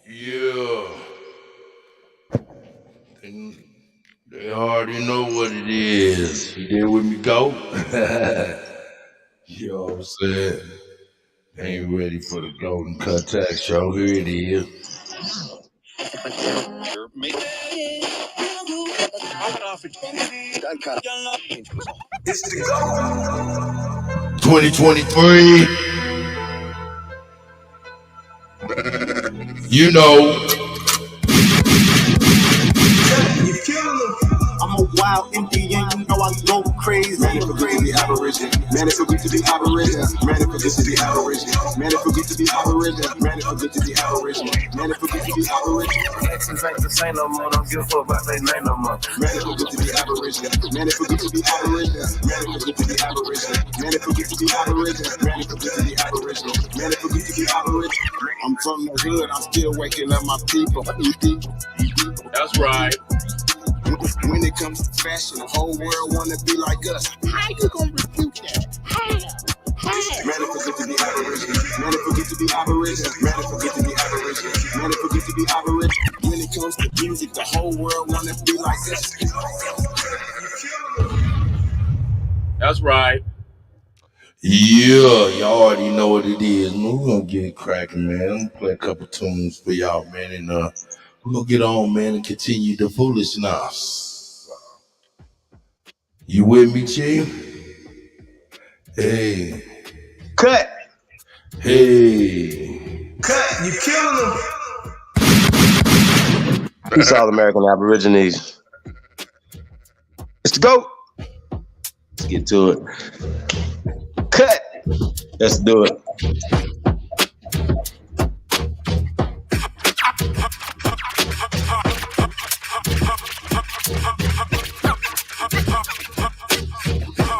Yeah. They already know what it is. You there with me, go? You know what I'm saying? Ain't ready for the Golden Kuttack show. Here it is. It's the go. 2023. You know. You killing them. I'm a wild Indian, you know I go crazy. Man, it forget to be aborigine. Man, it forget to be aborigine. Man, it forget to be aborigine. Man, it forget to be aborigine. Man, it forget to be aborigine. Man, it forget to be aborigine. Texans ain't the same no more. Don't give a fuck about they name no more. Man, it forget to be aborigine. Man, it forget to be aborigine. Man, it forget to be aborigine. Man, it forget to be aborigine. Man, it forget to be aborigine. Man, it forget to be aborigine. I'm from the hood. I'm still waking up my people. That's right. When it comes to fashion, the whole world wanna be like us. How you gonna refute that? How? Man, it forget to be aborigine. Man, it forget to be aborigine. Man, it forget to be aborigine. Man, it forget to be aborigine. When it comes to music, the whole world wanna be like us. That's right. Yeah, y'all already know what it is. Man, we're gonna get it cracking, man. I'm gonna play a couple tunes for y'all, man, and we're gonna get on, man, and continue the foolishness. You with me, Chief? Hey. Cut. Hey. Cut. You killing them. Peace, all American Aborigines. It's the GOAT. Let's get to it. Cut. Let's do it.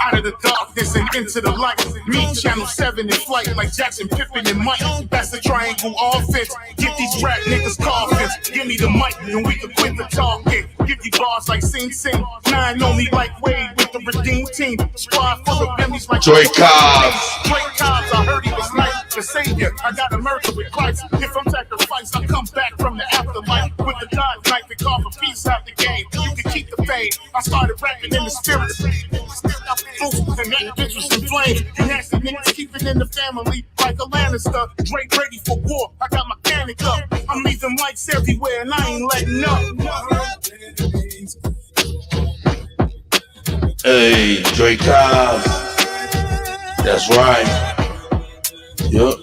Out of the darkness and into the light. Me, Channel 7 in flight like Jackson, Pippen, and Mike. That's the triangle offense. Get these rap niggas coffins. Give me the mic and we can quit the talking. Give you bars like Sing Sing. 9 on me like Wade with the Redeem team. Squad full of Emmys like Drake Cobbs. Drake Cobbs, I heard he was nice. The savior, I got a murder with Christ. If I'm sacrificed, I come back from the afterlife with the God knife and carve a piece out the game. You can keep the fame. I started rapping in the spirit. And that bitch was inflamed. You nasty niggas keep it in the family like a Lannister. Drake ready for war. I got my panic up. I'm leaving mics everywhere and I ain't letting up. Hey, Drake Cobbs. That's right. Yup.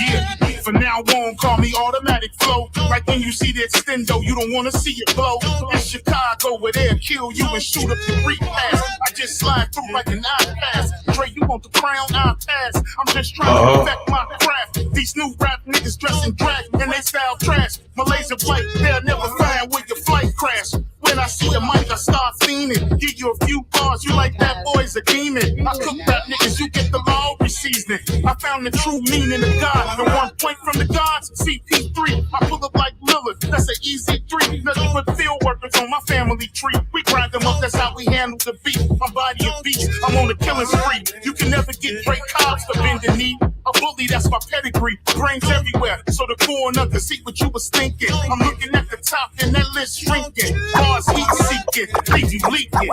Yeah, from now on, call me automatic flow. Like when you see the extendo, you don't wanna see it blow. It's Chicago where they'll kill you and shoot up your repass. I just slide through like an iPass. Dre, you want the crown? I'll pass. I'm just trying to perfect my craft. These new rap niggas dressing drag and they style trash. Malaysia flight, they'll never find where your flight crash. When I see the mic, I start fiending. Give you a few bars, you like that boy's a demon. I cook rap niggas, you get the laundry seasoning. I found the true meaning of God. And 1 point from the gods, CP3. I pull up like Lillard, that's an easy 3. Nothing but field workers on my family tree. We grind them up, that's how we handle the beat. My body a beast, I'm on the killing spree. You can never get Drake Cobbs to bend the knee. A bully, that's my pedigree. Brains everywhere, so the coroner can see what you was thinking. I'm looking at the top and that list shrinking. Bars heat seeking, leave you leaking.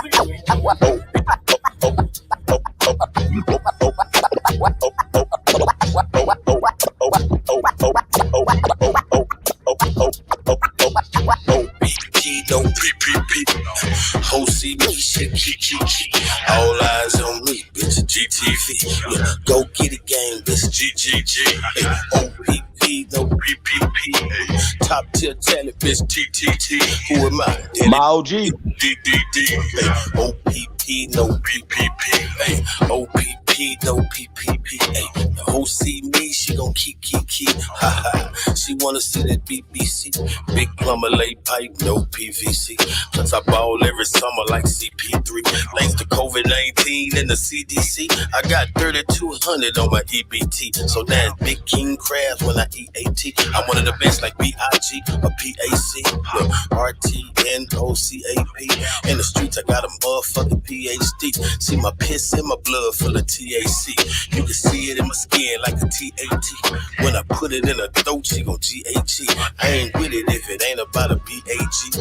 No PPP. Ho see me shit GGG. All eyes on me, bitch. GTV. Yeah, go get it, gang, bitch. GGG. Hey, OPP, no PPP. Hey, top tier talent, bitch. TTT. Who am I? My OG. DDD. Hey, OPP, no PPP. Hey, OPP, no PPP. Hey, the hoe see me, she gon' keep. Ha ha. She wanna see that BBC. Big plumber lay pipe, no PVC. Plus I ball every summer like CP3. Thanks to COVID-19 and the CDC, I got 3,200 on my EBT. So that's Big King Crabs when I eat AT. I'm one of the best like BIG or PAC. Look, RTNOCAP. In the streets, I got a motherfucking PhD. See my piss in my blood full of THC. TAC. You can see it in my skin like a TAT. When I put it in her throat, she gon' GHE. I ain't with it if it ain't about a BAG.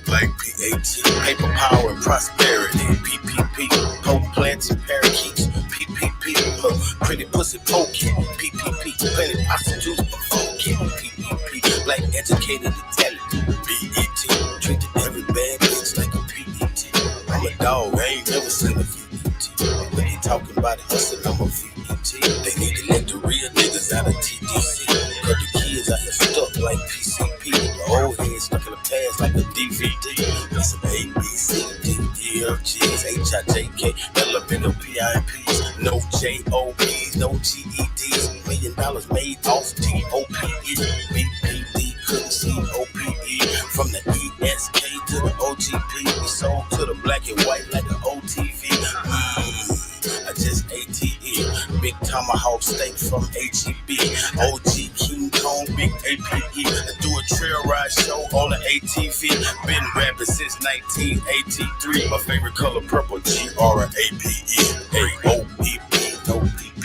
Like PAT. Paper, power, and prosperity. PPP. Poke plants and parakeets. PPP. Pretty pussy poking. PPP. Plenty prostitutes before kid. PPP. Black educated intelligent. BET. Treated every bad bitch like a PET. I'm a dog. I ain't never seen a VET. When they talking about hustle, I'm a VET. They need to let the real niggas out of TDC. Cause the kids out here stuck like PCP. The old heads stuck in the past like a DVD. Need some A, B, C, D, E, F, G's, H, I, J, K, L, M, N, O, P, I, N, P's. No J-O-B's, no GED's. $1 million made off T-O-P-E. BPD couldn't see O-P-E. From the ESK to the OGP. We sold to the black and white like an OTV. I just ATE. Big tomahawk steak from HEB. OG King Kong, big APE. I do a trail ride show on the ATV. Been rapping since 1983. My favorite color purple, G-R-A-P-E. A-O-P-P, no P-P.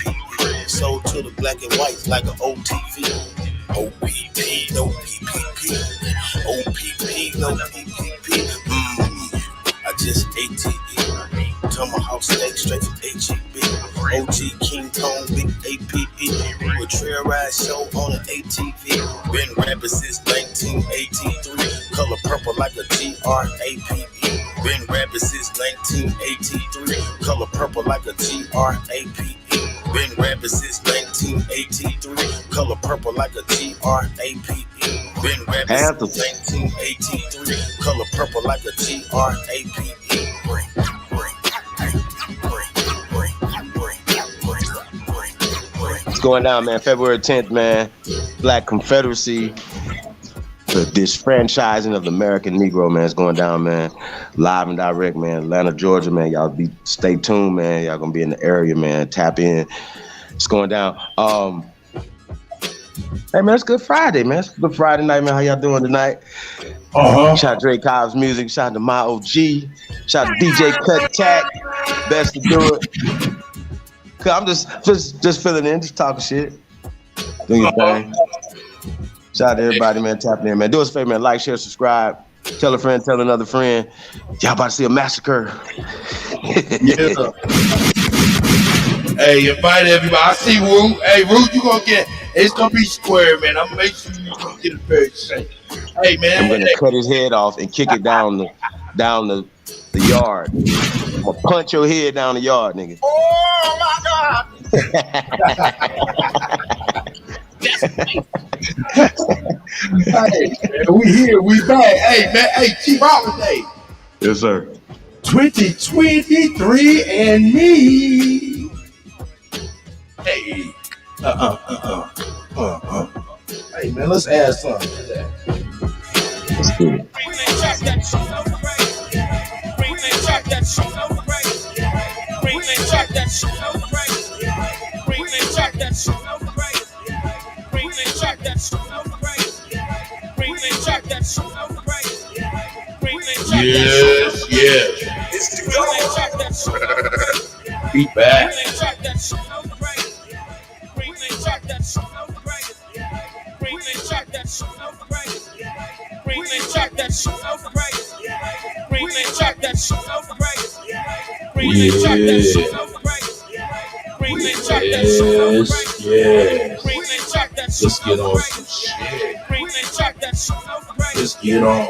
Sold to the black and white like an OTV. O-P-P, no P-P-P. O-P-P, no P-P-P. I just ATE. Tomahawk steak straight from HEB. OG King Kong, big APE. A trail ride show on an ATV. Been rapping since 1983. Color purple like a G-R-A-P-E. Been rapping since 1983. Color purple like a G-R-A-P-E. Been rapping since 1983. Color purple like a G-R-A-P-E. Been rapping since 1983. Color purple like a G-R-A-P-E. It's going down, man. February 10th, man. Black Confederacy. The disfranchising of the American Negro, man. It's going down, man. Live and direct, man. Atlanta, Georgia, man. Y'all stay tuned, man. Y'all gonna be in the area, man. Tap in. It's going down. Hey, man, it's Good Friday, man. It's Good Friday night, man. How y'all doing tonight? Shout out Dre Cobb's music. Shout out to my OG. Shout out to DJ Kuttack. Best to do it. Cause I'm just filling in, just talking shit. Doing your thing. Shout out to everybody, man. Tapping in, man. Do us a favor, man. Like, share, subscribe. Tell a friend, tell another friend. Y'all about to see a massacre. Yeah. Hey, invite everybody. I see Root. Hey, Root, you gonna get. It's gonna be square, man. I'm gonna make sure you gonna get a very safe. Hey, man. I'm gonna cut his head off and kick it down the yard. I'm gonna punch your head down the yard, nigga. Oh my God! Hey, man, we here, we back. Hey, man. Hey, Chief Holiday. Yes, sir. 2023 and me. Hey. Hey, man, let's add something to that. Let's do it. Yes, yes. Be back. Yes. Let's get on some shit. Let's get on.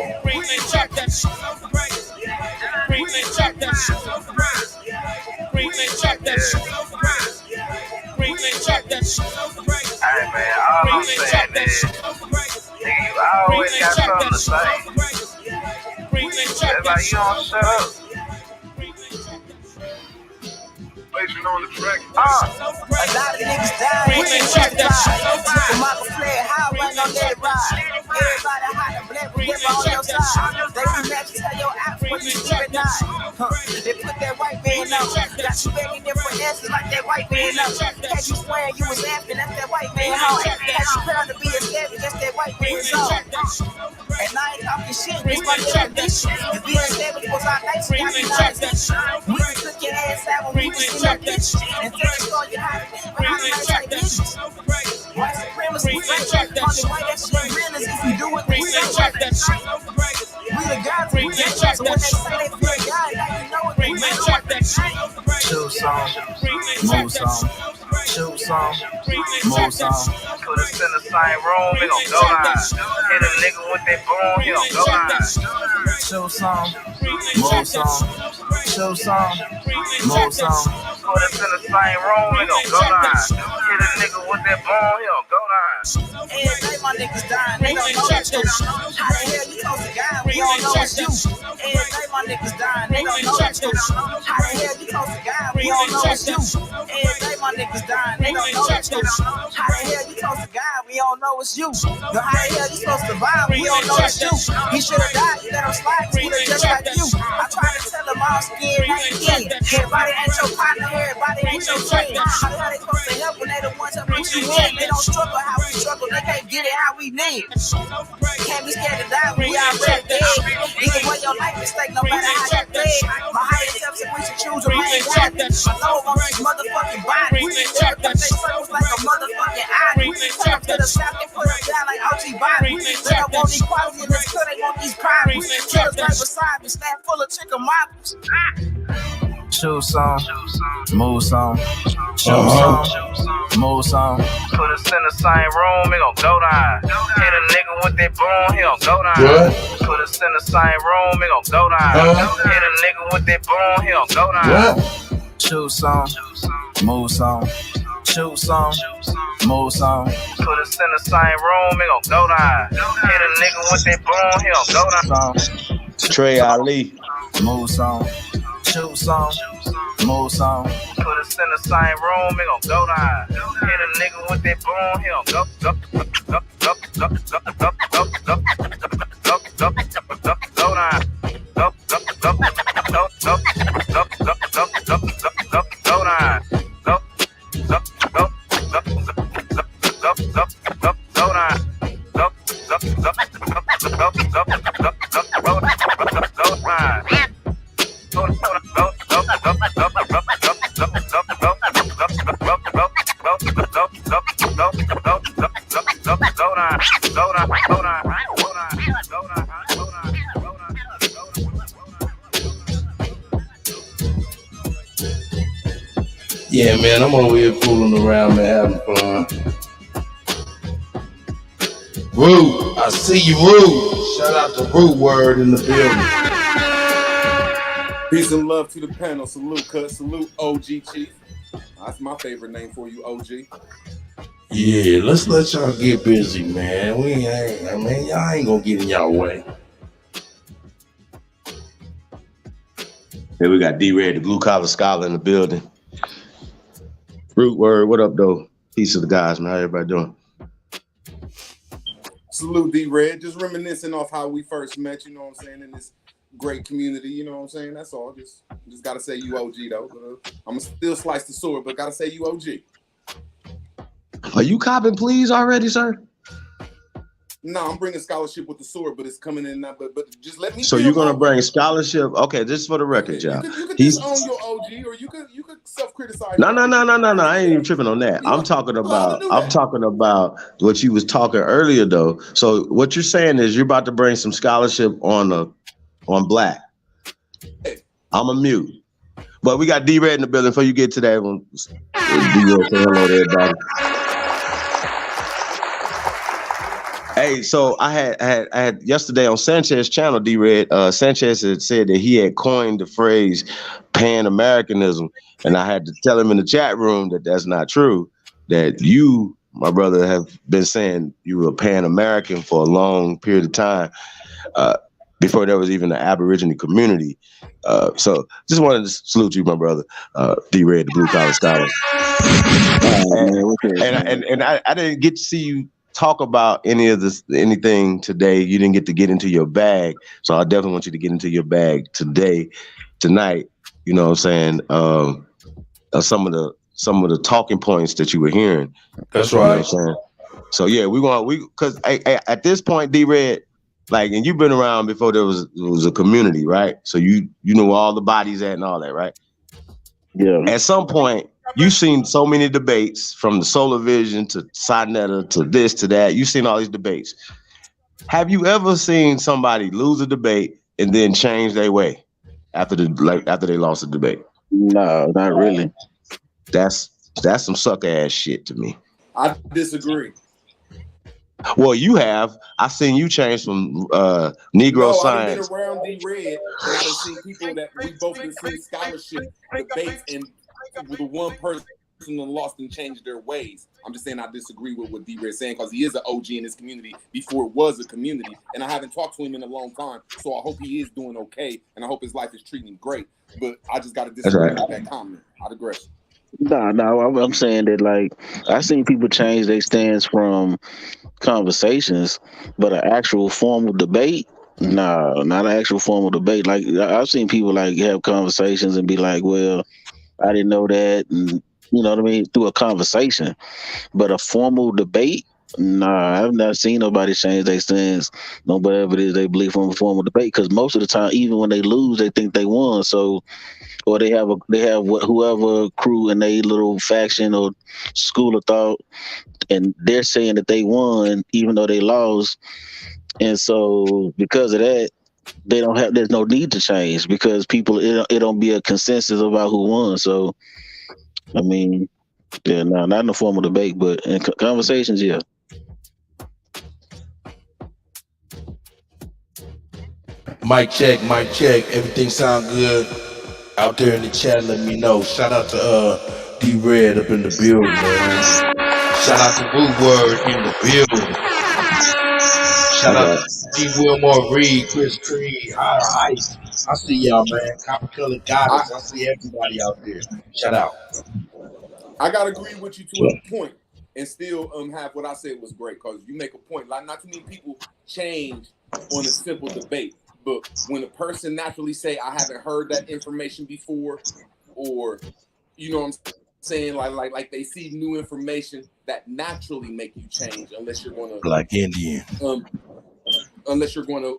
Hey man, all I'm saying is, nigga, you always got something to say. That's like you don't shut up. Placing on the track. A lot of niggas dying, we ain't justified. The Michael Flair, how I gon' let it ride. Everybody hot and black, we never on your side. They rematch, tell your app when you sleep at night. They put that white man out. Got you begging them for answers like that white man out. Had you swearing you was after, that's that white man home. Had you proud to be a savage, that's that white man song. And I ain't talking shit, it's my definition. If being savage was our nation, we took your ass outside when we was in the bitch. And just show you how to live and how to make business. White supremacy, only way that shit real is if you do it, we don't like that shit. We the guys, we the guys, so when they say they feel God, now you know it, we don't like that shit. Chill song, move song, chill song, move song. Put us in the same room, we gon' go down. Hit a nigga with that boom, he gon' go down. Chill song, move song, chill song, move song. Put us in the same room, we gon' go down. Hit a nigga with that boom, he gon' go down. Every day my niggas dying, they don't know it's you. How the hell you supposed to guide? We don't know it's you. Every day my niggas dying, they don't know it's you. How the hell you supposed to guide? We don't know it's you. Every day my niggas dying, they don't know it's you. How the hell you supposed to guide? We don't know it's you. Yo, how the hell you supposed to survive? We don't know it's you. He should have died, you let him slide, he look just like you. I try to tell him all scared like again. Everybody ain't your partner, everybody ain't your friend. How the hell they supposed to help when they the ones that put you in? They don't struggle how we struggle, they can't get it how we need. Can't be scared to die, we already dead. Either way your life mistake, no matter how you play. My higher self said we should choose a main God. My Lord on this motherfucking body. Everything they circles like a motherfucking eye. Turn up to the south and put them down like OG Bobby. They don't want equality in this club, they want these problems. Killers right beside me, snap full of chicken models. Chill song, move song, chill song, move song. Put us in the same room, we gon' go down. Hit a nigga with that boom, he gon' go down. Put us in the same room, we gon' go down. Hit a nigga with that boom, he gon' go down. Chill song, move song, chill song, move song. Put us in the same room, we gon' go down. Hit a nigga with that boom, he gon' go down. Trey Ali. Move song. Chill song, move song. Put us in the same room, we gon' go down. Hit a nigga with that boom, he gon' go down. Yeah, man, I'm over here fooling around, man, having fun. Rue, I see you, Rue. Shout out to Rue Word in the building. Peace and love to the panel. Salute, cut. Salute, OG Chief. That's my favorite name for you, OG. Yeah, let's let y'all get busy, man. Y'all ain't gonna get in y'all way. Here we got D-Red, the blue collar scholar in the building. Root Word, what up, though? Peace to the guys, man. How everybody doing? Salute, D-Red. Just reminiscing off how we first met, you know what I'm saying, in this great community, you know what I'm saying? That's all. Just gotta say you OG, though. I'm gonna still slice the sword, but gotta say you OG. Are you copping please already, sir? No, I'm bringing scholarship with the sword, but it's coming in now. But just let me. So you're gonna bring scholarship? Okay, this is for the record, y'all. You could just own your OG, or you could self-criticize. No. I ain't even tripping on that. I'm talking about what you was talking earlier, though. So what you're saying is you're about to bring some scholarship on BlacK. Hey. I'm a mute, but we got D-Red in the building. Before you get to that one, D-Red, say hello to everybody. Hey, so I had yesterday on Sanchez channel, D-Red, Sanchez had said that he had coined the phrase Pan-Americanism, and I had to tell him in the chat room that that's not true, that you, my brother, have been saying you were a Pan-American for a long period of time, before there was even an Aboriginal community. So just wanted to salute you, my brother, D-Red, the blue collar scholar. And I didn't get to see you talk about anything today. You didn't get to get into your bag, so I definitely want you to get into your bag tonight. You know what I'm saying? Some of the talking points that you were hearing. That's right. You know what I'm saying? So yeah, because at this point, D-Red, like, and you've been around before there was a community, right? So you know where all the bodies at and all that, right? Yeah. At some point, you've seen so many debates from the Solar Vision to Sinetta to this to that. You've seen all these debates. Have you ever seen somebody lose a debate and then change their way after they lost the debate? No, not really. That's some sucker ass shit to me. I disagree. Well, you have. I seen you change from Negro No, science. I've been around D-Red, and I've seen people that we both have seen scholarship debates, and with the one person that lost and changed their ways. I'm just saying I disagree with what D-Red saying because he is an OG in his community before it was a community, and I haven't talked to him in a long time, so I hope he is doing okay, and I hope his life is treating him great. But I just got to disagree with that comment. I digress. No, I'm saying that like I seen people change their stance from conversations, but an actual formal debate. No, not an actual formal debate. Like I've seen people like have conversations and be like, "Well, I didn't know that," and you know what I mean, through a conversation. But a formal debate, nah, I've not seen nobody change their stance on whatever it is they believe from a formal debate. Because most of the time, even when they lose, they think they won. So, or they have whoever crew in their little faction or school of thought, and they're saying that they won even though they lost. And so, because of that, there's no need to change because it don't be a consensus about who won. So, I mean, yeah, no, not in a formal debate, but in conversations, yeah. Mic check, mic check. Everything sound good out there in the chat? Let me know. Shout out to D-Red up in the building, man. Shout out to Woodward in the building. Shout out to D. Wilmore Reed, Chris Creed, Higher Heights. I see y'all, man. Copper Colored Goddess. I see everybody out there. Shout out. I gotta agree with you to a point and still have what I said was great because you make a point. Like not too many people change on a simple debate, but when a person naturally say I haven't heard that information before, or you know what I'm saying, like they see new information that naturally make you change unless you're gonna Black Indian. Unless you're gonna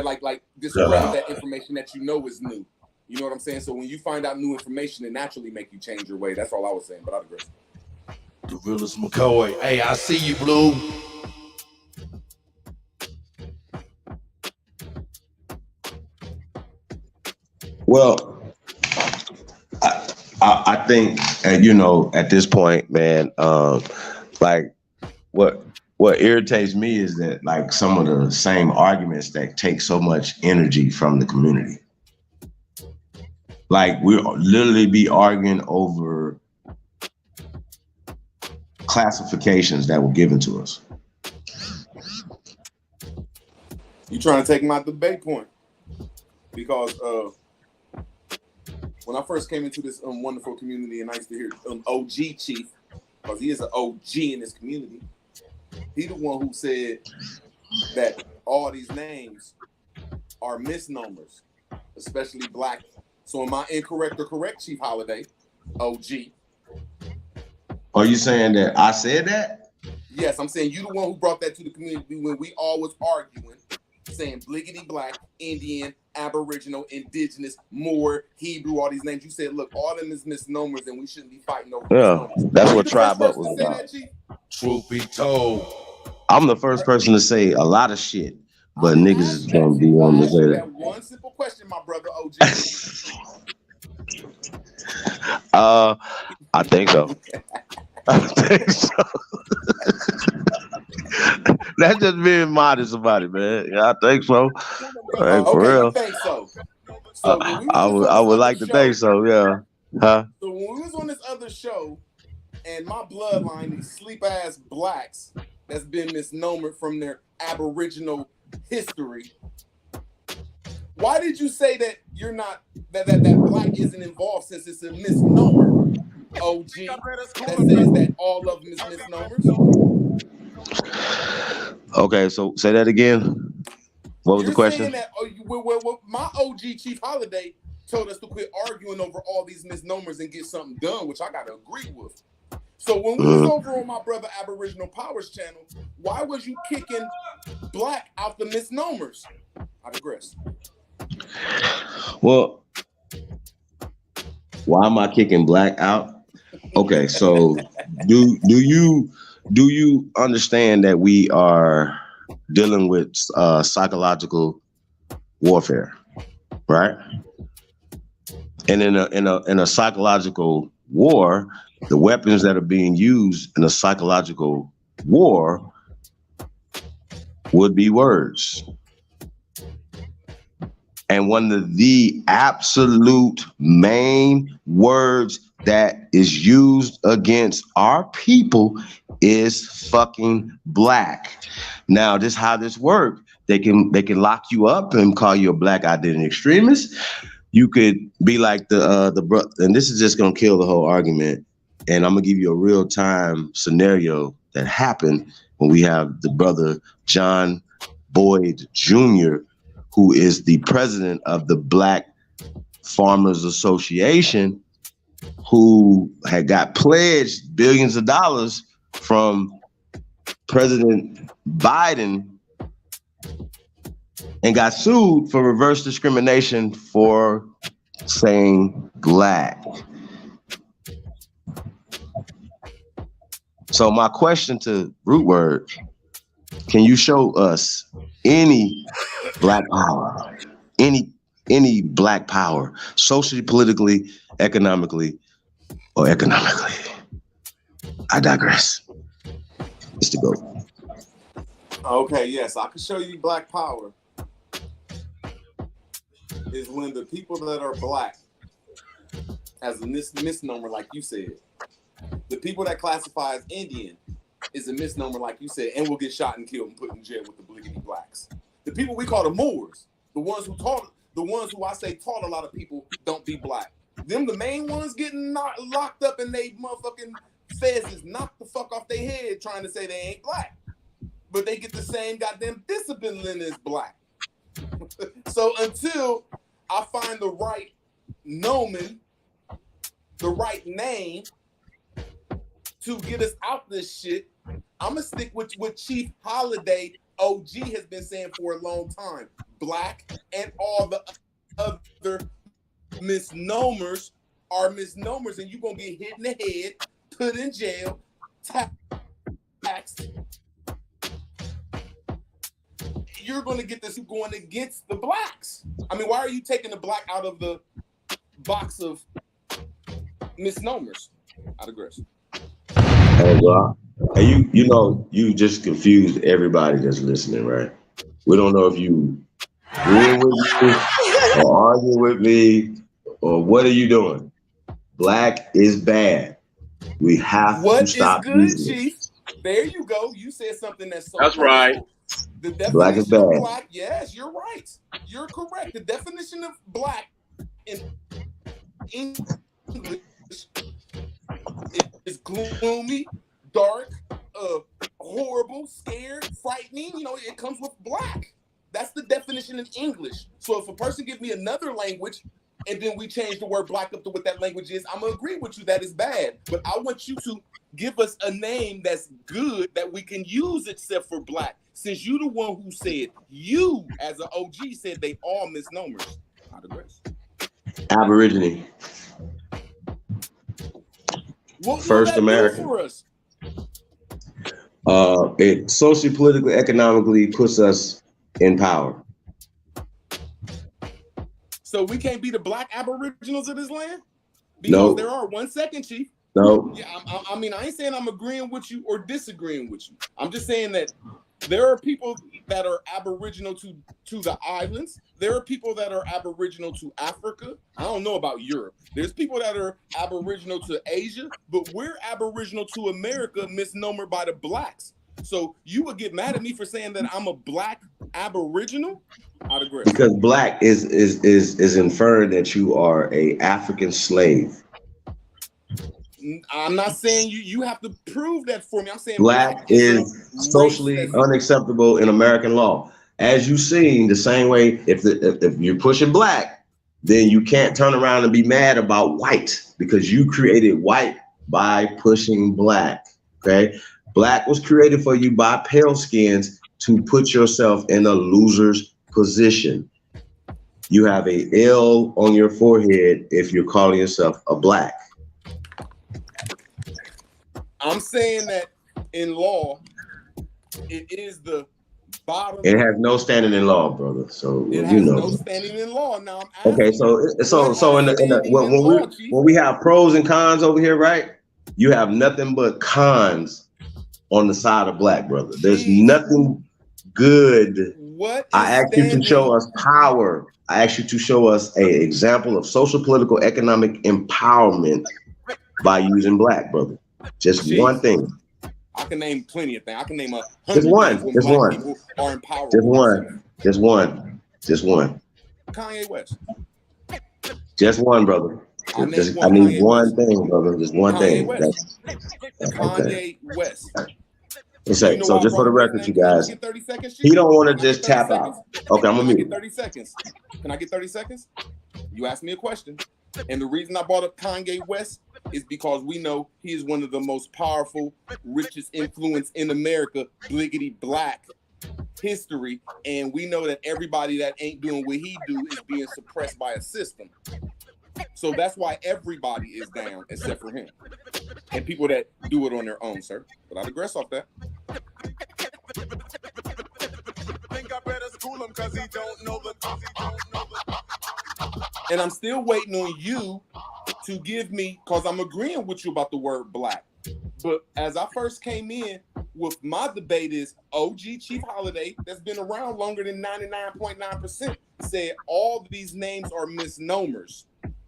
like discredit that information that you know is new. You know what I'm saying? So when you find out new information, it naturally make you change your way. That's all I was saying, but I digress. The realest McCoy. Hey, I see you, Blue. Well, I think, you know, at this point, man, like what irritates me is that like some of the same arguments that take so much energy from the community. Like we'll literally be arguing over classifications that were given to us. You trying to take my debate point because when I first came into this wonderful community and I used to hear OG Chief, because he is an OG in this community, he the one who said that all these names are misnomers, especially BlacK. So am I incorrect or correct, Chief Holiday, OG? Are you saying that I said that? Yes, I'm saying you the one who brought that to the community when we all was arguing, saying bliggity black, Indian, Aboriginal, Indigenous, Moor, Hebrew, all these names. You said, look, all of them is misnomers and we shouldn't be fighting over misnomers. That's what Tribe Up was about. Truth be told, I'm the first person to say a lot of shit, but niggas is gonna be on to say that. One simple question, my brother OG. I think so. I think so. That's just being modest about it, man. Yeah, I think so. Hey, for real. I think so. So I would like to think so, yeah. Huh? So when we was on this other show, and my bloodline, these sleep ass blacks that's been misnomered from their Aboriginal history. Why did you say that you're not that black isn't involved since it's a misnomer? OG that says that all of them is misnomers. Okay, so say that again. What was the question? Saying that, well, my OG Chief Holiday told us to quit arguing over all these misnomers and get something done, which I gotta agree with. So when we was over on my brother Aboriginal Powers channel, why was you kicking BlacK out the misnomers? I digress. Well, Why am I kicking black out? Okay, so do you understand that we are dealing with psychological warfare, right? And in a psychological war, the weapons that are being used in a psychological war would be words. And one of the absolute main words that is used against our people is fucking black. Now, this how this works. They can lock you up and call you a black identity extremist. You could be like the and this is just gonna kill the whole argument. And I'm gonna give you a real time scenario that happened when we have the brother John Boyd Jr., who is the president of the Black Farmers Association, who had got pledged billions of dollars from President Biden and got sued for reverse discrimination for saying black. So my question to Rootword, can you show us any black power, any black power, socially, politically, economically, or economically? I digress. It's the GOAT. Okay, yes, I can show you black power. Is when the people that are black, as a misnomer, like you said, the people that classify as Indian is a misnomer, like you said, and will get shot and killed and put in jail with the bliggity blacks. The people we call the Moors, the ones who I say taught a lot of people don't be black. Them the main ones getting locked up and they motherfucking feds is knocked the fuck off their head trying to say they ain't black. But they get the same goddamn discipline as black. So until I find the right nomen, the right name to get us out this shit, I'm gonna stick with what Chief Holiday OG has been saying for a long time. Black and all the other misnomers are misnomers, and you're gonna get hit in the head, put in jail, taxed. You're gonna get this going against the blacks. I mean, why are you taking the black out of the box of misnomers? I digress. Hey, well, hey, you just confused everybody that's listening, right? We don't know if you agreeing with me or arguing with me or what are you doing? Black is bad. We have to stop What is good, using Chief? it. There you go. You said something that's so That's right. The definition Black is bad. of black, yes, you're right. You're correct. The definition of black in English is gloomy, dark, horrible, scared, frightening. You know, it comes with black. That's the definition in English. So if a person gives me another language and then we change the word black up to what that language is, I'm going to agree with you that is bad. But I want you to give us a name that's good that we can use except for black. Since you the one who said, you as an OG said they all misnomers. I digress. Aborigine. What First will that American. do for us? It socially, politically, economically puts us in power. So we can't be the black aboriginals of this land? Because there are, 1 second, Chief. No. Yeah, I mean, I ain't saying I'm agreeing with you or disagreeing with you. I'm just saying that there are people that are aboriginal to the islands. There are people that are aboriginal to Africa. I don't know about Europe. There's people that are aboriginal to Asia, but we're aboriginal to America, misnomer by the blacks. So you would get mad at me for saying that I'm a black aboriginal? I'd agree. Because black is inferring that you are a African slave. I'm not saying you have to prove that for me. I'm saying black is socially unacceptable in American law. As you've seen, the same way, if you're pushing black, then you can't turn around and be mad about white because you created white by pushing black. Okay, black was created for you by pale skins to put yourself in a loser's position. You have a L on your forehead if you're calling yourself a black. I'm saying that in law, it is the bottom. It has no standing in law, brother. So it you has know. no standing in law. Now I'm asking. Okay, so in the when we have pros and cons over here, right? You have nothing but cons on the side of black, brother. There's nothing good. What I asked you to show us power. I asked you to show us an example of social, political, economic empowerment by using black, brother. Just one thing. I can name plenty of things. I can name 100 Just one. things when Just black one. people are empowered. Just one. Just one. Just one. Kanye West. Just one, brother. I need one thing, brother. Just one thing. Kanye West. So just for the record, you guys, he don't want to just tap out. Okay, I'm gonna mute. 30 seconds. Can I get 30 seconds? You asked me a question, and the reason I brought up Kanye West is because we know he is one of the most powerful, richest influence in America, bliggity black history, and we know that everybody that ain't doing what he do is being suppressed by a system. So that's why everybody is down except for him and people that do it on their own, sir. But I digress off that. And I'm still waiting on you to give me, because I'm agreeing with you about the word black. But as I first came in with my debate is OG Chief Holiday, that's been around longer than 99.9%, said all these names are misnomers.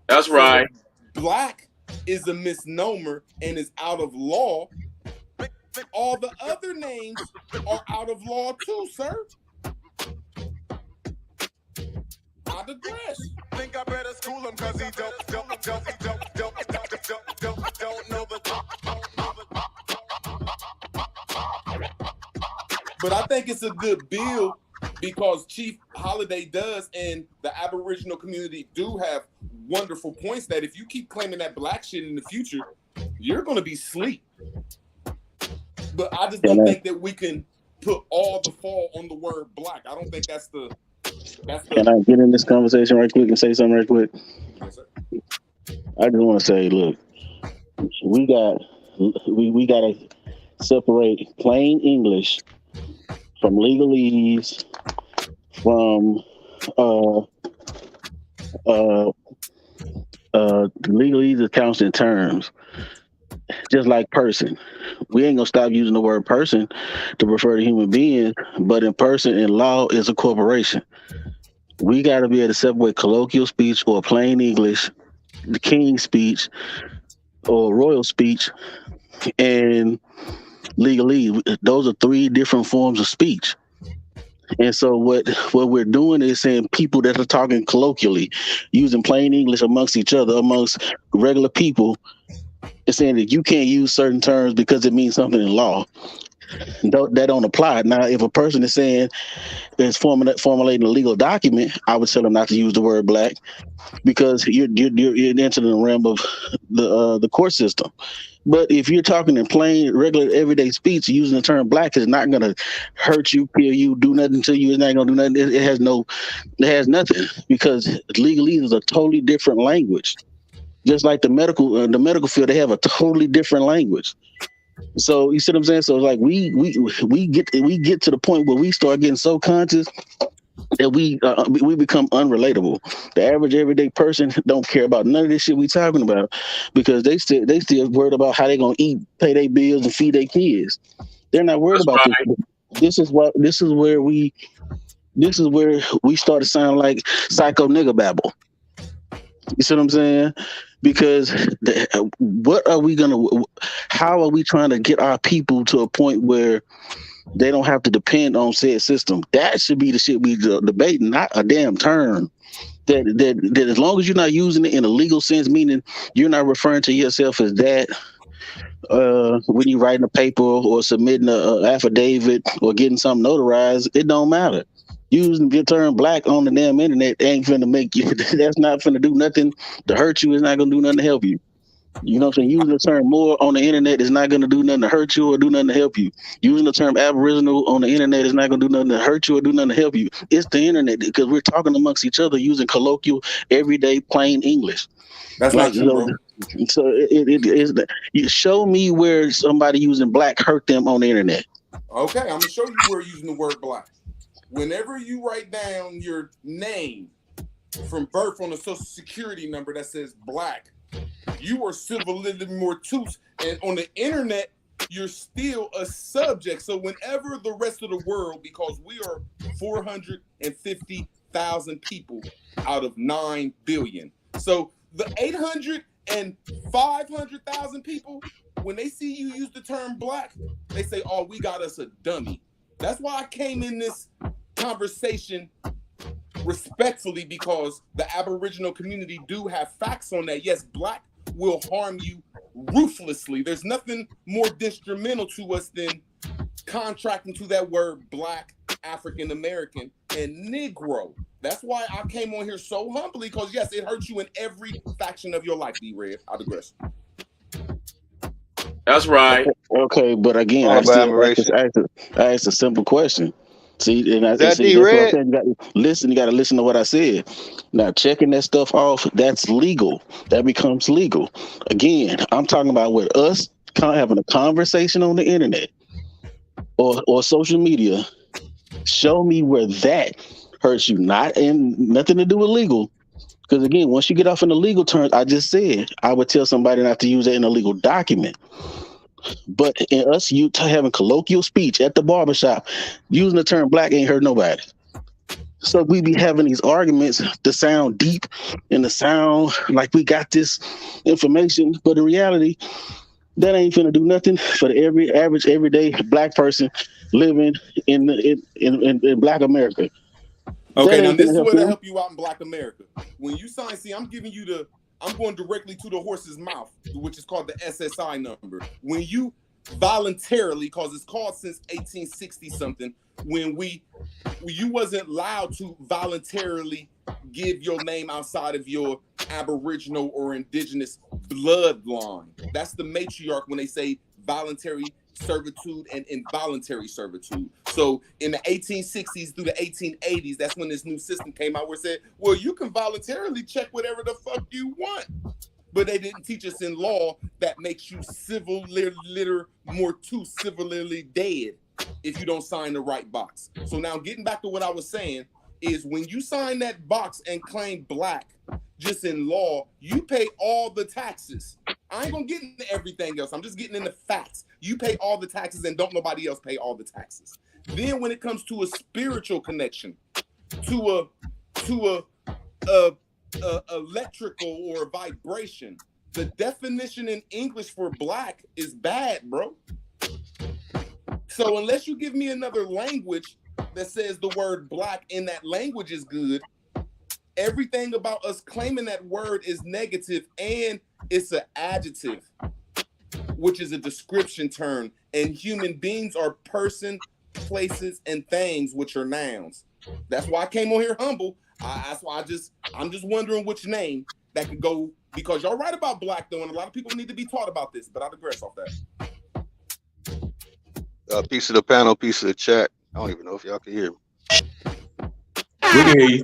That's right. Black is a misnomer and is out of law. All the other names are out of law too, sir. I digress. Think I better school him because he don't know the. But I think it's a good bill because Chief Holiday does, and the Aboriginal community do have wonderful points that if you keep claiming that black shit in the future, you're going to be sleep. But I just don't think that we can put all the fall on the word black. I don't think that's the. Can I get in this conversation right quick and say something right quick? Yes, sir. I just want to say, look, we got to separate plain English from legalese, from legalese is counts in terms, just like person. We ain't gonna stop using the word person to refer to human beings, but in person in law is a corporation. We got to be able to separate colloquial speech or plain English, the king's speech or royal speech, and legalese. Those are three different forms of speech. And so what we're doing is saying people that are talking colloquially, using plain English amongst each other, amongst regular people, and saying that you can't use certain terms because it means something in law. That don't apply. Now, if a person is saying is formulating a legal document, I would tell them not to use the word black because you're entering the realm of the court system. But if you're talking in plain, regular, everyday speech, using the term black is not going to hurt you, kill you, do nothing to you. It's not going to do nothing. It has nothing because legalese is a totally different language. Just like the medical field, they have a totally different language. So you see what I'm saying? So like we get to the point where we start getting so conscious that we become unrelatable. The average everyday person don't care about none of this shit we talking about because they still worried about how they gonna eat, pay their bills, and feed their kids. They're not worried about this. This is where we start to sound like psycho nigga babble. You see what I'm saying? Because how are we trying to get our people to a point where they don't have to depend on said system? That should be the shit we debating, not a damn term. That as long as you're not using it in a legal sense, meaning you're not referring to yourself as that when you're writing a paper or submitting an affidavit or getting something notarized, it don't matter. Using your term black on the damn internet ain't finna make you. That's not finna do nothing to hurt you. It's not gonna do nothing to help you. You know what I'm saying? Using the term more on the internet is not going to do nothing to hurt you or do nothing to help you. Using the term Aboriginal on the internet is not going to do nothing to hurt you or do nothing to help you. It's the internet because we're talking amongst each other using colloquial, everyday, plain English. That's Like, not true, bro. So it is. You show me where somebody using black hurt them on the internet. Okay, I'm gonna show you where using the word black. Whenever you write down your name from birth on a social security number that says black, you are civil mortus, and on the internet, you're still a subject. So whenever the rest of the world, because we are 450,000 people out of 9 billion. So the 800 and 500,000 people, when they see you use the term black, they say, oh, we got us a dummy. That's why I came in this conversation respectfully, because the Aboriginal community do have facts on that. Yes, black will harm you ruthlessly. There's nothing more detrimental to us than contracting to that word black, African American, and Negro. That's why I came on here so humbly, because yes, it hurts you in every faction of your life, D-Red. I digress. That's right. Okay, but again, I asked a simple question. See, and that's what I'm saying. You got to listen to what I said. Now, checking that stuff off, that's legal. That becomes legal. Again, I'm talking about with us having a conversation on the internet or social media. Show me where that hurts you, nothing to do with legal. Because again, once you get off in the legal terms, I just said I would tell somebody not to use that in a legal document. But in us, having colloquial speech at the barbershop, using the term black ain't hurt nobody. So we be having these arguments to sound deep and to sound like we got this information, but in reality, that ain't finna do nothing for the average, everyday black person living in Black America. Okay, now this is where to help you out in Black America. When you sign, I'm going directly to the horse's mouth, which is called the SSI number. When you voluntarily, because it's called since 1860 something, when you wasn't allowed to voluntarily give your name outside of your Aboriginal or indigenous bloodline. That's the matriarch when they say voluntary servitude and involuntary servitude. So in the 1860s through the 1880s, that's when this new system came out where it said, well, you can voluntarily check whatever the fuck you want. But they didn't teach us in law that makes you civilly dead if you don't sign the right box. So now getting back to what I was saying is when you sign that box and claim black, just in law, you pay all the taxes. I ain't gonna get into everything else. I'm just getting into facts. You pay all the taxes and don't nobody else pay all the taxes. Then when it comes to a spiritual connection, to a electrical or vibration, the definition in English for black is bad, bro. So unless you give me another language that says the word black in that language is good, everything about us claiming that word is negative, and it's an adjective, which is a description term, and human beings are person, places, and things, which are nouns. That's why I came on here humble. That's why I'm just wondering which name that could go, because y'all right about black though, and a lot of people need to be taught about this, but I digress off that. Piece of the panel, piece of the chat. I don't even know if y'all can hear me. We can hear you.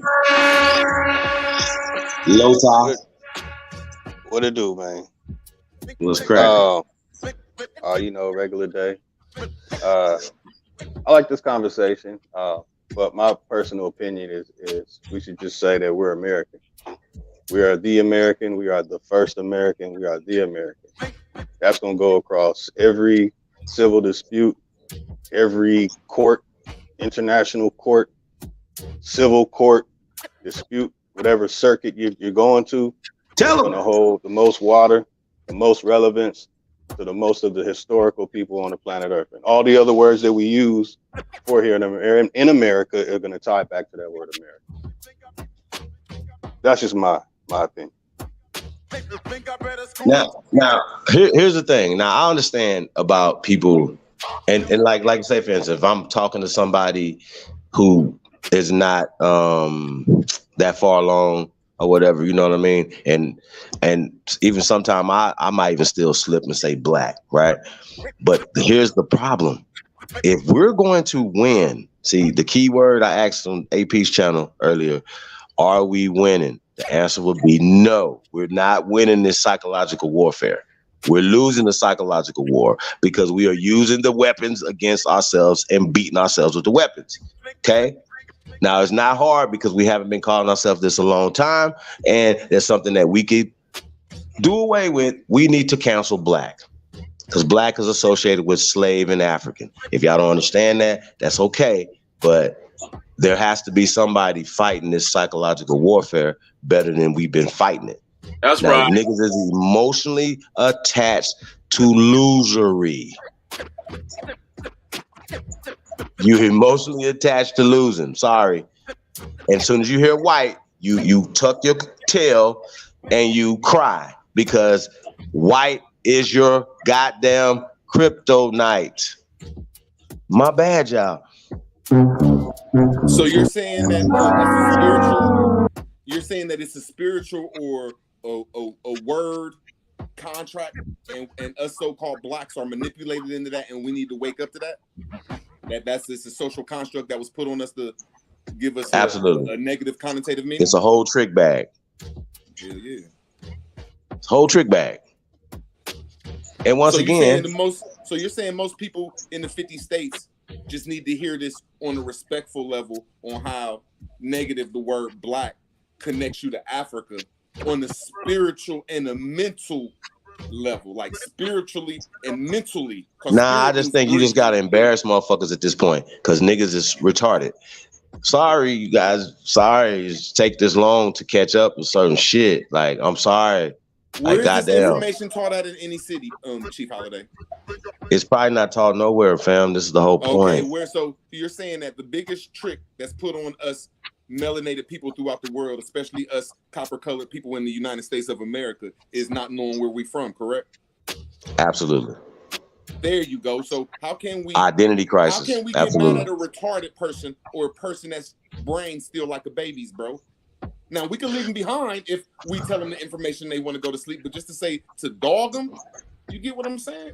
Low top. What it do, man? What's cracking? Regular day. I like this conversation, but my personal opinion is we should just say that we're American. We are the American. We are the first American. We are the American. That's going to go across every civil dispute, every court, international court, civil court, dispute, whatever circuit you're going to. Tell them. Going to hold the most water, the most relevance to the most of the historical people on the planet Earth. And all the other words that we use for here in America are going to tie back to that word America. That's just my opinion. Now, here's the thing. Now, I understand about people, and like say, for instance, if I'm talking to somebody who is not that far along or whatever. You know what I mean? And even sometimes I might even still slip and say black, right? But here's the problem: if we're going to win, see the key word I asked on AP's channel earlier: are we winning? The answer would be no. We're not winning this psychological warfare. We're losing the psychological war because we are using the weapons against ourselves and beating ourselves with the weapons. Okay? Now, it's not hard because we haven't been calling ourselves this a long time, and there's something that we could do away with. We need to cancel black because black is associated with slave and African. If y'all don't understand that, that's okay, but there has to be somebody fighting this psychological warfare better than we've been fighting it. That's now, right. Niggas is emotionally attached to losery. You're emotionally attached to losing. Sorry. And as soon as you hear white, you tuck your tail and you cry because white is your goddamn kryptonite. My bad, y'all. So you're saying that it's a spiritual. You're saying that it's a spiritual or a word contract, and us so-called blacks are manipulated into that, and we need to wake up to that. That's a social construct that was put on us to give us a negative connotative meaning. It's a whole trick bag. Yeah. It's a whole trick bag. And once again, you're saying most people in the 50 states just need to hear this on a respectful level on how negative the word black connects you to Africa on the spiritual and a mental level, like spiritually and mentally. Nah, I just think you just gotta embarrass motherfuckers at this point because niggas is retarded. Sorry, you guys. Sorry, it's take this long to catch up with certain shit. Like, I'm sorry. Where is this information taught at in any city, Chief Holiday? It's probably not taught nowhere, fam. This is the whole point. Okay, so you're saying that the biggest trick that's put on us melanated people throughout the world, especially us copper-colored people in the United States of America, is not knowing where we're from, correct? Absolutely. There you go. So how can we identity crisis? How can we get mad at a retarded person or a person that's brain still like a baby's, bro? Now we can leave them behind if we tell them the information they want to go to sleep, but just to say to dog them, you get what I'm saying?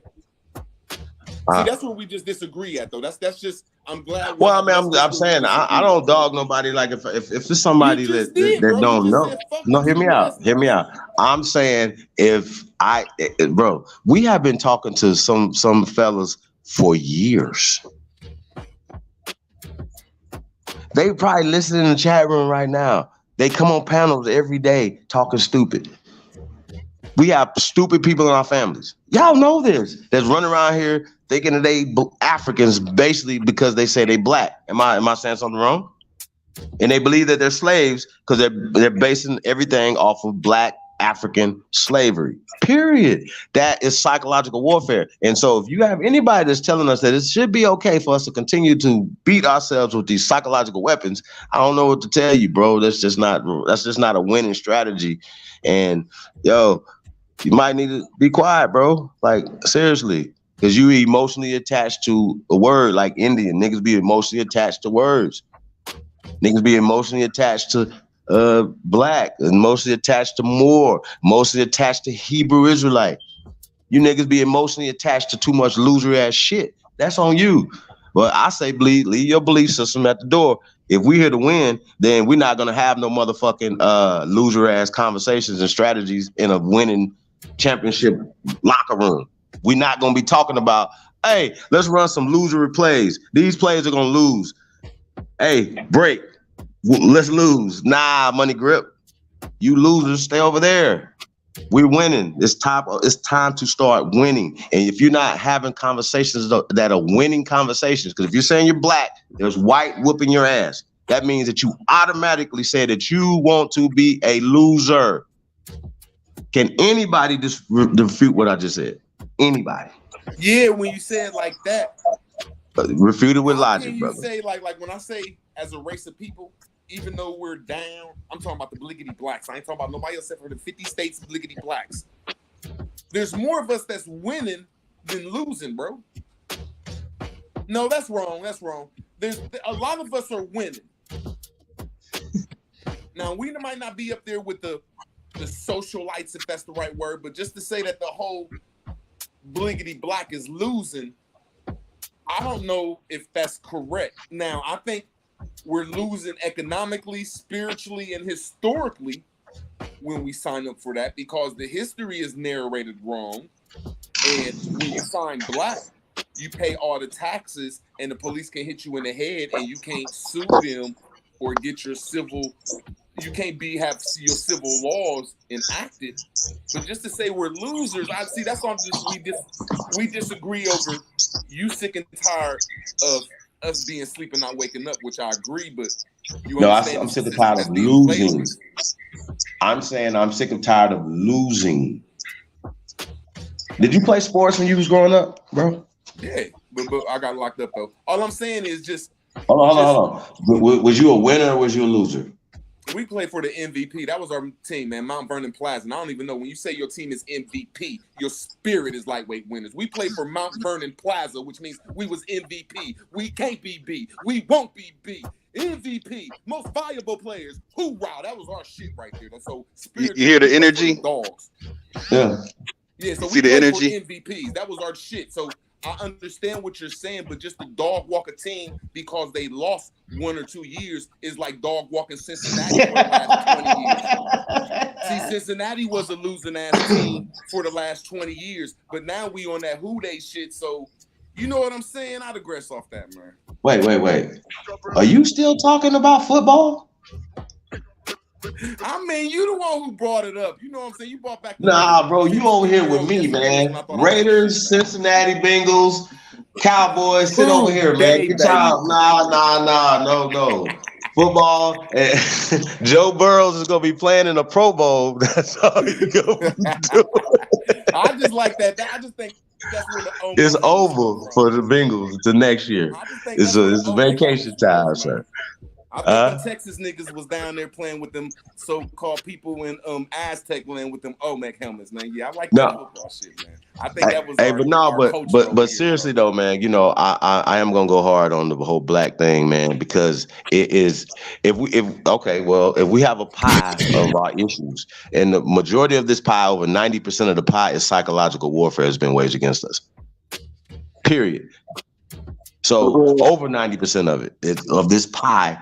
See, that's where we just disagree at, though. That's just. I'm glad. Well, I mean, I'm saying I don't dog nobody. Like if it's somebody that don't know, no, hear me out. Hear me out. I'm saying bro, we have been talking to some fellas for years. They probably listening in the chat room right now. They come on panels every day talking stupid. We have stupid people in our families. Y'all know this. That's running around here thinking that they Africans basically because they say they black. Am I saying something wrong? And they believe that they're slaves because they're basing everything off of black African slavery. Period. That is psychological warfare. And so if you have anybody that's telling us that it should be okay for us to continue to beat ourselves with these psychological weapons, I don't know what to tell you, bro. That's just not a winning strategy. And yo, you might need to be quiet, bro. Like, seriously. Because you emotionally attached to a word like Indian. Niggas be emotionally attached to words. Niggas be emotionally attached to black, emotionally attached to Moor, emotionally attached to Hebrew Israelite. You niggas be emotionally attached to too much loser ass shit. That's on you. But I say leave your belief system at the door. If we here to win, then we're not gonna have no motherfucking loser ass conversations and strategies in a winning championship locker room. We're not gonna be talking about, hey, let's run some losery plays. These plays are gonna lose. Hey, break. Let's lose. Nah, money grip. You losers, stay over there. We're winning. It's time to start winning. And if you're not having conversations that are winning conversations, because if you're saying you're black, there's white whooping your ass. That means that you automatically say that you want to be a loser. Can anybody just refute what I just said? Anybody? Yeah, when you say it like that. Refute it with logic, brother. Say like when I say as a race of people, even though we're down, I'm talking about the bliggity blacks. I ain't talking about nobody else except for the 50 states bliggity blacks. There's more of us that's winning than losing, bro. No, that's wrong. That's wrong. There's a lot of us are winning. Now we might not be up there with the socialites, if that's the right word, but just to say that the whole blinkety black is losing, I don't know if that's correct. Now I think we're losing economically, spiritually, and historically when we sign up for that, because the history is narrated wrong. And when you sign black, you pay all the taxes, and the police can hit you in the head, and you can't sue them or get your civil. You can't have your civil laws enacted. But just to say we're losers, I see that's on we disagree over. You sick and tired of us being sleeping, not waking up, which I agree. But I'm sick and tired of losing. I'm saying I'm sick and tired of losing. Did you play sports when you was growing up, bro? Yeah, but I got locked up though. All I'm saying is just. Hold on. Was you a winner or was you a loser? We played for the MVP. That was our team, man. Mount Vernon Plaza. And I don't even know, when you say your team is MVP, your spirit is lightweight winners. We played for Mount Vernon Plaza, which means we was MVP. We can't be B. We won't be B. MVP, most valuable players. Hoorah! That was our shit right there. So you hear the energy? Dogs. Yeah. Yeah. So see we the played energy? for MVPs. That was our shit. So I understand what you're saying, but just to dog walk a team because they lost 1 or 2 years is like dog walking Cincinnati for the last 20 years. See, Cincinnati was a losing ass team for the last 20 years, but now we on that who they shit. So you know what I'm saying? I'd digress off that, man. Wait. Are you still talking about football? I mean, you the one who brought it up. You know what I'm saying? You brought back. Nah, bro, you over here with me, man. Raiders, Cincinnati Bengals, Cowboys, sit over here, man. Get y'all. No. Football. Joe Burrows is gonna be playing in a Pro Bowl. That's all you gonna do. I just like that. I just think that's where the it's over for the Bengals to next year. It's a vacation time, sir. I think the Texas niggas was down there playing with them so-called people in Aztec land with them Olmec helmets, man. Yeah, I like that football shit, man. I think that was but seriously though, man, you know, I am gonna go hard on the whole black thing, man, because it is if we have a pie of our issues, and the majority of this pie, over 90% of the pie, is psychological warfare has been waged against us. Period. So over 90% of it of this pie,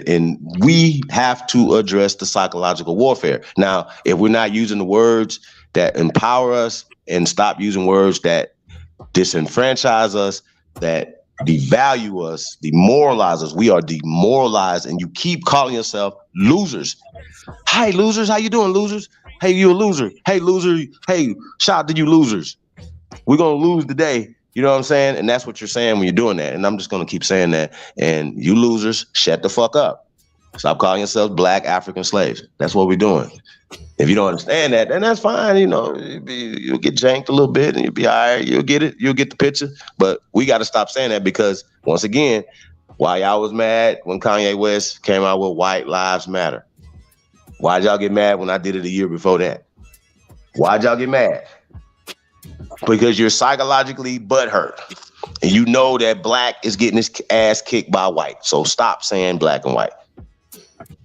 and we have to address the psychological warfare. Now, if we're not using the words that empower us and stop using words that disenfranchise us, that devalue us, demoralize us, we are demoralized, and you keep calling yourself losers. Hi, losers. How you doing, losers? Hey, you a loser. Hey, loser. Hey, shout out to you losers. We're going to lose today. You know what I'm saying? And that's what you're saying when you're doing that. And I'm just going to keep saying that. And you losers, shut the fuck up. Stop calling yourselves black African slaves. That's what we're doing. If you don't understand that, then that's fine. You know, you'll get janked a little bit and you'll be all right. You'll get it. You'll get the picture. But we got to stop saying that, because once again, why y'all was mad when Kanye West came out with White Lives Matter? Why'd y'all get mad when I did it a year before that? Why'd y'all get mad? Because you're psychologically butthurt. And you know that black is getting his ass kicked by white. So stop saying black and white.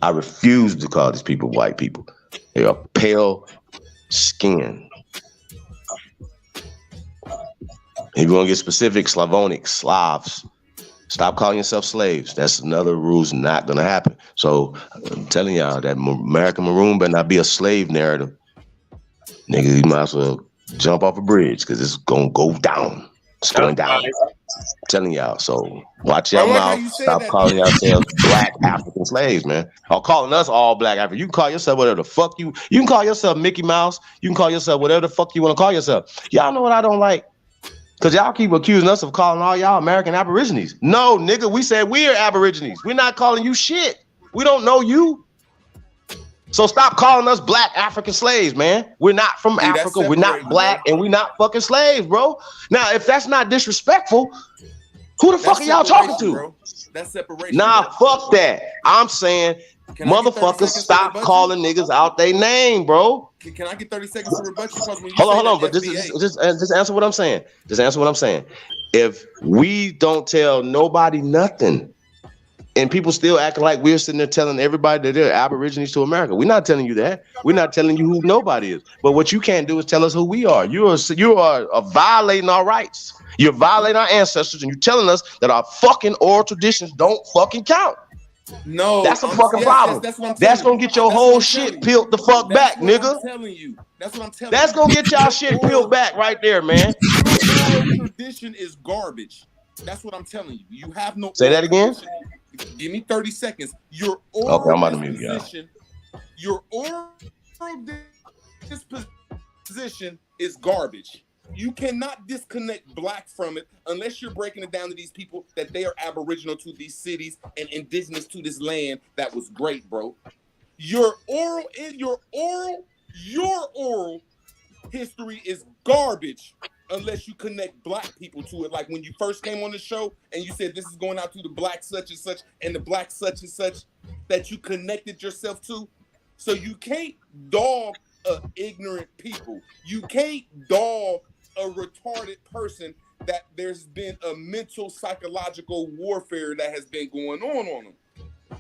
I refuse to call these people white people. They are pale skin. If you want to get specific, Slavonic, Slavs. Stop calling yourself slaves. That's another rule's not going to happen. So I'm telling y'all that American Maroon better not be a slave narrative. Nigga, you might as well jump off a bridge, because it's gonna go down. It's going down. I'm telling y'all. So watch your mouth. Stop calling yourselves black African slaves, man. Or calling us all black African. You can call yourself whatever the fuck you can call yourself Mickey Mouse. You can call yourself whatever the fuck you want to call yourself. Y'all know what I don't like? Because y'all keep accusing us of calling all y'all American Aborigines. No, nigga, we said we're Aborigines. We're not calling you shit. We don't know you. So stop calling us black African slaves, man. We're not from Africa. We're not black, and we're not fucking slaves, bro. Now, if that's not disrespectful, who the fuck are y'all talking to? Bro. That's separation. Nah, fuck that. I'm saying, motherfuckers, stop calling niggas out their name, bro. Can I get 30 seconds to rebut you? Hold on. But just answer what I'm saying. Just answer what I'm saying. If we don't tell nobody nothing, And people still acting like we're sitting there telling everybody that they're aborigines to America. We're not telling you that. We're not telling you who nobody is. But what you can't do is tell us who we are. You are violating our rights. You're violating our ancestors, and you're telling us that our fucking oral traditions don't fucking count. No, that's a fucking problem. That's what I'm that's telling gonna get your whole shit peeled the fuck back, nigga. I'm telling you. That's what I'm telling That's you. gonna get y'all shit peeled back right there, man. Your oral tradition is garbage. That's what I'm telling you. You have no. Say that again. Tradition. Give me 30 seconds. Your oral okay, I'm about to mute y'all. Your oral disposition is garbage. You cannot disconnect black from it unless you're breaking it down to these people that they are aboriginal to these cities and indigenous to this land that was great, bro. Your oral history is garbage unless you connect black people to it. Like when you first came on the show and you said this is going out to the black such and such and the black such and such that you connected yourself to. So you can't dog ignorant people. You can't dog a retarded person that there's been a mental psychological warfare that has been going on them.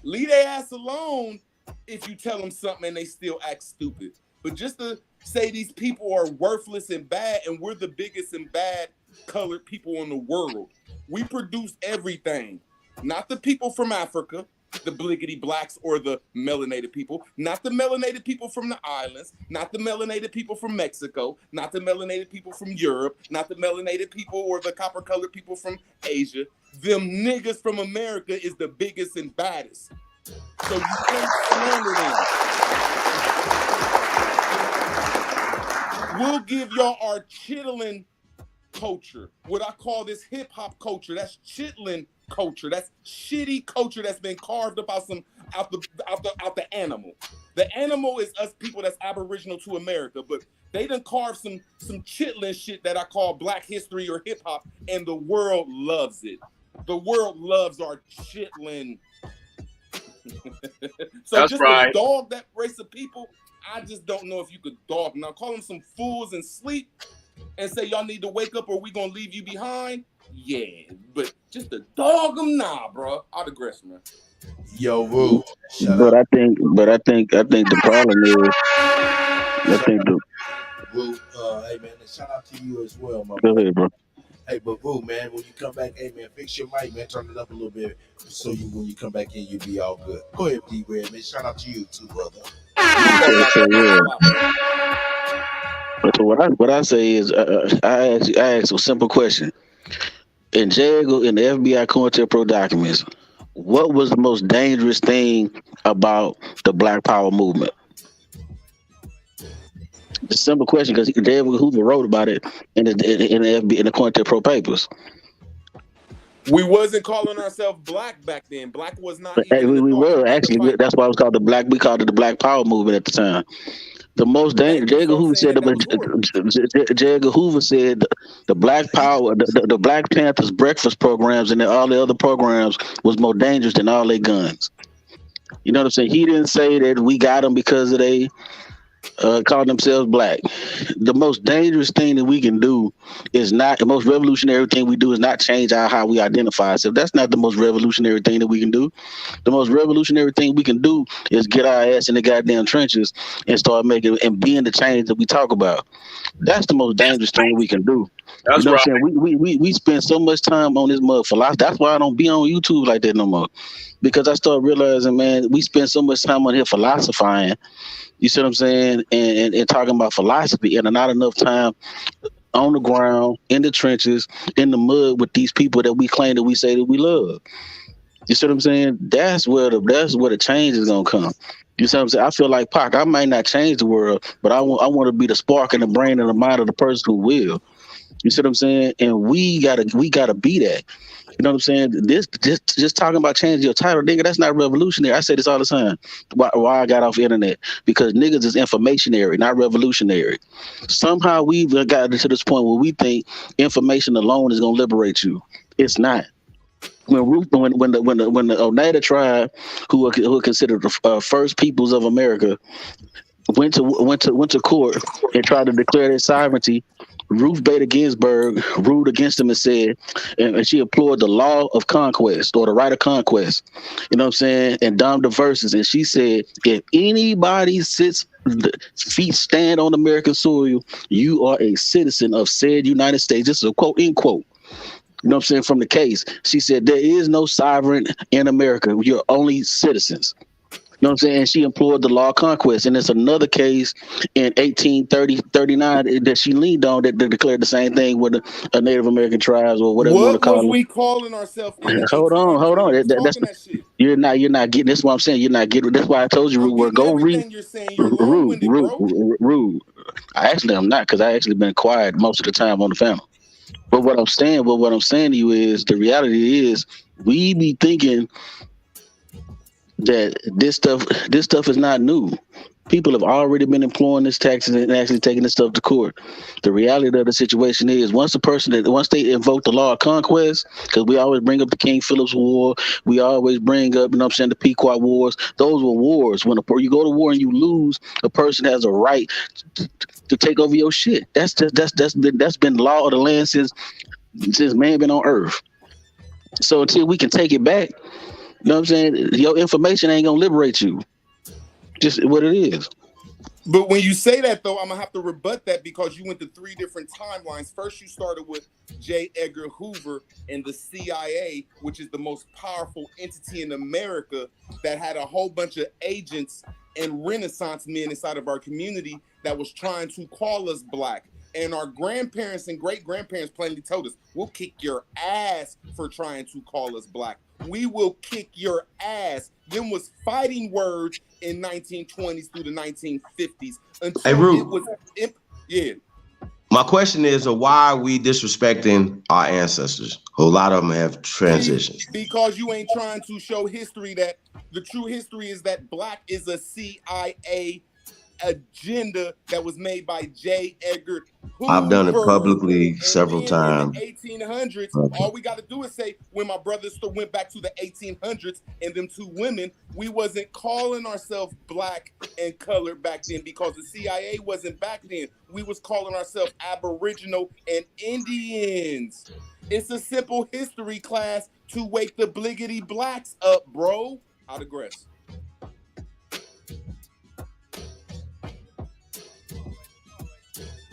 Leave their ass alone if you tell them something and they still act stupid. But just to say these people are worthless and bad and we're the biggest and bad colored people in the world. We produce everything. Not the people from Africa, the bliggity blacks or the melanated people, not the melanated people from the islands, not the melanated people from Mexico, not the melanated people from Europe, not the melanated people or the copper colored people from Asia. Them niggas from America is the biggest and baddest. So you can't slander them. We'll give y'all our chitlin culture. What I call this hip hop culture. That's chitlin culture. That's shitty culture that's been carved up out the animal. The animal is us people that's aboriginal to America, but they done carved some chitlin shit that I call black history or hip hop, and the world loves it. The world loves our chitlin. So that's just right. to dog that race of people, I just don't know if you could dog. Now call them some fools and sleep and say y'all need to wake up or we gonna leave you behind. Yeah, but just to dog them, nah, bro. I digress, man. Yo, Roo. I think the problem is, Roo, hey man, shout out to you as well, my go boy. ahead, bro. Hey, but Roo, man, when you come back, hey man, fix your mic, man, turn it up a little bit, so when you come back in, you'll be all good. Go ahead, D-Red, man. Shout out to you too, brother. So what I say is, I ask a simple question. In JAG in the FBI COINTELPRO documents, what was the most dangerous thing about the Black Power movement? It's a simple question because J. Edgar Hoover wrote about it in the COINTELPRO papers. We wasn't calling ourselves black back then. Black was not even. We were actually. That's why it was called the Black. We called it the Black Power movement at the time. The most dangerous. J. Edgar Hoover said. J. Edgar Hoover said the Black Power, the Black Panthers breakfast programs and all the other programs was more dangerous than all their guns. You know what I'm saying? He didn't say that we got them because of they called themselves black. The most dangerous thing that we can do is not the most revolutionary thing we do is not change how we identify ourselves. That's not the most revolutionary thing that we can do. The most revolutionary thing we can do is get our ass in the goddamn trenches and start making and being the change that we talk about. That's the most dangerous thing we can do. That's you know right. what I'm saying? We spend so much time on this mug philosophy. That's why I don't be on YouTube like that no more. Because I start realizing, man, we spend so much time on here philosophizing. You see what I'm saying? And talking about philosophy and not enough time on the ground, in the trenches, in the mud with these people that we claim that we say that we love. You see what I'm saying? That's where the change is gonna come. You see what I'm saying? I feel like Pac, I might not change the world, but I want to be the spark in the brain and the mind of the person who will. You see what I'm saying? And we gotta be that. You know what I'm saying? This just talking about changing your title, nigga, that's not revolutionary. I say this all the time. Why I got off the internet? Because niggas is informationary, not revolutionary. Somehow we've gotten to this point where we think information alone is gonna liberate you. It's not. When the Oneida tribe, who are considered the first peoples of America, went to court and tried to declare their sovereignty Ruth Bader Ginsburg ruled against him and said, and she implored the law of conquest or the right of conquest. You know what I'm saying? And Dom DeVersis, and she said, if anybody feet stand on American soil, you are a citizen of said United States. This is a quote, end quote. You know what I'm saying? From the case, she said, there is no sovereign in America. You're only citizens. You know what I'm saying? And she implored the law of conquest. And there's another case in 39 that she leaned on that declared the same thing with a Native American tribes or whatever you want to What was call them. we calling ourselves in the Hold 1800s on. when we was talking that shit? You're not getting this. Is what I'm saying. You're not getting. That's why I told you, I'm Rude. getting Go read. everything you're saying. You're long-winded, bro. Rude. I'm not, because I actually been quiet most of the time on the panel. But what I'm saying to you is the reality is we be thinking that this stuff is not new. People have already been employing this taxes and actually taking this stuff to court. The reality of the situation is once they invoke the law of conquest, because we always bring up the King Philip's War, we always bring up, you know what I'm saying, the Pequot Wars. Those were wars. When you go to war and you lose, a person has a right to take over your shit. That's been law of the land since man been on earth. So until we can take it back, you know what I'm saying, your information ain't gonna liberate you. Just what it is. But when you say that, though, I'm gonna have to rebut that because you went to 3 different timelines. First, you started with J. Edgar Hoover and the CIA, which is the most powerful entity in America that had a whole bunch of agents and Renaissance men inside of our community that was trying to call us black. And our grandparents and great-grandparents plainly told us, we'll kick your ass for trying to call us black. We will kick your ass. Them was fighting words in 1920s through the 1950s until it was yeah. My question is, why are we disrespecting our ancestors? A lot of them have transitioned. Because you ain't trying to show history that the true history is that black is a CIA agenda that was made by J. Edgar Hoover. I've done it publicly several times. In the 1800s, all we got to do is say when my brothers went back to the 1800s and them 2 women, we wasn't calling ourselves black and colored back then because the CIA wasn't back then. We was calling ourselves Aboriginal and Indians. It's a simple history class to wake the bliggity blacks up, bro. I digress.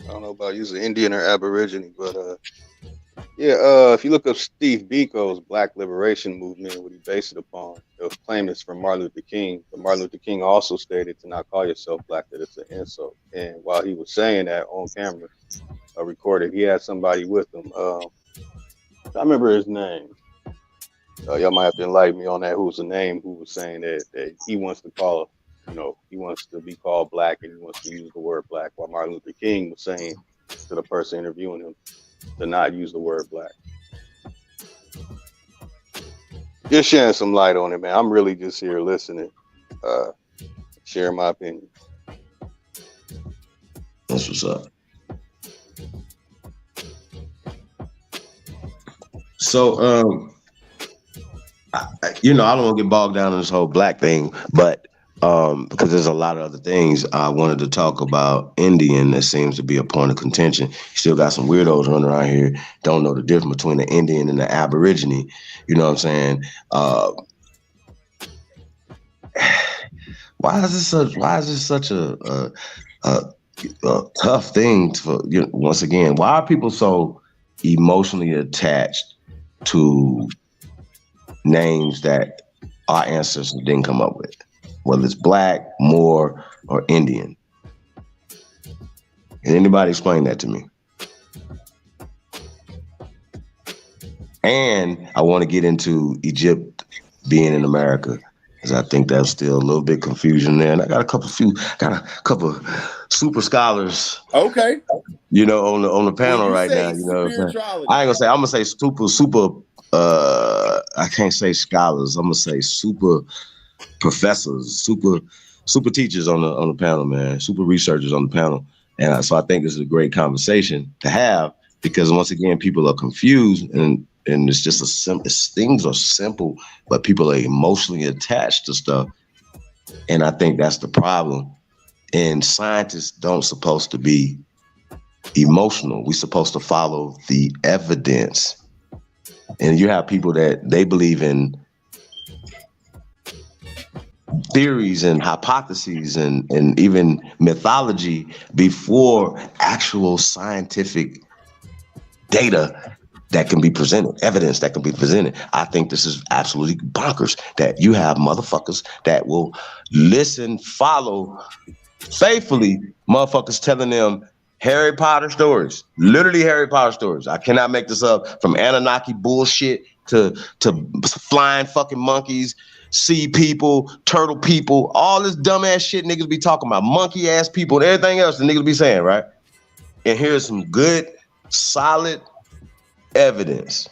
I don't know about using Indian or Aborigine, but if you look up Steve Biko's Black Liberation Movement, what he based it upon, they'll claim it's from Martin Luther King. But Martin Luther King also stated to not call yourself black, that it's an insult. And while he was saying that on camera, recorded, he had somebody with him. I remember his name. Y'all might have to enlighten me on that. Who was the name? Who was saying that he wants to call, he wants to be called black and he wants to use the word black, while Martin Luther King was saying to the person interviewing him to not use the word black. Just sharing some light on it, man. I'm really just here listening, sharing my opinion. That's what's up. So, I don't want to get bogged down in this whole black thing, but because there's a lot of other things I wanted to talk about. Indian, that seems to be a point of contention. You still got some weirdos running around here, don't know the difference between the Indian and the Aborigine. You know what I'm saying? Why is this such a tough thing for, once again, why are people so emotionally attached to names that our ancestors didn't come up with, whether it's black, Moor, or Indian? Can anybody explain that to me? And I want to get into Egypt being in America, because I think there's still a little bit confusion there. And I got a couple super scholars. Okay. On the panel right now. I'm gonna say super. I can't say scholars. I'm gonna say super professors, super teachers on the panel, man. Super researchers on the panel, and so I think this is a great conversation to have, because once again, people are confused, and it's just things are simple, but people are emotionally attached to stuff, and I think that's the problem. And scientists don't supposed to be emotional. We're supposed to follow the evidence. And you have people that they believe in theories and hypotheses and even mythology before actual scientific data that can be presented, evidence that can be presented. I think this is absolutely bonkers that you have motherfuckers that will listen, follow faithfully, motherfuckers telling them Harry Potter stories, literally Harry Potter stories. I cannot make this up. From Anunnaki bullshit to flying fucking monkeys, sea people, turtle people, all this dumbass shit niggas be talking about, monkey ass people and everything else the niggas be saying, right? And here's some good, solid evidence.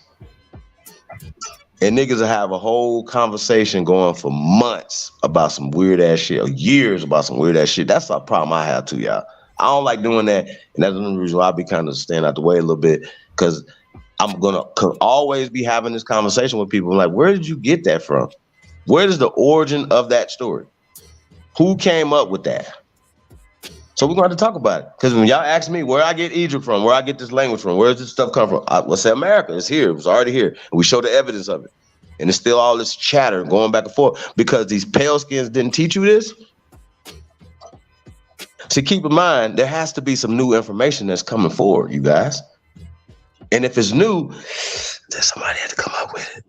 And niggas will have a whole conversation going for months about some weird ass shit, or years about some weird ass shit. That's a problem I have too, y'all. I don't like doing that, and that's the reason why I be kind of staying out the way a little bit, because I'm gonna always be having this conversation with people like, where did you get that from? Where is the origin of that story? Who came up with that? So we're going to talk about it. Because when y'all ask me where I get Egypt from, where I get this language from, where does this stuff come from? Let's say America. It's here. It was already here. And we show the evidence of it. And it's still all this chatter going back and forth because these pale skins didn't teach you this. So keep in mind, there has to be some new information that's coming forward, you guys. And if it's new, then somebody had to come up with it.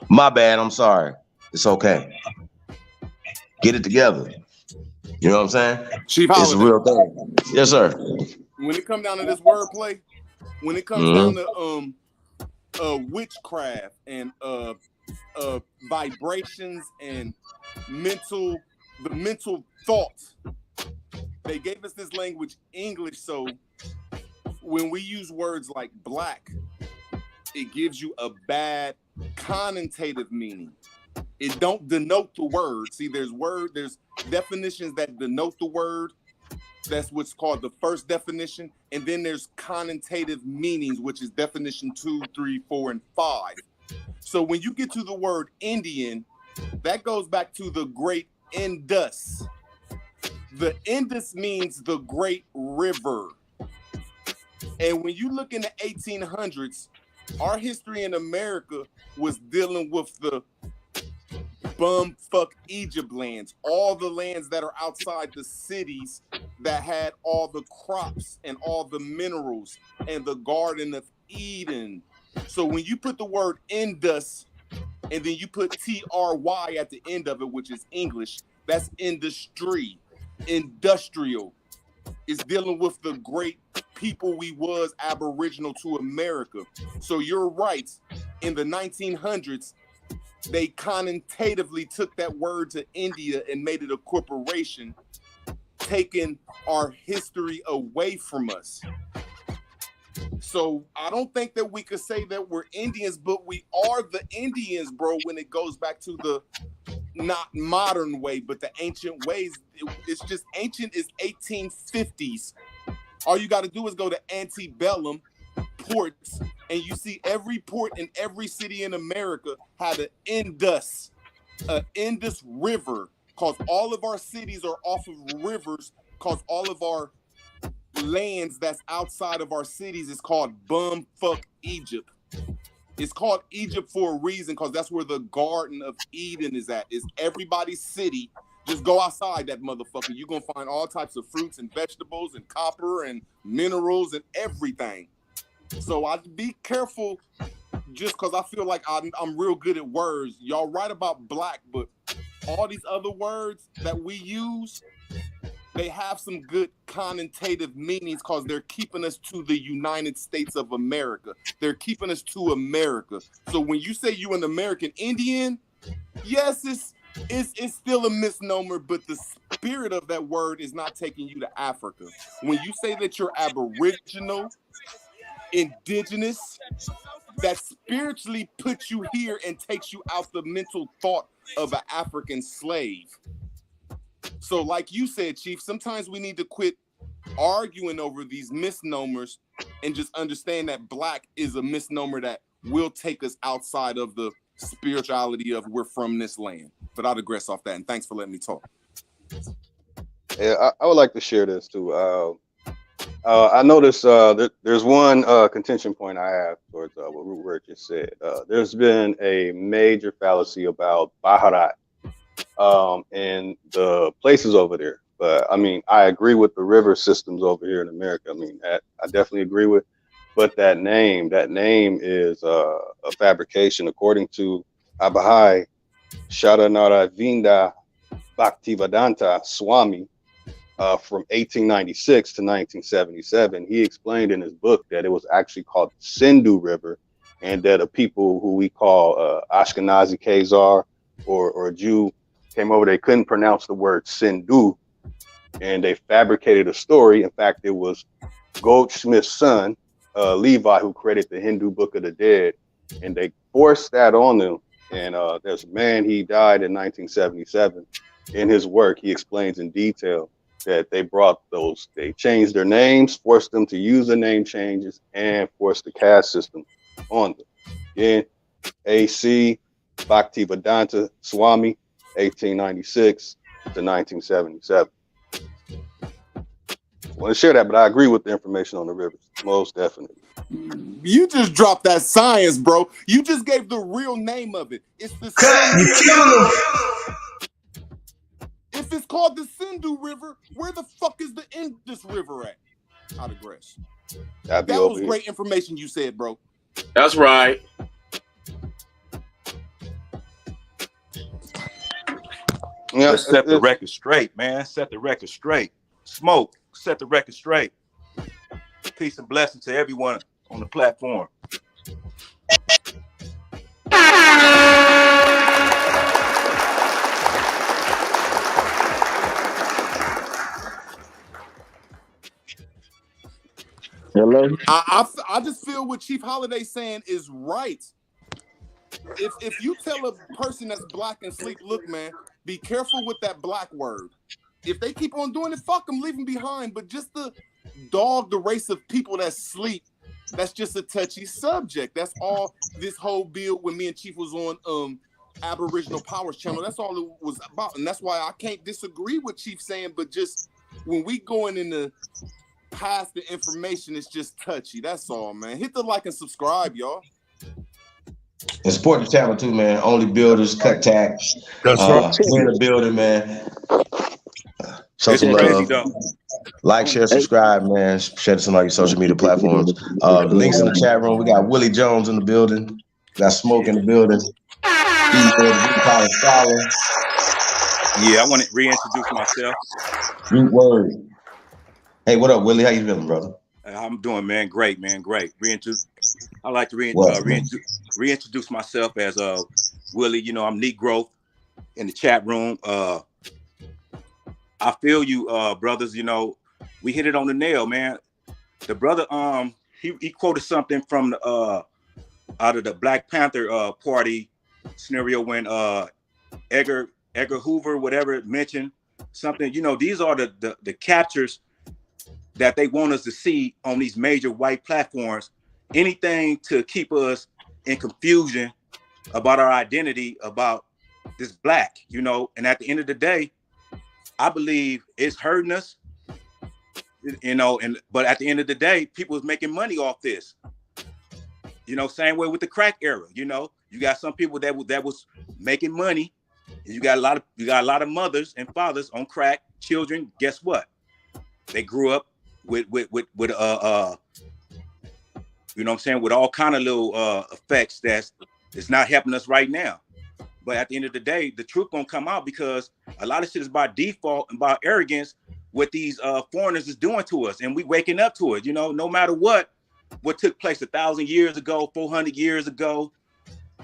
My bad. I'm sorry. It's okay. Get it together. You know what I'm saying? Chief It's a real thing. Yes, sir. When it comes down to this wordplay, when it comes down to witchcraft and vibrations and mental thoughts, they gave us this language, English. So when we use words like black, it gives you a bad connotative meaning. It don't denote the word. See, there's definitions that denote the word. That's what's called the first definition. And then there's connotative meanings, which is definition 2, 3, 4, and 5. So when you get to the word Indian, that goes back to the great Indus. The Indus means the great river. And when you look in the 1800s, our history in America was dealing with the bumfuck Egypt lands, all the lands that are outside the cities that had all the crops and all the minerals and the Garden of Eden. So when you put the word Indus and then you put TRY at the end of it, which is English, that's industry, industrial. It's dealing with the great people we was aboriginal to America. So you're right, in the 1900s, they connotatively took that word to India and made it a corporation, taking our history away from us. So I don't think that we could say that we're Indians, but we are the Indians, bro, when it goes back to the not modern way, but the ancient ways. It's just ancient is 1850s. All you got to do is go to antebellum ports, and you see every port in every city in America had an Indus River, because all of our cities are off of rivers, because all of our lands that's outside of our cities is called bumfuck Egypt. It's called Egypt for a reason, because that's where the Garden of Eden is at. It's everybody's city. Just go outside that motherfucker. You're going to find all types of fruits and vegetables and copper and minerals and everything. So I'd be careful, just because I feel like I'm real good at words. Y'all right about black, but all these other words that we use, they have some good connotative meanings because they're keeping us to the United States of America. They're keeping us to America. So when you say you an American Indian, yes, it's still a misnomer, but the spirit of that word is not taking you to Africa. When you say that you're aboriginal, indigenous, that spiritually puts you here and takes you out the mental thought of an African slave. So like you said, Chief, sometimes we need to quit arguing over these misnomers and just understand that black is a misnomer that will take us outside of the spirituality of we're from this land. But I'll digress off that, and thanks for letting me talk. Yeah, I would like to share this too. I noticed there's one contention point I have towards what Rootwork just said. There's been a major fallacy about Baharat and the places over there. But I mean, I agree with the river systems over here in America. I mean, I definitely agree with. But that name is a fabrication, according to Abhai Sharanaravinda Bhaktivedanta Swami. From 1896 to 1977, he explained in his book that it was actually called Sindhu River, and that a people who we call Ashkenazi Khazar or Jew came over. They couldn't pronounce the word Sindhu, and they fabricated a story. In fact, it was Goldsmith's son, Levi, who created the Hindu Book of the Dead, and they forced that on them. And there's a man, he died in 1977. In his work, he explains in detail that they changed their names, forced them to use the name changes, and forced the caste system on them. Again, A.C. Bhaktivedanta Swami, 1896 to 1977. I want to share that, but I agree with the information on the rivers, most definitely. You just dropped that science, bro. You just gave the real name of it. It's the Sindhu. If it's called the Sindhu River, where the fuck is the Indus River at? I digress. That was great information you said, bro. That's right. Yeah, let's set the record straight, man. Set the record straight. Smoke, set the record straight. Peace and blessings to everyone on the platform. Hello. I just feel what Chief Holiday saying is right. If you tell a person that's black and sleep, look, man, be careful with that black word. If they keep on doing it, fuck them, leave them behind. But just the dog, the race of people that sleep, that's just a touchy subject. That's all this whole build when me and Chief was on Aboriginal Powers channel. That's all it was about. And that's why I can't disagree with Chief saying, but just when we going in the past the information, it's just touchy. That's all, man. Hit the like and subscribe, y'all. And support the channel too, man. Only Builders, Kuttack. That's right. We're in the building, man. Show It's some crazy, love. though. Like, share, subscribe, man. Share this on all your social media platforms. The links in the chat room. We got Willie Jones in the building. We got Smoke in the building. Yeah, I want to reintroduce myself. Word. Hey, what up, Willie? How you feeling, brother? I'm doing, man. Great, man. Great. I like to reintroduce myself as Willie. You know, I'm Neat Growth in the chat room. I feel you, brothers. You know, we hit it on the nail, man. The brother, he quoted something from the out of the Black Panther Party scenario when Edgar Hoover, whatever, mentioned something. You know, these are the captures that they want us to see on these major white platforms. Anything to keep us in confusion about our identity, about this black, you know. And at the end of the day, I believe it's hurting us, you know. But at the end of the day, people is making money off this. You know, same way with the crack era. You know, you got some people that was making money, and you got a lot of mothers and fathers on crack. Children, guess what? They grew up with you know what I'm saying, with all kind of little effects that's not helping us right now. But at the end of the day, the truth gonna come out, because a lot of shit is by default and by arrogance what these foreigners is doing to us, and we waking up to it. You know, no matter what took place 1,000 years ago, 400 years ago,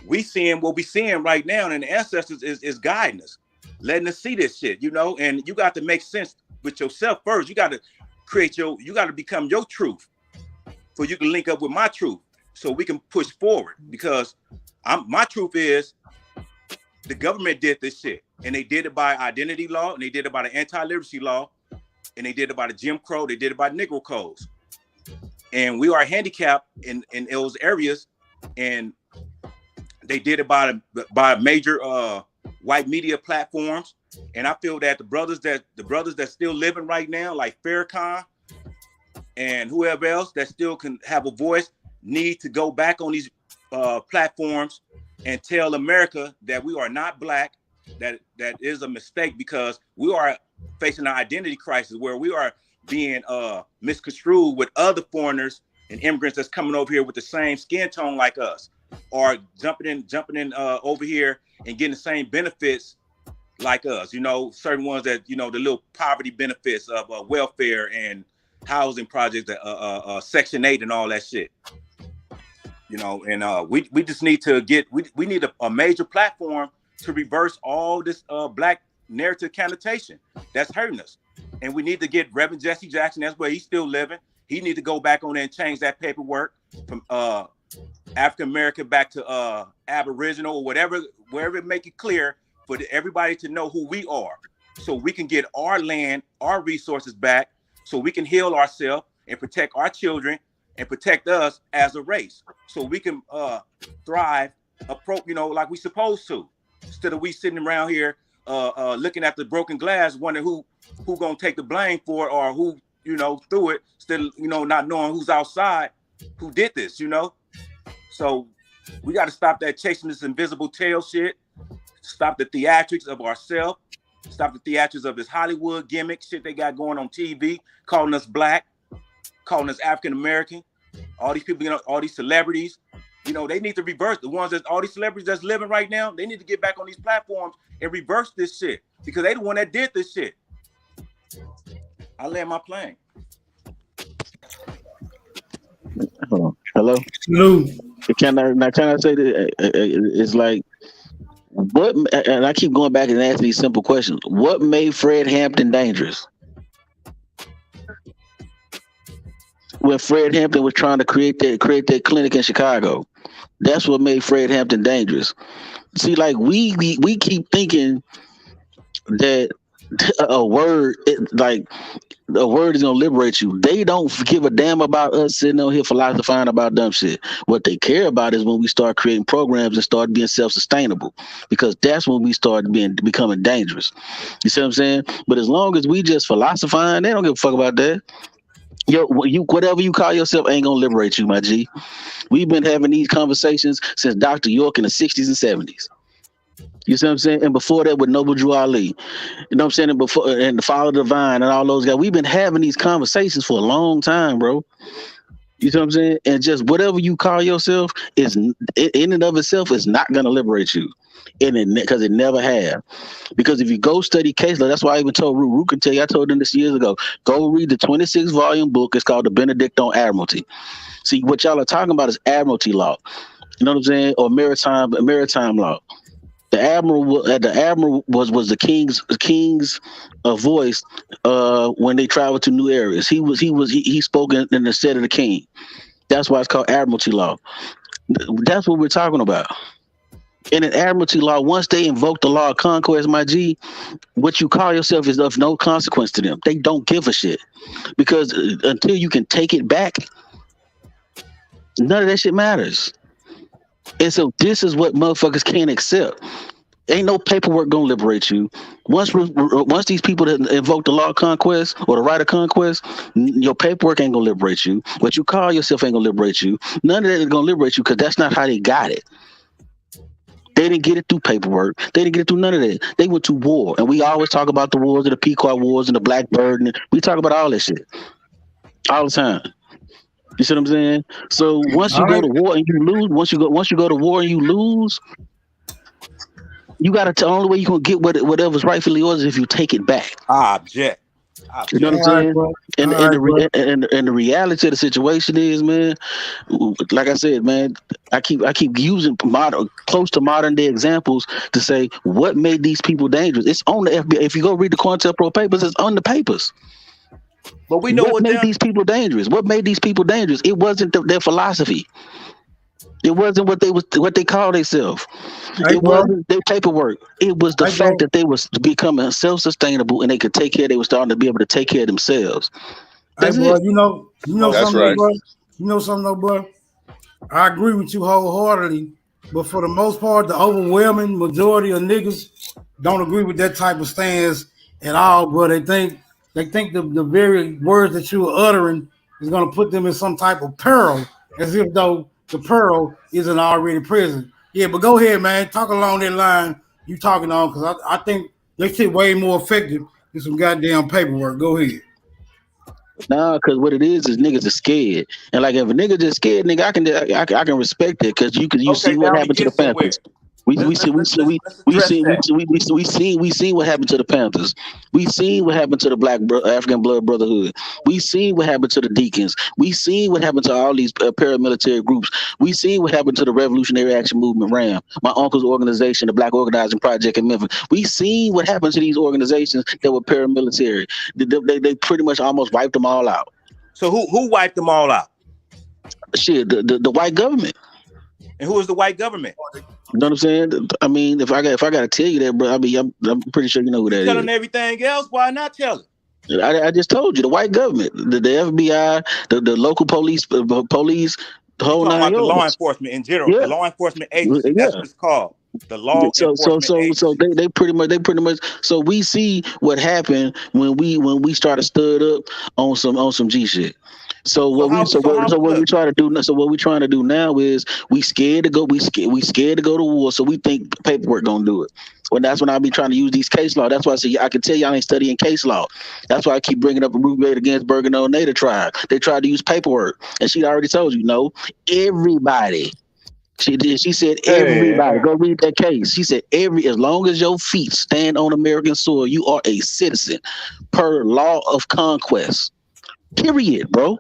we seeing what we seeing right now, and the ancestors is guiding us, letting us see this shit. You know, and you got to make sense with yourself first. You got to you got to become your truth, so you can link up with my truth, so we can push forward. Because my truth is, the government did this shit, and they did it by identity law, and they did it by the anti-literacy law, and they did it by the Jim Crow, they did it by Negro codes. And we are handicapped in those areas, and they did it by major white media platforms. And I feel that the brothers that still living right now, like Farrakhan, and whoever else that still can have a voice need to go back on these platforms and tell America that we are not black, that is a mistake, because we are facing an identity crisis where we are being misconstrued with other foreigners and immigrants that's coming over here with the same skin tone like us, or jumping in over here and getting the same benefits like us, you know, certain ones that, you know, the little poverty benefits of welfare and housing projects, Section 8 and all that shit. You know, and we just need to get, we need a major platform to reverse all this black narrative connotation that's hurting us. And we need to get Reverend Jesse Jackson, that's where he's still living. He need to go back on there and change that paperwork from African American back to Aboriginal or whatever, wherever it make it clear for everybody to know who we are, so we can get our land, our resources back, so we can heal ourselves and protect our children and protect us as a race, so we can thrive, you know, like we supposed to, instead of we sitting around here looking at the broken glass, wondering who gonna take the blame for it, or who, you know, threw it, still, you know, not knowing who's outside, who did this, you know. So we got to stop that chasing this invisible tail shit. Stop the theatrics of ourselves. Stop the theatrics of this Hollywood gimmick shit they got going on TV, calling us black, calling us African American. All these people, you know, all these celebrities, you know, they need to reverse the ones that all these celebrities that's living right now. They need to get back on these platforms and reverse this shit, because they the one that did this shit. I land my plane. Hello. Can I say that it's like, what? And I keep going back and asking these simple questions. What made Fred Hampton dangerous? When Fred Hampton was trying to create that clinic in Chicago, that's what made Fred Hampton dangerous. See, like we keep thinking that a word is gonna liberate you. They don't give a damn about us sitting on here philosophizing about dumb shit. What they care about is when we start creating programs and start being self-sustainable, because that's when we start becoming dangerous. You see what I'm saying? But as long as we just philosophizing, they don't give a fuck about that. Whatever you call yourself ain't gonna liberate you, my G. We've been having these conversations since Dr. York in the 60s and 70s. You see what I'm saying? And before that with Noble Drew Ali. You know what I'm saying? And before, and the Father Divine and all those guys. We've been having these conversations for a long time, bro. You see what I'm saying? And just whatever you call yourself is in and of itself is not gonna liberate you. Because it never have. Because if you go study case law, that's why I even told Root can tell you, I told them this years ago, go read the 26 volume book. It's called The Benedict on Admiralty. See, what y'all are talking about is admiralty law. You know what I'm saying? Or maritime law. The admiral was the king's voice when they traveled to new areas. He spoke in the stead of the king. That's why it's called admiralty law. That's what we're talking about. And in admiralty law, once they invoke the law of conquest, my G, what you call yourself is of no consequence to them. They don't give a shit, because until you can take it back, none of that shit matters. And so this is what motherfuckers can't accept. Ain't no paperwork gonna liberate you. Once these people that invoke the law of conquest or the right of conquest, your paperwork ain't gonna liberate you. What you call yourself ain't gonna liberate you. None of that is gonna liberate you, because that's not how they got it. They didn't get it through paperwork. They didn't get it through none of that. They went to war. And we always talk about the wars, of the Pequot Wars and the Blackbird. And we talk about all that shit all the time. You see what I'm saying? So once you go to war and you lose, once you go to war and you lose, you got to. The only way you gonna get whatever's rightfully yours is if you take it back. Object. You know what I'm saying? And the reality of the situation is, man, like I said, man, I keep using close to modern day examples to say what made these people dangerous. It's on the FBI. If you go read the COINTELPRO papers, it's on the papers. But we know what made these people dangerous. What made these people dangerous? It wasn't their philosophy. It wasn't what they call themselves. It wasn't their paperwork. It was the fact that they was becoming self-sustainable and they could take care. They were starting to be able to take care of themselves. That's it. You know That's something, right. bro. You know something, though, bro. I agree with you wholeheartedly, but for the most part, the overwhelming majority of niggas don't agree with that type of stance at all, bro. They think the very words that you were uttering is going to put them in some type of peril, as if though the peril isn't already present. Yeah, but go ahead, man. Talk along that line you talking on, because I think they shit way more effective than some goddamn paperwork. Go ahead. Nah, because what it is niggas are scared, and like if a nigga just scared, nigga, I can respect it because you Okay, see now what we happened to get the somewhere. Panthers. We Let's see address that. we see what happened to the Panthers. We seen what happened to the African Blood Brotherhood. We seen what happened to the Deacons. We seen what happened to all these paramilitary groups. We seen what happened to the Revolutionary Action Movement, RAM, my uncle's organization, the Black Organizing Project in Memphis. We seen what happened to these organizations that were paramilitary. They pretty much almost wiped them all out. So who wiped them all out? Shit, the white government. And who is the white government? You know what I'm saying? I mean, if I got to tell you that, bro, I mean, I'm pretty sure you know who that is. Telling everything else, why not tell it? I just told you, the white government, the FBI, the local police, the whole You're talking about the law yards. enforcement in general, Yeah. the law enforcement agency. That's what it's called. The law enforcement agency. So they pretty much. So we see what happened when we started stood up on some G shit. So what we trying to do now is we scared to go to war, so we think paperwork gonna do it. Well, that's when I be trying to use these case law. That's why I say I can tell y'all ain't studying case law. That's why I keep bringing up a Ruth Bader Ginsburg and the Oneida tribe. They tried to use paperwork, and she already told you, no, everybody. She did. She said, everybody, go read that case. She said, as long as your feet stand on American soil, you are a citizen per law of conquest. Period, bro.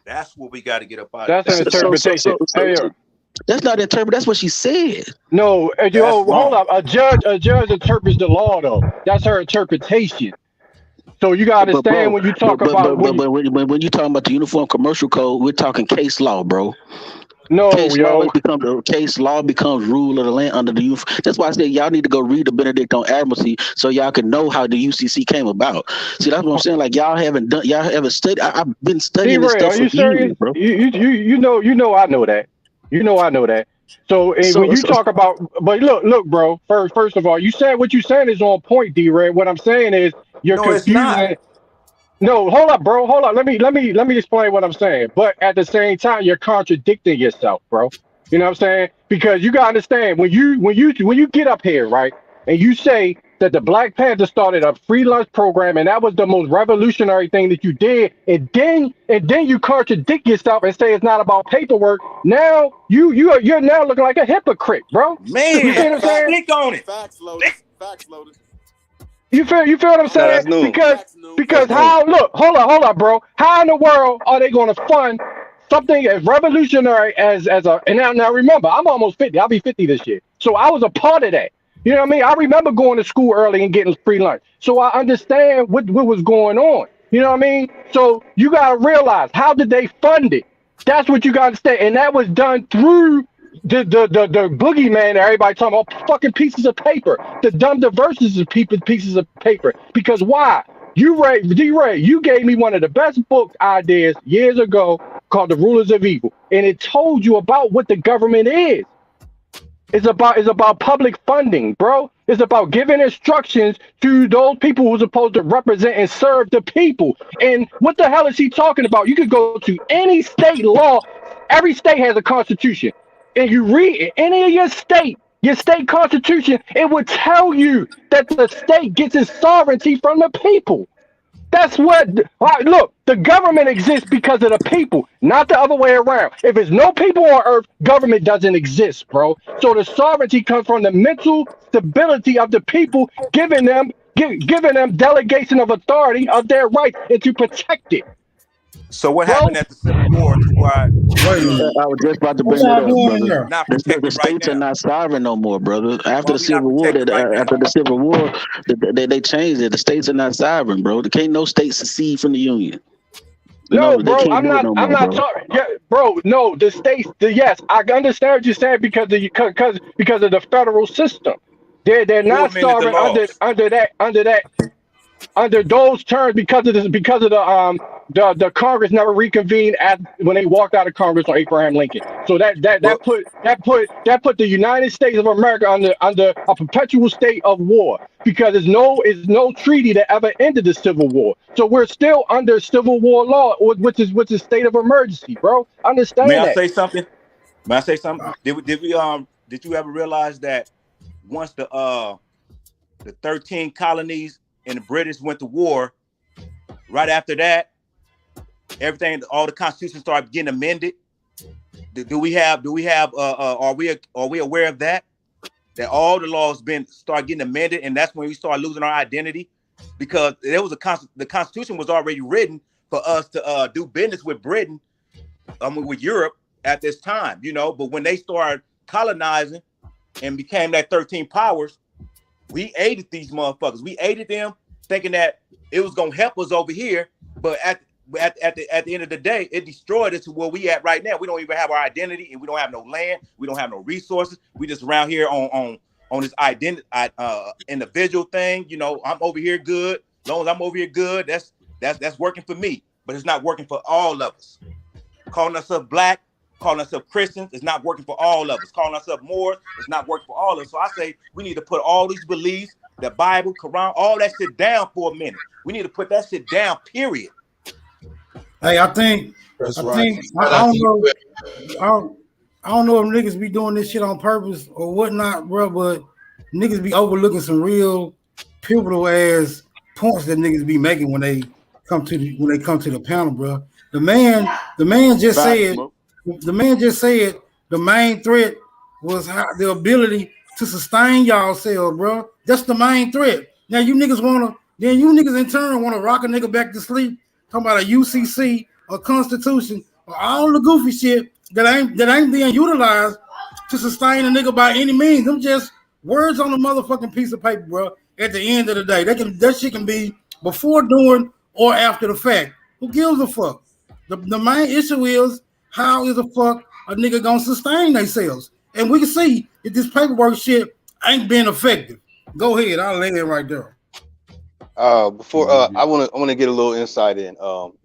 That's what we got to get up out of. That's an interpretation. That's not interpret. That's what she said. No, hold up. A judge interprets the law, though. That's her interpretation. So you gotta understand when you talk about when you talking about the Uniform Commercial Code, we're talking case law, bro. No, case law becomes rule of the land under the uniform. That's why I said y'all need to go read the Benedict on Admiralty so y'all can know how the UCC came about. See, that's what I'm saying. Like y'all haven't studied. I've been studying this stuff for years, bro. You know I know that. You know I know that. So when you talk about, but look, bro. First of all, you said what you saying is on point, D-Red. What I'm saying is you're confusing. No, hold up, bro. Hold up. Let me explain what I'm saying. But at the same time, you're contradicting yourself, bro. You know what I'm saying? Because you gotta understand when you get up here, right, and you say that the Black Panther started a free lunch program and that was the most revolutionary thing that you did, and then you contradict yourself and say it's not about paperwork. Now you're now looking like a hypocrite, bro. Man, you feel what I'm saying? Stick on it. Facts loaded. You feel what I'm saying? Because how? Look, hold up, bro. How in the world are they going to fund something as revolutionary as a? And now remember, I'm almost 50. I'll be 50 this year, so I was a part of that. You know what I mean? I remember going to school early and getting free lunch, so I understand what was going on. You know what I mean? So you got to realize, how did they fund it? That's what you got to understand, and that was done through the boogeyman. Everybody talking about fucking pieces of paper. The dumb diverses of pieces of paper. Because why? D-Ray, you gave me one of the best book ideas years ago called The Rulers of Evil, and it told you about what the government is. It's about public funding, bro. It's about giving instructions to those people who's supposed to represent and serve the people. And what the hell is he talking about? You could go to any state law. Every state has a constitution. And you read any of your state constitution, it would tell you that the state gets its sovereignty from the people. That's what, look, the government exists because of the people, not the other way around. If there's no people on earth, government doesn't exist, bro. So the sovereignty comes from the mental stability of the people, giving them delegation of authority of their rights and to protect it. So what happened at the Civil War to why? I was just about to bring it up, brother. The states are not sovereign no more, brother. After the Civil War, they changed it. The states are not sovereign, bro. There can't no state secede from the Union. No, bro, I'm not talking. Yeah, bro, no, the states. Yes, I understand what you're saying because of the federal system. They're not sovereign under those terms because of the the Congress never reconvened when they walked out of Congress on Abraham Lincoln. So that put the United States of America under a perpetual state of war because there's no treaty that ever ended the Civil War. So we're still under Civil War law, which is state of emergency, bro. May Understand I that. say something? May I say something? Did you ever realize that once the 13 colonies and the British went to war, right after that, all the constitutions started getting amended? Are we aware of that? That all the laws start getting amended, and that's when we start losing our identity, because there was the Constitution was already written for us to do business with Britain, with Europe at this time, But when they started colonizing and became that 13 powers, we aided these motherfuckers. We aided them, thinking that it was gonna help us over here, but at the end of the day, it destroyed us to where we at right now. We don't even have our identity, and we don't have no land. We don't have no resources. We just around here on this identity, individual thing. I'm over here good. As long as I'm over here good, that's working for me. But it's not working for all of us. Calling ourselves black, calling ourselves Christians, it's not working for all of us. Calling ourselves Moors, it's not working for all of us. So I say we need to put all these beliefs, the Bible, Quran, all that shit down for a minute. We need to put that shit down, period. Hey, I don't know if niggas be doing this shit on purpose or whatnot, bro, but niggas be overlooking some real pivotal ass points that niggas be making when they come to the panel, bro. The man just said the main threat was the ability to sustain y'allselves, bro. That's the main threat. Now you niggas in turn wanna rock a nigga back to sleep, talking about a UCC, a Constitution, or all the goofy shit that ain't being utilized to sustain a nigga by any means. Them just words on a motherfucking piece of paper, bro. At the end of the day, that shit can be before, during, or after the fact. Who gives a fuck? The main issue is how is the fuck a nigga gonna sustain themselves? And we can see that this paperwork shit ain't been effective. Go ahead, I'll lay it right there. Before I want to get a little insight in.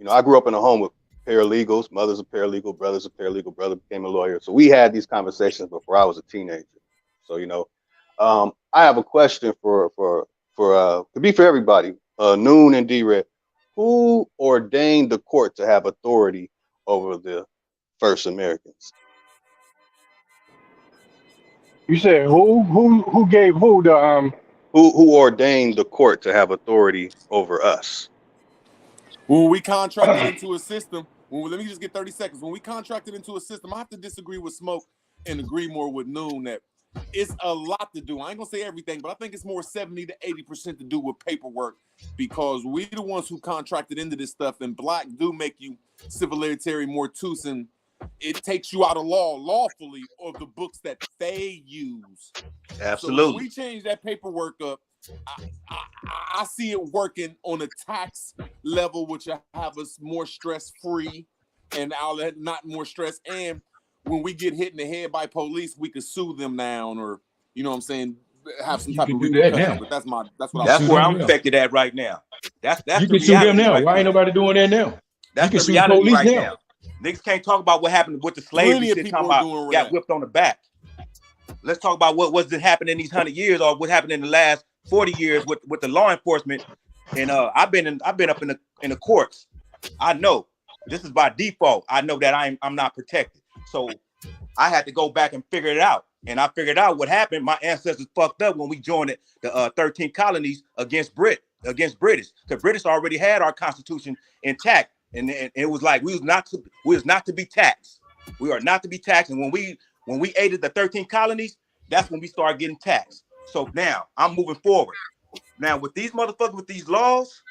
I grew up in a home with paralegals. Mother's a paralegal, brother's a paralegal. Brother became a lawyer, so we had these conversations before I was a teenager. So I have a question to be for everybody. Noon and D-Red. Who ordained the court to have authority over the first Americans? You said who gave who the Who ordained the court to have authority over us? When we contracted into a system, let me just get 30 seconds. When we contracted into a system, I have to disagree with Smoke and agree more with Noon that it's a lot to do. I ain't gonna say everything, but I think it's more 70 to 80% to do with paperwork, because we the ones who contracted into this stuff, and BlacK do make you civilitary mortuus, and it takes you out of law lawfully of the books that they use. Absolutely. So when we change that paperwork up, I see it working on a tax level, which will have us more stress-free and not more stress. And when we get hit in the head by police, we could sue them now, or what I'm saying, have some type of repercussion. But that's where I'm affected at right now. That's you can sue them now. Why ain't nobody doing that now? That's the reality right now. Niggas can't talk about what happened with the slavery shit. Talking about got whipped on the back. Let's talk about what's happened in these 100 years, or what happened in the last 40 years with the law enforcement. And I've been up in the courts. I know this is by default. I know that I'm not protected. So I had to go back and figure it out. And I figured out what happened. My ancestors fucked up when we joined the 13 colonies against British. The British already had our constitution intact. And it was like we was not to be taxed. We are not to be taxed. And when we aided the 13 colonies, that's when we started getting taxed. So now I'm moving forward. Now with these motherfuckers, with these laws,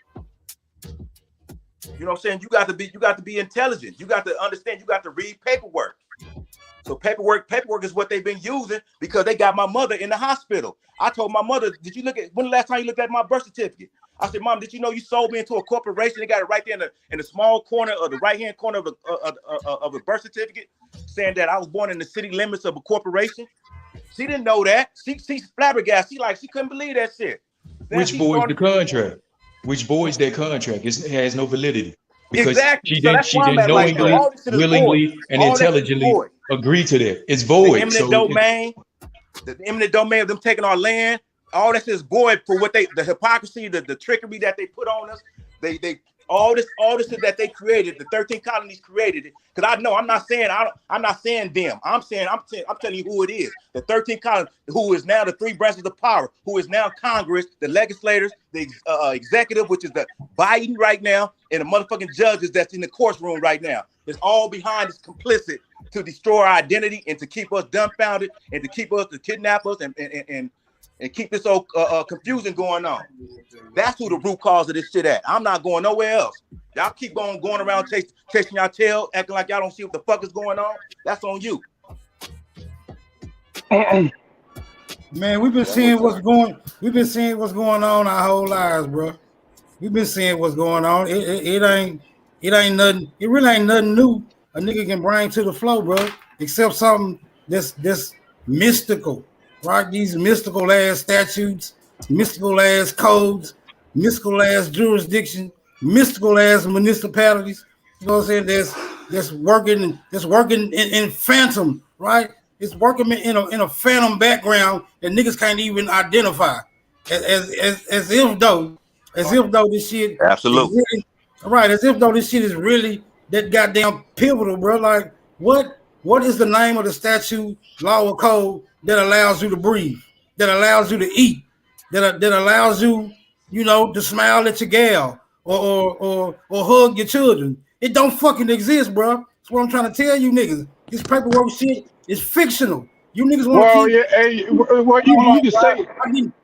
you know what I'm saying? You got to be intelligent. You got to understand. You got to read paperwork. So paperwork is what they've been using, because they got my mother in the hospital. I told my mother, when the last time you looked at my birth certificate? I said, Mom, did you know you sold me into a corporation? They got it right there in the small corner of the right-hand corner of a birth certificate, saying that I was born in the city limits of a corporation. She didn't know that. She's flabbergasted. She couldn't believe that shit. Which voids the contract? Which voids that contract? It has no validity. because exactly. she So didn't that's why I'm at like, yo, knowingly, all this shit is void. willingly, and All that shit is intelligently void. agree to that. It's The void. eminent So domain, the eminent domain of them taking our land, all that shit is void for what the hypocrisy, the trickery that they put on us. They all this shit that they created, the 13 colonies created it. Because I know I'm not saying them. I'm telling you who it is. The 13 colonies, who is now the three branches of power, who is now Congress, the legislators, the executive, which is the Biden right now, and the motherfucking judges that's in the courtroom right now. It's all behind, it's complicit to destroy our identity and to keep us dumbfounded and to kidnap us and keep this old confusion going on. That's who the root cause of this shit at. I'm not going nowhere else. Y'all keep going around chasing y'all tail, acting like y'all don't see what the fuck is going on. That's on you. Man, we've been seeing what's going on our whole lives, bro. We've been seeing what's going on. It ain't nothing. It really ain't nothing new a nigga can bring to the flow, bro. Except something this mystical, right? These mystical ass statutes, mystical ass codes, mystical ass jurisdiction, mystical ass municipalities. You know what I'm saying? That's working in phantom, right? It's working in a phantom background that niggas can't even identify. As if though this shit Absolutely. is really right, as if though this shit is really that goddamn pivotal, bro. Like what is the name of the statute, law, or code that allows you to breathe, that allows you to eat, that allows you, to smile at your gal or hug your children? It don't fucking exist, bro. That's what I'm trying to tell you niggas. This paperwork shit is fictional. You niggas want to keep. You can say.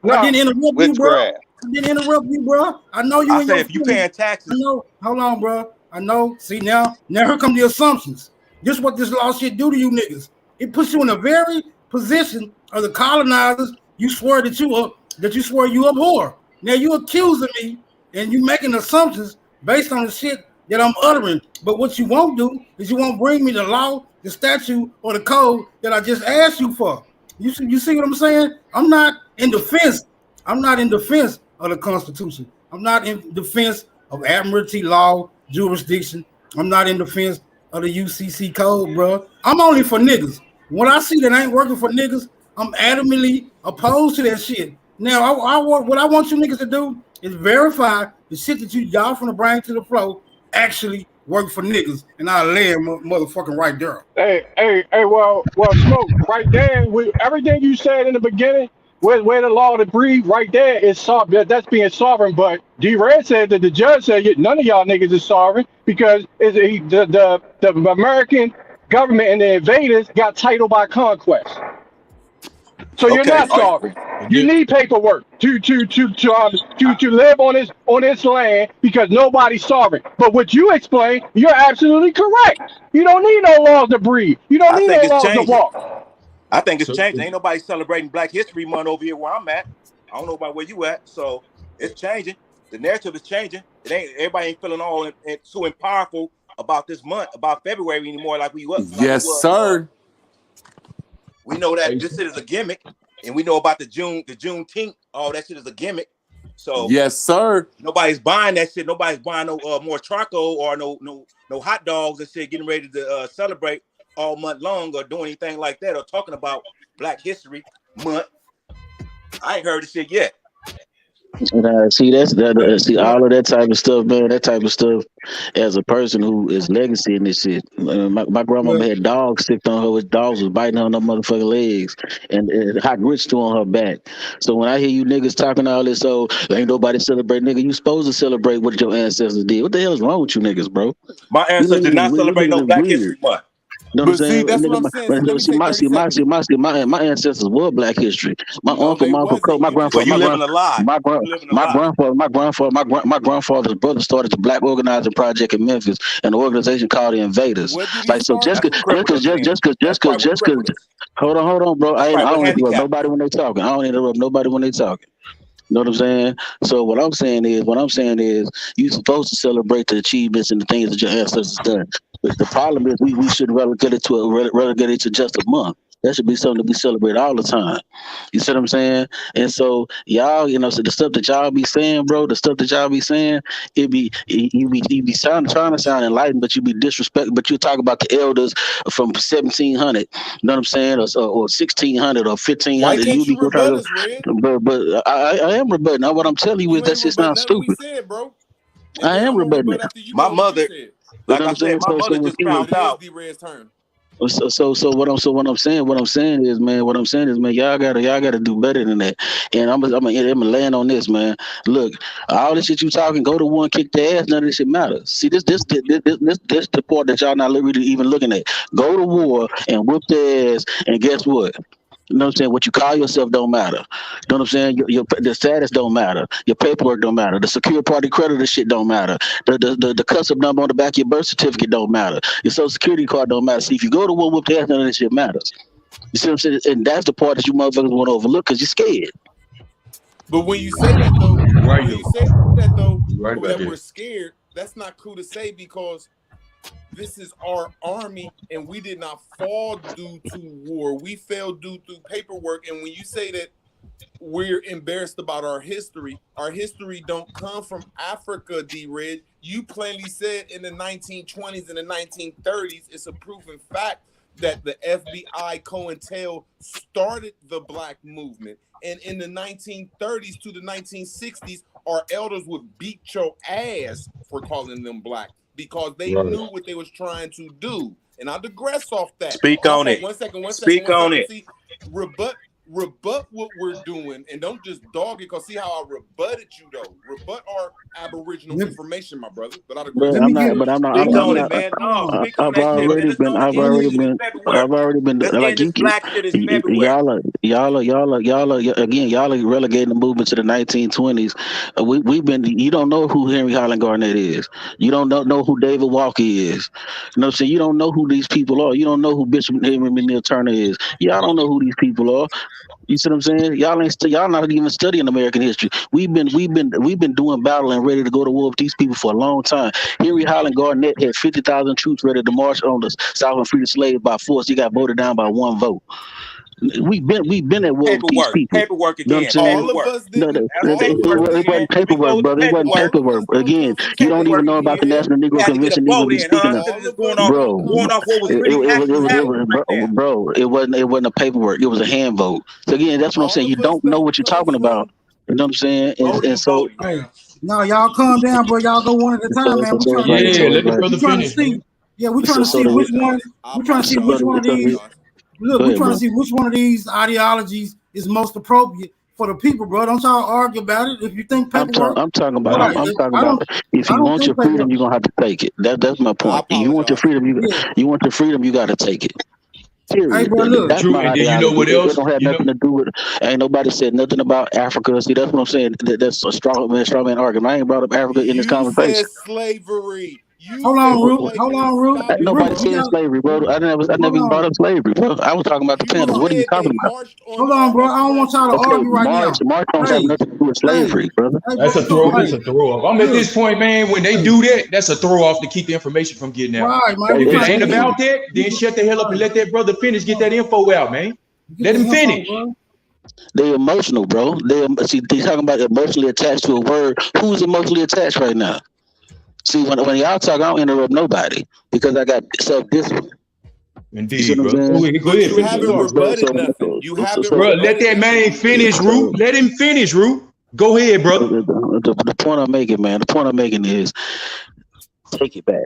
I didn't interrupt you, bro. I didn't interrupt you, bro. I know you. I say if you paying taxes. I know. Hold on, bro. I know. See now here come the assumptions. This is what this law shit do to you niggas. It puts you in a very position of the colonizers. You swear you abhor. Now you accusing me and you making assumptions based on the shit that I'm uttering. But what you won't do is you won't bring me the law, the statute, or the code that I just asked you for. You see what I'm saying? I'm not in defense. I'm not in defense of the Constitution. I'm not in defense of admiralty law, jurisdiction. I'm not in defense of the UCC code, bro. I'm only for niggas. When I see that ain't working for niggas, I'm adamantly opposed to that shit. Now, what I want you niggas to do is verify the shit that y'all from the brain to the flow actually work for niggas, and I'll lay motherfucking right there. Hey, well, Smoke, right there, with everything you said in the beginning, where the law to breathe, right there is that's being sovereign. But D-Red said that the judge said none of y'all niggas is sovereign because the American government and the invaders got title by conquest. So you're not sovereign. You need paperwork to live on this land because nobody's sovereign. But what you explained, you're absolutely correct. You don't need no laws to breathe. You don't need no laws to walk. I think it's changing. Ain't nobody celebrating Black History Month over here where I'm at. I don't know about where you at. So it's changing. The narrative is changing. Everybody ain't feeling all so powerful about this month, about February anymore like we was. Yes, sir. We know that this shit is a gimmick, and we know about the Juneteenth. All that shit is a gimmick. So yes, sir. Nobody's buying that shit. Nobody's buying no more charcoal or no hot dogs and shit. Getting ready to celebrate all month long or doing anything like that or talking about Black History Month. I ain't heard the shit yet. See all of that type of stuff, man. That type of stuff. As a person who is legacy in this shit, my grandmama had dogs sick on her. With dogs was biting her on her motherfucking legs, and hot grits too on her back. So when I hear you niggas talking all this, ain't nobody celebrate, nigga. You supposed to celebrate what your ancestors did. What the hell is wrong with you niggas, bro? My ancestors did not celebrate no Black History Month. You know what I'm saying? That's what I'm saying. My ancestors were Black history. My uncle, my grandfather, my grandfather's brother started the Black Organizing Project in Memphis, and the organization called the Invaders. Like so, just cause, hold on, bro. I don't interrupt nobody when they talking. You know what I'm saying? So what I'm saying is you're supposed to celebrate the achievements and the things that your ancestors done. But the problem is we should relegate it to just a month. That should be something to be celebrated all the time. You see what I'm saying? And so y'all, so the stuff that y'all be saying, bro, the stuff that y'all be saying, you be trying to sound enlightened, but you be disrespectful. But you talk about the elders from 1700, you know what I'm saying, or 1600 or Why 1500. can't You be you go try rebut to, us, Red? but I am rebutting. Now what I'm telling you is You that ain't shit rebut sounds nothing we stupid. said, bro. And I then am I'm gonna rebutting rebut it. after you My go what you mother, said. You like know what I I'm saying? said, my mother just So found it is out. D-Red's turn. So what I'm saying is, man, y'all gotta do better than that. And I'm gonna land on this, man. Look, all this shit you talking, go to war and kick their ass. None of this shit matters. See, this the part that y'all not really even looking at. Go to war and whoop their ass, and guess what? You know what I'm saying? What you call yourself don't matter. You know what I'm saying? The status don't matter. Your paperwork don't matter. The secure party creditor shit don't matter. The custom number on the back of your birth certificate don't matter. Your social security card don't matter. See, if you go to war with the ass, none of this shit matters. You see what I'm saying? And that's the part that you motherfuckers want to overlook because you're scared. But when you say that though, Right when though. you say that though, You right about that we're that. scared, that's not cool to say because this is our army and we did not fall due to war. We fell due to paperwork. And when you say that we're embarrassed about our history don't come from Africa, D-Red. You plainly said in the 1920s and the 1930s, it's a proven fact that the FBI COINTEL started the black movement. And in the 1930s to the 1960s, our elders would beat your ass for calling them black because they Right. knew what they was trying to do. And I digress off that. Speak My on fault. it. One second. Speak on it. See, rebut what we're doing and don't just dog it because see how I rebutted you though. Rebut our aboriginal information, my brother. But I digress. But I'm not. But I'm not. Speak I'm on it, not. man. No, speak on I've that shit, man. already Let's been. go to I've end this already shit in been. February. I've already been. Let's Like end this black shit in February. y'all are again. Y'all are relegating the movement to the 1920s. We've been. You don't know who Henry Highland Garnett is. You don't know who David Walker is. You know what I'm saying? You don't know who these people are. You don't know who Bishop Henry McNeil Turner is. Y'all don't know who these people are. You see what I'm saying? Y'all not even studying American history. We've been doing battle and ready to go to war with these people for a long time. Henry Highland Garnett had 50,000 troops ready to march on the South and free the slaves by force. He got voted down by one vote. We've been at war with these people. Paperwork You know what I'm again. saying? All of Paperwork. us No, didn't. That's All of us paperwork it didn't. again. wasn't Here we go paperwork, with the brother. It wasn't paperwork. All of paperwork. us don't Again, come from you don't even Paperwork know about the again. National We Negro had to get a Convention. Negro vote be in, speaking huh? of. Instead of all just of us Bro, don't come going off from what was really actually happening right now. bro, it wasn't a paperwork. It was a hand vote. So again, that's what I'm all saying. You of us don't know don't what you're come talking about. from You know what I'm saying? Voting And and so, voting, Hey, man. no, y'all calm down, bro. Y'all go one at a time, man. We so trying it's to like, Yeah, so it's let the like, we brother trying to finish, see. man. Yeah, we trying so, to so see the, which apologize. one. I We trying to see apologize. which so, one of I so, these. apologize. Look, go we ahead, trying to bro. see which one of these ideologies is most appropriate for the people, bro. Don't y'all argue about it. If you think paperwork, I'm talking I about, do. right? I'm talking I about. don't. If I you don't want your think freedom, paperwork. you're gonna have to take it. That's my I point. If you want your apologize. freedom, Yeah. you want your freedom, you got to take it. Hey, Period. bro. Look. That's True. my And then you know ideology. what It else? don't have You know, nothing to do with. Ain't nobody said nothing about Africa. See, that's what I'm saying. That's a straw man argument. I ain't brought up Africa in this You conversation. said slavery. You Hold said on, Root. Hold slavery. on, Root. Stop it, Nobody Root, you bro. said got. slavery, bro. I Hold never even brought on. up slavery, bro. I was talking about the You Hold Panthers. on. What are you said they talking about? marched on Hold on, bro. I our don't want y'all to Okay, oppressors. argue right March now. don't have Hey, nothing to do with hey, slavery, brother. that's bro. a So, throw. It's hey, a throw off. I'm at look. this point, man. When they Hey, do that, that's a throw off to keep the information from getting out. right, man. We If it trying to ain't get about Exactly. that, then the shut the hell up and right. let that brother finish. Get that info out, man. Get Let the him info, finish. bro. They emotional, bro. They talking about emotionally attached to a word. Who's emotionally attached right now? See, when y'all talk, I don't interrupt nobody because I got self discipline. You see Indeed, what I'm bro. Go saying? ahead. Go But ahead. you Finish your haven't thought, bro. So, rebutted nothing. You haven't Bro, let rebutted that nothing, man D-Red. finish, Root. Let him finish, Root. Go ahead, brother. the point I'm making, man. The point I'm making is take it back.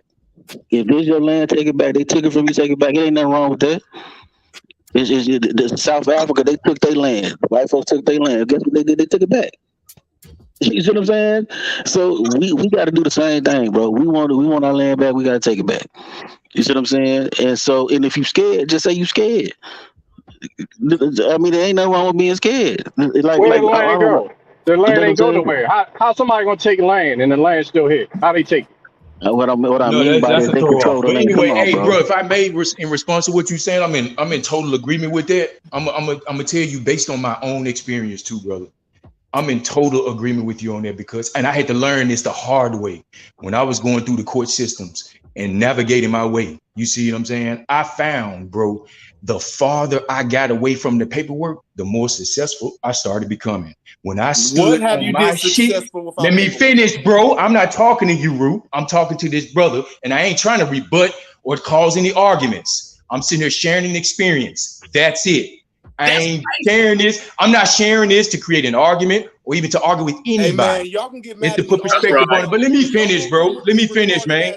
If this your land, take it back. They took it from you, take it back. It ain't nothing wrong with that. The South Africa, they took their land. The white folks took their land. Guess what they did? They took it back. You see what I'm saying? So we got to do the same thing, bro. We want our land back. We got to take it back. You see what I'm saying? And if you scared, just say you scared. I mean, there ain't nothing wrong with being scared. Where Like the I land don't know. go? The You land know what I'm ain't go saying? nowhere. How somebody gonna take land and the land still here? How they take it? What I No, mean by that's that, a they throw control off. the But land. Come anyway, on, hey, bro. bro, if I may, in response to what you're saying, I'm in total agreement with that. I'm gonna tell you based on my own experience too, brother. I'm in total agreement with you on that because, and I had to learn this the hard way when I was going through the court systems. and navigating my way. You see what I'm saying? I found, bro, the farther I got away from the paperwork, the more successful I started becoming. When I stood on my shit, let me finish, bro. I'm not talking to you, Root. I'm talking to this brother, and I ain't trying to rebut or cause any arguments. I'm sitting here sharing an experience. That's it. I ain't sharing this. I'm not sharing this to create an argument or even to argue with anybody. Hey man, y'all can get mad to put perspective on it. But let me finish, bro. Let me finish, man.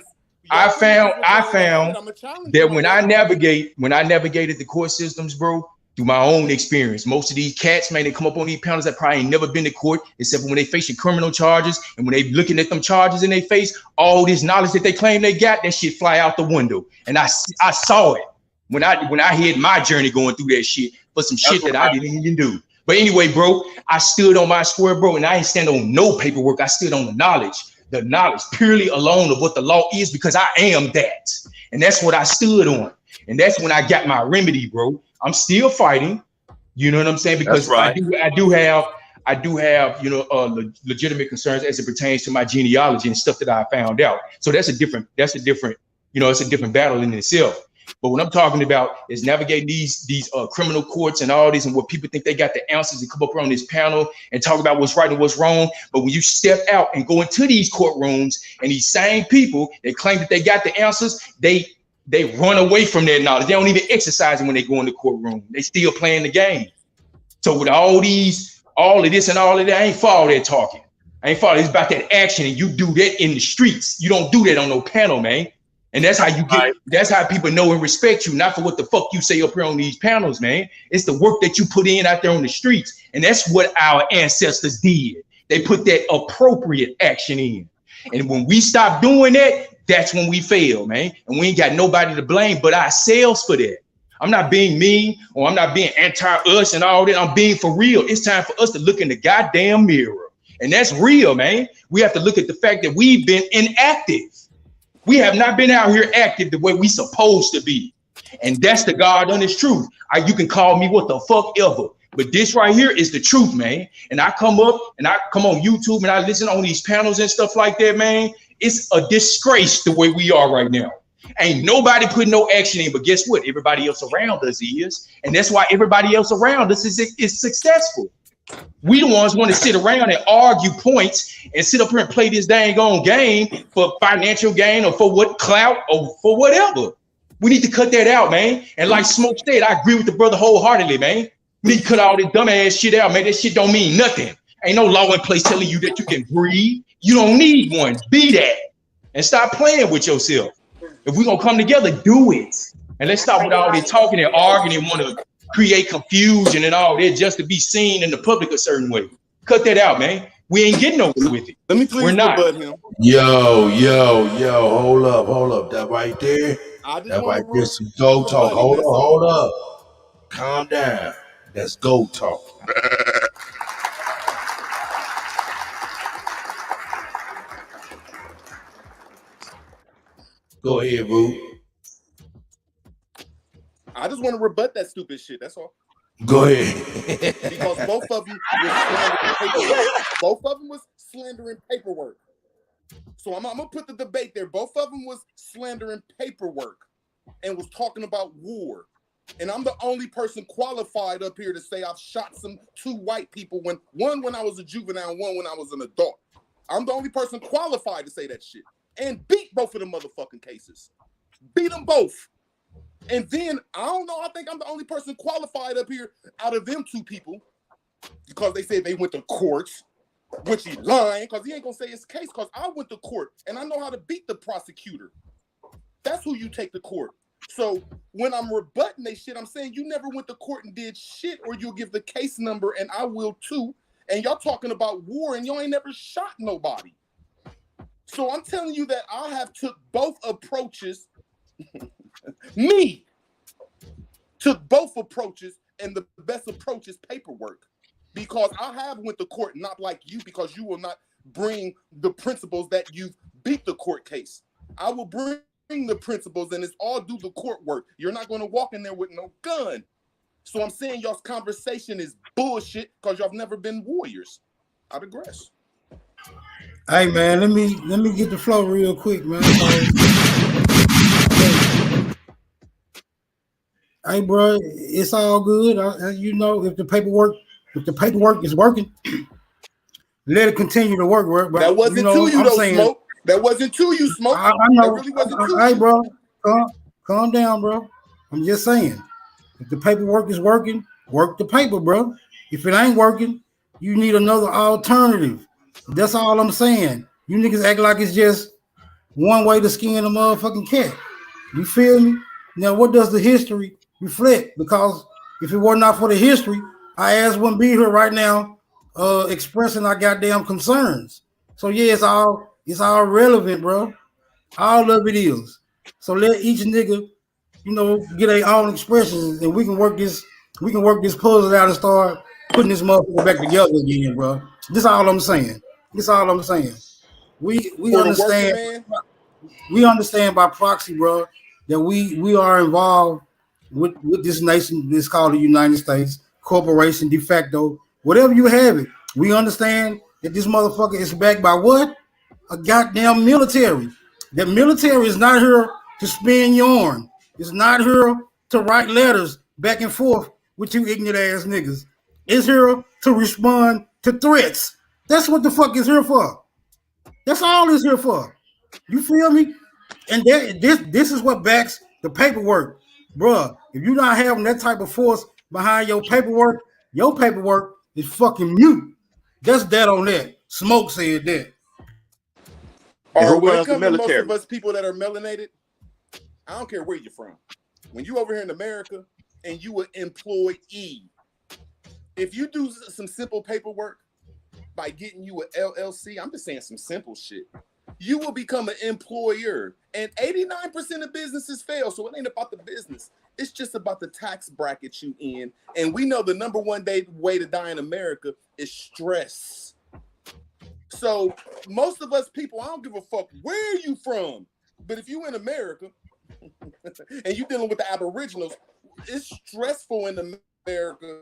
I found that when I navigated the court systems, bro, through my own experience, most of these cats, man, they come up on these panels that probably ain't never been to court, except for when they facing criminal charges, and when they looking at them charges in their face, all this knowledge that they claim they got, that shit fly out the window. And I saw it when I had my journey going through that shit for some shit that I didn't even do. But anyway, bro, I stood on my square, bro, and I ain't stand on no paperwork. I stood on the knowledge purely alone of what the law is, because I am that. And that's what I stood on. And that's when I got my remedy, bro. I'm still fighting. You know what I'm saying? Because I do have, you know, legitimate concerns as it pertains to my genealogy and stuff that I found out. So it's a different, you know, it's a different battle in itself. But what I'm talking about is navigating these criminal courts and all these, and what people think they got the answers and come up on this panel and talk about what's right and what's wrong. But when you step out and go into these courtrooms, and these same people that claim that they got the answers, they run away from their knowledge. They don't even exercise it when they go in the courtroom. They still playing the game. So with all of this and all of that, I ain't for all that talking. I ain't for all. It's about that action, and you do that in the streets. You don't do that on no panel, man. And that's how you get, that's how people know and respect you, not for what the fuck you say up here on these panels, man. It's the work that you put in out there on the streets. And that's what our ancestors did. They put that appropriate action in. And when we stop doing that, that's when we fail, man. And we ain't got nobody to blame but ourselves for that. I'm not being mean, or I'm not being anti-us and all that. I'm being for real. It's time for us to look in the goddamn mirror. And that's real, man. We have to look at the fact that we've been inactive. We have not been out here active the way we supposed to be. And that's the God honest truth. You can call me what the fuck ever, but this right here is the truth, man. And I come up and I come on YouTube and I listen on these panels and stuff like that, man. It's a disgrace the way we are right now. Ain't nobody putting no action in, but guess what? Everybody else around us is. And that's why everybody else around us is successful. We the ones want to sit around and argue points and sit up here and play this dang on game for financial gain or for what clout or for whatever. We need to cut that out, man. And like Smoke said, I agree with the brother wholeheartedly, man. We need to cut all this dumbass shit out, man. That shit don't mean nothing. Ain't no law in place telling you that you can breathe. You don't need one. Be that. And stop playing with yourself. If we're gonna come together, do it. And let's stop with all this talking and arguing and want to create confusion and all that just to be seen in the public a certain way. Cut that out, man. We ain't getting nowhere with it. Let me please rebut him. Yo, hold up. That right there. That right there. Some go talk. Hold up. Calm down. That's go talk. Go ahead, Boo. I just want to rebut that stupid shit. That's all. Go ahead. Because both of them was slandering paperwork. Both of them was slandering paperwork. So I'm gonna put the debate there. Both of them was slandering paperwork and was talking about war. And I'm the only person qualified up here to say I've shot two white people, when I was a juvenile, one when I was an adult. I'm the only person qualified to say that shit. And beat both of them motherfucking cases. Beat them both. And then, I don't know, I think I'm the only person qualified up here out of them two people, because they said they went to court, which he lying, because he ain't gonna say his case, because I went to court, and I know how to beat the prosecutor. That's who you take to court. So when I'm rebutting they shit, I'm saying you never went to court and did shit, or you'll give the case number, and I will too, and y'all talking about war, and y'all ain't never shot nobody. So I'm telling you that I have took both approaches. Me took both approaches, and the best approach is paperwork, because I have went to court, not like you, because you will not bring the principles that you've beat the court case. I will bring the principles, and it's all due to court work. You're not going to walk in there with no gun. So I'm saying y'all's conversation is bullshit because y'all have never been warriors. I digress. Hey man, let me get the flow real quick, man. Hey, bro, it's all good. You know, if the paperwork is working, let it continue to work. But that wasn't you know, to you I'm though, saying, Smoke. That wasn't to you, Smoke. I That know. really wasn't to Hey, you. bro, calm down, bro. I'm just saying, if the paperwork is working, work the paper, bro. If it ain't working, you need another alternative. That's all I'm saying. You niggas act like it's just one way to skin a motherfucking cat. You feel me? Now, what does the history reflect? Because if it were not for the history, I ass wouldn't be here right now expressing our goddamn concerns. So yeah, it's all relevant, bro. All of it is. So let each nigga, you know, get their own expressions, and we can work this puzzle out and start putting this motherfucker back together again, bro. This all I'm saying. This all I'm saying. We For the working understand. man, We understand by proxy, bro, that we are involved with this nation that's called the United States corporation de facto, whatever you have it. We understand that this motherfucker is backed by what? A goddamn military. That military is not here to spin yarn. It's not here to write letters back and forth with you ignorant ass niggas. It's here to respond to threats. That's what the fuck is here for. That's all it's here for. You feel me? And this is what backs the paperwork, bruh. If you're not having that type of force behind your paperwork is fucking mute. That's that on that. Smoke said that. or who when it runs the comes to most military? of us people that are melanated, I don't care where you're from. When you over here in America and you an employee, if you do some simple paperwork by getting you an LLC, I'm just saying some simple shit, you will become an employer. And 89% of businesses fail. So it ain't about the business. It's just about the tax bracket you in. And we know the number one way to die in America is stress. So most of us people, I don't give a fuck where you from. But if you in America and you dealing with the Aboriginals, it's stressful in America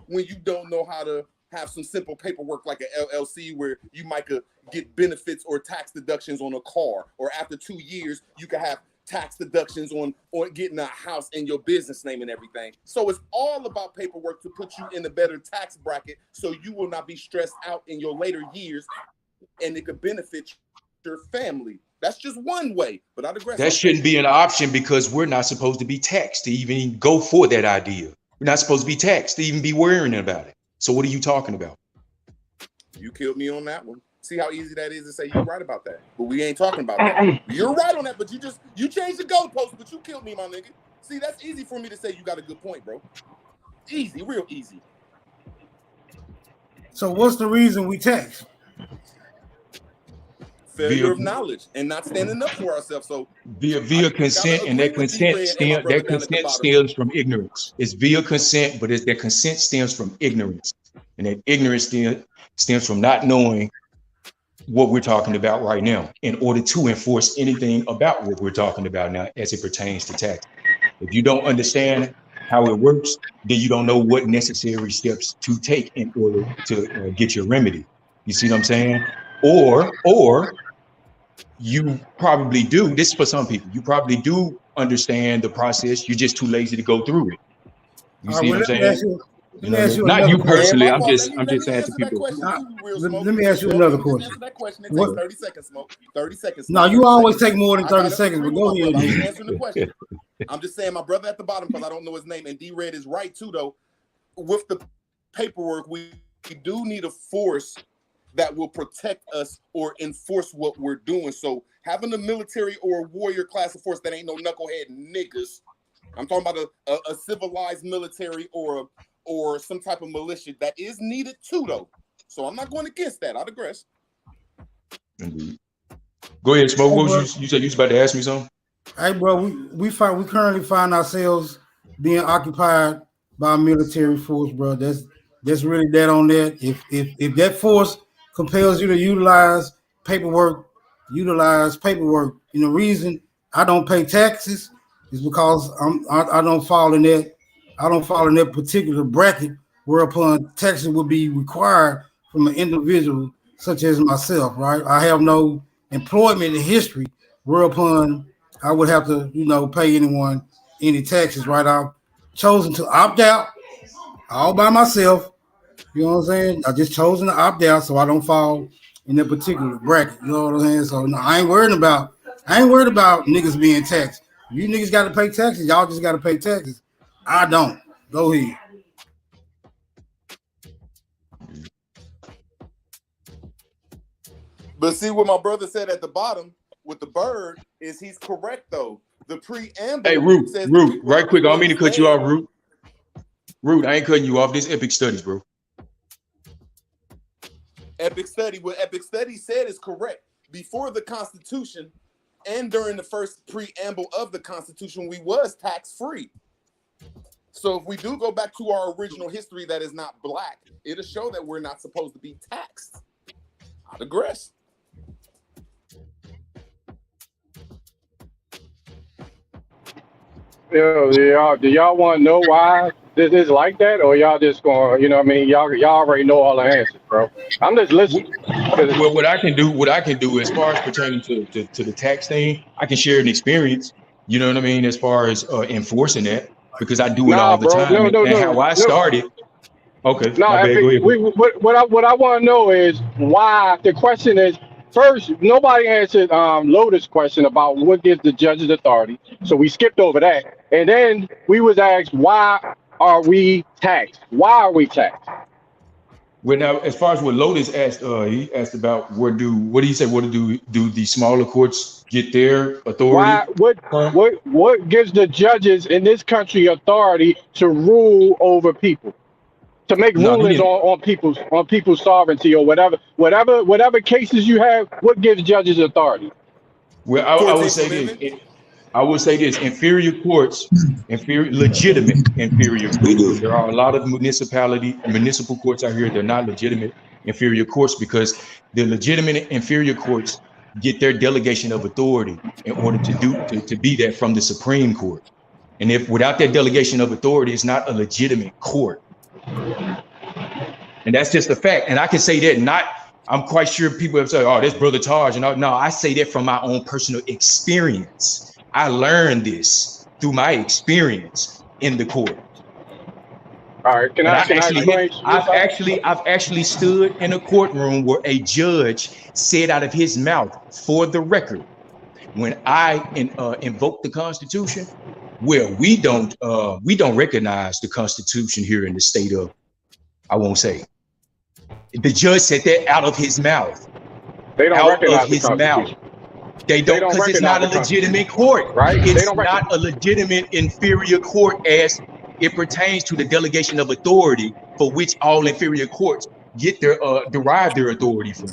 when you don't know how to have some simple paperwork like an LLC where you might get benefits or tax deductions on a car, or after 2 years you can have tax deductions on getting a house in your business name and everything. So it's all about paperwork to put you in a better tax bracket so you will not be stressed out in your later years and it could benefit your family. That's just one way, but I digress. That shouldn't be an option because we're not supposed to be taxed to even go for that idea. We're not supposed to be taxed to even be worrying about it. So what are you talking about? You killed me on that one. See how easy that is to say you're right about that. But we ain't talking about that. You're right on that, but you changed the goalpost, but you killed me, my nigga. See, that's easy for me to say you got a good point, bro. Easy, real easy. So what's the reason we tax? Failure of knowledge and not standing up for ourselves. So via consent, and that consent stems from ignorance. It's via consent, but that consent stems from ignorance, and that ignorance stems from not knowing what we're talking about right now in order to enforce anything about what we're talking about now as it pertains to tax. If you don't understand how it works, then you don't know what necessary steps to take in order to get your remedy. You see what I'm saying? Or you probably do, this is for some people, you probably do understand the process, you're just too lazy to go through it. You see what I'm saying? Not you personally, I'm just saying to people. Let me ask you another question. Answer that question. It takes 30 seconds, Smoke. 30 seconds. No, you always take more than 30 seconds, but go ahead. I'm answering the question. I'm just saying my brother at the bottom, because I don't know his name, and D-Red is right too, though. With the paperwork, we do need a force that will protect us or enforce what we're doing. So having a military or a warrior class of force that ain't no knucklehead niggas, I'm talking about a civilized military or some type of militia that is needed too, though. So I'm not going against that. I digress. Indeed. Go ahead, Smoke. What was you said you was about to ask me something? Hey, bro, we currently find ourselves being occupied by a military force, bro. That's really that on that. If that force compels you to utilize paperwork, and the reason I don't pay taxes is because I don't fall in that particular bracket whereupon taxes would be required from an individual such as myself, right? I have no employment history whereupon I would have to, pay anyone any taxes, right? I chosen to opt out all by myself. You know what I'm saying? I just chosen to opt out so I don't fall in that particular bracket. You know what I'm saying? So no, I ain't worried about niggas being taxed. You niggas got to pay taxes. Y'all just got to pay taxes. I don't. Go ahead. But see what my brother said at the bottom with the bird is he's correct though. The preamble. Hey, Root, right quick. I don't mean to cut you off, Root. Root, I ain't cutting you off. This Epic Studies, bro. Epic Study. What Epic Study said is correct. Before the Constitution and during the first preamble of the Constitution, we was tax-free. So if we do go back to our original history that is not black, it'll show that we're not supposed to be taxed. I digress. Do y'all want to know why this is like that, or y'all just going, you know what I mean? Y'all already know all the answers, bro. I'm just listening. Well, what I can do as far as pertaining to the tax thing, I can share an experience. You know what I mean, as far as enforcing that, because I do it all the time. How I started. Okay. No, my bad, go ahead. What I want to know is why. The question is, first, nobody answered Lotus' question about what gives the judges authority, so we skipped over that. And then we was asked, why are we taxed? Why are we taxed? Well, now, as far as what Lotus asked, he asked about what do you say? What do the smaller courts get their authority? What gives the judges in this country authority to rule over people? To make rulings on people's sovereignty or whatever cases you have, what gives judges authority? Well, I would say this. I would say this: inferior courts, legitimate inferior courts. There are a lot of municipal courts out here. They're not legitimate inferior courts because the legitimate inferior courts get their delegation of authority in order to be that from the Supreme Court. And if without that delegation of authority, it's not a legitimate court. And that's just a fact. And I can say that I'm quite sure people have said, oh, this Brother Taj. And no, I say that from my own personal experience. I learned this through my experience in the court. All right, I've actually stood in a courtroom where a judge said out of his mouth, for the record, when I invoke the Constitution, well, we don't recognize the Constitution here in the state of, I won't say. The judge said that out of his mouth. They don't recognize the Constitution. They don't, because it's not a legitimate court, right? It's not a legitimate inferior court as it pertains to the delegation of authority for which all inferior courts get their derive their authority from.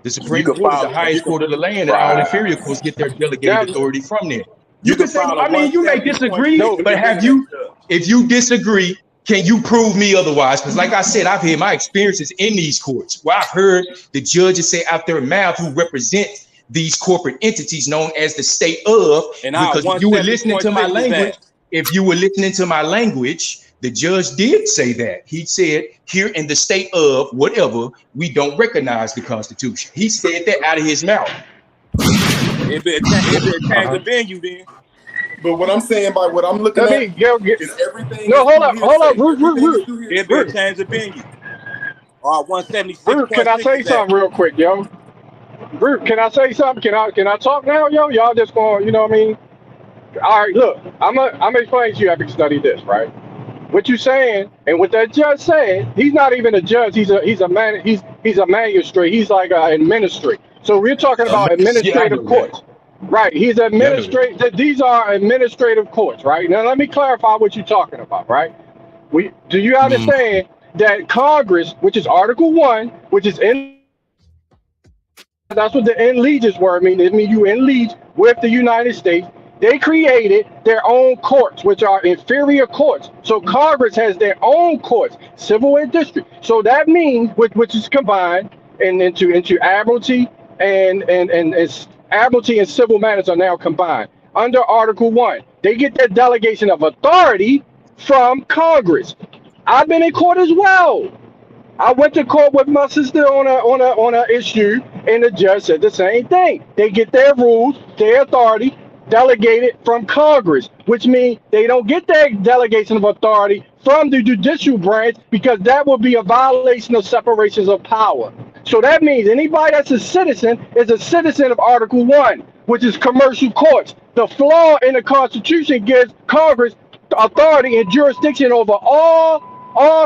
The Supreme Court is the highest court of the land, and all inferior courts get their delegated authority from there. You can say, I mean, you may disagree, but if you disagree, can you prove me otherwise? Because like I said, I've had my experiences in these courts where I've heard the judges say out their mouth who represent these corporate entities known as the state of, and because if you were listening to my language, the judge did say that. He said, here in the state of whatever, we don't recognize the Constitution. He said that out of his mouth. It be a change of venue then. But what I'm saying by what I'm looking at is everything. No, hold up, Root. It be a change of venue. All right, 176. Root, can I say something real quick, yo? Root, can I say something? Can I talk now, yo? Y'all just going, you know what I mean? All right, look, I'm gonna explain to you. Having studied this, right? What you saying and what that judge said, he's not even a judge. He's a magistrate. He's like an administrator. So we're talking about administrative courts, right? He's administrative. These are administrative courts, right? Now let me clarify what you're talking about, right? Do you understand that Congress, which is Article 1, which is in, that's what the in lieges word mean. It means you in liege with the United States. They created their own courts, which are inferior courts. So Congress has their own courts, civil and district. So that means, which is combined into admiralty and admiralty and civil matters are now combined under Article 1. They get their delegation of authority from Congress. I've been in court as well. I went to court with my sister on a issue, and the judge said the same thing. They get their rules, their authority delegated from Congress, which means they don't get their delegation of authority from the judicial branch because that would be a violation of separations of power. So that means anybody that's a citizen is a citizen of Article 1, which is commercial courts. The flaw in the Constitution gives Congress authority and jurisdiction over all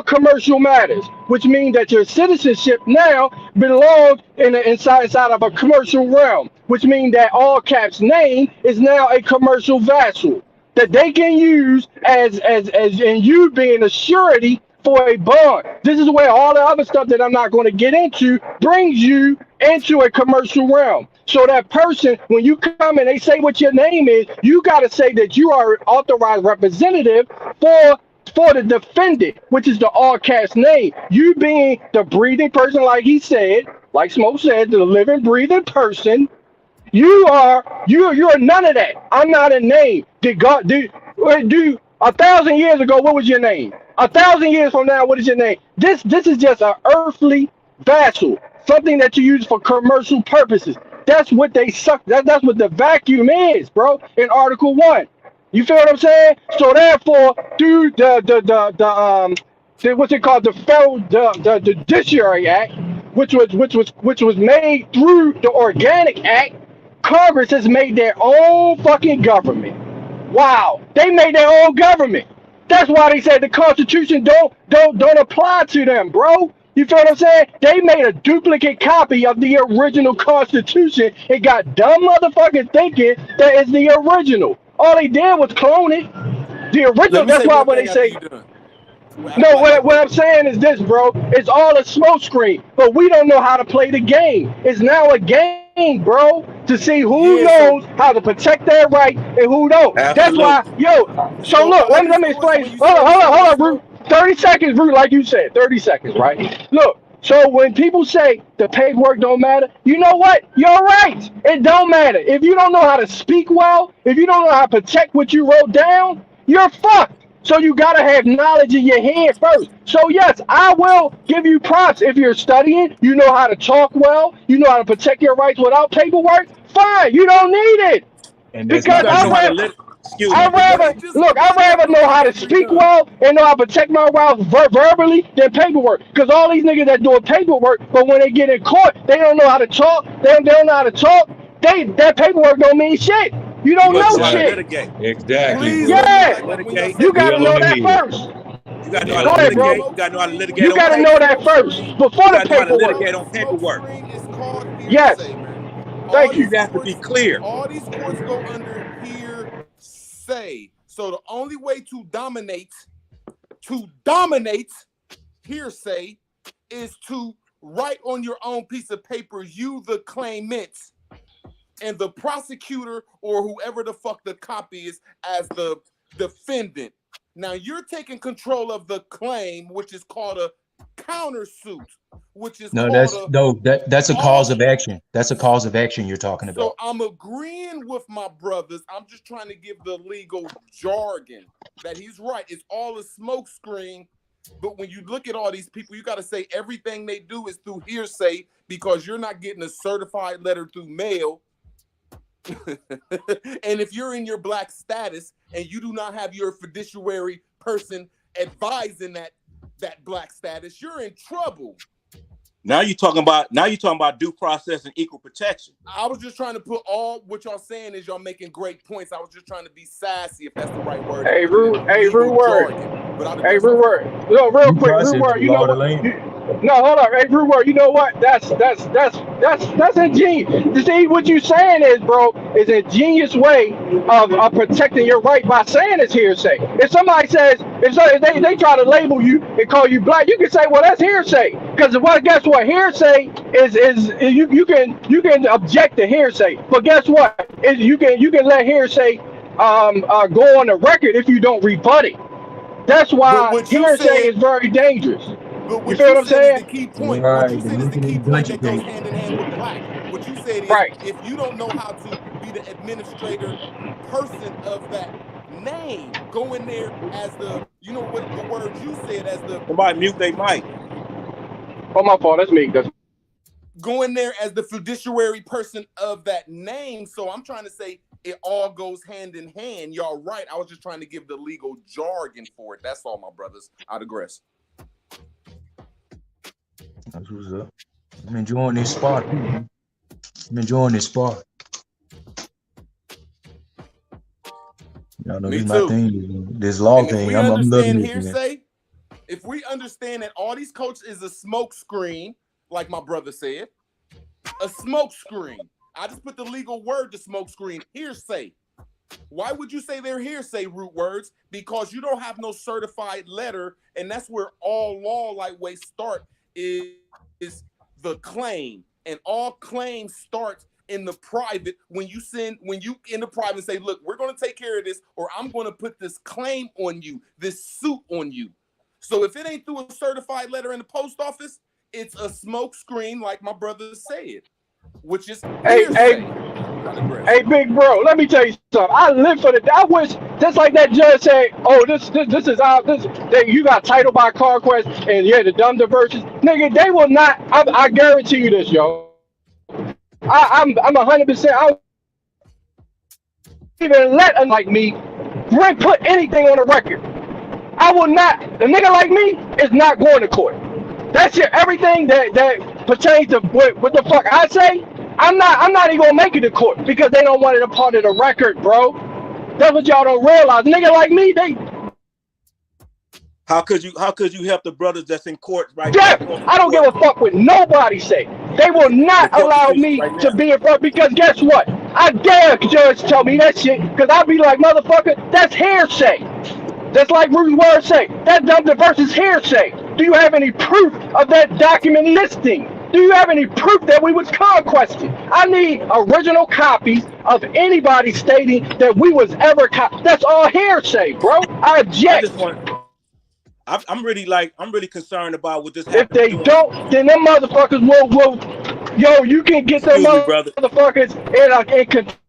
commercial matters, which means that your citizenship now belongs inside of a commercial realm, which means that all caps name is now a commercial vassal that they can use as and you being a surety for a bond. This is where all the other stuff that I'm not going to get into brings you into a commercial realm. So that person, when you come and they say what your name is, you got to say that you are an authorized representative for the defendant, which is the all caps name. You being the breathing person, like he said, like Smoke said, the living, breathing person. You're none of that. I'm not a name. Did 1,000 years ago, what was your name? 1,000 years from now, what is your name? This is just an earthly vassal, something that you use for commercial purposes. That's what they suck. That's what the vacuum is, bro. In Article 1. You feel what I'm saying? So therefore, through the what's it called, the Judiciary Act, which was made through the Organic Act, Congress has made their own fucking government. Wow, they made their own government. That's why they said the Constitution don't apply to them, bro. You feel what I'm saying? They made a duplicate copy of the original Constitution and got dumb motherfuckers thinking that it's the original. All they did was clone it. The original, that's why when they say... No, what I'm saying is this, bro. It's all a smoke screen, but we don't know how to play the game. It's now a game, bro, to see who knows how to protect their right and who don't. Absolutely. That's why, so look, let me explain. Hold on, Root. 30 seconds, Root, like you said, 30 seconds, right? Look, so when people say the paperwork don't matter, you know what? You're right. It don't matter. If you don't know how to speak well, if you don't know how to protect what you wrote down, you're fucked. So you got to have knowledge in your head first. So yes, I will give you props. If you're studying, you know how to talk well, you know how to protect your rights without paperwork, fine, you don't need it. And because I'd rather know how to speak well and know how to protect my rights verbally than paperwork. Because all these niggas that doing paperwork, but when they get in court, they don't know how to talk. They don't know how to talk. That paperwork don't mean shit. You don't know shit. Exactly. Yeah. You gotta know that first. You gotta know how to litigate. You gotta know how to litigate. You gotta know that first before the paperwork. Litigate on paperwork. Yes. Thank you. You have to be clear. All these courts go under hearsay. So the only way to dominate hearsay is to write on your own piece of paper, you the claimant, and the prosecutor or whoever the fuck the copy is as the defendant. Now you're taking control of the claim, which is called a countersuit, which is that's a cause of action. That's a cause of action you're talking about. So I'm agreeing with my brothers. I'm just trying to give the legal jargon that he's right. It's all a smoke screen. But when you look at all these people, you got to say everything they do is through hearsay because you're not getting a certified letter through mail. And if you're in your black status and you do not have your fiduciary person advising that black status, you're in trouble. Now you're talking about due process and equal protection. I was just trying to put all what y'all saying is y'all making great points. I was just trying to be sassy, if that's the right word. Hey, rude word. Hey, rude word. No, real quick, rude word. You know what? No, hold on. Hey, rude word. You know what? That's ingenious. You see, what you saying is, bro, is an ingenious way of protecting your right by saying it's hearsay. If somebody says, if they try to label you and call you black, you can say, well, that's hearsay. Because guess what? Hearsay is you can object to hearsay, but guess what? You can let hearsay go on the record if you don't rebut it. That's why hearsay is very dangerous. But what you feel what I'm saying? Is the key point. Right. What you said is the key point that goes hand in hand with black. What you said is if you don't know how to be the administrator person of that name, go in there as the, you know what the word you said as the. Somebody mute their mic. Oh, my fault. That's me. Go in there as the fiduciary person of that name. So I'm trying to say, it all goes hand in hand. Y'all right. I was just trying to give the legal jargon for it. That's all, my brothers. I digress. That's what's up. I'm enjoying this spot. I'm enjoying this spot. Y'all know Me this too. my thing. This law And if thing. we I'm loving understand this, man. hearsay, if we understand that all these coaches is a smoke screen, like my brother said, a smoke screen. I just put the legal word to smoke screen, hearsay. Why would you say they're hearsay root words? Because you don't have no certified letter, and that's where all law lightweight start is the claim. And all claims start in the private when you in the private say, look, we're going to take care of this, or I'm going to put this claim on you, this suit on you. So if it ain't through a certified letter in the post office, it's a smoke screen, like my brother said, which is hearsay. Hey, big bro, let me tell you something. I live for the. I wish just like that judge said, "Oh, this is our that you got title by conquest and yeah, the dumb diversions, nigga. They will not. I guarantee you this, yo. I'm 100%. I don't even let a like me put anything on the record. I will not. A nigga like me is not going to court. That's it. Everything that pertains to what the fuck I say. I'm not even gonna make it to court because they don't want it a part of the record, bro. That's what y'all don't realize. Nigga like me, they. How could you help the brothers that's in court right now? Yeah, I don't give a fuck what nobody say. They will not allow me to be in front because guess what? I dare judge tell me that shit because I'll be like, motherfucker, that's hearsay. That's like Ruth's word say. That dumb diverse is hearsay. Do you have any proof of that document listing? Do you have any proof that we was conquested? I need original copies of anybody stating that we was ever. That's all hearsay, bro. I object. I'm really concerned about what this happened. If they don't, then them motherfuckers will. Yo, you can get them motherfuckers in contempt.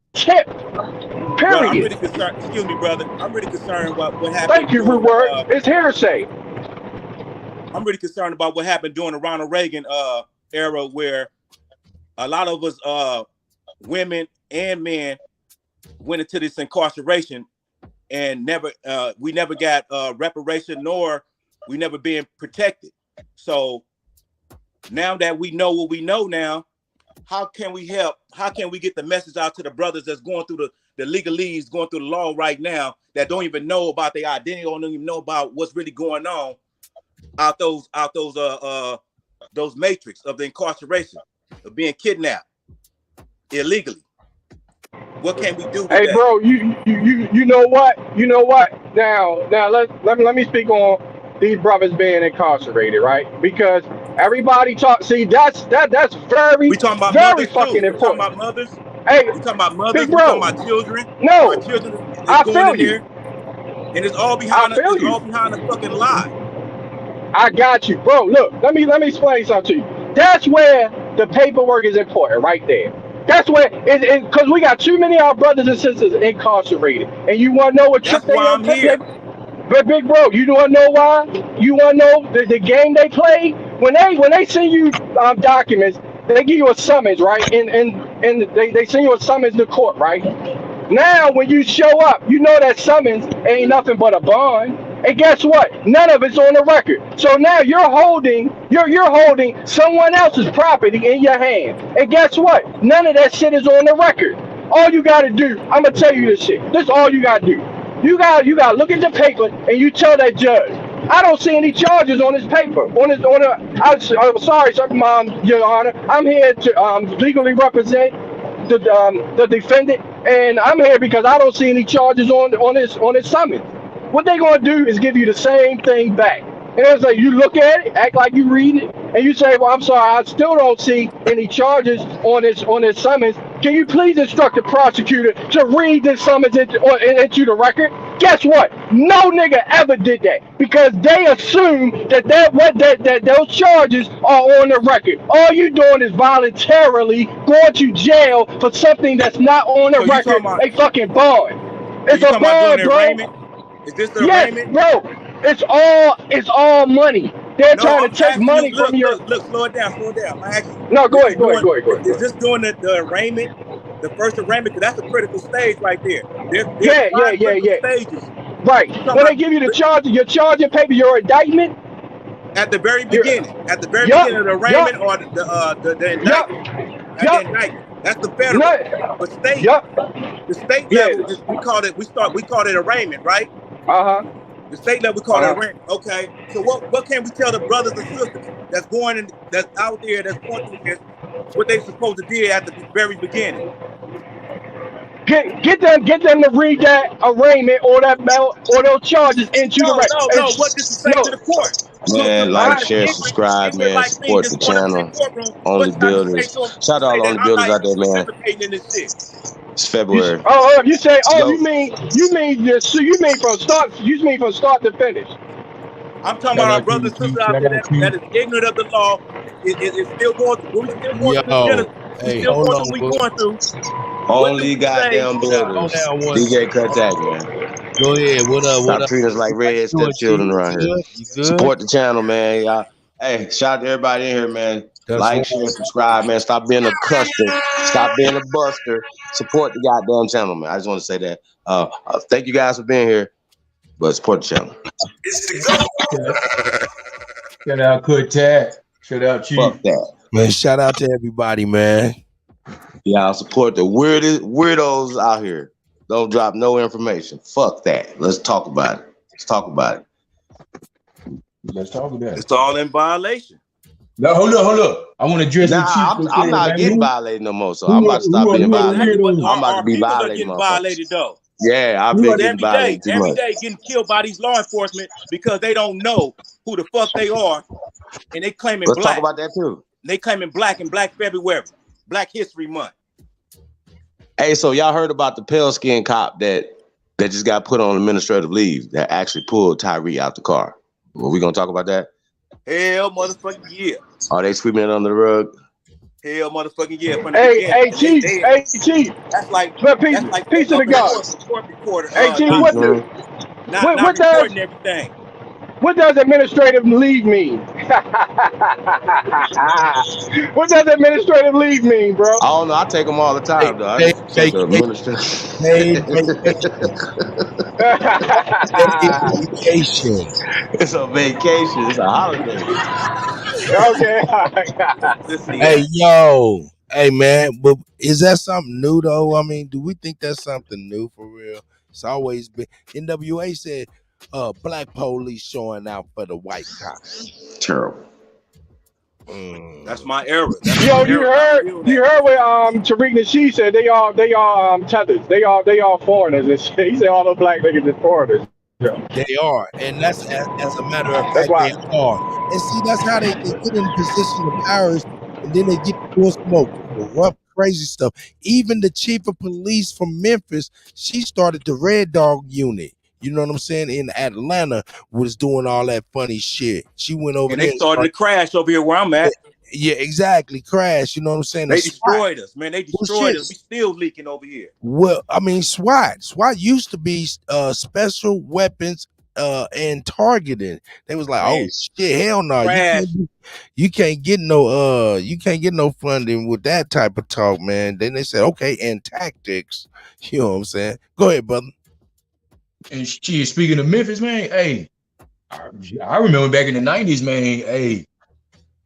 Period. Bro, I'm really concerned. Excuse me, brother. I'm really concerned about what happened. Thank you, Root Word. It's hearsay. I'm really concerned about what happened during the Ronald Reagan era, where a lot of us, women and men, went into this incarceration and we never got reparation, nor we never been protected. So now that we know what we know now, how can we help? How can we get the message out to the brothers that's going through the legalese, going through the law right now, that don't even know about their identity, don't even know about what's really going on out those matrix of the incarceration, of being kidnapped illegally? What can we do? Hey, bro, you know what? You know what? Now let me speak on these brothers being incarcerated, right? Because everybody talk. See, that's very, we talking about very fucking important. We talking about mothers. Hey, we talking about mothers. Big bro, we talking about children. No, our children is I going feel in you. There, and it's all behind. It's all behind a fucking lie. I got you, bro. Look, let me explain something to you. That's where the paperwork is important, right there. That's where because we got too many of our brothers and sisters incarcerated, and you want to know what trick they I'm here. But big bro, you want to know why? You want to know the game they play? When they send you documents, they give you a summons, right? And they send you a summons to court, right? Now when you show up, you know that summons ain't nothing but a bond. And guess what? None of it's on the record. So now you're holding someone else's property in your hand. And guess what? None of that shit is on the record. All you gotta do, I'm gonna tell you this shit. This is all you gotta do. You gotta look at the paper and you tell that judge, I don't see any charges on this paper. I'm sorry, Your Honor. I'm here to legally represent the defendant, and I'm here because I don't see any charges on this summons. What they gonna do is give you the same thing back. And it's like you look at it, act like you read it, and you say, well, I'm sorry, I still don't see any charges on this summons. Can you please instruct the prosecutor to read this summons into the record? Guess what? No nigga ever did that because they assume that those charges are on the record. All you doing is voluntarily going to jail for something that's not on the record. A fucking bond. It's a bond, bro. Is this the arraignment? Bro. It's all money. They're trying to take money from your. Look, slow it down. I ask you. No, go ahead. Is this doing the arraignment? The first arraignment, because that's a critical stage right there. There's Yeah. critical stages. Right. When they give you the charge, your charging paper, your indictment. At the very beginning. At the very beginning of the arraignment or the indictment. At the indictment. That's the federal. But state, the state level, we call it arraignment, right? The state level, we call it arraignment. Okay. So what can we tell the brothers and sisters that's out there, that's going through this, what they supposed to do at the very beginning? Get them to read that arraignment or those charges into the record. No. What does it say to the court? Man, like, share, subscribe, man. Support the channel. Only builders. Shout out all the builders out there, man. In this shit. It's February. You say, you mean from start to finish. I'm talking about our brothers and sisters out there that is ignorant of the law. It's still going through. We're still going through. Hey, still hold going on, through. We going through. Only goddamn builders. DJ Kuttack, man. Go ahead. What up? Stop treating us like redhead stepchildren around here. Support the channel, man. Y'all. Hey, shout out to everybody in here, man. Like, share, subscribe, man. Stop being a custer. Stop being a buster. Support the goddamn channel, man. I just want to say that. Thank you guys for being here, but support the channel. Shout out Kuttack. Shout out Chief. Fuck that. Man, shout out to everybody, man. Y'all support the weirdos out here. Don't drop no information. Fuck that. Let's talk about it. Let's talk about it. It's all in violation. No, hold up. I want to address the Chief. I'm not getting violated no more, so I'm about to stop being violated. I'm about to be violated, though. Yeah, I've been getting violated too much. Every day getting killed by these law enforcement because they don't know who the fuck they are, and they claiming Let's black. talk about that too. They claiming black and Black February, Black History Month. Hey, so y'all heard about the pale skin cop that just got put on administrative leave that actually pulled Tyree out the car? Well, we gonna talk about that? Hell, motherfucking yeah. Are they sweeping it under the rug? Hell, motherfucking yeah. Hey, Chief. That's like piece of the God. Hey, Chief, what does everything? What does administrative leave mean? What does administrative leave mean, bro? I don't know. I take them all the time, though. Vacation. It's a vacation. It's a holiday. Okay. Hey, yo. Hey, man. But is that something new, though? I mean, do we think that's something new for real? It's always been. NWA said, black police showing out for the white cops. Terrible. That's my era. You heard what Tariq Nasheed said. They are tethers. They are foreigners. He said all those black niggas are foreigners. Yeah. They are, and that's as a matter of fact, they are. And see, that's how they get in position of powers, and then they get doing smoke, corrupt, crazy stuff. Even the chief of police from Memphis, she started the Red Dog unit. You know what I'm saying? In Atlanta, was doing all that funny shit. She went over and there. They started to crash over here where I'm at. Yeah, exactly. Crash. You know what I'm saying? They destroyed us, man. They destroyed us. We still leaking over here. Well, I mean, SWAT used to be special weapons and targeting. They was like, man, oh shit, hell no. You can't get no funding with that type of talk, man. Then they said, okay, and tactics. You know what I'm saying? Go ahead, brother. And shit, speaking of Memphis, man, hey, I remember back in the 90s, man, hey,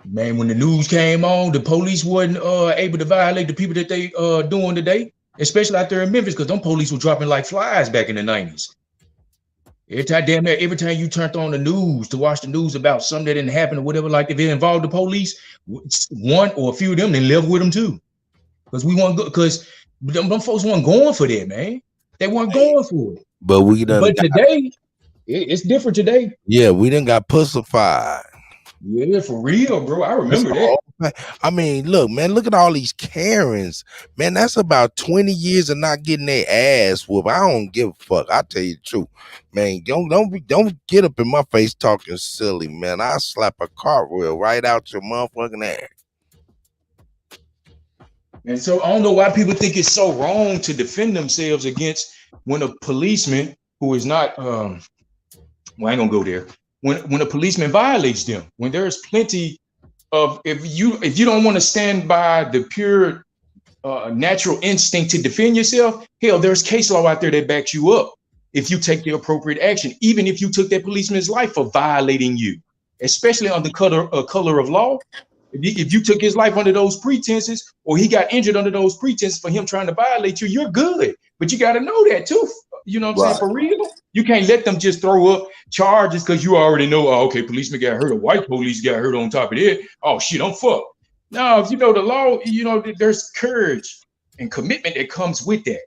man, when the news came on, the police wasn't able to violate the people that they doing today, especially out there in Memphis, because them police were dropping like flies back in the 90s. Every time you turned on the news to watch the news about something that didn't happen or whatever, like if it involved the police, one or a few of them, they left with them too. Because them folks weren't going for that, man. They weren't going for it. But today, it's different today. Yeah, we done got pussified. Yeah, for real, bro. I remember that. I mean, look, man, look at all these Karens. Man, that's about 20 years of not getting their ass whooped. I don't give a fuck. I tell you the truth. Man, don't get up in my face talking silly, man. I'll slap a cartwheel right out your motherfucking ass. And so I don't know why people think it's so wrong to defend themselves against when a policeman who is not well, I ain't gonna go there. When a policeman violates them, when there's plenty of if you don't want to stand by the pure natural instinct to defend yourself, hell, there's case law out there that backs you up if you take the appropriate action, even if you took that policeman's life for violating you, especially under color of law. If you took his life under those pretenses, or he got injured under those pretenses for him trying to violate you, you're good. But you got to know that too. You know what I'm saying? For real. You can't let them just throw up charges because you already know, oh, okay, policeman got hurt, or white police got hurt on top of it. Oh, shit, I'm fucked. No, if you know the law, you know, there's courage and commitment that comes with that.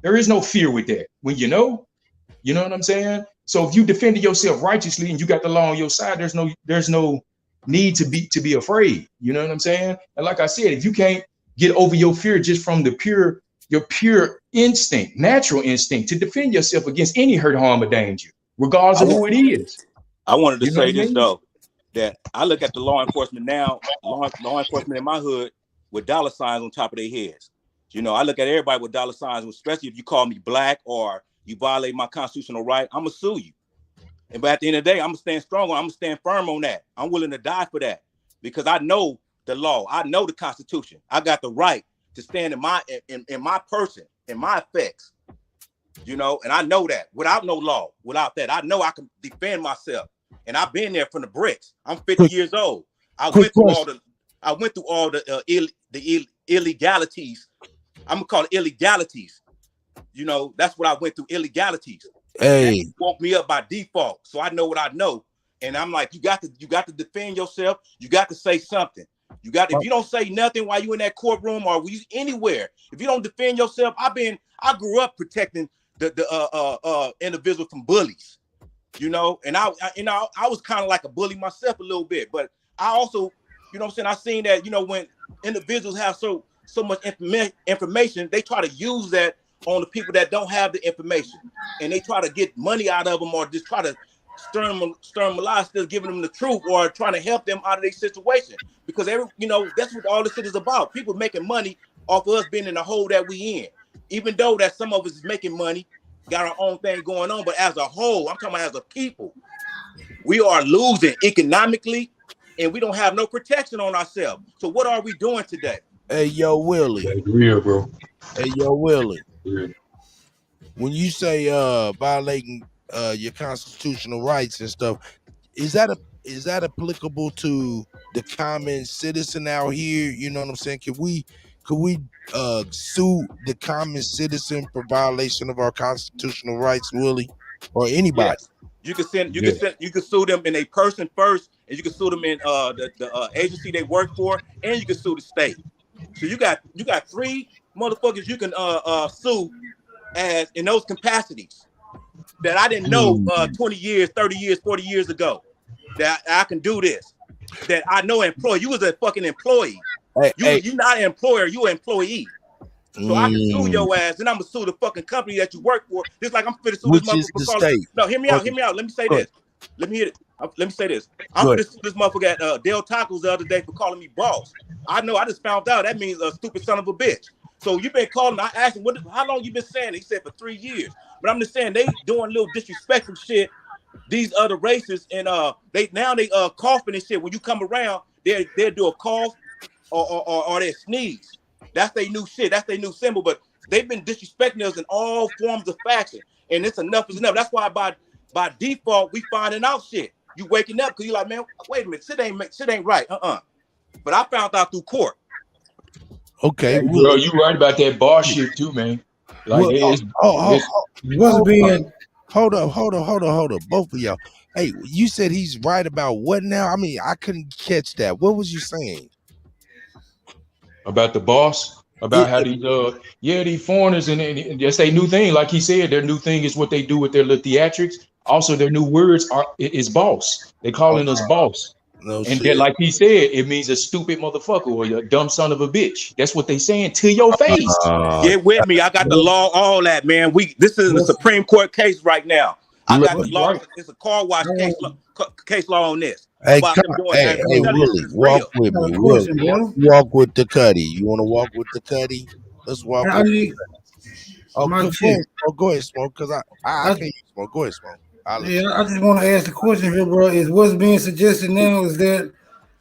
There is no fear with that. When you know what I'm saying? So if you defended yourself righteously and you got the law on your side, there's no need to be afraid. You know what I'm saying? And like I said, if you can't get over your fear just from your pure instinct, natural instinct to defend yourself against any hurt, harm, or danger, regardless of who it is. I wanted to say this though, that I look at the law enforcement now, law enforcement in my hood with dollar signs on top of their heads. You know, I look at everybody with dollar signs, especially if you call me black or you violate my constitutional right, I'm gonna sue you. But at the end of the day, I'm gonna stand strong. I'm gonna stand firm on that. I'm willing to die for that because I know the law. I know the Constitution. I got the right to stand in my person, in my effects. You know, and I know that without no law, without that, I know I can defend myself. And I've been there from the bricks. I'm 50 years old. I went through all the illegalities. I'm gonna call it illegalities. You know, that's what I went through, illegalities. Hey, woke me up by default, so I know what I know, and I'm like, you got to defend yourself. You got to say something. If you don't say nothing while you in that courtroom or anywhere, if you don't defend yourself, I grew up protecting the individual from bullies, you know, and I was kind of like a bully myself a little bit, but I also, you know what I'm saying, I seen that, you know, when individuals have so much information, they try to use that on the people that don't have the information, and they try to get money out of them or just try to stir them alive instead of giving them the truth or trying to help them out of their situation. Because that's what all this shit is about. People making money off of us being in the hole that we in. Even though that some of us is making money, got our own thing going on, but as a whole, I'm talking about as a people, we are losing economically, and we don't have no protection on ourselves. So what are we doing today? Hey, yo, Willie. That's real, bro. Hey, yo, Willie. Yeah. When you say violating your constitutional rights and stuff, is that applicable to the common citizen out here? You know what I'm saying? Could we sue the common citizen for violation of our constitutional rights, Willie, or anybody? Yes. You can sue them in a person first, and you can sue them in the agency they work for, and you can sue the state. So you got 3 motherfuckers you can sue as in those capacities that I didn't know 20 years, 30 years, 40 years ago that I can do this. That I know employee. You was a fucking employee. You're not an employer, you an employee. So I can sue your ass, and I'm gonna sue the fucking company that you work for. Just like I'm finna sue this motherfucker. No, hear me out. Let me say this. Let me say this. I'm finna sue this motherfucker at Del Tacos the other day for calling me boss. I know. I just found out that means a stupid son of a bitch. So you've been calling. I asked him, how long you been saying it? He said for 3 years. But I'm just saying they doing little disrespectful shit. These other races, and they coughing and shit. When you come around, they'll do a cough or they sneeze. That's their new shit. That's their new symbol. But they've been disrespecting us in all forms of fashion, and it's enough is enough. That's why by default we finding out shit. You waking up because you're like, man, wait a minute, shit ain't right. But I found out through court. Okay, hey, bro, you right about that bar shit too, man. Like, hold up, both of y'all. Hey, you said he's right about what now? I mean, I couldn't catch that. What was you saying about the boss? About how these foreigners and that's their new thing. Like he said, their new thing is what they do with their little theatrics. Also, their new words is boss. They calling us boss. No and shit. Then, like he said, it means a stupid motherfucker or a dumb son of a bitch. That's what they saying to your face. Get with me. I got the law, all that, man. This is a Supreme Court case right now. I got the law. Right. It's a car wash case law on this. Hey, Willie, walk with me. Walk with the Cuddy. You want to walk with the Cuddy? Let's walk with the Cuddy. Go ahead, Smoke, because I can't smoke. Go ahead, Smoke. I just want to ask the question here, bro. Is what's being suggested now is that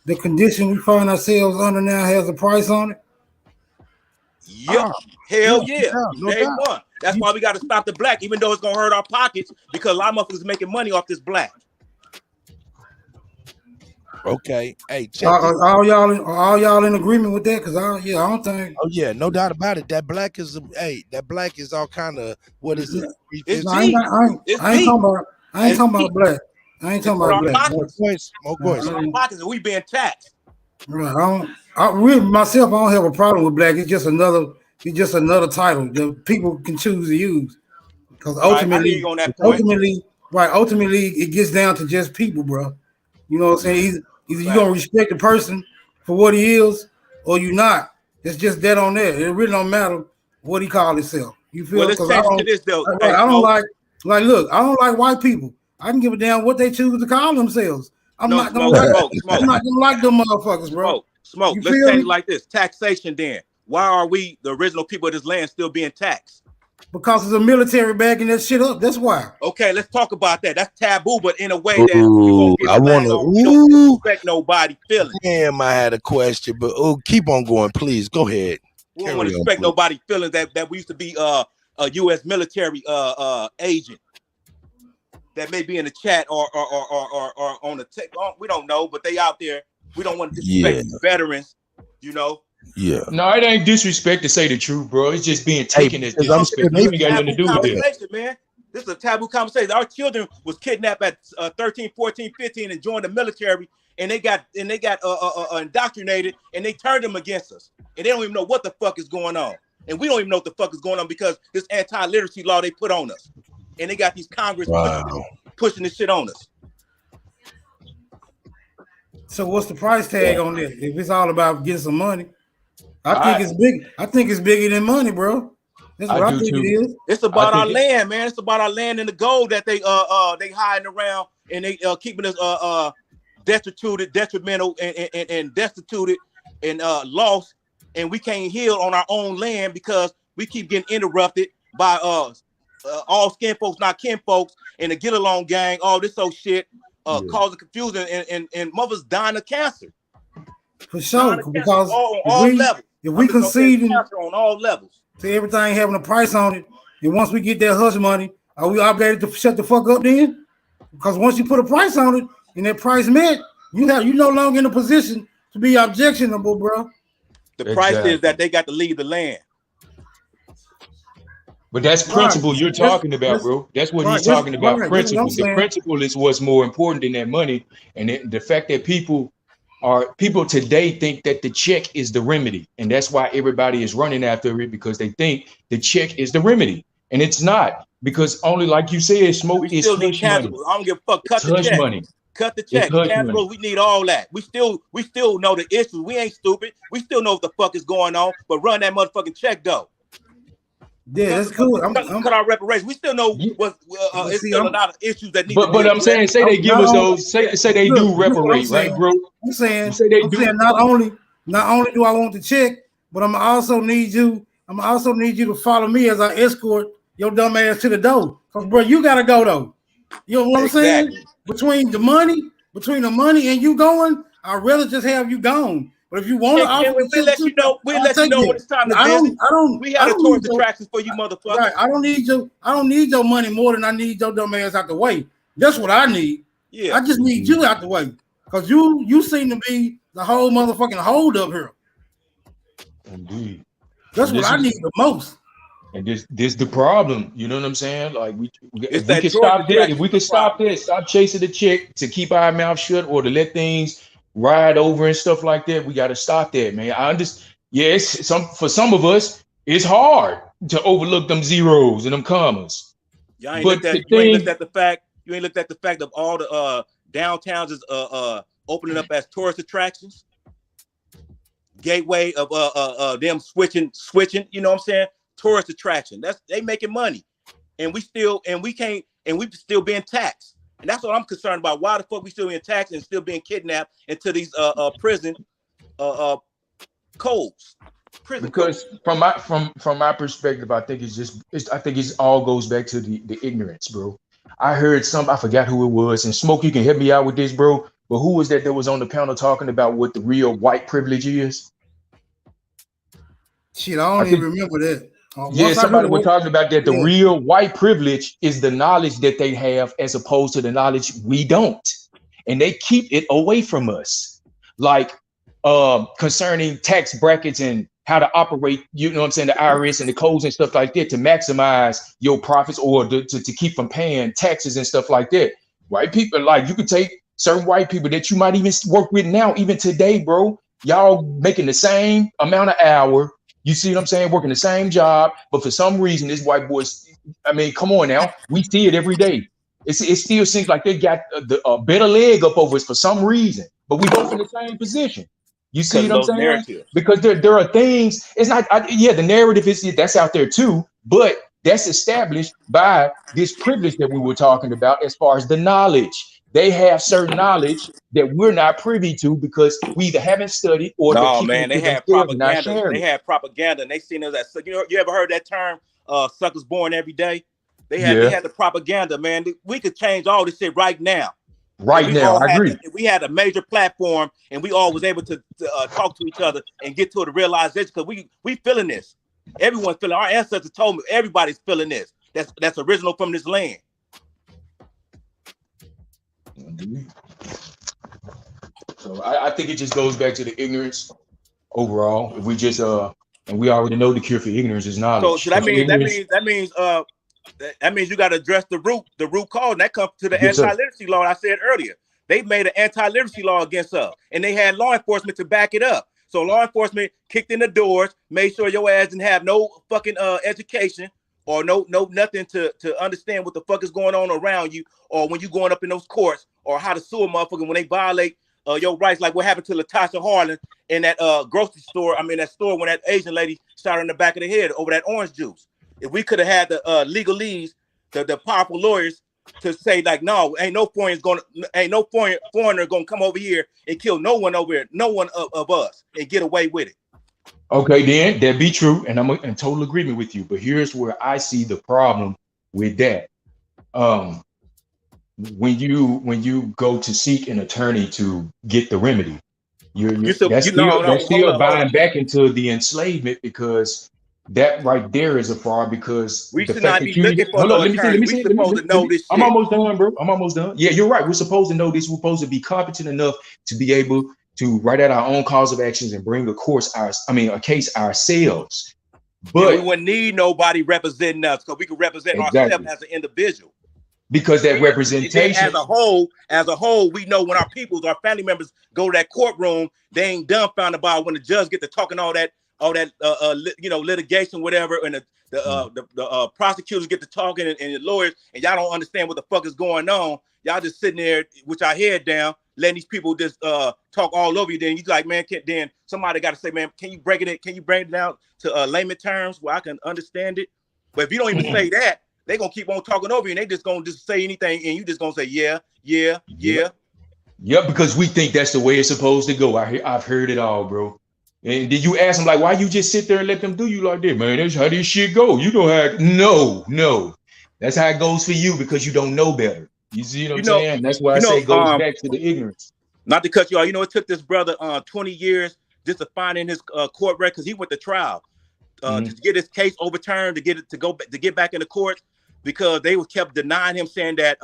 the condition we find ourselves under now has a price on it? Yep. Hell yeah. No Day doubt. one. That's why we got to stop the black, even though it's gonna hurt our pockets, because a lot of motherfuckers making money off this black. Okay. Hey, check all y'all in agreement with that? Because I don't think. Oh yeah, no doubt about it. That black is that black is all kind of what is it? It's I ain't talking about. I ain't talking about black. I ain't talking about black. More points. Our pockets, and we being taxed. Right. I really myself, I don't have a problem with black. It's just another title that people can choose to use. Because ultimately, ultimately, it gets down to just people, bro. You know what I'm saying? Either you gonna respect the person for what he is, or you not. It's just that on there. It really don't matter what he called himself. You feel? Well, let's change it to this though. I don't like look. I don't like white people. I can give a damn what they choose to call themselves. I'm not gonna like them motherfuckers, bro. Smoke. Let's change it like this. Taxation. Then why are we, the original people of this land, still being taxed? Because there's a military backing that shit up. That's why. Okay, let's talk about that. That's taboo, but in a way that I want we don't respect nobody feelings. Damn, I had a question, but keep on going, please. Go ahead. We don't want to respect nobody feelings that we used to be a U.S. military agent that may be in the chat or on the tech. We don't know, but they out there. We don't want to disrespect veterans, you know. Yeah. No, it ain't disrespect to say the truth, bro. It's just being taken as disrespect. It ain't got nothing to do with it. Man. This is a taboo conversation. Our children was kidnapped at 13, 14, 15 and joined the military, and they got indoctrinated, and they turned them against us. And they don't even know what the fuck is going on. And we don't even know what the fuck is going on because this anti-literacy law they put on us. And they got these Congress pushing this shit on us. So what's the price tag on this? If it's all about getting some money, I think it's big. I think it's bigger than money, bro. That's what I think it is. It's about our land, man. It's about our land and the gold that they hiding around, and they keeping us detrimental and destituted and lost, and we can't heal on our own land because we keep getting interrupted by all skin folks, not kin folks, and the get along gang, all this old shit, causing confusion and mothers dying of cancer. For sure, because if we concede on all levels, to everything having a price on it, and once we get that hush money, are we obligated to shut the fuck up then? Because once you put a price on it and that price met, you no longer in a position to be objectionable, bro. The price is that they got to leave the land. But that's principle you're talking about, bro. That's what he's talking about. Principle. The principle is what's more important than that money, and the fact that people today think that the check is the remedy, and that's why everybody is running after it, because they think the check is the remedy, and it's not, because only, like you said, smoke is hush money. I don't give a fuck. Cut the check. Money. Cut the check. We need all that. We still know the issues. We ain't stupid. We still know what the fuck is going on, but run that motherfucking check though. Yeah, that's cool. Cut our reparations. We still know what it's still a lot of issues that need. But I'm saying, say they give us those. Say they do reparate, right, bro? I'm saying not only do I want the check, but I'm also need you to follow me as I escort your dumb ass to the door. Cause bro, you gotta go though. You know what I'm saying? Between the money and you going, I'd rather just have you gone. But if you want to, we'll let you know when it's time to visit. We have tourist attractions for you, motherfuckers. Right. I don't need your money more than I need your dumb ass out the way. That's what I need. Yeah. I just need you out the way. Cause you seem to be the whole motherfucking hold up here. Indeed. That's what I need the most. And this the problem. You know what I'm saying? Like if we could stop that, stop chasing the check to keep our mouth shut or to let things ride over and stuff like that, we got to stop that, man. I understand. Yes, for some of us, it's hard to overlook them zeros and them commas. You ain't looked at the fact of all the downtowns is opening up as tourist attractions, gateway of them switching. You know what I'm saying? Tourist attraction. They making money, and we still being taxed. And that's what I'm concerned about. Why the fuck we still being taxed and still being kidnapped into these prison codes? Because from my perspective, I think it all goes back to the ignorance, bro. I heard I forgot who it was, and Smoke, you can help me out with this, bro. But who was that was on the panel talking about what the real white privilege is? Shit, I don't even remember that. Yeah, Once I heard somebody it, was talking about that. The yeah. real white privilege is the knowledge that they have as opposed to the knowledge we don't. And they keep it away from us. Like concerning tax brackets and how to operate, you know what I'm saying, the IRS and the codes and stuff like that to maximize your profits or to keep from paying taxes and stuff like that. White people, like you could take certain white people that you might even work with now, even today, bro. Y'all making the same amount of hour. You see what I'm saying? Working the same job, but for some reason, this white boys, I mean, come on now. We see it every day. It still seems like they got a better leg up over us for some reason, but we both in the same position. You see Because what of I'm those saying? narratives. Because there are things, it's not, the narrative that's out there too, but that's established by this privilege that we were talking about as far as the knowledge. They have certain knowledge that we're not privy to because we either haven't studied or they're No, keeping man, it they to had themselves and not propaganda. sharing They it. had propaganda, and they seen us as, you ever heard that term, suckers born every day? They had Yeah. the propaganda, man. We could change all this shit right now. Right now, I agree. We had a major platform, and we all was able to talk to each other and get to the realization because we feeling this. Everyone's feeling. Our ancestors told me everybody's feeling this. That's original from this land. So I think it just goes back to the ignorance overall. If we just and we already know the cure for ignorance is knowledge. So that means you got to address the root cause, and that comes to the anti-literacy law I said earlier. They made an anti-literacy law against us, and they had law enforcement to back it up. So law enforcement kicked in the doors, made sure your ass didn't have no fucking education or no nothing to understand what the fuck is going on around you, or when you going up in those courts, or how to sue a motherfucker when they violate your rights, like what happened to Latasha Harlan in that grocery store. I mean, that store when that Asian lady shot her in the back of the head over that orange juice. If we could have had the legalese, the powerful lawyers to say like, no, ain't no foreigner gonna come over here and kill no one over here, no one of us, and get away with it. Okay, then that be true, and I'm in total agreement with you. But here's where I see the problem with that. When you go to seek an attorney to get the remedy, that's still buying back into the enslavement, because that right there is a fraud. Because we the should fact not that be looking for no attorney. We supposed to know this shit. I'm almost done, bro. I'm almost done. Yeah, you're right. We're supposed to know this. We're supposed to be competent enough to be able to write out our own cause of actions and bring a case ourselves. But we wouldn't need nobody representing us, because we could represent ourselves as an individual. Because that representation, as a whole, we know when our family members go to that courtroom, they ain't dumbfounded about when the judge get to talking all that litigation, whatever, and the prosecutors get to talking, and the lawyers, and y'all don't understand what the fuck is going on. Y'all just sitting there with your head down, letting these people just talk all over you. Then you like, man, then somebody got to say, man, can you break it down to layman terms where I can understand it? But if you don't even say that, they gonna keep on talking over you, and they just gonna just say anything, and you just gonna say yeah. Yeah, because we think that's the way it's supposed to go. I've heard it all, bro. And did you ask them like, why you just sit there and let them do you like that, man? That's how this shit go. You know how? No, that's how it goes for you, because you don't know better. You see what I'm saying? That's why I say it goes back to the ignorance. Not to cut you off, it took this brother 20 years just to find in his court record, because he went to trial to get his case overturned, to get back in the court, because they kept denying him, saying that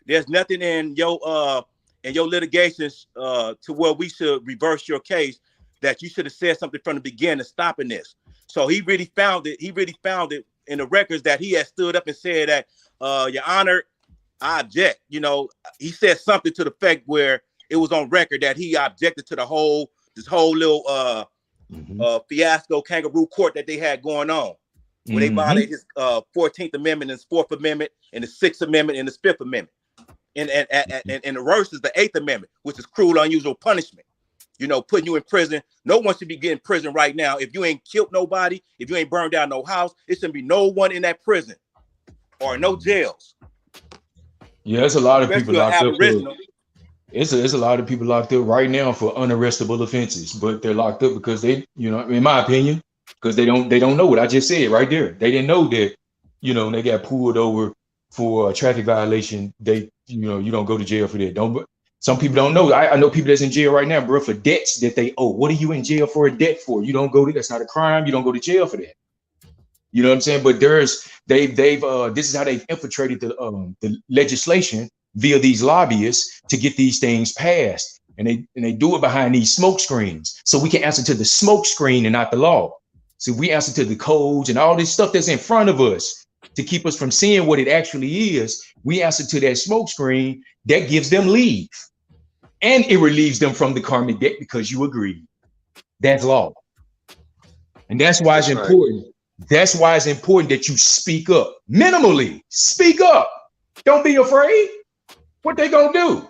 there's nothing in your litigations to where we should reverse your case, that you should have said something from the beginning stopping this. So he really found it in the records that he had stood up and said that, Your Honor, I object. He said something to the effect where it was on record that he objected to this whole little fiasco kangaroo court that they had going on, where they violated his 14th Amendment and his 4th Amendment and the 6th Amendment and the 5th Amendment. And the worst is the 8th Amendment, which is cruel, unusual punishment. Putting you in prison. No one should be getting in prison right now. If you ain't killed nobody, if you ain't burned down no house, it shouldn't be no one in that prison or no jails. Yeah, there's a lot of people locked up. It's a lot of people locked up right now for unarrestable offenses, but they're locked up because they, in my opinion, because they don't know what I just said right there. They didn't know that, they got pulled over for a traffic violation. You don't go to jail for that. Some people don't know. I know people that's in jail right now, bro, for debts that they owe. What are you in jail for a debt for? You don't go to, that's not a crime. You don't go to jail for that. You know what I'm saying? But they've this is how they've infiltrated the legislation via these lobbyists to get these things passed. And they do it behind these smoke screens. So we can answer to the smoke screen and not the law. So we answer to the codes and all this stuff that's in front of us to keep us from seeing what it actually is. We answer to that smoke screen that gives them leave. And it relieves them from the karmic debt because you agreed. That's law. And that's why it's important. That's why it's important that you speak up. Minimally, speak up. Don't be afraid. What they gonna do?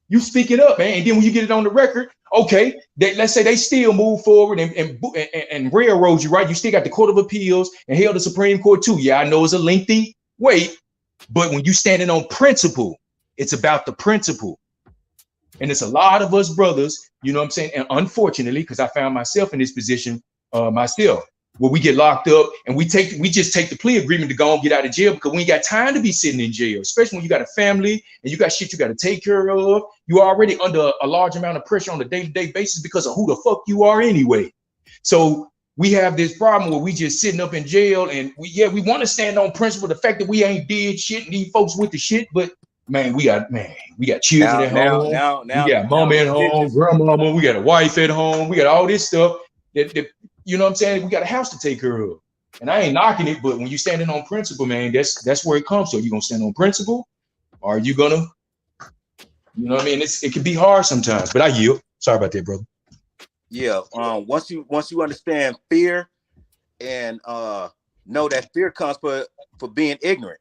You speak it up, man. And then when you get it on the record, okay, let's say they still move forward and railroad you, right? You still got the Court of Appeals and hell, the Supreme Court too. Yeah, I know it's a lengthy wait, but when you standing on principle, it's about the principle. And it's a lot of us brothers, you know what I'm saying? And unfortunately, because I found myself in this position myself, where we get locked up and we just take the plea agreement to go and get out of jail because we ain't got time to be sitting in jail, especially when you got a family and you got shit you got to take care of. You are already under a large amount of pressure on a day-to-day basis because of who the fuck you are anyway. So we have this problem where we just sitting up in jail and we want to stand on principle, the fact that we ain't did shit and these folks with the shit, but man, we got children at home. We got mama at home, grandmama, we got a wife at home, we got all this stuff that you know what I'm saying? We got a house to take care of. And I ain't knocking it, but when you standing on principle, man, that's where it comes. So you gonna stand on principle, or are you gonna, you know what I mean? It can be hard sometimes, but I yield. Sorry about that, brother. Yeah. Once you understand fear and know that fear comes for being ignorant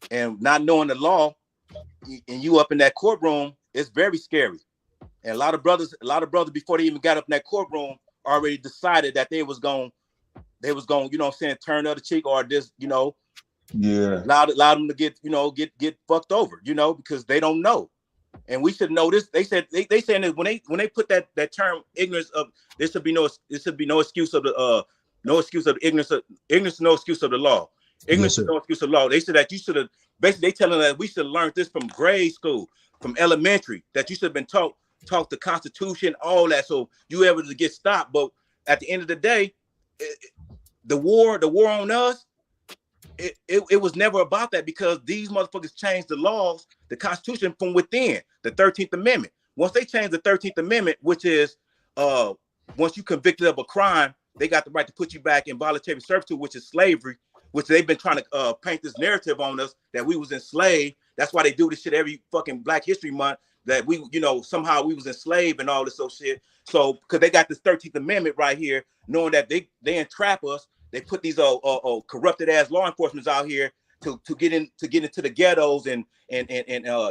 and not knowing the law, and you up in that courtroom, it's very scary. And a lot of brothers before they even got up in that courtroom already decided that they was going, you know what I'm saying, turn the other cheek or just, you know, allow them to get fucked over, you know, because they don't know. And we should know this. They said they saying that when they put that term ignorance of, there should be no excuse of the ignorance, no excuse of the law. Ignorance is no excuse of the law. They said that you should have, basically they telling us we should have learned this from grade school, from elementary, that you should have been taught the Constitution, all that, so you able to get stopped. But at the end of the day, the war on us, it was never about that, because these motherfuckers changed the laws, the Constitution from within, the 13th Amendment. Once they changed the 13th Amendment, which is once you convicted of a crime, they got the right to put you back in voluntary servitude, which is slavery, which they've been trying to paint this narrative on us that we was enslaved. That's why they do this shit every fucking Black History Month, that we, you know, somehow we was enslaved and all this old shit. So because they got this 13th Amendment right here, knowing that they entrap us, they put these corrupted ass law enforcement out here to get into the ghettos and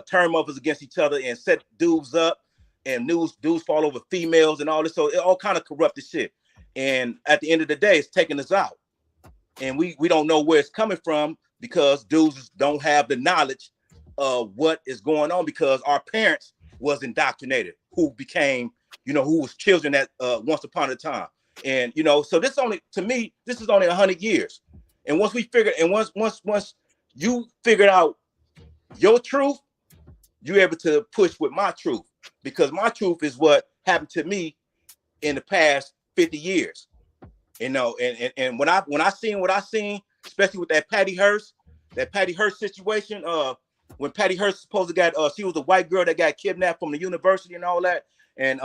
turn mothers against each other and set dudes up, and dudes fall over females and all this. So it all kind of corrupted shit. And at the end of the day, it's taking us out. And we don't know where it's coming from, because dudes don't have the knowledge of what is going on, because our parents was indoctrinated, who became, you know, who was children at once upon a time. And, you know, so this is only 100 years. And once you figured out your truth, you're able to push with my truth, because my truth is what happened to me in the past 50 years. You know, and when I seen what I seen, especially with that Patty Hearst situation, when Patty Hearst supposed to got she was a white girl that got kidnapped from the university and all that, and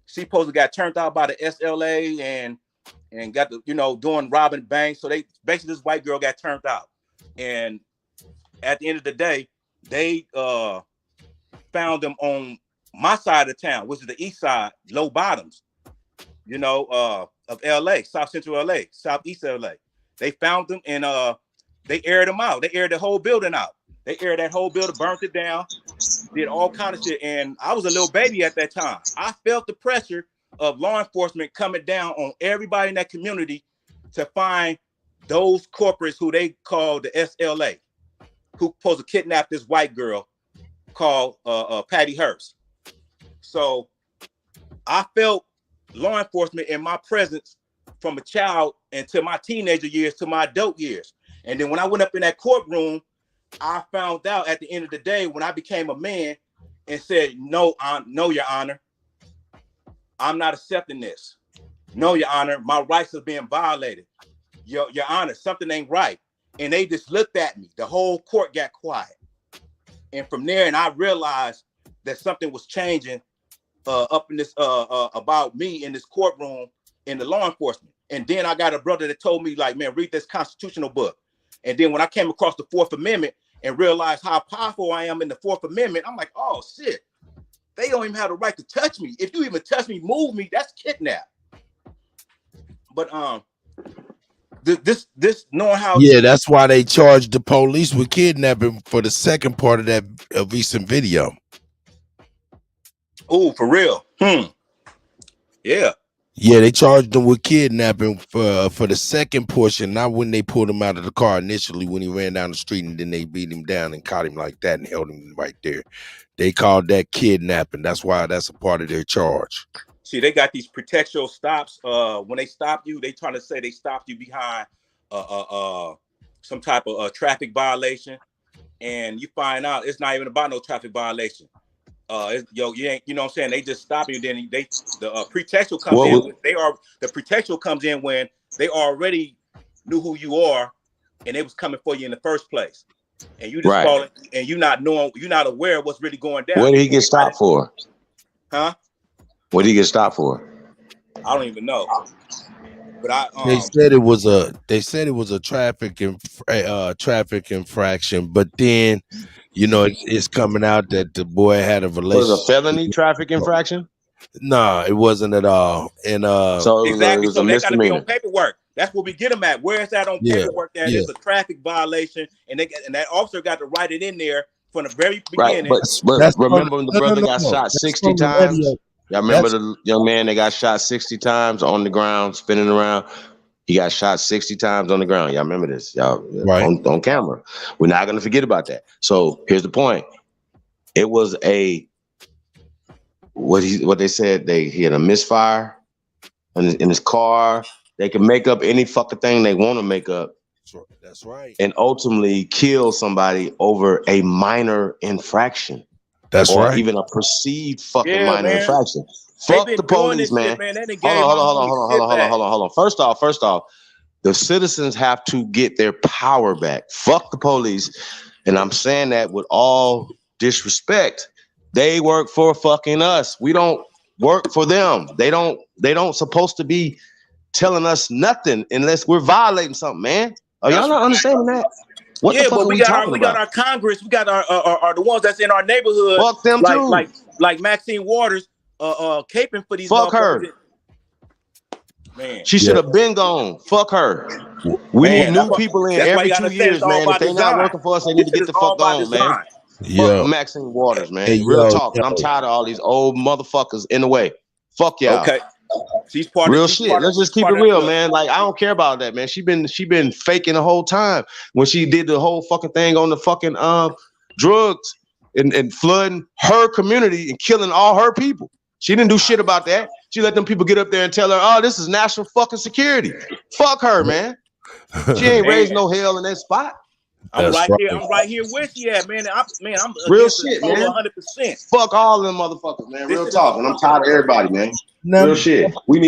she supposed to got turned out by the SLA and got the, you know, doing robbing banks. So they basically, this white girl got turned out, and at the end of the day, they found them on my side of town, which is the east side, low bottoms, you know, of LA, South Central LA, Southeast LA. They found them and they aired them out. They aired the whole building out. They aired that whole building, burnt it down, did all kind of shit. And I was a little baby at that time. I felt the pressure of law enforcement coming down on everybody in that community to find those corporates who they call the SLA, who supposed to kidnap this white girl called Patty Hearst. So I felt law enforcement in my presence from a child into my teenager years to my adult years. And then when I went up in that courtroom, I found out at the end of the day, when I became a man and said, no, no, Your Honor, I'm not accepting this. No, Your Honor, my rights are being violated. Your Honor, something ain't right. And they just looked at me. The whole court got quiet. And from there, and I realized that something was changing up in this about me in this courtroom in the law enforcement. And then I got a brother that told me, like, man, read this constitutional book. And then when I came across the 4th Amendment and realized how powerful I am in the 4th Amendment, I'm like, oh shit, they don't even have the right to touch me. If you even touch me, move me, that's kidnap. But this knowing how. Yeah, that's why they charged the police with kidnapping for the second part of that recent video. Oh, for real? Yeah. Yeah, they charged him with kidnapping for the second portion, not when they pulled him out of the car initially when he ran down the street and then they beat him down and caught him like that and held him right there. They called that kidnapping. That's why that's a part of their charge. See, they got these pretextual stops. When they stop you, they trying to say they stopped you behind some type of traffic violation, and you find out it's not even about no traffic violation. You ain't, you know what I'm saying? They just stop you. Then the pretextual comes in. The pretextual comes in when they already knew who you are, and they was coming for you in the first place, and you just falling, and you're not aware of what's really going down. What did he get stopped for? Huh? What did he get stopped for? I don't even know. But they said it was a traffic infraction, but then it's coming out that the boy had a relationship. Was it a felony traffic infraction? No, it wasn't at all. And so it was a they got to be on paperwork. That's what we get them at. Where is that on paperwork? That is a traffic violation, and that officer got to write it in there from the very beginning. Right, but remember when the brother got shot 60 times? Y'all remember the young man that got shot 60 times on the ground, spinning around? He got shot 60 times on the ground. Y'all remember this? Y'all on camera. We're not going to forget about that. So here's the point. It was what they said. He had a misfire in his car. They can make up any fucking thing they want to make up. That's right. And ultimately kill somebody over a minor infraction. That's right. Even a perceived fucking minor infraction. Fuck the police, man. Hold on. First off, the citizens have to get their power back. Fuck the police. And I'm saying that with all disrespect. They work for fucking us. We don't work for them. They don't supposed to be telling us nothing unless we're violating something, man. Are y'all not understanding that? What the fuck but are we talking about? got our Congress, we got our the ones that's in our neighborhood. Fuck them too. Like Maxine Waters, caping for these. Fuck her. Man, she should have been gone. Fuck her. We need new people in every 2 years, man. If they not working for us, they need to get the fuck on, man. Fuck Maxine Waters, man. Real talk. I'm tired of all these old motherfuckers in the way. Fuck y'all. Okay. She's part real of shit. Let's just keep it real, man. Like, I don't care about that, man. She been faking the whole time when she did the whole fucking thing on the fucking drugs and flooding her community and killing all her people. She didn't do shit about that. She let them people get up there and tell her, "Oh, this is national fucking security." Fuck her, man. She ain't raised no hell in that spot. I'm right here with you at, man. I'm real shit, man. 100%. Fuck all them motherfuckers, man. Real talk. And I'm tired of everybody, man. Real shit. We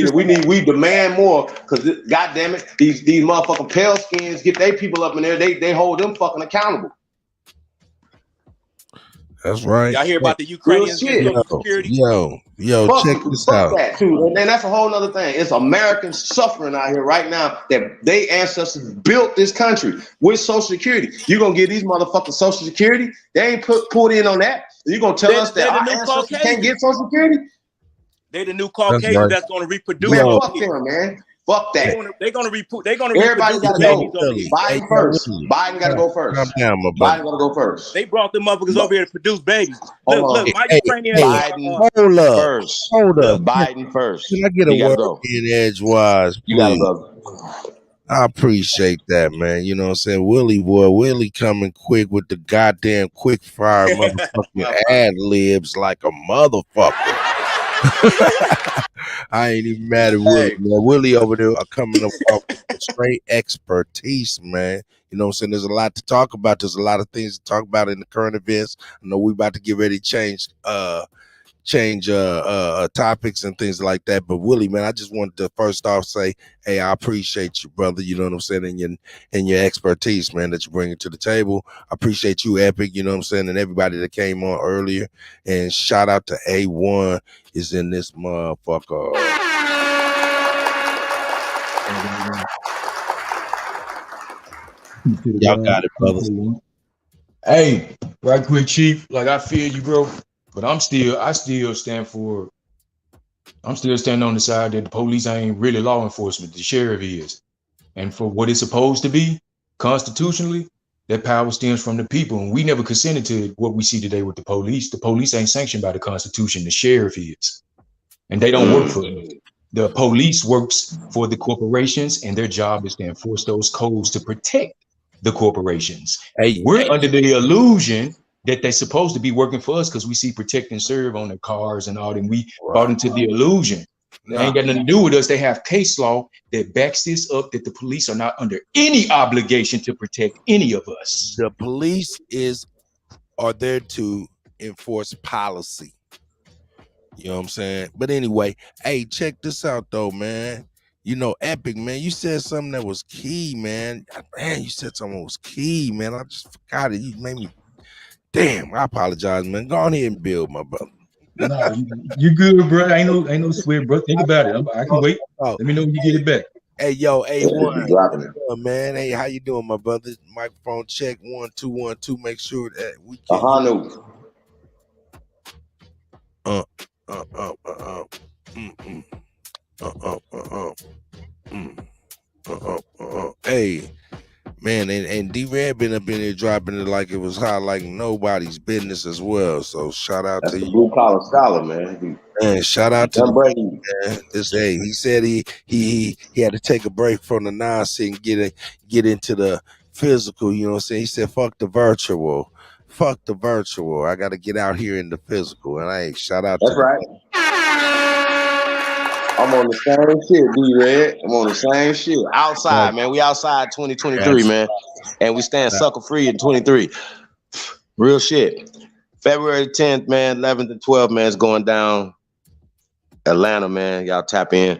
demand more because goddamn it, these motherfucking pale skins get their people up in there. They hold them fucking accountable. That's right. Y'all hear about the Ukrainians getting security? Yo, check this out. That too. And that's a whole nother thing. It's Americans suffering out here right now that they ancestors built this country with Social Security. You gonna give these motherfuckers Social Security? They ain't pulled in on that. You gonna tell us that our ancestors can't get Social Security? They the new Caucasians that's gonna reproduce. Man, fuck them, man. Fuck that. They're gonna everybody gotta go. Biden first. Biden gotta go first. Biden gotta go first. They brought them motherfuckers over here to produce babies. Look, my Ukrainian Biden first. Hold up. Biden first. Can I get a word in edgewise? You gotta go. I appreciate that, man. You know what I'm saying? Willie coming quick with the goddamn quick fire motherfucking ad libs like a motherfucker. I ain't even mad at Willie, man. Willie over there are coming up off straight expertise, man. You know what I'm saying? There's a lot to talk about. There's a lot of things to talk about in the current events. I know we about to get ready to change topics and things like that. But Willie, man, I just wanted to first off say, hey, I appreciate you, brother. You know what I'm saying, and your expertise, man, that you bring to the table. I appreciate you, Epic. You know what I'm saying, and everybody that came on earlier. And shout out to A1 is in this motherfucker. Y'all got it, brothers. Hey, right quick, Chief. Like, I feel you, bro. But I still stand for. I'm still standing on the side that the police ain't really law enforcement. The sheriff is, and for what it's supposed to be, constitutionally, that power stems from the people, and we never consented to what we see today with the police. The police ain't sanctioned by the Constitution. The sheriff is, and they don't work for it. The police works for the corporations, and their job is to enforce those codes to protect the corporations. We're under the illusion that they're supposed to be working for us because we see protect and serve on their cars and all that. We bought into the illusion. They ain't got nothing to do with us. They have case law that backs this up, that the police are not under any obligation to protect any of us. The police are there to enforce policy. You know what I'm saying? But anyway, hey, check this out though, man. You know, Epic, man, you said something that was key, man. Man, you said something that was key, man. I just forgot it. You made me. Damn, I apologize, man. Go on here and build, my brother. Nah, you good, bro. Ain't no sweat, bro. Think about it. I can wait. Let me know when you get it back. Hey, yo, A1, man. Hey, how you doing, my brother? Microphone check 1 2 1 2. Make sure that we can. Hey, man, and D-Red been up in there dropping it like it was hot, like nobody's business as well. So shout out to you, blue collar scholar, man. Man, shout out to man. He said he had to take a break from the nonsense and get into the physical. You know what I'm saying? He said, "Fuck the virtual, fuck the virtual. I got to get out here in the physical." And I shout out. That's right. I'm on the same shit, D-Red. I'm on the same shit. Outside, man. We outside 2023, man. And we stand sucker free in 23. Real shit. February 10th, man, 11th and 12th, man, it's going down. Atlanta, man. Y'all tap in.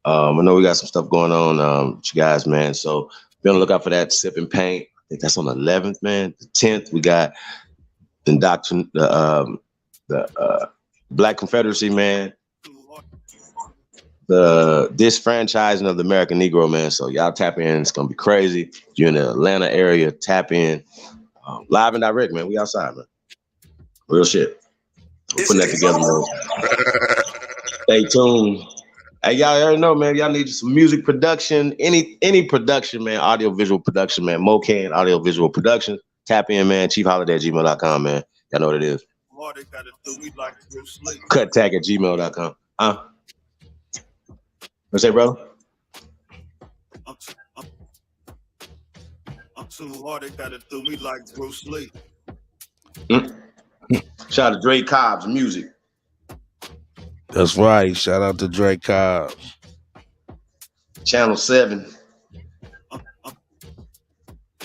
I know we got some stuff going on with you guys, man. So be on the lookout for that. Sipping Paint. I think that's on the 11th, man. The 10th, we got the Black Confederacy, man. The disfranchising of the American Negro, man. So y'all tap in. It's gonna be crazy. If you're in the Atlanta area, tap in. Live and direct, man. We outside, man. Real shit. We're putting that together, man. Stay tuned. Hey, y'all already know, man. Y'all need some music production, any production, man. Audio visual production, man. Mocan audio visual production. Tap in, man. chiefholiday@gmail.com, man. Y'all know what it is. Kuttack@gmail.com. What's that, bro? I'm too hard, they gotta do me like Bruce Lee. Shout out to Drake Cobb's music. That's right. Shout out to Drake Cobb. Channel 7.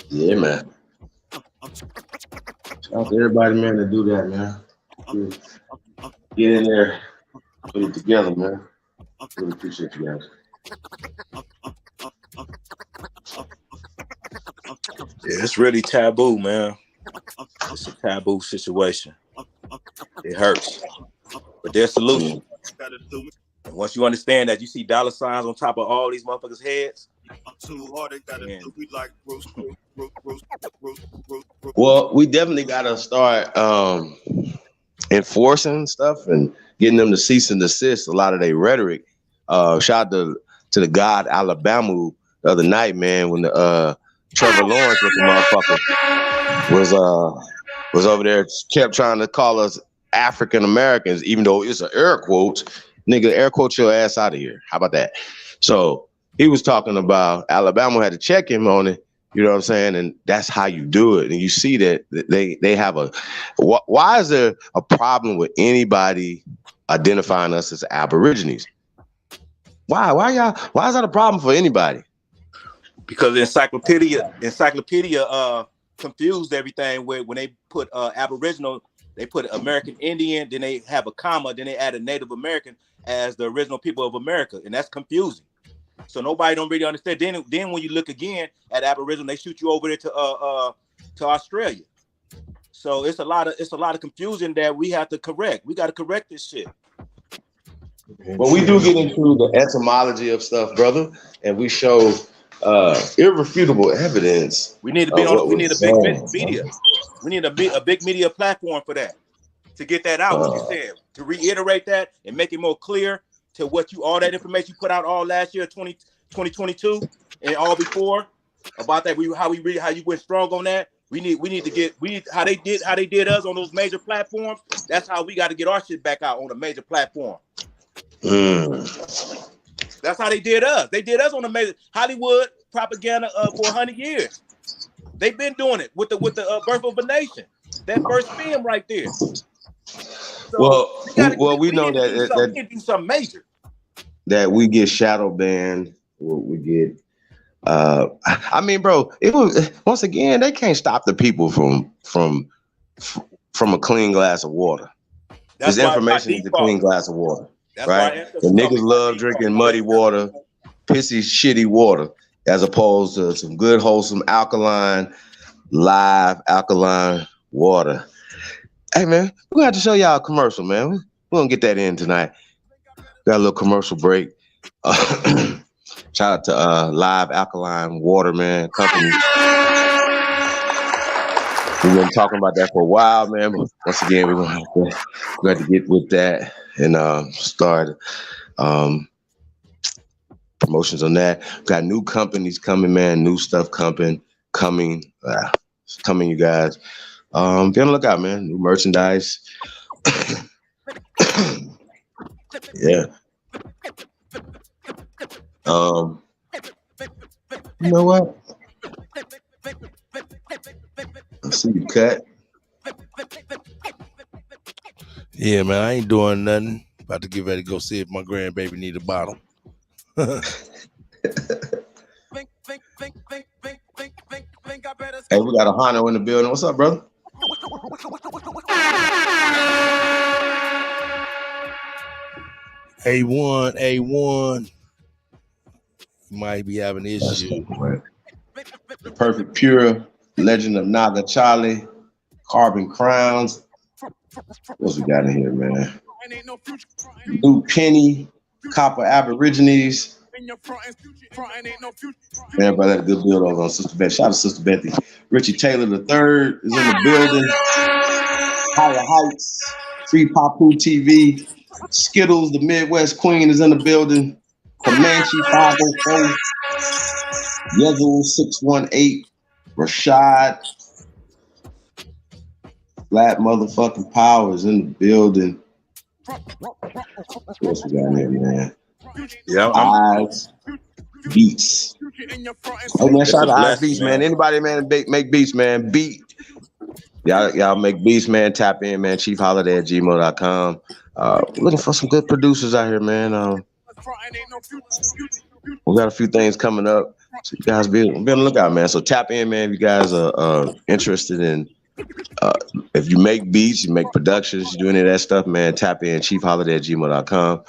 Yeah, man. Shout out to everybody, man, that do that, man. Get in there. Put it together, man. Really appreciate you guys. Yeah, it's really taboo, man. It's a taboo situation. It hurts. But there's solution. And once you understand that, you see dollar signs on top of all these motherfuckers' heads. Well, we definitely gotta start enforcing stuff and getting them to cease and desist a lot of their rhetoric. Shout out to the God Alabama the other night, man, when the Trevor Lawrence looking motherfucker was over there, kept trying to call us African Americans, even though it's an air quote. Nigga, air quote your ass out of here. How about that? So he was talking about Alabama had to check him on it. You know what I'm saying? And that's how you do it. And you see that they have why is there a problem with anybody identifying us as Aborigines. Why is that a problem for anybody? Because the encyclopedia confused everything when they put Aboriginal, they put American Indian, then they have a comma, then they add a Native American as the original people of America, and that's confusing. So nobody don't really understand. Then when you look again at Aboriginal, they shoot you over there to Australia. So it's a lot of confusion that we have to correct. We got to correct this shit. Well, we do get into the etymology of stuff, brother, and we show irrefutable evidence. We need to be on. We need a big media. We need a big media platform for that, to get that out. What you said, to reiterate that and make it more clear to what all that information you put out all last year, 2022, and all before about that. How you went strong on that. We need to get how they did us on those major platforms. That's how we got to get our shit back out on a major platform. That's how they did us. They did us on a major Hollywood propaganda for 100 years. They've been doing it with the Birth of a Nation. That first film right there. So we know that we need to do something major. That we get shadow banned. We get. I mean, bro, it was once again they can't stop the people from a clean glass of water. This information is a clean glass of water. That's right. The niggas love drinking muddy water, pissy, shitty water, as opposed to some good, wholesome, live alkaline water. Hey, man, we're going to have to show y'all a commercial, man. We're going to get that in tonight. Got a little commercial break. Shout out to Live Alkaline Water, man, company. We've been talking about that for a while, man. But once again, we're going to have to get with that and start promotions on that. Got new companies coming, man. New stuff coming, you guys. Be on the lookout, man. New merchandise. Yeah. You know what? I see you, Cut. Yeah, man, I ain't doing nothing. About to get ready to go see if my grandbaby need a bottle. Hey, we got a Hano in the building. What's up, brother? A1. You might be having issues. The Perfect Pure, Legend of Naga Charlie, Carbon Crowns. What's we got in here, man? Blue Penny, Copper Aborigines. Man, brother, had a good build over on Sister Betty. Shout out to Sister Betty. Richie Taylor III is in the building. Higher Heights, Free Papu TV. Skittles, the Midwest Queen, is in the building. Comanche 504. Yezel 618. Rashad. Flat motherfucking Power is in the building. What else we got in here, man? Yeah, Eyes Beats. Hey, man, shout out to Eyes Beats, man. Anybody, man, make beats, man. Beat. Y'all make beats, man. Tap in, man. ChiefHoliday@gmail.com. Looking for some good producers out here, man. We got a few things coming up. So you guys be on the lookout, man. So tap in, man, if you guys are interested in if you make beats, you make productions, you do any of that stuff, man, tap in ChiefHoliday@gmail.com.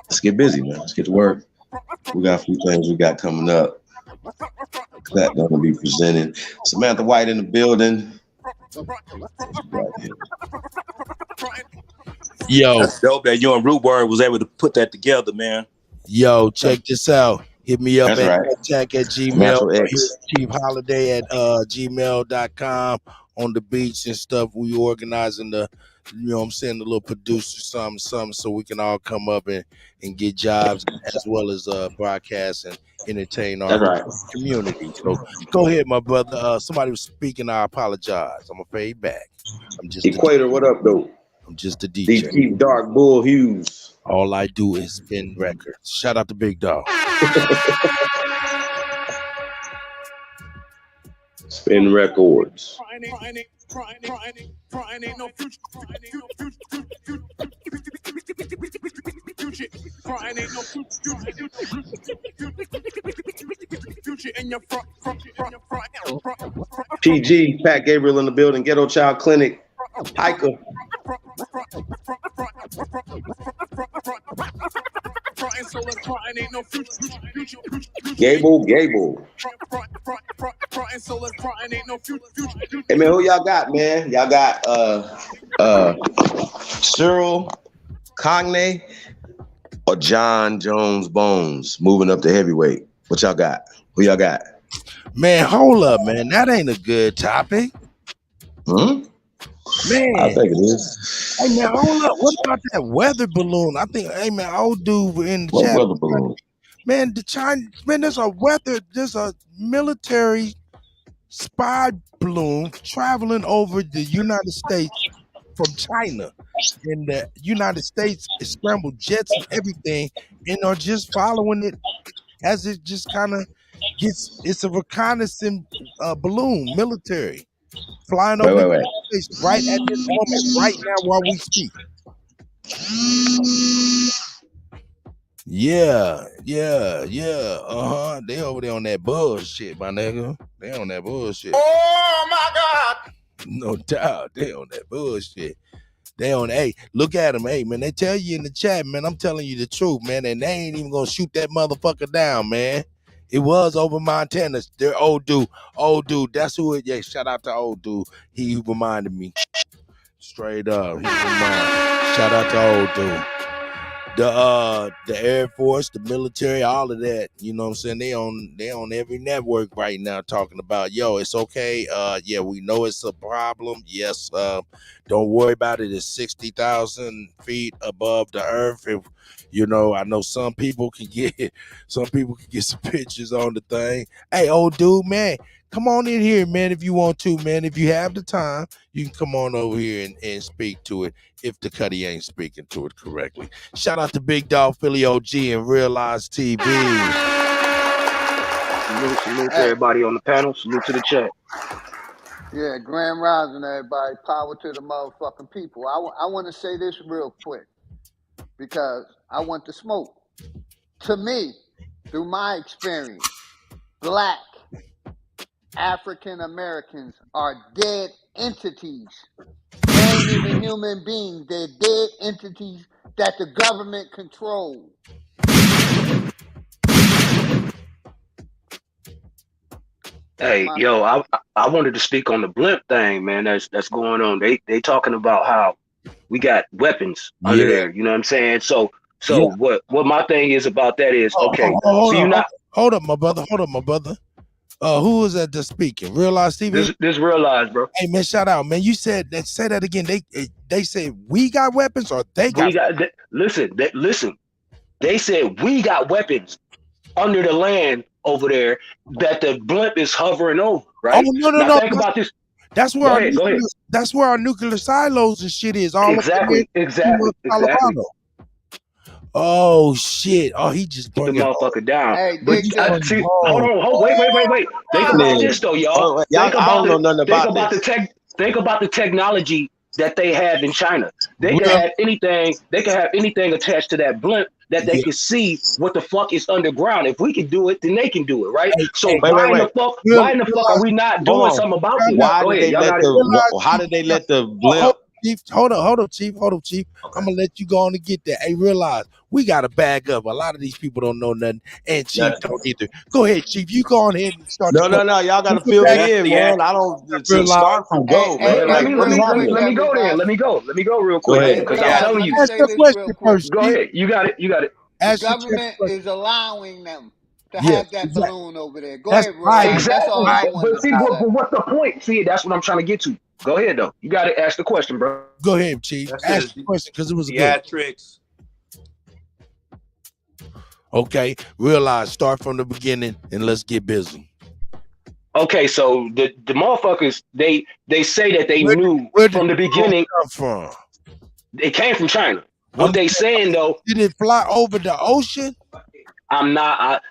Let's get busy, man. Let's get to work. We got a few things we got coming up that gonna be presented. Samantha White in the building. Yo, that's dope that you and Root Word was able to put that together, man. Yo, check this out. Hit me up at Kuttack@gmail. ChiefHoliday@gmail.com. On the beats and stuff. We organizing the the little producer something so we can all come up and get jobs as well as broadcast and entertain our community. So go ahead, my brother. Somebody was speaking. I apologize. I'm gonna fade back. I'm just Equator. What up, though? I'm just a DJ. Deep Dark Bull Hughes. All I do is spin records. Shout out to Big Dog. Spin records. PG, Pat Gabriel in the building, Ghetto Child Clinic, Hiker. Gable. Hey man, who y'all got, man? Y'all got Cyril Cogney or John Jones Bones moving up to heavyweight? What y'all got? Who y'all got? Man, hold up, man. That ain't a good topic. Man, I think it is. Hey man, hold up. What about that weather balloon? I think, hey man, old dude in the What chat. weather balloon? Man, there's a military spy balloon traveling over the United States from China. And the United States is scrambled jets and everything, and are just following it as it just kind of it's a reconnaissance balloon, military, flying over the United States right at this moment, right now while we speak. Yeah. They over there on that bullshit, my nigga. They on that bullshit. Oh my God! No doubt, they on that bullshit. They on, hey, look at them, hey, man. They tell you in the chat, man. I'm telling you the truth, man. And they ain't even gonna shoot that motherfucker down, man. It was over Montana. They're old dude. That's who it. Yeah, shout out to old dude. He reminded me. Straight up. He reminded. Shout out to old dude. The Air Force, the military, all of that, you know what I'm saying? They on every network right now talking about, yo, it's okay. Yeah, we know it's a problem. Yes, don't worry about it. It's 60,000 feet above the earth. If you know, I know some people can get some pictures on the thing. Hey, old dude, man, come on in here, man, if you want to, man. If you have the time, you can come on over here and speak to it if the Cuddy ain't speaking to it correctly. Shout out to Big Dog Philly OG and Realize TV. Salute to everybody on the panel. Salute to the chat. Yeah, grand rising, everybody. Power to the motherfucking people. I want to say this real quick because I want to smoke. To me, through my experience, Black African Americans are dead entities. They ain't even human beings. They're dead entities that the government controls. Hey, yo, I wanted to speak on the blimp thing, man. That's going on. They talking about how we got weapons under there. You know what I'm saying? So what my thing is about that is okay. Hold up, my brother. Who is that just speaking? Realize TV? This Realize, bro. Hey man, shout out, man. You said that. Say that again. They said we got weapons or they got. Listen. They said we got weapons under the land over there that the blimp is hovering over. Right? Oh no. Think about this. That's where That's where our nuclear silos and shit is. All exactly. Colorado. Oh shit! Oh, he just brought the motherfucker down. Hey, but hold on, wait. Think about this though, y'all. Think about the technology that they have in China. They can have anything. They can have anything attached to that blimp that they can see what the fuck is underground. If we can do it, then they can do it, right? So why in the fuck are we not doing something about this? How did they let the blimp? Hold up, Chief. Okay. I'm gonna let you go on and get that. Hey, Realize we gotta bag up. A lot of these people don't know nothing, and Chief don't either. Go ahead, Chief. You go on ahead and start. No. Y'all gotta fill me in, man. I don't start from go, man. Let me go then. Let me go real quick because I'm telling you. Ask the question first. Go ahead. You got it. The government is allowing them to have that balloon over there. Go ahead, Realize. Exactly. That's all I want to say. But what's the point? See, that's what I'm trying to get to. Go ahead, though. You got to ask the question, bro. Go ahead, Chief. Ask the question because it was theatrics. Okay, Realize. Start from the beginning and let's get busy. Okay, so the motherfuckers they say that they knew from the beginning. Come from? It came from China. What they saying though? Did it fly over the ocean?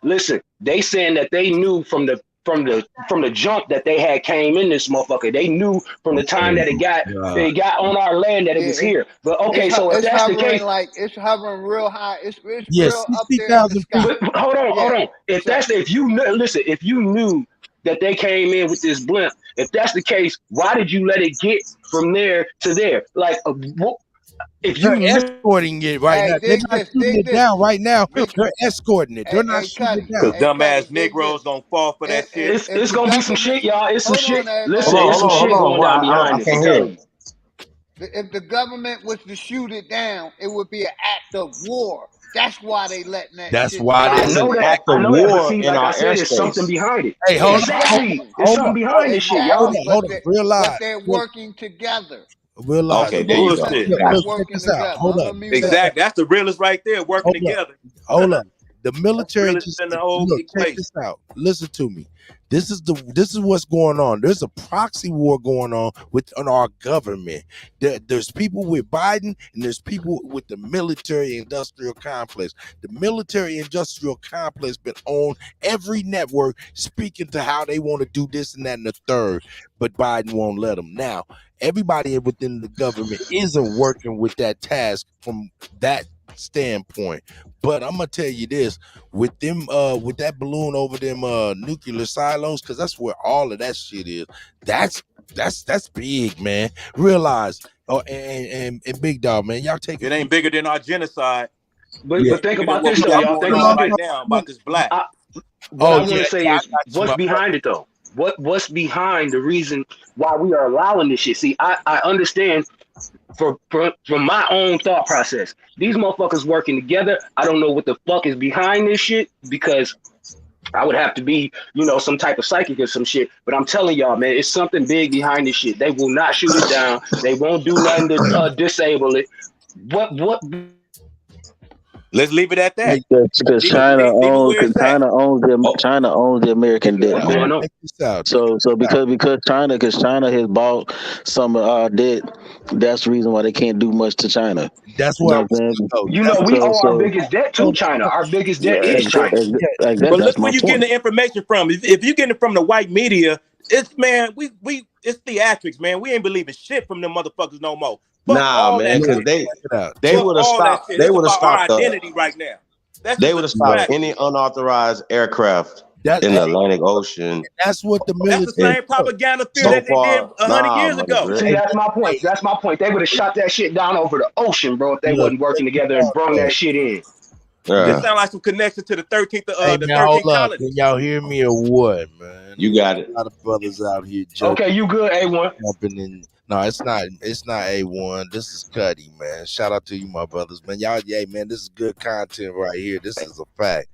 Listen, they saying that they knew from from the jump that they had came in this motherfucker. They knew from the time that it got on our land that it Yeah, was here. But okay, so if it's that's the hovering case, like it's hovering real high. It's Yeah, real up there in the 60,000 sky. feet. but hold on. So If you knew that they came in with this blimp, if that's the case, why did you let it get from there to there? Like, if They're you knew, escorting it right now. hey, They're dig not this, shooting dig it this. down right now. Big, They're escorting it. They're not hey, shooting it Cuddy, Cause down. hey, Cuddy, dumbass dig Negroes this. gonna fall for that shit. If it's the gonna be some government, shit, y'all. It's some hold shit. on, everybody, Listen, Hold on, it's some hold on, shit hold going on. down I behind this. I'm can't hear telling it. you. if the government was to shoot it down, it would be an act of war. That's why they letting that That's shit why fly. they. It's an act of But war see, in like I our said, there's something airspace. behind it. Hey, hold on, Exactly, there's hold something on, behind this shit, y'all. Hold Exactly, on. Realize. but they're working together. Realize. Okay, Both there you both go. Bullshit. countries Got are Look, you. check working this out. together. Hold I'm up. gonna mute up. Exactly. That's the realest right there, working Hold up. together. Hold up. The That's the military realest just in the whole look. Check equation. this out. Listen to me. This is what's going on. There's a proxy war going on within our government. There's people with Biden and there's people with the military industrial complex. The military industrial complex been on every network speaking to how they want to do this and that and the third, but Biden won't let them. Now, everybody within the government isn't working with that task from that standpoint. But I'm gonna tell you this: with them, with that balloon over them nuclear silos, because that's where all of that shit is. That's big, man. Realize, and big dog, man, y'all take It ain't bigger than our genocide. But yeah. but think Bigger than about what this we though, got y'all. going Think on about right this. now about this black. What Oh I yeah, want to say yeah, I is got you, what's my brother. behind it though. What's behind the reason why we are allowing this shit? See, I understand from my own thought process. These motherfuckers working together. I don't know what the fuck is behind this shit because I would have to be, some type of psychic or some shit. But I'm telling y'all, man, it's something big behind this shit. They will not shoot it down. They won't do nothing to disable it. What? Let's leave it at that. Because Leave it, China leave it owns where it's at. China owns the American debt, What's man. going on? Check this out. So because China has bought some of our debt, that's the reason why they can't do much to China. That's You where I know what was I'm gonna go. saying? That's We owe our So biggest debt to hold China. on. Our biggest yeah, debt is China. But that's look my where you getting point. the information from. If you getting it from the white media, it's it's theatrics, man. We ain't believing shit from them motherfuckers no more. Fuck Nah, all man, that because shit. they Fuck would have all that stopped. shit. They It's would have about our stopped identity right now. That's They just would a have stopped distraction. any unauthorized aircraft That in the Atlantic Ocean. that's what the That's the military. same propaganda fear So that they did far, 100 nah, years my ago. nigga. See, that's my point. That's my point. They would have shot that shit down over the ocean, bro, if they Look, wasn't working check this together and out, brung though. that shit in. This Yeah, sounds like some connection to the Hey the man, hold 13 up. Can colonies. y'all hear me or what, man? you There's got a it. lot of brothers out here Okay, you good, A1? jumping in. No, it's not A1. This is Cuddy, man. Shout out to you, my brothers. Man, y'all, yeah, man, this is good content right here. This is a fact.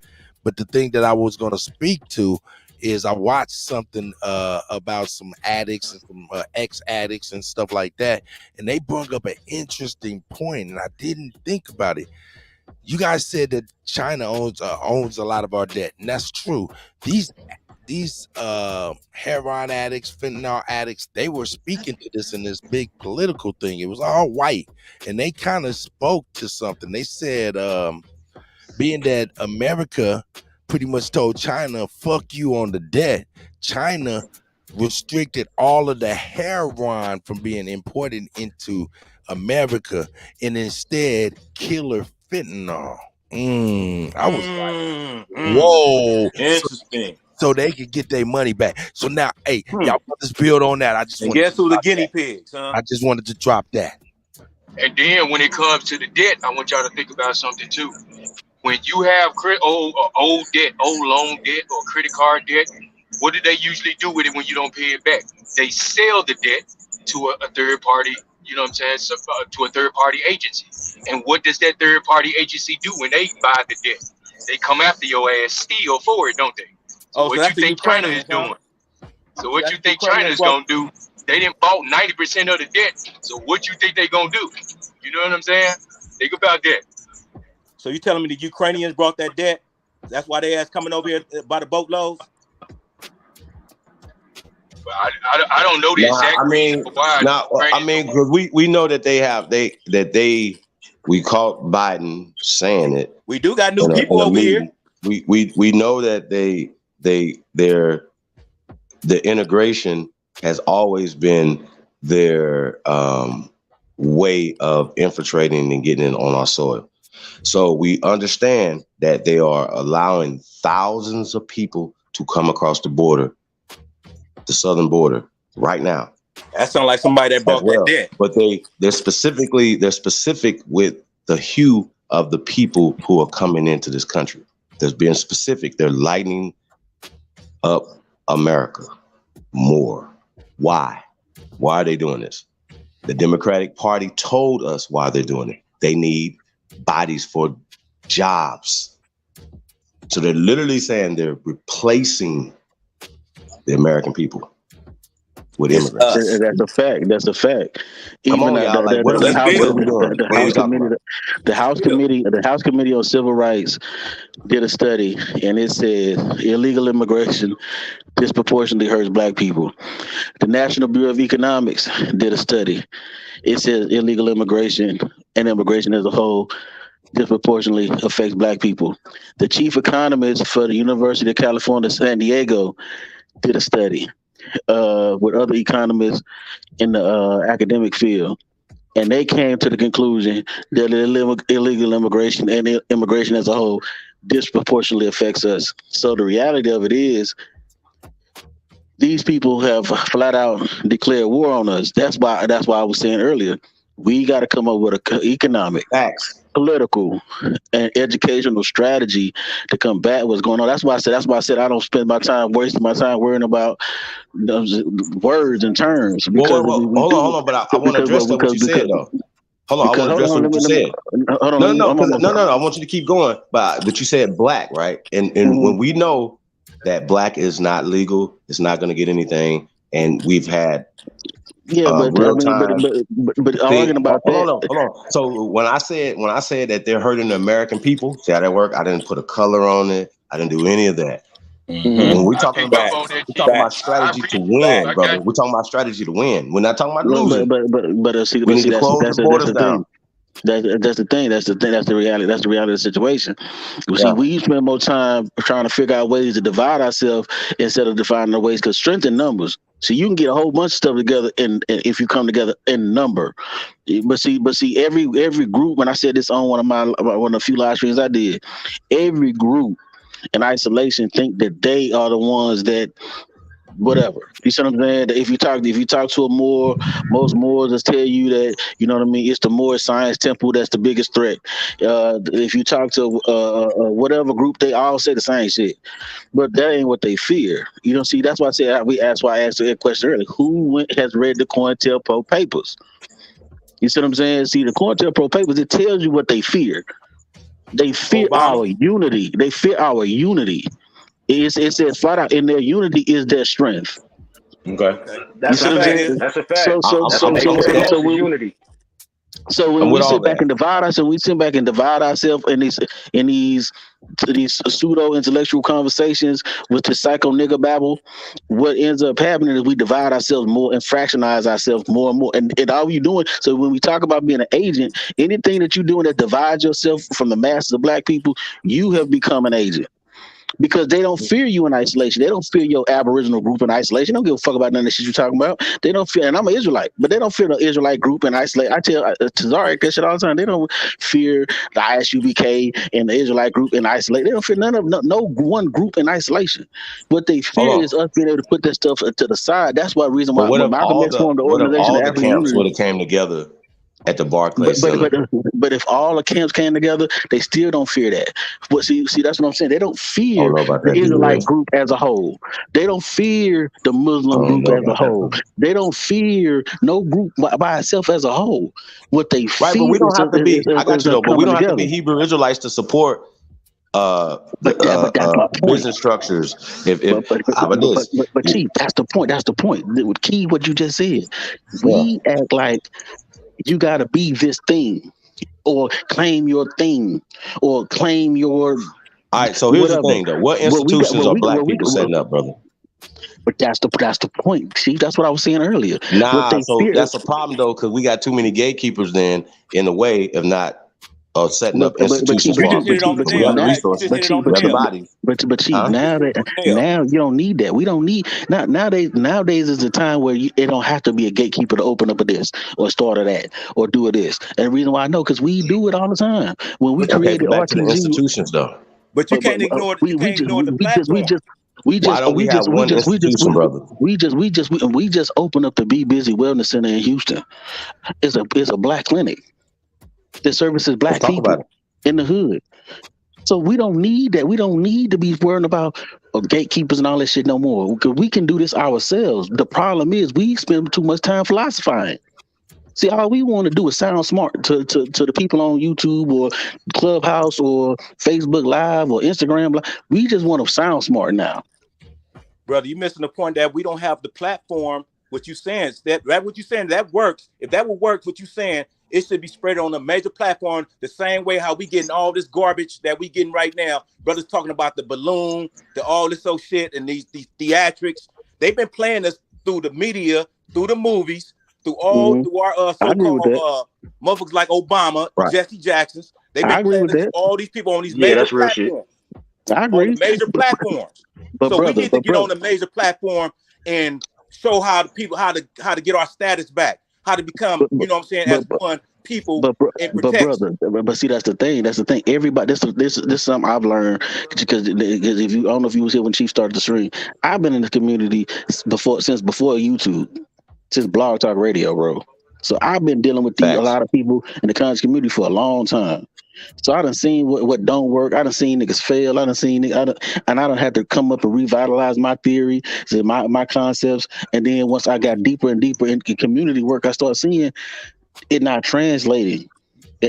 But the thing that I was gonna speak to is I watched something about some addicts and some ex-addicts and stuff like that, and they brought up an interesting point, and I didn't think about it. You guys said that China owns a lot of our debt, and that's true. These heroin addicts, fentanyl addicts, they were speaking to this in this big political thing. It was all white, and they kind of spoke to something. They said, being that America pretty much told China, "Fuck you on the debt," China restricted all of the heroin from being imported into America, and instead killer fentanyl. I was like, whoa. Interesting. So they could get their money back. So now, hey, y'all brothers build on that. And guess who the guinea pigs, huh? I just wanted to drop that. And then when it comes to the debt, I want y'all to think about something too. When you have old debt, old loan debt, or credit card debt, what do they usually do with it when you don't pay it back? They sell the debt to a third party, you know what I'm saying, to a third party agency. And what does that third party agency do when they buy the debt? They come after your ass, steal for it, don't they? So Oh, so what you that's the think China is Ukrainians, huh? doing? So what That's you the think China Ukrainians is brought. gonna do? They didn't bought 90% of the debt. So what you think they gonna do? You know what I'm saying? Think about that. So you telling me the Ukrainians brought that debt? That's why they ass coming over here by the boatloads? But I don't know the Nah, exact reason for why Ukrainians. because we know that we caught Biden saying it We do got new in people a over here. meeting. We know that they're the integration has always been their way of infiltrating and getting in on our soil. So we understand that they are allowing thousands of people to come across the border, the southern border, right now. That sounds like somebody that bought that debt. But they're specific with the hue of the people who are coming into this country. They're being specific. They're lighting up America more. Why? Why are they doing this? The Democratic Party told us why they're doing it. They need bodies for jobs. So they're literally saying they're replacing the American people with immigrants. That's a fact. That's a fact. Come on, y'all. Like, what are we doing? The House Committee on Civil Rights did a study, and it said illegal immigration disproportionately hurts Black people. The National Bureau of Economics did a study. It says illegal immigration and immigration as a whole disproportionately affects Black people. The chief economist for the University of California, San Diego, did a study with other economists in the academic field, and they came to the conclusion that illegal immigration and immigration as a whole disproportionately affects us. So the reality of it is, these people have flat out declared war on us. That's why I was saying earlier, we got to come up with an economic, political, and educational strategy to combat what's going on. That's why I said I don't spend my time wasting my time worrying about words and terms. Because hold on, but I want to address what you said though. Hold on, I want to address what you said. No, I want you to keep going. But you said black, right? And when we know that black is not legal, it's not going to get anything, and we've had real time. But arguing about hold on. So when I said that they're hurting the American people, see how that work? I didn't put a color on it. I didn't do any of that. When we're talking about strategy to win, brother. We're talking about strategy to win. We're not talking about losing. But we need to close the borders down. That's the thing. That's the reality. That's the reality of the situation. See, we spend more time trying to figure out ways to divide ourselves instead of dividing our ways. Because strength in numbers. So you can get a whole bunch of stuff together, and if you come together in number. But see, every group. When I said this on one of the few live streams I did, every group in isolation think that they are the ones that. Whatever, you see what I'm saying? If you talk to a Moor, most Moors just tell you that, you know what I mean, it's the Moor science temple that's the biggest threat. If you talk to whatever group, they all say the same shit, but that ain't what they fear. You know, see, that's why I said I asked that question earlier. Who has read the COINTELPRO papers? You see what I'm saying? See, the COINTELPRO papers, it tells you what they fear. They fear our unity. They fear our unity. It says flat out, in their unity is their strength. Okay, that's a fact. That's a fact. So unity. So when we sit back and divide ourselves in these pseudo intellectual conversations with the psycho nigga babble, what ends up happening is we divide ourselves more and fractionize ourselves more and more. And all you doing, so when we talk about being an agent, anything that you're doing that divides yourself from the masses of Black people, you have become an agent. Because they don't fear you in isolation. They don't fear your Aboriginal group in isolation. They don't give a fuck about none of the shit you're talking about. They don't fear, and I'm an Israelite, but they don't fear the Israelite group in isolation. I tell Tazariak that shit all the time. They don't fear the ISUBK and the Israelite group in isolation. They don't fear none of no one group in isolation. What they fear is us being able to put that stuff to the side. That's why reason why Malcolm X formed the organization. All the camps would have came together at the Barclays Center. But if all the camps came together, they still don't fear that. But see, that's what I'm saying. They don't fear the Israelite group as a whole. They don't fear the Muslim group as a whole. They don't fear no group by itself as a whole. What they fear, but we don't have to be. I got you though. But we don't have to be Hebrew Israelites to support business structures. But Chief, that's the point. That's the point. Key, what you just said. We act like you got to be this thing, or claim your thing, or claim your. All right. So here's the thing, though. What institutions are Black people setting up, brother? But that's the point. See, that's what I was saying earlier. Nah, so that's a problem though, because we got too many gatekeepers then in the way of not of setting But up but but institutions but You for just hit it on the the nail. other now You just resources, hit it on the the other nail. bodies. Chief, Huh? now You that hit it on the nail. now you don't need that. We don't need nowadays is the time where it don't have to be a gatekeeper to open up a this or start of that or do a this. And the reason why I know because we do it all the time. When we Okay, created but back to the RTG, institutions though. But you can't ignore we you we can't just ignore we, the we just we platform. just we Why just don't we have one institution, brother? we just opened up the Be Busy Wellness Center in Houston. It's a black clinic that services Let's black talk about people it. in the hood. So we don't need that. We don't need to be worrying about gatekeepers and all that shit no more. Because we can do this ourselves. The problem is we spend too much time philosophizing. See, all we want to do is sound smart to the people on YouTube or Clubhouse or Facebook Live or Instagram Live. We just want to sound smart now. Brother, you're missing the point that we don't have the platform. What you saying that what you saying that works. If that would work, what you saying, it should be spread on a major platform the same way how we getting all this garbage that we getting right now. Brothers talking about the balloon, the all this old shit, and these theatrics. They've been playing us through the media, through the movies, through our I agree with that. so-called motherfuckers like Obama, Right. Jesse Jacksons. They've I been agree playing with us that. through all these people on these Yeah, major that's real shit. platforms. I On the agree. major platforms. But So we brother, need to get on a major platform and show how the people how to get our status back, how to become, you know what I'm saying, as one people and but protect. brother, but see that's the thing. That's the thing. Everybody, this is something I've learned because if you I don't know if you was here when Chief started the stream. I've been in the community before YouTube, since Blog Talk Radio, bro. So I've been dealing with a Facts. lot of people in the conscious community for a long time. So I done seen what don't work. I done seen niggas fail. I done had to come up and revitalize my theory, so my concepts. And then once I got deeper and deeper into community work, I started seeing it not translating.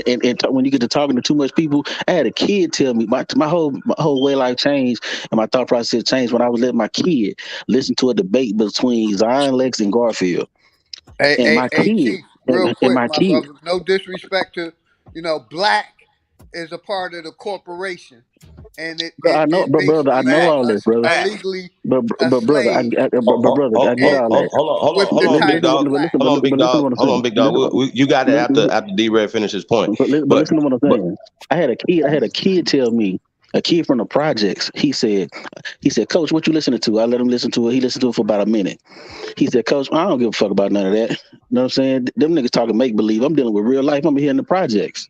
And when you get to talking to too much people, I had a kid tell me my whole way of life changed and my thought process changed when I was letting my kid listen to a debate between Zion Lex and Garfield. And my Hey, kid, Chief, real and quick, my my kid. brother. No disrespect to, BlacK is a part of the corporation, and I know, it but brother, I basically know all this, brother. illegally But brother, enslaved. brother, I get And all that. with the Hold on, big title dog. Black. Hold on, big dog. What I'm Hold on, saying. big dog. You got it after D-Red finishes his point. But listen to what I'm saying. I had a kid tell me, a kid from the projects. He said, Coach, what you listening to? I let him listen to it. He listened to it for about a minute. He said, Coach, I don't give a fuck about none of that. You know what I'm saying? Them niggas talking make believe. I'm dealing with real life. I'm here in the projects.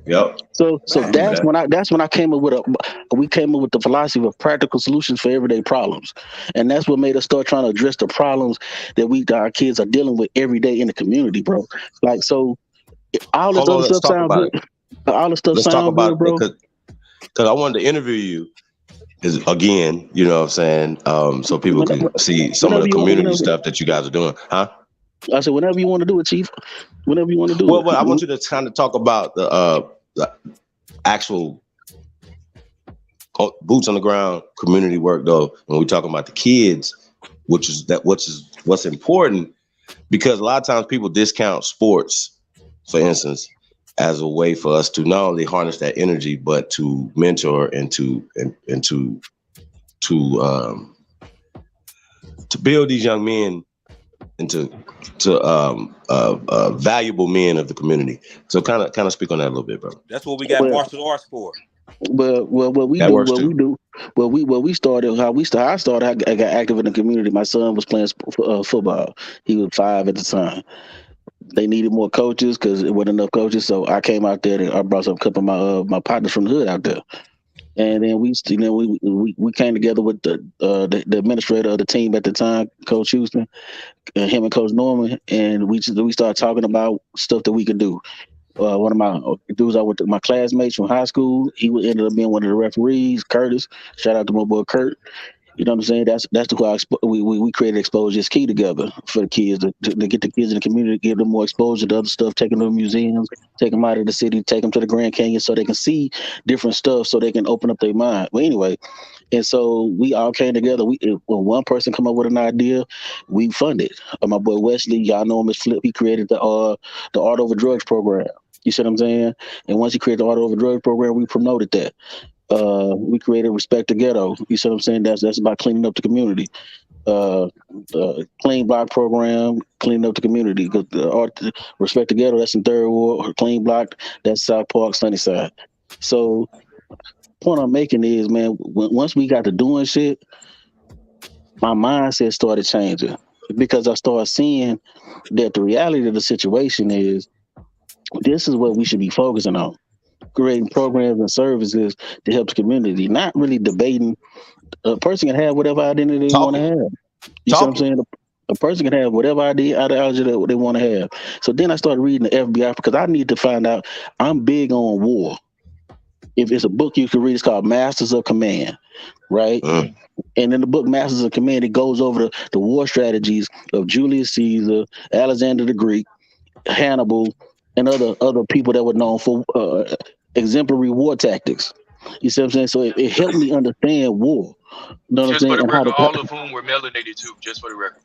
Yep. So that's when I came up with the philosophy of practical solutions for everyday problems, and that's what made us start trying to address the problems that our kids are dealing with every day in the community, bro. Like so, all this Hold on, other let's stuff talk sound about good. it. All this stuff Let's talk sound about good, bro. it because I wanted to interview you. Is again, you know what I'm saying, so people can see some of the community stuff that you guys are doing, huh? I said, whenever you want to do it, Chief. Whenever you want to do it. Well, I want you to kind of talk about the actual boots on the ground community work, though. When we talking about the kids, which is what's important, because a lot of times people discount sports, for instance, as a way for us to not only harness that energy, but to mentor and to build these young men into valuable men of the community. So kind of speak on that a little bit, bro. That's what we got martial arts for. What we do, how I started, I got active in the community. My son was playing football. He was 5 at the time. They needed more coaches because it wasn't enough coaches. So I came out there and I brought a couple of my partners from the hood out there. And then we came together with the administrator of the team at the time, Coach Houston, and him and Coach Norman, and we started talking about stuff that we could do. One of my dudes I went to, my classmates from high school, he ended up being one of the referees, Curtis. Shout out to my boy Kurt. You know what I'm saying? That's the why we created Exposure is Key together for the kids to get the kids in the community, give them more exposure to other stuff, taking them to museums, take them out of the city, take them to the Grand Canyon so they can see different stuff, so they can open up their mind. Well, anyway, and so we all came together. When one person come up with an idea, we funded. My boy Wesley, y'all know him as Flip. He created the Art Over Drugs program. You see what I'm saying? And once he created the Art Over Drugs program, we promoted that. We created Respect the Ghetto. You see what I'm saying? That's about cleaning up the community. uh, the Clean Block program, cleaning up the community. Cause the art, Respect the Ghetto, that's in Third Ward. Clean Block, that's South Park, Sunnyside. So, point I'm making is, man, once we got to doing shit, my mindset started changing because I started seeing that the reality of the situation is this is what we should be focusing on. Creating programs and services to help the community, not really debating. A person can have whatever identity they want to Talking. have. You see what I'm saying? A person can have whatever ideology that they want to have. So then I started reading the FBI because I need to find out. I'm big on war. If it's a book you can read, it's called Masters of Command, right? And in the book Masters of Command, it goes over the war strategies of Julius Caesar, Alexander the Greek, Hannibal, and other people that were known for exemplary war tactics. You see what I'm saying? So it helped me understand war. You know what I'm Just for saying? the And how record, to all of whom were melanated too. Just for the record.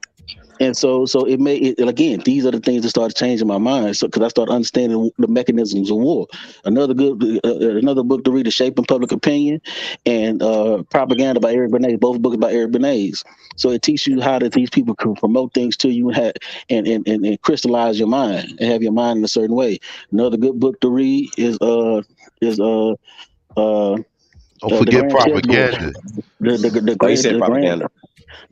and so it made it again. These are the things that started changing my mind. So because I started understanding the mechanisms of war. Another book to read is Shaping Public Opinion and Propaganda by Eric Bernays. Both books by Eric Bernays. So it teaches you how that these people can promote things to you and crystallize your mind and have your mind in a certain way. Another good book to read is Don't the forget Grand Chessboard. propaganda. The Oh, you grand said the grand propaganda.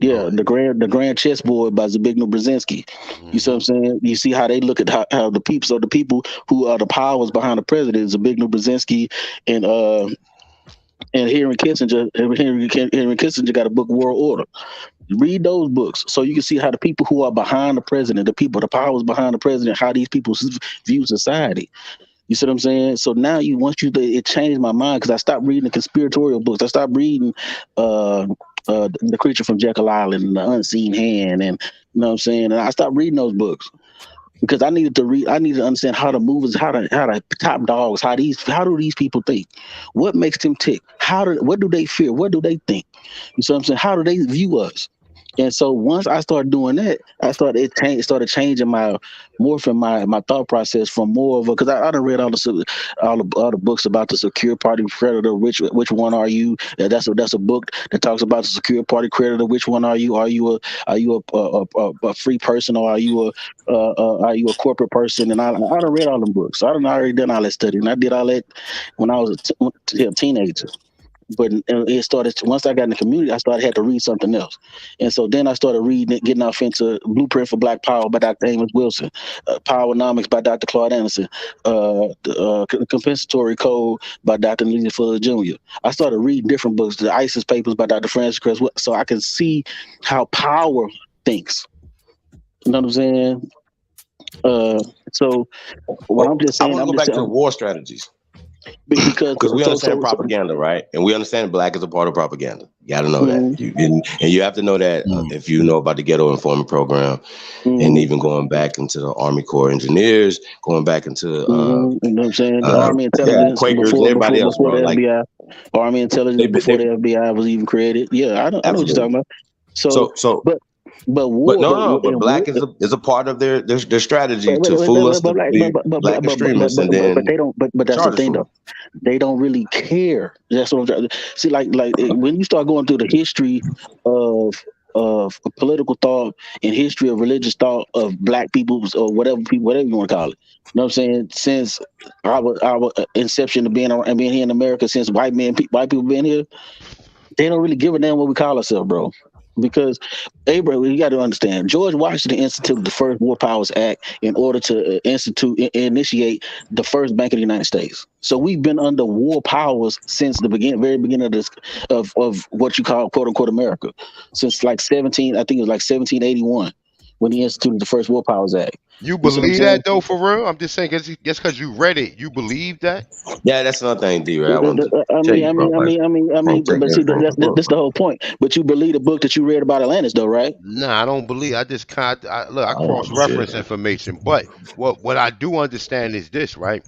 Yeah, the Grand Chessboard by Zbigniew Brzezinski. You see what I'm saying? You see how they look at how the people who are the powers behind the president, Zbigniew Brzezinski and Henry Kissinger. Henry Kissinger got a book, World Order. Read those books so you can see how the people who are behind the president, the powers behind the president, how these people view society. You see what I'm saying? So now it changed my mind because I stopped reading the conspiratorial books. I stopped reading the Creature from Jekyll Island and the Unseen Hand, and you know what I'm saying. And I stopped reading those books because I needed to read. I needed to understand how the movers, how the top dogs, how do these people think? What makes them tick? What do they fear? What do they think? You see what I'm saying? How do they view us? And so once I started doing that, started changing morphing my thought process from more of a because I done read all the books about the secure party creditor. Which one are you? That's a book that talks about the secure party creditor. Which one are you? Are you a free person or are you a corporate person? And I done read all them books. So I done already done all that study, and I did all that when I was a teenager. But it started once I got in the community, I started had to read something else, and so then I started reading it, getting off into Blueprint for Black Power by Dr. Amos Wilson, Powernomics by Dr. Claude Anderson, Compensatory Code by Dr. Nelson Fuller Jr. I started reading different books, the ISIS Papers by Dr. Francis Cress, so I could see how power thinks. You know what I'm saying? So what I'm just I saying, want to I'm go just back to saying war strategies. because we so understand so so. propaganda, right? And we understand black is a part of propaganda. You got to know that. And you have to know that if you know about the Ghetto Informant Program, and even going back into the Army Corps Engineers, going back into You know what I'm saying? The Army Intelligence Quakers and before everybody else, before bro. the Like FBI. Army Intelligence before the FBI was even created. Yeah, I know what you're talking about. So, so but But war, no, but and war, black is a part of their strategy to fool us to be black extremists and but then they don't. But that's the charge us thing for though. it. They don't really care. That's what I'm trying to see. When you start going through the history of political thought and history of religious thought of black people or whatever you want to call it. You know what I'm saying? Since our inception of being here in America, since white people been here, they don't really give a damn what we call ourselves, bro. Because Abraham, you got to understand, George Washington instituted the first War Powers Act in order to initiate the first Bank of the United States. So we've been under war powers since the very beginning of this of what you call quote unquote America, since like 17, I think it was like 1781 when he instituted the first War Powers Act. You You see what I'm believe saying? that though, for real? I'm just saying, just because you read it, you believe that? Yeah, that's another thing, D-Ray. I wanted to I tell mean, you, I bro. mean, I Like, mean, I mean, I don't mean, take but see, everything for that's book, the bro. whole point. But you believe the book that you read about Atlantis, though, right? Nah, I don't believe. I just can't. Look, I Oh shit. cross-reference information, but what I do understand is this, right?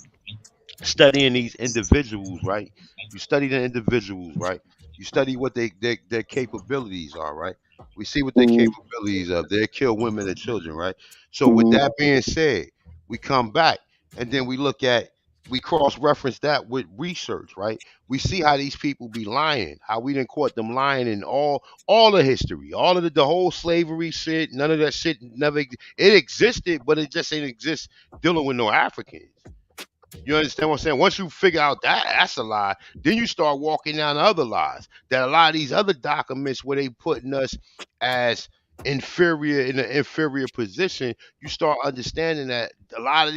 Studying these individuals, right? You study the individuals, right? You study what their capabilities are, right? We see what their capabilities of. They kill women and children, right? So with Mm-hmm. that being said, we come back and then we look at we cross-reference that with research, right? We see how these people be lying, how we didn't caught them lying in all the history, all of the whole slavery shit. None of that shit never it existed, but it just ain't exist dealing with no Africans. You understand what I'm saying? Once you figure out that that's a lie, then you start walking down other lies. That a lot of these other documents where they putting us as inferior in an inferior position, you start understanding that a lot of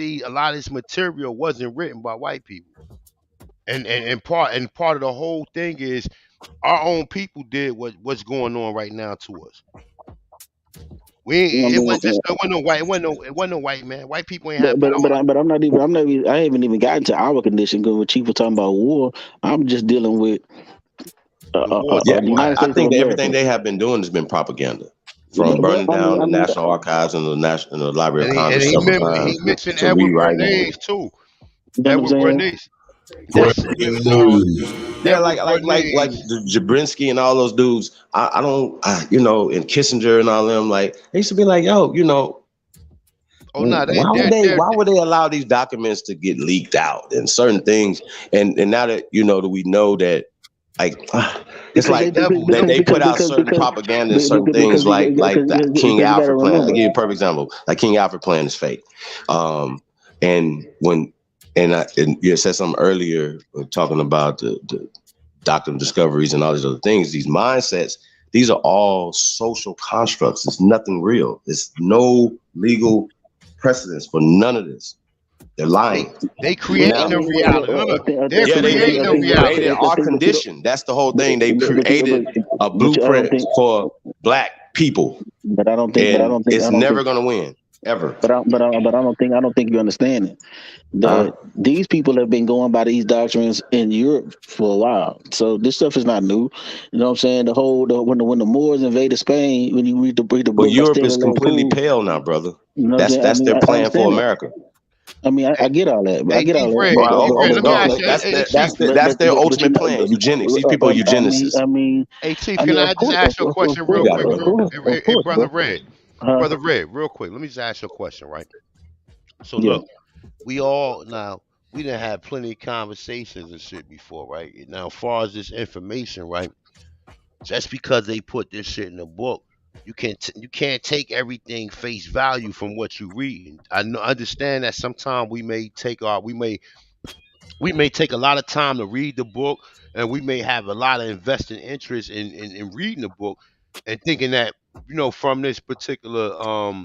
this material wasn't written by white people. And part of the whole thing is our own people did what's going on right now to us. I It mean, wasn't just it wasn't no white white man. White people ain't have power. but I haven't even gotten to our condition because when Chief was talking about war, I'm just dealing with Yeah, the United I States of think that America. everything they have been doing has been propaganda, from burning down the National Archives and the Library of Congress several times He mentioned to Edward rewriting it. Bernays too. You know what I'm saying? Bernays. That Sigmund Freud. Yeah, Edward like Bernays. Jabrinsky and all those dudes. I don't, and Kissinger and all them. Like they used to be like, yo, why would they allow these documents to get leaked out and certain things? And now that that we know that, like, it's like they put out certain propaganda and certain things like the King Alfred plan. I'll give you a perfect example. Like King Alfred plan is fake. And you said something earlier talking about the doctrine of discoveries and all these other things, these mindsets, these are all social constructs. It's nothing real. There's no legal precedence for none of this. They're lying. They creating a reality. They're creating a reality. They are conditioned. That's the whole thing. They created a blueprint for black people. But I don't think. It's never going to win ever. But I don't think you understand it. That these people have been going by these doctrines in Europe for a while. So this stuff is not new. You know what I'm saying? When the Moors invaded Spain, when you read the book, but Europe is completely pale now, brother. You know that's their plan for America. I mean, I get all that. I get all that. That's their ultimate plan. Eugenics. These people are eugenicists. Hey, Chief, can I just ask you a question real quick? Hey, Brother Red. Brother Red, real quick. Let me just ask you a question, right? So look, we done had plenty of conversations and shit before, right? Now, as far as this information, right? Just because they put this shit in the book, you can't take everything face value from what you read. I understand that sometimes we may take a lot of time to read the book, and we may have a lot of invested interest in reading the book and thinking that from this particular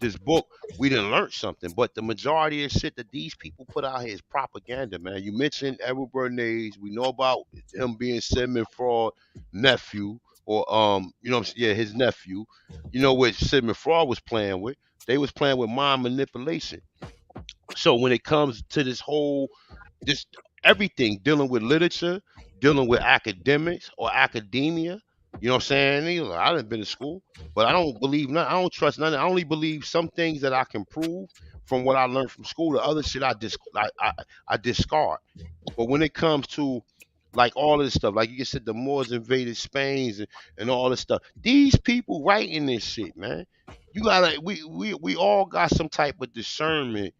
this book we didn't learn something. But the majority of shit that these people put out here is propaganda, man. You mentioned Edward Bernays. We know about him being Sigmund Freud nephew, or his nephew. What Sigmund Freud was playing with. They was playing with mind manipulation. So when it comes to this everything dealing with literature, dealing with academics or academia, you know what I'm saying? I done been to school, but I don't believe none. I don't trust none. I only believe some things that I can prove from what I learned from school. The other shit I discard. But when it comes to like all of this stuff, like you said, the Moors invaded Spain and all this stuff. These people writing this shit, man. You gotta we all got some type of discernment,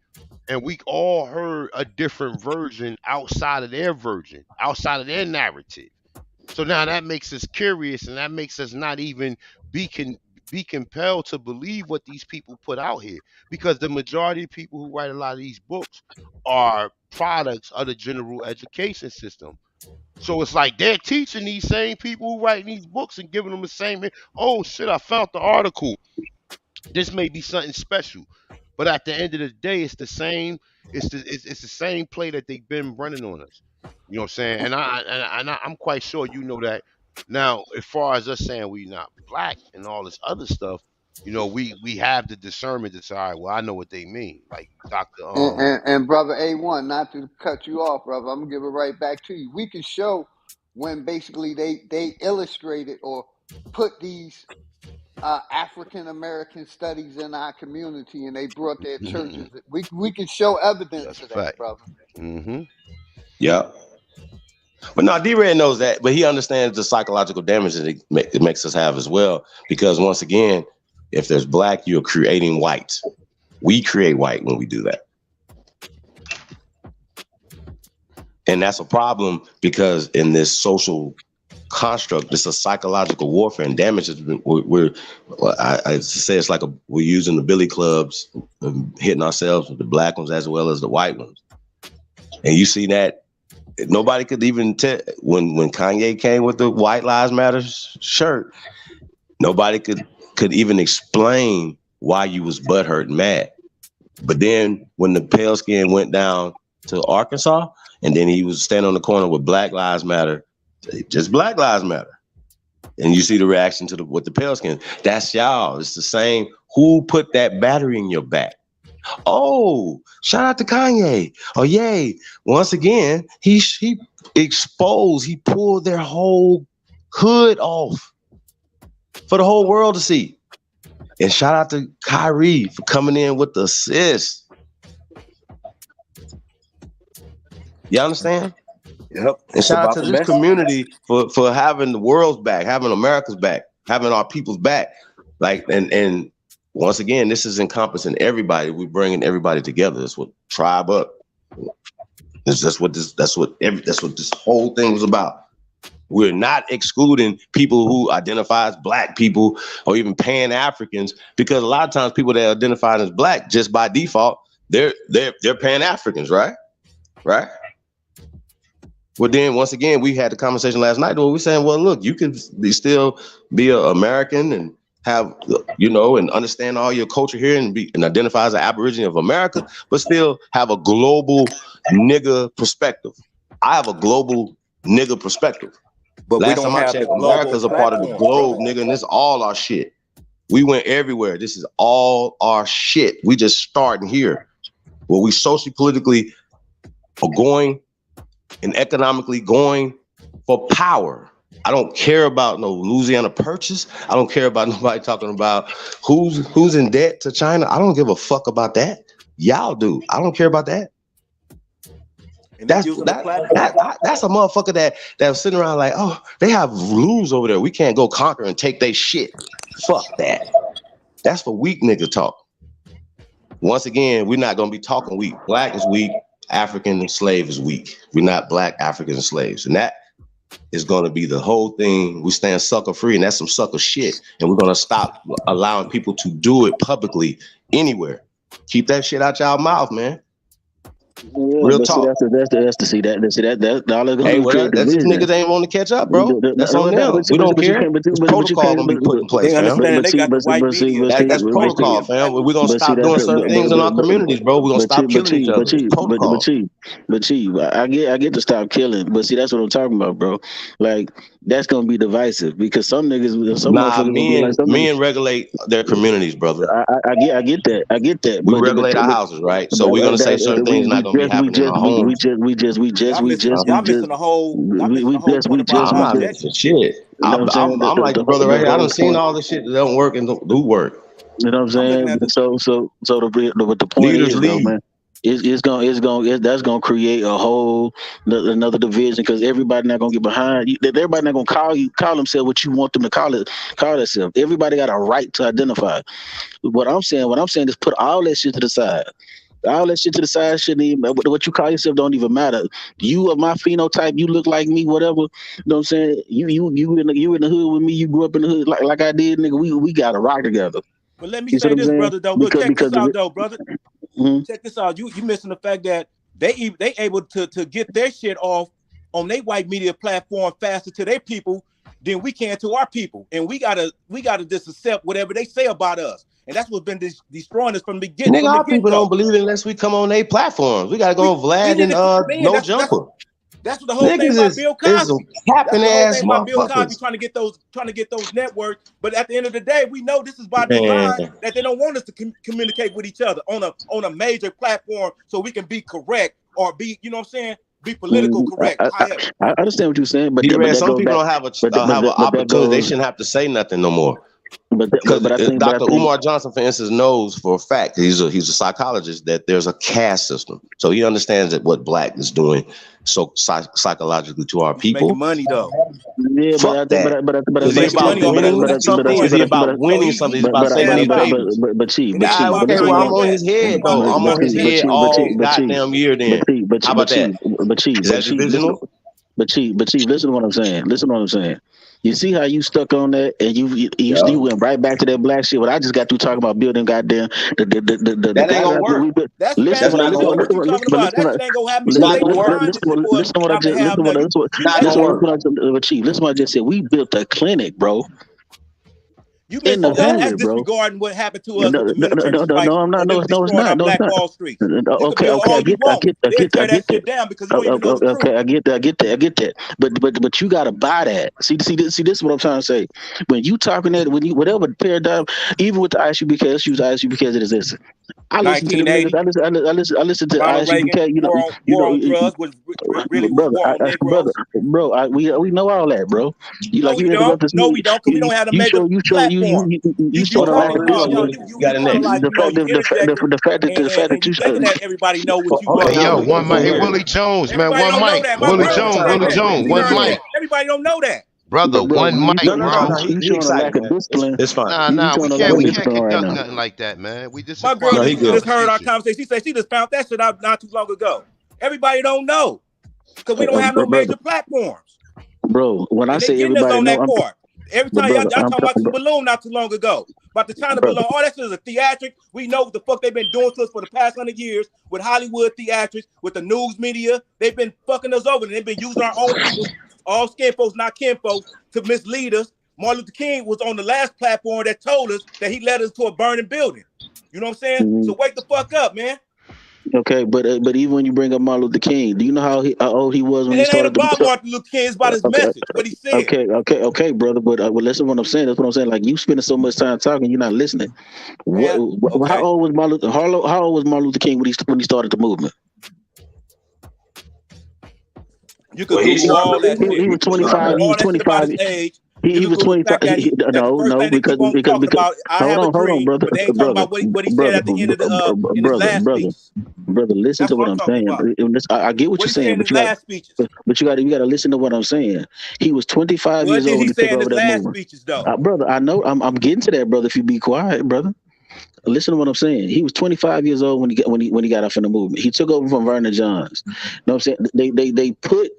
and we all heard a different version outside of their narrative. So now that makes us curious, and that makes us not even be compelled to believe what these people put out here, because the majority of people who write a lot of these books are products of the general education system. So it's like they're teaching these same people who write these books and giving them the same. Oh shit! I found the article. This may be something special, but at the end of the day, it's the same. It's the same play that they've been running on us. You know what I'm saying? And I'm quite sure you know that. Now, as far as us saying we not black and all this other stuff, we have the discernment to say, all right, well, I know what they mean. Like Dr. And brother A1, not to cut you off, brother, I'm gonna give it right back to you. We can show when basically they illustrated or put these African American studies in our community, and they brought their churches. We can show evidence of that, brother. Mm-hmm. Yeah. But no, D-Red knows that, but he understands the psychological damage that it makes us have as well. Because once again, if there's black, you're creating white. We create white when we do that. And that's a problem because in this social construct, it's a psychological warfare and damage. I say it's like we're using the billy clubs, hitting ourselves with the black ones as well as the white ones. And you see that nobody could even tell when Kanye came with the White Lives Matter shirt, nobody could even explain why you was butthurt and mad. But then when the pale skin went down to Arkansas, and then he was standing on the corner with Black Lives Matter, just Black Lives Matter. And you see the reaction to with the pale skin. That's y'all. It's the same. Who put that battery in your back? Oh, shout out to Kanye. Oh, yay. Once again, he exposed, he pulled their whole hood off for the whole world to see. And shout out to Kyrie for coming in with the assist. You understand? Yep. And shout out to this community for having the world's back, having America's back, having our people's back. Like, and once again, this is encompassing everybody. We're bringing everybody together. That's what Tribe Up. That's what this whole thing was about. We're not excluding people who identify as black people or even Pan-Africans, because a lot of times people that identify as black just by default, they're Pan-Africans, right? Right? Well, then once again, we had the conversation last night where we're saying, well, look, you can still be an American and have, and understand all your culture here and identify as an Aborigine of America, but still have a global nigga perspective. I have a global nigga perspective. But last we don't time I have checked, the global America's a part of the globe, nigga, and this all our shit. We went everywhere. This is all our shit. We just starting here. Where we socially, politically are going and economically going for power. I don't care about no Louisiana Purchase. I don't care about nobody talking about who's in debt to China. I don't give a fuck about that. Y'all do. I don't care about that. That's a motherfucker that's sitting around like, oh, they have rules over there. We can't go conquer and take their shit. Fuck that. That's for weak nigga talk. Once again, we're not gonna be talking weak. Black is weak. African and slave is weak. We're not black, Africans, and slaves. And that is going to be the whole thing. We stand sucker free, and that's some sucker shit. And we're going to stop allowing people to do it publicly anywhere. Keep that shit out y'all mouth, man. Yeah, real talk. That's all they're Hey, well, that's these niggas ain't want to catch up, bro. That's on them. We don't care. It's protocol gonna be put in place, fam. That's protocol, fam. We're gonna stop doing certain things in our communities, bro. We're gonna stop killing each other. Protocol. I get to stop killing, but see, that's what I'm talking about, bro. Like, that's gonna be divisive because some niggas, men regulate their communities, brother. I get that. We regulate our houses, right? So we're gonna say certain things not gonna be happening in our homes. Y'all missing the whole. I'm not missing shit. I'm like the brother right here. I done seen all the shit that don't work and do work. You know what I'm saying? So the point is, though, man, that's gonna create a whole another division because everybody not gonna get behind you. Everybody not gonna call themselves what you want them to call themselves. Everybody got a right to identify. What I'm saying is put all that shit to the side. All that shit to the side shouldn't even, what you call yourself don't even matter. You are my phenotype, you look like me, whatever. You know what I'm saying? You in the hood with me, you grew up in the hood like I did, nigga. We gotta rock together. But let me say this, brother, though. Check this out, though, brother. Check this out. You missing the fact that they able to get their shit off on their white media platform faster to their people than we can to our people. And we gotta just accept whatever they say about us. And that's what's been destroying us from the beginning. Nigga, our people don't believe it unless we come on their platforms. We gotta go on Vlad and No Jumper. That's what the whole thing about Bill Cosby. Capping ass Bill Cosby trying to get those networks. But at the end of the day, we know this is by design that they don't want us to communicate with each other on a major platform so we can be correct or be, you know what I'm saying, be political correct. I understand what you're saying, but some people don't have an opportunity. They shouldn't have to say nothing no more. Because Dr. Umar Johnson, for instance, knows for a fact, he's a psychologist, that there's a caste system. So he understands that what BlacK is doing so psychologically to our people. Making money though. Yeah, Fuck that. Is he about winning something? Is he about winning something? He's about saving his babies. Okay, well, I'm on his head though. I'm on his head all goddamn year. Then how about that? Is that divisional? But Chief, listen to what I'm saying. Listen to what I'm saying. You see how you stuck on that, and you went right back to that black shit. What I just got through talking about building goddamn the that ain't gonna work. That's listen what you talking about. That shit ain't gonna happen. Listen to what I just Chief. Listen to what I just said. We built a clinic, bro. You missed that's disregarding what happened to us with the military strike. No, I'm not. No, it's not. Black Wall Street. Okay, I get that. Because you don't even know the truth. Okay, I get that. But you gotta buy that. See, this is what I'm trying to say. When you talking that, whatever paradigm, even with the ISUBK, let's use ISUBK as it exists. I listen to I listen to ISUBK. War on drugs was really war on Negroes. Bro, we know all that, bro. No, we don't. No, we don't. Because we don't have a major platform. You showed got the fact that you thinking that everybody know what you Hey, yo, one mic. Hey, Willie Jones, man, one mic. Willie Jones, one mic. Everybody don't know that. Brother, one mic, bro. He's showing a lack of discipline. It's fine. Nah, we can't conduct nothing like that, man. My girl just heard our conversation. She said she just found that shit out not too long ago. Everybody don't know because we don't have no major platforms. Bro, when I say everybody on that know, court. Every time y'all talking about the balloon not too long ago, about the China balloon, all that shit is a theatric. We know what the fuck they've been doing to us for the past 100 years with Hollywood theatrics, with the news media. They've been fucking us over, and they've been using our own people, all skin folks, not kin folks, to mislead us. Martin Luther King was on the last platform that told us that he led us to a burning building. You know what I'm saying? Mm-hmm. So wake the fuck up, man. Okay, but even when you bring up Martin Luther King, do you know how old he was when he started? It ain't about Martin Luther King. It's about his message, what he said. Okay, brother. But well, listen to what I'm saying. That's what I'm saying. Like, you spending so much time talking, you're not listening. How old was Martin Luther? How old was Martin Luther King when he started the movement? You could Google all that shit. He was 25. He was 25. He was 25. No, because hold on, brother. They ain't talking about what he said at the end of the in his last speech. Brother, listen to what I'm saying. I get what you're saying, but you got to listen to what I'm saying. He was 25 years old when he took over that movement. Brother, I know. I'm getting to that, brother. If you be quiet, brother. Listen to what I'm saying. He was 25 years old when he got off in the movement. He took over from Vernon Johns. You know what I'm saying?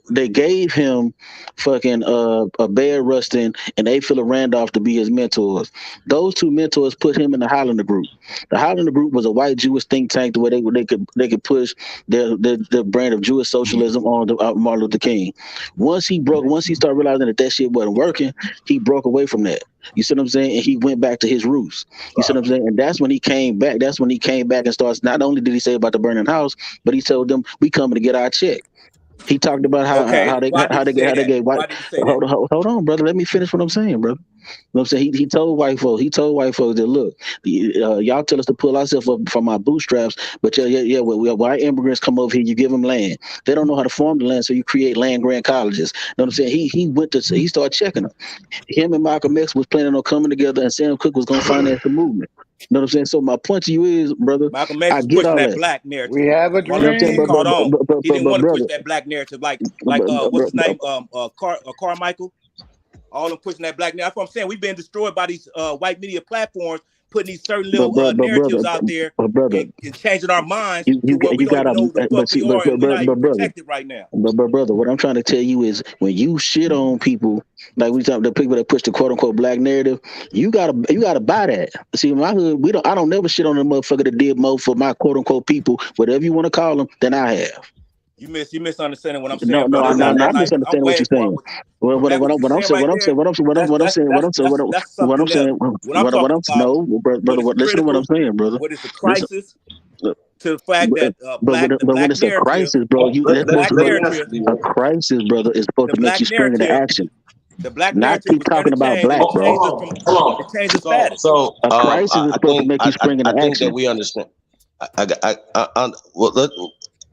They gave him fucking Bear Rustin and A. Philip Randolph to be his mentors. Those two mentors put him in the Highlander Group. The Highlander Group was a white Jewish think tank where they could push their brand of Jewish socialism on Martin Luther King. Once he started realizing that shit wasn't working, he broke away from that. You see what I'm saying? And he went back to his roots. You see what I'm saying? And that's when he came back. That's when he came back and starts. Not only did he say about the burning house, but he told them, "We coming to get our check." He talked about how they get white. Hold on, brother. Let me finish what I'm saying, brother. You know what I'm saying? He told white folks that, look, y'all tell us to pull ourselves up from our bootstraps, but when white immigrants come over here, you give them land. They don't know how to farm the land, so you create land grant colleges. You know what I'm saying? He started checking them. Him and Malcolm X was planning on coming together, and Sam Cooke was going to finance the movement. You know what I'm saying? So my point to you is, brother, Malcolm X was pushing that black narrative. We have a dream. He didn't want to push that black narrative like what's his name? Carmichael. All them pushing that black narrative. That's what I'm saying. We've been destroyed by these white media platforms, putting these certain little narratives out there and changing our minds to where we don't know the fuck we are, and we're not even protected right now. But brother, what I'm trying to tell you is, when you shit on people, like we talk the people that push the quote unquote black narrative, you gotta buy that. See, in my hood, I don't never shit on the motherfucker that did more for my quote unquote people, whatever you want to call them, than I have. You misunderstanding what I'm saying. No, I'm not misunderstanding what you're saying. What I'm saying. Listen to what I'm saying, brother. What is the crisis? To the fact that when it's a crisis, bro, a crisis, brother, is supposed to make you spring into action. The black not keep talking about black, bro. It changes status. So a crisis is supposed to make you spring into action. I think that we understand.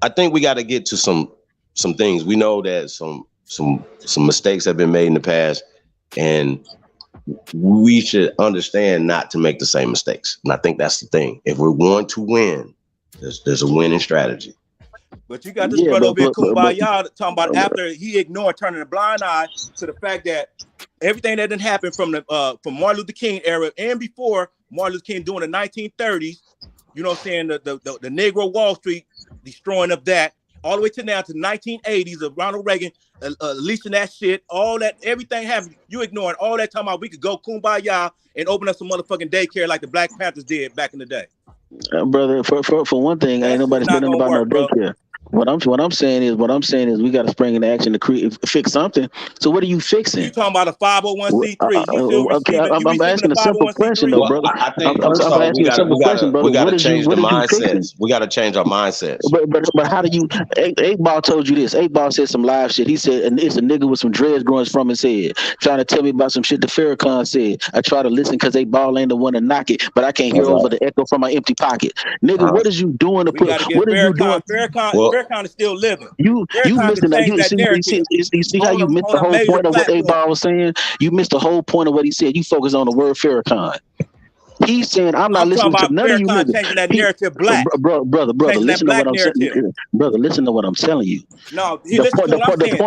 I think we got to get to some things. We know that some mistakes have been made in the past, and we should understand not to make the same mistakes. And I think that's the thing. If we're going to win, there's a winning strategy. But you got this brother over here, Kumbaya, talking about after he ignored, turning a blind eye to the fact that everything that didn't happen from from Martin Luther King era and before Martin Luther King doing the 1930s, you know what I'm saying, the Negro Wall Street, destroying of that, all the way to now to the 1980s of Ronald Reagan, leasing that shit, all that, everything happened. You ignoring all that, talking about we could go Kumbaya and open up some motherfucking daycare like the Black Panthers did back in the day. Brother, for one thing, ain't nobody saying nothing about no daycare. What I'm saying is we got to spring into action to fix something. So what are you fixing? You talking about a 501c3? You still receiving? I'm asking a simple question though, brother. I think I'm asking a simple question, brother. We got to change the mindsets. We got to change our mindsets. But how do you? 8Ball told you this. 8Ball said some live shit. He said, and it's a nigga with some dreads growing from his head, trying to tell me about some shit that Farrakhan said. I try to listen because 8Ball ain't the one to knock it, but I can't hear over the echo from my empty pocket. Nigga, what is you doing to put? What are you doing? Farrakhan is still living. You missed that. You see how you missed the whole point of what 8Ball was saying? You missed the whole point of what he said. You focus on the word Farrakhan. He's saying, I'm not listening to none of you niggas. Changing that narrative black. Brother, listen to what I'm saying. Brother, listen to what I'm telling you. No, he listen to what I'm saying. The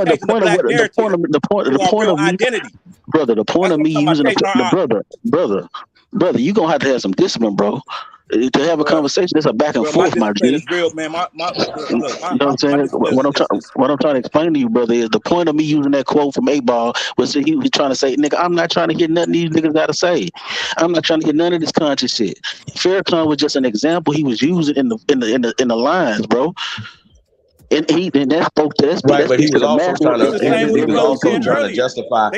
point of identity. Brother, the point of me using brother, you gonna have to have some discipline, bro. To have a conversation, that's a back and forth, my G. Is real, man. You know what I'm saying? What I'm trying to explain to you, brother, is the point of me using that quote from 8Ball was that he was trying to say, nigga, I'm not trying to hear nothing these niggas gotta say. I'm not trying to hear none of this conscious shit. Farrakhan was just an example he was using in the lines, bro. And that spoke to that. Right, but he was also trying to justify.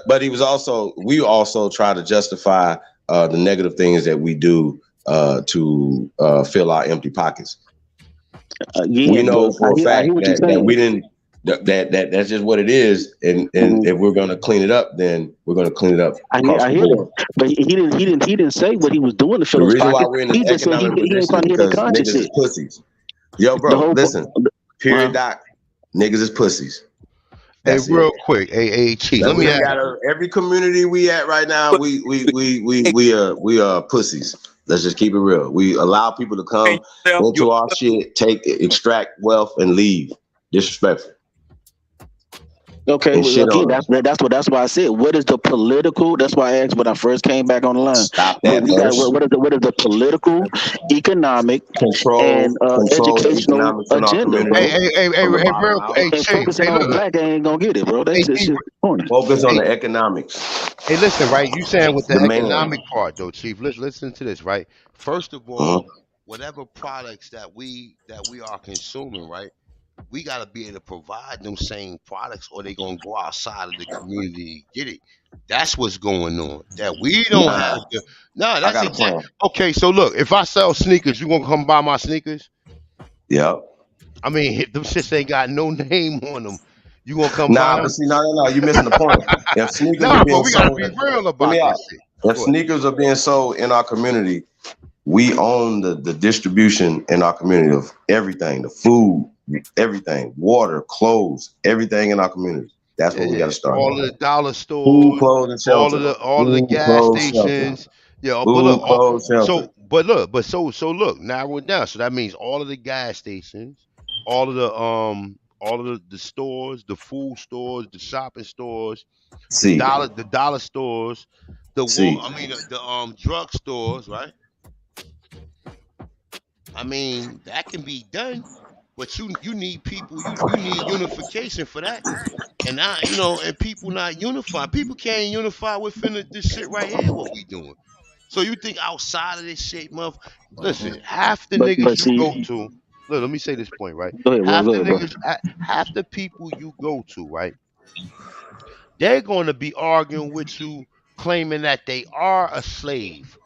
But he was also. We also try to justify the negative things that we do to fill our empty pockets. We know for a fact that we didn't. That's just what it is, and if we're going to clean it up, then we're going to clean it up. I hear it, but he didn't say what he was doing to fill those pockets. The reason why we're in this economic position is because niggas is pussies. Yo, bro, listen. Period. Doc. Niggas is pussies. That's real quick, AAT. Let me ask. Every community we at right now, we are pussies. Let's just keep it real. We allow people to come into our shit, extract wealth, and leave. Disrespectful. Okay, again, that's why I said, what is the political? That's why I asked when I first came back on the line. Stop that. What is the political, economic, and educational agenda? Focusing on black ain't gonna get it, bro. That's just focus on the economics. Hey, listen, right? You saying with the economic part, though, Chief. Listen to this, right? First of all, whatever products that we are consuming, right? We got to be able to provide them same products, or they gonna go outside of the community to get it. That's what's going on. That we don't have to. No, that's exactly. Okay, so look, if I sell sneakers, you gonna come buy my sneakers? Yeah. I mean, them shits ain't got no name on them. You gonna come buy them? But see, no, you missing the point. If sneakers are being we gotta be real about this shit. If sneakers are being sold in our community, we own the distribution in our community of everything, the food, everything, water, clothes, everything in our community. That's what we got to start. All of the dollar stores, food, clothes, shelter. all of the gas stations. Yeah, food, but look, narrow it down. So that means all of the gas stations, all of the stores, the food stores, the shopping stores, the dollar stores, the drug stores, right? I mean, that can be done, but you need people, you need unification for that. And and people not unified. People can't unify within this shit right here, what we doing. So you think outside of this shit, listen, half the niggas you go to, look, let me say this point, right? Half the people you go to, right? They're going to be arguing with you, claiming that they are a slave.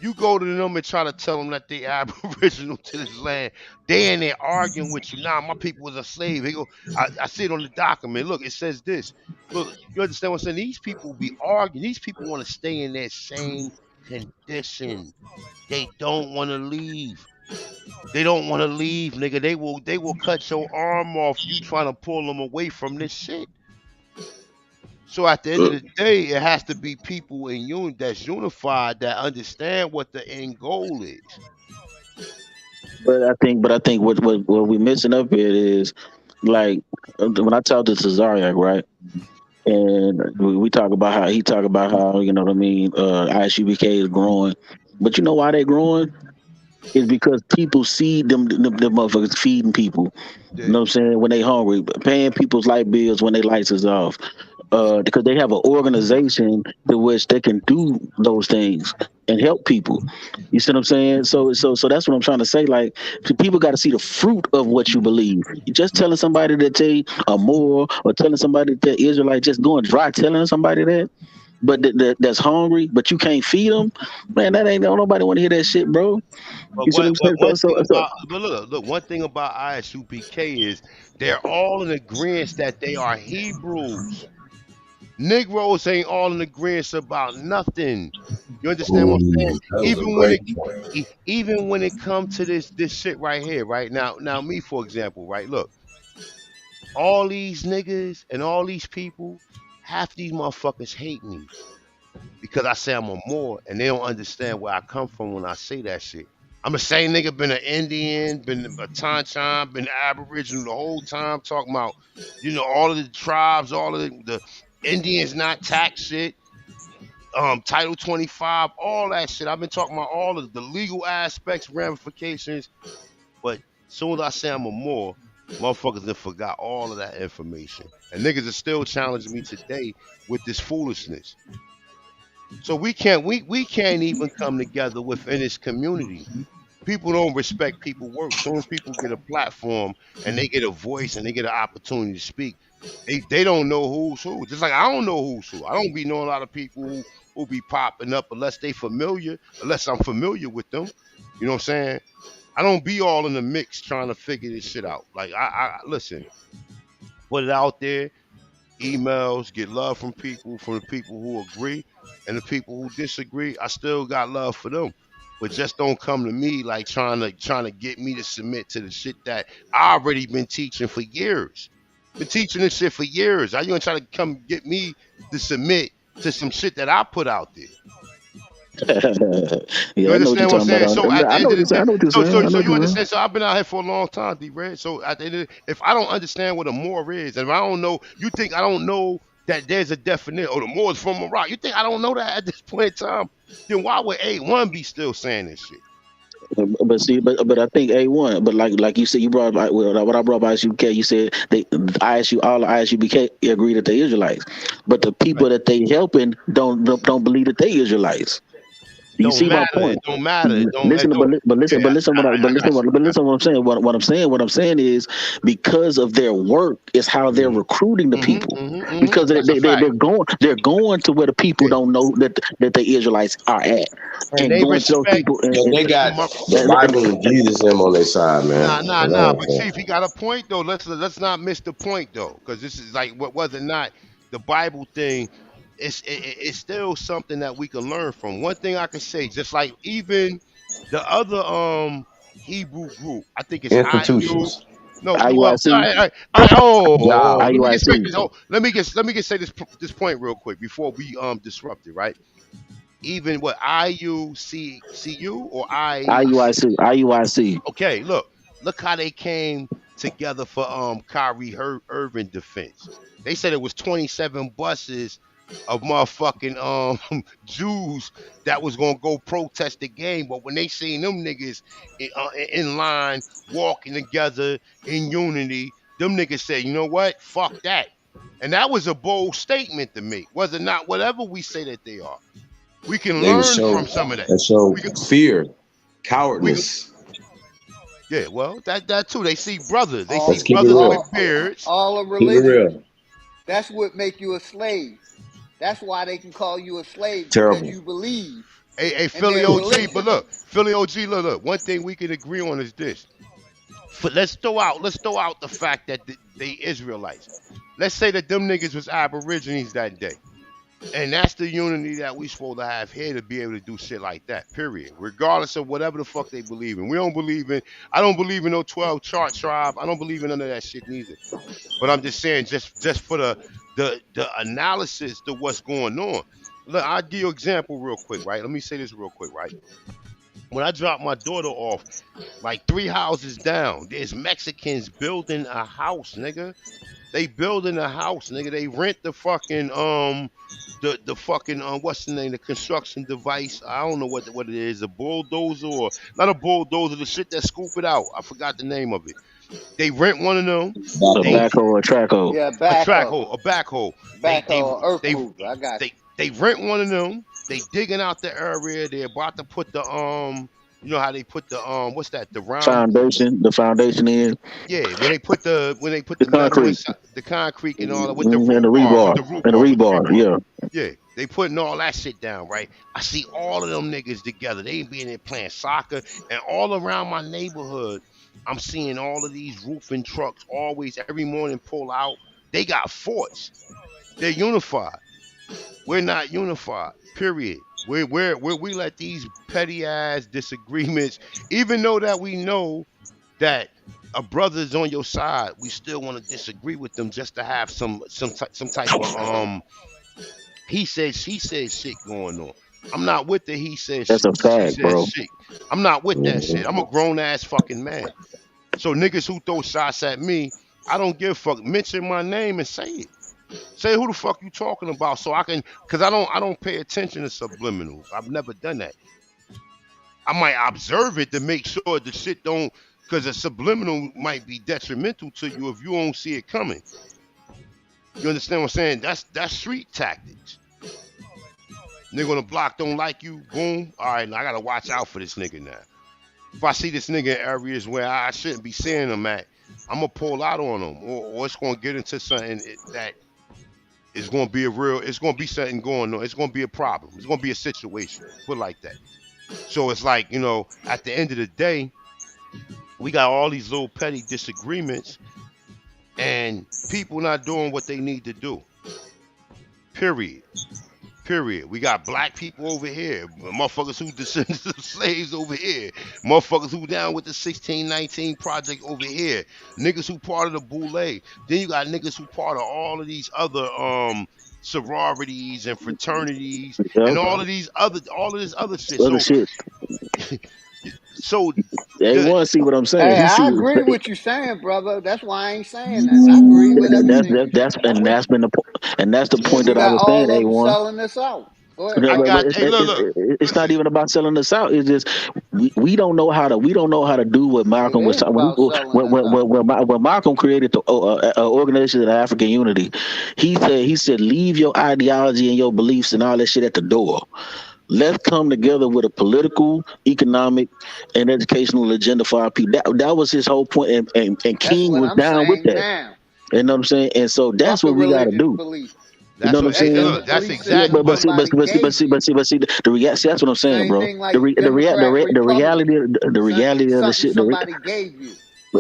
You go to them and try to tell them that they aboriginal to this land. They in there arguing with you. Nah, my people was a slave. They go, I see it on the document. Look, it says this. Look, you understand what I'm saying? These people be arguing. These people want to stay in that same condition. They don't want to leave. They don't want to leave, nigga. They will cut your arm off. You trying to pull them away from this shit. So at the end of the day, it has to be people in that's unified that understand what the end goal is. But I think what we missing up here is like when I talk to Cesariak, right? And we talk about how he talk about how you know what I mean. ISUBK is growing, but you know why they growing? Is because people see them motherfuckers feeding people. You Yeah. know what I'm saying? When they hungry, paying people's light bills when their lights is off. Because they have an organization to which they can do those things and help people. You see what I'm saying? So that's what I'm trying to say. Like people got to see the fruit of what you believe. You just telling somebody that they are more, or telling somebody that Israelite, just going dry telling somebody that. But that's hungry, but you can't feed them, man. That ain't don't nobody want to hear that shit, bro. But You see what I'm saying? one thing So about look, one thing about ISUPK is they're all in agreement that they are Hebrews. Negroes ain't all in agreement about nothing. You understand what I'm saying? That was a great point. Even when it comes to this shit right here, right now, me for example, right? Look, all these niggas and all these people, half these motherfuckers hate me because I say I'm a Moor, and they don't understand where I come from when I say that shit. I'm the same nigga, been an Indian, been a Tanchan, been Aboriginal the whole time, talking about, all of the tribes, all of the Indians not tax shit, Title 25, all that shit. I've been talking about all of the legal aspects, ramifications, but as soon as I say I'm a Moor, motherfuckers have forgot all of that information. And niggas are still challenging me today with this foolishness. So we can't even come together within this community. People don't respect people work. As soon as people get a platform and they get a voice and they get an opportunity to speak, they don't know who's who. Just like I don't know who's who. I don't be knowing a lot of people who be popping up unless they familiar, unless I'm familiar with them. You know what I'm saying? I don't be all in the mix trying to figure this shit out. Like I listen, put it out there, emails, get love from the people who agree, and the people who disagree. I still got love for them, but just don't come to me like trying to get me to submit to the shit that I already been teaching for years. Been teaching this shit for years. How you gonna try to come get me to submit to some shit that I put out there? You yeah, I know what you're understand what I'm talking saying? about. So at the I know end what of you're the saying. day, I know what you're so saying. so I know so what you you're saying. understand? So I've been out here for a long time, D-Red. So at the end of if I don't understand what a Moor is, and if I don't know, you think I don't know that there's a definition, or the Moor is from Iraq. You think I don't know that at this point in time? Then why would A1 be still saying this shit? But see, but I think A1. But like you said, you brought up what I brought up ISUBK. You said they ISU all the ISUBK agree that they Israelites, but the people Right. that they helping don't believe that they Israelites. You Don't see my matter. It point? don't matter. It don't. It Listen, don't. Yeah, I got you. but listen what I'm saying. What I'm saying is because of their work is how they're recruiting the people. Because That's a fact. they're going to where the people Yeah. don't know that the Israelites are at, And and they going to those respect. people. Yo, they got the And Bible and Jesus them on their side, man. Nah. That's all I'm But saying. Chief, he got a point though. Let's not miss the point though, because this is like what was it not the Bible thing. It's still something that we can learn from. One thing I can say, just like even the other Hebrew group, I think it's IU. Institutions. No, well, IUIC, let me get straight IUIC, this. Let me get say this point real quick before we disrupt it, right? Even what IUCCU or I. IUIC. Okay, look how they came together for Kyrie Irving defense. They said it was 27 buses of motherfucking Jews that was gonna go protest the game, but when they seen them niggas in line walking together in unity, them niggas said, you know what? Fuck that. And that was a bold statement to make. Was it not? Whatever we say that they are, we can They learn show from some of that. that show We can, fear, we can cowardness. Yeah, well, that too. They see brothers. They see Let's keep it brothers with real. beards. All the Keep it religions. real. That's what make you a slave. That's why they can call you a slave because Terrible. you believe A in Philly their OG, but religion. look, Philly OG, look. One thing we can agree on is this. Let's throw out the fact that they Israelites. Let's say that them niggas was Aborigines that day. And that's the unity that we supposed to have here to be able to do shit like that, period. Regardless of whatever the fuck they believe in. I don't believe in no 12 chart tribe. I don't believe in none of that shit neither. But I'm just saying, just for the analysis to what's going on. Look, I'll give you an example real quick, right? Let me say this real quick, right? When I dropped my daughter off, like 3 houses down, there's Mexicans building a house, nigga. They building a house, nigga. They rent the fucking the fucking what's the name? The construction device. I don't know what it is. A bulldozer or not a bulldozer? The shit that scoop it out. I forgot the name of it. They rent one of them. A backhoe or a track hoe. Yeah, A backhoe. backhoe. Backhoe, earth mover. I got you. They rent one of them. They digging out the area. They're about to put the you know how they put the what's that? The round Foundation. The foundation in. Yeah, when they put the metal concrete. inside, the concrete and all that with the And root the bar, rebar. And the rebar. Yeah. Yeah, they putting all that shit down, right? I see all of them niggas together. They be in there playing soccer, and all around my neighborhood, I'm seeing all of these roofing trucks always every morning pull out. They got forts. They're unified. We're not unified. Period. We let these petty ass disagreements, even though that we know that a brother's on your side, we still want to disagree with them just to have some type of he said she said shit going on. I'm not with the he said That's a fact, bro. shit. I'm not with that shit. I'm a grown ass fucking man. So niggas who throw shots at me, I don't give a fuck. Mention my name and say it. Say who the fuck you talking about, so I can, cause I don't pay attention to subliminals. I've never done that. I might observe it to make sure the shit don't, cause a subliminal might be detrimental to you if you don't see it coming. You understand what I'm saying? That's street tactics. Nigga on the block don't like you, boom. All right, now I gotta watch out for this nigga now. If I see this nigga in areas where I shouldn't be seeing him at, I'm gonna pull out on him, or it's gonna get into something that is gonna be it's gonna be something going on. It's gonna be a problem. It's gonna be a situation. Put it like that. So it's like, you know, at the end of the day, we got all these little petty disagreements and people not doing what they need to do. Period. We got black people over here, motherfuckers who descendants of slaves over here, motherfuckers who down with the 1619 project over here, niggas who part of the Boule. Then you got niggas who part of all of these other sororities and fraternities and all of this other shit. So they want to see what I'm saying. Hey, I agree with what you're saying, brother. That's why I ain't saying that. I agree with everything. That's the point You that I got was all saying. of them A1. selling this out. Go ahead. It's not even about selling this out. It's just we don't know how to do what Malcolm was when Malcolm created the Organization of African Unity. He said leave your ideology and your beliefs and all that shit at the door. Let's come together with a political, economic, and educational agenda for our people. That was his whole point, and King was down with that. Now. You know what I'm saying? And so that's what we got to do. You know what I'm saying? That's exactly. But see, that's what I'm saying, bro. The reality of the shit. Somebody gave you.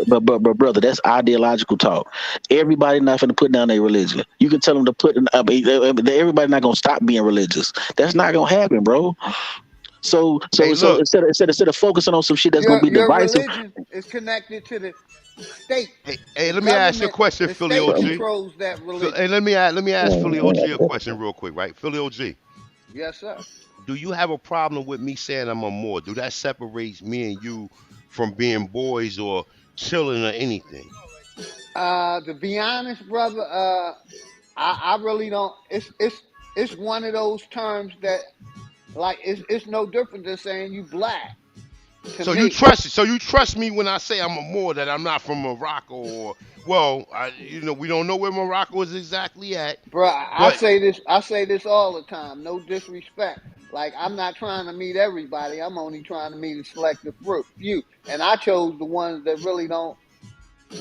But brother, that's ideological talk. Everybody not gonna put down their religion. You can tell them to put. Everybody not gonna stop being religious. That's not gonna happen, bro. So instead of focusing on some shit that's gonna be divisive, your religion is connected to the state. Hey, let me ask you a question, Philly OG. Controls that religion. Hey, let me ask Philly OG a question real quick, right? Philly OG. Yes, sir. Do you have a problem with me saying I'm a Moor? Do that separates me and you from being boys or chilling or anything? To be honest, brother, I really don't. It's one of those terms that, like, it's no different than saying you black. So you trust me when I say I'm a Moor, that I'm not from Morocco, or we don't know where Morocco is exactly at. Bro, I say this all the time. No disrespect. Like, I'm not trying to meet everybody. I'm only trying to meet a selective few. And I chose the ones that really don't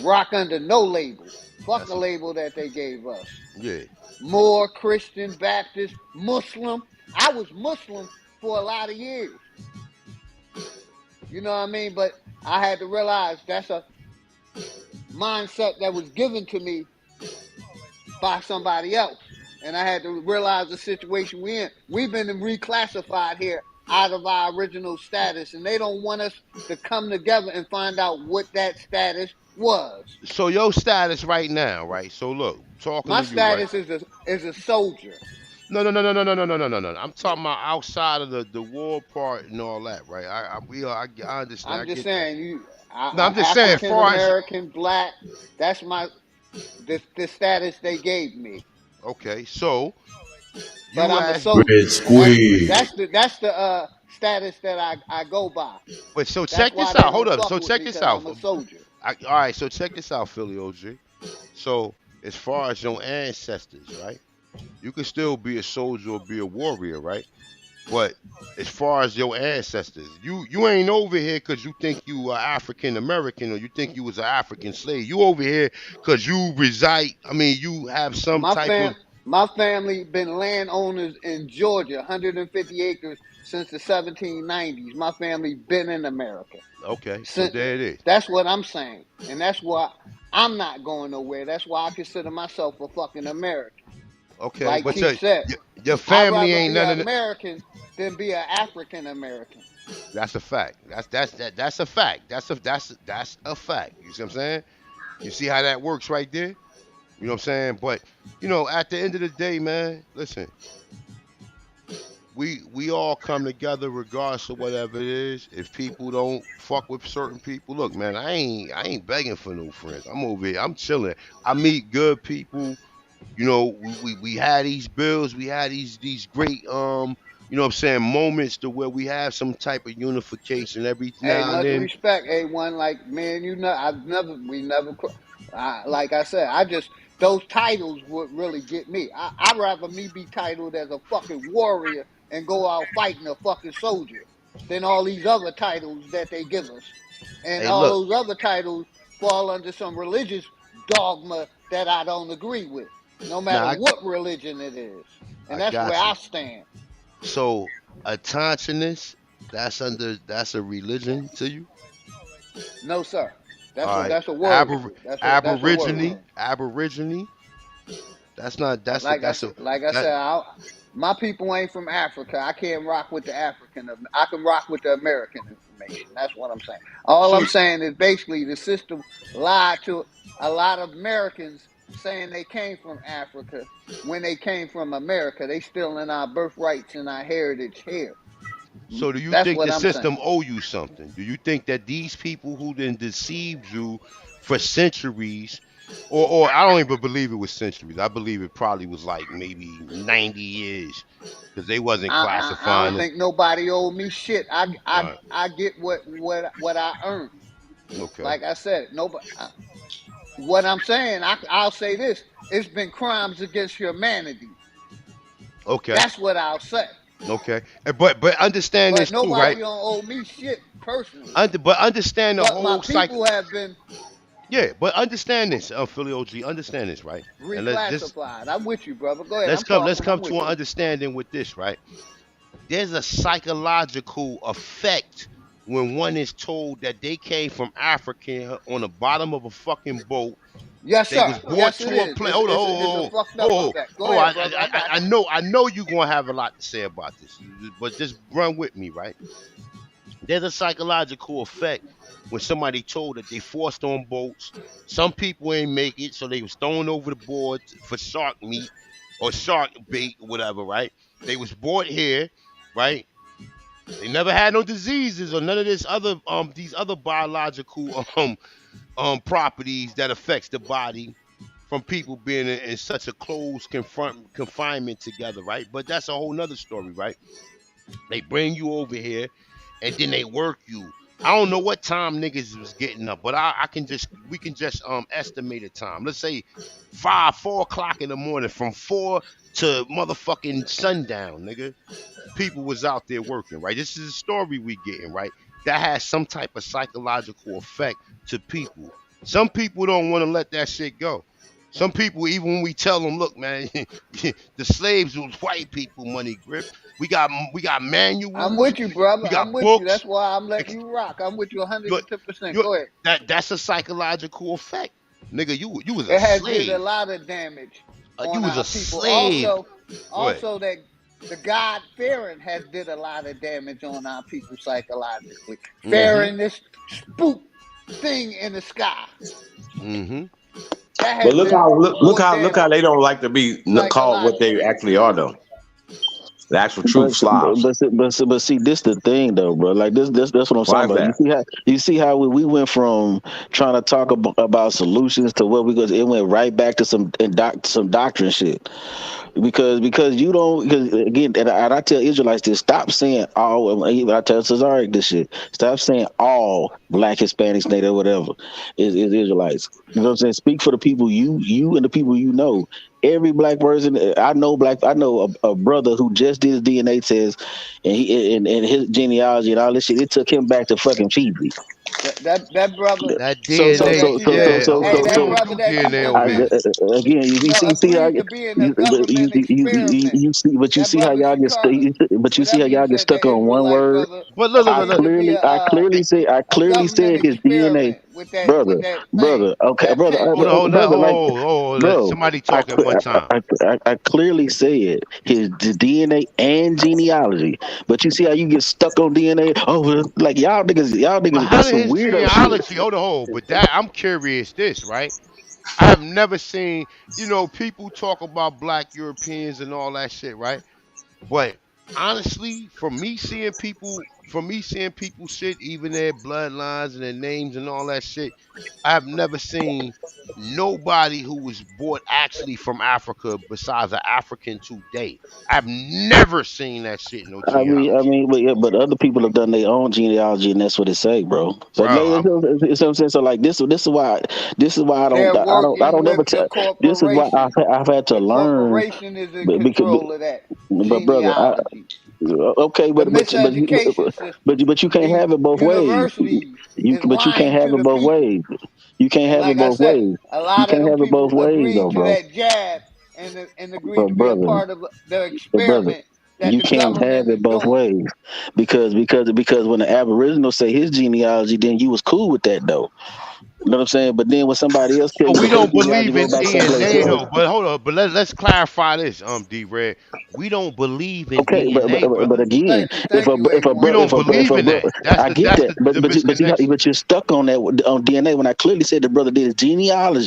rock under no label. Fuck the label that they gave us. Yeah. More Christian, Baptist, Muslim. I was Muslim for a lot of years. You know what I mean? But I had to realize that's a mindset that was given to me by somebody else. And I had to realize the situation we're in. We've been reclassified here out of our original status, and they don't want us to come together and find out what that status Was. So your status right now, right? So look, talking My to you, right? status is a soldier. No. I'm talking about outside of the war part and all that, right? I understand. I'm I just get that. saying, No, I'm I'm just saying, African far as American, black. That's the status they gave me. okay, so But you I'm a as soldier. Red Squid. That's the status that I go by. but so That's check why this they out. Hold don't up. fuck So with check me, this because out. I'm a soldier. All right, so check this out, Philly OG. So as far as your ancestors, right? You can still be a soldier or be a warrior, right? But as far as your ancestors, you ain't over here because you think you are African American or you think you was an African slave. You over here because you reside. I mean, you have some My type fam, of my family been landowners in Georgia, 150 acres since the 1790s. My family been in America. okay. So Since, there it is. that's what I'm saying, and that's why I'm not going nowhere. That's why I consider myself a fucking American. Okay, Like but Keith said, your I'd family rather ain't be none an of the, American than be an African American. that's a fact. That's a fact. That's a fact. You see what I'm saying? You see how that works right there? You know what I'm saying? But at the end of the day, man, listen, we all come together regardless of whatever it is. If people don't fuck with certain people, look, man, I ain't begging for no friends. I'm over here. I'm chilling. I meet good people. We had these bills, we had these great what I'm saying, moments to where we have some type of unification every Hey, now and much then. respect, A1. Like, man, we never, like I said, those titles would really get me. I'd rather me be titled as a fucking warrior and go out fighting a fucking soldier than all these other titles that they give us. And Hey, all look, those other titles fall under some religious dogma that I don't agree with, no now matter what religion it is. And I that's where got I you. stand. So a consciousness, that's a religion to you? No, sir. All right. That's a word. That's a word. Aborigine. That's not. Like I That. said, my people ain't from Africa. I can't rock with the African. I can rock with the American information. That's what I'm saying. All So I'm saying is basically the system lied to a lot of Americans, saying they came from Africa when they came from America. They still in our birthrights and our heritage here. So do you That's think what the I'm saying. system owe you something? Do you think that these people who then deceived you for centuries, or I don't even believe it was centuries. I believe it probably was like maybe 90 years because they wasn't I don't classifying it. think nobody owed me shit. All right. I get what I earned. Okay. Like I said, nobody. What I'm saying, I'll say this: it's been crimes against humanity. Okay. That's what I'll say. Okay. But understand But this too, nobody right? don't owe me shit personally. But understand the But my whole cycle. people have been Yeah, but understand this, Philly OG. Understand this, right? And reclassified. I'm with you, brother. Go ahead. let's I'm come let's talking. come I'm to with an you. understanding with this, right? There's a psychological effect when one is told that they came from Africa on the bottom of a fucking boat. Yes, They sir. was brought Yes, it to a is. place. Hold on, It's a hold on, fucked up hold on. effect. Go Oh, ahead, brother. I got you. I know you're gonna have a lot to say about this, but just run with me, right? There's a psychological effect when somebody told that they forced on boats. Some people ain't make it, so they was thrown over the board for shark meat or shark bait or whatever, right? They was brought here, right? They never had no diseases or none of this other these other biological properties that affects the body from people being in such a close confinement together, right? But that's a whole nother story, right? They bring you over here and then they work you. I don't know what time niggas was getting up, but we can just estimate a time. Let's say 4 o'clock in the morning, from 4 to motherfucking sundown, nigga. People was out there working, right? This is a story we getting, right? That has some type of psychological effect to people. Some people don't want to let that shit go. Some people, even when we tell them, look, man, the slaves was white people, money grip. We got I'm manuals, with you, brother. we I'm got with you. books. That's why I'm letting you rock. I'm with you You, 110%. you, Go ahead. that's a psychological effect, nigga. You was a It has did a slave. lot of damage You on was a our people. slave. Go ahead. Also that the God fearing has did a lot of damage on our people psychologically. Mm-hmm. Fearing this spook thing in the sky. Mm-hmm. That has But look been how brought look down how they don't like to be called what they psychologically. actually are though. The actual truth, But Slavs. but see, this the thing though, bro. Like that's what I'm Why talking is about. that? You see how we went from trying to talk about solutions to what we go. It went right back to some doctrine shit. Because you don't, because again, and I tell Israelites this: stop saying all. Even I tell Cesaric this shit: stop saying all Black, Hispanics, Native, whatever is Israelites. You know what I'm saying? Speak for the people you and the people you know. Every Black person I know, I know a brother who just did his DNA test, and and his genealogy and all this shit. It took him back to fucking Fiji. That brother That So so DNA, that so you so so yeah. just so Hold hey so on, we that so. don't brother do that you DNA just over here. Again, you see how agreed to be in a government experiment. you see, but you That see how brother y'all should get, come, but you see how whatever you y'all get said, that stuck on one Israelite word. brother But look, look, I look, look. agreed to be clearly government said his DNA, experiment with brother, that thing, brother. Okay, that brother, test. brother, like, bro. Somebody talk at one time. I clearly said his DNA and genealogy, but you see how you get stuck on DNA. Oh, well, like y'all But niggas, how that's did some his weirdo shit. genealogy? Hold on, but that I'm curious. This right? I have never seen. People talk about Black Europeans and all that shit, right? But honestly, from me seeing people shit, even their bloodlines and their names and all that shit, I have never seen nobody who was bought actually from Africa besides an African today. I've never seen that shit in no genealogy, But other people have done their own genealogy, and that's what it say, bro. So, like, bro. it's what I'm saying. So, like, this is why They're I working don't ever. with the This is why corporation. I've had to The learn. corporation is in Because, control of that but brother, genealogy. okay, The but miseducation system. but you can't have it both ways. Universities You is but you can't lying have to it the both people. ways. You can't And have it like I both said, ways. a You lot of can't them have it both people ways, agreed though, to bro. that jab and agreed But to be a brother, part of the But brother, experiment that you the can't have government it is both doing. ways because when the Aboriginal say his genealogy, then you was cool with that though. You know what I'm saying? But then when somebody else tell But you we that their don't genealogy believe go in back someplace DNA else, though. But hold on. But let's clarify this, D Red. We don't believe in okay. DNA, But brother. again, if a Thank you, We A1. don't believe in that. That's I the get that's that, the, the misconnection. but you're stuck on that on DNA when I clearly said the brother did his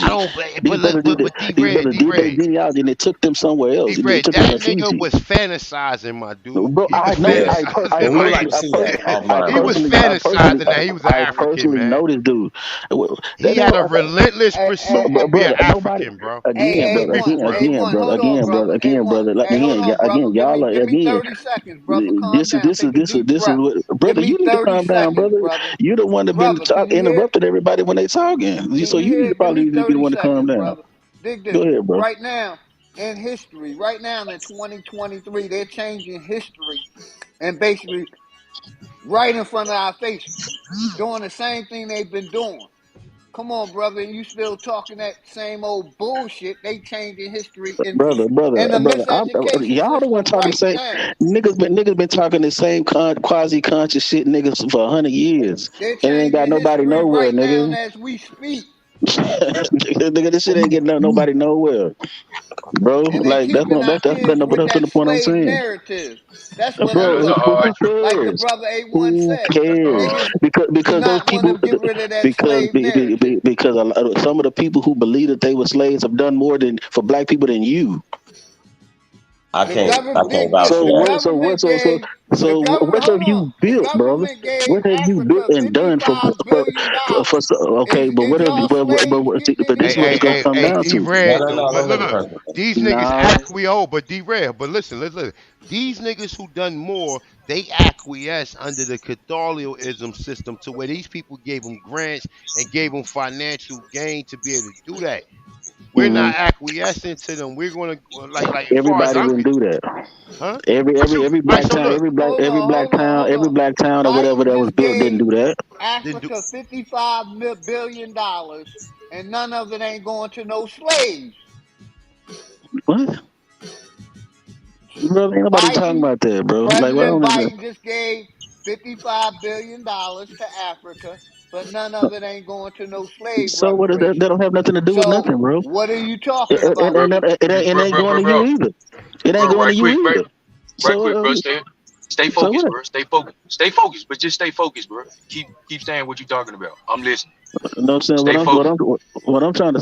I genealogy. don't. These brothers did it. But D These Red, brothers D did their Red, genealogy and they took them somewhere else. D They Red. took them That to nigga Fiji. was fantasizing, my dude. Bro, He was Yeah. I And we would fantasizing. like personally, to see that offline, He brother. was fantasizing that he was an I African, personally man. know this dude. Well, He That had a nigga, relentless pursuit to be an brother, nobody. African, bro. Again, Hey, brother, A1, again, A1, brother, hold on, brother. again, A1. brother. Let Hey, me hold in, on, brother. again, y'all are Give me again. 30 seconds, brother. Calm down. This Take a deep is breath. what, Give brother. me You need to 30 calm down, seconds, brother. brother. You the one that been Brother, can you hear? interrupted everybody when they talking. Can So you you need hear? to Give probably me need to be the 30 one to calm seconds, down. brother. Dig Go this. ahead, bro. Right now, in history, right now in 2023, they're changing history and basically right in front of our faces, doing the same thing they've been doing. Come on, brother, and you still talking that same old bullshit. They changing history in the miseducation Y'all the one system talking the right same. now. Niggas been talking the same quasi conscious shit, niggas for 100 years, They're and it ain't got changing nobody history nowhere, right now nigga. as we speak. Nigga, this shit ain't getting nobody nowhere, bro. And they Like keeping our kids with that's that the point I'm slave saying, narrative. That's what I'm bro. talking Who about. Like the cares? brother A1 Who said, cares? niggas do Because those not want people to get rid of that slave narrative. because some of the people who believe that they were slaves have done more than for black people than you. I The can't government dig vouch this. for So The that. what? So what? government gave the government. What have Hold on. you The built, brother? government gave What have you built Africa and done $55 billion. okay? But Is what have you? y'all slaves getting But any this Hey, is what hey, it's gonna pussy? hey, come hey, down D to. No, Red no, though. no, But don't go look, to look, person. these niggas Nah, but D Red. But listen. These niggas who done more, they acquiesce under the Catholicism system to where these people gave them grants and gave them financial gain to be able to do that. We're hmm not acquiescing to them. We're gonna like as far as everybody I'm, didn't do that. huh? Every All right, black so town, look, Hold every on. black town or whatever Biden that was just built didn't gave do that. then do. Africa $55 billion, and none of it ain't going to no slaves. What? Bro, ain't nobody talking Biden, about that, bro. Like, what? I President don't even. Biden just gave $55 billion to Africa, but none of it ain't going to no slave So what is that? That reparations. don't have nothing to do with So nothing, bro. what are you talking It about ain't, then? it ain't going to you either. It ain't Bro, going to right you quick, either. right So quick, bro, Stan. Stay So focused, what? bro. Stay focused. Stay focused, but just stay focused, bro. Keep saying what you're talking about. I'm listening. You know what I'm saying? Stay focused. What I'm trying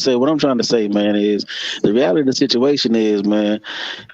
to say, man, is the reality of the situation is, man,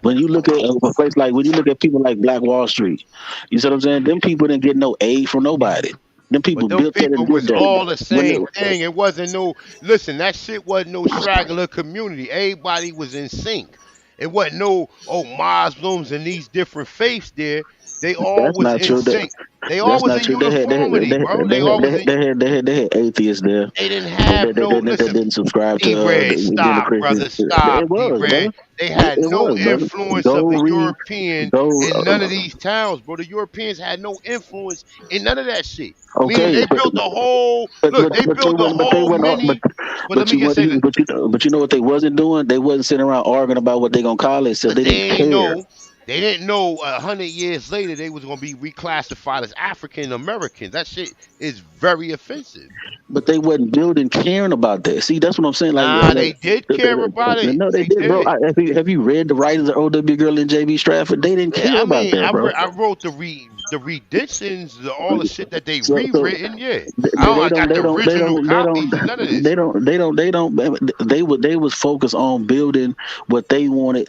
when you look at a place like when you look at people like Black Wall Street, you see what I'm saying? Them people didn't get no aid from nobody. Them people But them built that people and did was that. all the When same thing. It wasn't no listen, that shit wasn't no straggler community. Everybody was in sync. It wasn't no Muslims and these different faiths there. They all that's was not in true. sync. They all That's was not in true. uniformity, bro. They all was in They had atheists there. they didn't have no They listen. didn't subscribe to D-Red, being a stop, Christian. brother. Stop, It was, D-Red. brother. They had It no was, brother. influence Go of the read. European Go. in none of these towns, bro. The Europeans had no influence in none of that shit. Meaning Okay, they built a whole look, they but they built a weren't. But they whole weren't. mini. But let me just say this. But you know what they wasn't doing? They wasn't sitting around arguing about what they gonna call themselves. But They didn't care. they didn't know 100 years later they was gonna be reclassified as African Americans. That shit is very offensive. But they wasn't building, caring about that. See, that's what I'm saying. Nah, they did care about it. No, they They did, bro. did. Have you read the writings of OW Girl and JB Stratford? They didn't Yeah, care I about mean, that, bro. I wrote the renditions, all the shit that they So rewritten. Yeah, I got the original copies and none of this. they was focused on building what they wanted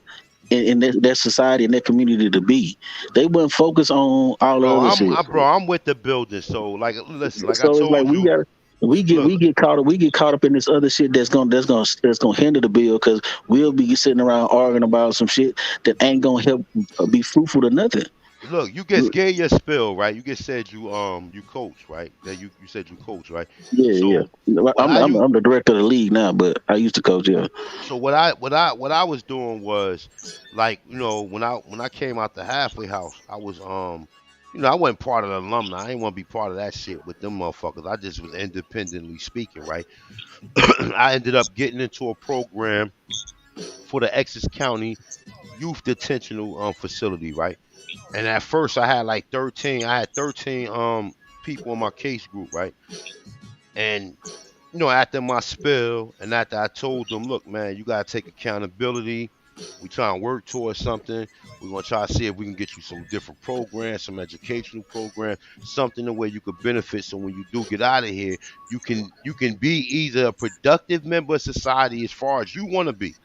in their society and their community to be. They wasn't focused on all the Bro, other shit. I'm with the building. So like, listen, like I So it's like told you, look, we get caught up in this other shit that's gonna hinder the bill because we'll be sitting around arguing about some shit that ain't gonna help be fruitful to nothing. look, you just gave your spill, right? You just said you coach, right? That you said you coach, right? Yeah. So what I'm the director of the league now, but I used to coach. Yeah. so what I was doing was like, when I came out the halfway house, I was I wasn't part of the alumni. I didn't want to be part of that shit with them motherfuckers. I just was independently speaking, right? I ended up getting into a program for the Essex County Youth Detention Facility, right? And at first I had like 13. I had 13 people in my case group, right? And after my spill and after I told them, look, man, you gotta take accountability. We try and work towards something. We're gonna try to see if we can get you some different programs, some educational programs, something the way you could benefit. So when you do get out of here, you can be either a productive member of society as far as you want to be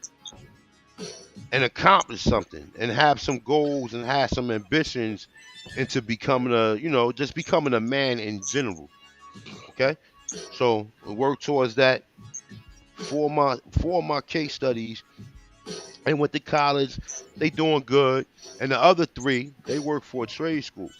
and accomplish something and have some goals and have some ambitions into becoming just becoming a man in general. Okay. So we work towards that. Four of my case studies, they went to college, they doing good, and the other three, they work for a trade school.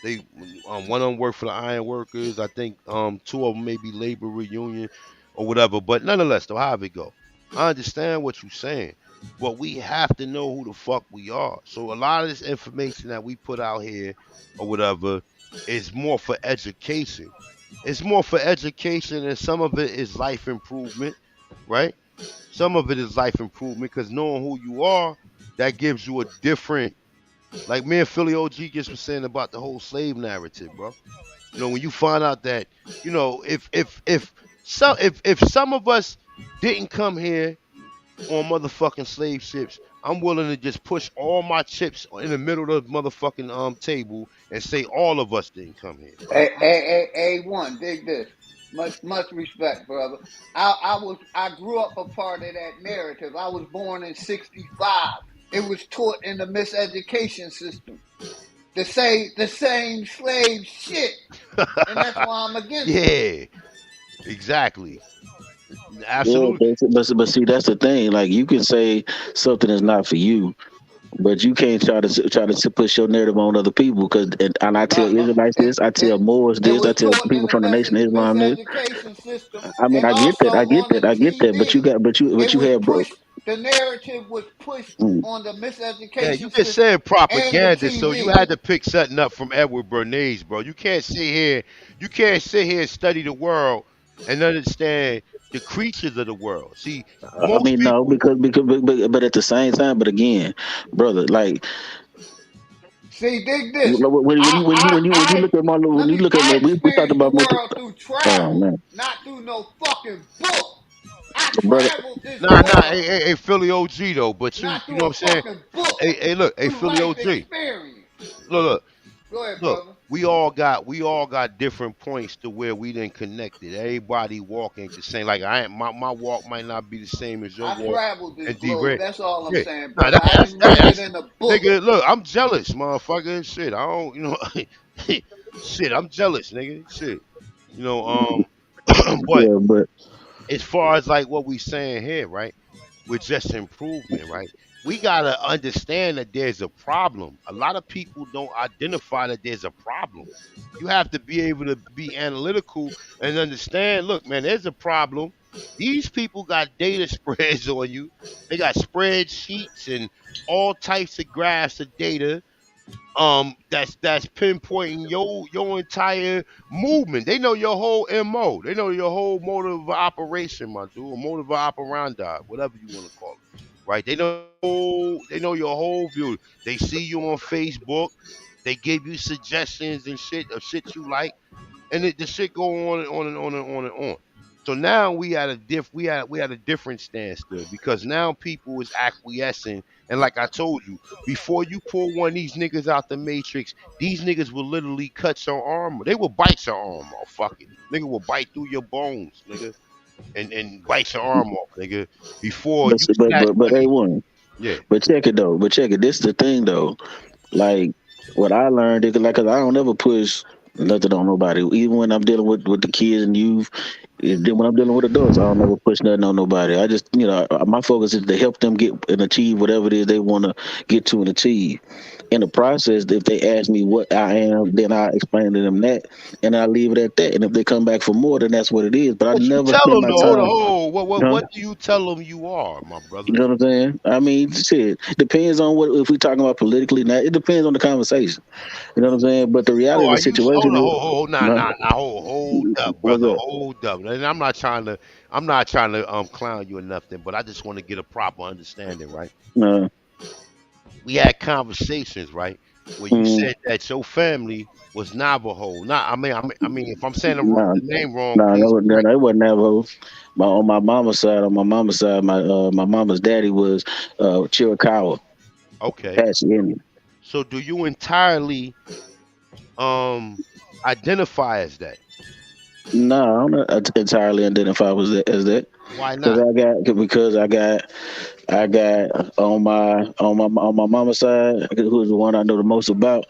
They one of them work for the iron workers. I think two of them maybe labor reunion or whatever. But nonetheless, though, however it go, I understand what you're saying, but we have to know who the fuck we are. So a lot of this information that we put out here or whatever is more for education. It's more for education, and some of it is life improvement, right? Some of it is life improvement because knowing who you are, that gives you a different. Like me and Philly OG just was saying about the whole slave narrative, bro. When you find out that, if some of us didn't come here on motherfucking slave ships, I'm willing to just push all my chips in the middle of the motherfucking table and say all of us didn't come here, bro. A1, dig this. Much respect, brother. I grew up a part of that narrative. I was born in '65. It was taught in the miseducation system. To say the same slave shit. And that's why I'm against it. Yeah, exactly. Yeah, Absolutely. but see, that's the thing. Like you can say something is not for you, but you can't try to push your narrative on other people. Because and I tell Israelites this, I tell Moors It this, I was tell taught in people the from the Nation of Islam this. miseducation system I mean, and also on the I get that. But you TV. got, but It you was have, bro. pushed, the narrative was pushed on the Yeah, you miseducation just system said and the propaganda, so you TV. had to pick something up from Edward Bernays, bro. You can't sit here and study the world and understand the creatures of the world. See, I most mean, no, people. but at the same time, but again, brother, like See, dig this. when you look at I we talked experienced the about world through oh travel, man, not through no fucking book. I brother, traveled this Nah, world, hey, Philly OG though, but not you through know a what I'm saying? fucking book, Hey, look, hey, through Philly life OG. experience. Look. Go ahead, Look, brother. we all got different points to where we didn't connect it. Everybody walk ain't the same. Like I ain't my walk might not be the same as your I walk traveled this and D globe. Red. That's all I'm Yeah. saying, Nah, brother. I didn't read it that's in a book. nigga, look, I'm jealous, motherfucker. Shit. I don't shit, I'm jealous, nigga. Shit. You know, but Yeah, but as far as like what we saying here, right? With just improvement, right? We gotta understand that there's a problem. A lot of people don't identify that there's a problem. You have to be able to be analytical and understand. Look, man, there's a problem. These people got data spreads on you. They got spreadsheets and all types of graphs of data that's pinpointing your entire movement. They know your whole MO. They know your whole motive of operation, my dude, or motive of operandi, whatever you want to call it. Right? They know your whole view. They see you on Facebook. They give you suggestions and shit of shit you like, and the shit go on and on and on and on and on. So now we had a different standstill because now people is acquiescing, and like I told you before, you pull one of these niggas out the matrix, these niggas will literally cut your arm. They will bite your arm off. Fuck it, nigga will bite through your bones, nigga, and bite your arm off, nigga. Before but you but snatch but but money, A1. yeah. But check it though. But check it. This the thing though. Like what I learned, is like, 'cause I don't ever push nothing on nobody. Even when I'm dealing with the kids and youth, then when I'm dealing with adults, I don't ever push nothing on nobody. I just, my focus is to help them get and achieve whatever it is they want to get to and achieve. In the process, if they ask me what I am, then I explain to them that, and I leave it at that. And if they come back for more, then that's what it is. But I What you never tell spend them my though? Hold on, time. hold on. What Huh? what do you tell them you are, my You brother? know what I'm saying? I mean, shit. Depends on what if we talking about politically. Now, it depends on the conversation. You know what I'm saying? But the So reality of the are you hold situation on, is, hold, nah, huh? nah, nah, hold up, What's brother, that? hold up. And I'm not trying to clown you or nothing, but I just want to get a proper understanding, right? Uh, We had conversations, right, where you mm, said that your family was Navajo. Not, I mean, if I'm saying nah, the name wrong, nah, please correct. that wasn't Navajo. On my mama's side, my mama's daddy was Chiricahua, Okay, Apache Indian. so do you entirely um identify as that? No, I'm not entirely identify as that Why because not? I got on my mama's side, who's the one I know the most about.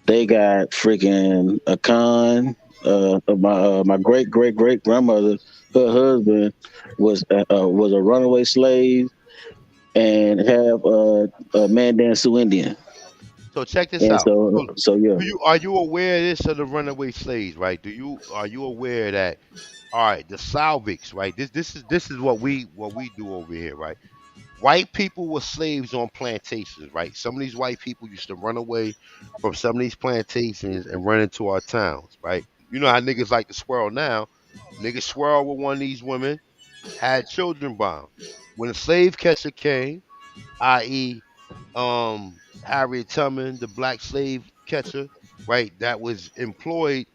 They got freaking a con. My great great great grandmother, her husband was a runaway slave and have a Mandan Sioux Indian, So check this and out. so So so yeah. are you aware of this of the runaway slaves, right? Are you aware that all right, the Slavics, right? This is what we do over here, right? White people were slaves on plantations, right? Some of these white people used to run away from some of these plantations and run into our towns, right? You know how niggas like to swirl now. Niggas swirl with one of these women, had children by 'em. When a slave catcher came, i.e., Harriet Tubman, the black slave catcher, right? That was employed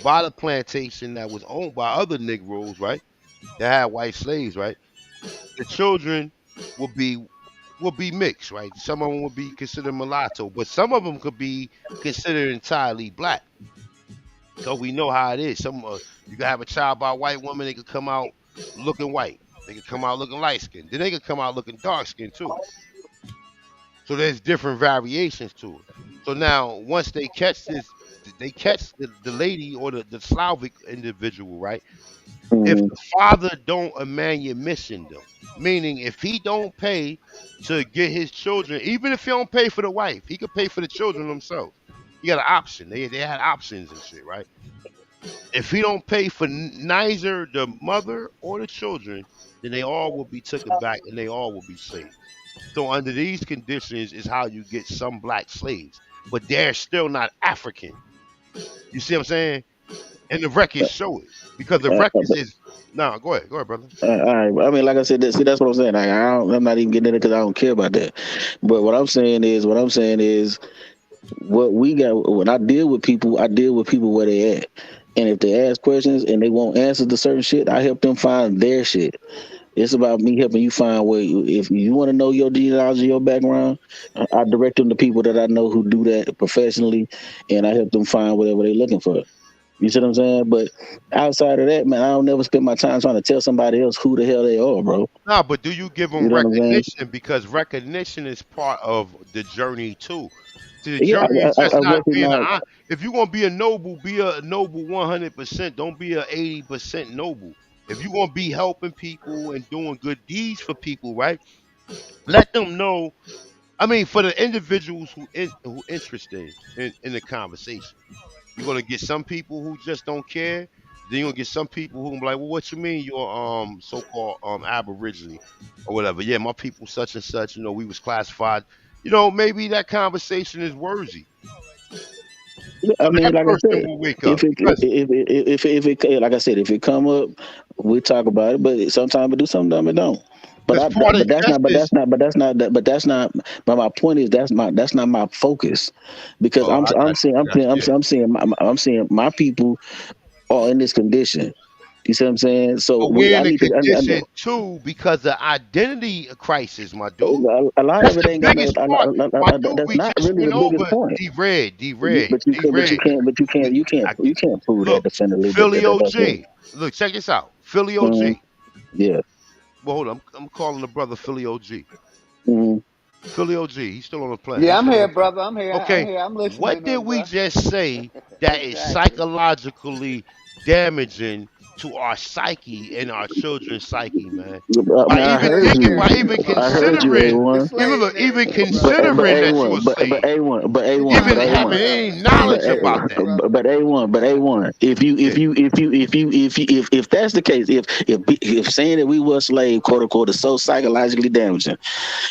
by the plantation that was owned by other Negroes, right? That had white slaves, right? The children will be will be mixed, right? Some of them will be considered mulatto, but some of them could be considered entirely black. Cause we know how it is. You can have a child by a white woman, they could come out looking white. They could come out looking light skinned. Then they could come out looking dark skinned too. So there's different variations to it. So now once they catch the lady or the Slavic individual, right? If Mhm. the father don't manumission them, meaning if he don't pay to get his children, even if he don't pay for the wife, he could pay for the children himself. He got an option. They had options and shit, right? If he don't pay for neither the mother or the children, then they all will be taken back and they all will be slaves. So under these conditions is how you get some black slaves, but they're still not African. You see what I'm saying? And the records show it because the records is no. Go ahead, brother. All right. I mean, like I said, that's what I'm saying. I'm not even getting in it because I don't care about that. But what I'm saying is, what we got. When I deal with people where they at, and if they ask questions and they won't answer the certain shit, I help them find their shit. It's about me helping you find where if you want to know your genealogy, your background, I direct them to people that I know who do that professionally, and I help them find whatever they're looking for. You see what I'm saying? But outside of that, man, I don't never spend my time trying to tell somebody else who the hell they are, bro. Nah, but do you give You them know what I'm saying? recognition? Because recognition is part of the journey too. See, the Yeah, journey is just I not being recognize. if you're gonna be a noble 100%. Don't be a 80% noble. If you're gonna be helping people and doing good deeds for people, right? Let them know. I mean, for the individuals who interested in the conversation. You're gonna get some people who just don't care. Then you're gonna get some people who gonna be like, well, what you mean you're so-called aborigine or whatever. Yeah, my people such and such, we was classified. Maybe that conversation is worthy. I So mean, that like I person said, will wake if up. it Trust me. if it like I said, if it come up, we talk about it. But sometimes it do, sometimes it don't. But Because part of justice. But my point is that's not my focus, because Oh, I got you. That's yeah. I'm seeing my people are in this condition. You see what I'm saying? So But we're I in a need to. condition too because of identity crisis, my dude. A lot That's of it the ain't got no. biggest part. My dude, That's we not just really went the biggest over point. D-Red, But you D-Red. can't. We, I, You can't prove that look, definitively. Philly That's it. OG. Look, check this out. Philly Mhm. OG. Yeah. Well, hold on. I'm calling the brother Philly OG. Hmm. Philly OG. He's still on the planet. Yeah, He's I'm still on here, the planet. brother. I'm here. I'm Okay. here. I'm What listening did though, we bro. just say that is Exactly. psychologically damaging to our psyche and our children's psyche, man? By Man, I even heard thinking, you. by even I heard you, considering, The A1. even slave look, even narrative, brother. But considering that you a A1, slave, but even A1. having any knowledge about that. But A1. Yeah. If that's the case, if saying that we were slave, quote unquote, is so psychologically damaging,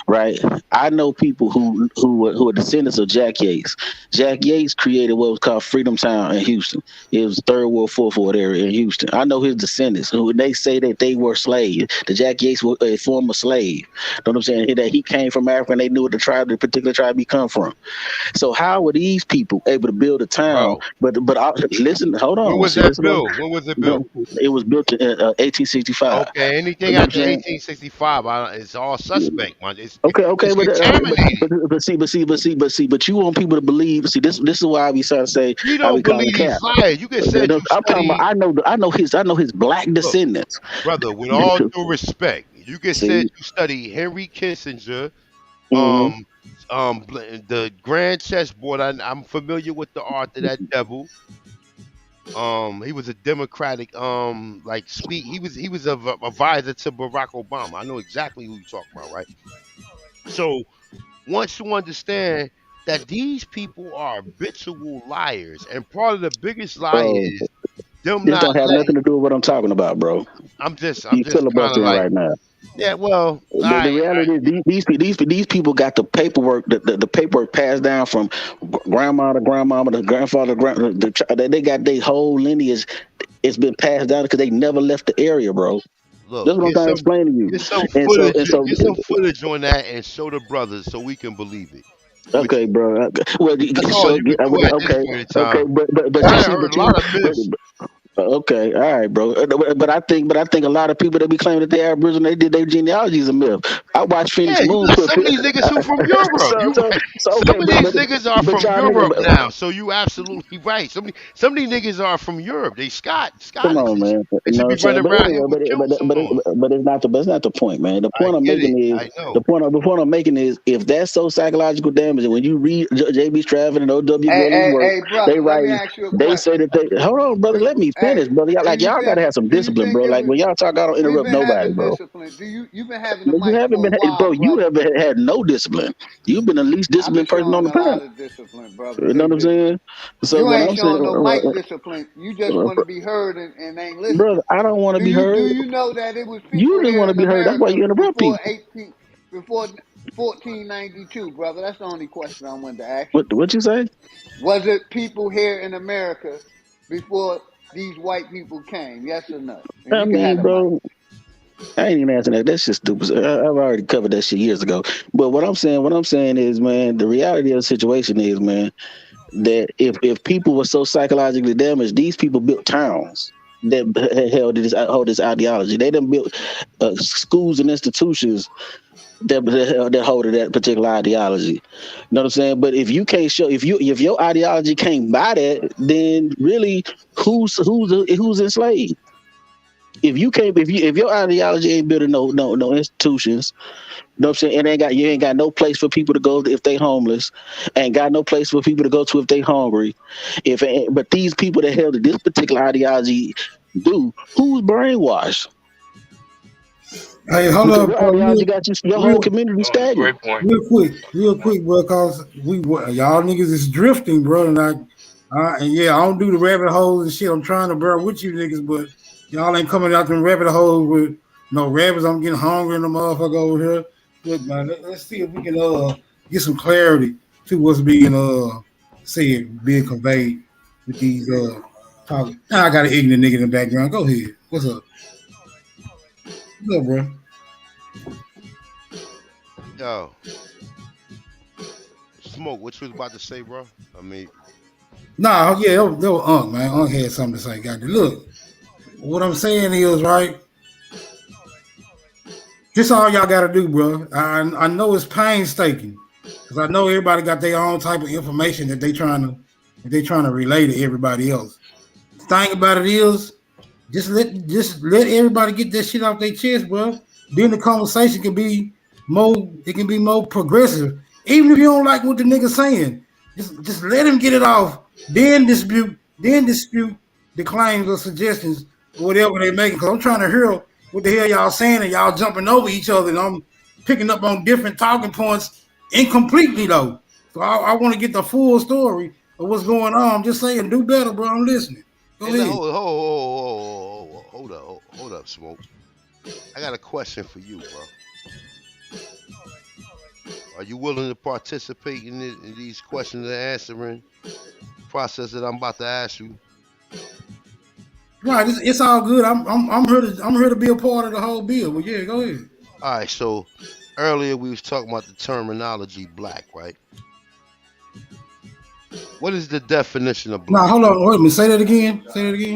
right? I know people who are descendants of Jack Yates. Jack Yates created what was called Freedom Town in Houston. It was Third World, Fourth Ward area in Houston. I know his descendants who they say that they were slaves. The Jack Yates was a former slave. Know what I'm saying? That he came from Africa and they knew what the particular tribe he come from. So how were these people able to build a town? Bro, Listen, hold when on. was See, that listen. built? When was it built? It was built in 1865. Okay, anything You know what I'm after saying? 1865, it's all suspect, man. Okay, It's contaminated. but you want people to believe. See, this is why we start to say You I be don't calling believe cap. these liars. You just said you I'm talking about. study. I know his black Look, descendants. brother, with all due respect, you just said See, you study Henry Kissinger, hmm the Grand Chessboard. I'm familiar with the art of that devil. He was a Democratic, like speak. He was a advisor to Barack Obama. I know exactly who you're talking about, right? So once you understand that these people are habitual liars, and part of the biggest lie bro, is them this not don't have letting. nothing to do with what I'm talking about, bro. I'm You just kind of filibustering like, right now. yeah. Well, The reality is these people got the paperwork the paperwork passed down from grandma to grandmama to grandfather to they got their whole lineage. It's been passed down because they never left the area, bro. look, That's what I'm trying to explain to you. get some footage on that, and show the brothers so we can believe it. With Okay, you. bro. Well, That's all you can do at this okay, point in okay, time. but you I see, heard a lot of myths. okay, all right, bro. But I think a lot of people that be claiming that they Aboriginal, they did their genealogies a myth. I watched Yeah, Phoenix you Moon got put some of these niggas who from Europe. You right. okay, Some of these niggas are but from y'all Europe niggas. now. So you absolutely right. Some of these niggas are from Europe. They Come Scottish. on, man. They You know should what be I'm saying? running around here with kilts on. But it's not the point, man. The I point I'm get it. making is I know. the point I'm making is if that's so psychological damage, and when you read J.B. Stratton and O.W. Hey, Gurley's hey, work, hey, they brother. Let me write, ask you a they say question. that they hold on, brother. Let me finish, Hey, brother. do you Y'all gotta think? have some Do you discipline, think bro. it Like was? when y'all talk, I don't We've interrupt been nobody, having bro. discipline. You've been having the But you mic haven't for a been, while, bro. You brother. haven't had no discipline. You've been the least I've been disciplined person on showing the a lot planet. of discipline, brother. You know Just what I'm saying? So you what ain't I'm saying, showing no mic discipline. You just want to be heard and ain't brother, listening. I don't want to be Do heard. you know that it was You people just want here to in be heard. That's why America you interrupt people. before 1492, brother? That's the only question I wanted to ask you. What you say? Was it people here in America before these white people came? Yes or no? And I you can have mean, the mic. bro, I ain't even answering that. That's just stupid. I've already covered that shit years ago. But what I'm saying is, man, the reality of the situation is, man, that if people were so psychologically damaged, these people built towns. that hold this ideology. They done built schools and institutions that hold to that particular ideology. You know what I'm saying? But if you can't show, if your ideology can't buy that, then really who's enslaved? If your ideology ain't building no institutions, you know what I'm saying? You ain't got no place for people to go if they homeless, ain't got no place for people to go to if they hungry. But these people that held to this particular ideology who's brainwashed? Hey, hold because up, your ideology got your whole community stagnant. Real quick, bro, cause y'all niggas is drifting, bro, and I don't do the rabbit holes and shit. I'm trying to bear with you niggas, but y'all ain't coming out them rabbit holes with no rabbits. I'm getting hungry in the motherfucker over here. Look, man, let's see if we can get some clarity to what's being said, being conveyed with these talk. I got an ignorant nigga in the background. Go ahead. What's up? What's up, bro? Yo, Smoke, what you was about to say, bro? I mean, nah, yeah, that was Unc, man. Unc had something to say. Look, what I'm saying is, right, this all y'all got to do, bro. I know it's painstaking because I know everybody got their own type of information that they trying to relay to everybody else. The thing about it is, just let everybody get that shit off their chest, bro. Then the conversation can be more progressive. Even if you don't like what the nigga's saying, just let him get it off. Then dispute the claims or suggestions or whatever they making. Because I'm trying to hear what the hell y'all saying and y'all jumping over each other, and I'm picking up on different talking points incompletely though. So I want to get the full story of what's going on. I'm just saying, do better, bro. I'm listening. Go ahead. Hold up, Smoke. I got a question for you, bro. Are you willing to participate in these questions and answering process that I'm about to ask you? Right, it's all good. I'm here to be a part of the whole bill. But yeah, go ahead. All right. So earlier we was talking about the terminology black, right? What is the definition of black? Nah, hold on. Wait a minute. Say that again.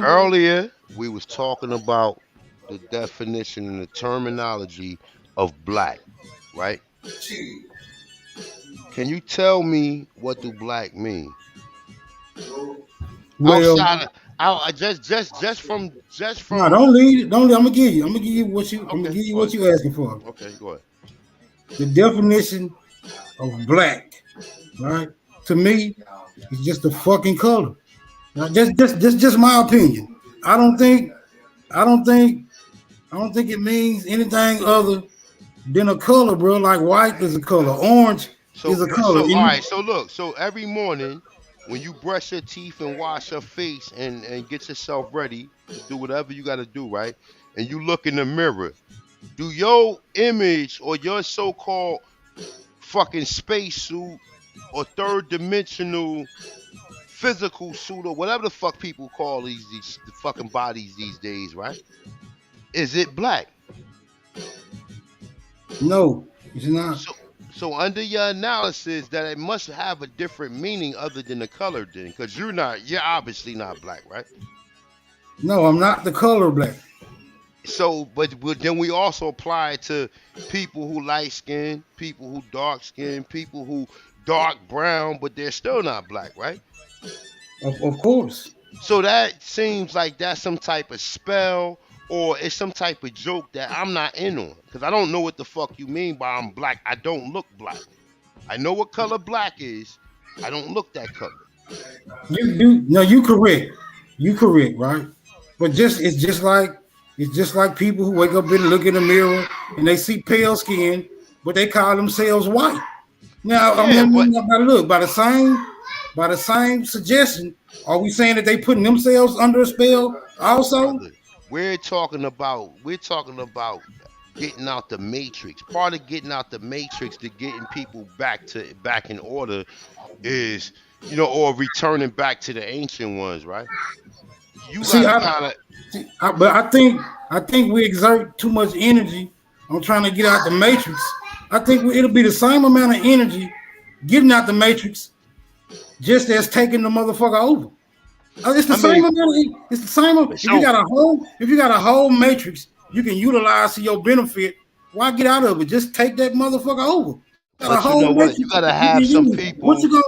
Earlier we was talking about the definition and the terminology of black, right? Can you tell me what do black mean? Well, just from. No, don't leave. I'm gonna give you what you. I'm gonna give you what you asking for. Okay, go ahead. The definition of black, right? To me, it's just a fucking color. Now, just my opinion. I don't think it means anything other than a color, bro. Like white is a color, orange is a color. All right. So look. So every morning when you brush your teeth and wash your face and get yourself ready to do whatever you got to do, right? And you look in the mirror, do your image or your so-called fucking spacesuit or third dimensional physical suit or whatever the fuck people call these fucking bodies these days, right? Is it black? No, it's not. So under your analysis, that it must have a different meaning other than the color, then, because you're obviously not black, right? No, I'm not the color black. So, but then we also apply it to people who light skin, people who dark skin, people who dark brown, but they're still not black, right? Of course. So that seems like that's some type of spell, or it's some type of joke that I'm not in on, because I don't know what the fuck you mean by I'm black. I don't look black. I know what color black is. I don't look that color. You correct. You correct, right? But it's just like people who wake up and look in the mirror and they see pale skin, but they call themselves white. Now, look, by the same suggestion, are we saying that they putting themselves under a spell also? We're talking about getting out the matrix. Part of getting out the matrix to getting people back in order is, or returning back to the ancient ones, right? But I think we exert too much energy on trying to get out the matrix. I think it'll be the same amount of energy getting out the matrix just as taking the motherfucker over. It's the same amount. It's the same. If you got a whole matrix, you can utilize to your benefit. Why get out of it? Just take that motherfucker over. Got a But you whole know what? matrix You gotta you have can some use. What people.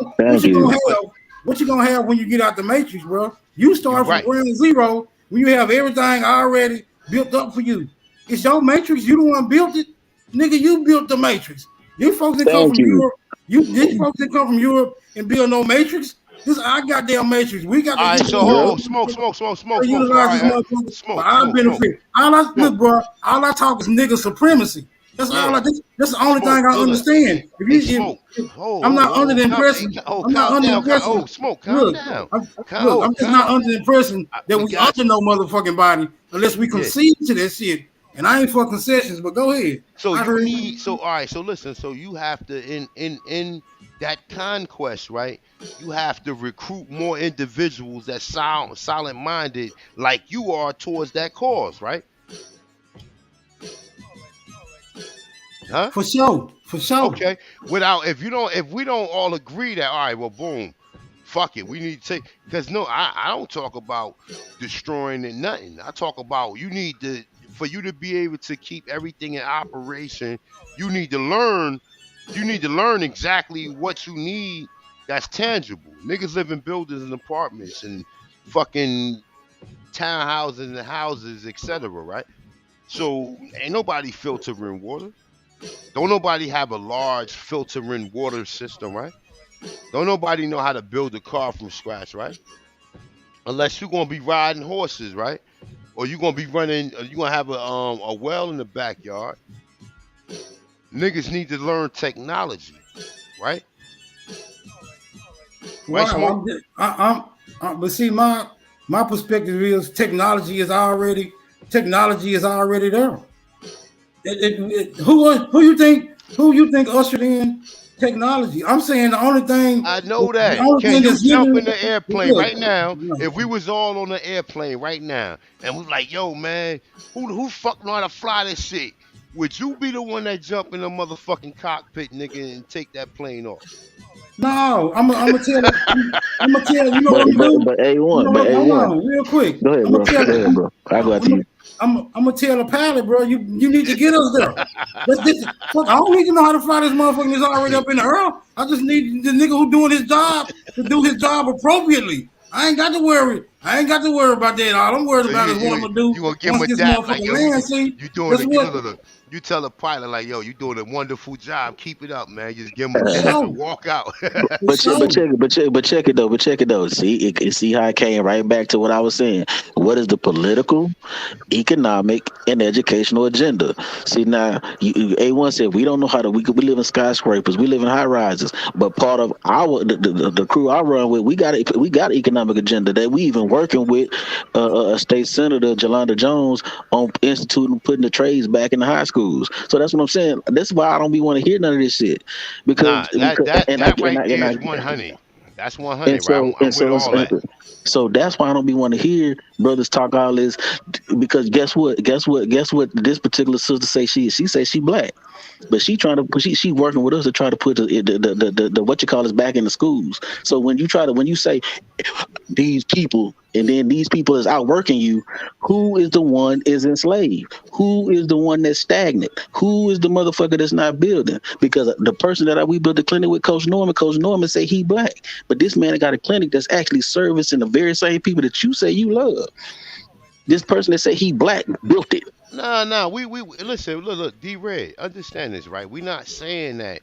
you gonna have? What you gonna have when you get out the matrix, bro? You start from ground zero when you have everything already built up for you. It's your matrix. You the one built it, nigga. You built the matrix. These folks that come Thank from you. Europe, these folks that come from Europe and build no matrix. This our goddamn matrix. We got to All right, use so hold, smoke. All utilize this right, motherfucker for smoke. our benefit. Look, bro. All I talk is nigga supremacy. That's all. That's the only thing I understand. I'm not under the impression. I'm not under the impression. Smoke, calm Look, down. I'm just not under the impression that we under no motherfucking body unless we concede to that shit. And I ain't for concessions, but go ahead. So all right, so listen, so you have to in that conquest, right? You have to recruit more individuals that sound solid minded like you are towards that cause, right? Huh? For sure. Okay. If we don't all agree that, all right, well, boom, fuck it, we need to take, because no, I don't talk about destroying it, nothing. I talk about for you to be able to keep everything in operation, you need to learn exactly what you need that's tangible. Niggas live in buildings and apartments and fucking townhouses and houses, etc., right? So ain't nobody filtering water. Don't nobody have a large filtering water system, right? Don't nobody know how to build a car from scratch, right? Unless you're gonna be riding horses, right? Or you're gonna be running. You're gonna have a well in the backyard. Niggas need to learn technology, right? Wow, but see, my perspective is technology is already there. Who you think ushered in technology? I'm saying the only thing. I know that. The only Can thing you that's jump in hindering the airplane right now? If we was all on the airplane right now, and we like, yo, man, who fuck know how to fly this shit? Would you be the one that jump in the motherfucking cockpit, nigga, and take that plane off? No, I'm gonna tell you. You know what I'm gonna do? But A1, Hold on, real quick. Go ahead, bro. Go ahead, bro. I go after you. I'm gonna tell the pilot, bro. You need to get us there. I don't need to know how to fly this motherfucker that's already up in the air. I just need the nigga who doing his job to do his job appropriately. I ain't got to worry. About that. All I'm worried about is what I'm gonna do. You gonna give him a dap like, yo, you tell the pilot like, yo, you doing a wonderful job. Keep it up, man. Just give him a dap and walk out. But check it though. See how I came right back to what I was saying. What is the political, economic, and educational agenda? See now, A1 said we don't know how to. We live in skyscrapers, we live in high rises, but part of the crew I run with, we got an economic agenda that we even working with State Senator Jolanda Jones on instituting putting the trades back in the high schools. So that's what I'm saying. That's why I don't be want to hear none of this shit. Because that right there is 100. That's 100, right? I'm with all that. So that's why I don't be want to hear brothers talk all this, because guess what this particular sister say she say she black, but she trying to push she working with us to try to put the what you call is back in the schools. So when you say these people and then these people is outworking you, who is the one is enslaved? Who is the one that's stagnant? Who is the motherfucker that's not building? Because the person that we built the clinic with, Coach Norman say he black, but this man got a clinic that's actually servicing the very same people that you say you love. This person that say he black built it. No, we listen, look, D-Red, understand this, right? We're not saying that,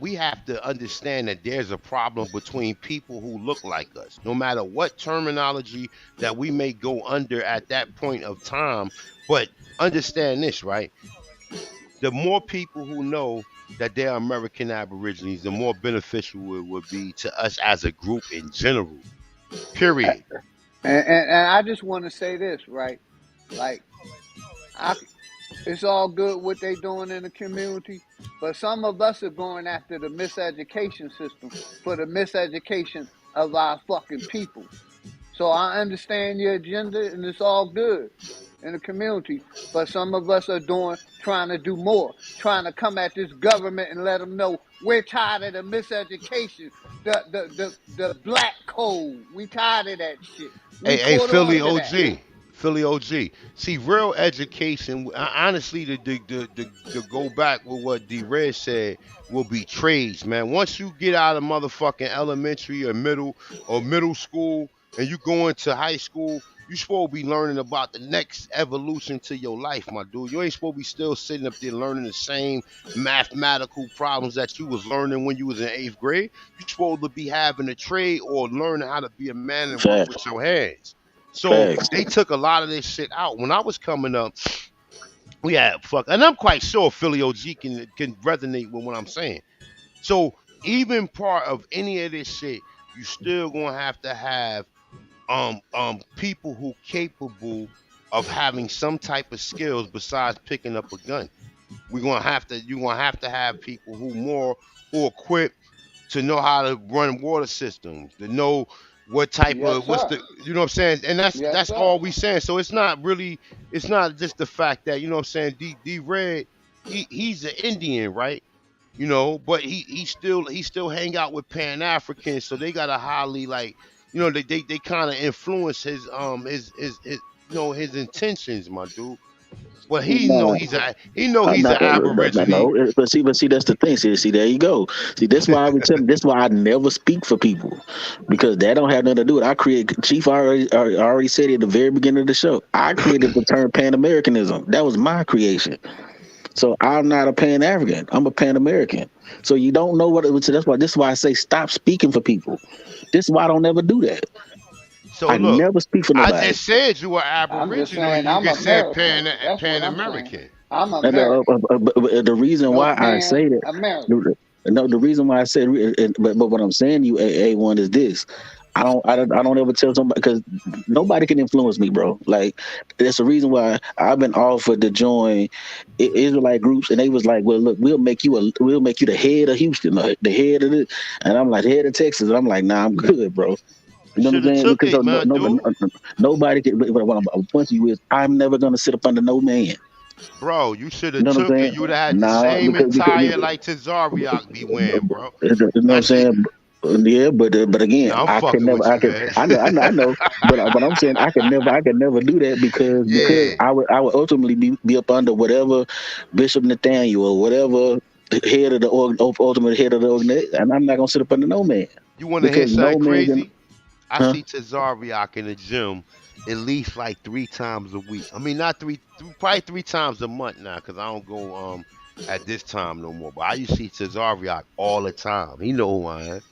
we have to understand that there's a problem between people who look like us. No matter what terminology that we may go under at that point of time, but understand this, right? The more people who know that they're American Aborigines, the more beneficial it would be to us as a group in general. Period. And I just want to say this, right? Like, it's all good what they doing in the community, but some of us are going after the miseducation system for the miseducation of our fucking people. So I understand your agenda, and it's all good. in the community. But some of us are trying to do more, trying to come at this government and let them know we're tired of the miseducation, the black code. We tired of that shit. We Hey, caught Philly on to that. OG. Philly OG. See, real education, honestly, to go back with what D Red said, will be trades, man. Once you get out of motherfucking elementary or middle school and you go into high school, you supposed to be learning about the next evolution to your life, my dude. You ain't supposed to be still sitting up there learning the same mathematical problems that you was learning when you was in 8th grade. You supposed to be having a trade or learning how to be a man and work Facts. with your hands. So Facts. they took a lot of this shit out. When I was coming up, we had and I'm quite sure Philly OG can resonate with what I'm saying. So even part of any of this shit, you still gonna have to have people who capable of having some type of skills besides picking up a gun. You're gonna have to have people who equipped to know how to run water systems, to know what type Yes, of what's sir. the you know what I'm saying, and Yes, that's sir. all we saying. So it's not just the fact that you know what I'm saying. D Red, he's an Indian, right? You know, but he still hang out with Pan Africans, so they got a highly like you know they kind of influence his his intentions, my dude. But Nah, he's an aborigine. no. But see, that's the thing. See, there you go. See, that's why I would tell. That's why I never speak for people because that don't have nothing to do with. It. I create. Chief already said it at the very beginning of the show. I created the term Pan Americanism. That was my creation. So I'm not a Pan African. I'm a Pan American. So you don't know what it was. That's why. This is why I say stop speaking for people. This is why I don't ever do that. So I look, never speak for I nobody. just said you were I'm just aboriginal. saying You I'm can say American. That's what Pan I'm saying. American. I'm And American. the reason No why I pan say that, American. no, the reason why I said, but what I'm saying, you A1 is this. I don't ever tell somebody because nobody can influence me, bro. Like that's the reason why I've been offered to join Israelite groups, and they was like, "Well, look, we'll make you the head of Houston, the head of this," and I'm like, "Head of Texas," and I'm like, "Nah, I'm good, bro." You You know what should I'm have saying? took Because it, man, dude. nobody can. But what I'm pointing to you is, I'm never gonna sit up under no man. Bro, you should You have know what I'm took it. saying? You would have had the Nah, same attire like Tazariak be wearing, bro. you know what I'm That's it. saying? Yeah, but again, No, I'm I can fucking never. with I you, can. man. I know. But I'm saying I can never do that because Yeah. I would ultimately be up under whatever Bishop Nathaniel or whatever head of the ultimate head of the organization, and I'm not gonna sit up under no man You want to hear because something no man can. crazy? I Huh? see Tazariak in the gym at least like 3 times a week. I mean, not probably 3 times a month now, because I don't go at this time no more. But I used to see Tazariak all the time. He know who I am.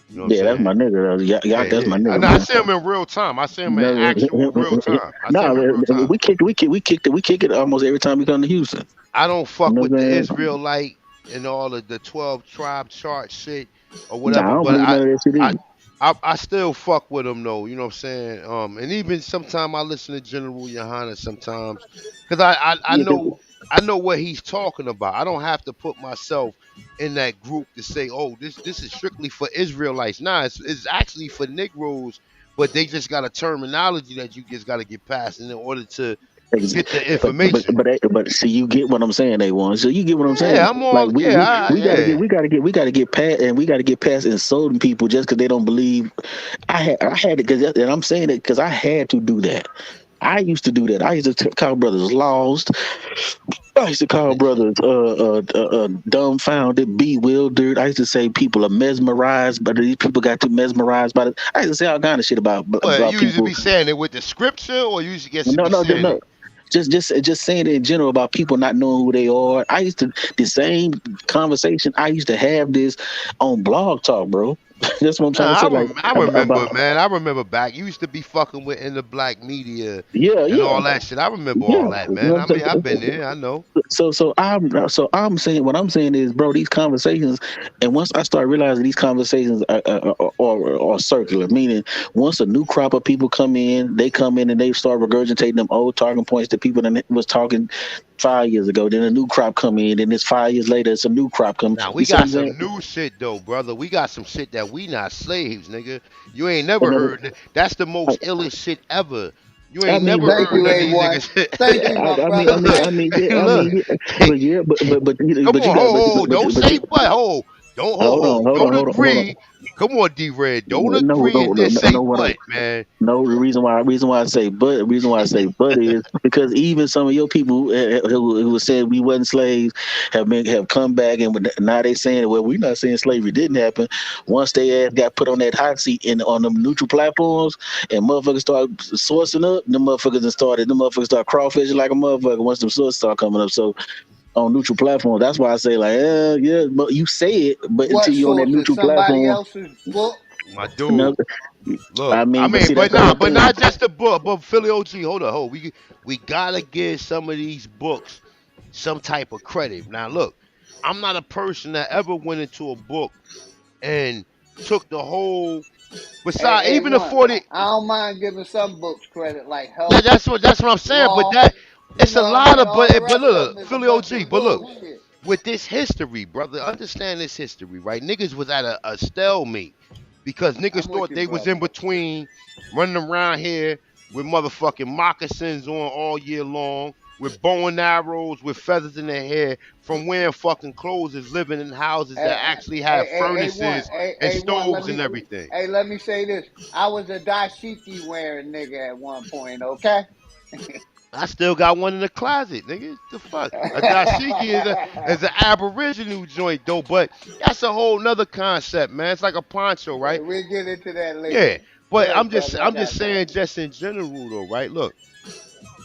You know what I'm Yeah, that's saying? my nigga. Yeah, That's my yeah. nigga, I man. see him in real time. I see him in No, actual real time. I see him in real time. we kick it almost every time we come to Houston. I don't You fuck know with what the I'm saying? Israelite and all of the 12 tribe chart shit or Nah, I whatever, don't but believe none of that shit I either. I still fuck with them though, you know what I'm saying? And even sometimes I listen to General Yohana sometimes because Yeah, I know what he's talking about. I don't have to put myself in that group to say, oh, this is strictly for Israelites. Nah, it's actually for Negroes, but they just got a terminology that you just got to get past in order to get the information. but see, you get what I'm saying, A1. So you get what I'm saying. Yeah, I'm Like all yeah, yeah. we gotta get past, and we gotta get past insulting people just because they don't believe. I had it because, and I'm saying it because I had to do that. I used to do that. I used to call brothers lost. I used to call brothers dumbfounded, bewildered. I used to say people are mesmerized, but these people got too mesmerized by it. I used to say all kind of shit But about you used to people. be saying it with the scripture, or you used to get to No, be no, saying no. it. Just saying it in general about people not knowing who they are. I used to the same conversation. I used to have this on Blog Talk, bro. That's what I'm trying to Nah, say. Like I remember, about man. I remember back. You used to be fucking with in the black media yeah, and yeah, all that shit. I remember yeah. all that, You know man. what I I'm mean, I've been there. I know. I'm saying what I'm saying is, bro, these conversations, and once I start realizing these conversations are circular, meaning once a new crop of people they come in and they start regurgitating them old talking points that people that was talking 5 years ago. Then a new crop come in, and it's 5 years later, it's a new crop come. Now You we see what got I'm saying? some new shit though, brother. We got some shit that we not slaves, nigga. You ain't never And then, heard. That's the most illest shit ever. You I ain't mean, never but Thank heard you, none of these A1. Thank niggas. you, my I brother. mean, Thank you. Look, yeah, come but you on, got, don't but say you, but, don't hold on. agree. Come on, D-Red, don't No, agree no, and no, then no, say no. What? but, man. No, the reason why I say but is because even some of your people who said we wasn't slaves have come back and now they saying, well, we're not saying slavery didn't happen. Once they ass got put on that hot seat on them neutral platforms and motherfuckers start sourcing up, them motherfuckers start crawfishing like a motherfucker once them sources start coming up. So on neutral platforms, that's why I say like, yeah, but you say it, but What until you're on that sources? neutral Somebody platform, else's book? My no, dude. Look, I I mean, but mean, see, that's the whole but thing. not just the book, but Philly OG. Hold. We gotta give some of these books some type of credit. Now, look, I'm not a person that ever went into a book and took the whole. Besides, even the A1. 40. I don't mind giving some books credit, like Yeah, health, that's what I'm saying. But law. that You it's a know what I lot mean? of All the but rest of them look, is a Philly bunch OG. of But look, bullshit. with this history, brother, understand this history, right? Niggas was at a stalemate because niggas I'm with thought you, they was brother. in between running around here with motherfucking moccasins on all year long, with bow and arrows, with feathers in their hair, from wearing fucking clothes, is living in houses that actually have furnaces and A1. stoves and everything. Let me say this. I was a dashiki wearing nigga at one point. Okay. I still got one in the closet, nigga. The fuck? A dashiki is an aboriginal joint though, but that's a whole nother concept, man. It's like a poncho, right? We'll get into that later. Yeah. Go But ahead, brother. I I'm just got you. saying just in general though, right? Look,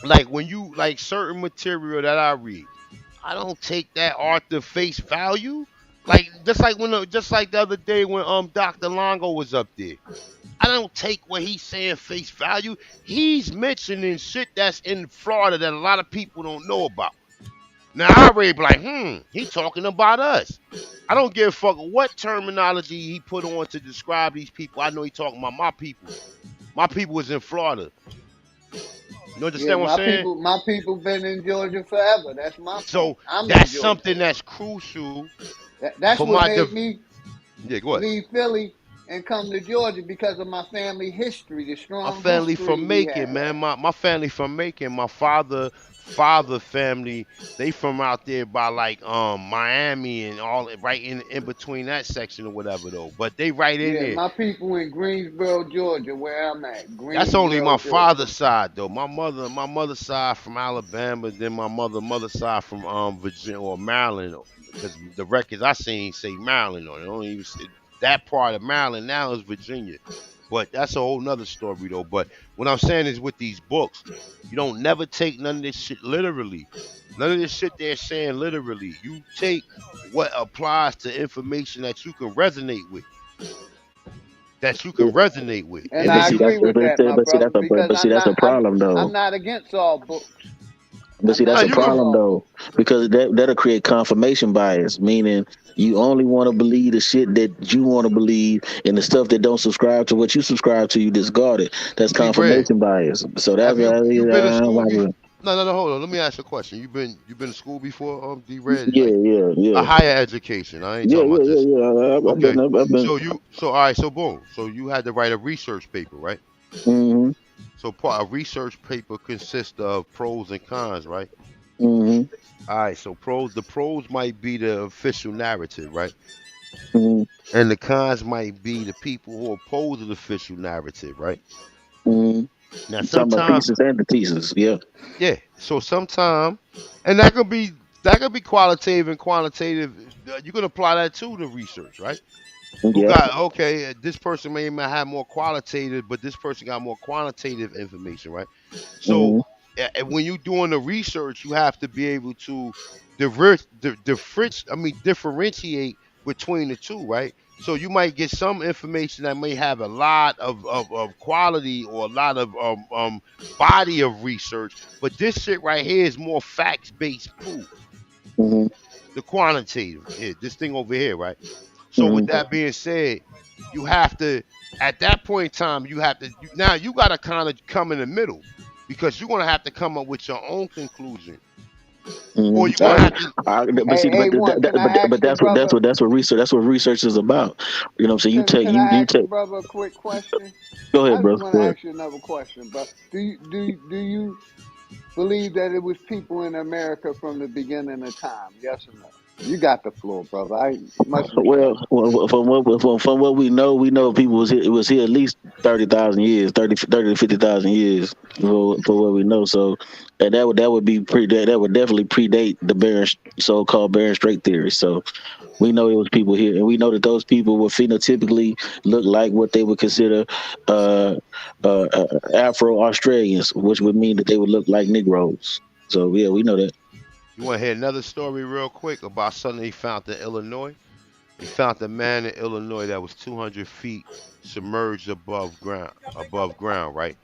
like when you like certain material that I read, I don't take that art to face value. Like just like the other day when Dr. Longo was up there. I don't take what he's saying face value. He's mentioning shit that's in Florida that a lot of people don't know about. Now I already be like, he talking about us. I don't give a fuck what terminology he put on to describe these people. I know he talking about my people. My people is in Florida. You Yeah, understand what I'm saying? my people been in Georgia forever. That's my point. So I'm in that's Georgia. something that's crucial That's for what my made me yeah, go ahead. leave Philly and come to Georgia because of my family history, the My strong family history from we Macon, have. man. My family from Macon. My father family, they from out there by like Miami and all right in between that section or whatever though. But they right in Yeah, there. my people in Greensboro, Georgia, where I'm at. That's only Greensboro, my Georgia. father's side though. My mother's side from Alabama, then my mother's side from Virginia or Maryland, because the records I seen say Maryland on it. Don't even say, that part of Maryland now is Virginia. But that's a whole nother story though. But what I'm saying is with these books, you don't never take none of this shit literally. None of this shit they're saying literally. You take what applies to information that you can resonate with. That you can resonate with. And And then I See, you agree with that, my brother, because but see, that's a problem I'm though. not against all books. But I'm see, that's not a you against can problem all though, books. because that'll create confirmation bias, meaning you only want to believe the shit that you want to believe, and the stuff that don't subscribe to what you subscribe to, you discard it. That's D-Red. confirmation bias. So that's Have you been to I don't school like before? it. No. Hold on. Let me ask you a question. You been to school before? D-Red, Yeah, like yeah, a yeah, higher education. I ain't yeah, talking yeah, about yeah, just yeah. okay. I've been. So all right. So boom. So you had to write a research paper, right? Mm-hmm, So part a research paper consists of pros and cons, right? mm-hmm, All right. So the pros might be the official narrative, right? mm-hmm, And the cons might be the people who oppose the official narrative, right? mm-hmm. Now Talking about sometimes pieces and the pieces. Yeah. yeah. So sometime, and that could be qualitative and quantitative. You can apply that to the research, right? Who Yep. got okay? This person may have more qualitative, but this person got more quantitative information, right? So Mm-hmm, when you're doing the research, you have to be able to differentiate between the two, right? So you might get some information that may have a lot of quality or a lot of body of research, but this shit right here is more facts based proof. mm-hmm, The quantitative, here, this thing over here, right? So with mm-hmm, that being said, you have to at that point in time now you got to kind of come in the middle because you're gonna have to come up with your own conclusion. Mm-hmm. Or you gonna have to. But see, Hey, A1, can I ask the brother? that's what research is about. You know what I'm saying? Can I You ask the take. brother a quick question? Go I ahead, just bro. want to Go ahead. ask you another question, bro. Do you believe that it was people in America from the beginning of time? Yes or no? You got the floor, brother. I much respect. From what we know people was here at least 30,000 years, 30 to 50,000 years for what we know. So, and that would be that would definitely predate the so-called Bering Strait theory. So, we know it was people here, and we know that those people would phenotypically look like what they would consider uh, Afro Australians, which would mean that they would look like Negroes. So, yeah, we know that. You want to hear another story real quick about something they found in Illinois? They found a man in Illinois that was 200 feet submerged above ground, right?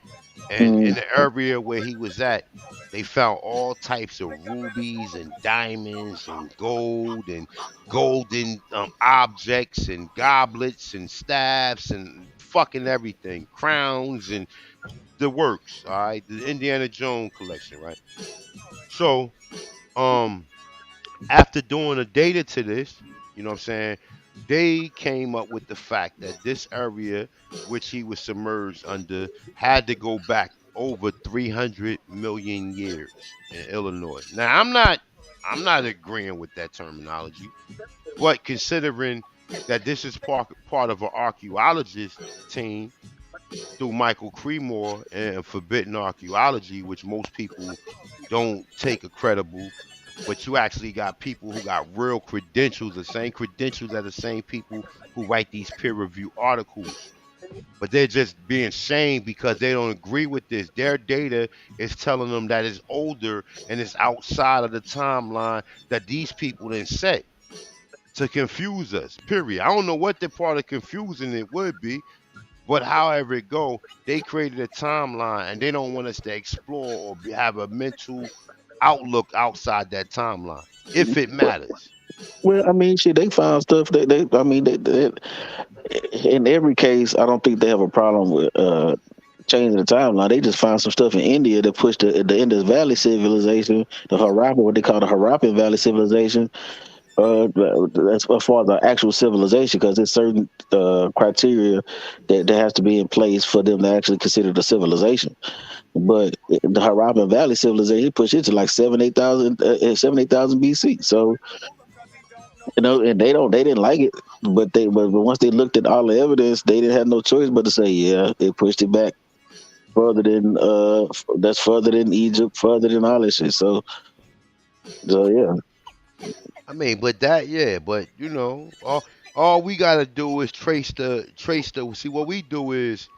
And in Mm. the area where he was at, they found all types of rubies and diamonds and gold and golden objects and goblets and staffs and fucking everything, crowns and the works. All right, the Indiana Jones collection, right? So, um, after doing a data to this, you know what I'm saying, they came up with the fact that this area which he was submerged under had to go back over 300 million years in Illinois. Now, I'm not agreeing with that terminology, but considering that this is part of an archaeologist team through Michael Cremore and Forbidden Archaeology, which most people don't take a credible, but you actually got people who got real credentials, the same credentials as the same people who write these peer review articles. But they're just being shamed because they don't agree with this. Their data is telling them that it's older and it's outside of the timeline that these people then set to confuse us. Period. I don't know what the part of confusing it would be, but however it go, they created a timeline and they don't want us to explore or have a mental outlook outside that timeline, if it matters. Well, I mean, shit, they found stuff I mean, in every case, I don't think they have a problem with changing the timeline. They just found some stuff in India that pushed the Indus Valley civilization, the Harappa, what they call the Harappan Valley civilization. That's as far as the actual civilization, because there's certain criteria that has to be in place for them to actually consider the civilization. But the Harappan Valley civilization pushed it to like 7,000 BC. So and they didn't like it, but once they looked at all the evidence, they didn't have no choice but to say, yeah, it pushed it back further than that's further than Egypt, further than all that shit. So yeah. I mean, but that, yeah, but all we gotta do is trace the. See, what we do is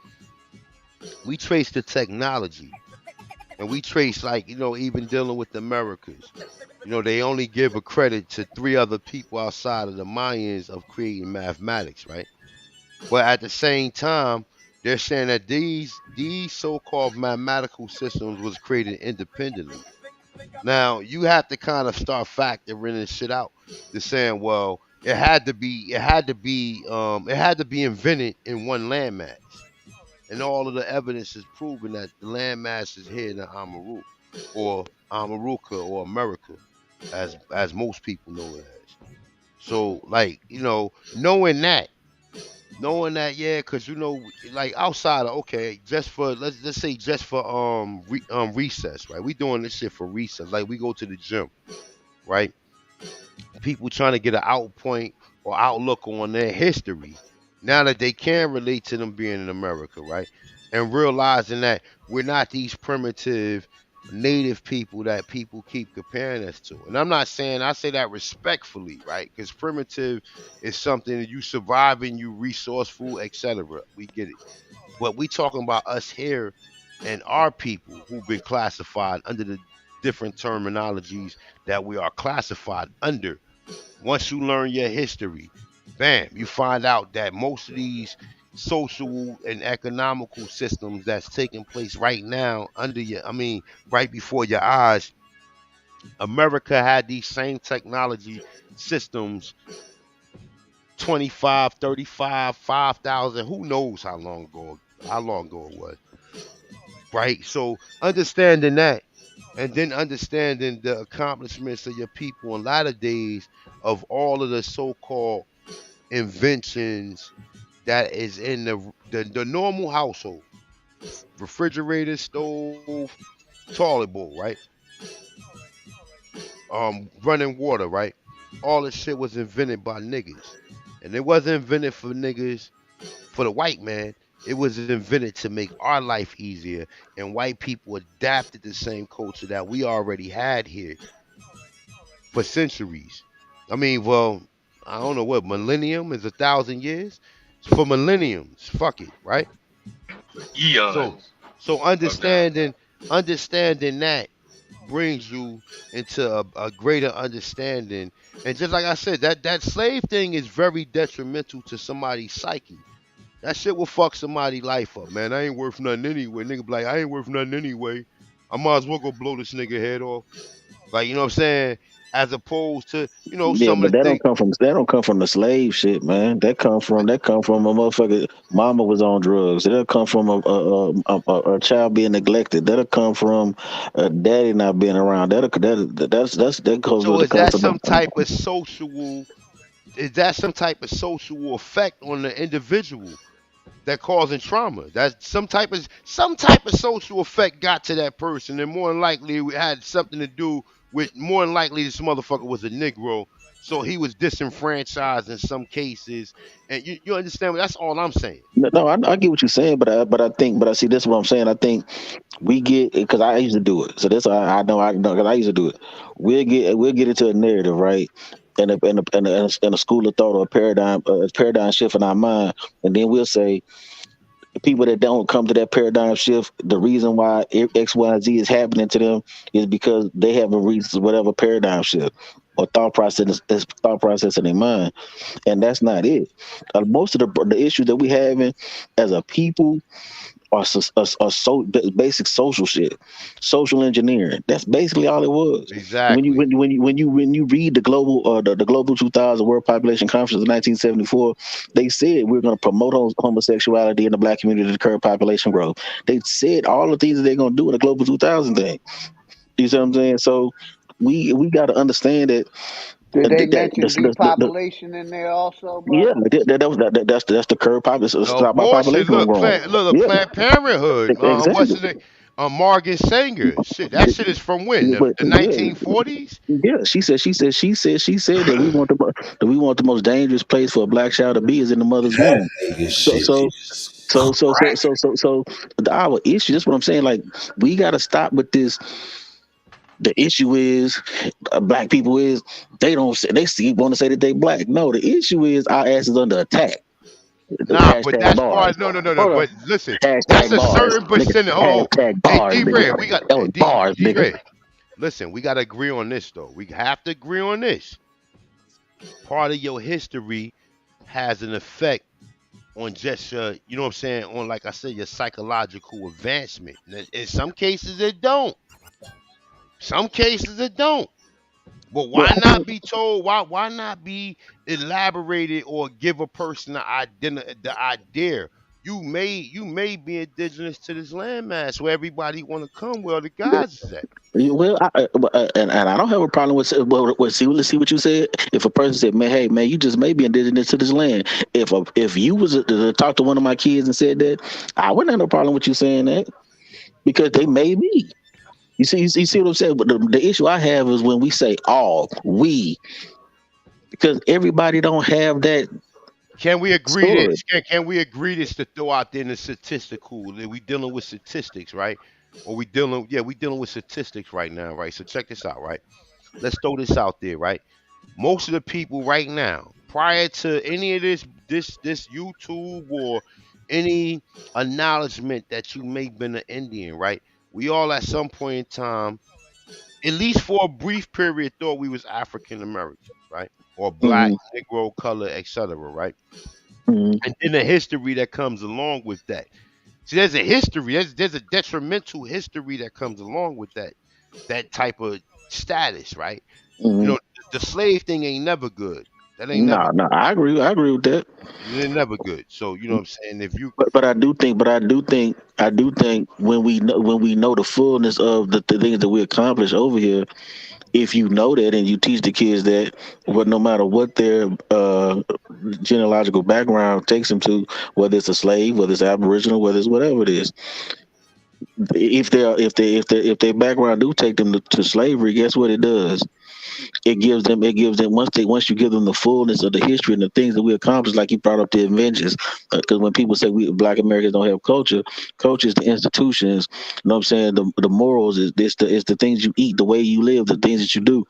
we trace the technology, and we trace, like, even dealing with the Americas. They only give a credit to three other people outside of the Mayans of creating mathematics, right? But at the same time, they're saying that these so-called mathematical systems was created independently. Now you have to kind of start factoring this shit out. To saying, well, it had to be invented in one landmass, and all of the evidence is proving that the landmass is here in the Amaru, or Amaruka, or America, as most people know it as. So, like, knowing that, yeah, because like, outside of, okay, just for, let's say, just for recess, right? We doing this shit for recess. Like, we go to the gym, right? People trying to get an outpoint or outlook on their history now that they can relate to them being in America, right? And realizing that we're not these primitive native people that people keep comparing us to. And I'm not saying, I say that respectfully, right? Because primitive is something that you surviving, you resourceful, etc. We get it. But we talking about us here and our people who've been classified under the different terminologies that we are classified under. Once you learn your history, bam, you find out that most of these social and economical systems that's taking place right now right before your eyes, America had these same technology systems 25, 35, 5,000, who knows how long ago it was, right? So understanding that, and then understanding the accomplishments of your people in latter days of all of the so-called inventions that is in the normal household, refrigerator, stove, toilet bowl, right? Running water, right? All this shit was invented by niggas, and it wasn't invented for niggas for the white man. It was invented to make our life easier, and white people adapted the same culture that we already had here for centuries. I mean, well, I don't know what millennium is, 1,000 years. For millenniums, fuck it, right? So, Eons. so understanding that brings you into a greater understanding. And just like I said, that slave thing is very detrimental to somebody's psyche. That shit will fuck somebody's life up, man. I ain't worth nothing anyway. Nigga be like, I ain't worth nothing anyway. I might as well go blow this nigga head off. Like, you know what I'm saying? As opposed to, Yeah, some but of the things. that don't come from the slave shit, man. That come from a motherfucker. Mama was on drugs. That'll come from a child being neglected. That'll come from a daddy not being around. That goes So with the is that customer. some type of social is that some type of social effect on the individual that causing trauma? That's some type of social effect got to that person, and more than likely it had something to do with more than likely this motherfucker was a Negro, so he was disenfranchised in some cases. And you understand? That's all I'm saying. No, I get what you're saying, but I see this is what I'm saying. I think we get because I used to do it, so this I know because I used to do it. We'll get into a narrative, right? And a school of thought or a paradigm shift in our mind, and then we'll say the people that don't come to that paradigm shift, the reason why X, Y, and Z is happening to them is because they haven't reached whatever paradigm shift or thought process in their mind, and that's not it. Most of the issues that we having as a people basic social shit, social engineering. That's basically all it was. Exactly. When you read the the global 2000 World Population Conference of 1974, they said we're going to promote homosexuality in the black community to curb population growth. They said all the things that they're going to do in the global 2000 thing. You see what I'm saying? So we got to understand that Did they that mention depopulation in there also, yeah, brother? that's the curb population. Stop our Abortion. population from growing. Look, Yeah, Planned Parenthood. What's exactly. the name? Morgan Sanger. Shit, that shit is from when? The, But the yeah, 1940s? yeah, she said that we want the most dangerous place for a black child to be is in the mother's That womb. nigga So shit. so Jesus Christ. our issue. That's what I'm saying. Like we got to stop with this. The issue is black people is they see want to say that they black. No, the issue is our ass is under attack. The Nah, but hashtag that's bars. part. No. Hold on. But listen, that's Hashtag a bars, certain nigga. percentage. Oh, Hashtag hey, bars, D nigga. Red, we got That was bars, D nigga. Red. Listen, we got to agree on this though. We have to agree on this. Part of your history has an effect on just your, you know what I'm saying, on like I said, your psychological advancement. And in some cases it don't. Some cases it don't. But Well, why I not think be told? Why not be elaborated or give a person the idea? You may be indigenous to this landmass where everybody want to come where the guys is at. well, and I don't have a problem see. Let's see what you said. If a person said, "Man, hey, man, you just may be indigenous to this land." If you was to talk to one of my kids and said that, I wouldn't have no problem with you saying that because they may be. You see what I'm saying? But the issue I have is when we say all we, because everybody don't have that Can we agree story. this? Can we agree this to throw out there in the statistical that we dealing with statistics, right? Or we dealing with statistics right now, right? So check this out, right? Let's throw this out there, right? Most of the people right now, prior to any of this YouTube or any acknowledgement that you may been an Indian, right? We all at some point in time, at least for a brief period, thought we was African Americans, right? Or black, Hmm. Negro, color, etc., right? Hmm. And then the history that comes along with that. See, there's a history. There's a detrimental history that comes along with that type of status, right? You Hmm. know, the slave thing ain't never good. That ain't never No, good. I agree. I agree with that. It ain't never good. So you know what I'm saying. If you But I do think when we know the fullness of the things that we accomplish over here, if you know that and you teach the kids that, well, no matter what their genealogical background takes them to, whether it's a slave, whether it's Aboriginal, whether it's whatever it is, if their background do take them to slavery, guess what it does? It gives them once you give them the fullness of the history and the things that we accomplished, like you brought up the inventions, because when people say we Black Americans don't have culture is the institutions. You know what I'm saying? The morals is the things you eat, the way you live, the things that you do.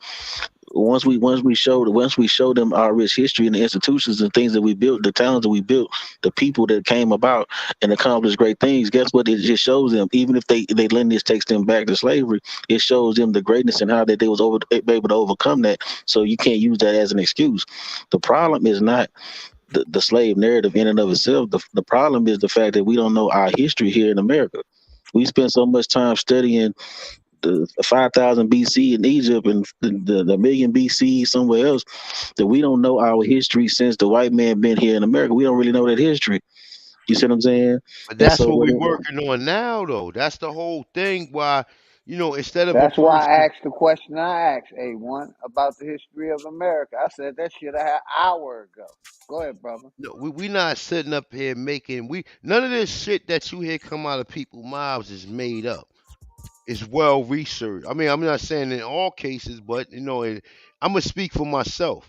Once we show them our rich history and the institutions and things that we built, the towns that we built, the people that came about and accomplished great things, guess what? It just shows them, even if they lineage takes them back to slavery, it shows them the greatness and how that they was able to overcome that. So you can't use that as an excuse. The problem is not the slave narrative in and of itself. The problem is the fact that we don't know our history here in America. We spend so much time studying the 5,000 BC in Egypt and the million BC somewhere else, that we don't know our history since the white man been here in America. We don't really know that history. You see what I'm saying? But And that's so what we what? working on now, though. That's the whole thing. Why, instead of a That's why I person, asked the question I asked, A1, about the history of America. I said that shit I had an hour ago. Go ahead, brother. no, we not sitting up here making none of this shit that you hear come out of people's mouths is made up. It's well researched. I mean, I'm not saying in all cases, but I'm gonna speak for myself.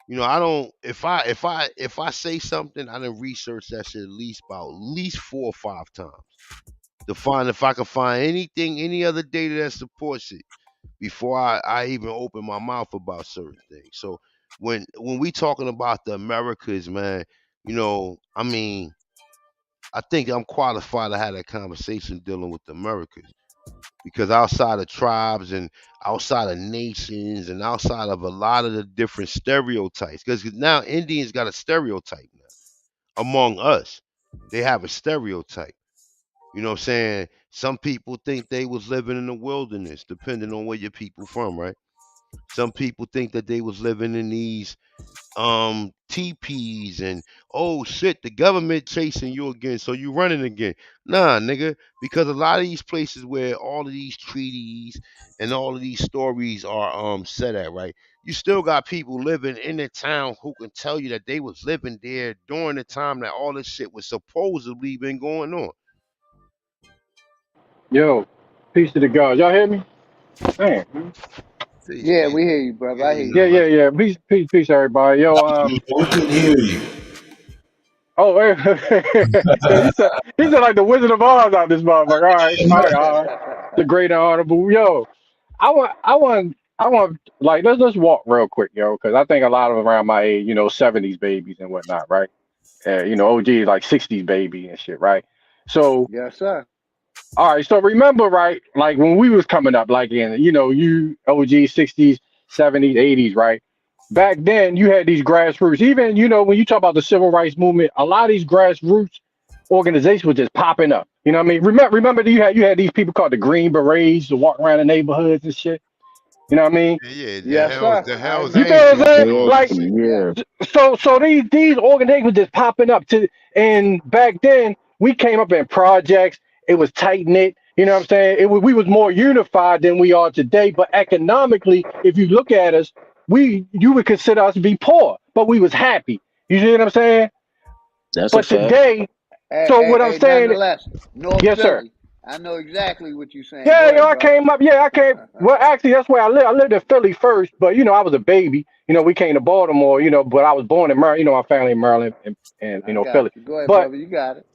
I don't. If I say something, I done research that shit at least 4 or 5 times to find if I can find anything, any other data that supports it before I even open my mouth about certain things. So when we talking about the Americas, man, I mean, I think I'm qualified to have that conversation dealing with the Americas because outside of tribes and outside of nations and outside of a lot of the different stereotypes, because now Indians got a stereotype now among us. They have a stereotype. You know what I'm saying? Some people think they was living in the wilderness, depending on where your people from, right? Some people think that they was living in these teepees and oh shit, the government chasing you again, so you running again. Nah, nigga, because a lot of these places where all of these treaties and all of these stories are set at, right? You still got people living in the town who can tell you that they was living there during the time that all this shit was supposedly been going on. Yo, peace to the God. Y'all hear me? Man. Peace, Yeah, peace. we hear you, brother. I hear Yeah, you. yeah, yeah. Peace, everybody. Yo, We couldn't hear you. oh, yeah, he said like the Wizard of Oz out this motherfucker. All right. The great and honorable. Yo, I want, like, let's walk real quick, yo, because I think a lot of around my age, 70s babies and whatnot, right? OG is like 60s baby and shit, right? So, Yes, sir. all right, so remember, right? Like when we was coming up, like in you OG 60s, 70s, 80s, right? Back then, you had these grassroots. Even when you talk about the civil rights movement, a lot of these grassroots organizations were just popping up. You know what I mean? Remember that you had these people called the Green Berets to walk around the neighborhoods and shit. You know what I mean? Yeah, Yes, sir. the I Hell's You agree. feel what I'm Angels saying? and all Like, this shit. Yes. Yeah. so these organizations just popping up and back then we came up in projects. It was tight knit. You know what I'm saying? We was more unified than we are today. But economically, if you look at us, you would consider us to be poor, but we was happy. You see what I'm saying? That's a But fact. today, so what I'm saying, Nonetheless, North yes, sir. Philly. I know exactly what you're saying. Go Yeah, ahead, I brother. came up. Yeah, I came. Well, actually, that's where I lived. I lived in Philly first, but I was a baby. We came to Baltimore. But I was born in Maryland. My family in Maryland and I Philly. got you. Go ahead, But brother. You got it.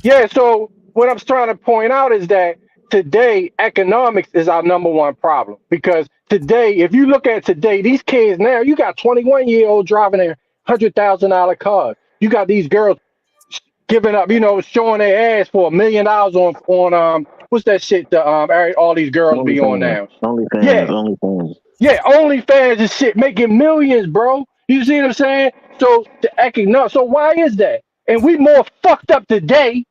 yeah, so what I'm trying to point out is that today economics is our number one problem because today, if you look at today, these kids now, you got 21-year-old driving a $100,000 cars. You got these girls giving up, showing their ass for $1 million on what's that shit that all these girls be on OnlyFans, now. OnlyFans, Yeah, OnlyFans. yeah, OnlyFans and shit making millions, bro. You see what I'm saying? So the economic, so why is that? And we more fucked up today,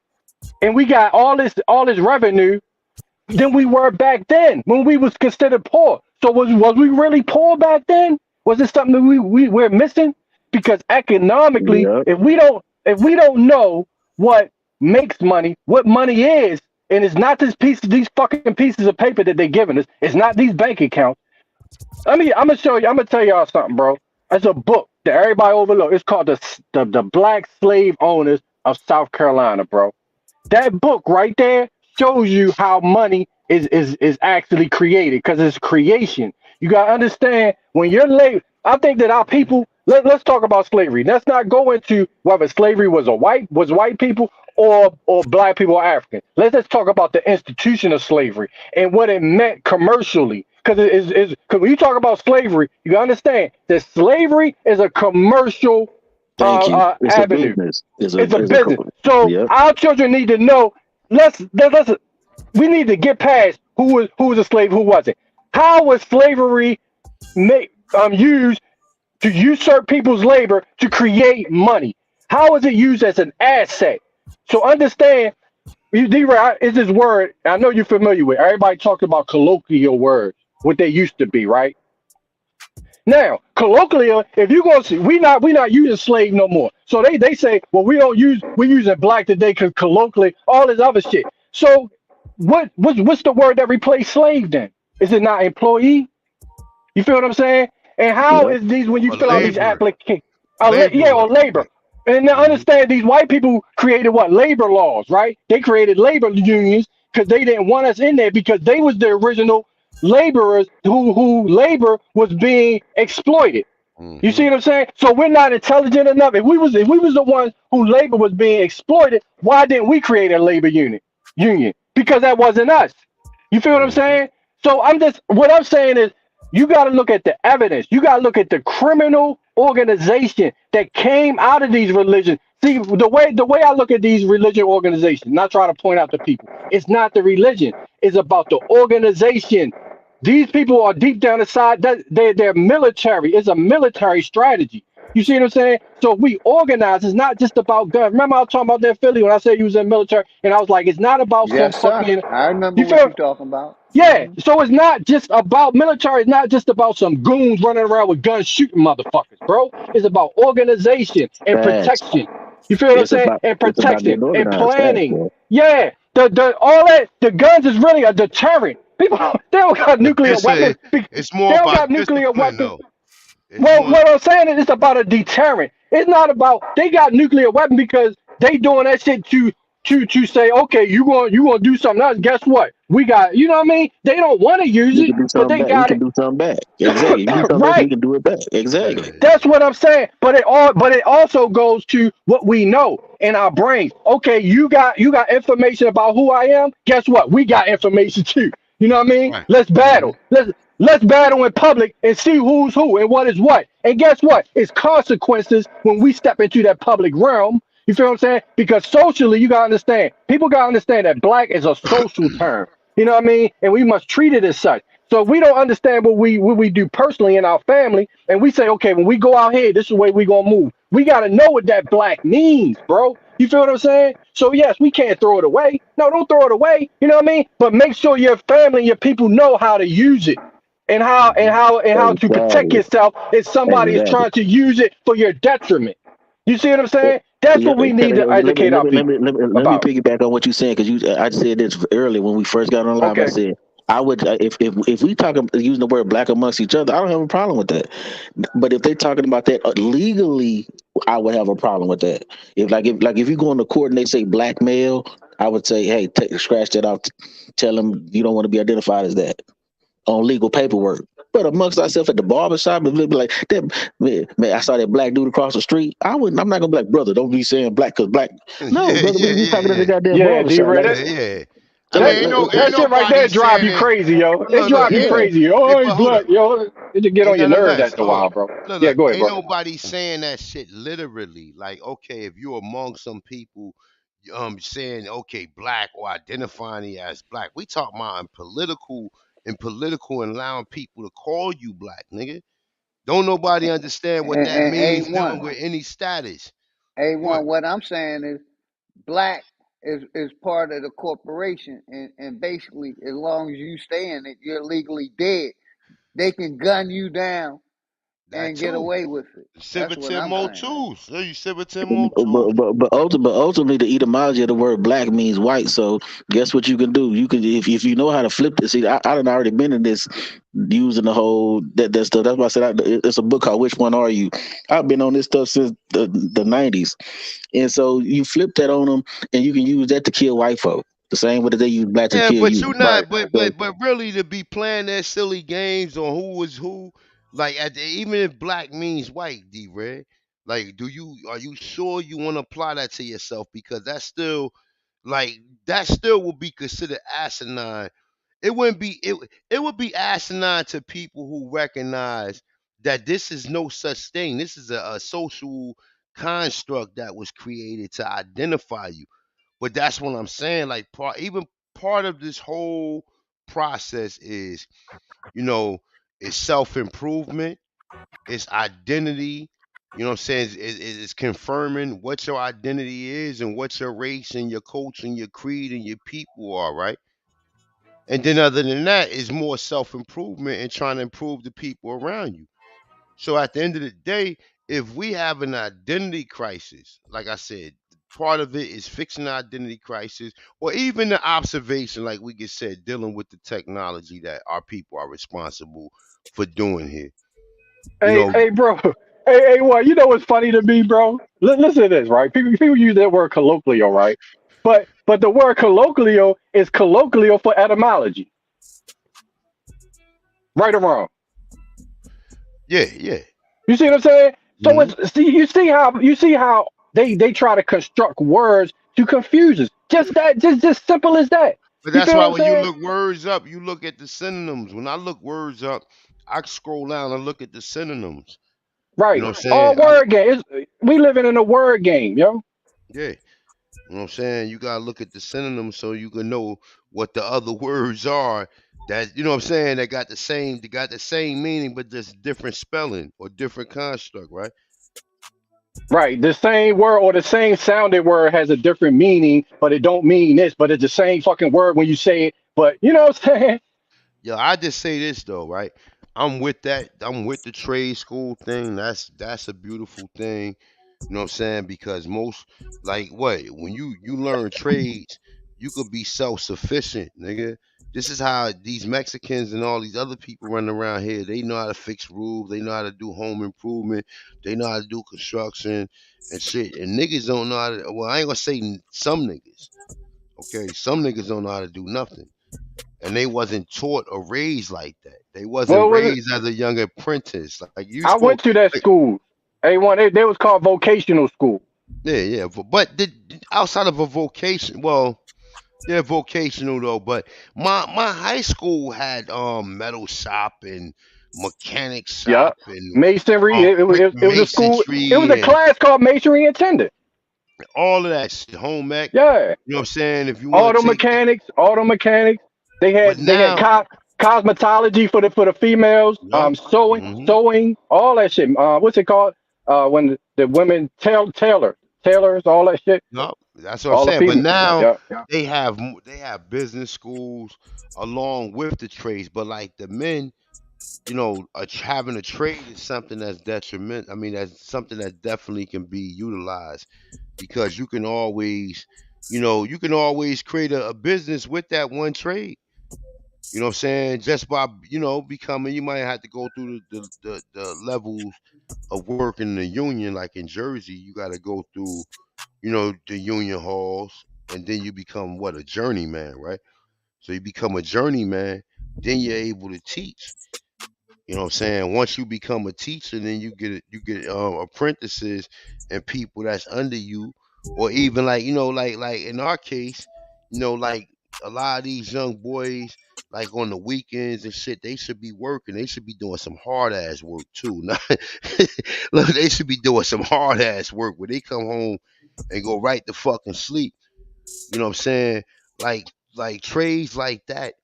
and we got all this revenue than we were back then when we was considered poor. So was we really poor back then? Was it something that we're missing? because economically, Yep. if we don't know what makes money, what money is, and it's not these fucking pieces of paper that they're giving us. It's not these bank accounts. I'm gonna show you. I'm gonna tell y'all something, bro. It's a book that everybody overlook. It's called the Black Slave Owners of South Carolina, bro. That book right there shows you how money is actually created because it's creation. You gotta understand when you're late. I think that our people. Let's talk about slavery. Let's not go into whether slavery was white people or black people or African. Let's just talk about the institution of slavery and what it meant commercially. Because because when you talk about slavery, you gotta understand that slavery is a commercial Thank you. It's a avenue. business. It's a business. So Yep. our children need to know. Let's we need to get past who was a slave, who wasn't. How was slavery used to usurp people's labor to create money? How is it used as an asset? So understand, D-Ray, is this word I know you're familiar with. Everybody talks about colloquial words, what they used to be, right? Now, colloquially, if you gonna see, we not using slave no more. So they say, well, we using black today because colloquially, all this other shit. So what's the word that replaced slave then? Is it not employee? You feel what I'm saying? And how Yep. is these when you Or fill out these laborer. applications? Yeah, Laborer. or labor. And now understand these white people created what? Labor laws, right? They created labor unions because they didn't want us in there because they was the original laborers who labor was being exploited. You see what I'm saying? So we're not intelligent enough. If we was the ones who labor was being exploited, why didn't we create a labor union? Because that wasn't us. You feel what I'm saying? So what I'm saying is you got to look at the evidence. You got to look at the criminal organization that came out of these religions. See, the way I look at these religion organizations, not trying to point out the people, it's not the religion. It's about the organization. These people are deep down inside that they're military. It's a military strategy. You see what I'm saying? So if we organize, it's not just about guns. Remember I was talking about that Philly when I said you was in military, and I was like, it's not about some Yes, sir. fucking. I remember You what feel? you're talking about. Yeah. So it's not just about military. It's not just about some goons running around with guns shooting motherfuckers, bro. It's about organization and Facts. protection. You feel what I'm saying? And It's about protection getting and organized. Facts, planning. bro. Yeah. The all that the guns is really a deterrent. People they don't got nuclear weapons. It's They more don't about got nuclear discipline, weapons. though. It's Well, more. what I'm saying is it's about a deterrent. It's not about they got nuclear weapon because they doing that shit to say, okay, you gonna do something else. Guess what? We got you know what I mean? They don't want to use We it, can do but something they back. We got can it. do something back. Exactly. If you do something else, we Right. can do it back. Exactly. That's what I'm saying. But it also goes to what we know in our brains. Okay, you got information about who I am. Guess what? We got information too. You know what I mean? Right. Let's battle. Let's battle in public and see who's who and what is what. And guess what? It's consequences when we step into that public realm. You feel what I'm saying? Because socially, you gotta understand. People gotta understand that black is a social term. You know what I mean? And we must treat it as such. So if we don't understand what we do personally in our family, and we say, okay, when we go out here, this is the way we gonna move. We gotta know what that black means, bro. You feel what I'm saying? So yes, we can't throw it away. No, don't throw it away. You know what I mean? But make sure your family, your people know how to use it. And how to protect Exactly. yourself if somebody is Exactly. trying to use it for your detriment. You see what I'm saying? That's Yep. what we need to educate our people Let me about. piggyback on what you're saying because I said this earlier when we first got on live. I Okay. said I would if we talk using the word black amongst each other, I don't have a problem with that. But if they talking about that legally, I would have a problem with that. If you go into court and they say black male, I would say, hey, scratch that off. Tell them you don't want to be identified as that on legal paperwork. But amongst ourselves at the barber shop, and be like, man, I saw that black dude across the street. I'm not gonna be like, brother, don't be saying black because black. No, brother, we talking at the goddamn Yeah, barber shop. D-Ray, Like, Yeah. I so mean, like, that shit right there drive you crazy, yo. It Look, drive you yeah, crazy. hey, Oh, he's but hold black, up. yo. It just get Hey, on your nerves nonetheless, after a while, bro. Yeah, go ahead, ain't bro. nobody saying that shit literally. Like, okay, if you're among some people, saying okay, black or identifying as black, we talk about in political and allowing people to call you black, nigga. Don't nobody understand what that And means A1, dealing with any status. What? A1. What I'm saying is, black is part of the corporation, and basically, as long as you stay in it, you're legally dead. They can gun you down and get away with it. That's what I'm Mo saying. too. So you Mo too. But ultimately, the etymology of the word black means white. So guess what you can do? You can, if you know how to flip this. See, I done already been in this using the whole that stuff. That's why I said it's a book called "Which One Are You." I've been on this stuff since the '90s, and so you flip that on them, and you can use that to kill white folk. The same way that they use black to Yeah, kill but you. you not, but really to be playing that silly games on who is who, like even if black means white, D Red, like are you sure you want to apply that to yourself? Because that's still like that still would be considered asinine. It would be asinine to people who recognize that this is no such thing. This is a social construct that was created to identify you. But that's what I'm saying. Like part of this whole process is, you know, it's self improvement, it's identity. You know what I'm saying? It's confirming what your identity is and what your race and your culture and your creed and your people are, right? And then other than that, it's more self improvement and trying to improve the people around you. So at the end of the day, if we have an identity crisis, like I said, part of it is fixing the identity crisis, or even the observation, like we just said, dealing with the technology that our people are responsible for doing here. You Hey, know, hey, bro. Hey, what? You know what's funny to me, bro? Listen to this, right? People use that word colloquial, right? But the word colloquial is colloquial for etymology, right or wrong. yeah. You see what I'm saying? So Hmm. it's you see how they try to construct words to confuse us. Just that, just simple as that. But You that's feel what why I'm when you saying? look words up, you look at the synonyms. When I look words up, I scroll down and look at the synonyms. You know Right. what I'm All saying? word game. We living in a word game, yo. Yeah. You know what I'm saying? You gotta look at the synonyms so you can know what the other words are that you know what I'm saying, they got the same meaning but just different spelling or different construct, right? Right. The same word or the same sounding word has a different meaning, but it don't mean this, but it's the same fucking word when you say it. But you know what I'm saying? Yeah, I just say this though, right? I'm with that. I'm with the trade school thing. That's a beautiful thing. You know what I'm saying? Because most like what when you learn trades, you could be self sufficient, nigga. This is how these Mexicans and all these other people running around here. They know how to fix roofs. They know how to do home improvement. They know how to do construction and shit. And niggas don't know how to. Well, I ain't gonna say some niggas. Okay, some niggas don't know how to do nothing and they wasn't taught or raised like that. They wasn't Well, raised as a young apprentice. Like you I supposed, went to that like, school. They was called vocational school. yeah. But outside of a vocation, well, yeah, vocational though. But my high school had metal shop and mechanic Yeah. shop and Masonry. brick It was a school. It was masonry a and class called masonry attendant. all of that shit. Home ec. Yeah. You know what I'm saying? If you want to take that, Auto mechanics. but They had now, cosmetology for the females. yup. Sewing, all that shit. What's it called? When the women tailors, all that shit. No, that's what I'm All the saying. But female. now Yeah, yeah. they have business schools along with the trades. But like the men, you know, having a trade is something that's detriment. I mean, that's something that definitely can be utilized because you can always create a business with that one trade. You know what I'm saying? Just by becoming, you might have to go through the levels of working in the union. Like in Jersey, you got to go through the union halls, and then you become what, a journeyman, right? So you become a journeyman, then you're able to teach. You know what I'm saying? Once you become a teacher, then you get apprentices and people that's under you, or even like like in our case, like a lot of these young boys, like on the weekends and shit, they should be working. They should be doing some hard ass work too. Look, they should be doing some hard ass work where they come home and go right to fucking sleep. You know what I'm saying? Like trades like that,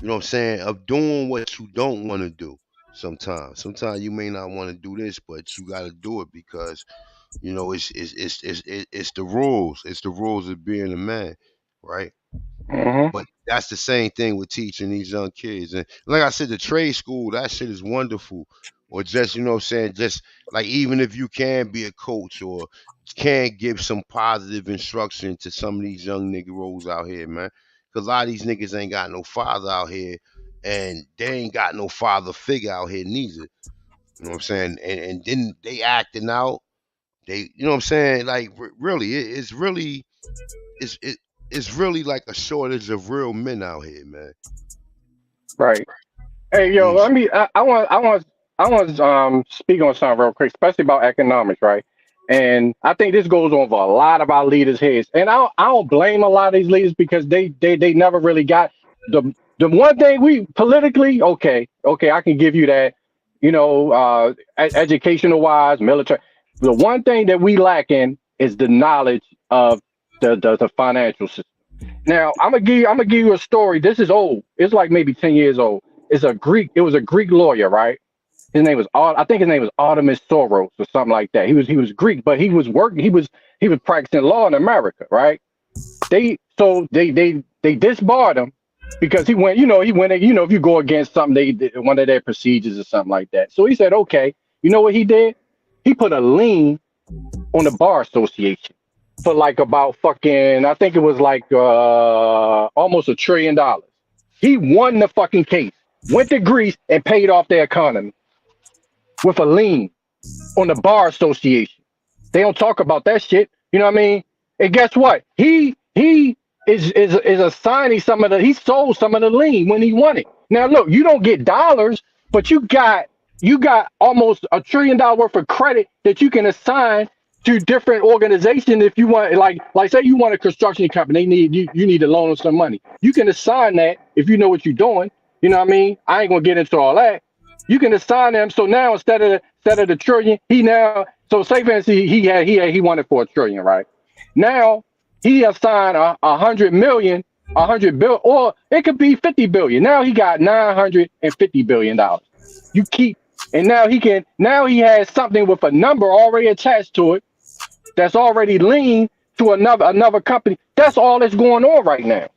you know what I'm saying, of doing what you don't want to do sometimes. Sometimes you may not want to do this, but you got to do it because it's the rules. It's the rules of being a man, right? Hmm. But that's the same thing with teaching these young kids. And like I said, the trade school, that shit is wonderful. or just you know what I'm saying, just like even if you can be a coach or can give some positive instruction to some of these young niggeros out here, man. Cause a lot of these niggas ain't got no father out here, and they ain't got no father figure out here neither. You know what I'm saying? And then they acting out. They, you know what I'm saying? Like really, it's really it's it's really like a shortage of real men out here, man. Right. Hey, yo, Mm. I want speak on something real quick, especially about economics, right? And I think this goes over a lot of our leaders' heads. And I don't blame a lot of these leaders because they never really got the one thing we politically, okay, I can give you that, educational wise, military. The one thing that we lack in is the knowledge of the financial system. Now I'm gonna give you a story. This is old. It's like maybe 10 years old. It was a Greek lawyer, right? His name was I think his name was Artemis Soros or something like that. He was Greek, but he was practicing law in America, right? They disbarred him because if you go against something one of their procedures or something like that. So he said, okay, you know what he did? He put a lien on the bar association for like about fucking, I think it was like almost $1 trillion. He won the fucking case, went to Greece and paid off their economy with a lien on the bar association. They don't talk about that shit. You know what I mean? And guess what? He is assigning he sold some of the lien when he won it. Now look, you don't get dollars, but you got almost $1 trillion worth of credit that you can assign to different organizations if you want, like say you want a construction company, you need to loan them some money. You can assign that if you know what you're doing. You know what I mean? I ain't gonna get into all that. You can assign them. So now instead of the trillion, so say for instance he wanted for $1 trillion, right? Now he assigned 100 million, 100 billion, or it could be 50 billion. Now he got $950 billion. You keep, and now he has something with a number already attached to it that's already leaned to another company. That's all that's going on right now.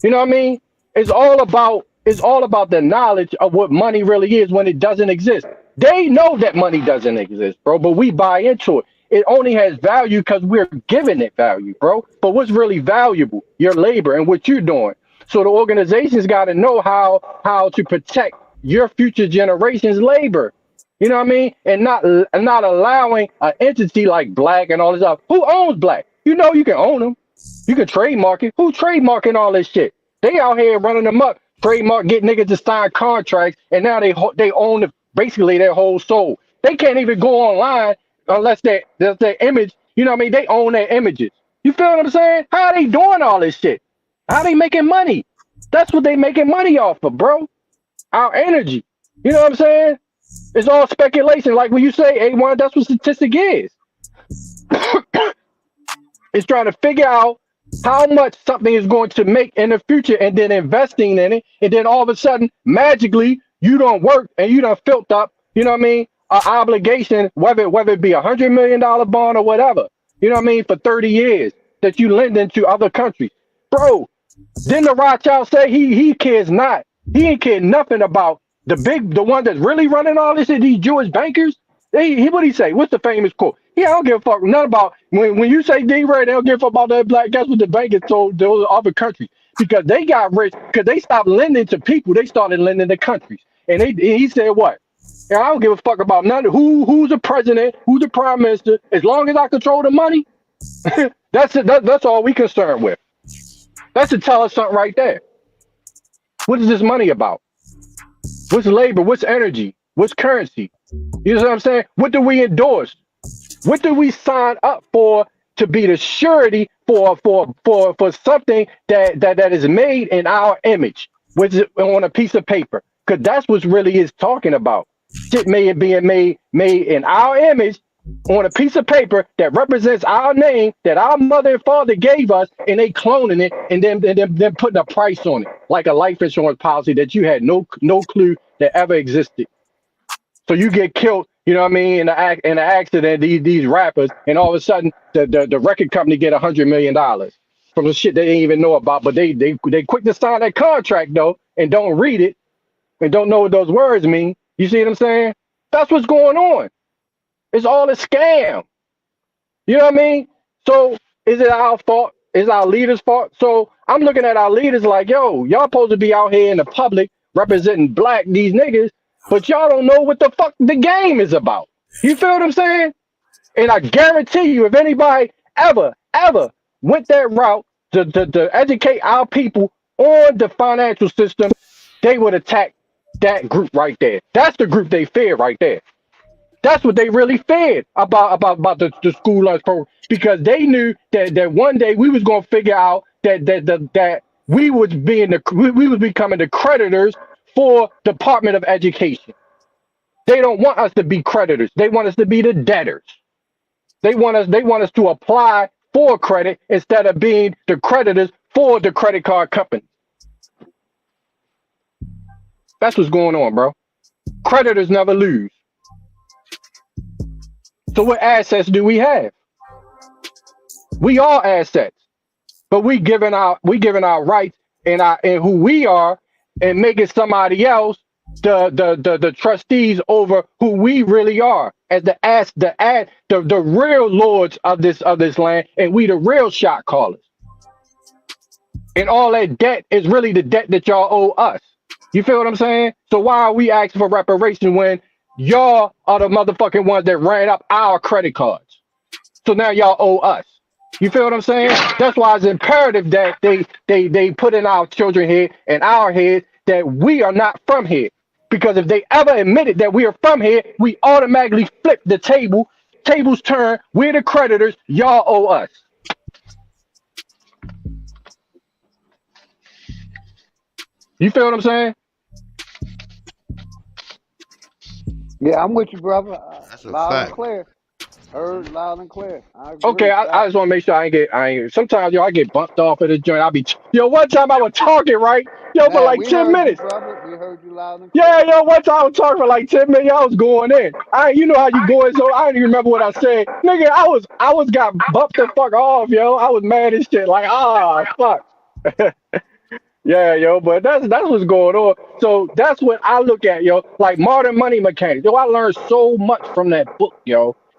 You know what I mean? It's all about the knowledge of what money really is when it doesn't exist. They know that money doesn't exist, bro, but we buy into it. It only has value because we're giving it value, bro. But what's really valuable? Your labor and what you're doing. So the organizations got to know how to protect your future generations' labor. You know what I mean? And not allowing an entity like BlacK and all this stuff. Who owns BlacK? You know you can own them. You can trademark it. Who trademarking all this shit? They out here running them up, trademark, get niggas to sign contracts, and now they own basically their whole soul. They can't even go online unless there's their image. You know what I mean? They own their images. You feel what I'm saying? How are they doing all this shit? How they making money? That's what they making money off of, bro. Our energy. You know what I'm saying? It's all speculation. Like when you say A1, that's what statistic is. It's trying to figure out how much something is going to make in the future and then investing in it. And then all of a sudden, magically, you don't work and you don't filled up, you know what I mean? An obligation, whether it be $100 million bond or whatever, you know what I mean, for 30 years that you lend into other countries. Bro, didn't the Rothschild say he cares not? He ain't care nothing about the one that's really running all this is these Jewish bankers. What he say? What's the famous quote? Yeah, I don't give a fuck none about when you say D-Ray, they don't give a fuck about that black. That's what the bankers told those other countries because they got rich because they stopped lending to people. They started lending to countries, and he said what? Yeah, I don't give a fuck about none of who's the president, who's the prime minister. As long as I control the money, that's it. That's all we concerned with. That's to tell us something right there. What is this money about? What's labor? What's energy? What's currency? You know what I'm saying? What do we endorse? What do we sign up for to be the surety for something that is made in our image, which is on a piece of paper? Because that's what really is talking about. Shit being made in our image on a piece of paper that represents our name that our mother and father gave us, and they cloning it and then putting a price on it, like a life insurance policy that you had no clue that ever existed. So you get killed, you know what I mean, in an accident, these rappers, and all of a sudden the record company get $100 million from the shit they didn't even know about, but they quick to sign that contract though and don't read it and don't know what those words mean. You see what I'm saying? That's what's going on. It's all a scam. You know what I mean? So is it our fault? Is our leaders' fault? So I'm looking at our leaders like, yo, y'all supposed to be out here in the public representing black these niggas, but y'all don't know what the fuck the game is about. You feel what I'm saying? And I guarantee you, if anybody ever went that route to educate our people on the financial system, they would attack that group right there. That's the group they fear right there. That's what they really feared about the school lunch program, because they knew that one day we was gonna figure out that we was we was becoming the creditors for Department of Education. They don't want us to be creditors. They want us to be the debtors. They want us to apply for credit instead of being the creditors for the credit card company. That's what's going on, bro. Creditors never lose. So what assets do we have? We are assets, but we giving our rights and who we are, and making somebody else the trustees over who we really are as the real lords of this land, and we the real shot callers. And all that debt is really the debt that y'all owe us. You feel what I'm saying? So why are we asking for reparation when y'all are the motherfucking ones that ran up our credit cards? So now y'all owe us. You feel what I'm saying? That's why it's imperative that they put in our children head and our head that we are not from here. Because if they ever admitted that we are from here, we automatically flip the table. Tables turn. We're the creditors. Y'all owe us. You feel what I'm saying? Yeah, I'm with you, brother. That's a Loud and fact. clear. Heard loud and clear. I Okay, agree. I just want to make sure I ain't. Sometimes I get bumped off at the joint. One time I was talking right, for Nah, like we 10 heard you, minutes. brother. We heard you loud and clear. Yeah, one time I was talking for like 10 minutes. I was going in. You know how you going, so I don't even remember what I said. Nigga, I was got bumped the fuck off, yo. I was mad as shit. Like, fuck. Yeah, but that's what's going on. So that's what I look at, like Modern Money Mechanics. I learned so much from that book,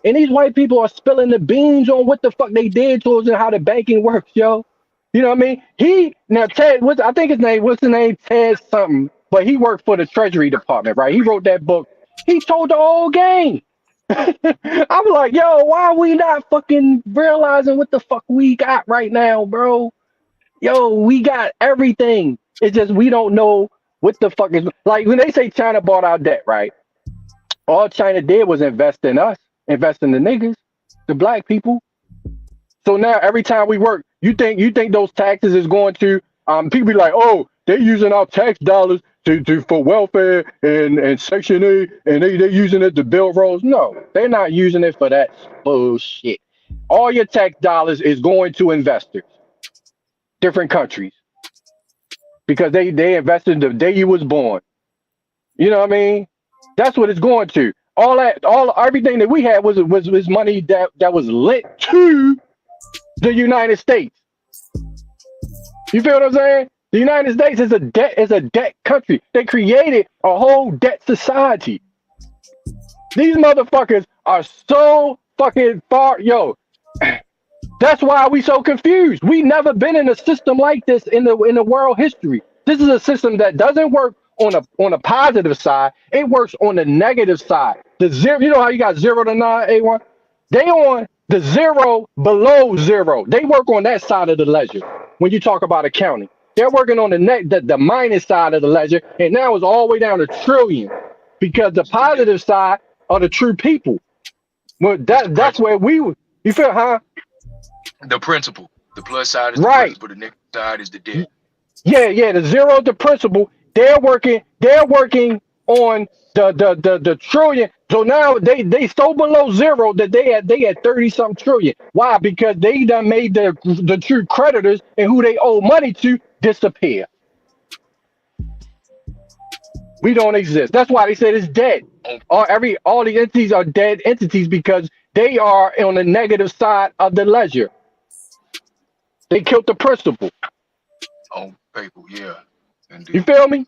And these white people are spilling the beans on what the fuck they did to us and how the banking works, yo. You know what I mean? Ted, I think what's his name? Ted something. But he worked for the Treasury Department, right? He wrote that book. He told the whole game. I'm like, yo, why are we not fucking realizing what the fuck we got right now, bro? Yo, we got everything. It's just we don't know what the fuck is, like when they say China bought our debt, right? All China did was invest in us, invest in the niggas, the black people. So now every time we work, you think those taxes is going to people be like, oh, they're using our tax dollars to for welfare and Section 8, and they using it to build roads. No, they're not using it for that bullshit. All your tax dollars is going to investors, different countries, because they invested the day you was born. You know what I mean? That's what it's going to. Everything that we had was money that was lent to the United States. You feel what I'm saying? The United States is a debt country. They created a whole debt society. These motherfuckers are so fucking far, yo. That's why we so confused. We never been in a system like this in the world history. This is a system that doesn't work on a positive side. It works on the negative side. The zero, you know how you got 0 to 9, A1? They on the 0 below 0. They work on that side of the ledger when you talk about accounting. They're working on the minus side of the ledger, and now it's all the way down to trillion, because the positive side are the true people. Well, that's where you feel, huh? The principal. The plus side is the Right. principal. The negative side is the debt. Yeah. The 0 the principal. They're working on the trillion. So now they so below 0 that they had 30 something trillion. Why? Because they done made the true creditors and who they owe money to disappear. We don't exist. That's why they said it's dead. All the entities are dead entities because they are on the negative side of the ledger. They killed the principal. On paper, yeah. Indeed. You feel me?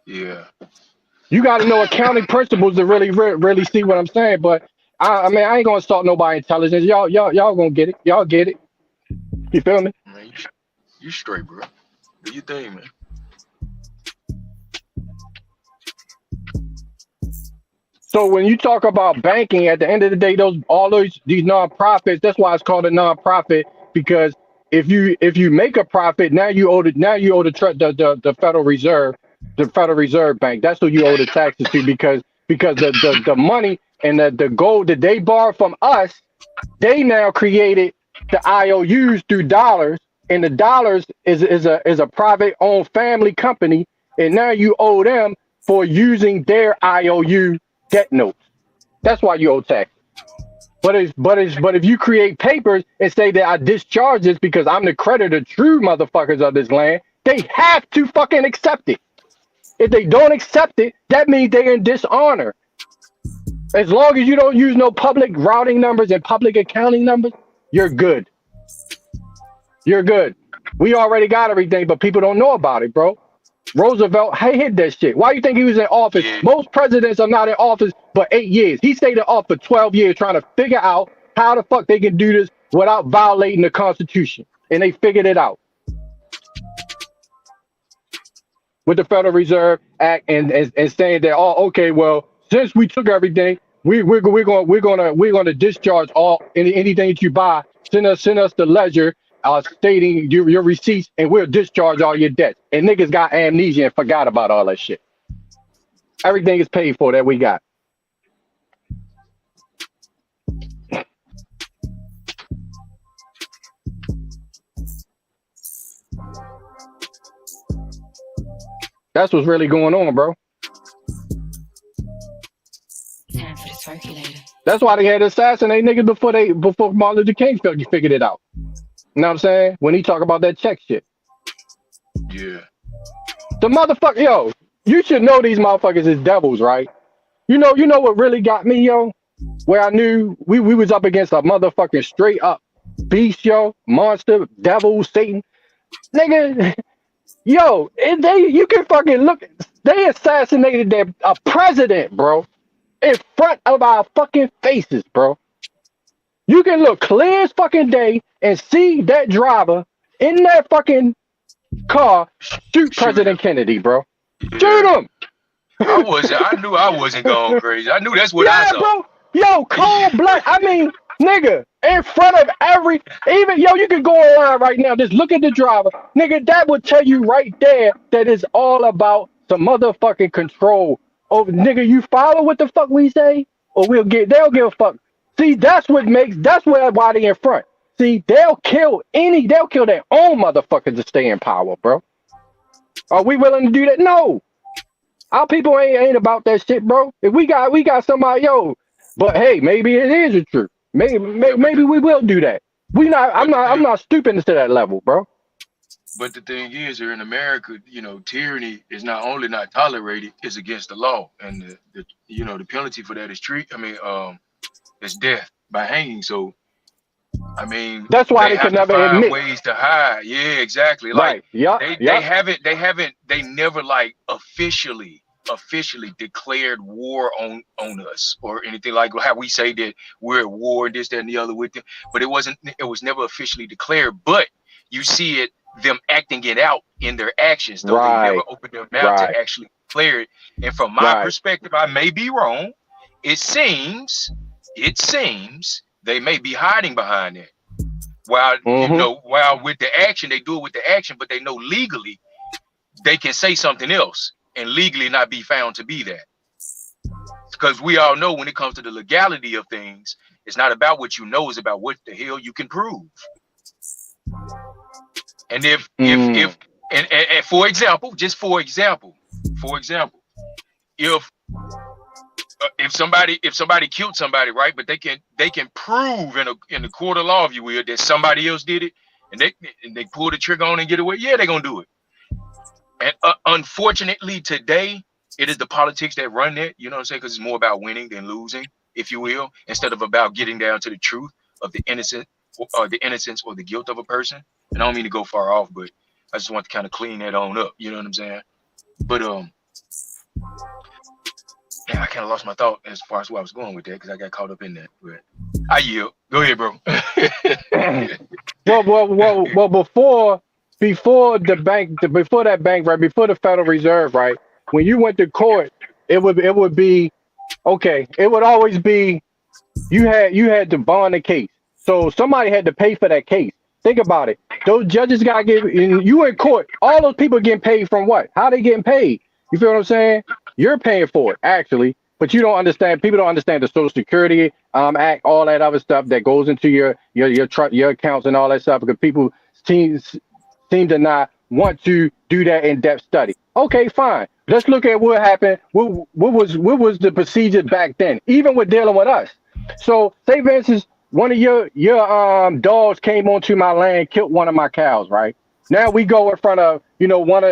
Yeah. You got to know accounting principles to really see what I'm saying. But I mean, I ain't gonna insult nobody's intelligence. Y'all gonna get it. Y'all get it. You feel me? Man, you straight, bro. Do you think, man? So when you talk about banking, at the end of the day, these nonprofits. That's why it's called a nonprofit, because if you make a profit, now you owe the Federal Reserve, Bank. That's who you owe the taxes to, because the money and the gold that they borrow from us, they now created the IOUs through dollars, and the dollars is a private owned family company, and now you owe them for using their IOU debt notes. That's why you owe tax. But if you create papers and say that I discharge this because I'm the creditor, true motherfuckers of this land, they have to fucking accept it. If they don't accept it, that means they're in dishonor. As long as you don't use no public routing numbers and public accounting numbers, you're good. You're good. We already got everything, but people don't know about it, bro. Roosevelt, he hid that shit. Why you think he was in office? Most presidents are not in office but 8 years. He stayed in office for 12 years trying to figure out how the fuck they can do this without violating the Constitution. And they figured it out with the Federal Reserve Act and saying that, oh, okay, well, since we took everything, we're gonna discharge anything that you buy. Send us the ledger stating your receipts, and we'll discharge all your debts. And niggas got amnesia and forgot about all that shit. Everything is paid for that we got. That's what's really going on, bro. Time for the circulator. That's why they had to assassinate niggas before Martin Luther King figured it out. You know what I'm saying? When he talk about that check shit. Yeah. The motherfucker, yo, you should know these motherfuckers is devils, right? You know what really got me, yo? Where I knew we was up against a motherfucking straight up beast, yo, monster, devil, Satan. Nigga, yo, you can fucking look, they assassinated a president, bro, in front of our fucking faces, bro. You can look clear as fucking day and see that driver in that fucking car shoot President Kennedy, bro. Yeah. Shoot him. I knew I wasn't going crazy. I knew that's what I saw. Bro. Yo, cold blood. I mean, nigga, in front of you can go online right now. Just look at the driver. Nigga, that would tell you right there that it's all about some motherfucking control. Oh, nigga, you follow what the fuck we say? Or they'll give a fuck. See, that's why they in front. See, they'll kill their own motherfuckers to stay in power, bro. Are we willing to do that? No. Our people ain't about that shit, bro. If we got somebody, yo, but hey, maybe it is the truth. Maybe we will do that. I'm not stooping to that level, bro. But the thing is, here in America, tyranny is not only not tolerated, it's against the law, and the penalty for that is it's death by hanging. So, I mean, that's why they can never admit ways to hide. Yeah, exactly. Like they never like officially declared war on us or anything, like how we say that we're at war, this, that, and the other with them. But it was never officially declared. But you see them acting it out in their actions, though they never opened their mouth to actually declare it. And from my perspective, I may be wrong. It seems they may be hiding behind that. While while with the action, they do it with the action, but they know legally they can say something else and legally not be found to be that. Because we all know when it comes to the legality of things, it's not about what you know, it's about what the hell you can prove. And if for example, if somebody killed somebody, right, but they can prove in the court of law, if you will, that somebody else did it, and they pull the trigger on and get away, yeah, they're gonna do it. And unfortunately today, it is the politics that run that, you know what I'm saying, because it's more about winning than losing, if you will, instead of about getting down to the truth of the innocence or the guilt of a person. And I don't mean to go far off, but I just want to kind of clean that on up, you know what I'm saying? But Damn, I kind of lost my thought as far as where I was going with that because I got caught up in that. But I yield. Go ahead, bro. Well, before the bank, before that bank, right, before the Federal Reserve, right, when you went to court, it would be okay. It would always be you had to bond the case, so somebody had to pay for that case. Think about it. Those judges got to get you in court. All those people getting paid from what? How they getting paid? You feel what I'm saying? You're paying for it actually, but you don't understand. People don't understand the Social Security Act, all that other stuff that goes into your accounts and all that stuff because people seem to not want to do that in-depth study. Okay, fine. Let's look at what happened. What was the procedure back then, even with dealing with us? So, say for instance, one of your dogs came onto my land, killed one of my cows. Right now, we go in front of one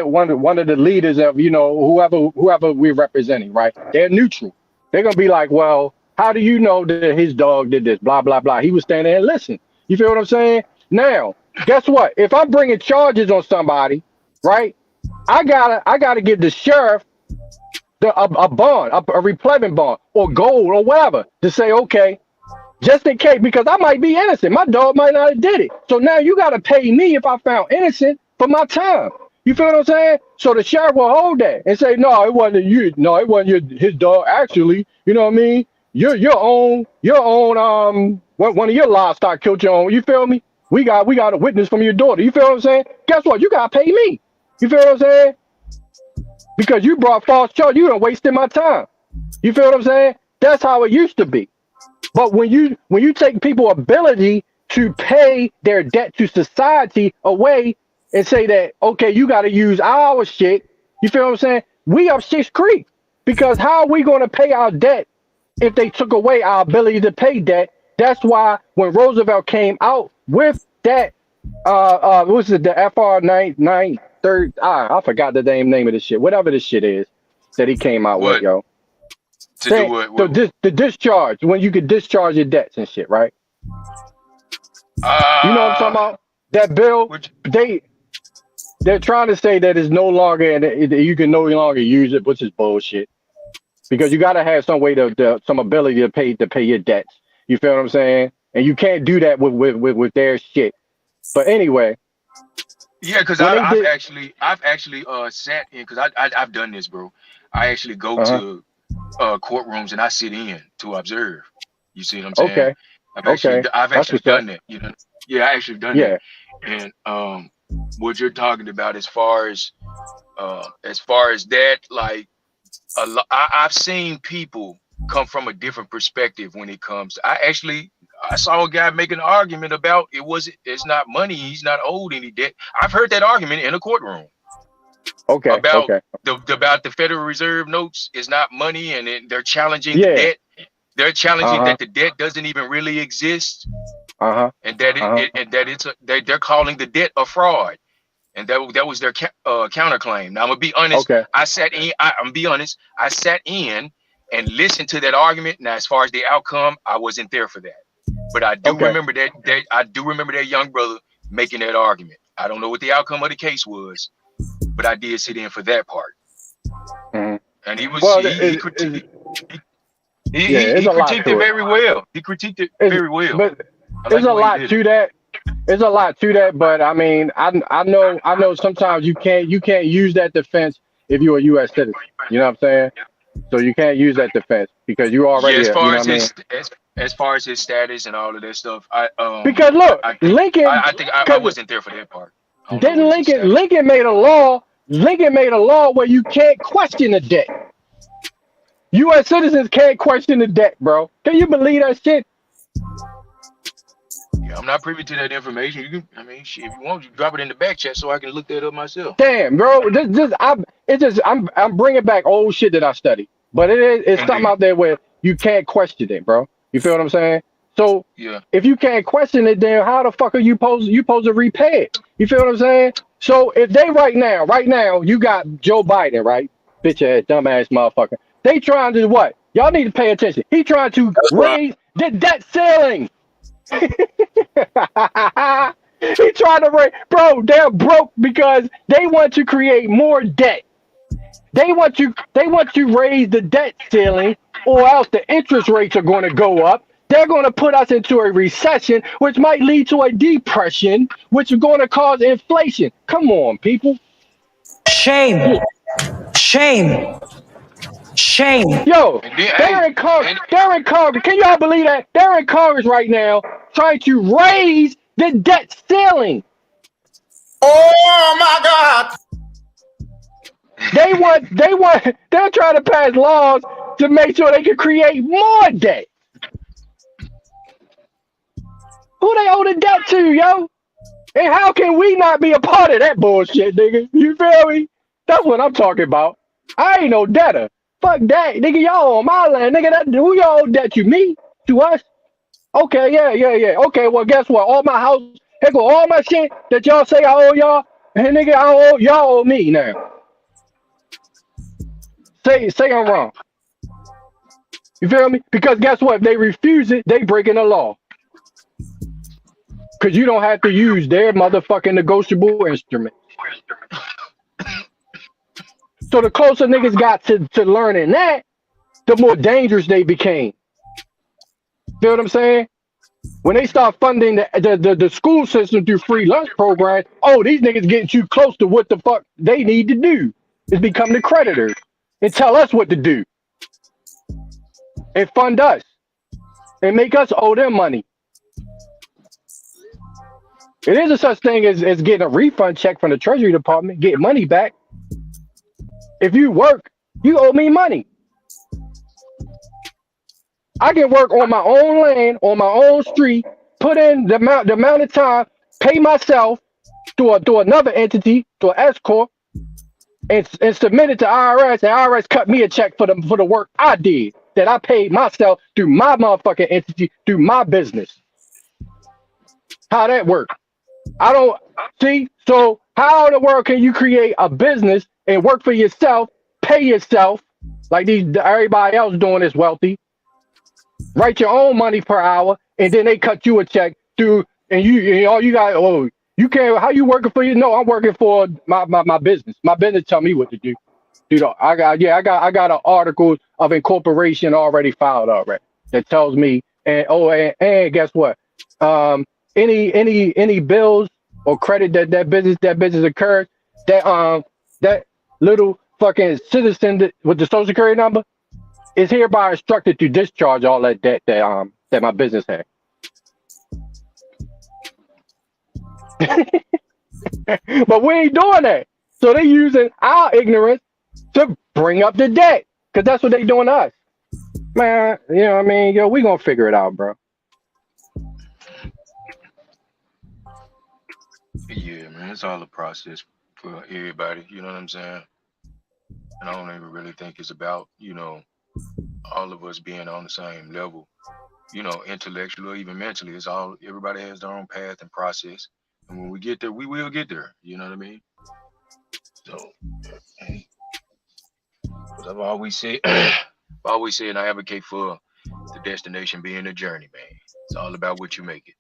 of the leaders of whoever we're representing. Right, they're neutral. They're gonna be like, well, how do you know that his dog did this? Blah blah blah. He was standing there and listen. You feel what I'm saying? Now, guess what? If I'm bringing charges on somebody, right, I gotta give the sheriff a bond, a replevant bond, or gold, or whatever, to say, okay, just in case, because I might be innocent. My dog might not have did it. So now you gotta pay me if I found innocent for my time. You feel what I'm saying? So the sheriff will hold that and say, no, it wasn't you. No, it wasn't his dog. Actually, you know what I mean? Your own one of your livestock killed your own. You feel me? We got a witness from your daughter. You feel what I'm saying? Guess what? You gotta pay me. You feel what I'm saying? Because you brought false charge. You done wasted my time. You feel what I'm saying? That's how it used to be. But when you take people's ability to pay their debt to society away and say that, okay, you got to use our shit, you feel what I'm saying? We up Shit's Creek. Because how are we going to pay our debt if they took away our ability to pay debt? That's why when Roosevelt came out with that, what was it, the FR 930, I forgot the name of this shit, whatever this shit is that he came out with, yo. To do what? The discharge, when you could discharge your debts and shit, right? You know what I'm talking about? That bill, they're trying to say that it's no longer, and you can no longer use it, which is bullshit. Because you got to have some way some ability to pay your debts. You feel what I'm saying? And you can't do that with their shit. But anyway. Yeah, because I've actually sat in, because I've done this, bro. I actually go to courtrooms and I sit in to observe. You see what I'm saying? Okay. I've actually done that. You know? Yeah, I actually done that. And what you're talking about as far as that, like I've seen people come from a different perspective when it comes. I saw a guy make an argument about it's not money, he's not owed any debt. I've heard that argument in a courtroom. About the Federal Reserve notes is not money, and they're challenging the debt. They're challenging that the debt doesn't even really exist, and that they're calling the debt a fraud, and that was their counterclaim. Now I'm gonna be honest. I sat in and listened to that argument. Now, as far as the outcome, I wasn't there for that, but I do remember that young brother making that argument. I don't know what the outcome of the case was, but I did sit in for that part. And he was he critiqued it very well. He critiqued it very well. But there's a lot to that. There's a lot to that, but I mean, I know sometimes you can't use that defense if you're a U.S. citizen. You know what I'm saying? So you can't use that defense because you already. As far as his status and all of that stuff, because look, Lincoln. I think I wasn't there for that part. Didn't Lincoln made a law? Lincoln made a law where you can't question the debt. U.S. citizens can't question the debt, bro. Can you believe that shit? Yeah, I'm not privy to that information. You can, if you want, you drop it in the back chat so I can look that up myself. Damn, bro, I'm bringing back old shit that I studied, but it's something out there where you can't question it, bro. You feel what I'm saying? So if you can't question it, then how the fuck are you supposed to repay it? You feel what I'm saying? So if they right now, you got Joe Biden, right? Bitch ass, dumbass motherfucker. They trying to what? Y'all need to pay attention. He trying to raise the debt ceiling. He trying to raise, bro. They're broke because they want to create more debt. They want you raise the debt ceiling, or else the interest rates are going to go up. They're going to put us into a recession, which might lead to a depression, which is going to cause inflation. Come on, people. Shame. Shame. Shame. Yo, they're in Congress. Can y'all believe that? They're in Congress right now trying to raise the debt ceiling. Oh my God. They're trying to pass laws to make sure they can create more debt. Who they owe the debt to, yo? And how can we not be a part of that bullshit, nigga? You feel me? That's what I'm talking about. I ain't no debtor. Fuck that, nigga. Y'all on my land, nigga. Who y'all owe debt to? Me? To us? Okay, yeah. Okay, well, guess what? All my house, here go all my shit that y'all say I owe y'all, and nigga, y'all owe me now. Say I'm wrong. You feel me? Because guess what? If they refuse it, they breaking the law. Because you don't have to use their motherfucking negotiable instrument. So the closer niggas got to learning that, the more dangerous they became. Feel what I'm saying? When they start funding the school system through free lunch programs, oh, these niggas getting too close to what the fuck they need to do is become the creditors and tell us what to do and fund us and make us owe them money. It isn't such thing as getting a refund check from the Treasury Department, getting money back. If you work, you owe me money. I can work on my own land, on my own street, put in the amount of time, pay myself to another entity, to an S corp, and submit it to IRS. And IRS cut me a check for the work I did, that I paid myself through my motherfucking entity, through my business. How that work? I don't see. So how in the world can you create a business and work for yourself, pay yourself, like everybody else doing is wealthy, write your own money per hour, and then they cut you a check through, and you got, oh, you can't, how you working for you? No, I'm working for my business. My business tell me what to do. I got an article of incorporation already filed already that tells me, and guess what? Any bills or credit that business incurs, that little fucking citizen with the social security number is hereby instructed to discharge all that debt that my business had. But we ain't doing that. So they using our ignorance to bring up the debt, because that's what they doing to us. Man, you know what I mean? Yo, we gonna figure it out, bro. Yeah, man, it's all a process for everybody. You know what I'm saying? And I don't even really think it's about, all of us being on the same level, intellectually or even mentally. It's all, everybody has their own path and process. And when we get there, we will get there. You know what I mean? So, hey, but I've always said, and I advocate for the destination being a journey, man. It's all about what you make it.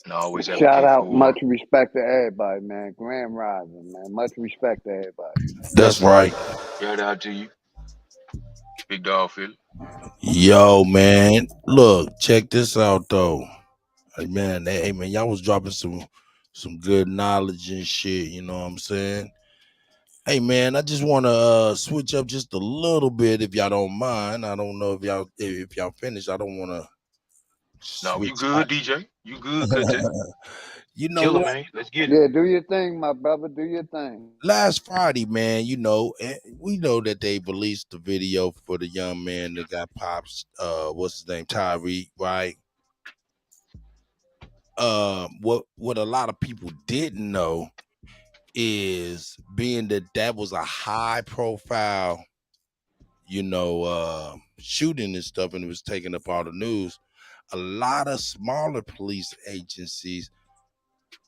And I always Shout advocate out, for. much respect to everybody, man. Grand Rising, man. Much respect to everybody. That's right. Shout out to you, Big Dog Philly. Yo, man. Look, check this out though. Hey man, y'all was dropping some good knowledge and shit, you know what I'm saying? Hey man, I just wanna switch up just a little bit if y'all don't mind. I don't know if y'all finished. I don't wanna No, you good, DJ. You good, Kuttack. You know Killer, what? man. Let's get it. Yeah, do your thing, my brother. Do your thing. Last Friday, man, we know that they released the video for the young man that got pops, what's his name, Tyree, right? What a lot of people didn't know is, being that was a high profile, shooting and stuff, and it was taking up all the news. A lot of smaller police agencies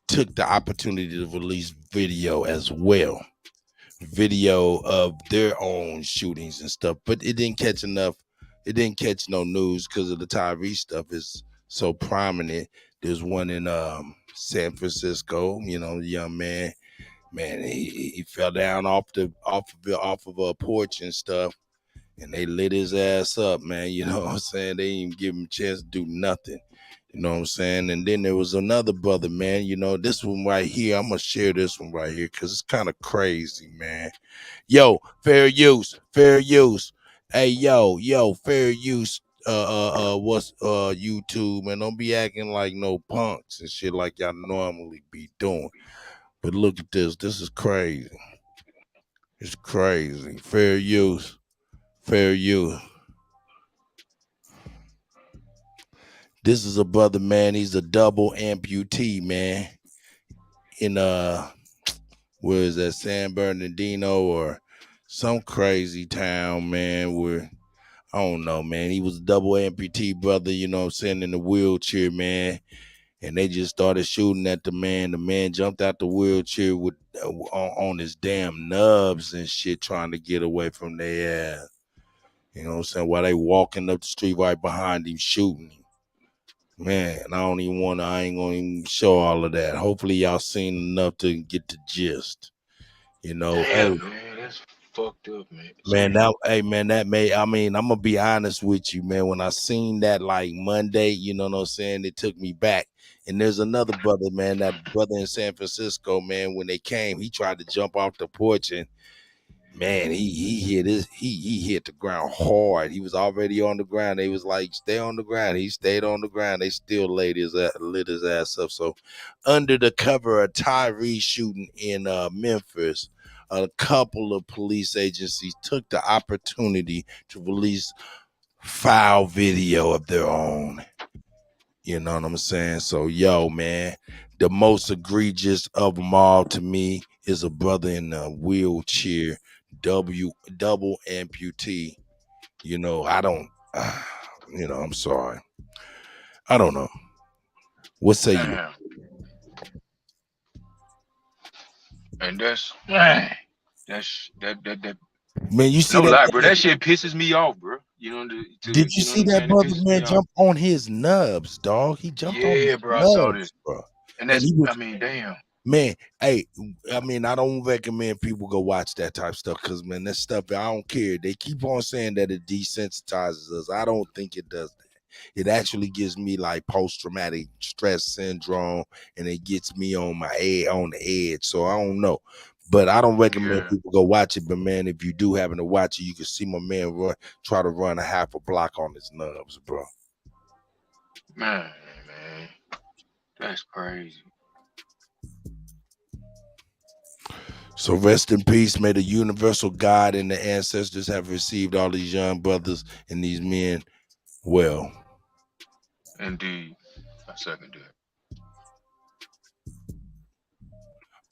took the opportunity to release video as well, video of their own shootings and stuff, but it didn't catch no news because of the Tyree stuff is so prominent There's one in San Francisco. You know, the young man, he fell down off of a porch and stuff, and they lit his ass up, man. You know what I'm saying? They didn't even give him a chance to do nothing. You know what I'm saying? And then there was another brother, man. You know, this one right here, I'm gonna share this one right here because it's kind of crazy, man. Yo, fair use. Hey, yo, fair use. What's YouTube, man? Don't be acting like no punks and shit like y'all normally be doing. But look at this. This is crazy. It's crazy. Fair use. This is a brother, man. He's a double amputee, man. In where is that, San Bernardino or some crazy town, man, where I don't know, man. He was a double amputee brother, you know what I'm saying, in the wheelchair, man. And they just started shooting at the man. The man jumped out the wheelchair with on his damn nubs and shit, trying to get away from their ass. You know what I'm saying? While they walking up the street right behind him, shooting him. Man, I ain't gonna even show all of that. Hopefully y'all seen enough to get the gist. You know, Damn, man, that's fucked up, man. man, that made, I mean, I'm gonna be honest with you, man. When I seen that like Monday, you know what I'm saying, it took me back. And there's another brother, man, that brother in San Francisco, man, when they came, he tried to jump off the porch and man, he hit the ground hard. He was already on the ground. They was like, stay on the ground. He stayed on the ground. They still lit his ass up. So under the cover of Tyree shooting in Memphis, a couple of police agencies took the opportunity to release foul video of their own. You know what I'm saying? So, yo, man, the most egregious of them all to me is a brother in a wheelchair, double amputee. You know, I don't, you know, I'm sorry. I don't know. What say you? And that's, man, that. Man, you see no that? lie, bro. That shit pisses me off, bro. You know, Did you see that brother, man, jump on his nubs, dog? He jumped on his bro. I saw nubs, this, bro. and that's, he was, I mean, damn. Man, hey, I mean, I don't recommend people go watch that type of stuff because, man, that stuff, I don't care. They keep on saying that it desensitizes us. I don't think it does that. It actually gives me like post-traumatic stress syndrome, and it gets me on the edge. So I don't know. But I don't recommend people go watch it. But, man, if you do happen to watch it, you can see my man try to run a half a block on his nubs, bro. Man, that's crazy. So rest in peace. May the universal God and the ancestors have received all these young brothers and these men well. Indeed. I second that.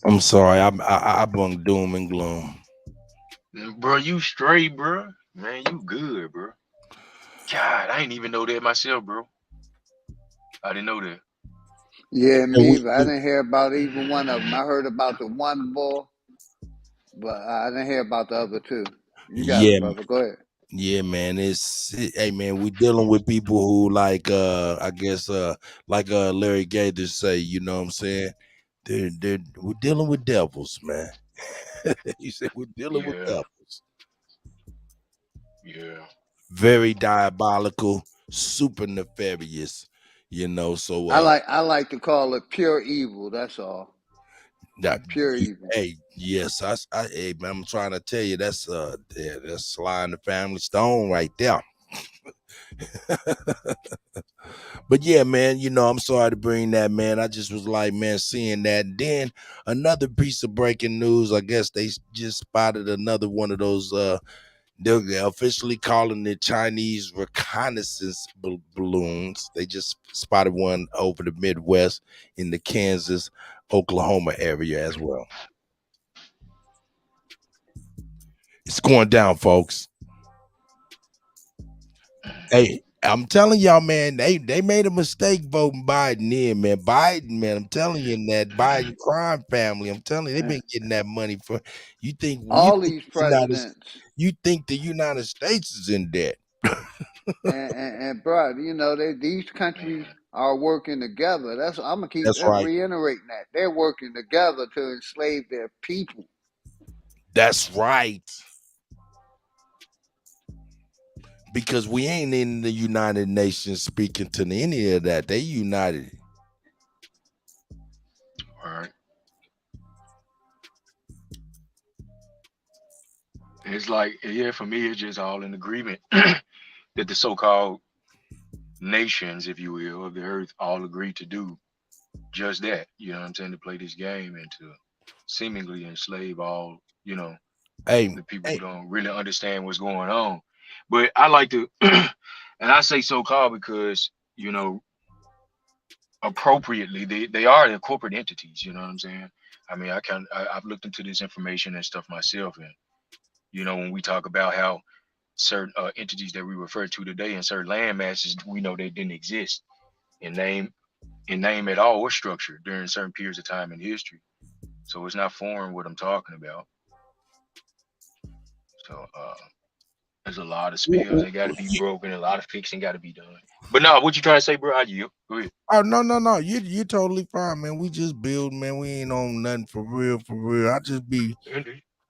I'm sorry. I bring doom and gloom. Bro, you straight, bro. Man, you good, bro. God, I ain't even know that myself, bro. I didn't know that. Yeah, me either. I didn't hear about even one of them. I heard about the one boy, but I didn't hear about the other two. You got it, brother. Go ahead. Yeah, man. Hey, man, we're dealing with people who like I guess like Larry Gator say, you know what I'm saying? We're dealing with devils, man. He said we're dealing with devils. Yeah. Very diabolical, super nefarious, you know. So I like to call it pure evil. That's all. Pure evil. Hey, yes, hey, man, I'm trying to tell you that's Sly and the Family Stone right there. But yeah, man, you know, I'm sorry to bring that, man. I just was like, man, seeing that. And then another piece of breaking news, I guess they just spotted another one of those they're officially calling it Chinese reconnaissance balloons. They just spotted one over the Midwest in the Kansas, Oklahoma area as well. It's going down, folks. Hey, I'm telling y'all, man, they made a mistake voting Biden in, man. Biden, man, I'm telling you, that Biden crime family, I'm telling you, they've been getting that money for. All these presidents. You think the United States is in debt? and bro, you know, these countries are working together. I'm gonna keep That's right. reiterating that they're working together to enslave their people. That's right. Because we ain't in the United Nations speaking to any of that. They united. All right. It's like, yeah, for me, it's just all in agreement that the so-called nations, if you will, of the earth all agree to do just that. You know what I'm saying? To play this game and to seemingly enslave all, you know, the people who don't really understand what's going on. But I like to, and I say so-called because, you know, appropriately, they are the corporate entities. You know what I'm saying? I mean, I've looked into this information and stuff myself, and you know, when we talk about how certain entities that we refer to today in certain land masses, we know they didn't exist in name at all or structure during certain periods of time in history. So it's not foreign what I'm talking about. So there's a lot of spells that got to be broken, a lot of fixing got to be done. But no, what you trying to say, bro? You go ahead. Oh no, you totally fine, man. We just build, man. We ain't on nothing for real.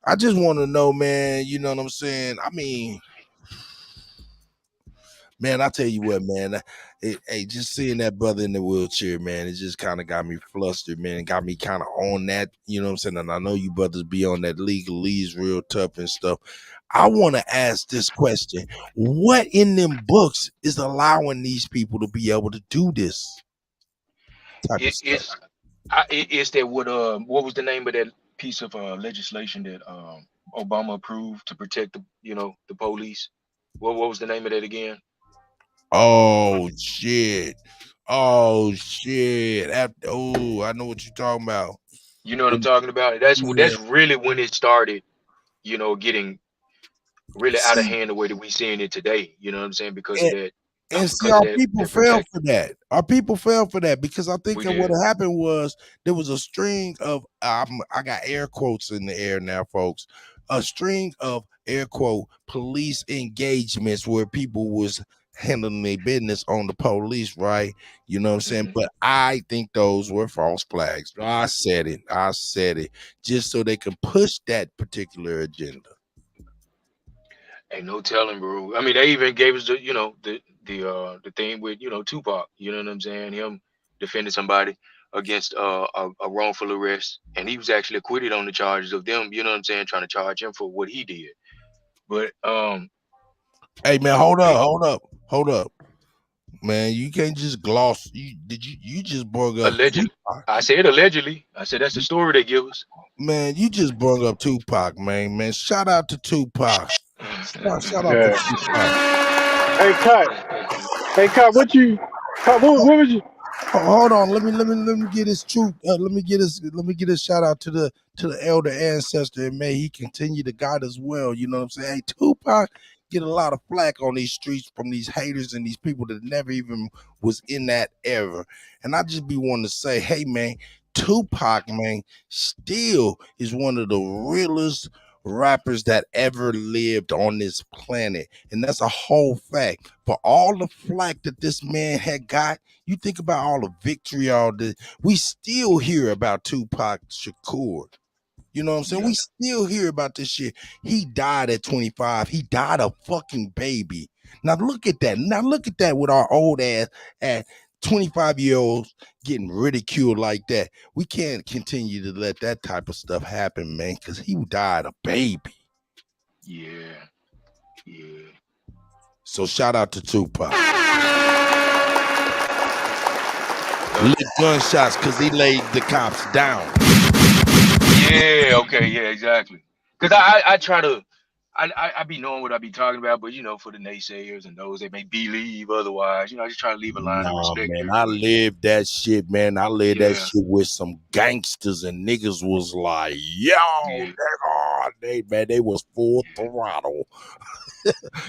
I just want to know, man. You know what I'm saying? I mean, man, I tell you what, man. Hey, just seeing that brother in the wheelchair, man, it just kind of got me flustered, man. It got me kind of on that, you know what I'm saying? And I know you brothers be on that legalese real tough and stuff. I want to ask this question. What in them books is allowing these people to be able to do this type of stuff? It's that what was the name of that piece of legislation that Obama approved to protect the police? What was the name of that again? Oh shit. Oh shit. Oh, I know what you're talking about. You know what I'm talking about? That's really when it started, getting really out of hand the way that we seeing it today. You know what I'm saying? Because of that. And see, our people fell for that. Our people fell for that because I think that what happened was there was a string of I got air quotes in the air now, folks. A string of air quote police engagements where people was handling their business on the police, right? You know what I'm saying? But I think those were false flags. I said it just so they can push that particular agenda. Ain't no telling, bro. I mean, they even gave us the thing with Tupac. You know what I'm saying? Him defending somebody against a wrongful arrest, and he was actually acquitted on the charges of them. You know what I'm saying? Trying to charge him for what he did. But hey man, hold up, man. You can't just gloss. You just brought up allegedly. I said allegedly. I said that's the story they give us. Man, you just brought up Tupac, man. Man, shout out to Tupac. Shout out to Tupac. Hey, Cut, what was you? Hold on, let me get his truth. Let me get a shout out to the elder ancestor, and may he continue to guide us well. You know what I'm saying? Hey, Tupac get a lot of flack on these streets from these haters and these people that never even was in that era. And I just be wanting to say, hey man, Tupac, man, still is one of the realest rappers that ever lived on this planet. And that's a whole fact. For all the flack that this man had got, you think about all the victory, all the we still hear about Tupac Shakur. You know what I'm saying? Yeah. We still hear about this shit. He died at 25. He died a fucking baby. Now look at that. Now look at that with our old ass at 25-year-olds getting ridiculed like that. We can't continue to let that type of stuff happen, man, because he died a baby. Yeah. So shout out to Tupac. Lit gunshots because he laid the cops down. Yeah, okay, yeah, exactly. Because I try to, I be knowing what I be talking about, but for the naysayers and those that may believe otherwise, I just try to leave a line of respect. Man, I lived that shit, man. I lived that shit with some gangsters, and niggas was like, yo, nigga, they was full throttle.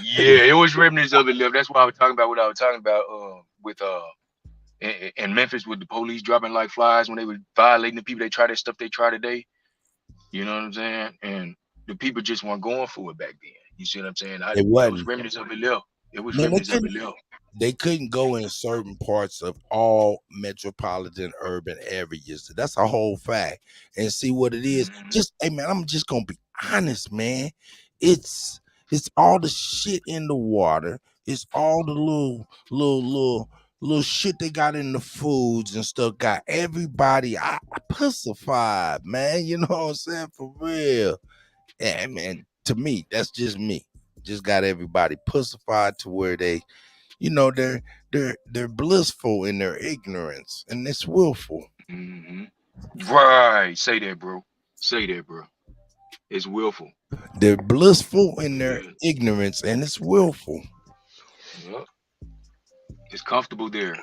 Yeah, it was remnants of it left. That's why I was talking about what I was talking about with in Memphis with the police dropping like flies when they were violating the people. They try that stuff they try today. You know what I'm saying? And the people just weren't going for it back then. You see what I'm saying? It was remnants of it left. It was Man, ripped up and left. they couldn't go in certain parts of all metropolitan urban areas. That's a whole fact. And see what it is. Just hey man, I'm just gonna be honest, man. It's all the shit in the water. It's all the little shit they got in the foods and stuff. Got everybody pussified, man. You know what I'm saying? For real. Yeah, man. To me, that's just me. Just got everybody pussified to where they, you know, they're blissful in their ignorance, and it's willful. Right. Say that, bro. Say that, bro. It's willful. They're blissful in their ignorance, and it's willful. Yep. It's comfortable there.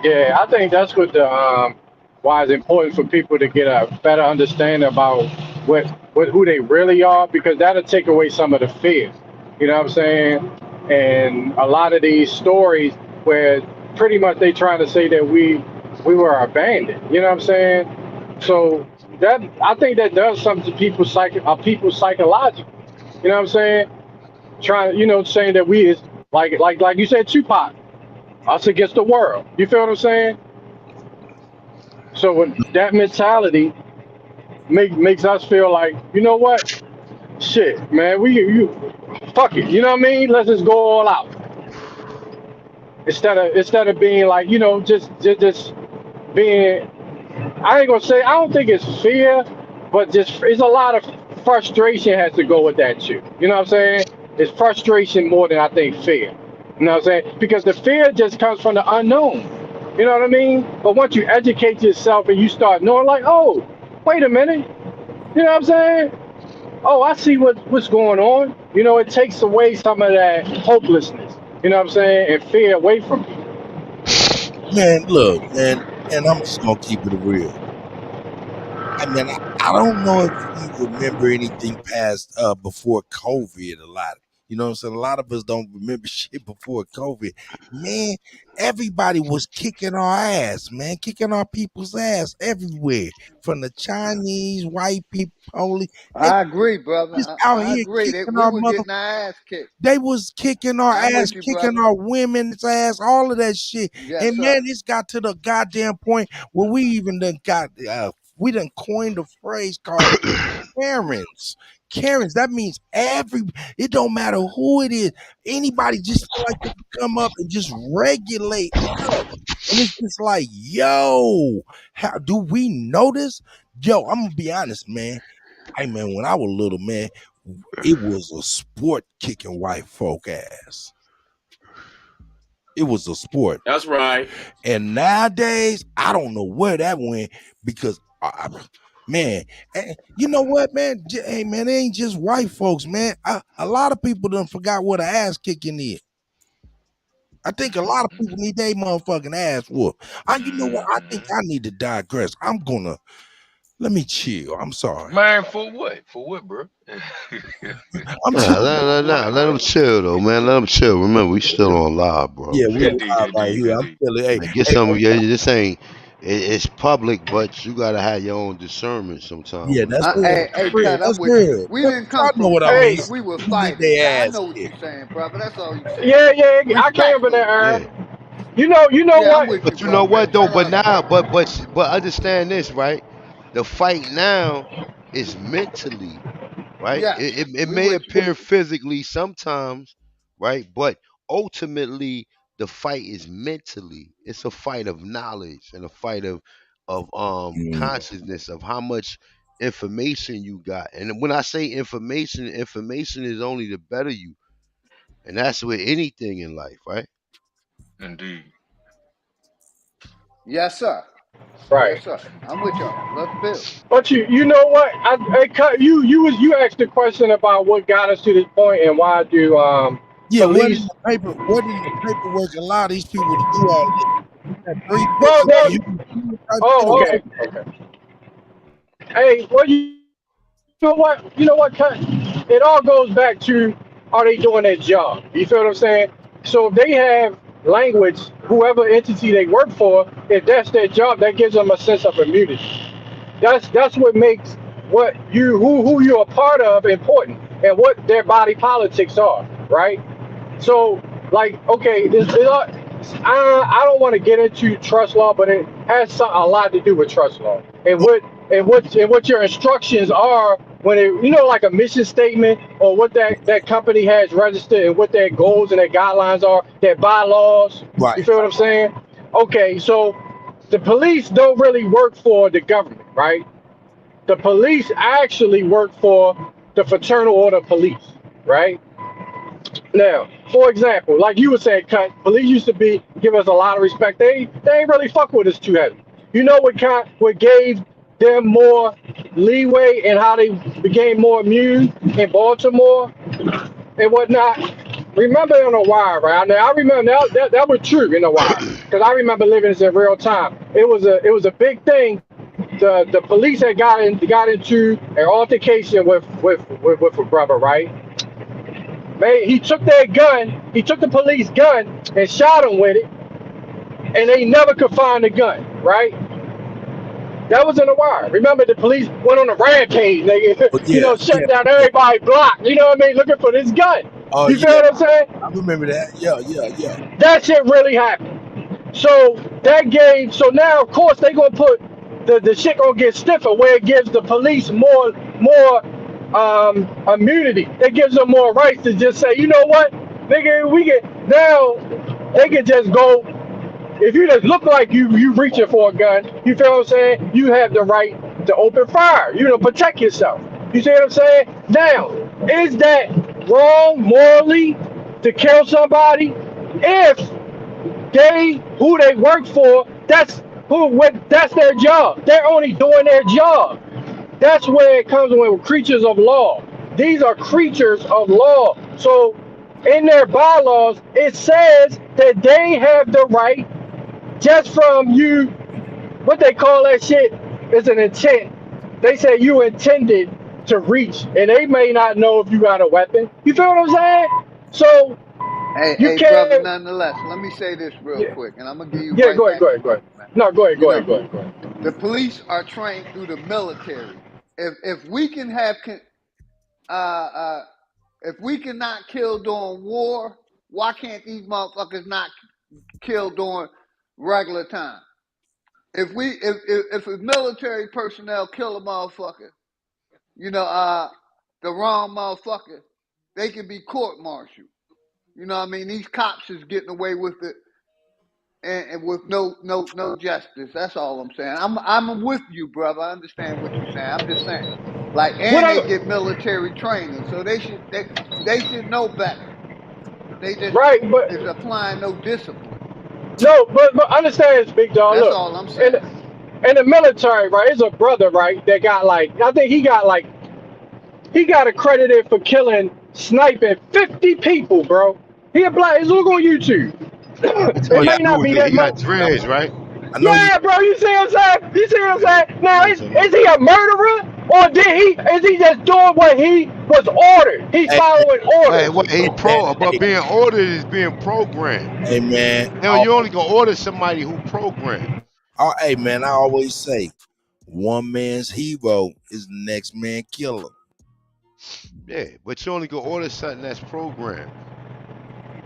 Yeah, I think that's what the why it's important for people to get a better understanding about what who they really are, because that'll take away some of the fear. You know what I'm saying? And a lot of these stories where pretty much they trying to say that we were abandoned. You know what I'm saying? So that I think that does something to people's psychological. You know what I'm saying? Trying, saying that we is like you said, Tupac, us against the world. You feel what I'm saying? So when that mentality makes us feel like, you know what? Shit, man, fuck it. You know what I mean? Let's just go all out. Instead of being like, just being, I ain't gonna say, I don't think it's fear, but just it's a lot of frustration has to go with that too. You know what I'm saying? It's frustration more than I think fear. You know what I'm saying? Because the fear just comes from the unknown. You know what I mean? But once you educate yourself and you start knowing, like, oh, wait a minute. You know what I'm saying? Oh, I see what's going on. It takes away some of that hopelessness. You know what I'm saying? And fear away from you. Man, look, man, and I'm just gonna keep it real. I mean, I don't know if you remember anything past before COVID a lot. You know what I'm saying? A lot of us don't remember shit before COVID. Man, everybody was kicking our ass, man, kicking our people's ass everywhere. From the Chinese, white people, police. I agree, brother. Just out I here agree that kicking we our were mother. getting our ass kicked. They was kicking our I'm ass, with you, kicking brother. our women's ass, all of that shit. Yes, And sir. man, it's got to the goddamn point where we even we done coined a phrase called Karens. Karens, that means it don't matter who it is. Anybody just feel like they can come up and just regulate us. And it's just like, yo, how do we notice? Yo, I'm gonna be honest, man. Hey man, when I was little, man, it was a sport kicking white folk ass. It was a sport. That's right. And nowadays, I don't know where that went because, man, you know what, man? Hey, man, it ain't just white folks, man. A lot of people done forgot what an ass kicking is. I think a lot of people need their motherfucking ass whooped. You know what? I think I need to digress. Let me chill. I'm sorry. Man, for what? For what, bro? I'm chill. Let them chill though, man. Let them chill. Remember, we still on live, bro. Yeah, we Indeed, live right indeed, here. I'm indeed. feeling, hey, Like, get some of your. This ain't. It's public, but you gotta have your own discernment sometimes yeah, when it's that's going real. on. That's Hey, real. Cut, I'm That's with you. real. We Y'all didn't come know from what I Hey, mean. punks. We were People get fighters. their I ass know what kicked. you're saying, brother. That's all you're saying. yeah, I came from that Respectfully. era. Yeah. You know Yeah, I'm what? with you, But you know brother. what though? But now, but understand this, right? The fight now is mentally, right? Yes, It we may with you. appear physically sometimes, right? But ultimately, the fight is mentally. It's a fight of knowledge and a fight of consciousness of how much information you got. And when I say information, information is only to better you, and that's with anything in life, right? Indeed. Yes, sir. Right. Yes, sir. I'm with y'all. Let's build. But you know what? You asked the question about what got us to this point and why do Yeah, police? what in the paperwork allow these people to do all this? That 350, Well, you can see it right oh, there. okay. Hey, well, you know what? You know what? Cut. It all goes back to, are they doing their job? You feel what I'm saying? So if they have language, whoever entity they work for, if that's their job, that gives them a sense of immunity. That's what makes what who you're a part of important. and what their body politics are, right? So, like, okay, I don't want to get into trust law, but it has a lot to do with trust law and what your instructions are when it, like a mission statement or what that company has registered and what their goals and their guidelines are, their bylaws. Right. You feel what I'm saying? Okay, so the police don't really work for the government, right? The police actually work for the Fraternal Order of Police, right? Now, for example, like you were saying, cut. Police used to give us a lot of respect. They ain't really fuck with us too heavy. You know what gave them more leeway and how they became more immune in Baltimore and whatnot? Remember on the wire, right? Now I remember that was true in the wire because I remember living this in real time. It was a big thing. The police had got into an altercation with a brother, right? Man, he took the police gun and shot him with it, and they never could find the gun, right? That was in the wire. Remember, the police went on a rampage, nigga, Yeah, shut down everybody's block, you know what I mean, looking for this gun. Oh You feel yeah, what I'm saying? I remember that. Yeah. That shit really happened. So so now, of course, they gonna put the shit gonna get stiffer where it gives the police more immunity. It gives them more rights to just say, you know what, nigga, now they can just go. If you just look like you reaching for a gun, you feel what I'm saying? You have the right to open fire. Protect yourself. You see what I'm saying? Now, is that wrong morally to kill somebody if who they work for, that's their job. They're only doing their job. That's where it comes with creatures of law. These are creatures of law. So in their bylaws, it says that they have the right just from you, what they call that shit is an intent. They say you intended to reach, and they may not know if you got a weapon. You feel what I'm saying? So you Hey, can't. brother, nonetheless, let me say this real quick, and I'm going to give you Yeah, right go ahead, back go to ahead, go you, ahead. man. No, go ahead, go ahead, go ahead, go ahead. The police are trained through the military. If we can have if we cannot kill during war, why can't these motherfuckers not kill during regular time? If military personnel kill a motherfucker, the wrong motherfucker, they can be court-martialed. You know what I mean? These cops is getting away with it and with no justice. That's all I'm saying. I'm with you, brother. I understand what you're saying. I'm just saying. And they get military training, so they should know better. They just Right, but is applying no discipline. no, but understand this, big dog. That's Look, all I'm saying. in the military, right? It's a brother, right? That got I think he got accredited for sniping 50 people, bro. He a black. Look on YouTube. Oh It yeah, may I know not be that he got much. dreads, right? I know you. Yeah, bro. You see what I'm saying? You see what I'm saying? Now, Yes, is I know. he a murderer or is he just doing what he was ordered? He's Hey, following Hey, orders. what he about hey, being ordered is being programmed. hey, man. Now you only can order somebody who programmed. Hey man, I always say, one man's hero is the next man killer. Yeah, but you only can order something that's programmed.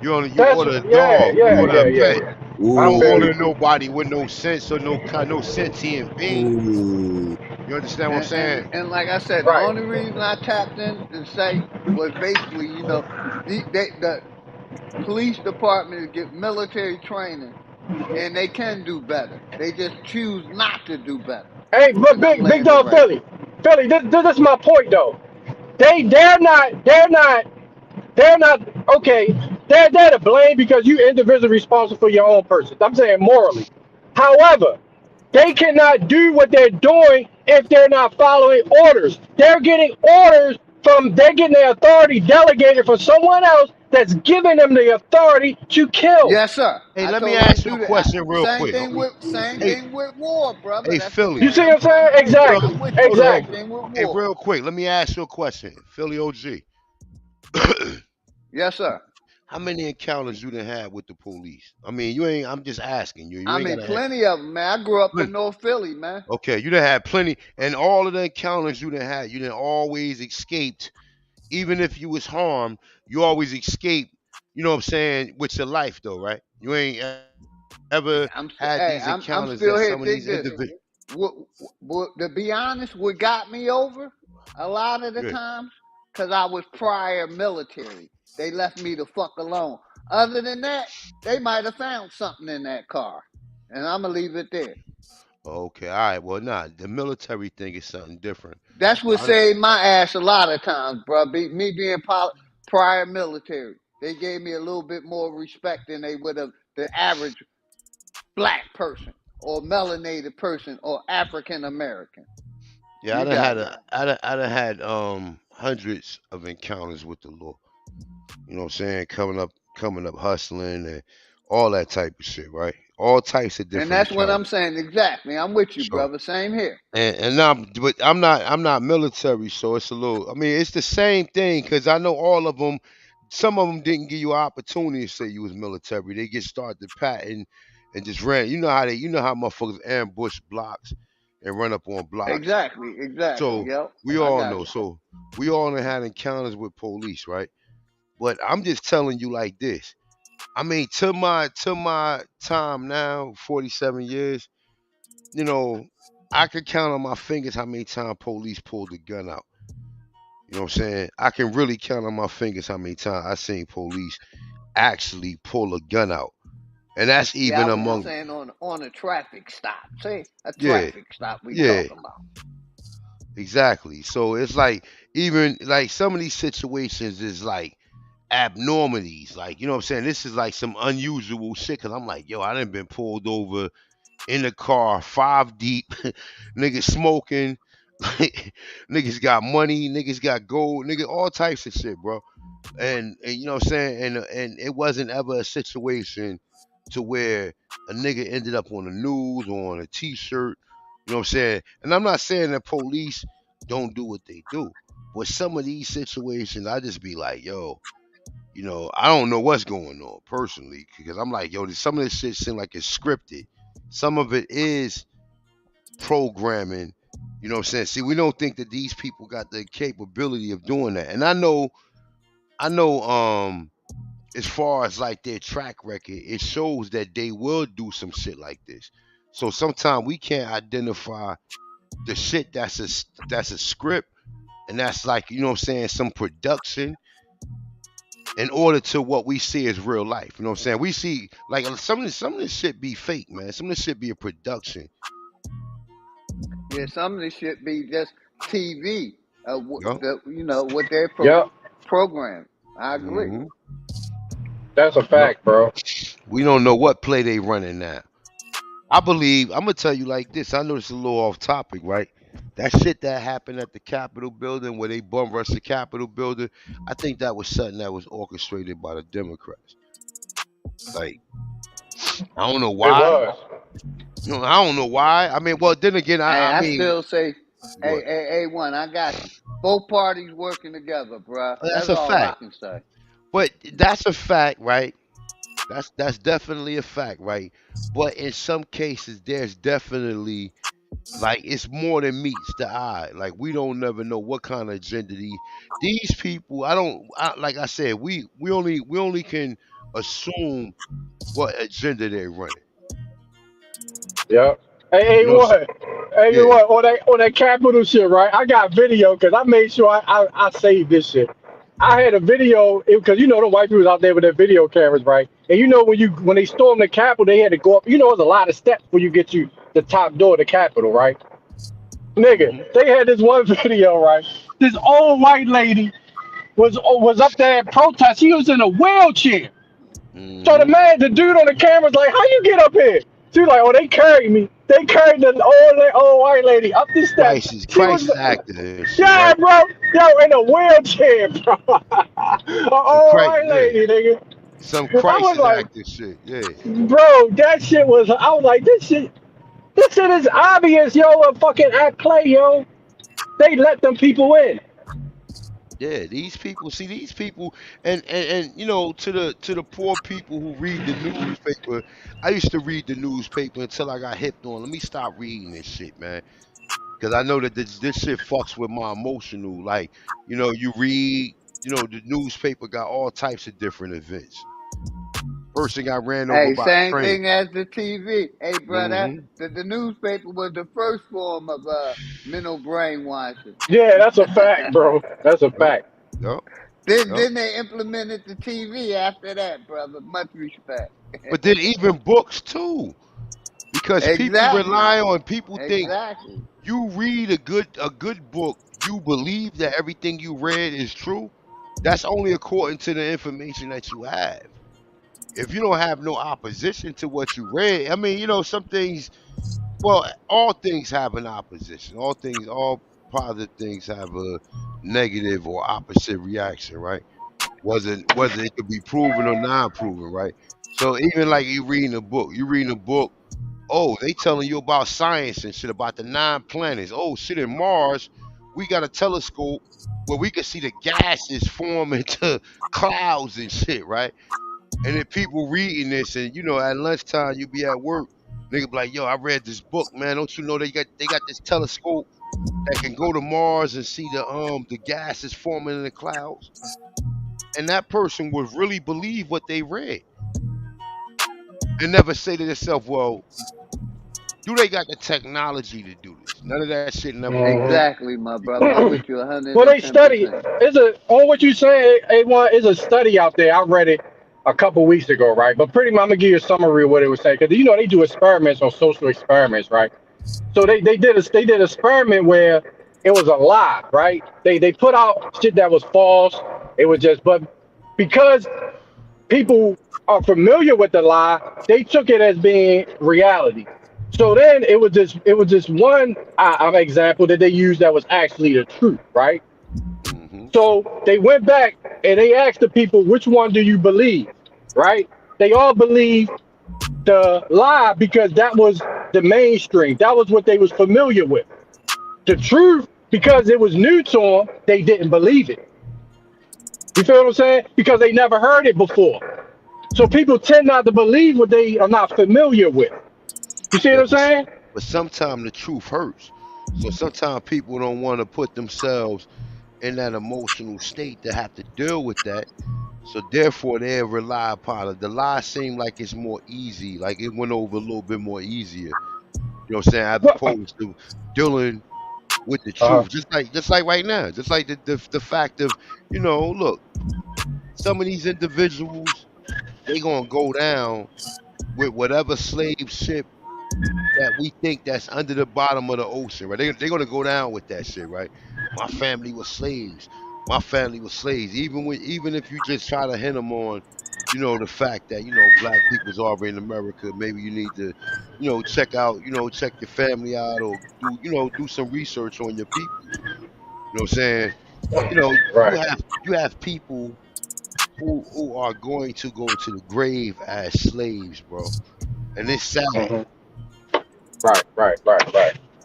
You That's order a yeah, dog, you yeah, order a yeah, yeah, pet. yeah. You I don't feel Ooh, order you. nobody with no sense or no sentient being. ooh. You understand what I'm saying? And like I said, the Right. only reason I tapped in and say was basically, the police department get military training and they can do better. They just choose not to do better. Hey, but And I'm big landing dog right there. Philly. This is my point though. They're not okay. They're to blame because you individually responsible for your own person. I'm saying morally. However, they cannot do what they're doing if they're not following orders. They're getting their authority delegated from someone else that's giving them the authority to kill. Yes, sir. Hey, I let me told them to ask you a do that. question real Same quick. thing with Hey, war, brother. hey, That's the Philly. You point see what I'm I'm trying saying? to make. Hold Exactly. on, I'm with you. hold on. Same Exactly. thing with Hey, war. real quick, let me ask you a question, Philly OG. Yes, sir. How many encounters you done had with the police? I mean, you ain't. I'm just asking you. You I ain't mean, gotta answer. plenty of them, man. I grew up in Plenty. North Philly, man. Okay, you done had plenty, and all of the encounters you done had, you done always escaped even if you was harmed, you always escape. You know what I'm saying, with your life though, right? You ain't ever had these I'm encounters that still some of here. these Dig this. individuals. To be honest, what got me over a lot of the Yeah. times, because I was prior military. They left me the fuck alone. Other than that, they might have found something in that car. And I'm going to leave it there. Okay, all right. Well, nah, the military thing is something different. That's what But I'm, saved my ass a lot of times, bro. Me being prior military. They gave me a little bit more respect than they would have the average black person or melanated person or African American. yeah, You got it. I done had hundreds of encounters with the law. You know what I'm saying? Coming up hustling and all that type of shit, right? All types of And different that's what I'm encounters. saying. Exactly. I'm with you, So brother. Same here. and now, but I'm not military, so it's a little. I mean, it's the same thing because I know all of them. Some of them didn't give you an opportunity to say you was military. They get started patting and just ran. You know how motherfuckers ambush blocks and run up on blocks. Exactly. Exactly. So Yep. we I all got know. you. So we all done had encounters with police, right? But I'm just telling you like this. I mean, to my time now, 47 years, you know, I could count on my fingers how many times police pulled the gun out. You know what I'm saying? I can really count on my fingers how many times I seen police actually pull a gun out. And that's Yeah, I even was just among saying on a traffic stop. Say a yeah, traffic stop we yeah, talking about. exactly. So it's like even like some of these situations is like abnormalities. Like, you know what I'm saying? This is like some unusual shit because I'm like, yo, I done been pulled over in the car, five deep, niggas smoking, like niggas got money, niggas got gold, nigga, all types of shit, bro. And you know what I'm saying? And it wasn't ever a situation to where a nigga ended up on the news or on a t-shirt. You know what I'm saying? And I'm not saying that police don't do what they do. But some of these situations, I just be like, yo, I don't know what's going on personally because I'm like, yo, some of this shit seem like it's scripted. Some of it is programming. You know what I'm saying? See, we don't think that these people got the capability of doing that. And I know, as far as like their track record, it shows that they will do some shit like this. So sometimes we can't identify the shit that's a script and that's like, you know what I'm saying, some production in order to what we see as real life. You know what I'm saying? We see like some of this shit be fake, man. Some of this shit be a production. Yeah, some of this shit be just TV. You know? What they're Yep. programmed. I agree. Hmm. That's a No, fact, bro. we don't know what play they running now. I believe I'm gonna tell you like this. I know it's a little off topic, right? That shit that happened at the Capitol building where they bum rushed the Capitol building, I think that was something that was orchestrated by the Democrats. Like, I don't know It why. was. I don't know why. I mean, well, then again, Hey, I I mean, still say, what? one, I got you. Both parties working together, bruh. That's That's a all I fact. can say. But that's a fact, right? That's definitely a fact, right? But in some cases, there's definitely like it's more than meets the eye. Like we don't never know what kind of agenda these people. Like I said, we only can assume what agenda they're running. Yep. Hey, You know, yeah. what? On that capital shit, right? I got video because I made sure I saved this shit. I had a video because the white people was out there with their video cameras, right? And when they stormed the Capitol, they had to go up. There's a lot of steps before you get to the top door of the Capitol, right? Nigga, Hmm. they had this one video, right? This old white lady was up there at protest. She was in a wheelchair. So Hmm. the dude on the camera's like, "How you get up here?" She was like, "Oh, they carried me. They carried the old white lady up the steps." She was, Crisis actor and shit, yeah, right? bro, yo, in a wheelchair, bro. An Some old white yeah, lady, nigga. some I was crisis like, actor shit. Yeah, bro, that shit was. I was like, this shit is obvious, yo. A fucking act play, yo. They let them people in. yeah. These people, see these people, and to the poor people who read the newspaper. I used to read the newspaper until I got hipped on. Let me stop reading this shit, man. Because I know that this shit fucks with my emotional. Like, you read. the newspaper got all types of different events. Person got ran over Hey, by a same train. thing as the TV. Hey, brother, Mm-hmm. the newspaper was the first form of mental brainwashing. Yeah, that's a fact, bro. That's a Yep. fact. Yep. Then Yep. then they implemented the TV after that, brother. Much respect. But then even books too, because people Exactly. rely on people think Exactly. you read a good book, you believe that everything you read is true. That's only according to the information that you have. If you don't have no opposition to what you read, I mean, some things. Well, all things have an opposition. All positive things have a negative or opposite reaction, right? Whether it could be proven or non-proven, right? So even like you reading a book. Oh, they telling you about science and shit about the 9 planets. Oh, shit, in Mars, we got a telescope where we can see the gases form into clouds and shit, right? And then people reading this, and at lunchtime you be at work, nigga be like, "Yo, I read this book, man. Don't you know they got this telescope that can go to Mars and see the gases forming in the clouds?" And that person would really believe what they read and never say to themselves, "Well, do they got the technology to do this?" None of that shit never went through. Exactly, my brother. I'm with you Well, they study. 110%. Is a on what you saying? A1 is a study out there. I read it a couple weeks ago, right? But pretty much, I'm gonna give you a summary of what it was saying because they do experiments on social experiments, right? So they did an experiment where it was a lie, right? They put out shit that was false. It was just, but because people are familiar with the lie, they took it as being reality. So then it was just one example that they used that was actually the truth, right? Mm-hmm. So they went back and they asked the people, which one do you believe, right? They all believed the lie because that was the mainstream. That was what they was familiar with. The truth, because it was new to them, they didn't believe it. You feel what I'm saying? Because they never heard it before. So people tend not to believe what they are not familiar with. You see what Yeah, I'm saying? but sometimes the truth hurts. So sometimes people don't want to put themselves in that emotional state to have to deal with that. So therefore, they rely upon it. The lie seemed like it's more easy, like it went over a little bit more easier. You know what I'm saying? As opposed to dealing with the Uh-huh. truth, just like right now, just like the fact of, look, some of these individuals, they gonna go down with whatever slave ship that we think that's under the bottom of the ocean, right? They're gonna go down with that shit, right? My family was slaves. My family was slaves. Even if you just try to hint them on, the fact that black people's already in America, maybe you need to, check your family out or do some research on your people. You know what I'm saying? You know, you Right. have people who are going to go to the grave as slaves, bro, and it's sad. Mhm. Right.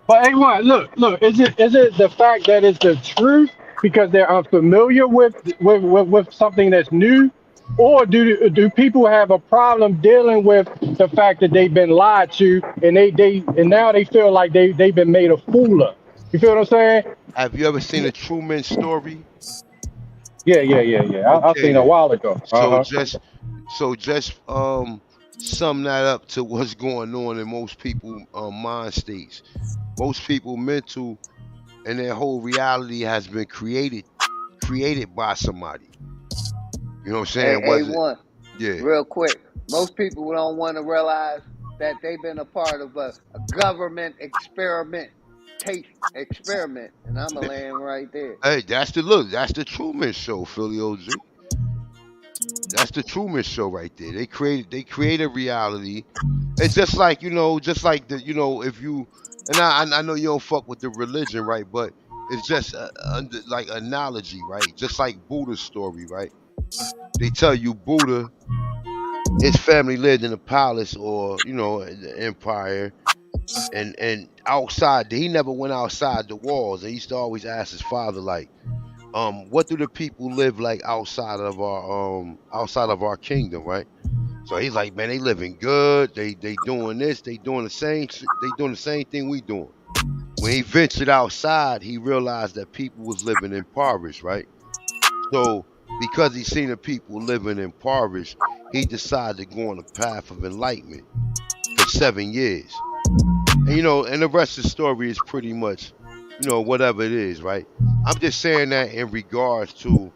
But A1, look, is it the fact that it's the truth because they're unfamiliar with something that's new? Or do people have a problem dealing with the fact that they've been lied to and and now they feel like they've been made a fool of? You feel what I'm saying? Have you ever seen a Truman story? Yeah. I seen it a Okay. while ago. So Uh-huh. just sum that up to what's going on in most people mind states. Most people mental and their whole reality has been created by somebody. You know what I'm saying? Was it? A1, Yeah. real quick. Most people don't want to realize that they've been a part of a government experiment. And I'm a land right there. Hey, that's the look. That's the Truman Show, Philly OG. That's the Truman Show right there. They create a reality. It's just like if you and I know you don't fuck with the religion, right? But it's just under like analogy, right? Just like Buddha's story, right? They tell you Buddha, his family lived in a palace or in the empire, and outside he never went outside the walls. And he used to always ask his father, like, what do the people live like outside of our kingdom, right? So he's like, man, they living good. They doing this. They doing the same thing we doing. When he ventured outside, he realized that people was living impoverished, right? So because he seen the people living impoverished, he decided to go on a path of enlightenment for 7 years. And and the rest of the story is pretty much, whatever it is, right? I'm just saying that in regards to,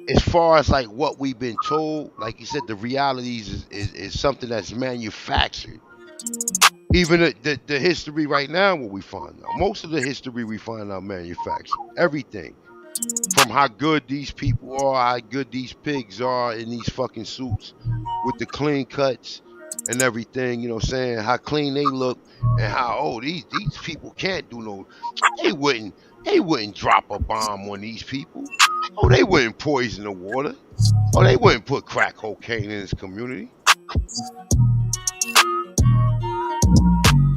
as far as like what we've been told, like you said, the realities is something that's manufactured. Even the history right now, what we find out, most of the history we find out manufactured. Everything from how good these people are, how good these pigs are in these fucking suits with the clean cuts and everything, what I'm saying? How clean they look and how these people can't do no they wouldn't drop a bomb on these people. Oh, they wouldn't poison the water. Oh, they wouldn't put crack cocaine in this community,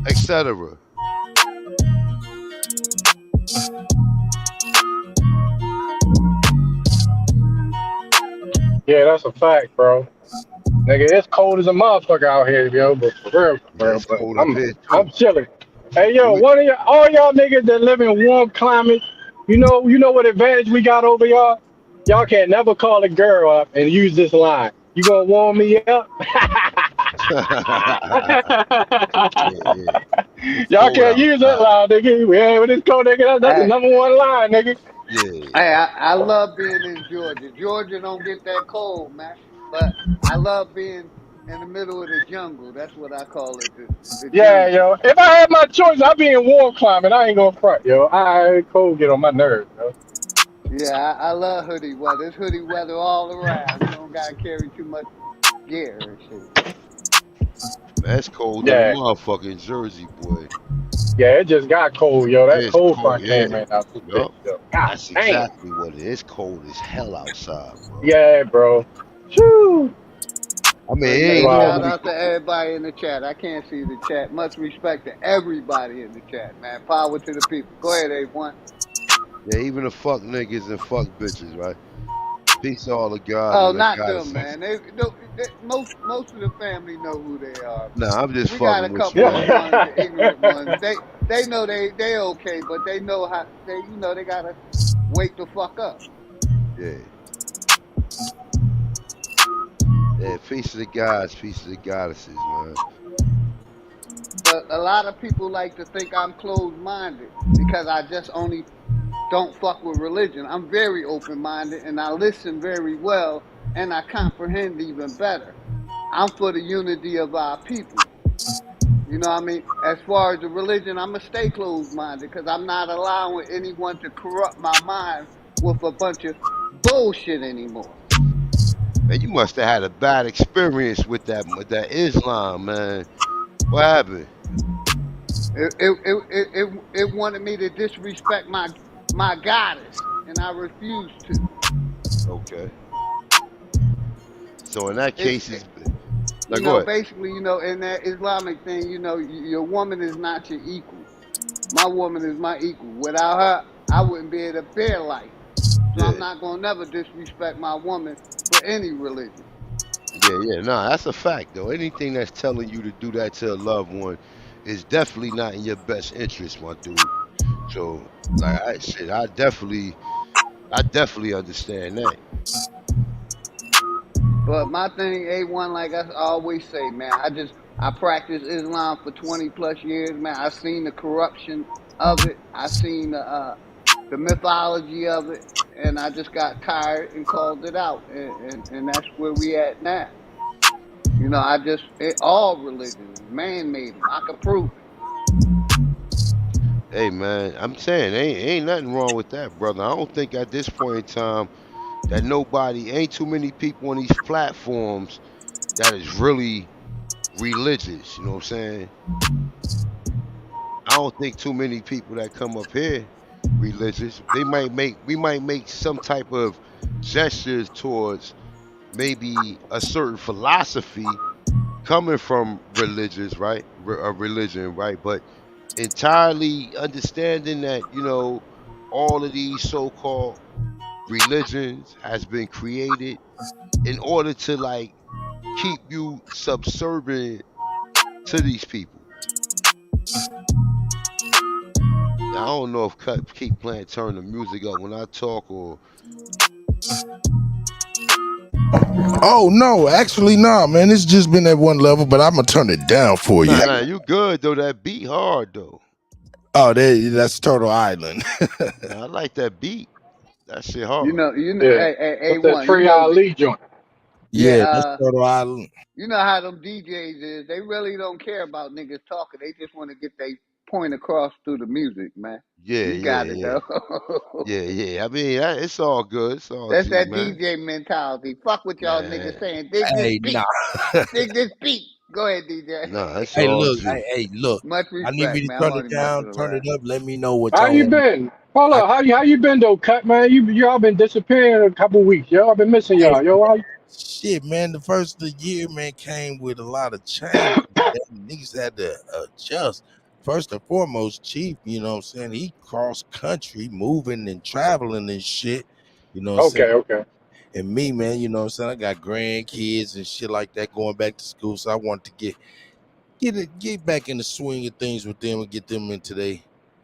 etc. Yeah, that's a fact, bro. Nigga, it's cold as a motherfucker out here, yo. But for real, Yeah, it's but cold up here I'm too. chilling. Hey, yo, We, all y'all niggas that live in warm climates, you know what advantage we got over y'all? Y'all can't never call a girl up and use this line. You gonna warm me up? yeah. It's Y'all cold can't use that outside. line, nigga. Yeah, when it's cold, nigga, that's the Hey, number one line, nigga. Yeah. hey, I love being in Georgia. Georgia don't get that cold, man. But I love being in the middle of the jungle. That's what I call it, the Yeah, jungle. yo. If I had my choice, I'd be in warm climate. I ain't gonna front, yo. Cold get on my nerves, yo. Yeah, I love hoodie weather. It's hoodie weather all around. You don't gotta carry too much gear and shit. Man, it's cold than a Yeah, motherfucker in Jersey, boy. yeah. It just got cold, yo. That It's cold cold, front yeah. came in out this bitch, Yup. yo. God That's damn. exactly what it is. It's cold as hell outside, bro. Yeah, bro. Shoo. I mean, But it yeah, ain't Wow. shout normally out to cold. everybody in the chat. I can't see the chat. Much respect to everybody in the chat, man. Power to the people. Go ahead, A1. Yeah, even the fuck niggas and fuck bitches, right? Peace to all the guys Oh, and the not them, goddesses. man. Most of the family know who they are, man. Nah, I'm just We got a fucking with you, couple of man. ones, the Yeah. ignorant ones. They know they okay, but they know how they gotta wake the fuck up. Yeah. Yeah, peace to the guys, peace to the goddesses, man. But a lot of people like to think I'm closed minded because I just only don't fuck with religion. I'm very open minded and I listen very well and I comprehend even better. I'm for the unity of our people. You know what I mean? As far as the religion, I'm going to stay closed minded because I'm not allowing anyone to corrupt my mind with a bunch of bullshit anymore. Man, you must have had a bad experience with that Islam, man. What happened? It wanted me to disrespect my goddess, and I refused to. Okay. So in that It's case, it's now go ahead. basically, in that Islamic thing, your woman is not your equal. My woman is my equal. Without her, I wouldn't be able to bear life. So Yeah. I'm not gonna never disrespect my woman for any religion. Yeah. Nah, that's a fact though. Anything that's telling you to do that to a loved one is definitely not in your best interest, my dude. So like I definitely understand that. But my thing, A1, like I always say, man, I practiced Islam for 20 plus years, man. I seen the corruption of it. I seen the mythology of it, and I just got tired and called it out, and that's where we at now. All religions, man made them. I can prove it. Hey man, I'm saying ain't nothing wrong with that, brother. I don't think at this point in time that ain't too many people on these platforms that is really religious. You know what I'm saying? I don't think too many people that come up here religious. We might make some type of gestures towards maybe a certain philosophy coming from religious, right? A religion, right? But entirely understanding that, all of these so-called religions has been created in order to like keep you subservient to these people. I don't know if cut keep playing, turn the music up when I talk or. Oh no, actually, nah, man. It's just been at one level, but I'm gonna turn it down for you. Nah, you good though. That beat hard though. Oh, that's Turtle Island. Nah, I like that beat. That shit You hard. know, Yeah. hey, That's that A1, you Trey know, Ali joint. yeah, Yeah, that's Turtle Island. you know how them DJs is. They really don't care about niggas talking. They just want to get their point across through the music, man. Yeah, You yeah, got it yeah, though. yeah, yeah. I mean, it's all good. It's all That's G, that man. DJ mentality. Fuck what y'all niggas Man, saying. Dig this Hey, nah. beat. Dig this beat. Go ahead, DJ. nah, it's Hey, all look. G. Hey, look. Much I need me respect, to man. I'm turn it only down, messing turn it around. up. Let me know what How y'all you want. been? Hold I, up, how you been though, Cut man? Y'all been disappearing a couple weeks, yo. I've been missing hey, y'all, yo. shit, man. The first of the year, man, came with a lot of change. Man. Niggas had to adjust. First and foremost, Chief, you know what I'm saying? He cross country, moving and traveling and shit. You know what I'm saying? Okay. And me, man, you know what I'm saying? I got grandkids and shit like that going back to school. So I wanted to get back in the swing of things with them and get them into their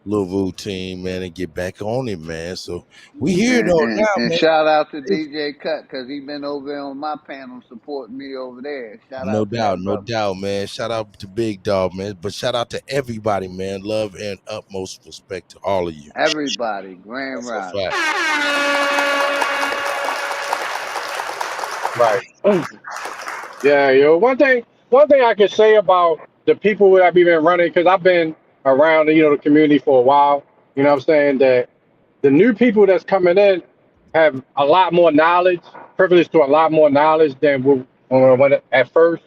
little routine, man, and get back on it, man. So we here though now, And man. shout out to DJ Cut because he been over there on my panel supporting me over there. Shout No out to doubt, that no brother. doubt, man. Shout out to Big Dog, man. But shout out to everybody, man. Love and utmost respect to all of you. Everybody, Grand That's a Rising. fact. Right. Yeah, yo. One thing I can say about the people that I've been running, because I've been around, the community for a while. You know what I'm saying? That the new people that's coming in have a lot more knowledge, privilege to a lot more knowledge than when at first.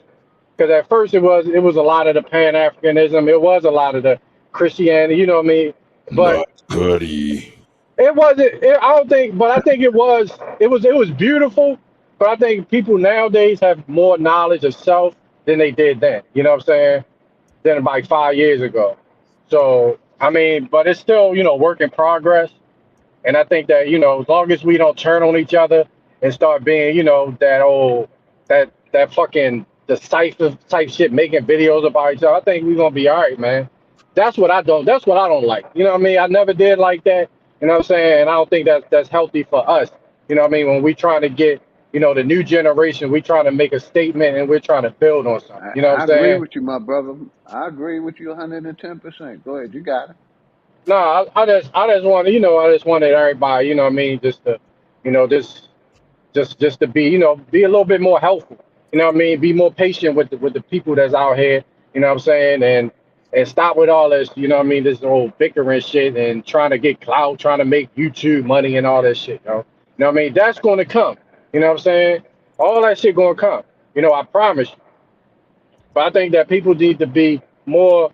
Because at first it was a lot of the Pan Africanism, it was a lot of the Christianity. You know what I mean? But Not goody. it wasn't. I don't think, but I think it was. It was beautiful. But I think people nowadays have more knowledge of self than they did then. You know what I'm saying? Than about 5 years ago. So I mean, but it's still work in progress. And I think that, as long as we don't turn on each other and start being, that fucking decisive type shit, making videos about each other, I think we're gonna be all right, man. That's what I don't like. You know what I mean? I never did like that. You know what I'm saying? And I don't think that's healthy for us. You know what I mean? When we trying to get, the new generation, we trying to make a statement and we're trying to build on something. You know what I I'm agree saying? with you, my brother. I agree with you 110%. Go ahead, you got it. No, I just wanted, I just wanted everybody, you know what I mean, just to, just to be, be a little bit more helpful. You know what I mean? Be more patient with the people that's out here. You know what I'm saying? And stop with all this. You know what I mean? This old bickering shit and trying to get clout, trying to make YouTube money and all that shit. You know what I mean? That's going to come. You know what I'm saying? All that shit going to come. I promise you. But I think that people need to be more,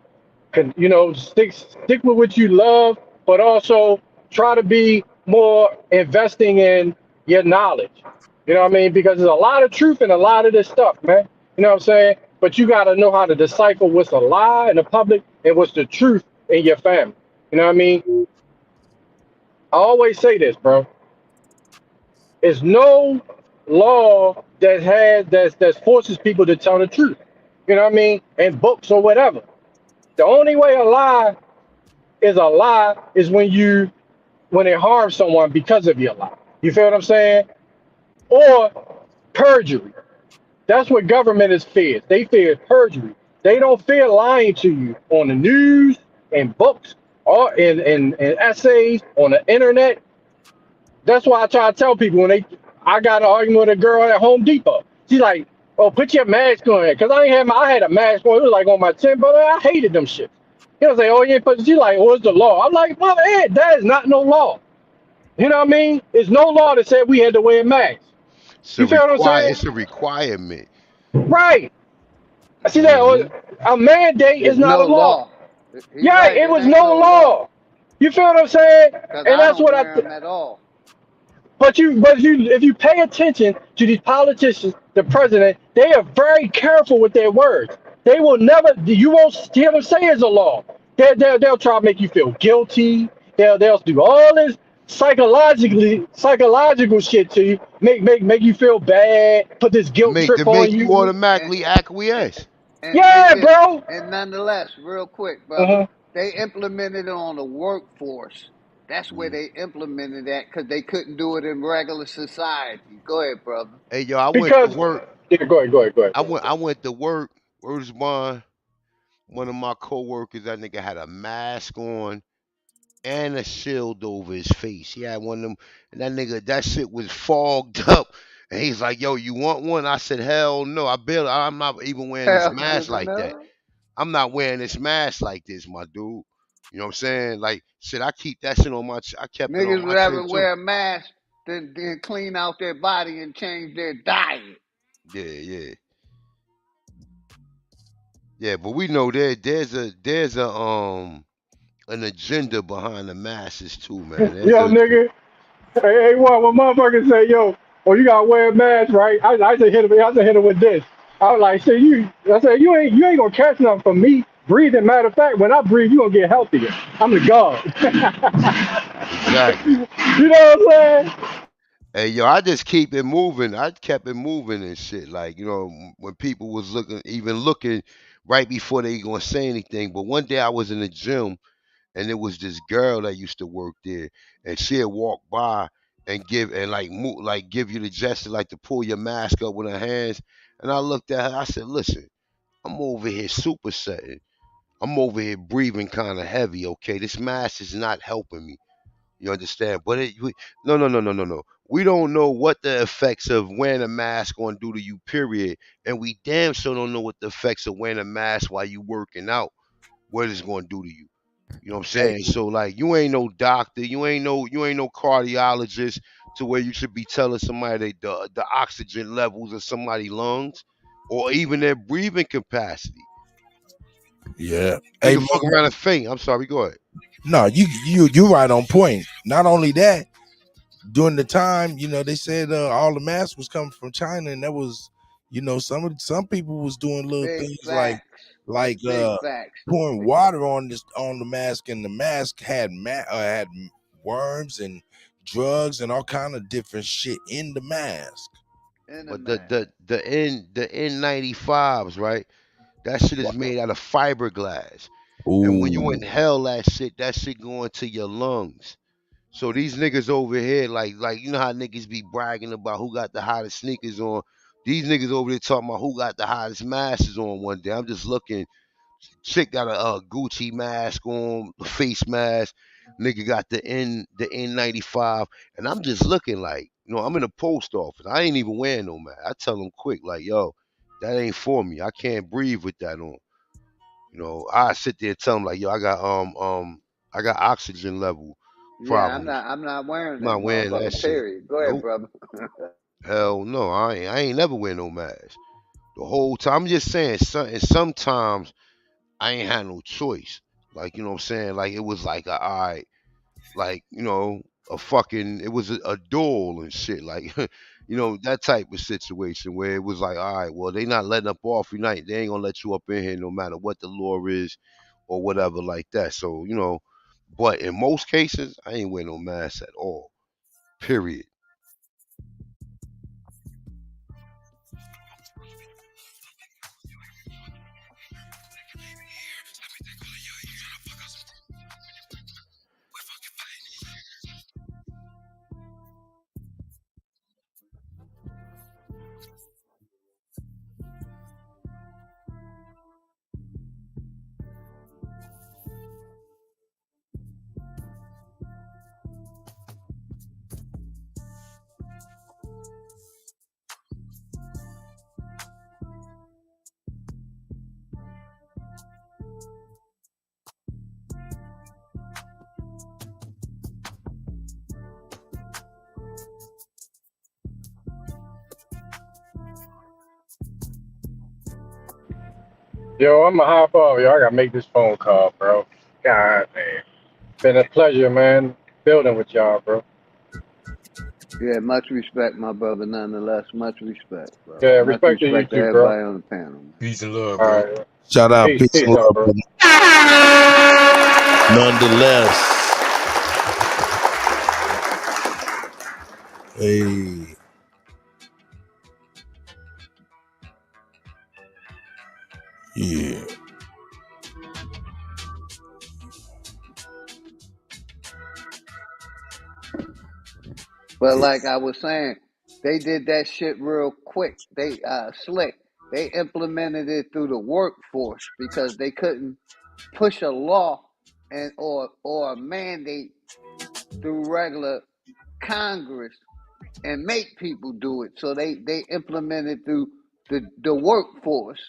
stick with what you love, but also try to be more investing in your knowledge. You know what I mean? Because there's a lot of truth in a lot of this stuff, man. You know what I'm saying? But you got to know how to decipher what's a lie in the public and what's the truth in your family. You know what I mean? I always say this, bro. There's no law that forces people to tell the truth. You know what I mean? In books or whatever. The only way a lie is when it harms someone because of your lie. You feel what I'm saying? Or perjury. That's what government is feared. They fear perjury. They don't fear lying to you on the news, in books, or in essays, on the internet. That's why I try to tell people I got an argument with a girl at Home Depot. She's like, "Oh, put your mask on," because I had a mask on. It was like on my chin, but I hated them shit. He was like, "Oh, you ain't put." She's like, "What's the law?" I'm like, "Mother, that is not no law." You know what I mean? There's no law that said we had to wear masks. You feel what I'm saying? It's a requirement. Right. I see that Hmm. a mandate is It's not a no law. law. He Yeah, right. it It was ain't no no law. law. You feel what I'm saying? Because And I that's don't what wear them at all. if you pay attention to these politicians, the president, they are very careful with their words. They will never, you won't hear them say it's a law. They'll try to make you feel guilty. They'll do all this psychological shit to you, make you feel bad, put this guilt To trip on make you you. And, automatically acquiesce. and Yeah, just, bro. and nonetheless, real quick, brother. Uh-huh. They implemented it on the workforce. That's where they implemented that because they couldn't do it in regular society. Go ahead, brother. Hey, yo, I went to Because work. yeah, go ahead. I went to work. Where's one? One of my coworkers, that nigga had a mask on and a shield over his face. He had one of them, and that shit was fogged up. And he's like, "Yo, you want one?" I said, "Hell no. I'm not even wearing this Hell mask like that. no. I'm not wearing this mask like this, my dude. You know what I'm saying? Like, shit, I keep that shit on my. I kept it on Niggas my would rather chin too. wear a mask than clean out their body and change their diet. Yeah. Yeah, but we know there's an agenda behind the masses too, man. There's Yo, a nigga. Hey, what when motherfuckers say, yo, oh, you gotta wear a mask, right? I just hit him with this. I was like, I said, you ain't gonna catch nothing from me breathing. Matter of fact, when I breathe, you gonna get healthier. I'm the God. exactly. You know what I'm saying? Hey, yo, I just keep it moving. I kept it moving and shit. Like, when people was looking right before they gonna say anything. But one day I was in the gym and there was this girl that used to work there, and she'd walk by and give you the gesture like to pull your mask up with her hands. And I looked at her. I said, "Listen, I'm over here supersetting. I'm over here breathing kind of heavy. Okay, this mask is not helping me. You understand? But no. We don't know what the effects of wearing a mask gonna do to you. Period. And we damn sure don't know what the effects of wearing a mask while you working out. What it's gonna do to you. You know what I'm Hey, saying? So like, you ain't no doctor. You ain't no cardiologist to where you should be telling somebody the oxygen levels of somebody's lungs or even their breathing capacity. Yeah. They Hey, can fuck around and faint. I'm sorry. Go ahead. no, you right on point. Not only that, during the time, they said all the masks was coming from China, and that was, some people was doing little Big things like facts. That's like big uh facts. pouring water on the mask, and the mask had worms and drugs and all kind of different shit in the mask. In a But man. the N95s, right? That shit is made out of fiberglass. And when you Ooh. inhale that shit go into your lungs. So these niggas over here, like you know how niggas be bragging about who got the hottest sneakers on. These niggas over there talking about who got the hottest masks on one day. I'm just looking. Chick got a Gucci mask on, a face mask. Nigga got the N95, and I'm just looking like, I'm in the post office. I ain't even wearing no mask. I tell them quick, like, yo, that ain't for me. I can't breathe with that on. I sit there and tell them like, yo, I got oxygen level Yeah, I'm problems. not. I'm not wearing I'm that not wearing that motherfucker. shit. Period. Go ahead, Nope. brother. Hell no. I ain't never wear no mask. The whole time. I'm just saying, and sometimes I ain't had no choice. Like, you know what I'm saying? Like, it was like all right, like, it was a duel and shit. Like, that type of situation where it was like, all right, well, they not letting up off you night. They ain't gonna let you up in here no matter what the law is or whatever like that. So, but in most cases, I ain't wear no mask at all. Period. Yo, I'm a hop off. Yo, I gotta make this phone call, bro. God man, been a pleasure, man, building with y'all, bro. Yeah, much respect, my brother. Nonetheless, much respect, bro. Yeah, Much respect to you respect to too, bro. everybody on the panel, man. Peace and love, All bro. right, Shout out, peace, peace and peace love, out, bro. brother. Nonetheless, hey, yeah. But like I was saying, they did that shit real quick. They slick. They implemented it through the workforce because they couldn't push a law and or a mandate through regular Congress and make people do it. So they implemented through the workforce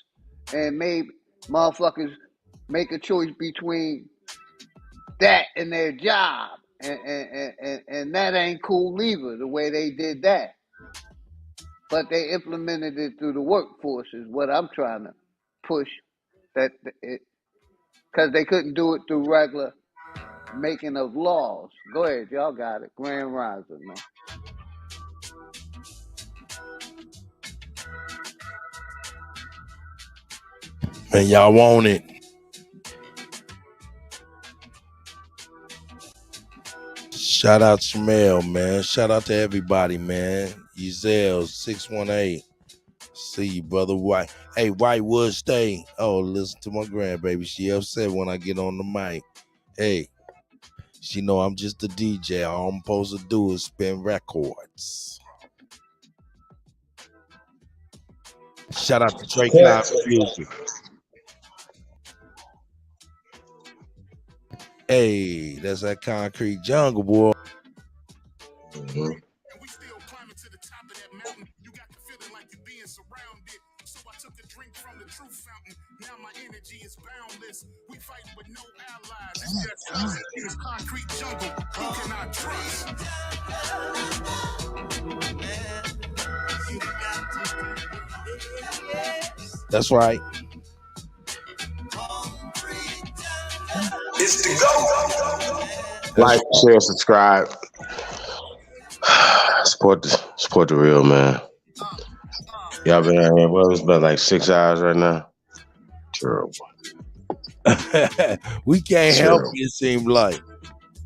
and made motherfuckers make a choice between that and their job. And that ain't cool either, the way they did that. But they implemented it through the workforce is what I'm trying to push. That it because they couldn't do it through regular making of laws. Go ahead, y'all got it. Grand Rising, man. Man, y'all want it. Shout out Shamel, man. Shout out to everybody, man. Ezel 618. See you, brother. White. Hey, Whitewood, stay. Oh, listen to my grandbaby. She upset when I get on the mic. Hey, she know I'm just a DJ. All I'm supposed to do is spin records. Shout out to Trey Cobb Music. Hey, that's that Concrete Jungle, boy. Mm-hmm. Now my energy is boundless. We fight with no allies. It's just us in this concrete jungle. Who can I trust? That's right. It's the go. Like, share, subscribe. Support the real, man. Y'all been out here. Well, it's been like 6 hours right now. Terrible. We can't help it, it seems like.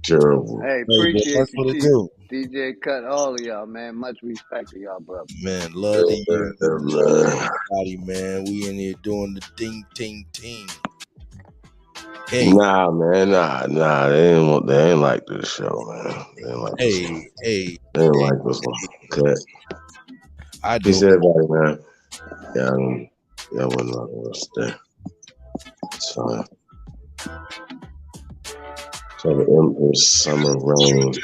Terrible. Hey, appreciate that's you, what it do. DJ Cut, all of y'all, man. Much respect to y'all, brother. Man, love to you. Everybody, man. We in here doing the ding, ting, ting. Hey. Nah, man, nah. They ain't like this show, man. They ain't like this one. Hey. They ain't like this one. Cut. I do. Peace to everybody, man. Yeah, wasn't like us today. It's fine. So the Empress Summer Rain.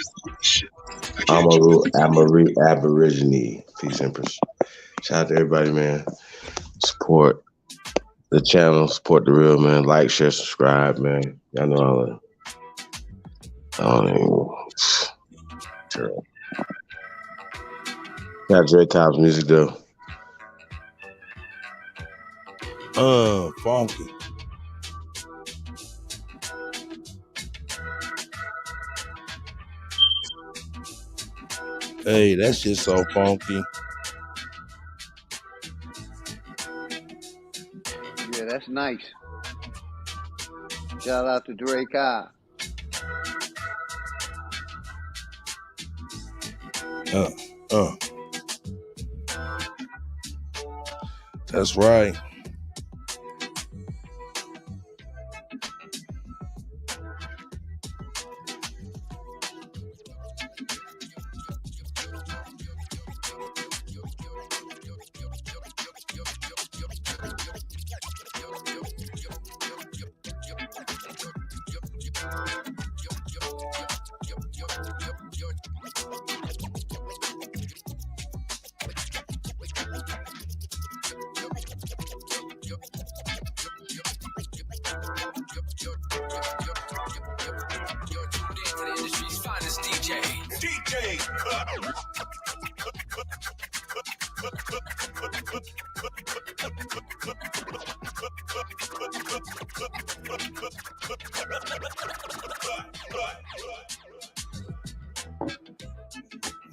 Amaru Aborigine. Peace, Empress. Shout out to everybody, man. Support the channel, support the real, man. Like, share, subscribe, man. Y'all know all that. I don't even. Terrible. Got Dre Cobb's music though. Funky. Hey, that shit so funky. Yeah, that's nice. Shout out to Dre Cobb. That's right.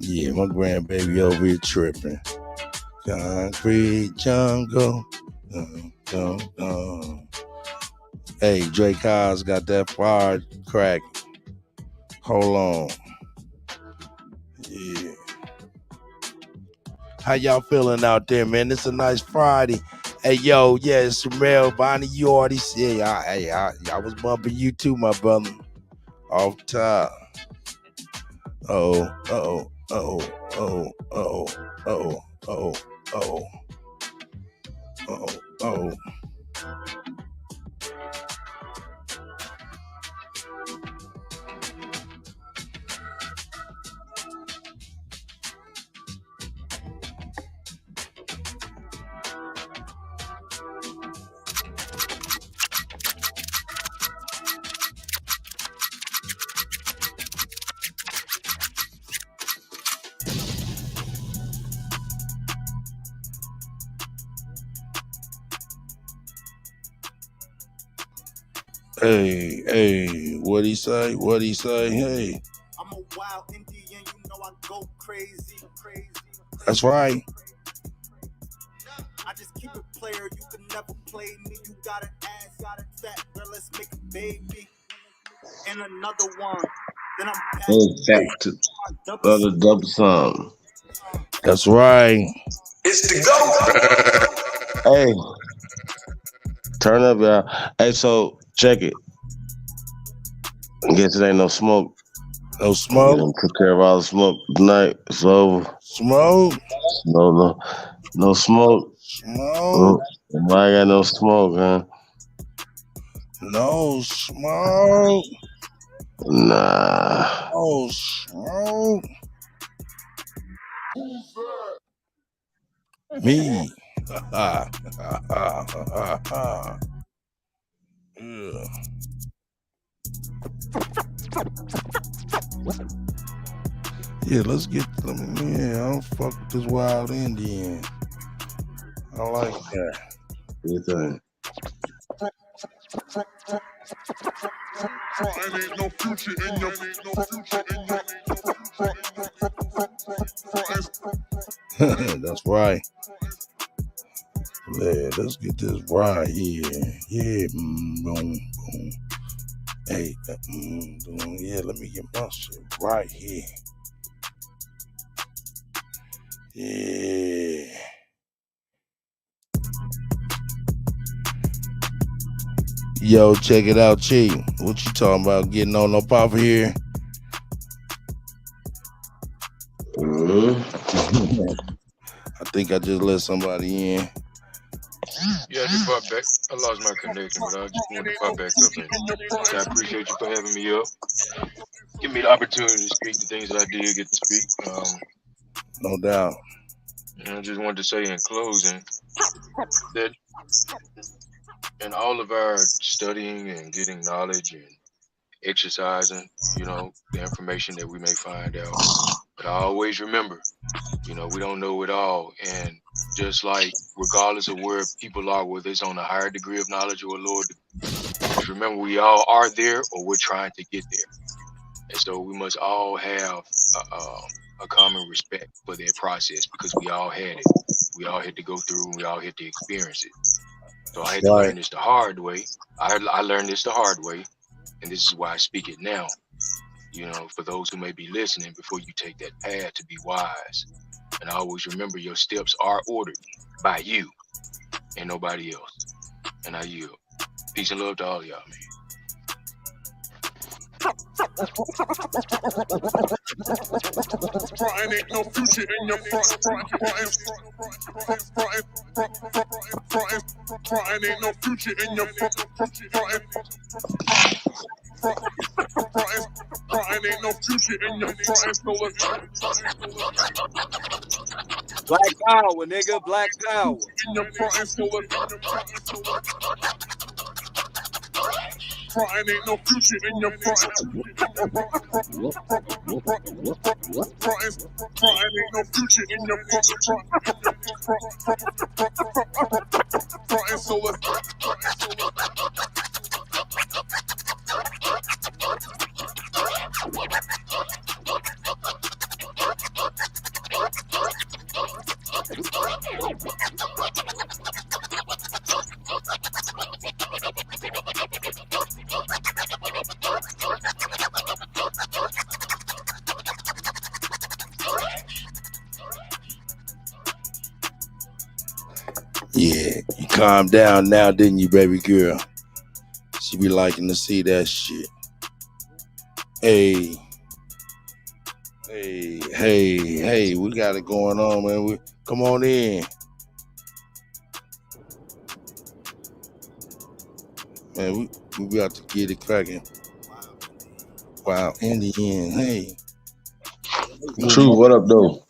Yeah, my grandbaby over here tripping. Concrete jungle. Hey, Drake Cobb's got that fire crack. Hold on. Yeah. How y'all feeling out there, man? It's a nice Friday. Hey, yo, yeah, it's Shamel. Bonnie, you already said. I was bumping you too, my brother. Off top. Uh-oh. Oh, oh, oh, oh, oh, oh, oh, oh. Hey, hey, what he say? What he say? Hey. I'm a wild Indian, you know I go crazy. That's right. I just keep it player, you can never play me. You got an ass, got a fat girl, let's make a baby. And another one. Then I'm Back to the double song. That's right. It's the GOAT. Hey, turn up, y'all. Hey, so check it. I guess it ain't no smoke. No smoke. You took care of all the smoke tonight. It's over. Smoke. No smoke. Smoke. I got no smoke, huh? No smoke. Nah. Oh, smoke. Me. Yeah. Yeah, let's get them. Yeah, I don't fuck with this wild Indian. I like that. Good thing. Ain't no future in your That's right. Yeah, let's get this right here. Yeah, boom, boom. Hey, boom. Yeah, let me get my shit right here. Yeah. Yo, check it out, Chi. What you talking about? Getting on up off of here? I think I just let somebody in. Yeah, I just popped back. I lost my connection, but I just wanted to pop back up and say I appreciate you for having me up. Give me the opportunity to speak the things that I did get to speak. No doubt. And I just wanted to say in closing that in all of our studying and getting knowledge and exercising, the information that we may find out. But I always remember, we don't know it all. And just like regardless of where people are, whether it's on a higher degree of knowledge or a lower, just remember we all are there or we're trying to get there. And so we must all have a common respect for their process because we all had it. We all had to go through and we all had to experience it. So I had to learn this the hard way. I learned this the hard way. And this is why I speak it now. For those who may be listening, before you take that path, to be wise. And always remember your steps are ordered by you and nobody else. And I yield. Peace and love to all y'all, man. Ain't no future in your front. Ain't no future in your front. Ain't no future in your front. Black power, nigga. Black power. In your front. Ain't no future in your front. Ain't no future in your front. So Yeah, you calmed down now, didn't you, baby girl? She be liking to see that shit. Hey. Hey, we got it going on, man. Come on in. Man, we about to get it cracking. Wow, Indian. Hey. True, what up, though?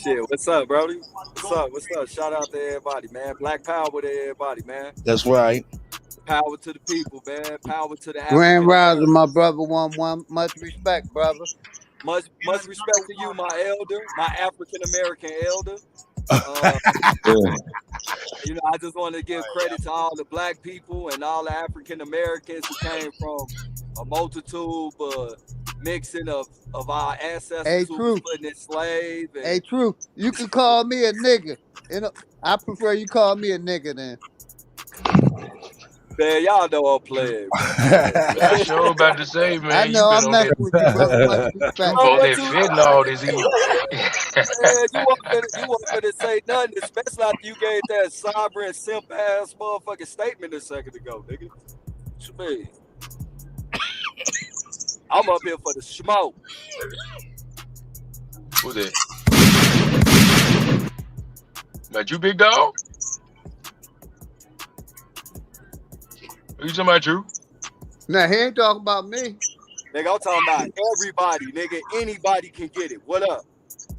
Shit, what's up, Brody? What's up? Shout out to everybody, man. Black power to everybody, man. That's right. Power to the people, man. Power to the Grand African Rising, American. my brother. One. Much respect, brother. Much respect to you, my elder, my African American elder. You know, I just want to give credit to all the black people and all the African Americans who came from a multitude mixing of our ancestors who was put enslaved. Hey, True. You can call me a nigga. You know, I prefer you call me a nigga then. Man, y'all know I'm playing, bro. I sure about to say, man. I know I'm messing with you, brother. Much respect. You on that fentanyl disease. Man, you want me to say nothing, especially after you gave that sovereign simp ass motherfucking statement a second ago, nigga. What you mean? I'm up here for the smoke. Who's that? About you, big dog? Who you talking about, Drew? Now, he ain't talking about me. Nigga, I'm talking about everybody, nigga. Anybody can get it. What up?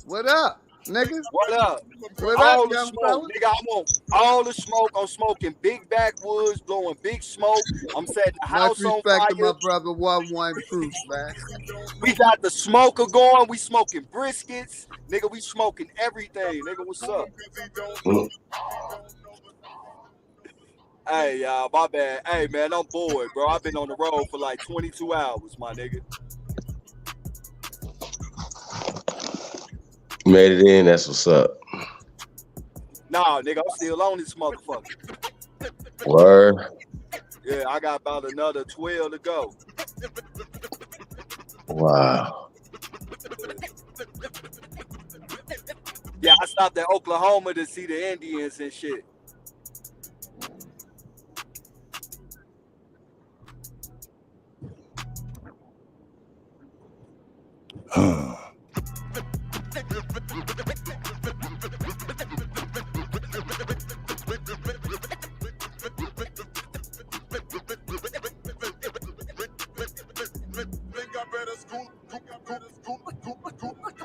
What up, nigga? What up? What all up, the young smoke, fella? nigga. I want all the smoke. I'm smoking big backwoods, blowing big smoke. I'm setting the Much house on respect to fire. my brother, one Truth, man. We got the smoker going. We smoking briskets, nigga. We smoking everything, nigga. What's up? Hey, y'all, my bad. Hey, man, I'm bored, bro. I've been on the road for like 22 hours, my nigga. Made it in. That's what's up. Nah, nigga, I'm still on this motherfucker. Word. Yeah, I got about another 12 to go. Wow. Yeah, I stopped at Oklahoma to see the Indians and shit.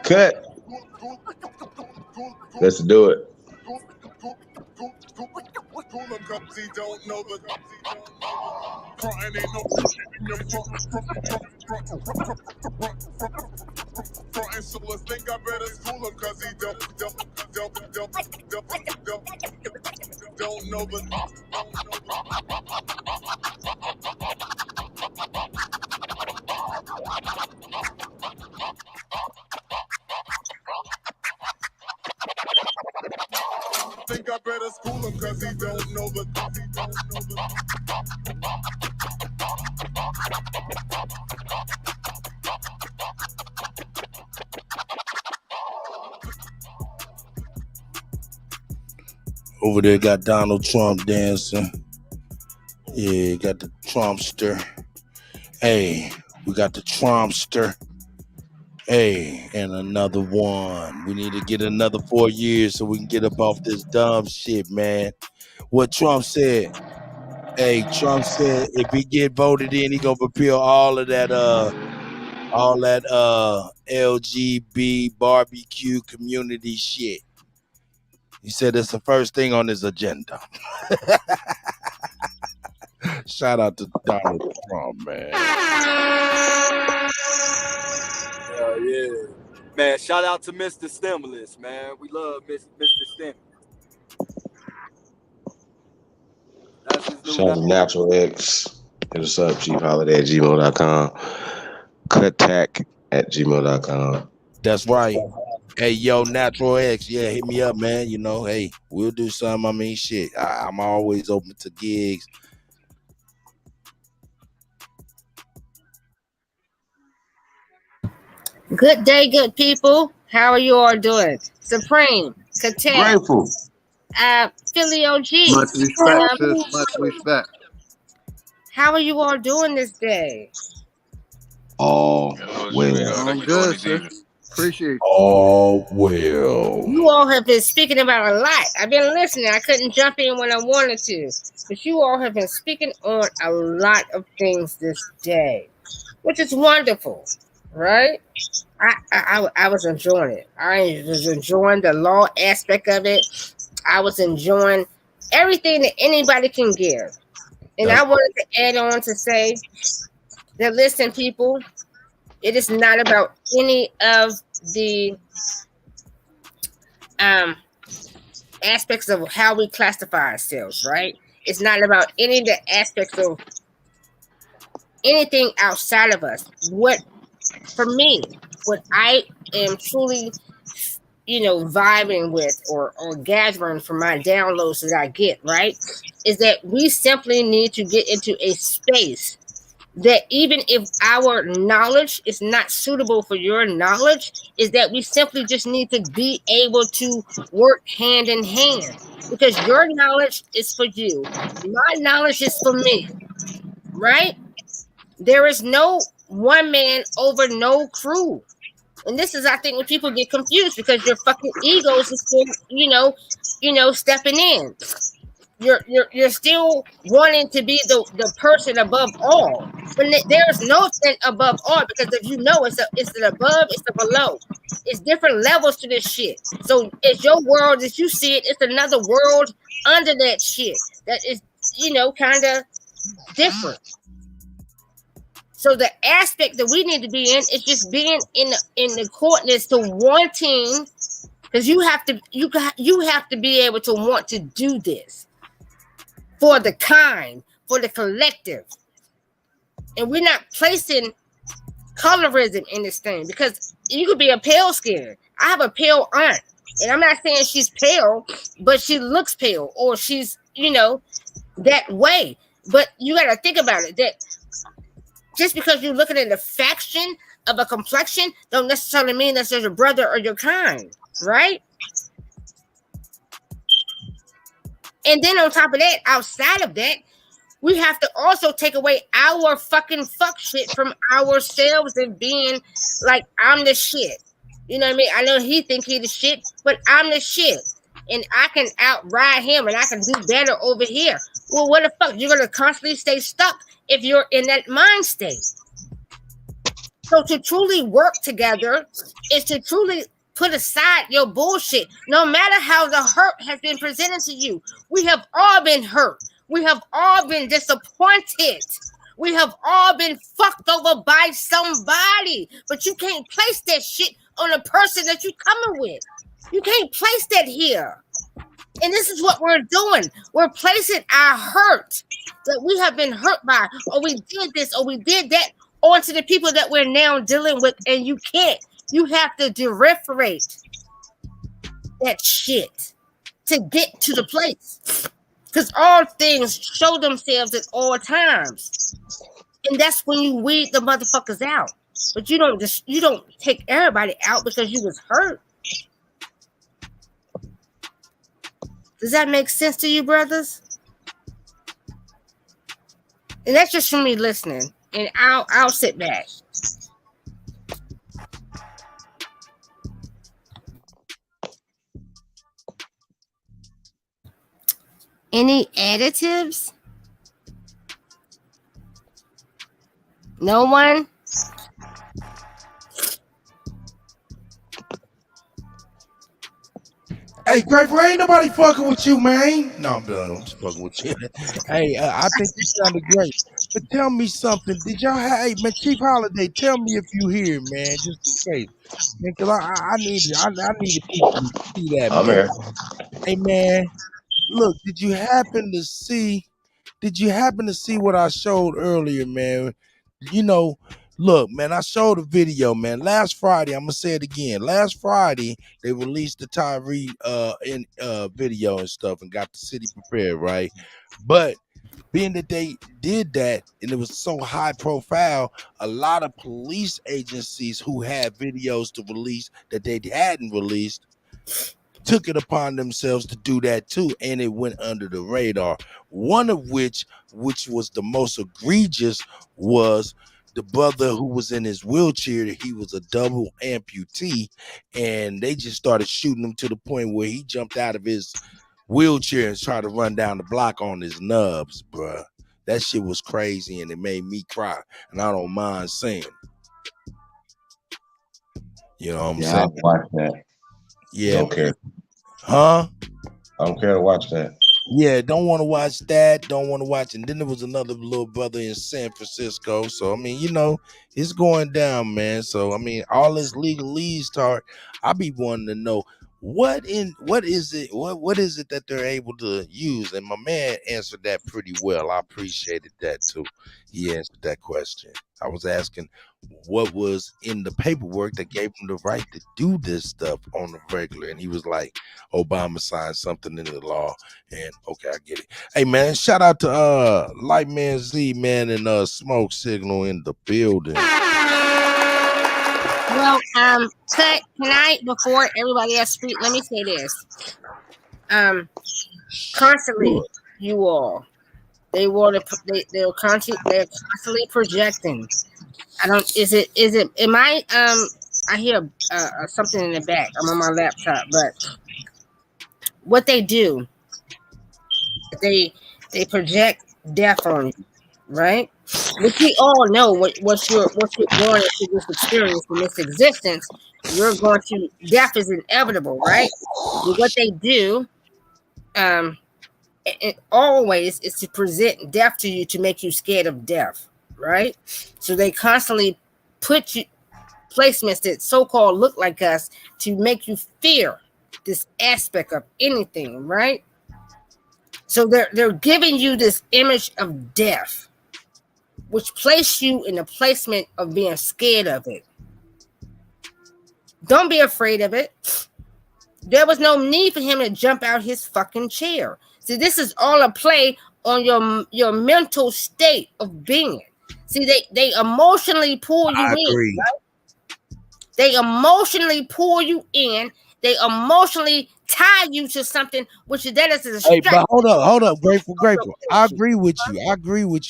Cut. Let's do it. So let's think I better school him cause he don't know the think I better school him cause he don't know the Over there got Donald Trump dancing. Yeah, got the Trumpster. Hey, we got the Trumpster. Hey, and another one. We need to get another 4 years so we can get up off this dumb shit, man. What Trump said. Hey, Trump said if he get voted in, he gonna repeal all that LGB barbecue community shit. He said it's the first thing on his agenda. Shout out to Donald Trump, man. Yeah. Man, shout out to Mr. Stimulus, man. We love Mr. Stimulus. That's his new Shout out to Natural X. Hit us up, chiefholiday@gmail.com. Kuttack@gmail.com. That's right. Hey, yo, Natural X, yeah, hit me up, man. You know, hey, we'll do something. I mean, shit, I'm always open to gigs. Good day, good people. How are you all doing? Supreme, Kuttack, Grateful. Philly OG. Much respect, sis. Much respect. How are you all doing this day? Oh well. I'm good, sis. Appreciate you. Oh well. You all have been speaking about a lot. I've been listening. I couldn't jump in when I wanted to, but you all have been speaking on a lot of things this day, which is wonderful, right? I was enjoying it. I was enjoying the law aspect of it. I was enjoying everything that anybody can give. And I wanted to add on to say that listen, people, it is not about any of the aspects of how we classify ourselves, right? It's not about any of the aspects of anything outside of us. What for me, what I am truly, vibing with or gathering from my downloads that I get, right, is that we simply need to get into a space that even if our knowledge is not suitable for your knowledge, is that we simply just need to be able to work hand in hand, because your knowledge is for you, my knowledge is for me, right? There is no one man over no crew. And this is, I think, when people get confused because your fucking egos is still, stepping in. You're still wanting to be the person above all. But there is no thing above all, because if you know it's an above, it's a below. It's different levels to this shit. So it's your world as you see it, it's another world under that shit that is, kind of different. So the aspect that we need to be in is just being in the courtness to wanting, because you have to be able to want to do this for the kind, for the collective. And we're not placing colorism in this thing, because you could be a pale skin. I have a pale aunt, and I'm not saying she's pale, but she looks pale, or she's, that way. But you got to think about it, that just because you're looking at the faction of a complexion don't necessarily mean that's your brother or your kind, right? And then on top of that, outside of that, we have to also take away our fucking fuck shit from ourselves and being like, I'm the shit. You know what I mean? I know he think he the shit, but I'm the shit. And I can outride him and I can do better over here. Well, what the fuck? You're going to constantly stay stuck if you're in that mind state. So to truly work together is to truly put aside your bullshit. No matter how the hurt has been presented to you, we have all been hurt. We have all been disappointed. We have all been fucked over by somebody. But you can't place that shit on the person that you're coming with. You can't place that here. And this is what we're doing. We're placing our hurt that we have been hurt by, or we did this, or we did that, onto the people that we're now dealing with. And you can't. You have to differentiate that shit to get to the place. Because all things show themselves at all times. And that's when you weed the motherfuckers out. But you don't take everybody out because you was hurt. Does that make sense to you, brothers? And that's just from me listening. And I'll sit back. Any additives? No one? Hey, Grateful, ain't nobody fucking with you, man. No, I'm done. I'm just fucking with you. Hey, I think you sounded great. But tell me something. Did y'all have, hey, man, Chief Holiday, tell me if you here, man, just in case. Man, cause I need people to see that, I'm man. here. Hey, man, look, did you happen to see what I showed earlier, man? Look, man, I showed a video, man. Last Friday, I'm gonna say it again. Last Friday, they released the Tyree video and stuff and got the city prepared, right? But being that they did that and it was so high profile, a lot of police agencies who had videos to release that they hadn't released took it upon themselves to do that too, and it went under the radar. One of which was the most egregious, was the brother who was in his wheelchair, he was a double amputee, and they just started shooting him to the point where he jumped out of his wheelchair and tried to run down the block on his nubs, bruh. That shit was crazy, and it made me cry, and I don't mind saying. You know what I'm saying? I'll watch that. Yeah. Don't care. Huh? I don't care to watch that. Yeah, don't want to watch that. Don't want to watch. And then there was another little brother in San Francisco. So I mean, you know, it's going down, man. So I mean, all this legalese talk, I be wanting to know what is it that they're able to use. And my man answered that pretty well. I appreciated that too. He answered that question. I was asking what was in the paperwork that gave him the right to do this stuff on the regular, and he was like, Obama signed something into the law. And okay, I get it. Hey man, shout out to Lightman Z, man, and Smoke Signal in the building. Well, Cut, can I, before everybody else speak, let me say this. Constantly, you all, they're constantly projecting. I hear something in the back. I'm on my laptop, but what they do, they project death on you, right? Which we all know what you're going into this experience in this existence, death is inevitable, right? But what they do, it always is to present death to you to make you scared of death, right? So they constantly put you placements that so-called look like us to make you fear this aspect of anything, right? So they're giving you this image of death, which place you in the placement of being scared of it. Don't be afraid of it. There was no need for him to jump out his fucking chair. See, this is all a play on your mental state of being. See, they emotionally pull you in. Right? They emotionally pull you in. They emotionally tie you to something, which that is a Hey, but hold up, grateful. I agree with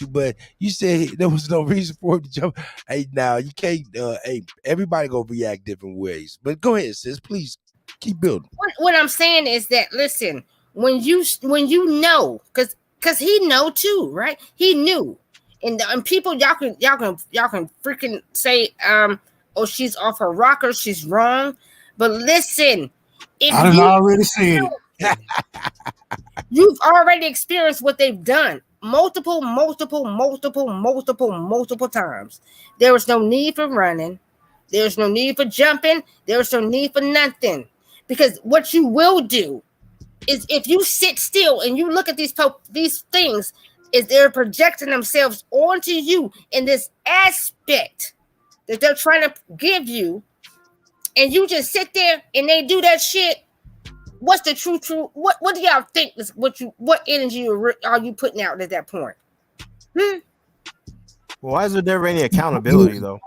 you, but you said there was no reason for him to jump. Hey, now you can't. Hey, everybody gonna react different ways. But go ahead, sis. Please keep building. What I'm saying is that listen, when you know, because he know too, right? He knew, and people y'all can freaking say oh, she's off her rocker, she's wrong. But listen, if I done already said it. You've already experienced what they've done multiple times. There was no need for running. There's no need for jumping. There's no need for nothing. Because what you will do is if you sit still and you look at these things, is they're projecting themselves onto you in this aspect that they're trying to give you, and you just sit there and they do that shit. What's the true? What do y'all think is what energy are you putting out at that point? Well, why is there any accountability though?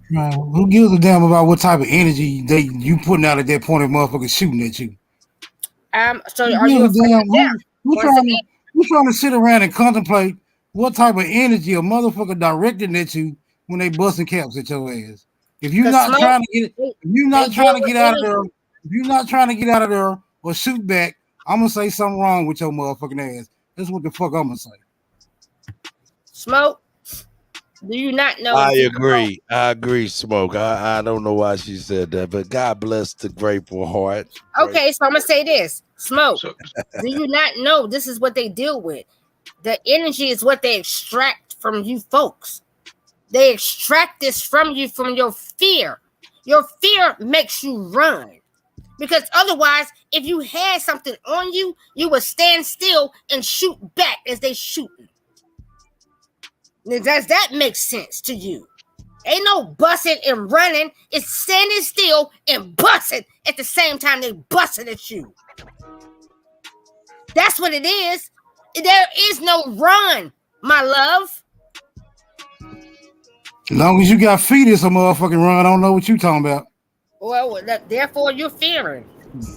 Who gives a damn about what type of energy you putting out at that point if motherfuckers shooting at you? So are you We're trying to sit around and contemplate what type of energy a motherfucker directing at you when they busting caps at your ass. If you're not trying to get out of there or shoot back, I'm gonna say something wrong with your motherfucking ass. That's what the fuck I'm gonna say. Smoke. Do you not know? I agree, Smoke. I don't know why she said that, but God bless the grateful heart. Okay, so I'm gonna say this. Smoke. Do you not know this is what they deal with? The energy is what they extract from you folks. They extract this from you from your fear. Your fear makes you run. Because otherwise, if you had something on you, you would stand still and shoot back as they shooting. Does that make sense to you? Ain't no busting and running. It's standing still and busting at the same time they busting at you. That's what it is. There is no run, my love. As long as you got feet, it's a motherfucking run. I don't know what you talking about. Well, therefore you're fearing.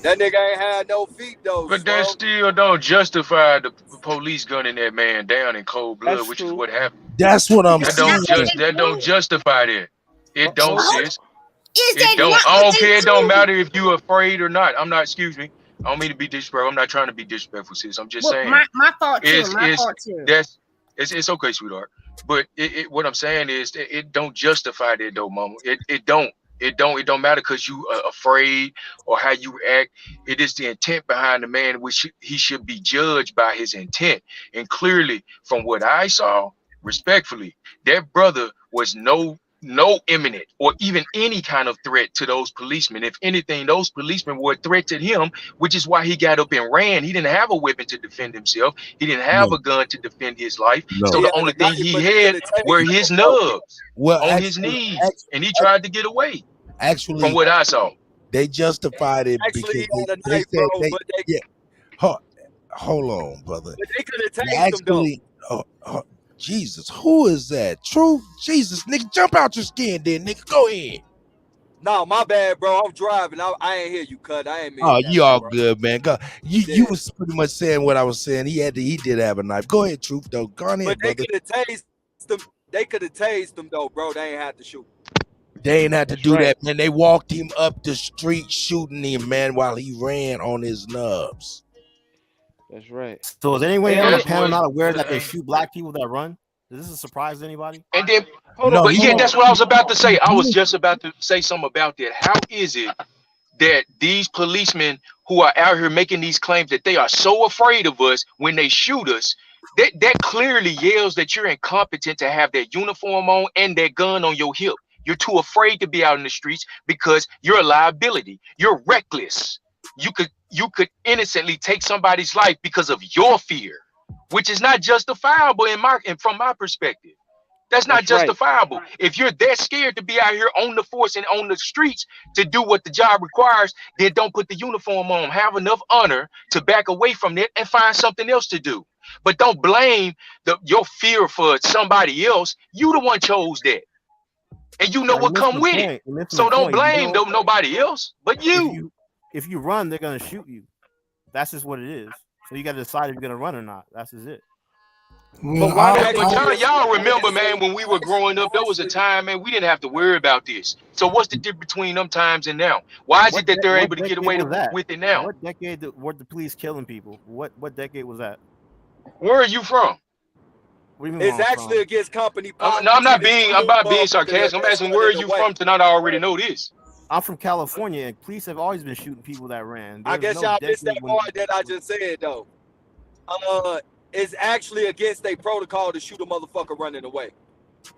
That nigga ain't had no feet though, But that Smoke. still don't justify the police gunning that man down in cold blood, That's which is true. what happened. That's what I'm That That's not don't what saying. just they that don't do. justify that. It don't, Hold, sis. is It that don't. not I what don't they care. It don't do? matter if you're afraid or not. I'm not. Excuse me. I don't mean to be disrespectful. I'm not trying to be disrespectful, sis. I'm just Well, saying. my fault too. My It's fault too. that's it's okay, sweetheart. But what I'm saying is that it don't justify that though, mama. It don't. It don't matter because you are afraid or how you act. It is the intent behind the man, which he should be judged by his intent. And clearly, from what I saw, respectfully, that brother was no imminent or even any kind of threat to those policemen. If anything, those policemen were a threat to him, which is why he got up and ran. He didn't have a weapon to defend himself. He didn't have No, a gun to defend his life. So no. He the had only a thing knife, he but they could had have tased were him his though. nubs Well, on his knees, and he tried to get away. From actually, what I saw. they justified it Actually, because he had a they knife, said bro, they but they yeah. Hold, hold on, brother. could have They tased him though. actually, Jesus, who is that? True, Jesus, nigga, jump out your skin, then, nigga. Go ahead. No, my bad, bro. I'm driving. I ain't hear you, cut. I ain't mean Oh, that, you all bro. good, man. Go. You Yeah. was pretty much saying what I was saying. He did have a knife. Go ahead, Truth, though. Go But ahead, they brother. could have tased him. They could have tased him though, bro. They ain't had to shoot. They ain't had to That's do right. that, man. They walked him up the street shooting him, man, while he ran on his nubs. That's right. So is anyone And on the That's panel what. not aware that they shoot black people that run? Is this a surprise to anybody? And then, hold No, on, but hold yeah, on. that's what I was about to say. I was just about to say something about that. How is it that these policemen who are out here making these claims that they are so afraid of us when they shoot us, that clearly yells that you're incompetent to have that uniform on and that gun on your hip. You're too afraid to be out in the streets because you're a liability. You're reckless. You could innocently take somebody's life because of your fear, which is not justifiable from my perspective. That's not That's right. justifiable. If you're that scared to be out here on the force and on the streets to do what the job requires, then don't put the uniform on. Have enough honor to back away from it and find something else to do. But don't blame your fear for somebody else. You the one chose that. And you know Well, you're what missing come the with it. point. You're missing the So don't point. You blame don't. nobody else but you. If you run, they're gonna shoot you. That's just what it is. So you got to decide if you're gonna run or not. That's just it. But why Yeah, not but just y'all remember, man, when we were growing up, there was a time, man, we didn't have to worry about this. So what's the difference between them times and now? Why is it that they're What able to get decade away was that? with it now? What decade were the police killing people? What decade was that? Where are you from? What do you mean It's where I'm actually from? against company No, I'm policy. not This being motherfucker sarcastic. I'm that's asking where running are you away. from tonight? I already know this. I'm from California, and police have always been shooting people that ran. I There's guess no y'all missed decade that when. part that I just said though. It's actually against their protocol to shoot a motherfucker running away.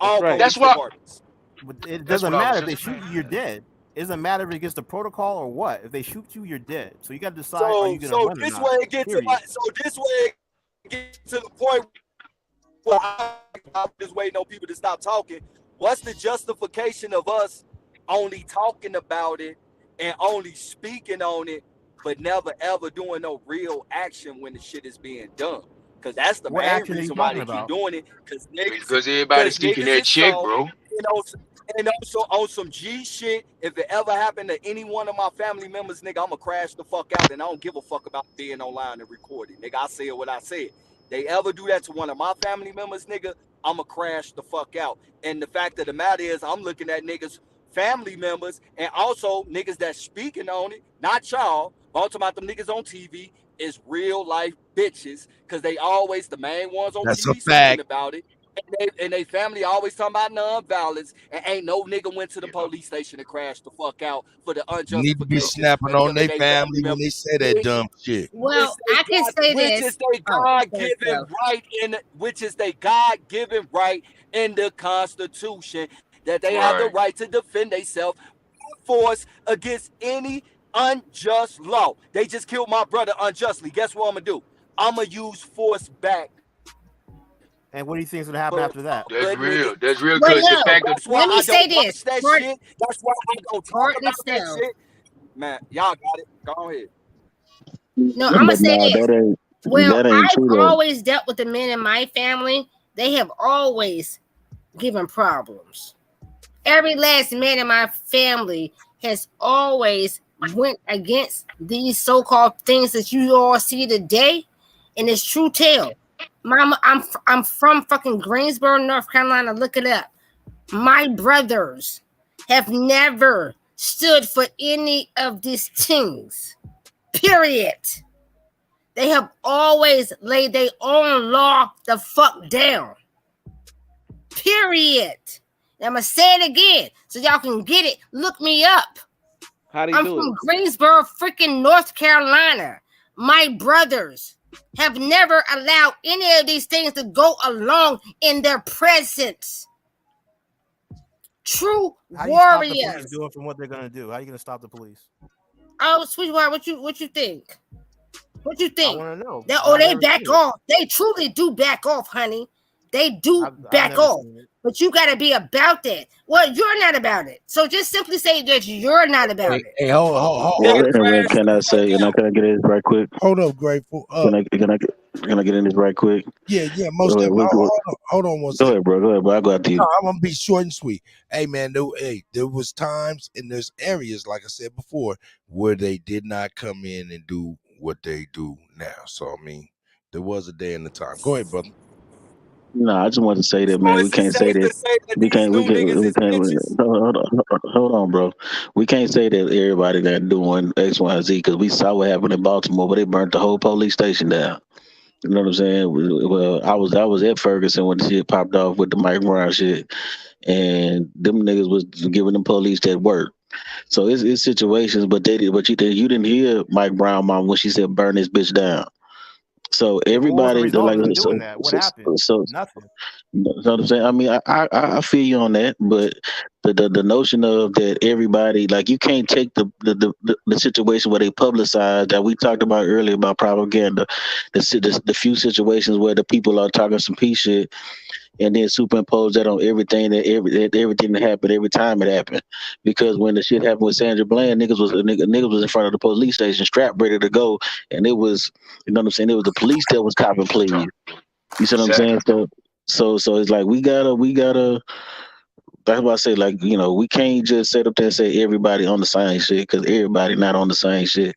All right. police departments. But it That's doesn't what I was matter if they just shoot saying. you, you're dead. It doesn't matter if it gets the protocol or what. If they shoot you, you're dead. So you got to decide: are you gonna So run or this not? way it gets to the point where I'm just waiting on people to stop talking. What's the justification of us only talking about it and only speaking on it, but never ever doing no real action when the shit is being done? Because that's the What main action are you reason why they talking keep about? doing it. Because everybody's seeking niggas that is check, soft. bro. And also on some G shit, if it ever happened to any one of my family members, nigga, I'ma crash the fuck out, and I don't give a fuck about being online and recording. Nigga, I said what I said. They ever do that to one of my family members, nigga, I'ma crash the fuck out. And the fact of the matter is, I'm looking at niggas, family members, and also niggas that's speaking on it, not y'all, but I'm talking about them niggas on TV, is real life bitches, because they always the main ones on That's a TV speaking fact. about it. And they family always talking about non-violence, and ain't no nigga went to the police station and crashed the fuck out for the Need to be unjustification snapping of on killing their their family family when member. they say that dumb shit. Well, I can say Which this. is their God-given right in the Constitution, that they have the Right. right to defend themselves force against any unjust law. They just killed my brother unjustly. Guess what I'm gonna do? I'm gonna use force back. And what do you think is gonna happen after that? That's real. That's real. Well, Because the no. fact of That's why Let me I say don't this. watch that shit. That's why I don't talk Mark about this that down. shit. Man, y'all got it. Go ahead. No, I'm gonna But say nah, this. Well, that ain't true I've though. always dealt with the men in my family. They have always given problems. Every last man in my family has always went against these so-called things that you all see today, and it's true tale. Mama, I'm from fucking Greensboro, North Carolina. Look it up. My brothers have never stood for any of these things. Period. They have always laid their own law the fuck down. Period. And I'm gonna say it again so y'all can get it. Look me up. How do I'm do from it? Greensboro, freaking North Carolina. My brothers have never allowed any of these things to go along in their presence. True How do you stop the warriors. police doing from what they're gonna do? How are you gonna stop the police? Oh, sweetheart, what you think? What you think? I want to know. They back off. They truly do back off, honey. They do back off. But you got to be about that. Well, you're not about it. So just simply say that you're not about it. Hey, hold Well, can I say? And I can I get in this right quick? Hold up, Grateful. Can I get in this right quick? Yeah, most definitely. Hold on one Go second. ahead, bro. Go ahead, bro. I'll go after you. No, I'm gonna be short and sweet. Hey, man, there was times and there's areas, like I said before, where they did not come in and do what they do now. So I mean, there was a day and a time. Go ahead, brother. No, I just want to say that, So man. We is it can't say safe that. to say that We these can't. We new can't. niggas We is can't. bitches? Hold on, bro. We can't say that everybody that doing X, Y, and Z because we saw what happened in Baltimore, where they burnt the whole police station down. You know what I'm saying? Well, I was at Ferguson when the shit popped off with the Mike Brown shit, and them niggas was giving them police that work. So it's situations, but you didn't hear Mike Brown mom when she said burn this bitch down. So What was the everybody result like of them doing that? What happened? Nothing. you know what I'm saying? I mean, I feel you on that, but the notion of that everybody like you can't take the situation where they publicize that we talked about earlier about propaganda, the few situations where the people are talking some peace shit, and then superimpose that on everything that happened every time it happened. Because when the shit happened with Sandra Bland, niggas was in front of the police station, strapped, ready to go, and it was, you know what I'm saying? It was the police that was copping pleas. You see what I'm saying? Exactly. So it's like we gotta. That's why I say, like, you know, we can't just sit up there and say everybody on the same shit because everybody not on the same shit.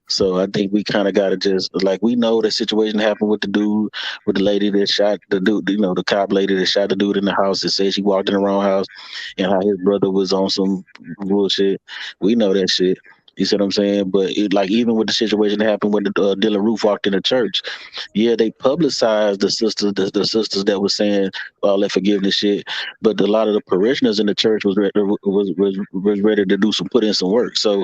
So I think we kind of got to just like we know the situation happened with the dude, with the lady that shot the dude, you know, the cop lady that shot the dude in the house that said she walked in the wrong house, and how his brother was on some bullshit. We know that shit. You see what I'm saying? But like even with the situation that happened when Dylan Roof walked in the church, yeah, they publicized the sisters that was saying all that forgiveness shit, but a lot of the parishioners in the church was ready to put in some work. So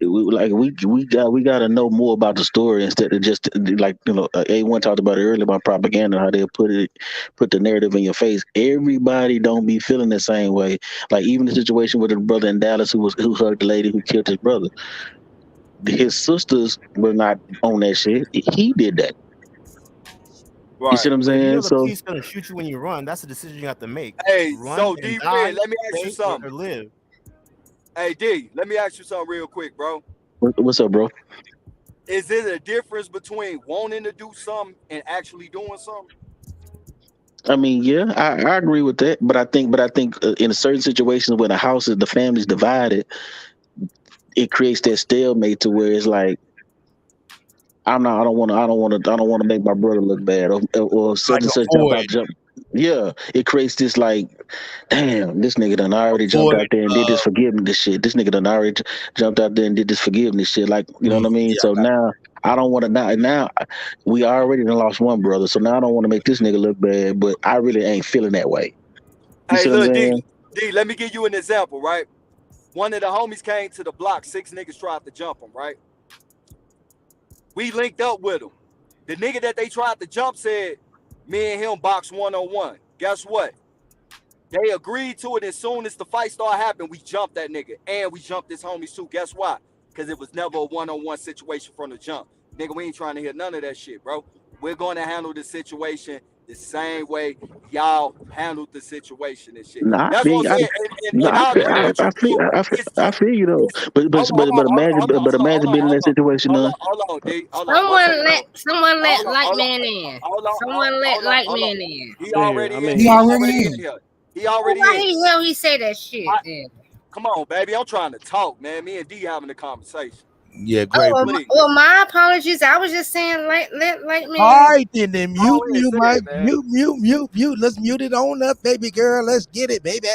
we got to know more about the story instead of just like, you know, A1 talked about it earlier about propaganda, how they put the narrative in your face. Everybody don't be feeling the same way. Like even the situation with the brother in Dallas who hugged the lady who killed his brother. His sisters were not on that shit. He did that. You see what I'm But if you saying? know the So police gonna shoot you when you run, that's a decision you have to make. Hey, Run so and D die, Red, let me ask you stay, something. or live. Hey D, let me ask you something real quick, bro. what's up, bro? Is it a difference between wanting to do something and actually doing something? I mean, yeah, I agree with that, but I think in certain situations when the family's divided, it creates that stalemate to where it's like I don't want to make my brother look bad, or such Like and a such void. jump. Yeah, it creates this like, damn, this nigga done already jumped Void. out there and did this forgiveness shit. This nigga done already jumped out there and did this forgiveness shit. Like, you know what I mean? So now I don't want to now we already done lost one brother, so now I don't want to make this nigga look bad, but I really ain't feeling that way. You Hey, see what I'm look, saying? D, let me give you an example, right? One of the homies came to the block, 6 niggas tried to jump him, right? We linked up with him. The nigga that they tried to jump said, me and him box 1-on-1. Guess what? They agreed to it as soon as the fight started happening. We jumped that nigga. And we jumped his homies too. Guess why? Because it was never a one-on-one situation from the jump. Nigga, we ain't trying to hear none of that shit, bro. We're going to handle the situation the same way y'all handled the situation and shit. Nah, I That's what feel, I'm I, saying. no, And I agree with you, too. It's I just, feel you though. But imagine being in that situation, hold though. on, hold on, D. Hold on. One second, though. Someone let Hold on, light hold on, man in. hold on, Someone let hold on, light hold on. man in. He I'm in here. already I'm in in here. here. He already in here. He Well, already why in. the hell he say that shit then? Come on, baby. I'm trying to talk, man. Me and D having a conversation. Yeah, great. Well, my apologies. I was just saying, let me. All right, then mute, Go ahead, say it, man. mute. Let's mute it on up, baby girl. Let's get it, baby.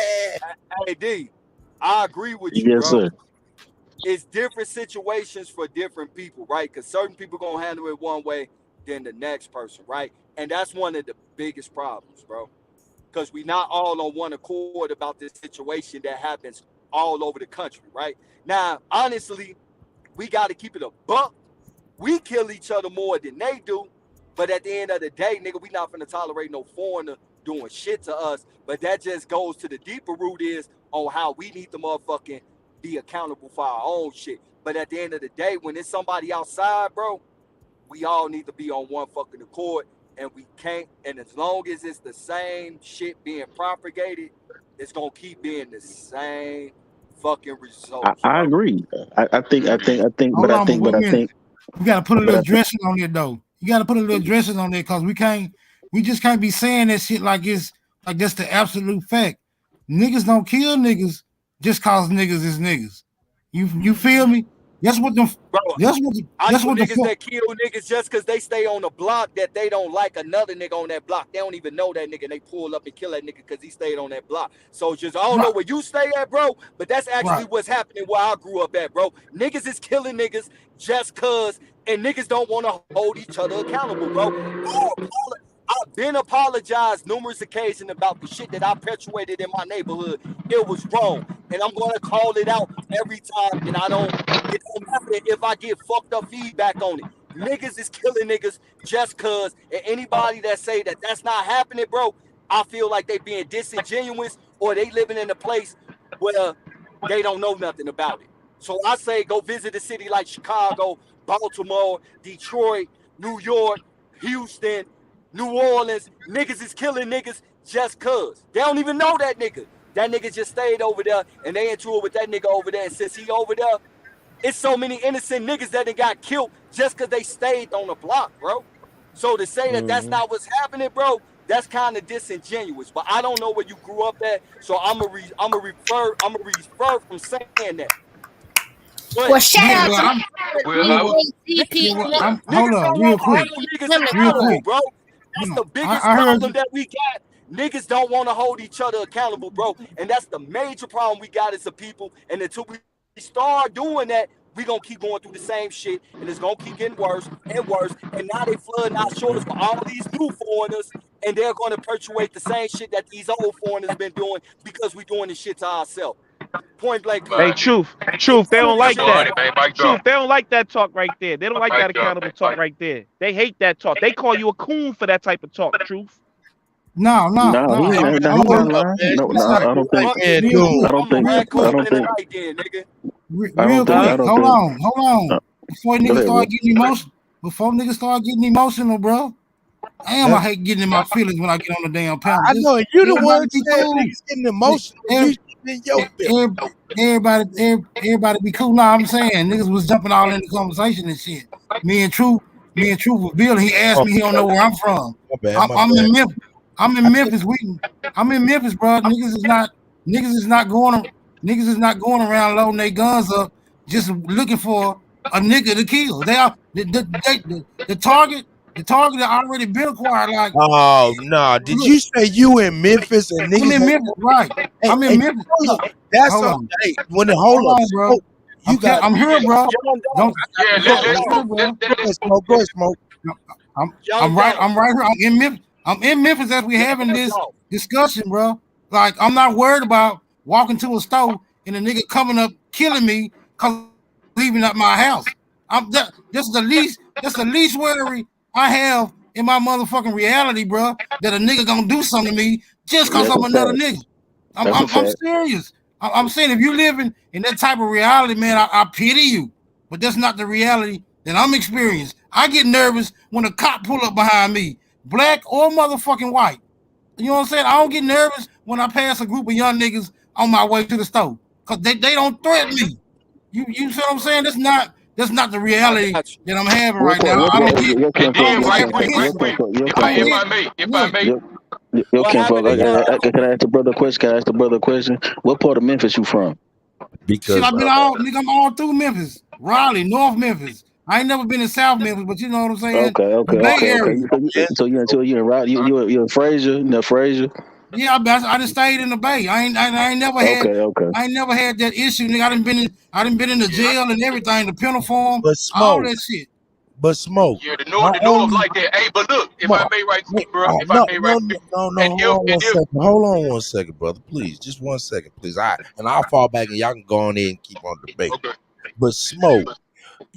Hey, D, I agree with you, Yes, bro. sir. It's different situations for different people, right? Because certain people gonna handle it one way than the next person, right? And that's one of the biggest problems, bro. Because we not all on one accord about this situation that happens all over the country, right? Now, honestly, we got to keep it a buck. We kill each other more than they do, but at the end of the day, nigga, we not finna tolerate no foreigner doing shit to us. But that just goes to the deeper root is on how we need to motherfucking be accountable for our own shit. But at the end of the day, when it's somebody outside, bro, we all need to be on one fucking accord, and we can't. And as long as it's the same shit being propagated, it's gonna keep being the same fucking results, I bro. agree. I think, Hold on, but wait a minute. You gotta put a little but dressing on it though. You gotta put a little dressing on it because we just can't be saying that shit like that's the absolute fact. Niggas don't kill niggas just cause niggas is niggas. You feel me? That's what them. Bro, That's I what know the niggas that kill niggas just because they stay on the block that they don't like another nigga on that block. They don't even know that nigga. And they pull up and kill that nigga because he stayed on that block. So just I don't know where you stay at, bro, but that's actually what's happening where I grew up at, bro. Niggas is killing niggas just cause, and niggas don't want to hold each other accountable, bro. I've been apologized numerous occasions about the shit that I perpetuated in my neighborhood. It was wrong, and I'm gonna call it out every time. And it don't matter if I get fucked up feedback on it. Niggas is killing niggas just cause. And anybody that say that that's not happening, bro, I feel like they being disingenuous or they living in a place where they don't know nothing about it. So I say go visit a city like Chicago, Baltimore, Detroit, New York, Houston, New Orleans. Niggas is killing niggas just cause. They don't even know that nigga. That nigga just stayed over there and they into it with that nigga over there. And since he over there, it's so many innocent niggas that they got killed just cause they stayed on the block, bro. So to say that that's not what's happening, bro, that's kind of disingenuous. But I don't know where you grew up at, so I'm gonna refer from saying that. But Well, shout out to hold on, real quick. Bro. That's the biggest problem that we got. Niggas don't want to hold each other accountable, bro. And that's the major problem we got as a people. And until we start doing that, we gonna keep going through the same shit, and it's gonna keep getting worse and worse. And now they flooding our shores for all these new foreigners, and they're gonna perpetuate the same shit that these old foreigners been doing because we doing this shit to ourselves. Point blank. Hey, truth. They don't like that. Truth. They don't like that talk right there. They don't like that accountable talk right there. They hate that talk. They call you a coon for that type of talk. Truth. No, he's not lying. No, I don't think. Hold on. Before niggas start getting emotional, bro. Damn, I hate getting in my feelings when I get on the damn panel. I know you the one said niggas getting emotional. Everybody be cool. Now I'm saying niggas was jumping all in the conversation and shit. Me and Truth was building. He asked me, he don't know where I'm from. I'm in Memphis. I'm in Memphis. I'm in Memphis, bro. Niggas is not going around loading their guns up just looking for a nigga to kill. They are the target. The target already been acquired. Like, oh no! Did you say you in Memphis and niggas? I'm in Memphis, right? I'm in Memphis. That's all. Hey, hold on, bro. I'm here, bro. Don't. Go ahead, Smoke. I'm right here. I'm in Memphis as we having this discussion, bro. Like, I'm not worried about walking to a store and a nigga coming up killing me because I'm leaving at my house. That's the least worry I have in my motherfucking reality, bro, that a nigga gonna do something to me just because I'm another nigga. I'm serious. I'm saying if you living in that type of reality, man, I pity you. But that's not the reality that I'm experiencing. I get nervous when a cop pull up behind me, black or motherfucking white. You know what I'm saying? I don't get nervous when I pass a group of young niggas on my way to the store because they don't threaten me. You see what I'm saying? That's not the reality that I'm having right now. I don't get. Can I ask the brother a question? What part of Memphis you from? Because I've been I'm all through Memphis, Raleigh, North Memphis. I ain't never been in South Memphis, but you know what I'm saying. The Bay Area. So you're in Raleigh. You're in Fraser. No, Fraser. Yeah, I just stayed in the Bay. I ain't never had. I ain't never had that issue, nigga. I done been in the jail and everything, the penal form, But all Smoke. that shit. But Smoke. Yeah, the North like that. Hey, but look, if I may right quick, bro. If I may right quick. Hold on one second, brother. Please, just 1 second, please. I'll fall back and y'all can go on in and keep on debate. Okay. But Smoke,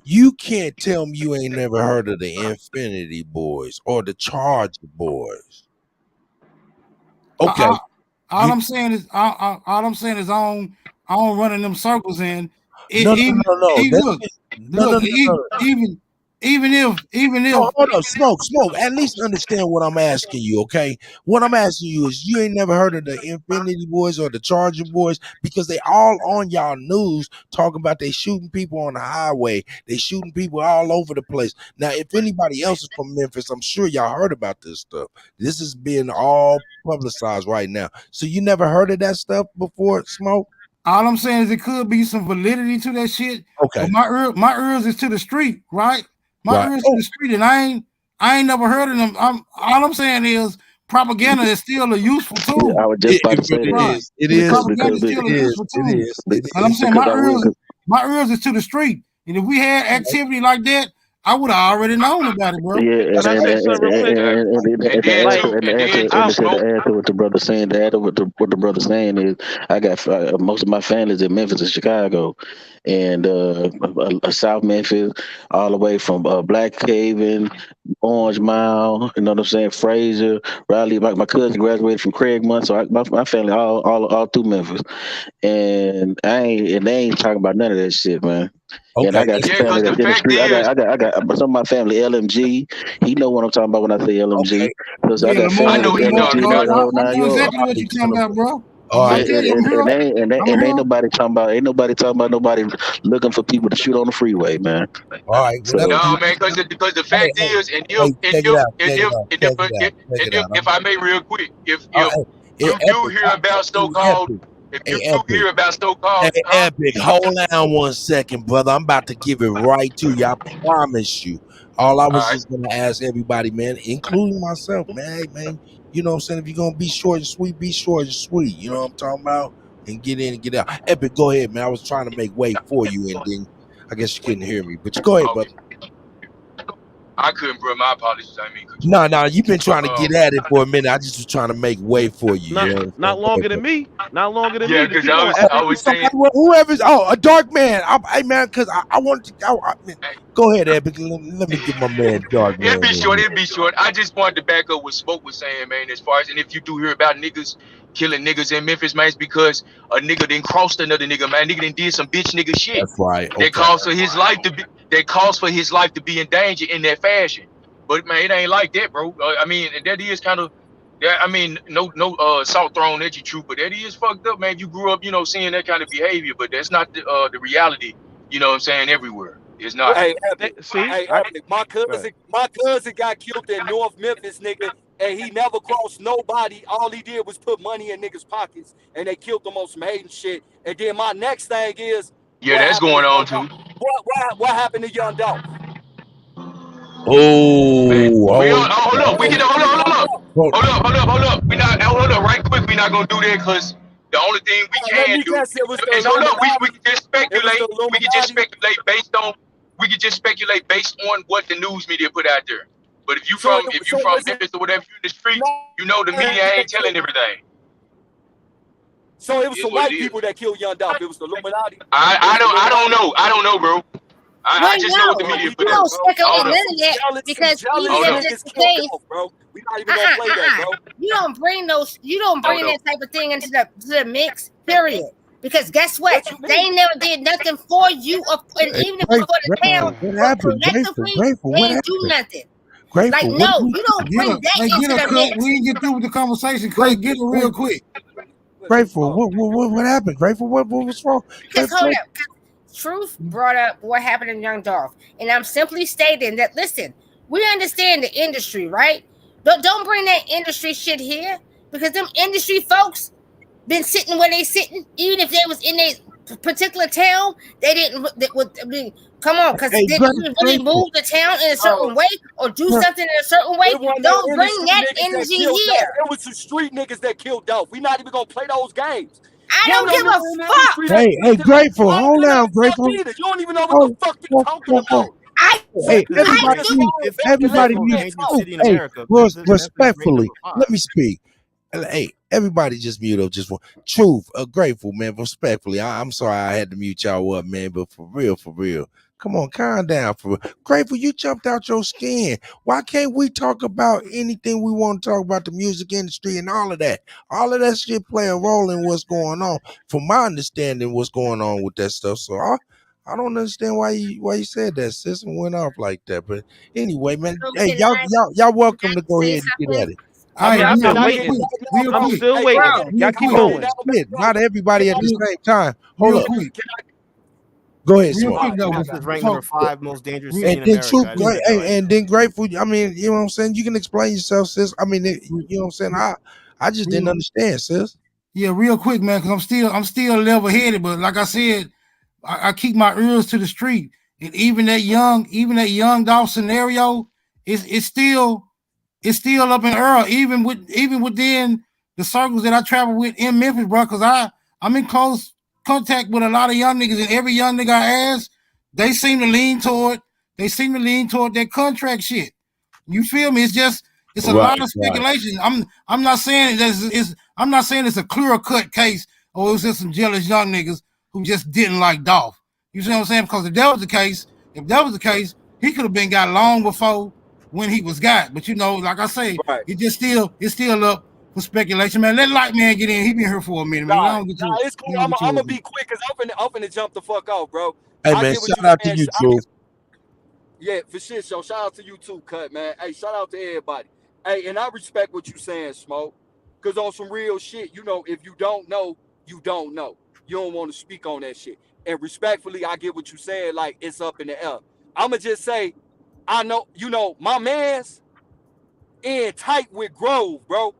you can't tell me you ain't never heard of the Infinity Boys or the Charger Boys. Okay. All I'm saying is I don't running them circles in. No. Even if hold up, smoke. At least understand what I'm asking you, okay? What I'm asking you is you ain't never heard of the Infinity Boys or the Charger Boys because they all on y'all news talking about they shooting people on the highway, they shooting people all over the place. Now, if anybody else is from Memphis, I'm sure y'all heard about this stuff. This is being all publicized right now. So you never heard of that stuff before, Smoke? All I'm saying is it could be some validity to that shit. Okay. But my ears is to the street, right? My ears to the street, and I ain't never heard of them. All I'm saying is propaganda is still a useful tool. I was just about to say that. It is. Propaganda is still a useful tool. And I'm saying my ears is to the street. And if we had activity like that, I would have already known about it, bro. Yeah, and to add to what the brother's saying, what the brother's saying is, I got most of my family's in Memphis and Chicago, and South Memphis, all the way from Black Haven, Orange Mile, you know what I'm saying, Fraser, Raleigh. My cousin graduated from Craigmont, so my family all through Memphis, and they ain't talking about none of that shit, man. Okay. And I got family that's in the street. I got some of my family LMG. He know what I'm talking about when I say LMG. Okay. So I got family LMG. I know exactly what you're talking about, bro. Ain't nobody talking about nobody looking for people to shoot on the freeway, man. All right. So, no, man, because the fact is, if I may real quick, if you do hear about so-called. If you do hear about so-called, Epic, hold on 1 second, brother. I'm about to give it right to you. I promise you. All I was just gonna ask everybody, man, including myself, man. Hey, man, you know what I'm saying? If you're gonna be short and sweet, be short and sweet. You know what I'm talking about? And get in and get out. Epic, go ahead, man. I was trying to make way for you, and then I guess you couldn't hear me, but you go ahead, brother. I couldn't, bro. My apologies. I mean, no, you've been trying to get at it for a minute. I just was trying to make way for you. Not longer than me. Not longer than me. Yeah, because I was saying whoever's a dark man. Hey man, because I wanted to. Go ahead, Epic. Let me get my man dark man. It'd be short. I just wanted to back up what Smoke was saying, man. As far as and if you do hear about niggas killing niggas in Memphis, man, it's because a nigga didn't cross another nigga, man. Nigga done did some bitch nigga shit. That's right. Okay. That caused for his life to be. That caused for his life to be in danger in that fashion. But man, it ain't like that, bro. I mean, that is kind of. Yeah, I mean, no salt thrown at you, true, but that is fucked up, man. You grew up, seeing that kind of behavior, but that's not the reality. You know what I'm saying? Everywhere, it's not. Hey, my cousin got killed in North Memphis, nigga, and he never crossed nobody. All he did was put money in niggas' pockets, and they killed him on some hating shit. And then my next thing is, that's going on too. What happened to Young Dolph? Hold up. Hold up. Hold up, right quick. We're not gonna do that because the only thing we can do is hold up. We can just speculate. We can just speculate based on what the news media put out there. But if you from Memphis or whatever, you in the street, the media ain't telling everything. So it was some white people that killed Young Dolph. It was the Illuminati. I don't know, bro. I just know what the media put out. You don't speculate yet because even if it's the case, bro. We're not even gonna play that, bro. You don't bring that type of thing into the mix, period. Because guess what? They never did nothing for you, and even for the town, collectively, they didn't do nothing. Like, no, you don't bring that into the mix. We didn't get through with the conversation. Clay, get it real quick. Grateful. What happened? Grateful. What was wrong? Because hold up. Truth brought up what happened in Young Dolph, and I'm simply stating that. Listen, we understand the industry, right? Don't bring that industry shit here because them industry folks been sitting where they sitting, even if they was in their particular town, they didn't. I mean, come on, because Hey, did you really move the town in a certain way or do something in a certain way? It wasn't no Don't bring industry that niggas that energy killed Dolph. here. It was some street niggas that killed Dolph. We not even gonna play those games. I One don't of them give a niggas in the fuck. industry that Hey, Grateful, I don't hold give on, a fuck Grateful. either. You don't even know what the Oh, fuck you talking about. I Hey, Second Memphis everybody is niggas the mute. phone fifth, fucking fifth Everybody let most mute. man dangerous talk. city in Hey, America. Memphis is ranked respectfully, number 5. let me speak. Hey, everybody just mute up just one. Truth, Grateful, man, respectfully. I'm sorry I had to mute y'all up, man, but for real. Come on, calm down for real. Grateful, you jumped out your skin. Why can't we talk about anything we want to talk about, the music industry and all of that? All of that shit play a role in what's going on. From my understanding, what's going on with that stuff. So I don't understand why you said that, sis, and went off like that. But anyway, man, hey, Can y'all welcome to go say ahead and get something? at it. All right, I've Can been I get waiting. back now, real I'm bro? quick, still Hey, waiting. Bro, can Y'all I keep quick, get going. now back, Shit, bro? not everybody Can at I the real, same time. Hold real up. quick, Go ahead, real Smoke. quick all right, though. my Memphis Before, is bad. ranked number 5 most dangerous real, city And in then America. Truth, I didn't even know that. and then Grateful. I mean, you know what I'm saying? You can explain yourself, sis. I mean, you know what I'm saying? I just didn't real, understand, sis. yeah, real quick, man, because I'm still level headed, but like I said, I keep my ears to the street, and even that young Dolph scenario is still up in the air, even within the circles that I travel with in Memphis, bro. Because I'm in close contact with a lot of young niggas, and every young nigga I ask, they seem to lean toward that contract shit. You feel me? It's a lot Right, of right. speculation. I'm not saying I'm not saying it's a clear cut case or it was just some jealous young niggas who just didn't like Dolph. You see what I'm saying? Because if that was the case, he could have been got long before when he was got. But like I say, Right. it's still up for speculation, man. Let Light Man get in. He been here for a minute, man. Let Nah, him get nah, to it's cool. let him get I'm to gonna it. be quick because I'm finna jump the fuck off, bro. Hey, I man, get what you shout out to saying. you, Truth. Yeah, for shit. So shout out to you too, Cut, man. Hey, shout out to everybody. Hey, and I respect what you saying, Smoke. Cause on some real shit, if you don't know, you don't know. You don't want to speak on that shit. And respectfully, I get what you saying. Like it's up in the air. I'ma just say, I know, my man's in tight with Grove, bro.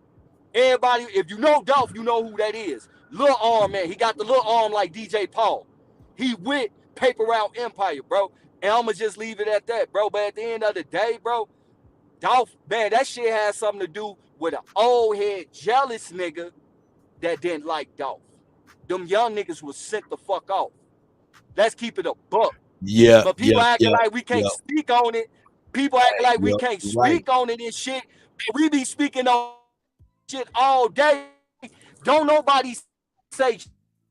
Everybody, if you know Dolph, you know who that is. Little arm, man. He got the little arm like DJ Paul. He with Paper Route Empire, bro. And I'ma just leave it at that, bro. But at the end of the day, bro, Dolph, man, that shit has something to do with an old head jealous nigga that didn't like Dolph. Them young niggas was sent the fuck off. Let's keep it a buck. Yeah, But people yeah, acting yeah, like we can't yeah, speak on it. People acting like we yeah. can't Right. speak on it and shit. We be speaking on shit all day. Don't nobody say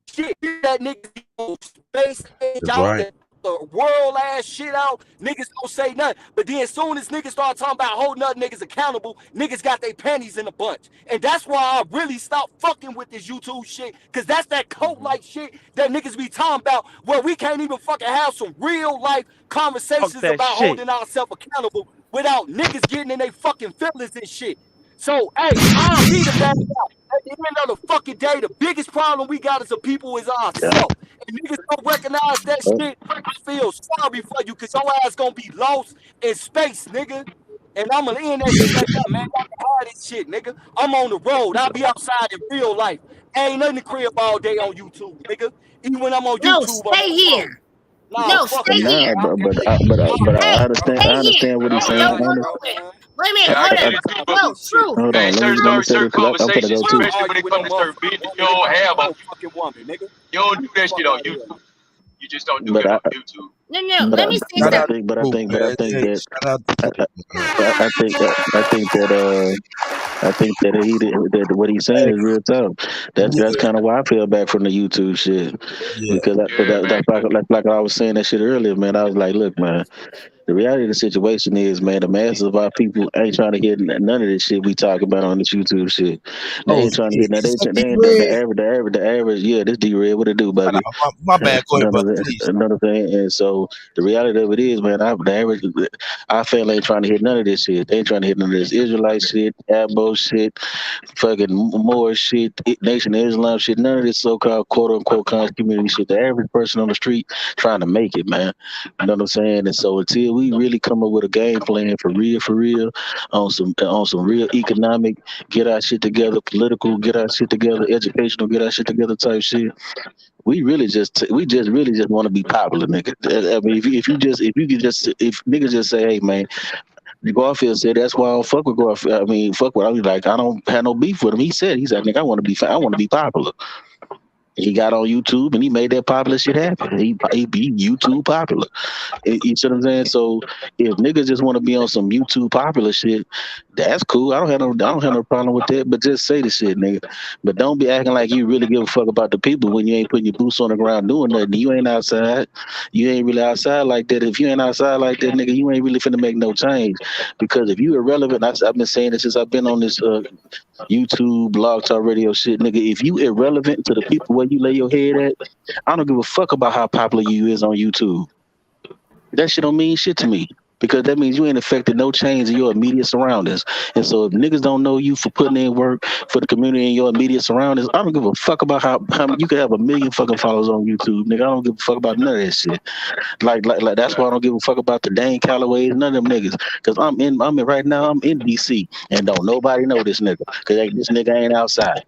shit. That niggas on space age That's out right. there, the world ass shit out. Niggas don't say nothing. But then as soon as niggas start talking about holding other niggas accountable, niggas got their panties in a bunch. And that's why I really stopped fucking with this YouTube shit. Cause that's that cult like shit that niggas be talking about where we can't even fucking have some real life Fuck conversations that about shit. holding ourselves accountable without niggas getting in their fucking feelings and shit. So, hey, I'll be the bad guy. At the end of the fucking day, the biggest problem we got as a people is ourselves. And niggas don't recognize that shit. I feel sorry for you because your ass gonna be lost in space, nigga. And I'm gonna end that shit at that, man. Y'all can have this shit, nigga. I'm on the road. I'll be outside in real life. Ain't nothing to crib all day on YouTube, nigga. Even when I'm on No, YouTube, I'm stay on the road. here. Nah, No, fuck stay that. here. Nah, Y'all can but have I Hey, understand. stay I here. understand what he's all saying. No, right, I real bro, quick. man. Wait a I minute. ain't Hold got up. time for No, this shit. true. hold Man, on. certain Let me say certain this because I'm gonna go conversations, I too. don't especially when argue it with no comes to motherfucking business, you woman, nigga. don't I have ain't a no fucking woman, nigga. you don't do that Fuck shit on out of here. YouTube. You just don't do But that I, on YouTube. No. but I, Let me say but Shout I out something. think, but I to Truth, think, but I man. think Hey, that shout out to I, Truth, man. I think that what he's saying Hey, is real tough. That's yeah, kind of why I feel back from the YouTube shit yeah. because Yeah, man. like I was saying that shit earlier, man. I was like, look, man. The reality of the situation is, man, the masses of our people ain't trying to hear none of this shit we talk about on this YouTube shit. They Oh, ain't trying to shit. hear that. Is that They ain't D-Red? the average. Yeah, this D-Red, what it do, Nah, baby? my bad. Go ahead, None of brother. that. Please. Another thing. And so the reality of it is, man, the average, our family ain't trying to hear none of this shit. They ain't trying to hear none of this Israelite shit, Abbo shit, fucking Moore shit, Nation of Islam shit, none of this so-called quote-unquote conscious community shit. The average person on the street trying to make it, man. You know what I'm saying? And so until until we really come up with a game plan for real, on some real economic, get our shit together, political, get our shit together, educational, get our shit together type shit. We really just want to be popular, nigga. I mean, if niggas just say, hey man, Garfield said that's why I don't fuck with Garfield. I mean, fuck with. I was like, I don't have no beef with him. He said, nigga, I want to be popular. He got on YouTube and he made that popular shit happen. He be YouTube popular. You see what I'm saying? So if niggas just want to be on some YouTube popular shit, that's cool. I don't have no problem with that. But just say the shit, nigga. But don't be acting like you really give a fuck about the people when you ain't putting your boots on the ground doing nothing. You ain't outside. You ain't really outside like that. If you ain't outside like that, nigga, you ain't really finna make no change. Because if you irrelevant, I've been saying this since I've been on this YouTube, blog talk radio shit, nigga. If you irrelevant to the people where you lay your head at, I don't give a fuck about how popular you is on YouTube. That shit don't mean shit to me. Because that means you ain't affected no change in your immediate surroundings. And so if niggas don't know you for putting in work for the community in your immediate surroundings, I don't give a fuck about how you can have 1 million fucking followers on YouTube, nigga. I don't give a fuck about none of that shit. Like that's why I don't give a fuck about the Dane Callaways, none of them niggas. Cause I'm in right now, I'm in DC and don't nobody know this nigga. Cause this nigga ain't outside.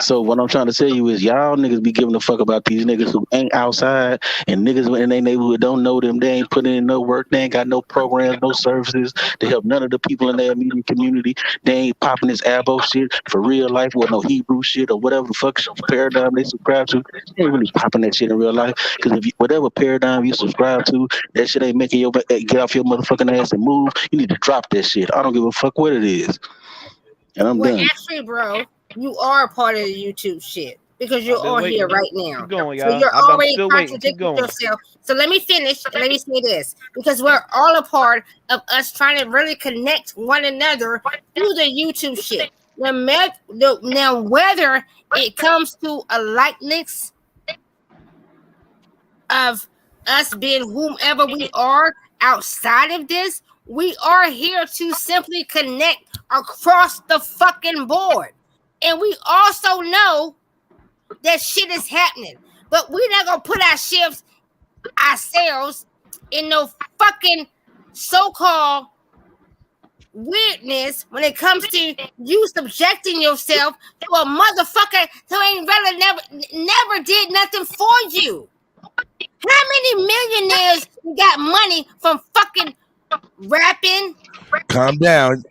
So what I'm trying to tell you is y'all niggas be giving a fuck about these niggas who ain't outside, and niggas in their neighborhood don't know them. They ain't putting in no work. They ain't got no programs, no services to help none of the people in their immediate community. They ain't popping this abo shit for real life with no Hebrew shit or whatever the fuck paradigm they subscribe to. They ain't really popping that shit in real life. Because if whatever paradigm you subscribe to, that shit ain't making you get off your motherfucking ass and move. You need to drop that shit. I don't give a fuck what it is. And I'm done. Actually, bro, you are a part of the YouTube shit because you're all here right now. Keep going, so y'all. you're I'm already still waiting. Keep contradicting going. yourself. So let me finish. Let me say this because we're all a part of us trying to really connect one another through the YouTube shit. Now, whether it comes to a likeness of us being whomever we are outside of this, we are here to simply connect across the fucking board. And we also know that shit is happening. But we're not gonna put ourselves in no fucking so-called weirdness when it comes to you subjecting yourself to a motherfucker who ain't really never did nothing for you. How many millionaires got money from fucking rapping? Calm down.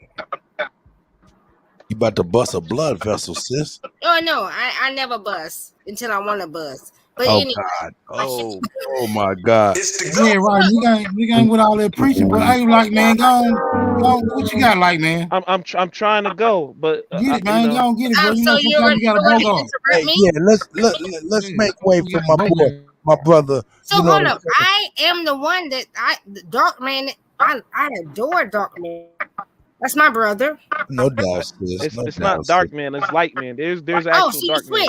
You about to bust a blood vessel, sis. Oh no, I never bust until I want to bust. But Oh anyway, God. Oh my God. Yeah, right. You ain't with all that preaching, but hey, like man, go on, what you got, like man? I'm trying to go, but get it, man. Go on, get it, bro. You know sometimes you gotta bug off. Hey, yeah, let's make way for my brother. So hold up, I am the one that the dark man. I adore dark man. That's my brother. No doubt, sis. It's not dark man. It's light man. There's actual so dark man.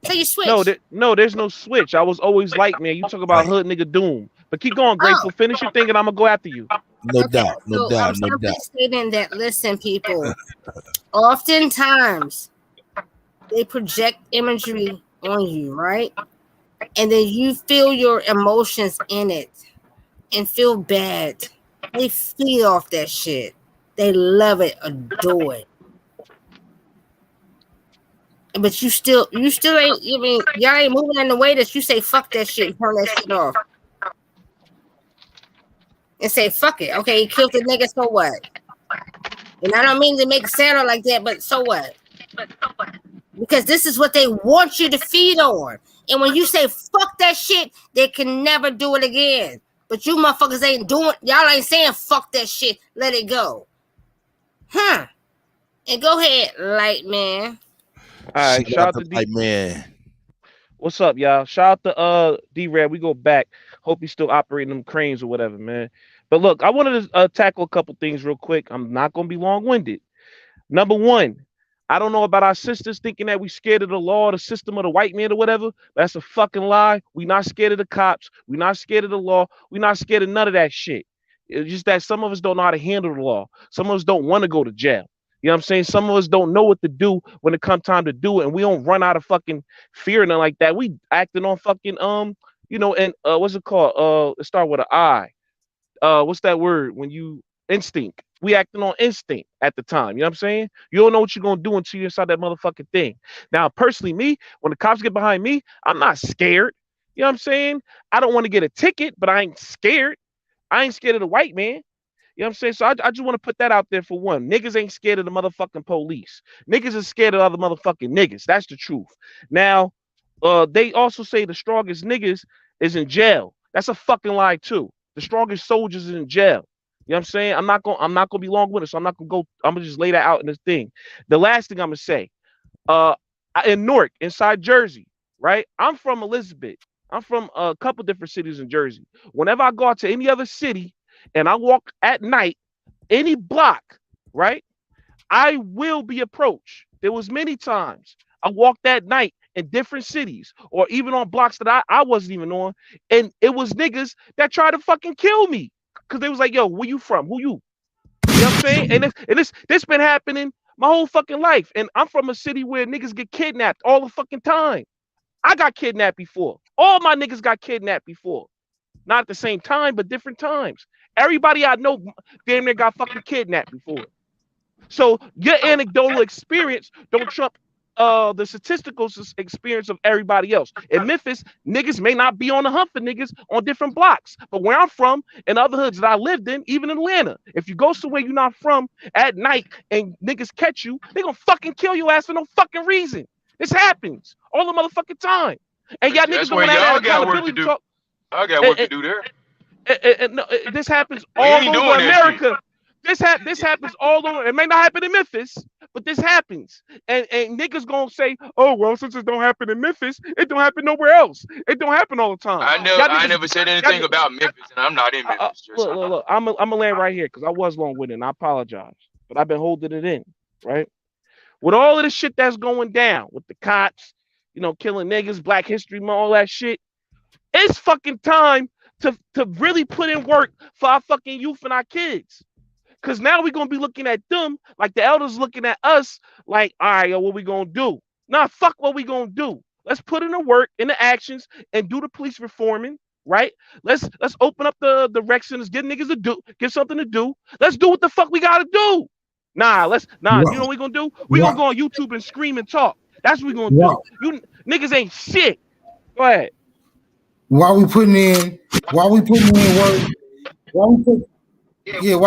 So you switch. No, there's no switch. I was always light man. You talk about hood nigga doom. But keep going, Grateful. Finish your thing, and I'm gonna go after you. No doubt. I'm simply stating that. Listen, people. Oftentimes, they project imagery on you, right? And then you feel your emotions in it and feel bad. They feed off that shit. They love it, adore it. But you still ain't, I mean, y'all ain't moving in the way that you say fuck that shit and turn that shit off. And say fuck it. Okay, he killed the nigga, so what? And I don't mean to make it sound like that, but so what? Because this is what they want you to feed on. And when you say fuck that shit, they can never do it again. But you motherfuckers ain't doing, y'all ain't saying fuck that shit, let it go. Huh. And go ahead, light man. All right, shout out to light man. What's up, y'all? Shout out to D-Red. We go back. Hope he's still operating them cranes or whatever, man. But look, I wanted to tackle a couple things real quick. I'm not gonna be long-winded. Number one, I don't know about our sisters thinking that we scared of the law, the system, of the white man or whatever. That's a fucking lie. We not scared of the cops. We not scared of the law. We not scared of none of that shit. It's just that some of us don't know how to handle the law. Some of us don't want to go to jail. You know what I'm saying? Some of us don't know what to do when it comes time to do it, and we don't run out of fucking fear and nothing like that. We acting on fucking and what's it called? It start with an I. what's that word? When you instinct. We acting on instinct at the time. You know what I'm saying? You don't know what you're gonna do until you're inside that motherfucking thing. Now, personally, me, when the cops get behind me, I'm not scared. You know what I'm saying? I don't want to get a ticket, but I ain't scared. I ain't scared of the white man. You know what I'm saying? So I just want to put that out there for one. Niggas ain't scared of the motherfucking police. Niggas is scared of other motherfucking niggas. That's the truth. Now, they also say the strongest niggas is in jail. That's a fucking lie too. The strongest soldiers is in jail. You know what I'm saying? I'm not gonna be long with it, so I'm gonna just lay that out in this thing. The last thing I'm gonna say, in Newark, inside Jersey, right? I'm from Elizabeth. I'm from a couple different cities in Jersey. Whenever I go out to any other city and I walk at night, any block, right? I will be approached. There was many times I walked that night in different cities or even on blocks that I wasn't even on. And it was niggas that tried to fucking kill me. Cause they was like, yo, where you from? Who you? You know what I'm saying? And this been happening my whole fucking life. And I'm from a city where niggas get kidnapped all the fucking time. I got kidnapped before. All my niggas got kidnapped before. Not at the same time, but different times. Everybody I know damn near got fucking kidnapped before. So your anecdotal experience don't trump the statistical experience of everybody else. In Memphis, niggas may not be on the hunt for niggas on different blocks. But where I'm from, and other hoods that I lived in, even in Atlanta, if you go somewhere you're not from at night and niggas catch you, they gonna fucking kill your ass for no fucking reason. This happens all the motherfucking time. And y'all niggas don't have accountability to talk. I got work to do there. No, this happens all over America. This happens all over. It may not happen in Memphis, but this happens. And niggas gonna say, oh well, since it don't happen in Memphis, it don't happen nowhere else. It don't happen all the time. I never said anything about Memphis, and I'm not in Memphis. Look, I'm gonna land right here because I was long winded and I apologize, but I've been holding it in, right? With all of the shit that's going down with the cops, you know, killing niggas, Black History Month, all that shit, it's fucking time to really put in work for our fucking youth and our kids. Because now we're going to be looking at them like the elders looking at us like, all right, yo, what we going to do? Nah, fuck what we going to do. Let's put in the work, in the actions, and do the police reforming, right? Let's open up the rec centers, get niggas get something to do. Let's do what the fuck we got to do. You know what we going to do? We going to go on YouTube and scream and talk. That's what we going to do. You niggas ain't shit. Go ahead. Why we putting in work? Why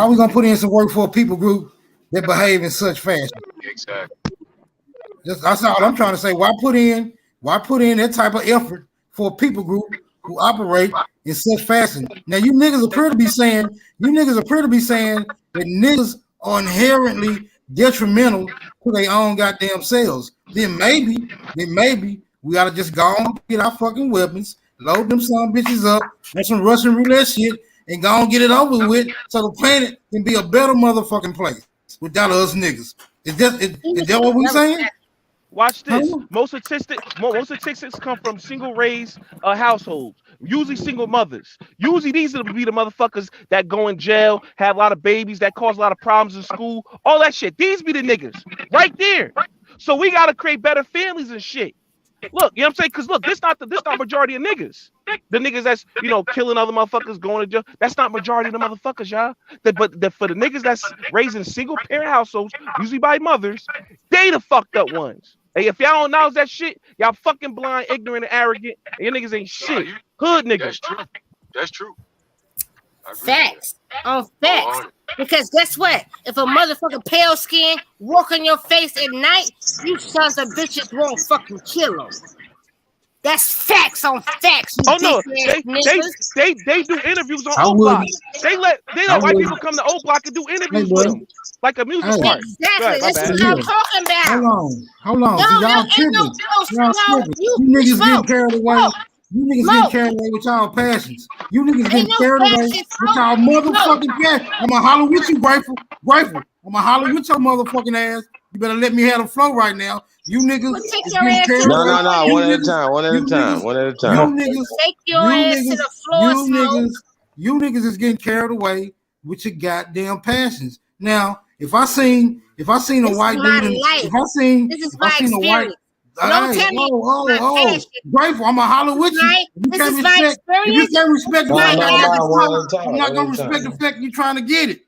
we gonna put in some work for a people group that behave in such fashion? Exactly. That's all I'm trying to say. Why put in that type of effort for a people group who operate in such fashion? Now you niggas appear to be saying that niggas are inherently detrimental to their own goddamn selves. Then maybe we ought to just go on and get our fucking weapons, load them some bitches up, and some Russian roulette shit, and go and get it over with so the planet can be a better motherfucking place without us niggas. Is that what we saying? Watch this. Most statistics come from single raised households, usually single mothers. Usually these are be the motherfuckers that go in jail, have a lot of babies, that cause a lot of problems in school, all that shit. These be the niggas right there. So we gotta create better families and shit. Look, you know what I'm saying? Because look, this not majority of niggas. The niggas that's, you know, killing other motherfuckers, going to jail, that's not majority of the motherfuckers, y'all. But for the niggas that's raising single parent households, usually by mothers, they the fucked up ones. Hey, if y'all don't know that shit, y'all fucking blind, ignorant, and arrogant, and your niggas ain't shit. Hood niggas. That's true. Facts on facts. Because guess what? If a motherfucking pale skin walk on your face at night, you sons of bitches won't fucking kill them. That's facts on facts. Oh no, they do interviews on O Block. They let white people come to O Block and do interviews with them, like a music part. Exactly, that's what I'm talking about. Hold on. No, y'all tripping. You niggas getting carried away. You niggas getting carried away with y'all passions. You niggas getting carried away with y'all motherfucking passions. I'm gonna holler with you, Grateful. I'm gonna holler with your motherfucking ass. You better let me have the flow right now. You niggas is getting carried away. No. One at a time. Take your ass to the floor, you niggas is getting carried away with your goddamn passions. Now, if I seen a white dude, Don't tell me my passion. Grateful. I'ma holler with you. This is my experience. If you can't respect the No, fact no, that I got the one smoke, at a time. I'm not gonna one at a respect time. the fact you trying to get it.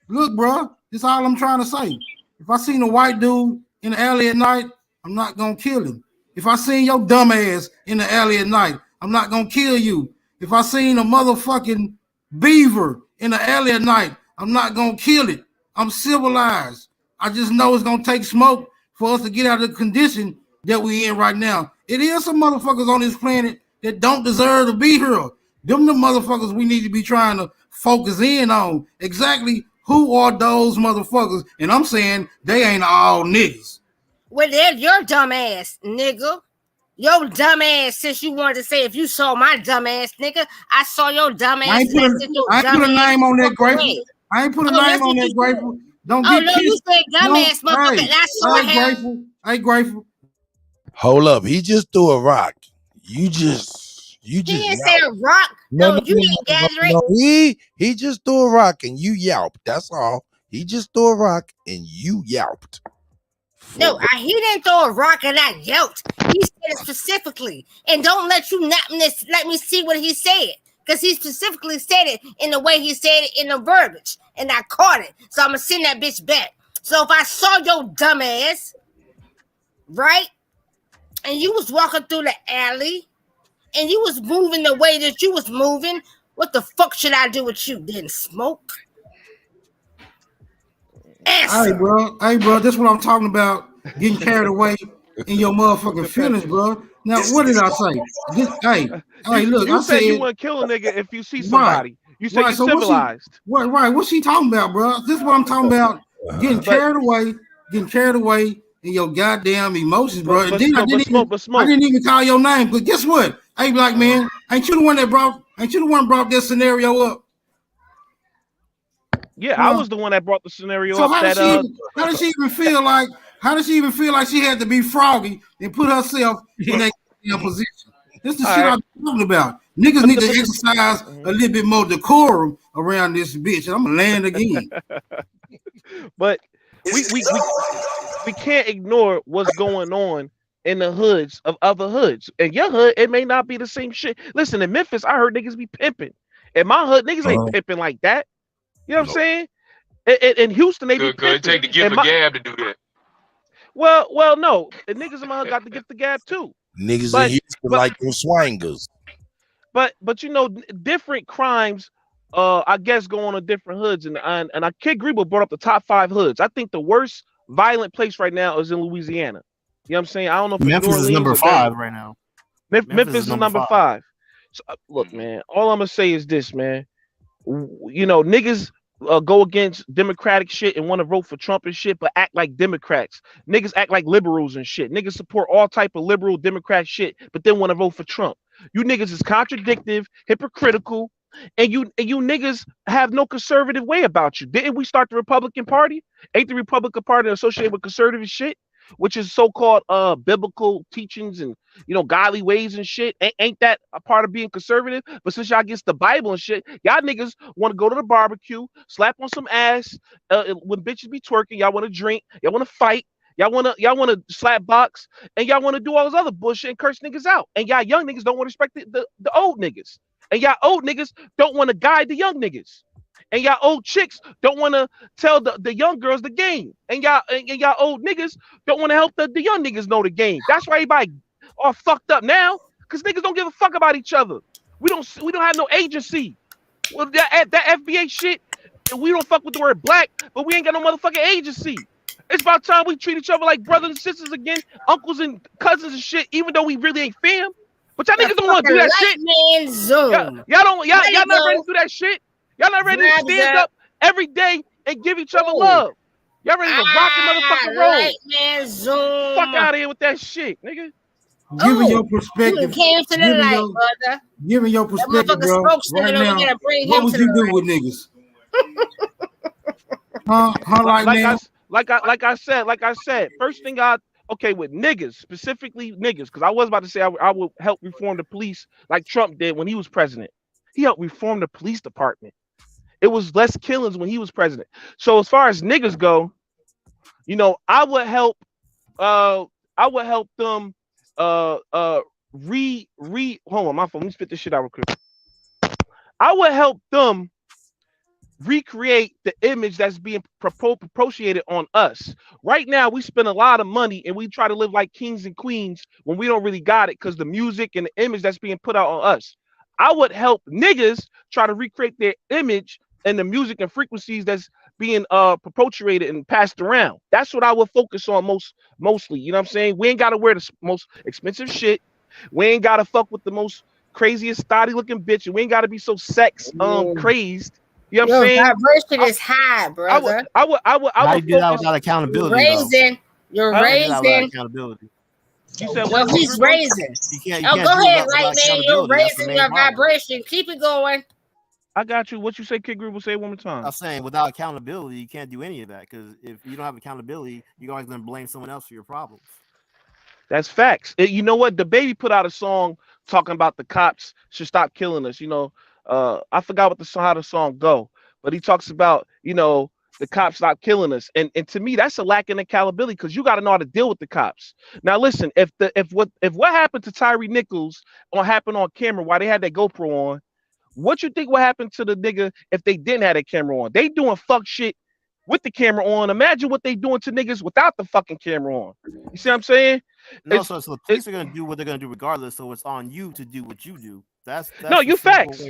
Look, bro, that's all I'm trying to say. If I seen a white dude in the alley at night, I'm not gonna kill him. If I seen your dumb ass in the alley at night, I'm not gonna kill you. If I seen a motherfucking beaver in the alley at night, I'm not gonna kill it. I'm civilized. I just know it's gonna take smoke for us to get out of the condition that we in right now. It is some motherfuckers on this planet that don't deserve to be here. Them the motherfuckers we need to be trying to focus in on. Exactly who are those motherfuckers? And I'm saying they ain't all niggas. Well, they're your dumb ass, nigga. Your dumb ass, since you wanted to say if you saw my dumb ass, nigga, I saw your dumb ass. I ain't put a name on that, Grateful. I ain't put a name on that, Grateful. Don't get pissed. You said dumb ass motherfucker. Hey, I saw him. Grateful. Hey, Grateful. Hold up. He just threw a rock. You just He didn't say a rock. No, you didn't gather it. No, he just threw a rock and you yelped. That's all. He just threw a rock and you yelped. No, he didn't throw a rock and I yelped. He said it specifically. And don't let me see what he said. Because he specifically said it in the way he said it in the verbiage. And I caught it. So I'm going to send that bitch back. So if I saw your dumb ass, right? And you was walking through the alley and you was moving the way that you was moving, what the fuck should I do with you? Didn't smoke? Hey, bro, that's what I'm talking about. Getting carried away in your motherfucking feelings, bro. Now, what did I say? Hey, look, you I said you wouldn't kill a nigga if you see somebody. You said you're civilized. What's she talking about, bro? This is what I'm talking about. Getting carried away in your goddamn emotions, bro. I didn't even call your name. But guess what? Hey, black man, ain't you the one brought this scenario up? Yeah, I was the one that brought the scenario so up. How does she even feel like she had to be froggy and put herself in that position? This is the shit I'm talking about. Niggas need to exercise a little bit more decorum around this bitch. I'm gonna land again. But we can't ignore what's going on in the hoods of other hoods. In your hood, it may not be the same shit. Listen, in Memphis, I heard niggas be pimping. In my hood, niggas ain't pimping like that. You know what I'm saying? In Houston, they be pimping. It take the gift of gab to do that. Well, no. The niggas in my hood got the gift of gab too. Niggas in Houston like them swangers. But you know, different crimes, I guess, go on in different hoods. And Kid Grebo brought up the top 5 hoods. I think the worst violent place right now is in Louisiana. You know what I'm saying? I don't know if Memphis is number 5 right now. Memphis is number 5. So, look, man, all I'm gonna say is this, man. You know, niggas go against Democratic shit and want to vote for Trump and shit, but act like Democrats. Niggas act like liberals and shit. Niggas support all type of liberal Democrat shit, but then want to vote for Trump. You niggas is contradictive, hypocritical, and you niggas have no conservative way about you. Didn't we start the Republican Party? Ain't the Republican Party associated with conservative shit? Which is so-called biblical teachings and, you know, godly ways and shit. Ain't that a part of being conservative? But since y'all against the Bible and shit, y'all niggas want to go to the barbecue, slap on some ass when bitches be twerking. Y'all want to drink. Y'all want to fight. Y'all want to slap box, and y'all want to do all this other bullshit and curse niggas out. And y'all young niggas don't want to respect the old niggas. And y'all old niggas don't want to guide the young niggas. And y'all old chicks don't want to tell the young girls the game. And y'all old niggas don't want to help the young niggas know the game. That's why everybody all fucked up now, because niggas don't give a fuck about each other. We don't have no agency. Well, that FBA shit, we don't fuck with the word black, but we ain't got no motherfucking agency. It's about time we treat each other like brothers and sisters again, uncles and cousins and shit, even though we really ain't fam. But y'all niggas don't want to do that shit. Y'all not ready to do that shit. Y'all not ready to stand up every day and give each other love. Y'all ready to rock the motherfucking road. Fuck out of here with that shit, nigga. Giving your perspective. Giving your perspective, bro. Right now, what would you do with niggas? Like I said, first thing with niggas, specifically niggas, because I was about to say I would help reform the police like Trump did when he was president. He helped reform the police department. It was less killings when he was president. So as far as niggas go, you know, I would help I would help them uh uh hold on, my phone. Let me spit this shit out real quick. I would help them recreate the image that's being propitiated on us. Right now, we spend a lot of money and we try to live like kings and queens when we don't really got it because the music and the image that's being put out on us. I would help niggas try to recreate their image and the music and frequencies that's being perpetuated and passed around. That's what I would focus on mostly. You know what I'm saying? We ain't gotta wear the most expensive shit. We ain't gotta fuck with the most craziest thotty looking bitch. And we ain't gotta be so sex crazed. You know what I'm Your saying? vibration is high, brother. I would How you do that focus. without accountability, You're though? raising. Without accountability. You said No, what? he's raising. You can't Oh, do go it ahead, without light man. You're accountability. That's the raising main your problem. vibration. Keep it going. I got you. What you say, Kid Group? Say it one more time. I'm saying without accountability, you can't do any of that because if you don't have accountability, you're always going to blame someone else for your problems. That's facts. You know what? The Baby put out a song talking about the cops should stop killing us. You know, I forgot what how the song go, but he talks about, you know, the cops stop killing us, and to me that's a lack in accountability because you got to know how to deal with the cops. Now listen, if what happened to Tyree Nichols happened on camera while they had that GoPro on, what you think would happen to the nigga if they didn't have that camera on? They doing fuck shit with the camera on. Imagine what they doing to niggas without the fucking camera on. You see what I'm saying? No, so the police are going to do what they're going to do regardless. So it's on you to do what you do. That's no, you facts.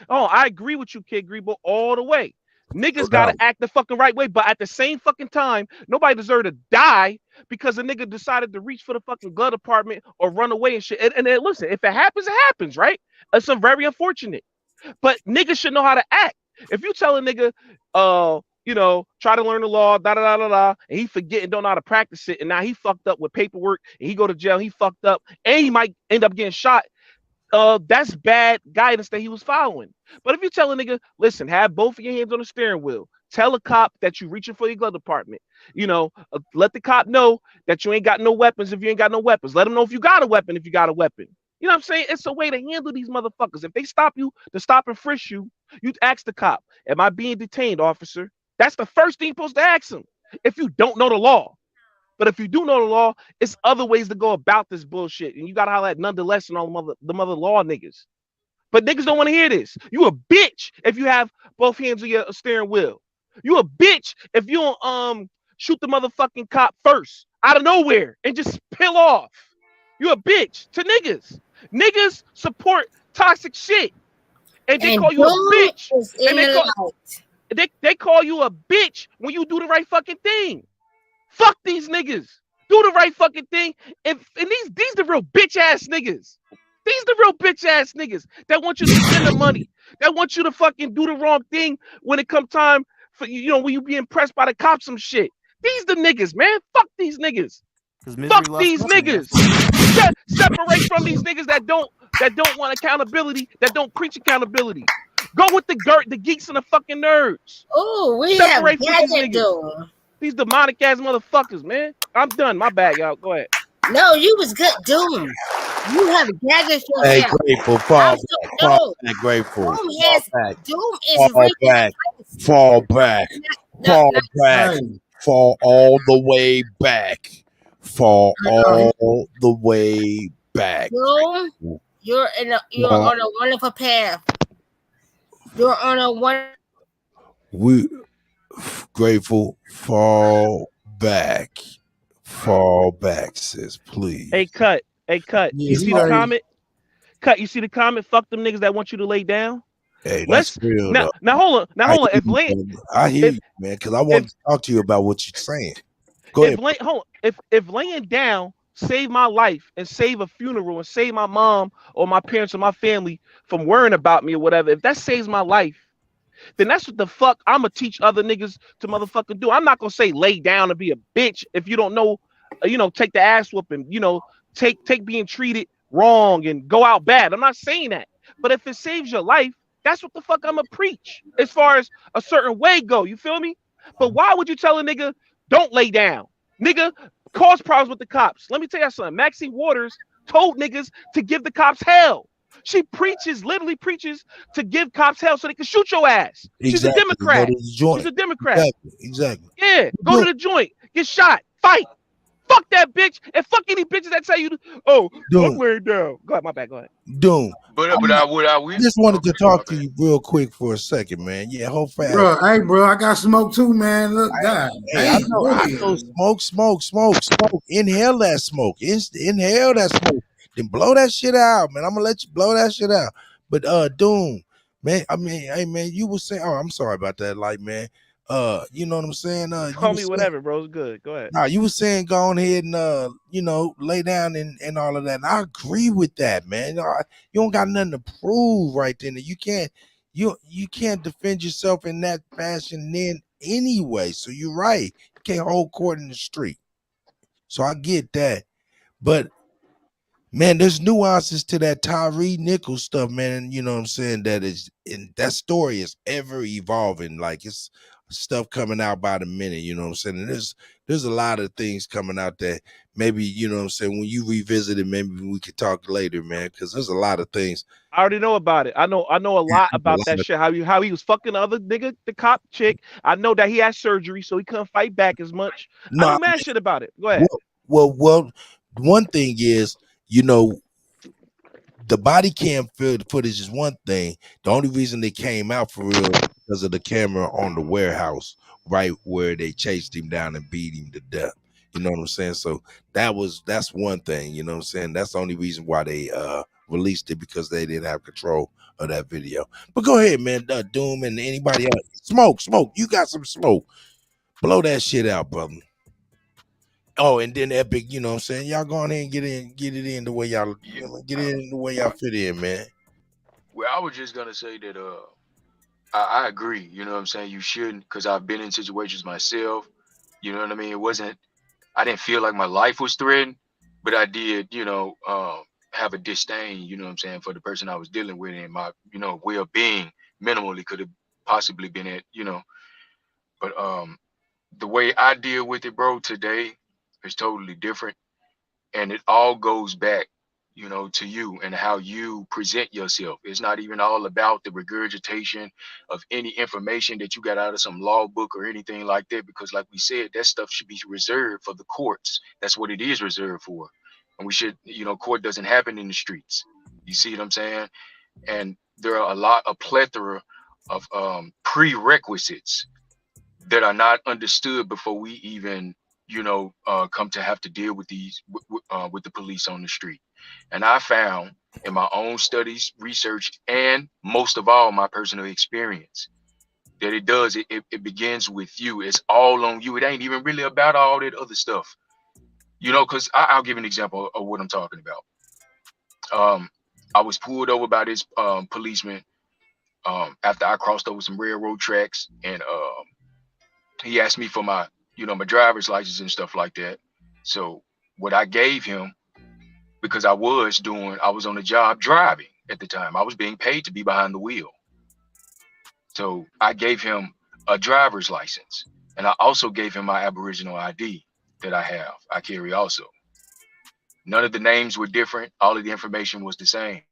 I agree with you, Kid Grebo, all the way. Niggas gotta act the fucking right way, but at the same fucking time, nobody deserve to die because a nigga decided to reach for the fucking glove department or run away and shit. And then listen, if it happens, right? It's very unfortunate. But niggas should know how to act. If you tell a nigga, you know, try to learn the law, and he forget and don't know how to practice it, and now he fucked up with paperwork, and he go to jail, he fucked up, and he might end up getting shot. That's bad guidance that he was following. But if you tell a nigga, listen, have both of your hands on the steering wheel, tell a cop that you're reaching for your glove department, you know, let the cop know that you ain't got no weapons if you ain't got no weapons. Let him know if you got a weapon if you got a weapon. You know what I'm saying? It's a way to handle these motherfuckers. If they stop you to stop and frisk you, you ask the cop, am I being detained, officer? That's the first thing you're supposed to ask him if you don't know the law. But if you do know the law, it's other ways to go about this bullshit. And you got to highlight nonetheless and all the mother law niggas. But niggas don't want to hear this. You a bitch if you have both hands on your steering wheel. You a bitch if you don't shoot the motherfucking cop first out of nowhere and just peel off. You a bitch to niggas. Niggas support toxic shit. And they call you a bitch. And they call you a bitch when you do the right fucking thing. Fuck these niggas. Do the right fucking thing. And these the real bitch ass niggas. These the real bitch ass niggas that want you to spend the money. That want you to fucking do the wrong thing when it come time for, you know, when you be impressed by the cops some shit. These the niggas, man. Fuck these niggas. Fuck these niggas. Separate from these niggas that don't want accountability, that don't preach accountability. Go with the geeks and the fucking nerds. Oh, we separate have from these niggas. These demonic ass motherfuckers, man. I'm done. My bad, y'all. Go ahead. No, you was good, Doom. You have gadgets yourself. Hey, grateful. Fall back. Grateful. Doom Fall back. Fall back. Fall all the way back. Fall all the way back. Doom, you're on a wonderful path. You're on a one. We grateful. Fall back, sis, please. Hey, cut. You see the comment? Cut. You see the comment? Fuck them niggas that want you to lay down. Hey, that's real. Now hold on. I hear you, man, because I want to talk to you about what you're saying. Go ahead. If laying down save my life and save a funeral and save my mom or my parents or my family from worrying about me or whatever, if that saves my life, then that's what the fuck I'm gonna teach other niggas to motherfucking do. I'm not gonna say lay down and be a bitch if you don't know, take the ass whooping, take being treated wrong and go out bad. I'm not saying that, but if it saves your life, that's what the fuck I'm gonna preach as far as a certain way go. You feel me? But why would you tell a nigga don't lay down, nigga? Cause problems with the cops. Let me tell you something. Maxine Waters told niggas to give the cops hell. She literally preaches to give cops hell so they can shoot your ass. Exactly. She's a Democrat. She's a Democrat. Exactly. Yeah, go to the joint, get shot, fight fuck that bitch, and fuck any bitches that tell you, oh, I'm Doom, laying down. Go ahead, my bad. Go ahead. Doom. But I'm but not, I would I I will. just wanted to Okay, my talk to bad. you real quick for a second, man. Yeah, hold fast. Bro, hey, bro, I got smoke too, man. Look, God, Hey, I damn, know, go I ahead. know. Smoke. Inhale that smoke. Inhale that smoke. Then blow that shit out, man. I'm gonna let you blow that shit out. But Doom, man. I mean, hey, man, you were saying. Oh, I'm sorry about that, like, man. You know what I'm saying? You Call were me saying. whatever, bro. It's good. Go ahead. Nah, you were saying go on ahead and lay down and all of that. And I agree with that, man. You don't got nothing to prove right then. You can't defend yourself in that fashion then anyway. So you're right. You can't hold court in the street. So I get that. But man, there's nuances to that Tyree Nichols stuff, man. And you know what I'm saying? That story is ever evolving. Like it's stuff coming out by the minute, you know what I'm saying? And there's a lot of things coming out that maybe, you know what I'm saying, when you revisit it, maybe we could talk later, man. Because there's a lot of things. I already know about it. I know a lot about that shit. How he was fucking the other nigga, the cop chick. I know that he had surgery, so he couldn't fight back as much. I No, know mad shit about it. Go ahead. well, one thing is, the body cam footage is one thing. The only reason they came out for real is because of the camera on the warehouse, right where they chased him down and beat him to death. You know what I'm saying? So that's one thing. You know what I'm saying? That's the only reason why they released it, because they didn't have control of that video. But go ahead, man. Doom and anybody else. Smoke. You got some smoke. Blow that shit out, brother. Oh, and then Epic, you know what I'm saying? Y'all go on ahead and get it in the way y'all get it in the way y'all fit in, man. Well, I was just gonna say that I agree. You know what I'm saying? You shouldn't, because I've been in situations myself. You know what I mean? I didn't feel like my life was threatened, but I did, have a disdain, you know what I'm saying, for the person I was dealing with, and my, well-being minimally could have possibly been but the way I deal with it, bro, today is totally different. And it all goes back, to you and how you present yourself. It's not even all about the regurgitation of any information that you got out of some law book or anything like that, because like we said, that stuff should be reserved for the courts. That's what it is reserved for. And we should, court doesn't happen in the streets. You see what I'm saying? And there are a plethora of prerequisites that are not understood before we even come to have to deal with with the police on the street. And I found in my own studies, research, and most of all my personal experience, that it begins with you. It's all on you. It ain't even really about all that other stuff, because I'll give an example of what I'm talking about. I was pulled over by this policeman after I crossed over some railroad tracks, and he asked me for my driver's license and stuff like that. So what I gave him, because I was on the job driving at the time. I was being paid to be behind the wheel. So I gave him a driver's license, and I also gave him my Aboriginal ID that I carry also. None of the names were different. All of the information was the same.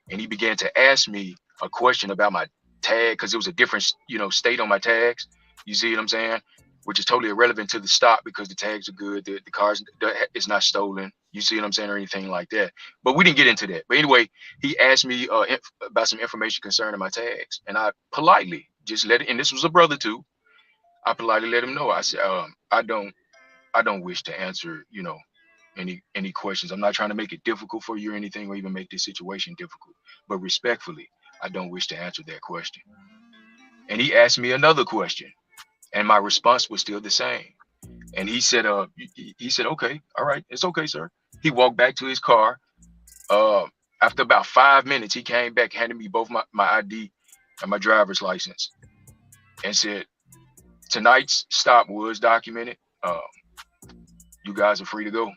And he began to ask me a question about my tag, because it was a different, state on my tags. You see what I'm saying? Which is totally irrelevant to the stop, because the tags are good. The car's is not stolen. You see what I'm saying, or anything like that. But we didn't get into that. But anyway, he asked me about some information concerning my tags, and I politely just let it. And this was a brother too. I politely let him know. I said, I don't wish to answer, any questions. I'm not trying to make it difficult for you or anything, or even make this situation difficult. But respectfully, I don't wish to answer that question. And he asked me another question, and my response was still the same. And he said, he said, okay, all right, it's okay, sir. He walked back to his car. After about 5 minutes, he came back, handed me both my ID and my driver's license, and said, tonight's stop was documented. You guys are free to go.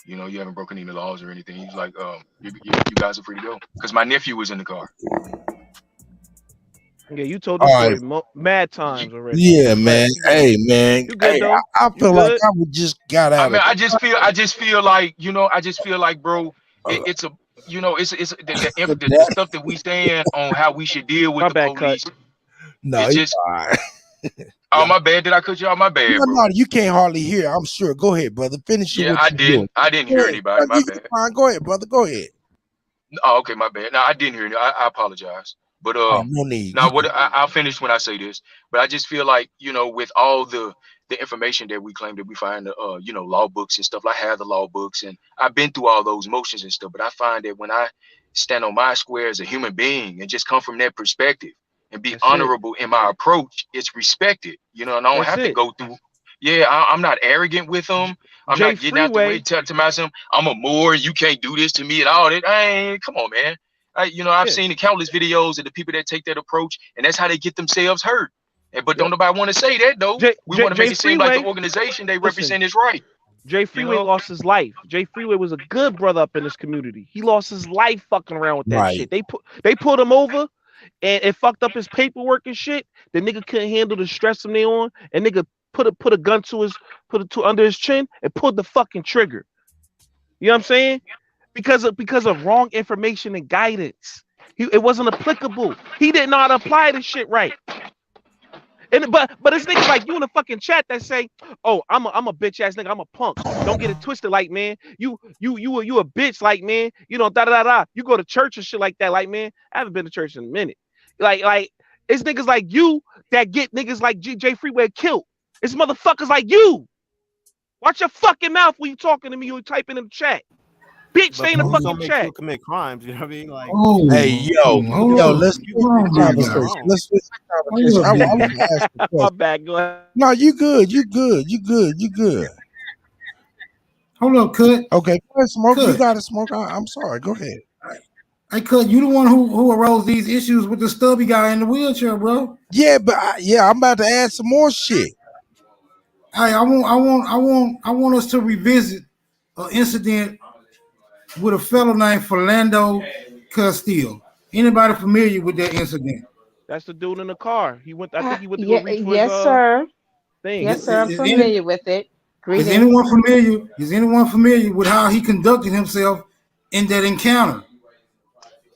You haven't broken any laws or anything. He was like, you guys are free to go. Because my nephew was in the car. Yeah, you told All this right. story mad times already. Yeah, Go man. ahead, keep going. Hey, man. You good Hey, though? I You feel like good? I would just got I out mean, of I just feel like, bro, it's a, it's the that. stuff that we stand on how we should deal with My the bad, cut. police. No, It it's just, all right. Oh, my bad. Did I cut you off? My bad, No, bro. no, you can't hardly hear. I'm sure. Go ahead, brother. Finish Yeah, what I you're doing. didn't. I didn't Go hear ahead, anybody. brother. My You bad. fine. Go ahead, brother. Go ahead. Oh, okay, my bad. No, I didn't hear you. I apologize. But Oh, no need. now I'll finish when I say this. But I just feel like, with all the information that we claim that we find the law books and stuff. I have the law books and I've been through all those motions and stuff. But I find that when I stand on my square as a human being and just come from that perspective and be honorable in my approach, it's respected. And I don't That's have to it. go through. Yeah, I'm not arrogant with them. I'm J not getting out the way Freeway. to myself. I'm a Moor. You can't do this to me and all that. Come on, man. I've seen the countless videos of the people that take that approach, and that's how they get themselves hurt. But don't nobody want to say that though. We want to make J it seem like the Freeway. organization they Listen, represent is right. Jay Freeway lost his life. Jay Freeway was a good brother up in this community. He lost his life fucking around with that Right. shit. They pulled him over and it fucked up his paperwork and shit. The nigga couldn't handle the stress from there on, and nigga put a gun under his chin and pulled the fucking trigger. You know what I'm saying? Because of wrong information and guidance. It wasn't applicable. He didn't know how to apply this shit right. But it's niggas like you in the fucking chat that say, "Oh, I'm a bitch ass nigga. I'm a punk. Don't get it twisted, like man. You a bitch, like man. Da da da da. You go to church and shit like that, like man. I haven't been to church in a minute. Like it's niggas like you that get niggas like J Freeway killed. It's motherfuckers like you. Watch your fucking mouth when you talking to me. You typing in the chat. Bitch, stay in the Police fucking don't make chat. you commit crimes. You know what I mean? Like, Hey, let's switch the conversation. Let's switch the conversation. I want to ask the My question. bad. Go ahead. No, you good. You good. You good. You good. Hold up, Cut. Okay, go ahead, Smoke. You Cut. got to Smoke. I'm sorry. Go ahead. Hey, Cut, you the one who arose these issues with the stubby guy in the wheelchair, bro. Yeah, but I'm about to add some more shit. Hey, I want us to revisit an incident with a fellow named Philando Castile. Anybody familiar with that incident? That's the dude in the car. I think he went to go Yeah, reach for yes, his sir. thing. Yes, sir. I'm familiar with it. Is Greetings. anyone familiar with how he conducted himself in that encounter?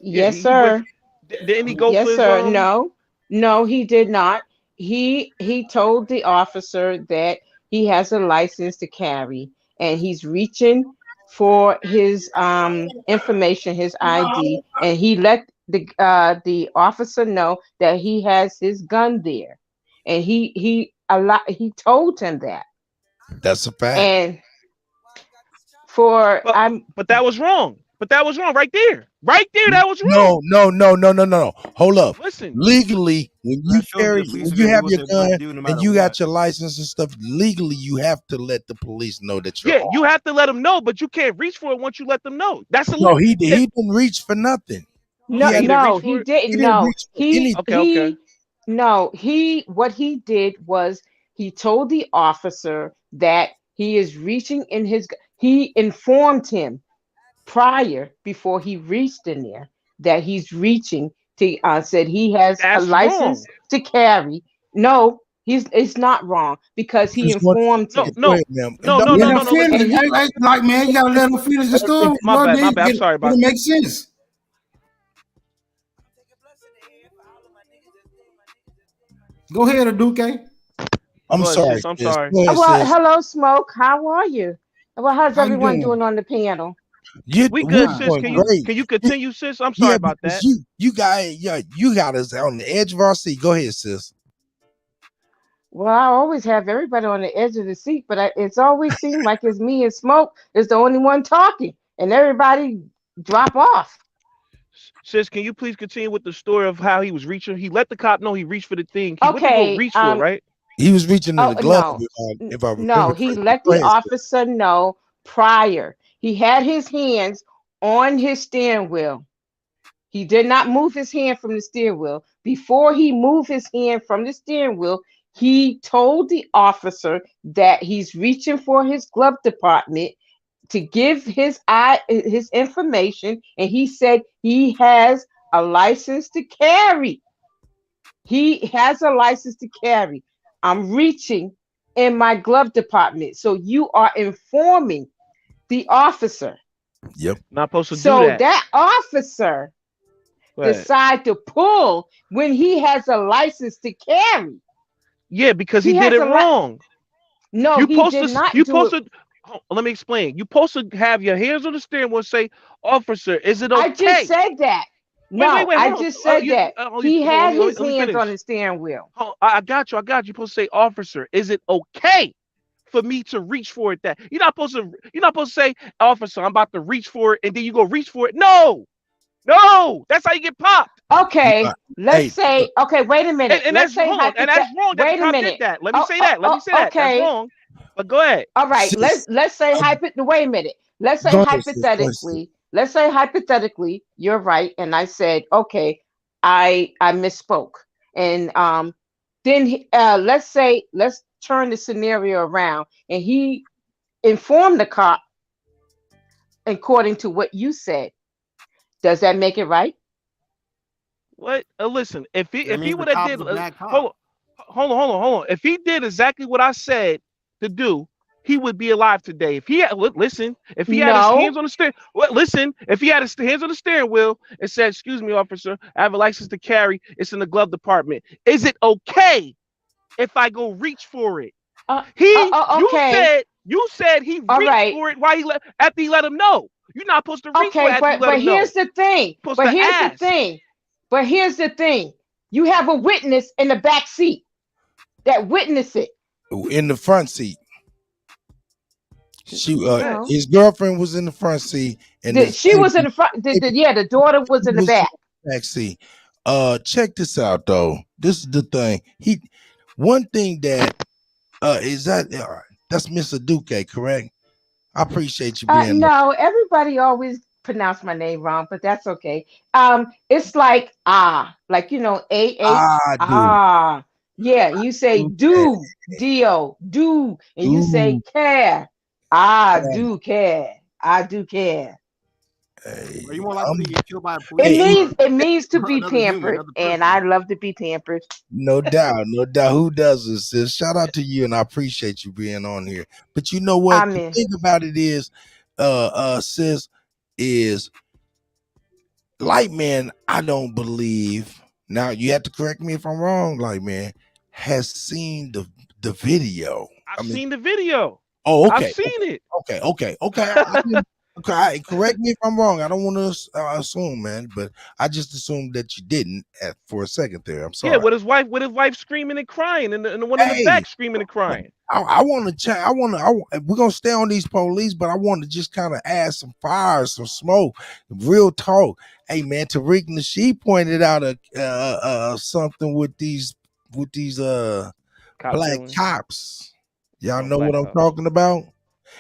Yes, sir. Didn't he go yes, for his sir. No, he did not. He told the officer that he has a license to carry, and he's reaching for his information, his ID, and he let the officer know that he has his gun there, and he told him that. That's a fact. And but that was wrong. But that was wrong right there. Right there, that was wrong. No. Hold up. Listen. Legally, when you carry, police when are you gonna have do your what they're gonna gun do no and matter you got what. your license and stuff, legally you have to let the police know that you're Yeah, armed. you have to let them know, but you can't reach for it once you let them know. That's a No, he didn't reach for nothing. No, he didn't reach for he it? didn't. He didn't No, reach for anything. Okay. What he did was he told the officer that he is reaching in his. He informed him prior before he reached in there that he's reaching to. Said he has a That's license wrong. to carry. No, it's not wrong because he informed him. No. Let him finish. And he- Like, man, you gotta let him finish the story. My bad. I'm sorry about it that. makes sense. Go ahead, Aduke. I'm sorry. Sis, I'm sorry. Go ahead, well, sis. hello, Smoke. How are you? Well, how's How you everyone doing? doing on the panel? We good, sis. Doing Can great. you continue, sis? I'm sorry about because that. you got us on the edge of our seat. Go ahead, sis. Well, I always have everybody on the edge of the seat, but it's always seemed like it's me and Smoke is the only one talking, and everybody drop off. Sis, can you please continue with the story of how he was reaching? He let the cop know he reached for the thing. He went to go reach for it, right? He was reaching in the glove. If I remember No, he correctly. let Go the ahead, sis. officer know prior. He had his hands on his steering wheel. He did not move his hand from the steering wheel. Before he moved his hand from the steering wheel, he told the officer that he's reaching for his glove department to give his information, and he said he has a license to carry. He has a license to carry. I'm reaching in my glove department. So you are informing the officer. Yep. Not supposed to do So that. that officer decide to pull when he has a license to carry. Yeah, because he He did has it a lot. wrong. No, You he supposed did to. not You do supposed it. to. Let me explain. You supposed to have your hands on the steering wheel and say, "Officer, is it I just okay?" said that. Wait, No, I hold on. just said that. He Hold on. had his Let me hands on finish. the steering wheel. I got you. I got you. You're supposed to say, "Officer, is it okay for me to reach for it?" That you're not supposed to. You're not supposed to say, "Officer, I'm about to reach for it," and then you go reach for it. No, no. That's how you get popped. Okay, let's Hey, say. Okay, wait a minute. And Let's that's say hold on. And that's wrong that the Wait a cop did minute. that. Let me Oh, say oh, that. Let me oh, say that. That's okay. wrong. But go ahead. All right. sis, Let's say wait a minute. Let's say go ahead, sis. Go ahead, sis. hypothetically. Let's say hypothetically, you're right, and I said, okay, I misspoke, and then let's turn the scenario around, and he informed the cop according to what you said. Does that make it right? What? Listen, That if he means the would have cop is did a bad cop. hold on. If he did exactly what I said to do, he would be alive today. If he had listen, if he had his hands No. on the steering, listen, if he had his hands on the steering wheel and said, "Excuse me, officer, I have a license to carry. It's in the glove department. Is it okay if I go reach for it?" Okay. You said he All reached right. for it while after he let him know. You're not supposed to reach for it Okay, after you let him know. here's the thing. You're supposed to ask. But here's the thing. You have a witness in the back seat that witnessed it. In the front seat. She No. his girlfriend was in the front seat, and She was in the front. The daughter was in the was in back. the back seat. Check this out though. This is the thing. One thing that is that's Mr. Duque, correct? I appreciate you being No, everybody always pronounce my name wrong, but that's okay. It's like like I do. yeah. You say do, do, and you say Ooh, care. I do care. I do care. Are you more likely to get killed by a It police hey, or means to be another human, pampered, another and person? I love to be pampered. no doubt, no doubt. Who does this, sis? Shout out to you, and I appreciate you being on here. But you know what? The Amen. thing about it is, sis, is Light Man, I don't believe. Now you have to correct me if I'm wrong. Light Man has seen the video. I've seen the video. Oh, I've okay, seen it. okay. Correct me if I'm wrong. I don't want to assume, man, but I just assumed that you didn't for a second there. I'm Yeah, sorry. with his wife screaming and crying, and the one in the Hey, back screaming and crying. I want to check. We're gonna stay on these police, but I want to just kind of add some fire, some smoke, real talk. Hey, man, Tariq Nasheed pointed out something with these Cop black killing. cops. Y'all Oh, know what black I'm cops. talking about?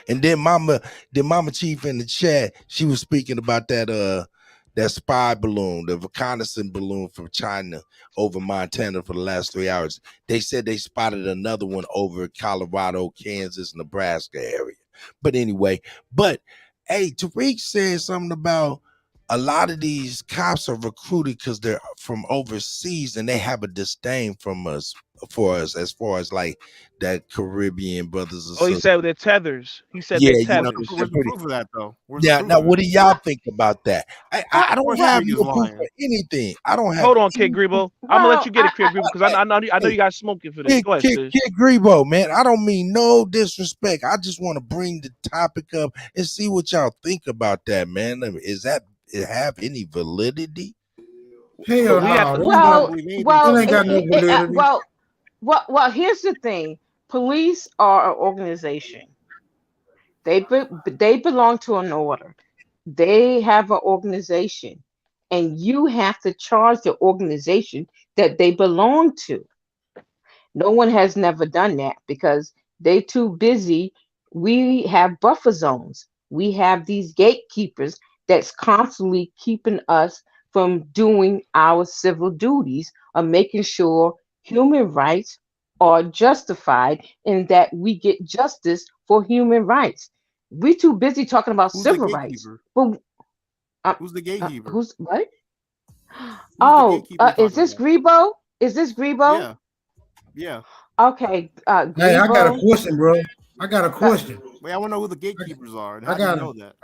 And then Mama Chief in the chat, she was speaking about that spy balloon, the reconnaissance balloon from China over Montana for the last 3 hours. They said they spotted another one over Colorado, Kansas, Nebraska area. But anyway, hey, Tariq said something about a lot of these cops are recruited because they're from overseas and they have a disdain for us as far as like that Caribbean brothers and Oh, he sisters. said they're tethers. He said Yeah, they're you know, tethers. Where's the proof of that, though? Where's the yeah. proof Now, of it? what do y'all think about that? I Of don't course, have Tariq is no proof for lying. anything. I don't have Hold on, Kid any proof. Grebo. I'm gonna let Well, you get it, Kid Grebo, because I know Hey, you got smoking for this. Go ahead, sis. Kid Grebo, man. I don't mean no disrespect. I just want to bring the topic up and see what y'all think about that, man. Is that it have any validity? But Hell we have no, to. I don't well, believe anything that she ain't just got no said. validity. here's the thing. Police are an organization. They belong to an order. They have an organization, and you have to charge the organization that they belong to. No one has never done that because they too busy. We have buffer zones. We have these gatekeepers that's constantly keeping us from doing our civil duties of making sure human rights are justified and that we get justice for human rights. We too busy talking about Who's the civil rights, gatekeeper? but Who's the gatekeeper? who's what? Who's the Oh, gatekeeper you're is talking this about? Grebo? Is this Grebo? Yeah, yeah. Okay, Hey, I got a Grebo. question, bro. I got a Uh, question. Wait, I want to know who the gatekeepers are and I how do you got know a, that?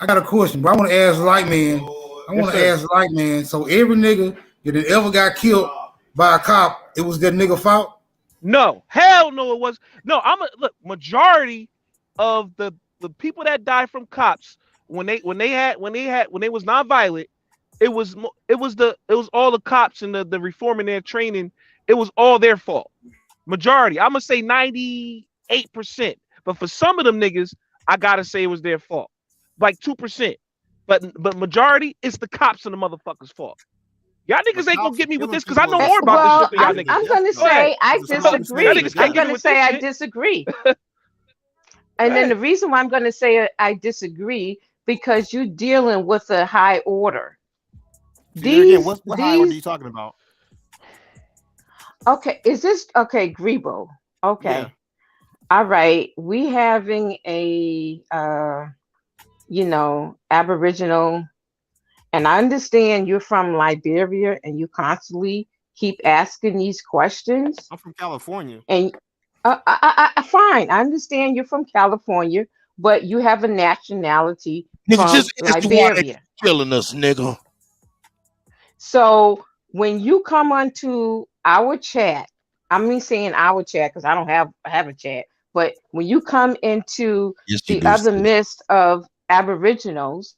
I got a question, bro. I want to ask Lightman. I Yes, want to sir. ask Lightman. So every nigga that ever got killed by a cop, it was that nigga fault. No, hell no, it was no. Look. Majority of the people that died from cops when they was nonviolent, it was all the cops and the reforming their training. It was all their fault. Majority, I'm gonna say 98%. But for some of them niggas, I gotta say it was their fault, like 2%. But majority, it's the cops and the motherfuckers' fault. Y'all niggas ain't gonna get me with this because I know more about this shit than y'all niggas. I'm gonna say I disagree. Y'all niggas can't I'm get me gonna with say this I shit. disagree. And then the reason why I'm gonna say I disagree because you're dealing with a high order. Again, what high order are you talking about? Okay, is this okay, Grebo? Okay. Yeah. All right. We having a Aboriginal, and I understand you're from Liberia and you constantly keep asking these questions. I'm from California. And fine, I understand you're from California, but you have a nationality Nigga, from just ask you why they Liberia. killing us, nigga. So when you come onto our chat, I'm me saying our chat because I don't have a chat, but when you come into Yes, you the do, other sis. midst of Aboriginals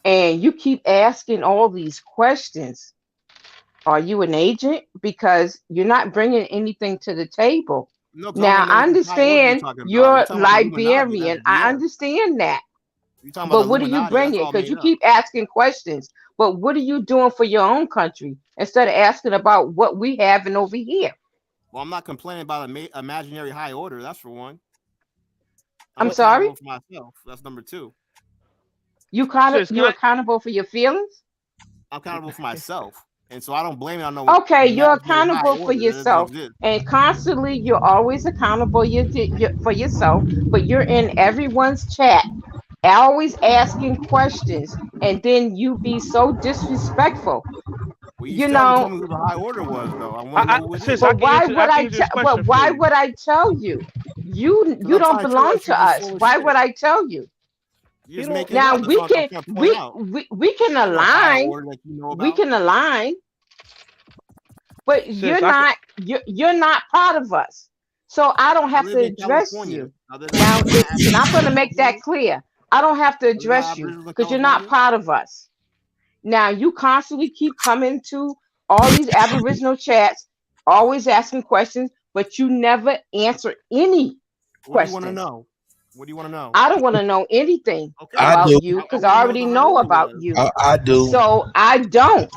and you keep asking all these questions, are you an agent? Because you're not bringing anything to the table. No, because I Now, want to know I what this high order you're understand talking about. You're you're talking about the Illuminati. That's Liberian. I BS. understand that. You're talking about But the what are you Illuminati. That's bringing? all Because made you up. keep asking questions. But what are you doing for your own country instead of asking about what we having over here? Well, I'm not complaining about imaginary high order. That's for one. I'm sorry? accountable for myself. That's number two. You're accountable for your feelings? I'm accountable for myself. And so I don't blame it on no Okay, you're imaginary high accountable for order that doesn't yourself. exist. And constantly, you're always accountable for yourself, but you're in everyone's chat, always asking questions, and then you be so disrespectful. Well, you You still haven't told know, me who the high order was, though. I want to know who it is. but why would I I can answer this tell? question But for why you. would I tell you? You I'm don't trying to belong trust you. to You're us. full of Why shit. would I tell you? You're just making it Now up. That's we what I'm can trying to point out. we can Ain't no higher align. order that you know We about. can align, but Sis, I can. you're not part of us. So I don't I have live to in address California. you. Are there Now not and I'm Aboriginals going in to make that California? clear. I don't have to Are there not address you Aboriginals in because you're not California? part of us. Now you constantly keep coming to all these Aboriginal chats, always asking questions, but you never answer any What do you want to questions. know? What do you want to know? I don't want to know anything Okay. I about do. you I because want I to know what already the high know order about was. you. I do. So I don't.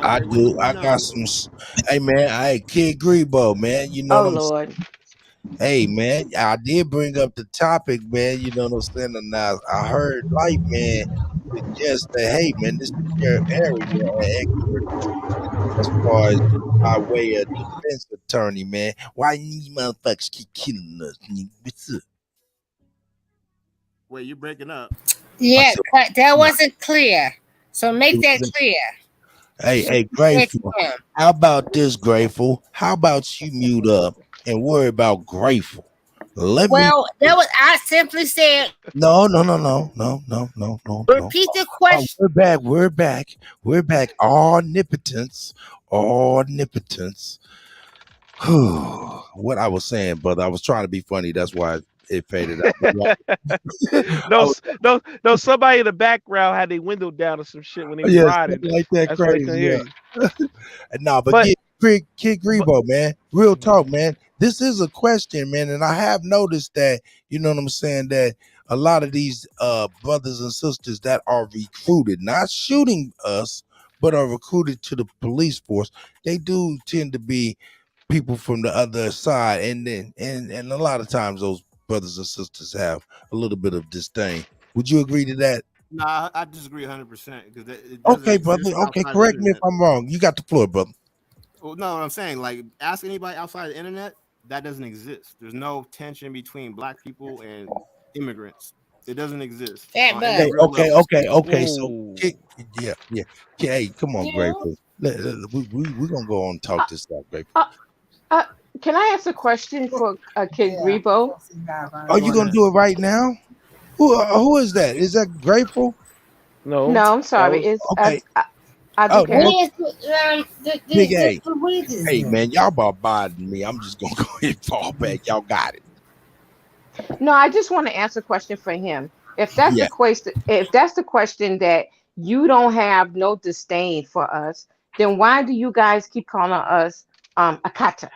I Okay, what do you do. want I to got know? Hey man, Kid Grebo, man. You know Oh what I'm saying? Lord. Hey man, I did bring up the topic, man. You know what I'm saying? And I heard Light Man suggest that, hey man, this is your area of expertise as far as by way of defense attorney, man. Why you motherfuckers keep killing us? What's up? Wait, you're breaking up. I Yeah, said, but that wasn't clear. So make that clear. hey, Say it Grateful. again. How about this, Grateful? How about you mute up and worry about Grateful? Let me. Well, that was I simply said. No. Repeat the question. We're back. We're back. We're back. Omnipotence. Omnipotence. What I was saying, brother, I was trying to be funny. That's why it faded out. I was, No. Somebody in the background had their window down or some shit when they was yeah, riding. something like that That's why they couldn't crazy. hear Yeah. you. Nah, but But Kid Grebo, man. Real talk, man. This is a question, man, and I have noticed that, you know what I'm saying, that a lot of these brothers and sisters that are recruited, not shooting us, but are recruited to the police force, they do tend to be people from the other side, and then and a lot of times those brothers and sisters have a little bit of disdain. Would you agree to that? Nah, I disagree 100% because it doesn't Okay, brother. exist Okay, outside the correct me if internet. I'm wrong. You got the floor, brother. Well, no, what I'm saying, like, ask anybody outside the internet, that doesn't exist. There's no tension between black people and immigrants. It doesn't exist Fat on any bud. real level. Okay. So, ooh, yeah. Hey, come on, You. Grateful. We're gonna go on and talk this out, Grateful. Uh, uh, can I ask a question for Kid Grebo? Are Go you gonna ahead. do it right now? Who is that? Is that Grateful? no, No, I'm that sorry. was It's Okay. I do Oh, care. no, Where's Big A. the wages Hey, at? man, y'all bombarding me. I'm just gonna go ahead and fall back. Y'all got it. No, I just want to answer a question for him. If that's the Yeah, question, if that's the question that you don't have no disdain for us, then why do you guys keep calling us Akata?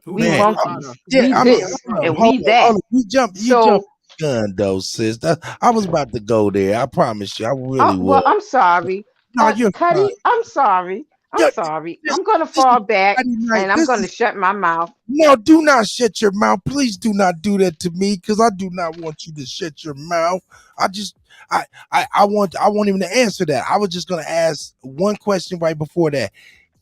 Who We man. called you monkeys, Akata? Yeah, we I mean, Where you this hold from? on, and hold we on, that. hold on. You jumped So, the gun though, sis. I was about to go there. I promise you, I really well, was. I'm sorry. No, you're fine. Cuddy, I'm sorry. I'm Yo, sorry. this, I'm gonna this is fall back Friday night. and I'm This gonna is shut my mouth. no. Do not shut your mouth. Please do not do that to me, because I do not want you to shut your mouth. I just, I want him to answer that. I was just gonna ask one question right before that.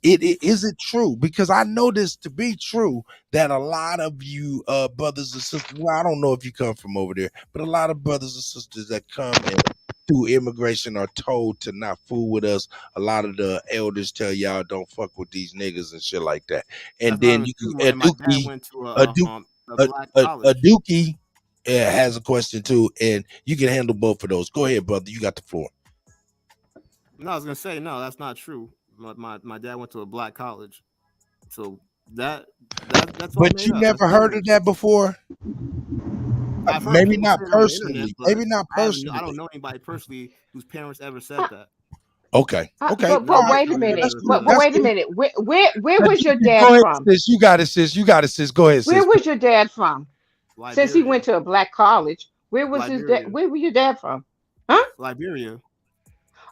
Is it true? Because I know this to be true that a lot of you brothers and sisters, well, I don't know if you come from over there, but a lot of brothers and sisters that come and through immigration are told to not fool with us. A lot of the elders tell y'all don't fuck with these niggas and shit like that. And That's not then even you true. a And my dad dookie, went to a duke, a black a college. dookie has a question too, and you can handle both of those. Go ahead, brother. You got the floor. No, I was gonna say no, that's not true. My dad went to a black college, so that that's all But made you up. That's never heard of ignorance. that before? I've heard Maybe people not say it on the internet, personally. but Maybe not I don't personally. know anybody personally whose parents ever said Uh, that. Okay. Okay. but None of All but my right. wait a family members minute. That's ever cool. said But that. That's wait a cool. minute. Where was your Go dad ahead, from? sis. You got it, sis. You got it, sis. Go ahead, Where sis. was your dad from? Since he Liberia, went to a black college, where was his dad? Liberia, Where was your dad from? Huh? Liberia,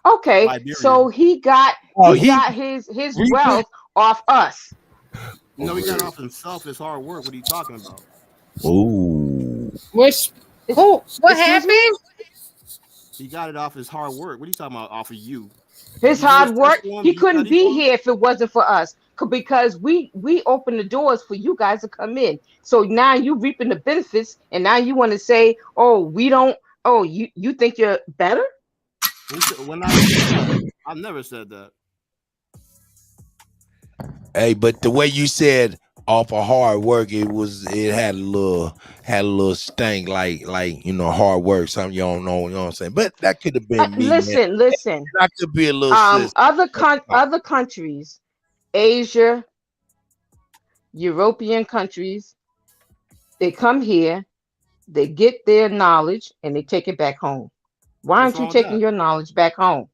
Okay, Liberia. so he got Oh, he he got his reaping. wealth off us. No, he got off himself. His hard work. What are you talking about? Ooh. Which Ex- who? What Excuse me? happened? He got it off his hard work. What are you talking about? Off of you? Did His you do his hard test work. for him? He Did you couldn't study be for him? here if it wasn't for us. Because we opened the doors for you guys to come in. So now you reaping the benefits, and now you want to say, "Oh, we don't." Oh, you think you're better? When I said that, I've never said that. Hey, but the way you said off of hard work, it had a little stank, like hard work, something you don't know, you know what I'm saying? But that could have been me, man. Listen. I could be a little sis. Other countries, Asia, European countries, they come here, they get their knowledge, and they take it back home. Why What's aren't you wrong with taking that? your knowledge back home?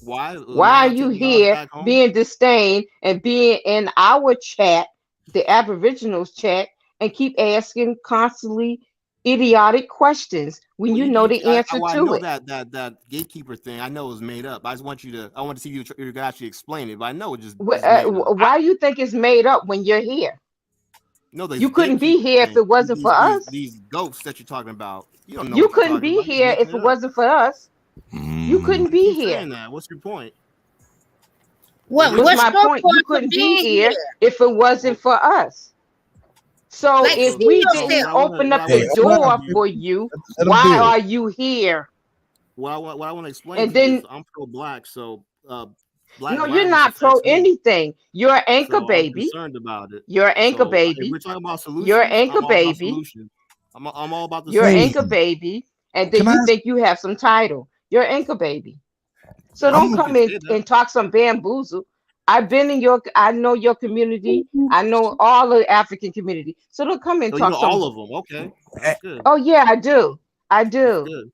Why Why am are I you taking knowledge here back home? being disdained and being in our chat, the Aboriginals chat, and keep asking constantly idiotic questions when Well, you know the answer I to know it? that gatekeeper thing. I know is made up. I just want you to. I want to see you. You can actually explain it. But I know it just is made up. Why you think it's made up when you're here? No, these You couldn't be gatekeeper here if thing. it wasn't for us. These ghosts that you're talking about. You don't know You what you're couldn't talking be about. You're just here making if it it up. wasn't for us. You Mm. couldn't You be keep here. saying that. What's your point? What? What is What's it? My your point, you point for couldn't be being here here? if it wasn't Well, for us. So Like, well, if so see we so didn't yourself. open up Hey, the hold on, door baby. for you, Let him why build. are you here? what I want to explain And to you is then, I'm pro black. So black no, you're violence not pro affects me. anything. You're an anchor So I'm baby. concerned about it. You're an anchor So if baby. we're talking about You're an solutions, anchor I'm all about baby. solutions. I'm all about the You're an Hey, anchor solutions. baby. And then can I you ask? think you have some title. You're an anchor baby. So Yeah, I'm don't you a, come can in say that. and talk some bamboozle. I know your community. I know all the African community. So don't come and Oh, you talk know some. all of them. Okay, eh, that's good. Oh yeah, I do. I That's do. good.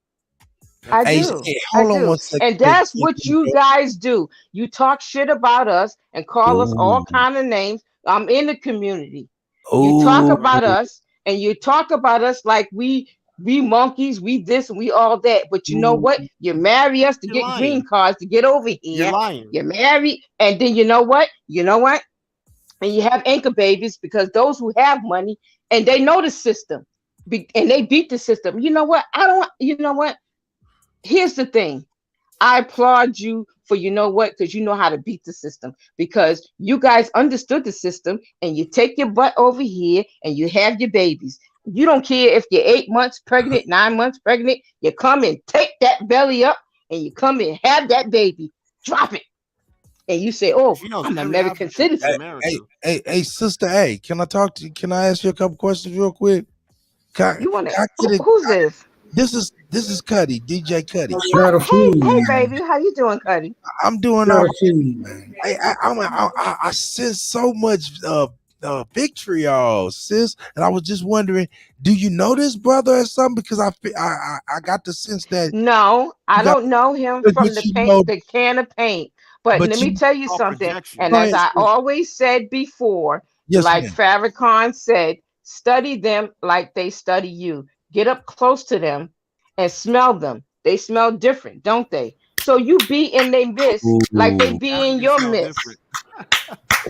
I That's hey, good. do. I hold on do. one second, And quick that's what second, you bro. guys do. You talk shit about us and call us all Ooh, kind of names. I'm in the community. You talk All ooh. right. about us and you talk about us like we monkeys, we this and we all that. But you know what? You marry us to You're get green lying. cards to get over You're here. lying. You marry, and then you know what? You know what? And you have anchor babies because those who have money and they know the system and they beat the system. You know what? I don't. You know what? Here's the thing. I applaud you for you know what, because you know how to beat the system. Because you guys understood the system and you take your butt over here and you have your babies. You don't care if you're 8 months pregnant, 9 months pregnant, you come and take that belly up and you come and have that baby. Drop it. And you say, oh, She knows I'm an every American African in citizen. America. Sister A, can I talk to you? Can I ask you a couple questions real quick? You want to, Can I get it? who's this? This is Cuddy, DJ Cuddy. Share the Hey, food, hey, man. baby, how you doing, Cuddy? I'm doing Share all the food, man. I sense so much vitriol, sis, and I was just wondering, do you know this brother or something? Because I got the sense that No, you I got, don't know him from but the you paint, know, the can of paint. But let but me you tell you All something. projection. And go as ahead, I sis. always said before, Yes, like ma'am. Farrakhan said, study them like they study you. Get up close to them and smell them. They smell different, don't they? So you be in their midst like they Ooh, be in Africans your smell midst. different.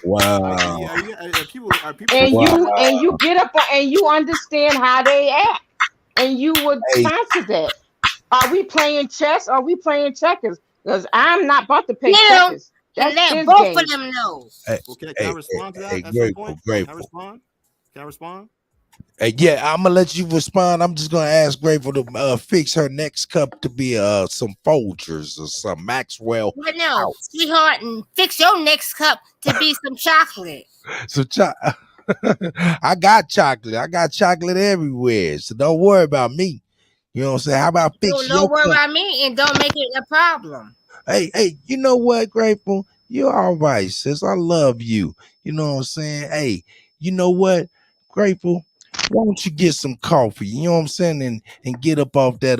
wow, People And respond you to that. and wow. you get up and you understand how they act. And you would Hey, answer that. Are we playing chess? Are we playing checkers? Because I'm not about to play Get him checkers. and That's let his both of game. them know. hey, Well, can I hey, hey, respond to hey, that at some grateful, point? Can I grateful. respond? Can I respond? Hey, yeah, I'm gonna let you respond. I'm just gonna ask Grateful to fix her next cup to be some Folgers or some Maxwell But no, House. sweetheart, and fix your next cup to be some chocolate. So I got chocolate. I got chocolate everywhere. So don't worry about me. You know what I'm saying? How about fix Don't your worry cup? about me and don't make it a problem. Hey, you know what, Grateful? You're all right, sis. I love you. You know what I'm saying? Hey, you know what, Grateful? Why don't you get some coffee? You know what I'm saying? And get up off that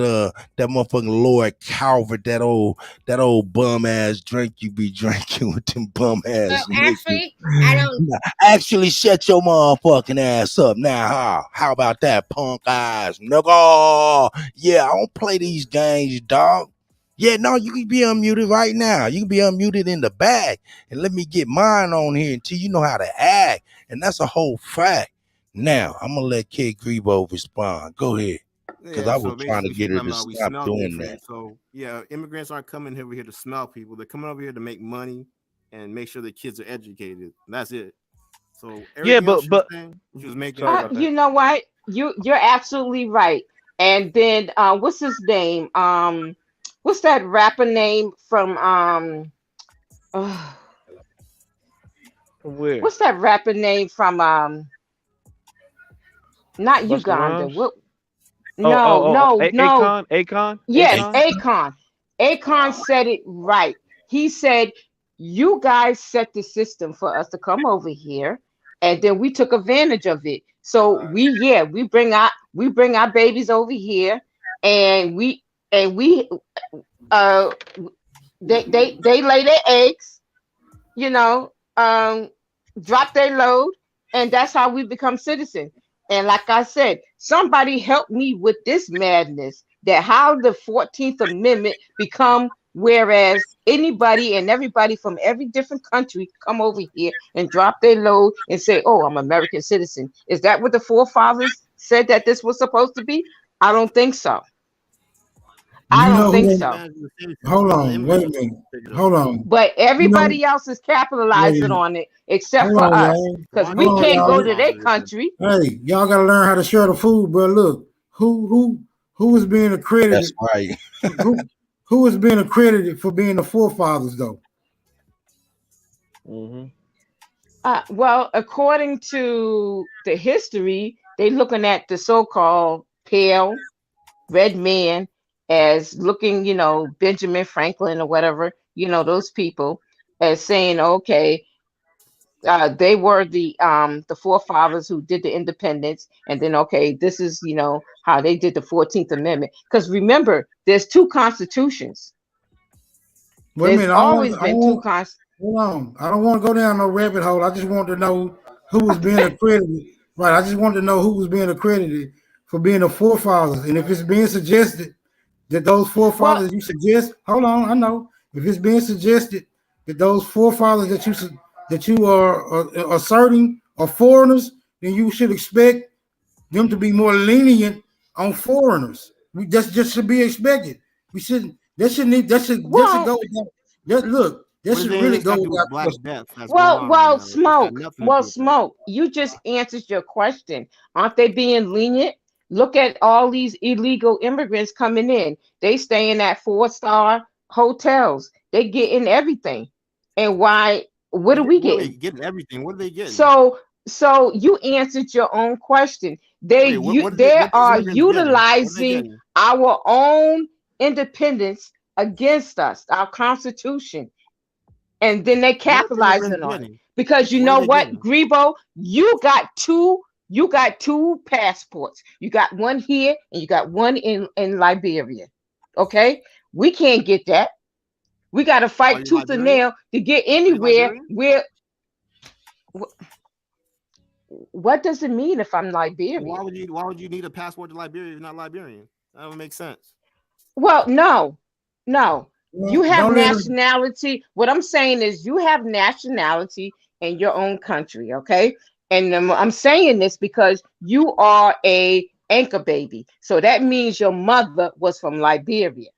motherfucking Lord Calvert, that old bum ass drink you be drinking with them bum Well, ass niggas. actually, I don't. Nah, actually, shut your motherfucking ass up now. How about that, punk ass nigga? Yeah, I don't play these games, dog. Yeah, no, you can be unmuted right now. You can be unmuted in the back and let me get mine on here until you know how to act. And that's a whole fact. Now, I'm going to let Kid Grebo respond. Go ahead. Because Yeah, I so was trying to basically she's get her talking to about we stop smell doing that. different. So yeah, immigrants aren't coming over here to smell people. They're coming over here to make money and make sure the kids are educated. That's it. So Yeah, everything else she was saying, she was making sorry it. about that. You know what? You're absolutely right. And then what's his name? What's that rapper name from uh, From where? what's that rapper name from not Busta Uganda? Rhymes. What no, no, no. Yes, Akon. Akon. Akon said it right. He said, "You guys set the system for us to come over here, and then we took advantage of it. So we bring our babies over here, and we uh they lay their eggs, you know, drop their load, and that's how we become citizens. And like I said, somebody help me with this madness that how the 14th Amendment become whereas anybody and everybody from every different country come over here and drop their load and say, oh, I'm American citizen. Is that what the forefathers said that this was supposed to be? I don't think so. I You don't know think who? so. Hold on, wait a minute. Hold on. But You know, everybody else is wait a capitalizing minute. on it except Hold for on, us y'all. because Hold we on, can't go y'all. to their country. Hey, y'all gotta learn how to share the food, bro. Look, who is being That's accredited? right. Who is being accredited for being the forefathers, though? Mm-hmm. Well, according to the history, they looking at the so-called pale red man as looking, Benjamin Franklin or whatever, those people as saying, okay, they were the forefathers who did the independence, and then okay, this is how they did the 14th Amendment. Because remember, there's two constitutions. Wait a There's minute. always been two cons. Hold on. I don't want to go down no rabbit hole. I just want to know who was being accredited. Right. I just wanted to know who was being accredited for being the forefathers, and if it's being suggested that those Well, forefathers you suggest, hold on, I know if it's being suggested that those forefathers that you are asserting are foreigners, then you should expect them to be more lenient on foreigners. That's just should be expected. We shouldn't. That should well, go. Look, that What does should any of really this got go to do with without Black question. Death that's going well, on right well, now? It's got smoke, nothing to well, do with that. smoke. You just answered your question. Aren't they being lenient? Look at all these illegal immigrants coming in. They staying at 4-star hotels. They getting everything. And why? What are we What are they getting? getting? Everything. What are they getting? So So you answered your own question. Wait, They what these are immigrants getting? What are they utilizing getting? our own independence against us, our constitution, and then they What are capitalizing immigrants on it. getting? Because you What are know they what, getting? Grebo, you got two passports. You got one here and you got one in Liberia. Okay, we can't get that. We got to Are fight you tooth and Liberian? nail to get Are you anywhere. Liberian? What does it mean if I'm Why Liberian? would you need a passport to Liberia if you're not Liberian? That don't make sense. Well, no. You have Don't let him. nationality. What I'm saying is you have nationality in your own country, okay? And I'm saying this because you are a anchor baby. So that means your mother was from Liberia.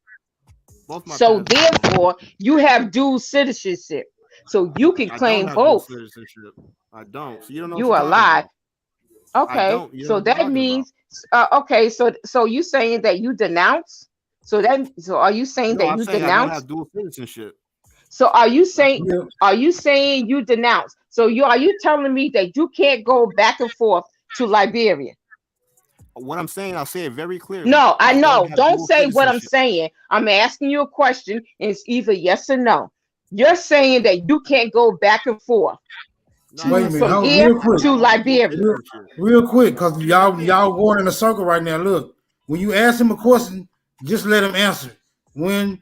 Both my So parents are from. therefore, you have dual citizenship. So you can I don't claim have dual both. citizenship. I don't. So you don't know what You you're are talking alive. about. I Okay. don't. You don't know So what you're that talking about. means okay, so you saying that you denounce? So are you saying No, that I'm you saying I don't denounce? have dual citizenship. So That's what, are you saying you denounce? So are you telling me that you can't go back and forth to Liberia? what I'm saying. I'll say it very clearly. No, I I don't know. have Don't dual say what I'm citizenship. saying. I'm asking you a question, and it's either yes or no. You're saying that you can't go back and forth No, I'm Wait a to not minute, saying from that. hold I'm here real saying I quick, to don't have dual Liberia. citizenship. real quick, because Say that again. y'all going in a circle right now. Look, when you ask him a question, just let him answer. When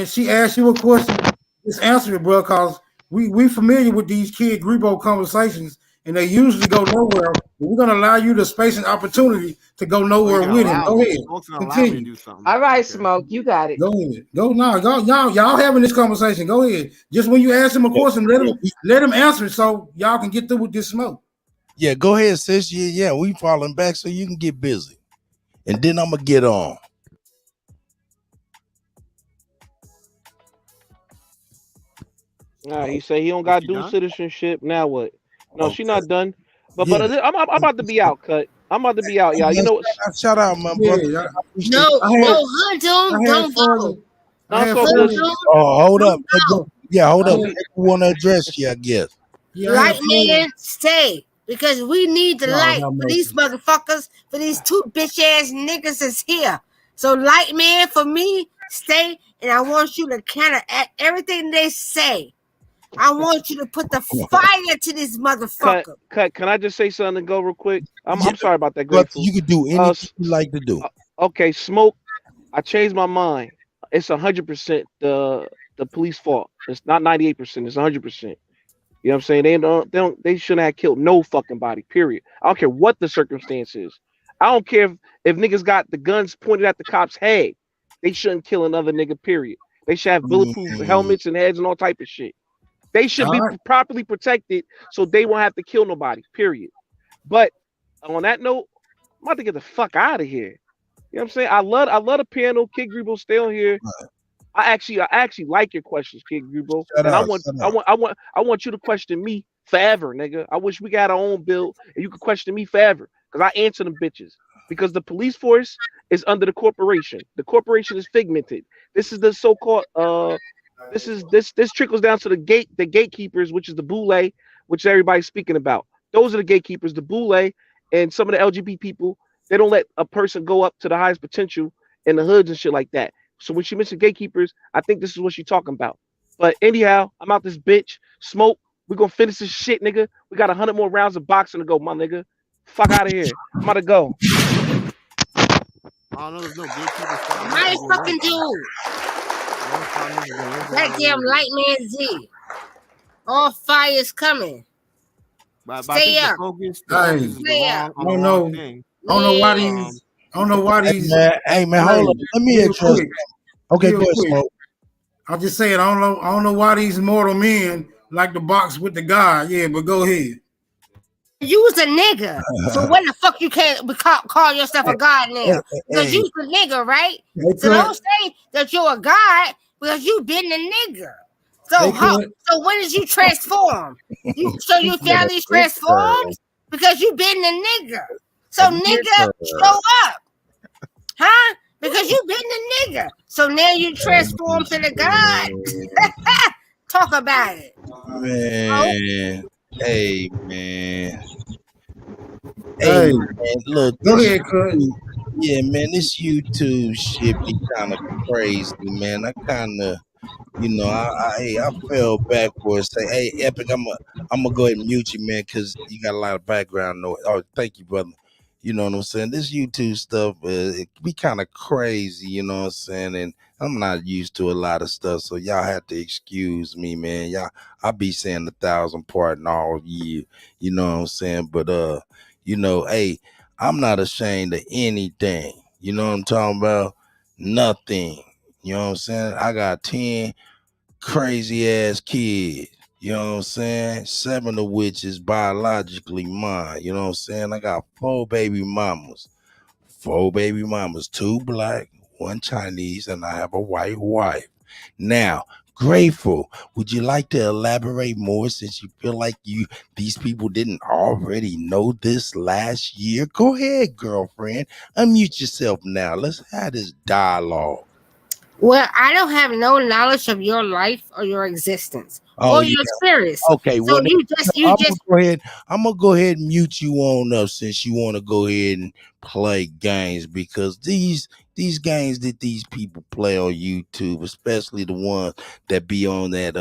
she asks you a question, just answer it, bro. Cause we familiar with these kid Grebo conversations, and they usually go nowhere. We're gonna allow you the space and opportunity to go Oh, you're nowhere gonna with him. allow Go me. ahead, Folks gonna allow me to continue. do something. All right, Okay. Smoke, you got it. Go ahead. Go now. Y'all having this conversation. Go ahead. Just when you ask him a Yeah, question, yeah, let him answer it so y'all can get through with this smoke. yeah, go ahead, sis. Yeah, we falling back so you can get busy. And then I'm gonna get on. Nah, he say he don't Is got she dual done? citizenship. Now what? No, she Okay. not done. But Yeah. I'm about to be out, cut. I'm about to be out, y'all. You know what? Shout out, my brother. Yeah, I appreciate No, I no, had Hood I had don't further go. No, it's all Hood good. further. hold up. don't go. Yeah, hold I up. had We They want to address you, I guess. yeah, I had Light further. man, stay. Because we need the Lord light have for these mercy. motherfuckers, for these two bitch ass niggas is here. So light man, for me, stay, and I want you to counteract everything they say. I want you to put the fire to this motherfucker. cut. Can I just say something and go real quick? Yeah, I'm sorry about that, brother, grateful. you can do Uh, anything you like to do. okay, smoke. I changed my mind. It's 100% the police fault. It's not 98%. It's 100%. You know what I'm saying? They shouldn't have killed no fucking body. Period. I don't care what the circumstance is. I don't care if niggas got the guns pointed at the cop's head. They shouldn't kill another nigga. Period. They should have bulletproof Mm, helmets and heads and all type of shit. They should All be right. properly protected so they won't have to kill nobody. Period. But on that note, I'm about to get the fuck out of here. You know what I'm saying? I love the piano. Kid Grebo stay on here. I actually like your questions, Kid Grebo. shout And out, shout out. I want you to question me forever, nigga. I wish we got our own bill and you could question me forever. Because I answer them bitches. Because the police force is under the corporation. The corporation is figmented. This is the so-called this trickles down to the gatekeepers, which is the boule, which everybody's speaking about. Those are the gatekeepers, the boule, and some of the LGBT people. They don't let a person go up to the highest potential in the hoods and shit like that. So when she mentioned gatekeepers, I think this is what she's talking about. But anyhow, I'm out this bitch. Smoke. We're gonna finish this shit, nigga. We got 100 more rounds of boxing to go, my nigga. Fuck out of here. I'm about to go. I don't know. There's no gatekeepers stop me My from doing fucking anything. dude. No one stop me from doing anything I That really damn want to do. light man Z. All fire is coming. But I Stay think up. the Hey, focus is Stay up. on the wrong thing. I don't know why Yeah. these. I don't know why these. Hey man, Hey, hold on. Let me real address. quick, Okay, go real ahead, quick. Smoke. I'm just saying. I don't know why these mortal men like to box with the guy. Yeah, but go ahead. You was a nigga. So when the fuck you can't call yourself a god now? Because Hey, you's a nigga, right? They So cut. don't say that you're a god because you been a nigga. So They cut. so when did you transform? So your family transformed because you been a nigga. So nigga, show up. Huh? Because you been a nigga. So now you transform to the god. Talk about it. Oh, man. Hey man. Hey Hey, man, look, go this ahead, Cut. yeah, man, this YouTube shit be kind of crazy, man. I kind of, I fell back for a second. Hey, Epic, I'm gonna go ahead and mute you, man, because you got a lot of background noise. Oh, thank you, brother. You know what I'm saying? This YouTube stuff, it be kind of crazy. You know what I'm saying? And I'm not used to a lot of stuff, so y'all have to excuse me, man. I be saying 1,000 pardon all year. You know what I'm saying? But hey, I'm not ashamed of anything. You know what I'm talking about? Nothing. You know what I'm saying? I got 10 crazy ass kids. You know what I'm saying? 7 of which is biologically mine. You know what I'm saying? I got 4 baby mamas. 4 baby mamas, 2 black, 1 Chinese, and I have a white wife. Now, Grateful, would you like to elaborate more since you feel like these people didn't already know this last year? Go ahead, girlfriend. Unmute yourself now. Let's have this dialogue. Well, I don't have no knowledge of your life or your existence Oh or yeah. your experience. Okay. So Well, you just I'm gonna go ahead and mute you on up since you want to go ahead and play games because these games that these people play on YouTube, especially the ones that be on that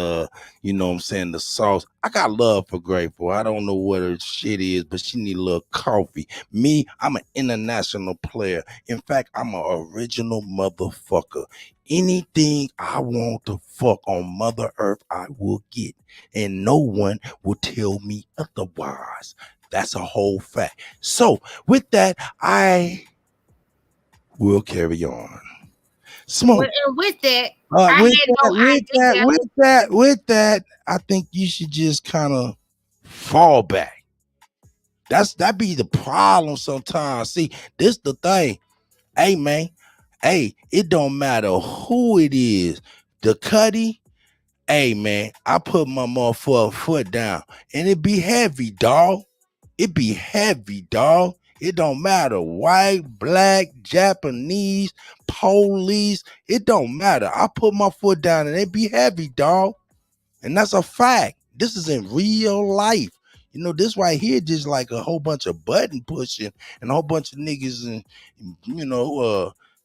you know what I'm saying, the sauce. I got love for Grateful. I don't know what her shit is, but she need a little coffee. Me, I'm an international player. In fact, I'm an original motherfucker. Anything I want to fuck on Mother Earth, I will get. And no one will tell me otherwise. That's a whole fact. So, with that, I will carry on. Smoke. and with that, I With had that, no with that, idea. with that, I think you should just kind of fall back. That be the problem sometimes. See, this the thing. Hey man, hey, it don't matter who it is. The Cuddy, hey man, I put my motherfucking foot down, and it be heavy, dog. It be heavy, dog. It don't matter, white, black, Japanese, police. It don't matter. I put my foot down, and it be heavy, dog. And that's a fact. This is in real life. You know, this right here just like a whole bunch of button pushing and a whole bunch of niggas and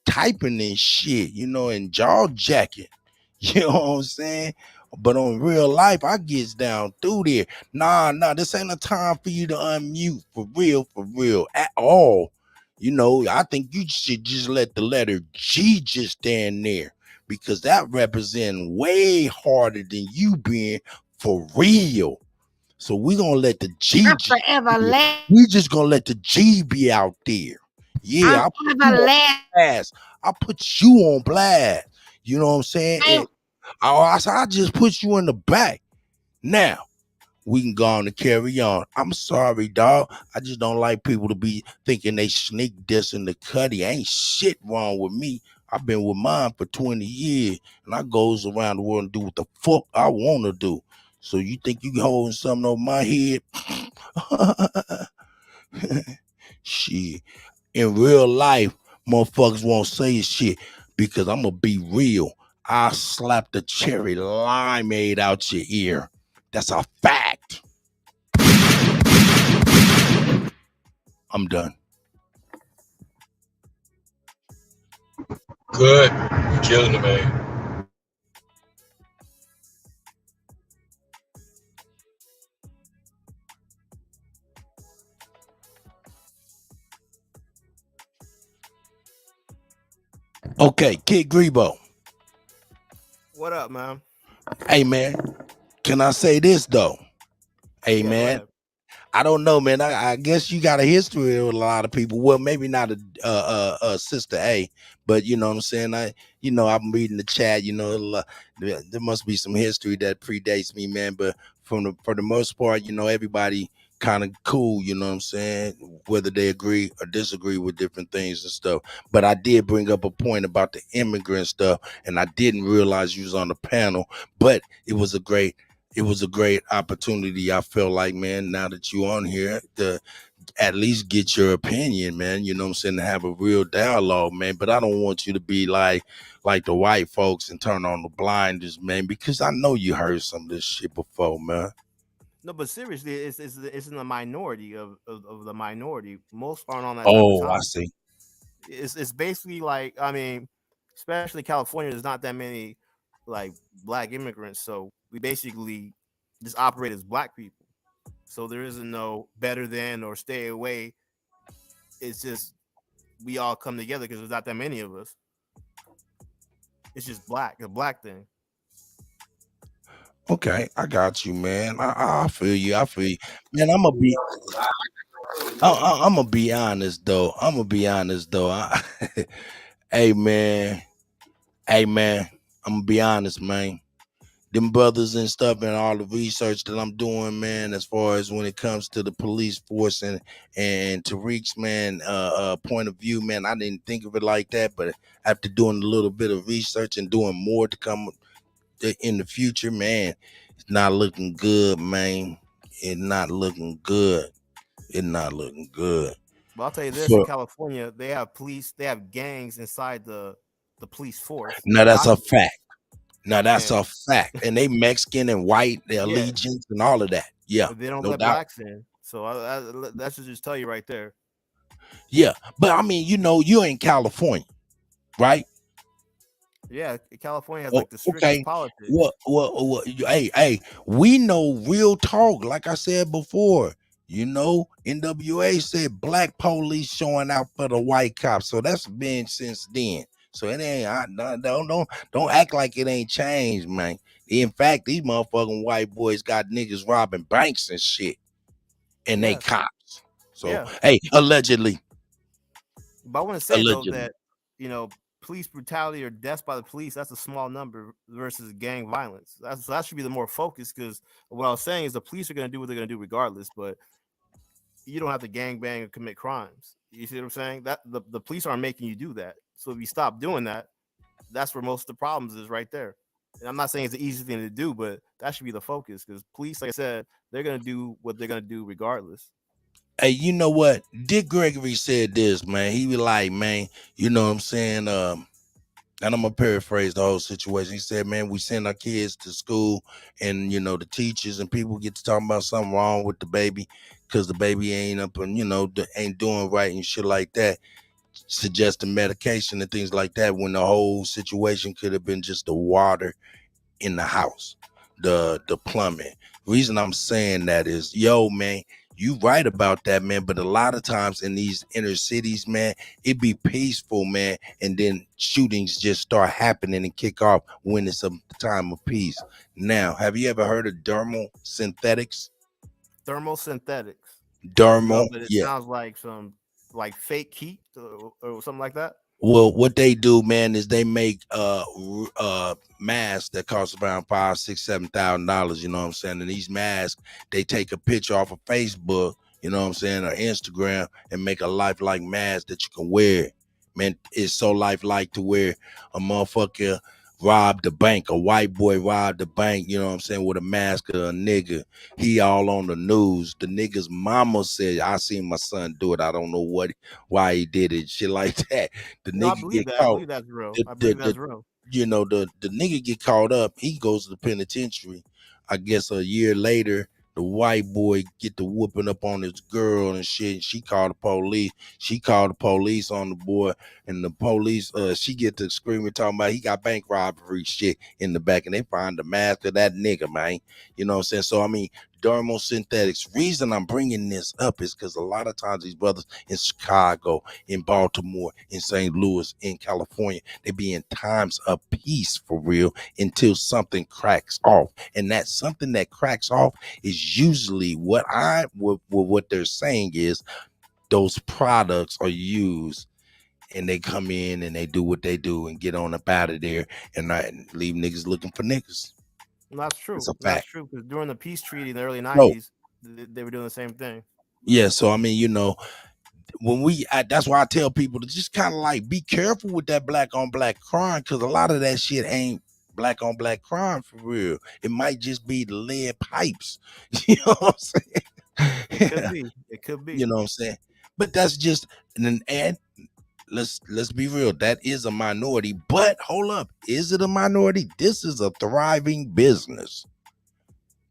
typing and shit, and jaw jacking. You know what I'm saying? But on real life, I gets down through there. Nah, this ain't a time for you to unmute for real, at all. I think you should just let the letter G just stand there because that represents way harder than you being for real. So we gonna let the G I'm just forever last. we just gonna let the G be out there. Yeah, I'm I put you ever on last. blast. I put you on blast. You know what I'm saying? I just put you in the back. Now we can go on and carry on. I'm sorry, dog. I just don't like people to be thinking they sneak this in the cutty. Ain't shit wrong with me. I've been with mine for 20 years, and I goes around the world and do what the fuck I want to do. So you think you holding something over my head? Shit. In real life, motherfuckers won't say shit because I'm gonna be real. I slap the cherry limeade out your ear. That's a fact. I'm done. Good. You killing the man. Okay, Kid Grebo. What up, man? Hey man, can I say this though? Hey Yeah, go man, ahead. I don't know, man. I guess you got a history with a lot of people. Well, maybe not sister A, but you know what I'm saying. I'm reading the chat. There must be some history that predates me, man. But for the most part, everybody kind of cool. You know what I'm saying, whether they agree or disagree with different things and stuff. But I did bring up a point about the immigrant stuff, and I didn't realize you was on the panel. But it was a great opportunity. I feel like, man, now that you on here, to at least get your opinion, man. You know what I'm saying? To have a real dialogue, man. But I don't want you to be like the white folks and turn on the blinders, man, because I know you heard some of this shit before, man. No, but seriously, it's in the minority of the minority. Most aren't on that type of Oh, I time. see. It's basically like, I mean, especially California, there's not that many like black immigrants, so we basically just operate as black people. So there isn't no better than or stay away. It's just we all come together because there's not that many of us. It's just black, a black thing. Okay, I got you, man. I feel you. I feel you, man. I'm gonna be honest though. I'm gonna be honest though. Hey man, hey man. I'm gonna be honest, man. Them brothers and stuff and all the research that I'm doing, man, as far as when it comes to the police force and Tariq's man point of view, man, I didn't think of it like that, but after doing a little bit of research and doing more to come in the future, man, it's not looking good, man. It's not looking good. It's not looking good. But I'll tell you this: in For California, they have police, they have gangs inside the police force. now, that's a Documented. fact. Now that's And a fact, and they Mexican and white, their yeah, allegiance and all of that. Yeah, they don't no let doubt. blacks in. So that should just tell you right there. Yeah, but I mean, you're in California, right? Yeah, California has Oh, like the strictest okay. politics. Hey, we know real talk. Like I said before, NWA said black police showing out for the white cops. So that's been since then. So it ain't. Don't act like it ain't changed, man. In fact, these motherfucking white boys got niggas robbing banks and shit, and they Yeah, cops. So yeah. hey, allegedly, But I want to say though allegedly. that police brutality or deaths by the police, that's a small number versus gang violence. That should be the more focus, because what I was saying is the police are going to do what they're going to do regardless, but you don't have to gang bang or commit crimes. You see what I'm saying? That the police aren't making you do that. So if you stop doing that, that's where most of the problems is right there. And I'm not saying it's the easiest thing to do, but that should be the focus, because police, like I said, they're going to do what they're going to do regardless. Hey, you know what? Dick Gregory said this, man. He was like, man, you know what I'm saying? And I'm gonna paraphrase the whole situation. He said, man, we send our kids to school, and the teachers and people get to talking about something wrong with the baby because the baby ain't up and ain't doing right and shit like that, suggesting medication and things like that, when the whole situation could have been just the water in the house, the plumbing. Reason I'm saying that is, yo, man, you right about that, man. But a lot of times in these inner cities, man, it be peaceful, man, and then shootings just start happening and kick off when it's a time of peace. Now, have you ever heard of dermal synthetics? Thermosynthetics. No, Dermal, but it yeah. sounds like some like fake heat or something like that. Well, what they do, man, is they make masks that cost around $5, $6, $7,000. You know what I'm saying? And these masks, they take a picture off of Facebook, you know what I'm saying, or Instagram, and make a lifelike mask that you can wear. Man, it's so lifelike to where a motherfucker robbed the bank, a white boy robbed the bank, you know what I'm saying, with a mask of a nigga. He all on the news. The nigga's mama said, I seen my son do it. I don't know why he did it, shit like that. The No, I nigga believe get that. I caught. believe that's real. The I the, believe the that's real. the nigga get caught up. He goes to the penitentiary. I guess a year later, the white boy get the whooping up on his girl and shit. She called the police. She called the police on the boy, and the police, she get to screaming talking about he got bank robbery shit in the back, and they find the mask of that nigga, man. You know what I'm saying? So I mean, dermal synthetics. Reason I'm bringing this up is because a lot of times these brothers in Chicago, in Baltimore, in St. Louis, in California, they be in times of peace for real until something cracks off, and that something that cracks off is usually what they're saying is those products are used, and they come in and they do what they do and get on up out of there and not leave niggas looking for niggas. And that's It's true. a And that's fact. true, because during the peace treaty in the early So '90s, they were doing the same thing. yeah, so I mean, that's why I tell people to just kind of like be careful with that black on black crime, because a lot of that shit ain't black on black crime for real. It might just be the lead pipes. You know what I'm It could saying? be. It could You be. know what I'm saying? But that's just and let's be real. That is a minority. But hold up, is it a minority? This is a thriving business.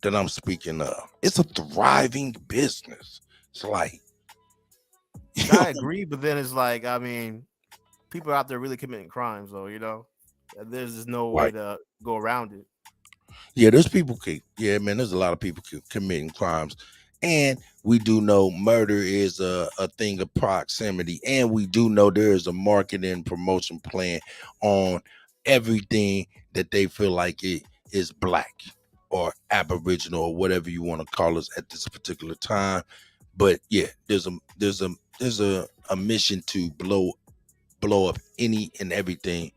that I'm speaking of. It's a thriving business. It's like I agree, but then it's like, I mean, people are out there really committing crimes, though. There's just no way right. to go around it. Yeah, there's people man, there's a lot of people committing crimes. And we do know murder is a thing of proximity. And we do know there is a marketing promotion plan on everything that they feel like it is black or aboriginal or whatever you want to call us at this particular time. But yeah, there's a mission to blow up any and everything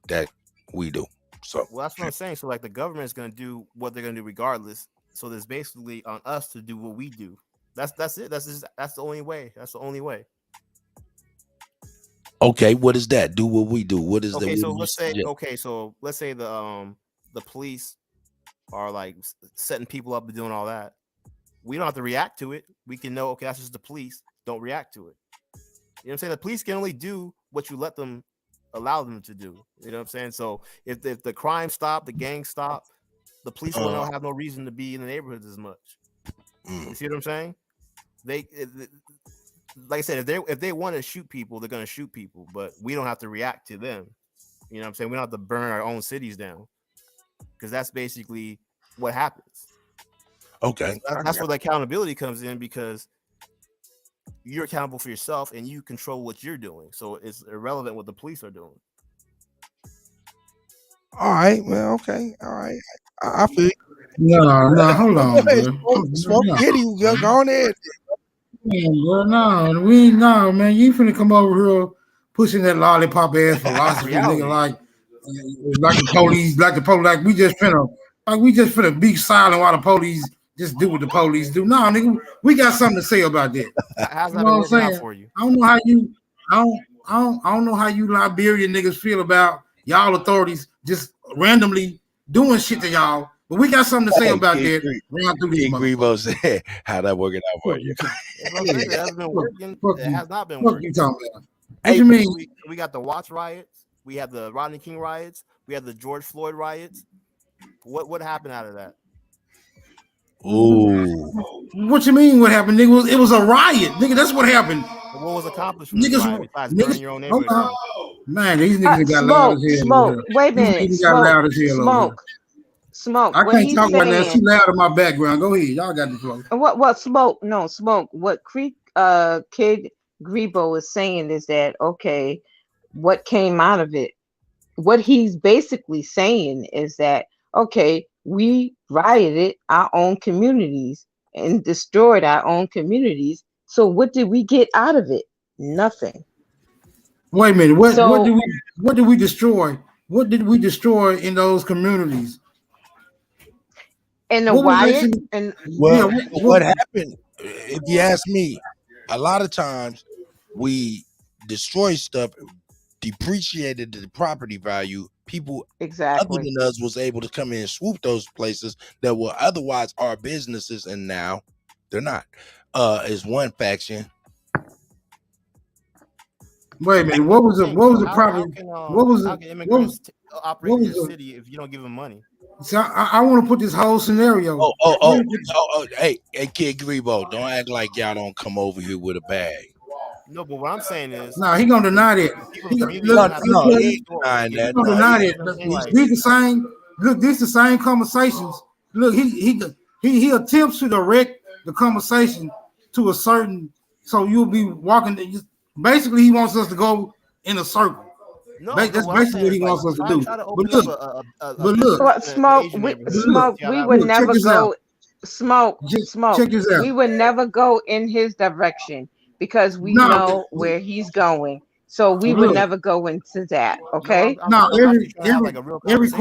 that we do. So Well, that's what I'm saying. So, like, the government is going to do what they're going to do regardless. So, there's basically on us to do what we do. That's it. That's the only way. That's the only way. Okay, what is that? Do what we do. What is that? Okay, so let's say the police are like setting people up and doing all that. We don't have to react to it. We can know, okay, that's just the police. Don't react to it. You know what I'm saying? The police can only do what you allow them to do. You know what I'm saying? So if the crime stop, the gang stop, the police will not have no reason to be in the neighborhoods as much. You see what I'm saying? Like I said, if they want to shoot people, they're going to shoot people, but we don't have to react to them. You know what I'm saying? We don't have to burn our own cities down, because that's basically what happens. Okay. That's where the accountability comes in, because you're accountable for yourself and you control what you're doing. So it's irrelevant what the police are doing. All right. Well, okay. All right. I feel you. No, hold on, bro. Smoke Kitty, go on ahead. No, man. You ain't finna come over here pushing that lollipop ass philosophy, nigga. Like the police, like we just finna be silent while the police just do what the police do. No, nigga, we got something to say about that. How's that working out for you? I don't know how you Liberian niggas feel about y'all authorities just randomly doing shit to y'all. But we got something to say about that. King Grebo said, "How that working out for you?" It hasn't been working. It has not been working. You talking about? What you mean? We got the Watts riots. We had the Rodney King riots. We had the George Floyd riots. What happened out of that? Ooh. What you mean? What happened, nigga? It was a riot, nigga. That's what happened. What was accomplished from this riot besides burning your own neighborhood? Man, these niggas got loud as hell. Smoke. Wait a minute. Smoke. I can't talk right now. It's too loud in my background. Go ahead. Y'all got the flow. What smoke? No, smoke. What Kid Grebo is saying is that, okay, what came out of it? What he's basically saying is that, okay, we rioted our own communities and destroyed our own communities. So what did we get out of it? Nothing. Wait a minute. What did we destroy? What did we destroy in those communities? And the riot what happened? If you ask me, a lot of times we destroy stuff, depreciated the property value. People other than us was able to come in and swoop those places that were otherwise our businesses, and now they're not. Is one faction. Wait a minute. What was the property? How can immigrants operate in your city if you don't give them money? See, I want to put this whole scenario. Hey, Kid Grebo, don't act like y'all don't come over here with a bag. No, but what I'm saying is, he gonna deny that. He ain't denying that. These the same. Look, these the same conversations. Look, he attempts to direct the conversation to a certain. So you'll be walking. Basically, he wants us to go in a circle. No, that's basically what he wants us to do. But look, smoke. We would never go. Smoke. Check this out. We would never go in his direction because we know where he's going. So we would never go into that. Okay. No, every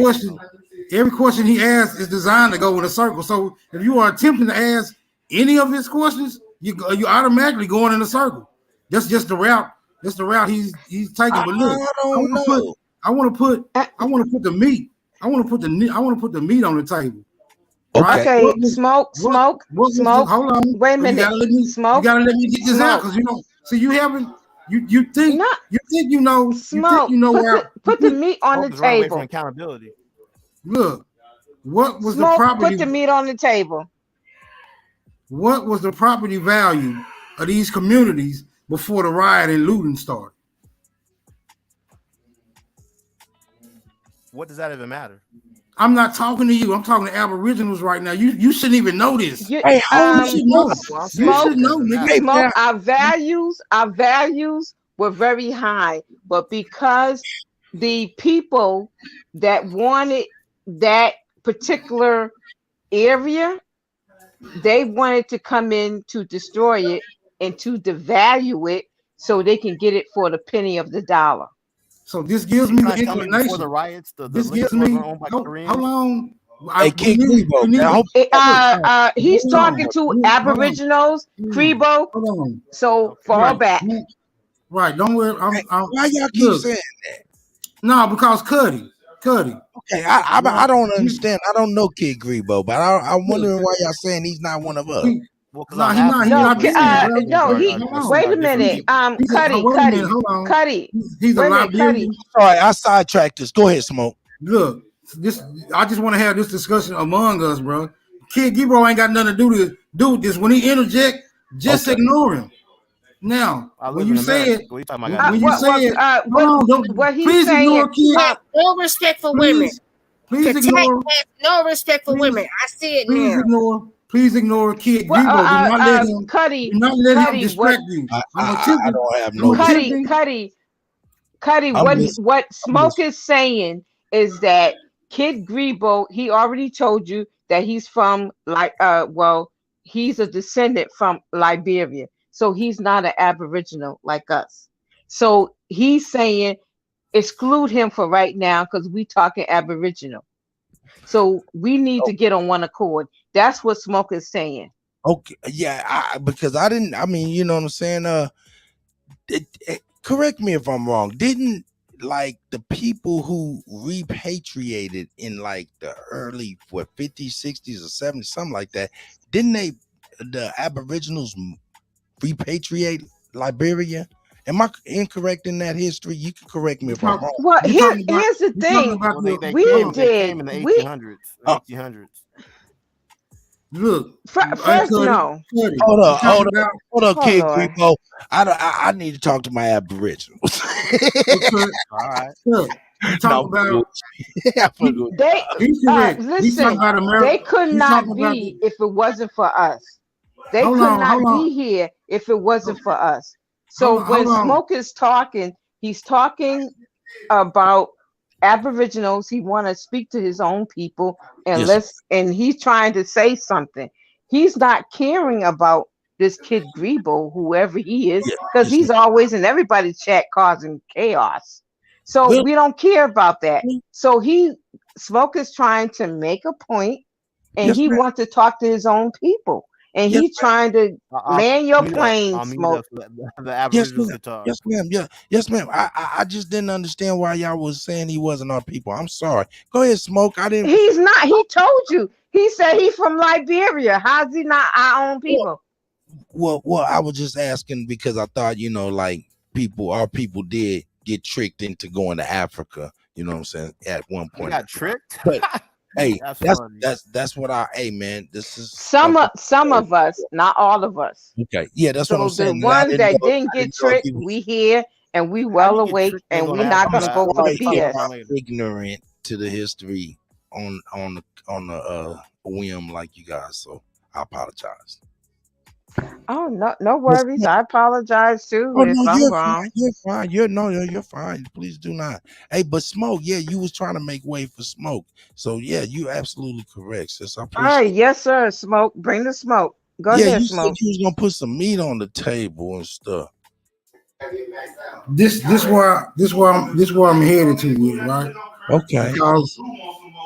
question he asks is designed to go in a circle. So if you are attempting to ask any of his questions, you automatically going in a circle. That's just the route. That's the route he's taking. But look, I want to put the meat. I want to put the meat on the table. Right? Okay, smoke. Hold on. Wait a minute. You gotta let me get this out, because you don't. So you haven't. You think you know. Smoke. You think you know where. Put the meat on the table. Accountability. Look, What was the Smoke, property? put the meat on the table. What was the property value of these communities before the riot and looting started? What does that even matter? I'm not talking to you. I'm talking to Aboriginals right now. You shouldn't even know this. You, You should know. Well, I'm saying You Smoke, should know, nigga. Smoke. Our values were very high, but because the people that wanted that particular area, they wanted to come in to destroy it and to devalue it so they can get it for the penny of the dollar. So this gives me the Before the inclination. riots, the This liquor gives stores me. were owned by Koreans. How long? Hey, Kid Grebo, He's Hold on. talking to Hold on. Aboriginals, Grebo. Hold on. So fall back. Right. Don't worry. Why y'all keep saying that? No, because Cuddy. Okay, I don't understand. I don't know Kid Grebo, but I'm wondering why y'all saying he's not one of us. Well, because No, I'm he's not. He's African. not. No, he. Wait a minute. Cuddy. He's a Wait a minute, Cuddy. Liberian. All right, I sidetracked this. Go ahead, Smoke. Look, I just want to have this discussion among us, bro. Kid Gibro ain't got nothing to do with this. When he interject, just ignore him. Now, when you say it, what he's please saying, ignore Kid. no respect for women. Please ignore. No respect for women. I see it now. Please ignore Kid Grebo. Do not let him. Cuddy, do not let him distract you. I don't have no. Cuddy. What Smoke is saying is that Kid Grebo, he already told you that he's from he's a descendant from Liberia, so he's not an Aboriginal like us. So he's saying exclude him for right now because we talking Aboriginal. So we need to get on one accord. That's what Smoke is saying. Okay, yeah, because I didn't. I mean, you know what I'm saying. Correct me if I'm wrong. Didn't like the people who repatriated in like the early 50s, 60s, or 70s, something like that? Didn't the Aboriginals repatriate Liberia? Am I incorrect in that history? You can correct me if I'm wrong. Well, here's the thing. They came in the 1800s. Look, first no. Hold on, Kid Lord. Grebo. I need to talk to my Aboriginals. All right. Talk about they could not be if it wasn't for us. They could not be here if it wasn't for us. So when Smoke is talking, he's talking about Aboriginals. He want to speak to his own people, and and he's trying to say something. He's not caring about this Kid Grebo, whoever he is, because he's always in everybody's chat causing chaos. So we don't care about that. So Smoke is trying to make a point, and he wants to talk to his own people. And he's trying to land your plane, Smoke. Yes, ma'am. Yes, ma'am. I just didn't understand why y'all was saying he wasn't our people. I'm sorry. Go ahead, Smoke. I didn't. He's not. He told you. He said he's from Liberia. How's he not our own people? Well, I was just asking because I thought, like our people did get tricked into going to Africa. You know what I'm saying? At one point, got tricked. But hey, that's what man. This is some of us, not all of us. Okay, yeah, that's what I'm saying. The ones that didn't get tricked, we here and we well awake, and we're not gonna go for the BS. I'm ignorant to the history on the whim like you guys, so I apologize. Oh no worries. I apologize too if I'm wrong. You're fine. You're fine. Please do not. Hey, but Smoke, you was trying to make way for Smoke. So you're absolutely correct, sis. I appreciate All right, yes, sir. Smoke, bring the smoke. Go ahead, you Smoke. said you was gonna put some meat on the table and stuff. This where I'm headed to, right? Okay. Because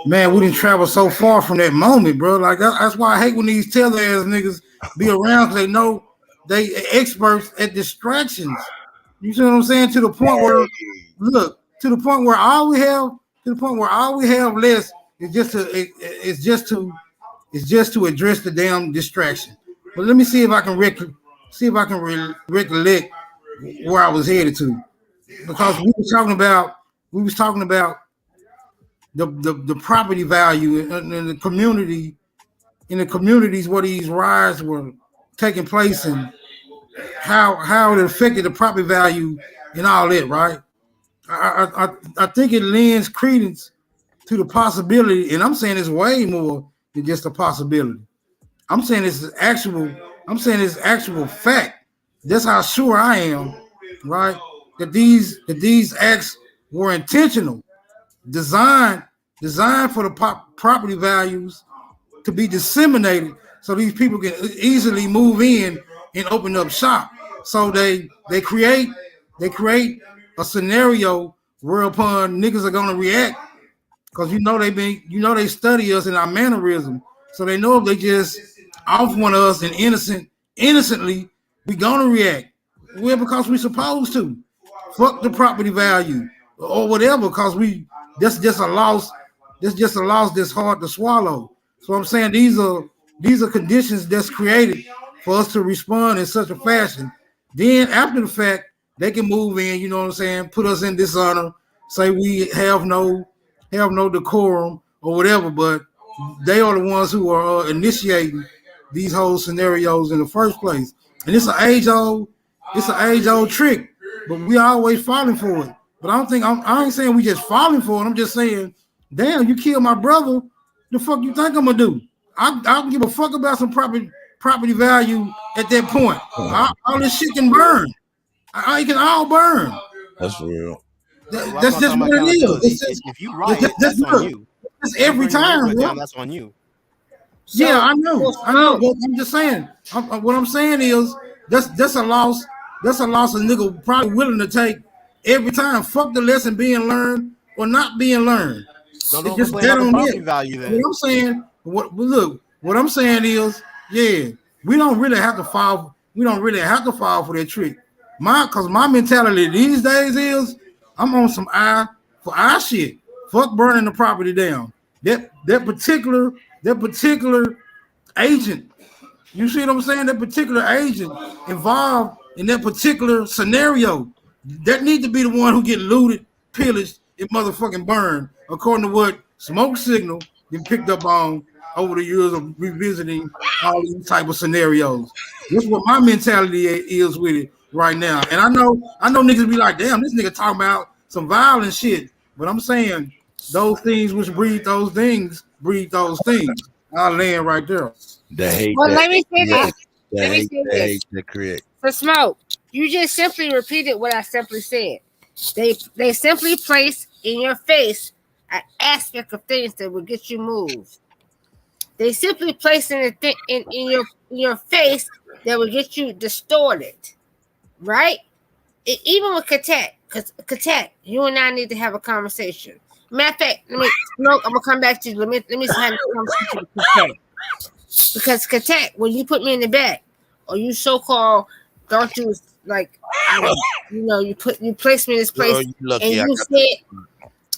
man, we didn't travel so far from that moment, bro. Like that's why I hate when these tail ass niggas be around, because they know they experts at distractions. You see what I'm saying? To the point where all we have less is just to address the damn distraction. But let me see if I can recollect where I was headed to, because we was talking about the property value in the community, in the communities where these riots were taking place, and how it affected the property value and all that, right? I think it lends credence to the possibility, and I'm saying it's way more than just a possibility. I'm saying it's actual. I'm saying it's actual fact. That's how sure I am, right? That these acts were intentional, designed for the property values to be disseminated, so these people can easily move in and open up shop. So they create a scenario whereupon niggas are gonna react, because they study us in our mannerism, so they know if they just off one of us and innocently, we gonna react. Well, because we supposed to. Fuck the property value or whatever, because that's just a loss. That's hard to swallow. So I'm saying these are conditions that's created for us to respond in such a fashion. Then after the fact, they can move in, you know what I'm saying, put us in dishonor, say we have no decorum or whatever, but they are the ones who are initiating these whole scenarios in the first place. And it's an age-old trick, but we always falling for it. But I ain't saying we just falling for it. I'm just saying, damn, you killed my brother. The fuck you think I'm gonna do? I don't give a fuck about some property value at that point. All this shit can burn. It can all burn. That's real. That's just what it is. If you riot, that's on you. That's every time, bro. That's on you. Yeah, I know. But I'm just saying. What I'm saying is that's a loss. That's a loss a nigga probably willing to take every time. Fuck the lesson being learned or not being learned. Don't just complain about the property value then. What I'm saying, what I'm saying is, yeah, we don't really have to fall. We don't really have to fall for that trick. Cause my mentality these days is, I'm on some eye for eye shit. Fuck burning the property down. That particular agent, you see what I'm saying? That particular agent involved in that particular scenario, that need to be the one who get looted, pillaged, and motherfucking burned, according to what Smoke Signal been picked up on over the years of revisiting all these type of scenarios. This is what my mentality is with it right now. And I know niggas be like, damn, this nigga talking about some violent shit. But I'm saying those things which breed those things. I'll land right there. Let me say this. Correct. For Smoke, you just simply repeated what I simply said. They simply place in your face an aspect of things that will get you moved. They simply place in your face that will get you distorted, right? Even with Kuttack, because Kuttack, you and I need to have a conversation. Matter of fact, I'm gonna come back to you. Let me have a conversation with Kuttack. Because Kuttack, when you put me in the back, or you so-called thought you was like, you placed me in this place,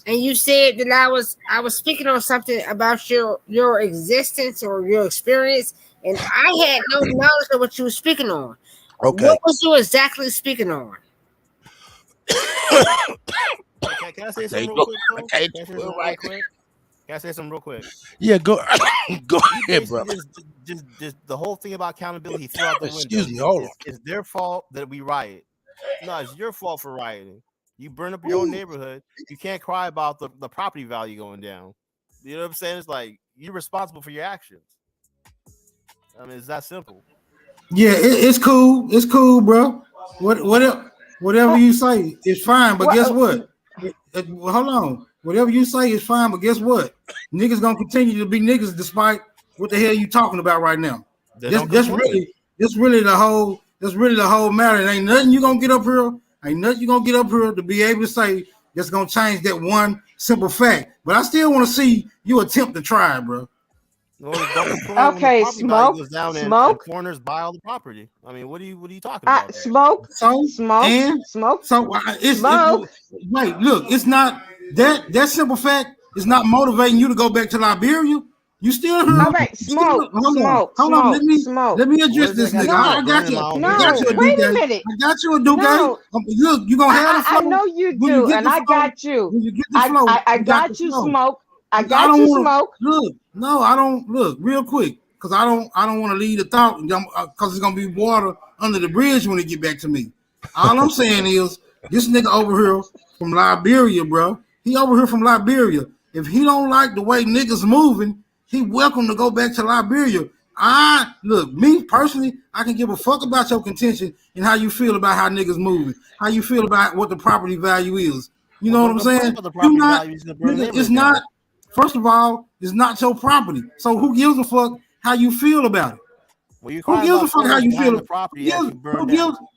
and you said that I was speaking on something about your existence or your experience, and I had no knowledge of what you were speaking on. Okay. What was you exactly speaking on? Can I say something real quick? Can I say something real quick? Yeah, go ahead, bro. Just the whole thing about accountability, he threw out the window. Excuse me, hold on. It's their fault that we riot. No, it's your fault for rioting. You burn up your own neighborhood. You can't cry about the property value going down. You know what I'm saying? It's like you're responsible for your actions. I mean, it's that simple. Yeah, it's cool. It's cool, bro. Whatever you say is fine. But guess what? Hold on. Whatever you say is fine. But guess what? Niggas gonna continue to be niggas despite what the hell you talking about right now. That's really the whole matter. It ain't nothing you gonna get up here. Ain't nothing you gonna get up here to be able to say that's gonna change that one simple fact. But I still want to see you attempt to try, bro. Okay, Smoke. And corners buy all the property. I mean, what are you talking about? Smoke. Wait, look, it's not that simple fact is not motivating you to go back to Liberia. You still heard? All right, Smoke. Hold on. Let me address this nigga. I got you. Wait a minute. I got you a Duke. Look, you gonna have the flow. I know you do, and I got you. When you get the flow, I got you, Smoke. I got you, Smoke. Look, no, I don't look real quick because I don't want to leave the thought because it's gonna be water under the bridge when it get back to me. All I'm saying is this nigga over here from Liberia, bro. He over here from Liberia. If he don't like the way niggas moving, he welcome to go back to Liberia. Look, me personally, I can give a fuck about your contention and how you feel about how niggas moving, how you feel about what the property value is. You know what I'm saying? It's not. First of all, it's not your property. So who gives a fuck how you feel about it? Well, who gives a fuck how you feel?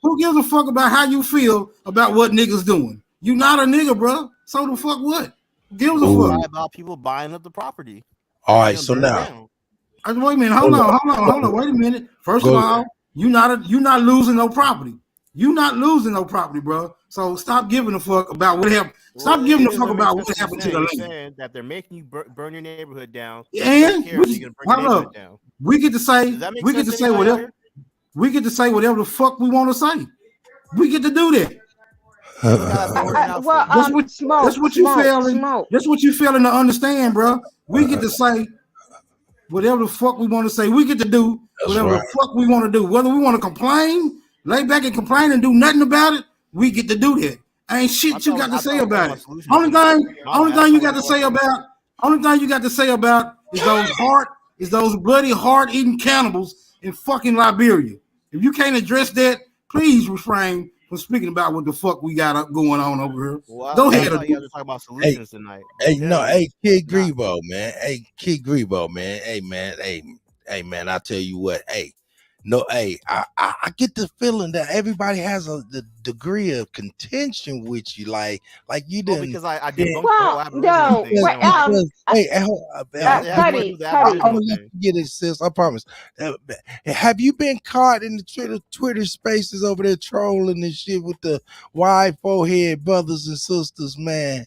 Who gives a fuck about how you feel about what niggas doing? You not a nigga, bro. So the fuck what? Who gives a fuck about people buying up the property? All right, so now. Wait a minute. Hold on. Wait a minute. First of all, you not losing no property. You not losing no property, bro. So stop giving a fuck about what happened. Stop giving a fuck about what happened to the land. Saying that they're making you burn your neighborhood down. And we get to say whatever. We get to say whatever the fuck we want to say. We get to do that. That's what you failing to understand, bro. We get to say whatever the fuck we want to say. We get to do whatever the fuck we want to do. Whether we want to complain, lay back and complain and do nothing about it, we get to do that. Ain't shit you got to say about it. Only thing you got to say about is those bloody heart-eating cannibals in fucking Liberia. If you can't address that, please refrain from speaking about what the fuck we got going on over here. Well, go ahead. You have to talk about solutions tonight. Kid Grebo, man. Kid Grebo, man. Hey, man. I tell you what. I get the feeling that everybody has the degree of contention with you, like you didn't. Because I did. I'm gonna let you get it, sis. I promise. Have you been caught in the Twitter spaces over there trolling and shit with the wide forehead brothers and sisters, man?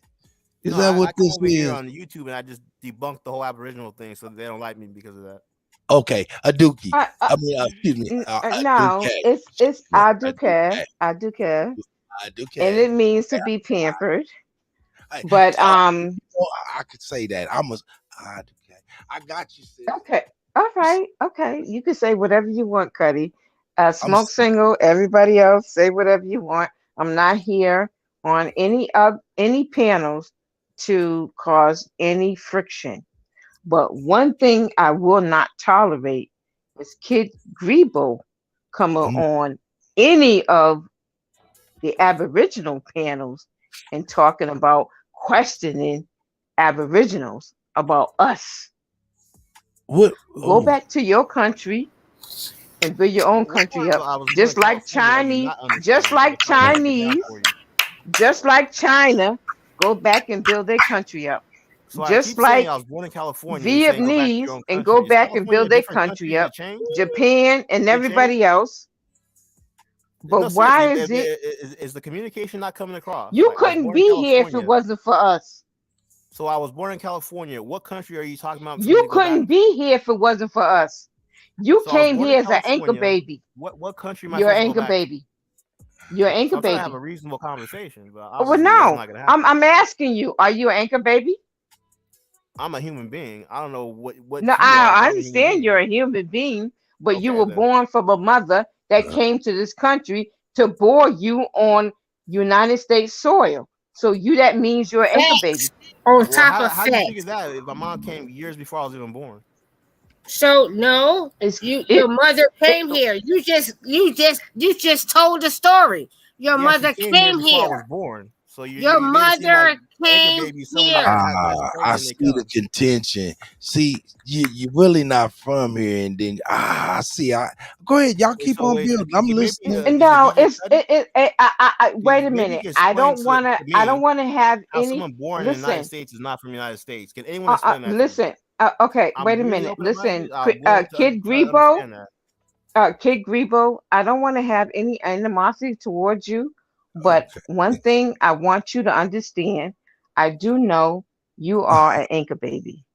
Is that what this is? On YouTube, and I just debunked the whole Aboriginal thing, so they don't like me because of that. Okay, Aduki. Excuse me. No, it's I do care, and it means to be pampered. But I could say that. I got you, sis. Okay, all right, okay. You can say whatever you want, Cuddy. Smoke single. Everybody else, say whatever you want. I'm not here on any panels to cause any friction. But one thing I will not tolerate is Kid Grebo coming on any of the Aboriginal panels and talking about questioning Aboriginals about us. Go back to your country and build your own country up, just like China. Go back and build their country up. So just like I was born in California, Vietnamese and go back and build their country up, Japan and everybody else. But why is it? Is the communication not coming across? You couldn't be here if it wasn't for us. So I was born in California. What country are you talking about? You couldn't be here if it wasn't for us. You came here as an anchor baby. What country am I? You're an anchor baby. You're an anchor baby. I have a reasonable conversation, but well, no, I'm asking you. Are you an anchor baby? I'm a human being. I don't know what. No, I understand you're a human being, but you were born from a mother that came to this country to bore you on United States soil. So that means you're an anchor baby. On top of how do you figure that? If my mom came years before I was even born. So no, your mother came here. You just told the story. Your mother came here. I was born. So your mother came here. I see the contention. See, you really not from here, and then I see. Go ahead, y'all keep on building. I'm listening. No, wait a minute. I don't want to have any. Someone born in the United States is not from the United States. Can anyone explain that? Listen. Okay, wait a minute. Listen, Kid Grebo. Kid Grebo, I don't want to have any animosity towards you. But one thing I want you to understand, I do know you are an anchor baby.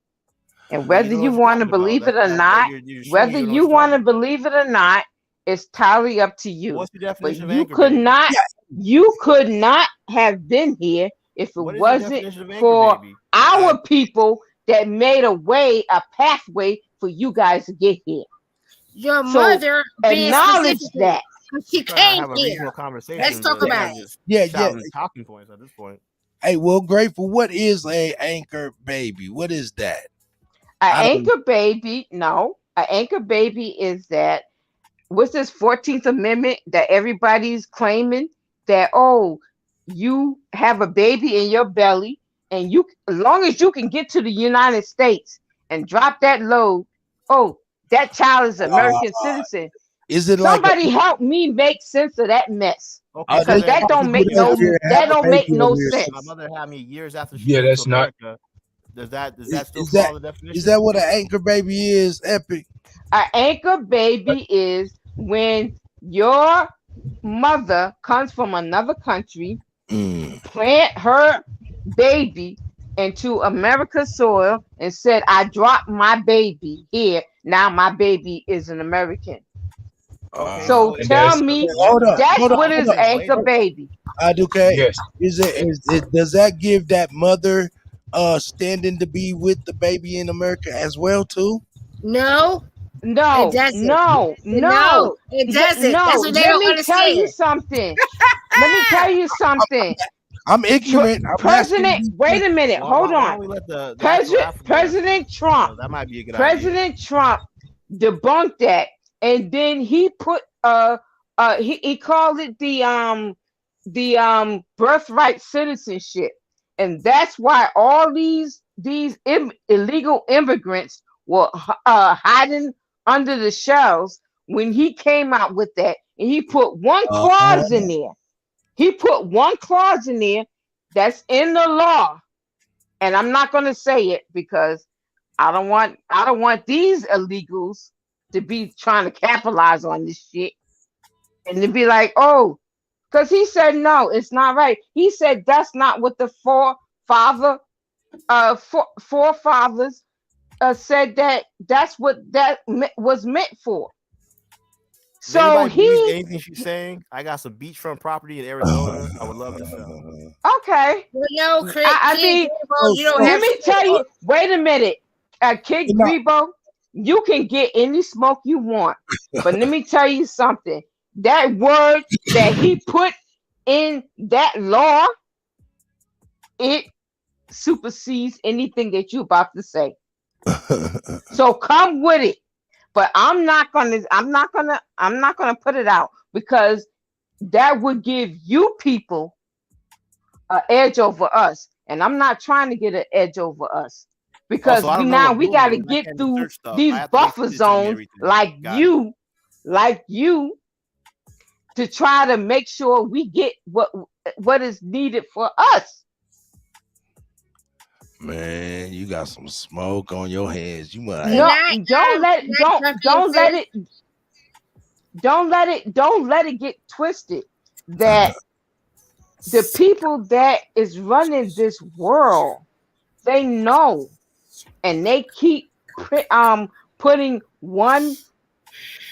And whether you want to believe it or not, it's entirely up to you. What's the definition of you anchor could baby? you could not have been here if it wasn't for our people that made a pathway for you guys to get here. Your So mother being acknowledge specific. that. She Trying to came have a here. reasonable conversation. Let's talk You about guys it. just Yeah. shouting talking points at this point. Hey, well, Grateful, what is a anchor baby? What is that? An I don't. anchor baby, no. An anchor baby is that what's this 14th Amendment that everybody's claiming that, oh, you have a baby in your belly, and you, as long as you can get to the United States and drop that load, oh, that child is an American citizen. Is it like a? Somebody help me make sense of that mess. Okay, Because then that don't make Get over no here and that have a don't make baby no over here. my sense. mother had me years after she Yeah, came to that's not. America. Does that still Is follow the definition? is that what an anchor baby is? Epic. An anchor baby is when your mother comes from another country, plant her baby into America's soil, and said, I dropped my baby here. Now my baby is an American. Okay, So And tell that's me, Hold up. that's Hold up. what Hold is up. anchor baby. Okay. yes. Does that give that mother standing to be with the baby in America as well too? No, it No, doesn't. no, no, No, it doesn't. That's no. what they Let don't me tell you understand. something. Let me tell you something. I'm ignorant. I'm President, asking. wait a minute, hold Why on. don't we let the actual President, African President Trump, that might be a good idea. President Trump debunked that, and then he put he called it the birthright citizenship, and that's why all these illegal immigrants were hiding under the shells when he came out with that, and he put one clause in there. He put one clause in there that's in the law, and I'm not going to say it because I don't want these illegals to be trying to capitalize on this shit and to be like, oh, because he said no, it's not right. He said that's not what the forefathers said that's what that was meant for. If So anybody believes he anything she's saying, I got some beachfront property in Arizona. I would love to sell. okay. Well, no, I mean, you don't let have me tell you. Wait a minute, Kid Grebo, you can get any smoke you want, but let me tell you something. That word that he put in that law, it supersedes anything that you're about to say. So come with it. But I'm not gonna put it out because that would give you people an edge over us. And I'm not trying to get an edge over us. Because Also, I don't know now what we rule got to it is. I get can't through search stuff. I these have to wait buffer till you tell me zones everything. like Got you, to try to make sure we get what is needed for us. Man, you got some smoke on your hands. You must. No, don't let it get twisted that the people that is running this world, they know, and they keep putting one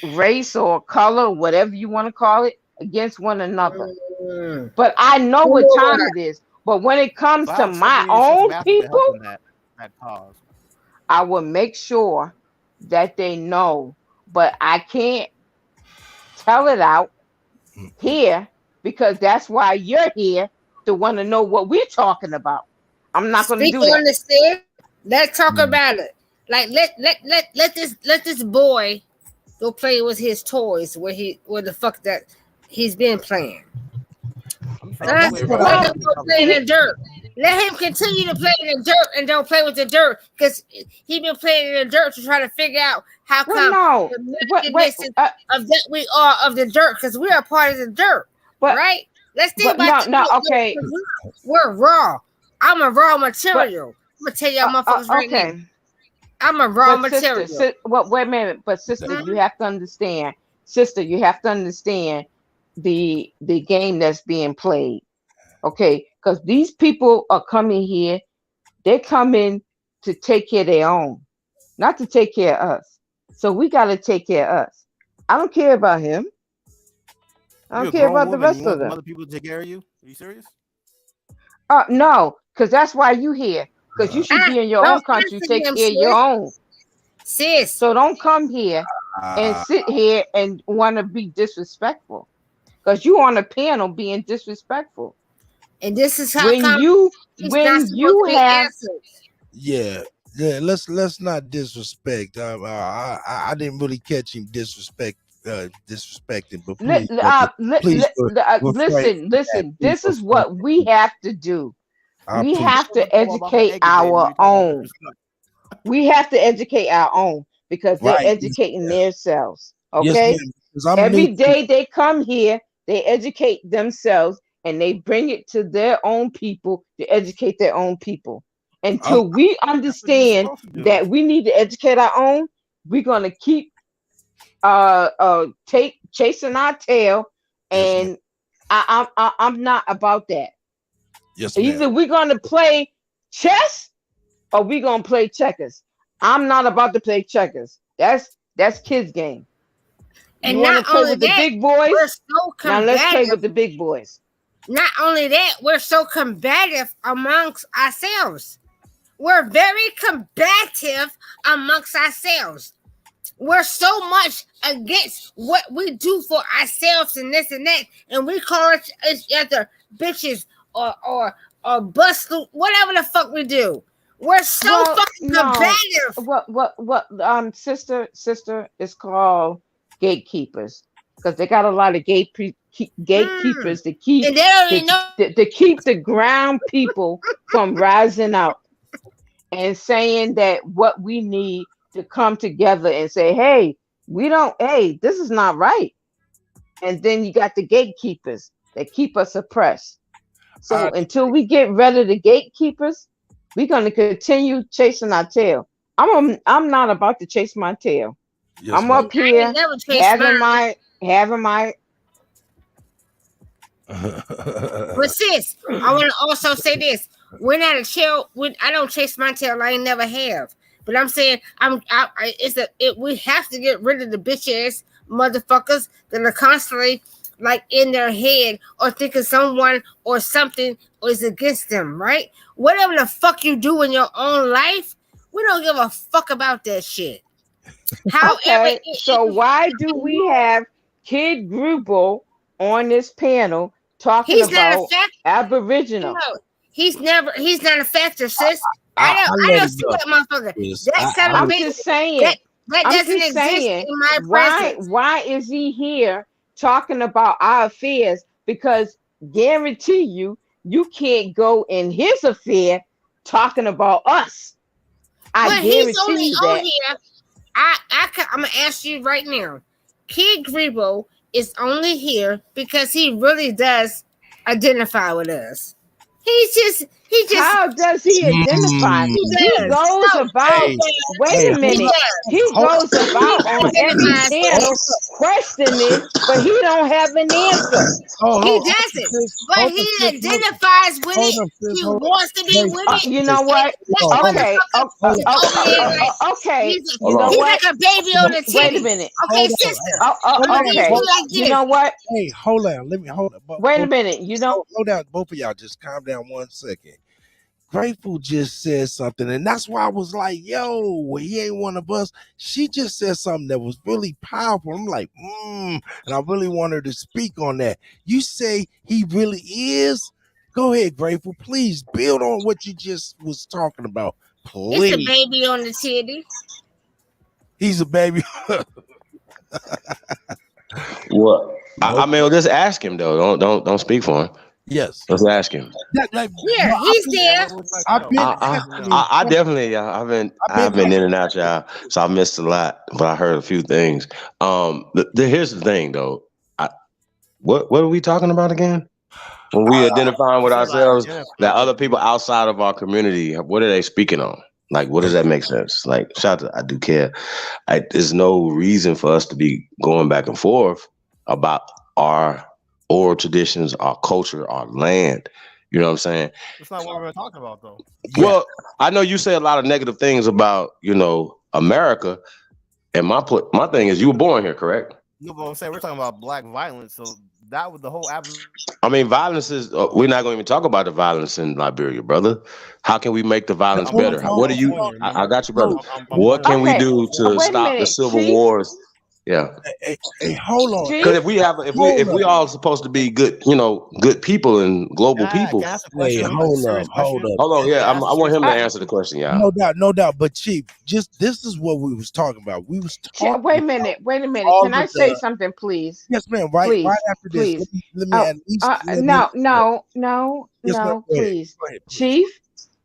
race or color, whatever you want to call it, against one another. But I know what time it is. But when it comes So I to have my 78 cents own math to people, help in that cause. I will make sure that they know. But I can't tell it out here because that's why you're here to want to know what we're talking about. I'm not going to do that. Understand? Let's talk about it. Like let this boy go play with his toys where the fuck that he's been playing. Let him go play in the dirt. Let him continue to play in the dirt and don't play with the dirt because he been playing in the dirt to try to figure out how come the Mexicanness of that we are of the dirt because we are part of the dirt, right? Let's think about okay. We're raw. I'm a raw material. I'm gonna tell y'all motherfuckers right now. I'm a raw material. Wait a minute, but sister, you have to understand. Sister, you have to understand the game that's being played. Okay, because these people are coming here, they're coming to take care of their own, not to take care of us. So we got to take care of us. I don't care about him. I don't care about the rest of them. Other people to take care of you? Are you serious? No, because that's why you here. because you should be in your own Don't country, answer take him, care of your sis. own. Sis. So don't come here and sit here and want to be disrespectful, because you on a panel being disrespectful. And this is how When come you he's not supposed to be have answered. Yeah, yeah. Let's not disrespect. I didn't really catch him disrespecting, but please, brother, please refrain from that. listen. Please This is refrain what from we that. have to do. I We appreciate. have to educate our own. We have to educate our own, because they're Right. educating themselves. Yes, Okay. ma'am. Because I'm new Every to. day they come here, they educate themselves and they bring it to their own people to educate their own people. I'm, Until we understand that we need to educate our own, we're gonna keep chasing our tail, yes, ma'am. and I'm not about that. Yes, ma'am. Either we're gonna play chess or we're gonna play checkers. I'm not about to play checkers. That's kids' game. You And want to not play only with the that, big boys? we're so Now let's play combative. with the big boys. Not only that, we're so combative amongst ourselves. We're very combative amongst ourselves. We're so much against what we do for ourselves and this and that, and we call each other bitches or bust, whatever the fuck we do. We're so fucking combative. What sister is called gatekeepers, because they got a lot of gatekeepers to keep And they don't even know. to keep the ground people from rising up and saying that what we need to come together and say, hey, this is not right. And then you got the gatekeepers that keep us oppressed. So until we get rid of the gatekeepers, we're going to continue chasing our tail. I'm not about to chase my tail. Yes, I'm ma'am. up here having my But sis, I want to also say this: we're not a tail. I don't chase my tail. I ain't never have. But I'm saying we have to get rid of the bitch ass motherfuckers that are constantly like in their head or thinking someone or something is against them, right? Whatever the fuck you do in your own life, we don't give a fuck about that shit. Okay, so why do we have Kid Gruble on this panel talking about Aboriginal? No, he's not a factor, sis. I don't see that motherfucker. I'm just saying. That doesn't exist in my presence. Why is he here talking about our affairs? Because guarantee you can't go in his affair talking about us. I guarantee you that. Here. I'm gonna ask you right now. Kid Grebo is only here because he really does identify with us. He just. How does he identify? He goes about. Wait a minute. He goes about on every channel questioning, but he don't have an answer. He doesn't, but he identifies with it. He wants to be with it. You know what? Okay. Okay. You know he's what? like a baby on the titty. Wait a minute. Okay, sister. Okay. You know what? Hey, hold on. Let me hold on. Wait a minute. You know. Hold on. Both of y'all, just calm down 1 second. Grateful just said something, and that's why I was like, yo, he ain't one of us. She just said something that was really powerful. I'm like, and I really want her to speak on that. You say he really is? Go ahead, Grateful. Please build on what you just was talking about. Please. It's a baby on the titty. He's a baby. What? I mean, just ask him though. Don't speak for him. Yes. Let's ask him. Yeah, he's there. I definitely. I've been in and out, y'all. So I missed a lot, but I heard a few things. Here's the thing, though. What are we talking about again? When we identifying with ourselves, that other people outside of our community, what are they speaking on? Like, what does that make sense? Like, shout out, I do care. There's no reason for us to be going back and forth about our oral traditions, our culture, our land. You know what I'm saying? That's not what we're talking about, though. Well, I know you say a lot of negative things about, America. And my thing is, you were born here, correct? No, but I'm saying we're talking about black violence. So That was the whole I mean, violence is. We're not going to even talk about the violence in Liberia, brother. How can we make the violence I'm better? from What do you? California. I Remember, got you, brother. I'm What born and can we raised in Okay. do to Wait California. a stop the minute, civil Chief. wars? Yeah. Hey, hold on. Because Chief. if we have, Hold if we up. all supposed to be good, good people and global people. Can I ask a Hey, question? Real quick, a hold serious up. Hold question. up. Hold on, yeah, Can I ask a I want serious him to question? answer the question, y'all. No doubt. But Chief, just this is what we was talking about. We was talking Wait a about minute. Wait a minute. all Can of I say the. something, please? Yes, ma'am. Right Please, after this, please. let me Oh, at least let me. no, no, no, Yes, ma'am. no, Go ahead. please. Go ahead, please. Chief,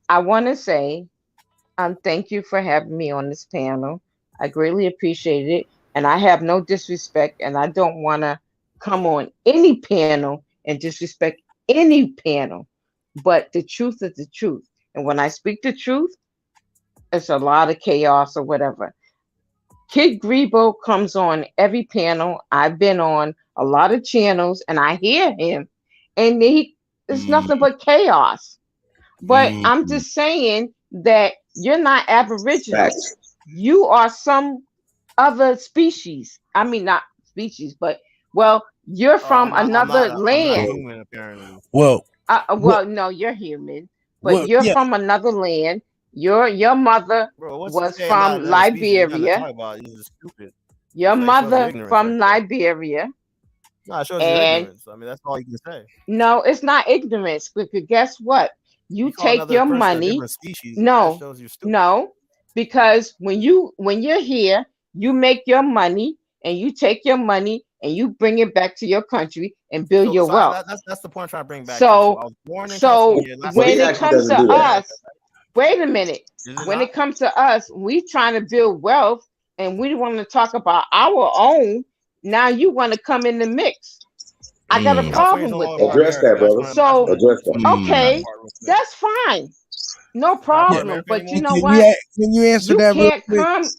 I want to say thank you for having me on this panel. I greatly appreciate it. And I have no disrespect, and I don't want to come on any panel and disrespect any panel. But the truth is the truth. And when I speak the truth, it's a lot of chaos or whatever. Kid Grebo comes on every panel. I've been on a lot of channels and I hear him, and it's nothing but chaos. But I'm just saying that you're not Aboriginal. Facts. You are some other species. I mean, not species, but well, you're from another I'm not land. human apparently. Well, Well, no, you're human, but you're yeah. from another land. Your mother Bro, what's he was saying? Not from another species. There's nothing to Liberia. talk about. He's just stupid. Your Like, shows your mother ignorance from right there. Liberia. No, it shows your And ignorance. I mean, that's all you can say. no, it's not ignorance. Because guess what? You You call take another your person a money. different species. That No, shows you're stupid. no, because when you're here, you make your money and you take your money and you bring it back to your country and build your wealth. That's the point I'm trying to bring back. So I was born in so California. Last Well, when he it actually comes doesn't to do that. us, wait a minute. Is it When not? it comes to us, we trying to build wealth and we want to talk about our own. Now you want to come in the mix. I got a California's problem no with longer that. part of Address America. that, brother. So Address that. That okay, part real quick. that's fine. No It's not part of problem. America But you anymore. know Can what? you answer You that real can't quick? come.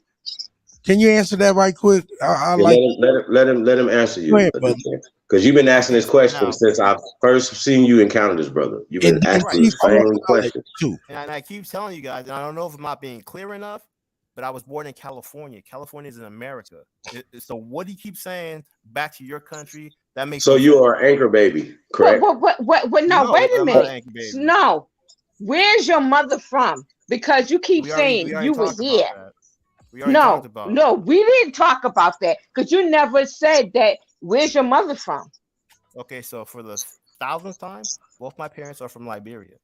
Can you answer that right quick? I Yeah, like. let him answer Go you, ahead, brother. because you've been asking Okay, this so question now, since I first seen you encounter this brother. You've been And right. asking Chief, the I want same to holler at question. you too. And I keep telling you guys, and I don't know if I'm not being clear enough, but I was born in California. California is in America. So what he keeps saying back to your country, that makes So no you sense. are an anchor baby, What? correct? What? No, No, wait a I'm not an minute. Yankee baby. No, where's your mother from? Because you keep We saying already you were talked about here. that. We already talked No, about it. no, we didn't talk about that because you never said that. Where's your mother from? Okay, so for the 1000th time, both my parents are from Liberia.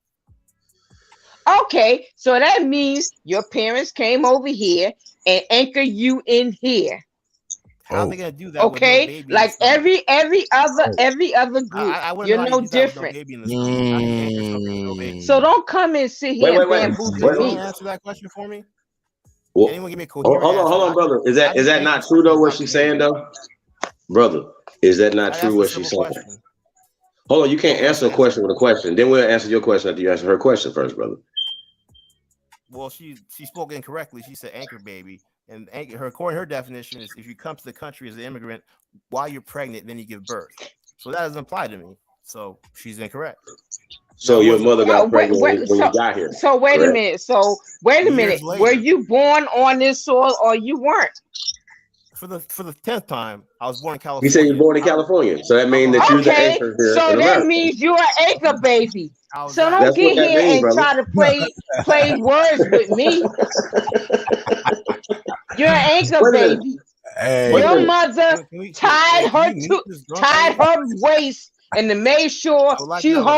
Okay, so that means your parents came over here and anchored you in here. How are they gonna do that with no Okay, baby in the like stomach? every other group, I wouldn't you're know how you no do that with no different. baby in the stomach. How do you anchor something with no baby? So don't come and sit here and Wait. Can bamboozle anyone me. answer that question for me? Well, Can anyone give me a coherent answer? hold on, brother. Is How do you that anchor not true something though? What without the she's saying baby? though, brother? Is that not I true? asked a What she's simple saying? question. Hold on, you can't Okay, answer a question with a question. Then we'll answer your question after you answer her question first, brother. Well, she spoke incorrectly. She said anchor baby, and her definition is if you come to the country as an immigrant while you're pregnant, then you give birth. So that doesn't apply to me. So she's incorrect. So your mother No, got pregnant when you got here, so wait a correct? minute. So wait a minute. Years Were later, you born on this soil or you weren't? for the 10th time, I was born in You said you're California. born in California, so that means that you're the Okay, anchor here so in that America. means you're an anchor baby. How's So that? don't That's what get that here means, and brother. try to play words with me. You're an anchor Wait a minute. baby. Hey, Wait a Your minute. mother tied Can her you mute this drunk tied lady? her waist and to make sure I would like she to have a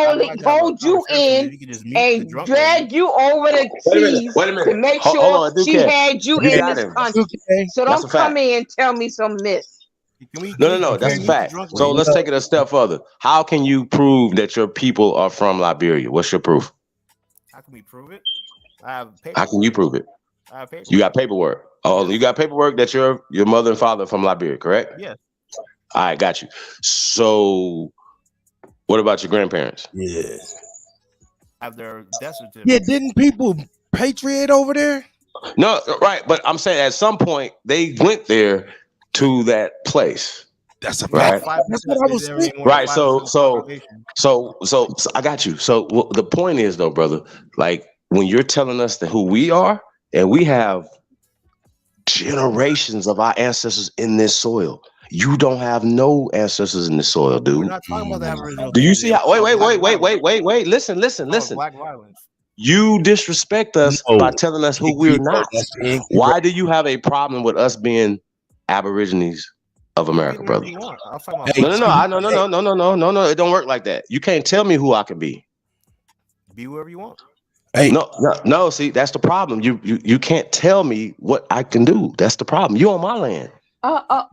hold you conversation. in If you could just mute the and drunk lady. drag you over the Wait a minute. seas Wait a to minute. make Hold sure on, she Duque. had you You in got this him. country. So That's a don't come fact. in and tell me some myth. No. That's a Can we mute the fact. drunk So lady? let's take it a step further. How can you prove that your people are from Liberia? What's your proof? How can we prove it? I have paperwork. How can you prove it? I have paperwork. You got paperwork. Oh, you got paperwork that your mother and father are from Liberia, correct? Yes. All right, got you. So what about your grandparents? Yeah. I have their death certificate. Yeah, didn't people patriate over there? No, right. But I'm saying at some point they went there to that place. That's a right. fact. That's what I was saying. Right. So I got you. So the point is though, brother, like when you're telling us that who we are, and we have generations of our ancestors in this soil. You don't have no ancestors in the soil, We're dude. not talking about the Aboriginal. Do you see how? Black violence. Wait. Listen. Black violence. You disrespect us by telling us who we're not. That's incorrect. Why do you have a problem with us being Aborigines of America, brother? No. It don't work like that. You can't tell me who I can be. Be whoever you want. Hey. No. See, that's the problem. You can't tell me what I can do. That's the problem. You on my land.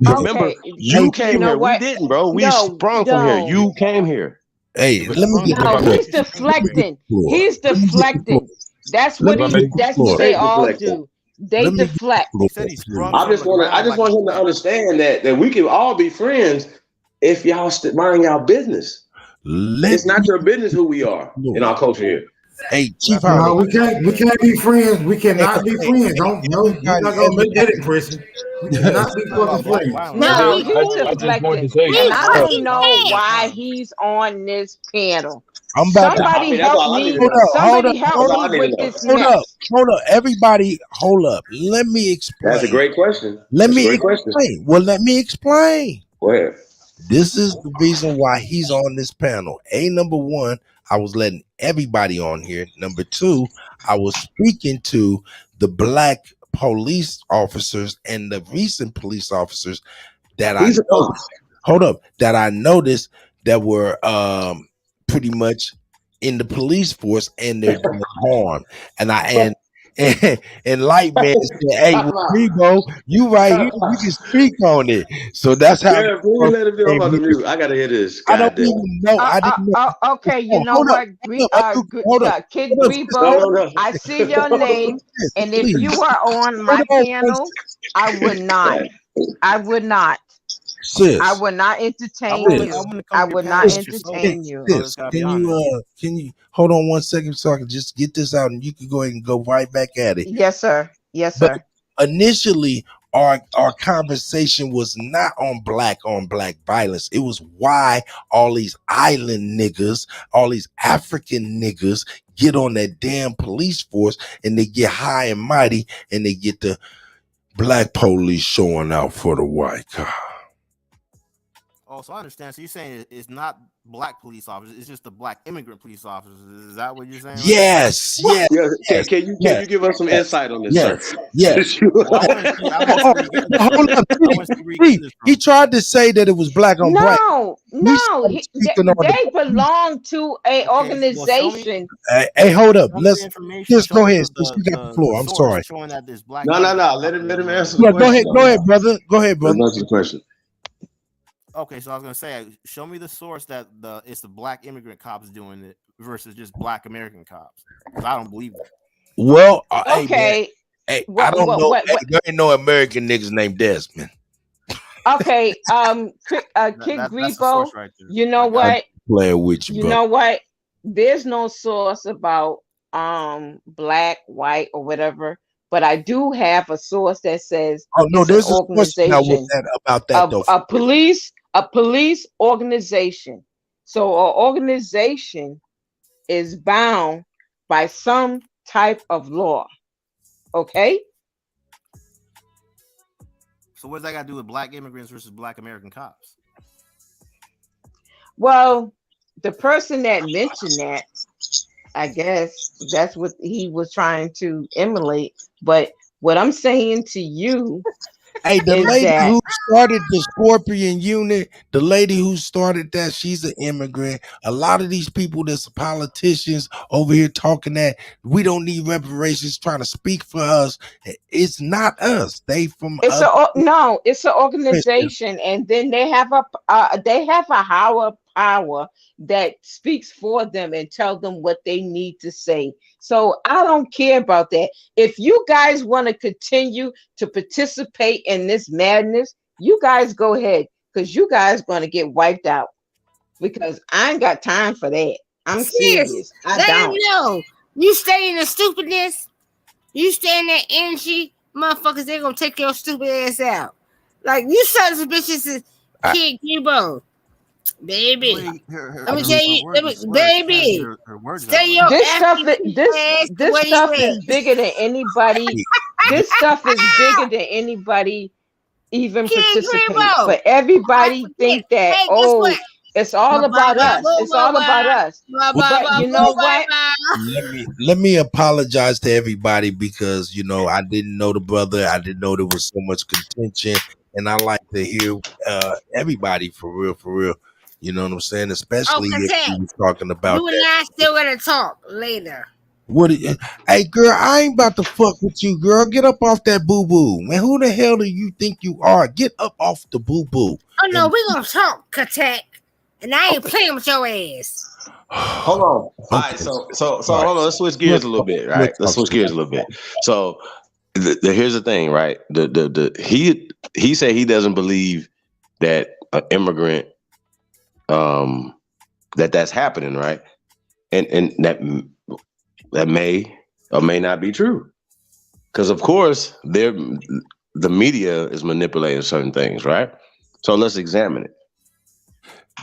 Remember, you came here. We didn't, bro. We sprung from here. You came here. Hey, let me get he's deflecting. He's deflecting. That's what they all do. They deflect. I just want him to understand that we can all be friends if y'all mind y'all business. It's not your business who we are in our culture here. Hey, Chief, no, we can't be friends. We cannot be friends. You're not gonna make that impression. We cannot be fucking friends. No, he's deflecting, and I don't know why he's on this panel. Somebody help me. Somebody help me with this mess. Hold up, everybody, hold up. Let me explain. That's a great question. Let me explain. Well, let me explain. Go ahead. This is the reason why he's on this panel. Number one, I was letting everybody on here. Number two, I was speaking to the black police officers and the recent police officers that that I noticed that were pretty much in the police force and they're doing harm. And Light Man said, "Hey, Rebo, you right here. You can speak on it." So that's how. Yeah, please let him know about the mute. I gotta hear this. I don't even know. I didn't know. Okay, you know what? Kid Rebo, I see your name, and if you are on my panel, I would not. Sis, I would not entertain you. I would not entertain you. Can you hold on 1 second so I can just get this out and you can go ahead and go right back at it? Yes, sir. Yes, sir. But initially, our conversation was not on black violence. It was why all these island niggas, all these African niggas get on that damn police force and they get high and mighty and they get the black police showing out for the white car. Oh, so I understand. So you're saying it's not black police officers; it's just the black immigrant police officers. Is that what you're saying? Yes. Yes. Can you give us some insight on this, sir? Yes. Hold up. He tried to say that it was black on black. No. They belong to a organization. Hey, hold up. Let's just go ahead. Let's speak out the floor. I'm sorry. No. Let him answer. Go ahead, brother. Answer the question. Okay, so I was gonna say, show me the source that it's the black immigrant cops doing it versus just black American cops. Because I don't believe that. Well, okay. Hey, I don't know. There ain't no American niggas named Desmond. Okay, Kid Grebo, right, you know what? Playing with you, you know what? There's no source about black, white, or whatever. But I do have a source that says there's an organization about that though. A police organization. So an organization is bound by some type of law. Okay. So what does that got to do with black immigrants versus black American cops? Well, the person that mentioned that, I guess that's what he was trying to emulate. But what I'm saying to you, hey, the lady who started the Scorpion unit, the lady who started that, she's an immigrant. A lot of these people that's politicians over here talking that we don't need reparations, trying to speak for us. It's not us. They from it's an organization, and then they have a higher power that speaks for them and tell them what they need to say. So I don't care about that. If you guys want to continue to participate in this madness, you guys go ahead, because you guys going to get wiped out, because I ain't got time for that. I'm serious. I don't. Know. You stay in the stupidness, you stay in that energy, motherfuckers, they're going to take your stupid ass out. Like, you sons of bitches is Kid Cubo. Baby, let me tell you, baby, stay your this stuff is bigger than anybody. This stuff is bigger than anybody even King participate. Grimo. But everybody think that, Hey, guess oh, what? it's all about us. It's all about us. But you know what? Let me apologize to everybody because I didn't know the brother. I didn't know there was so much contention, and I like to hear everybody for real. You know what I'm saying? Especially if Kuttack, we was talking about you and that. I still gonna talk later. Hey, girl, I ain't about to fuck with you, girl. Get up off that boo boo, man. Who the hell do you think you are? Get up off the boo boo. Oh no, we gonna talk, Kuttack, and I ain't playing with your ass. Hold on. All right, so hold on. Let's switch gears a little bit, right? Let's switch gears a little bit. So here's the thing, right? He said he doesn't believe that an immigrant that's happening, right? And that may or may not be true, because of course the media is manipulating certain things, right? So let's examine it.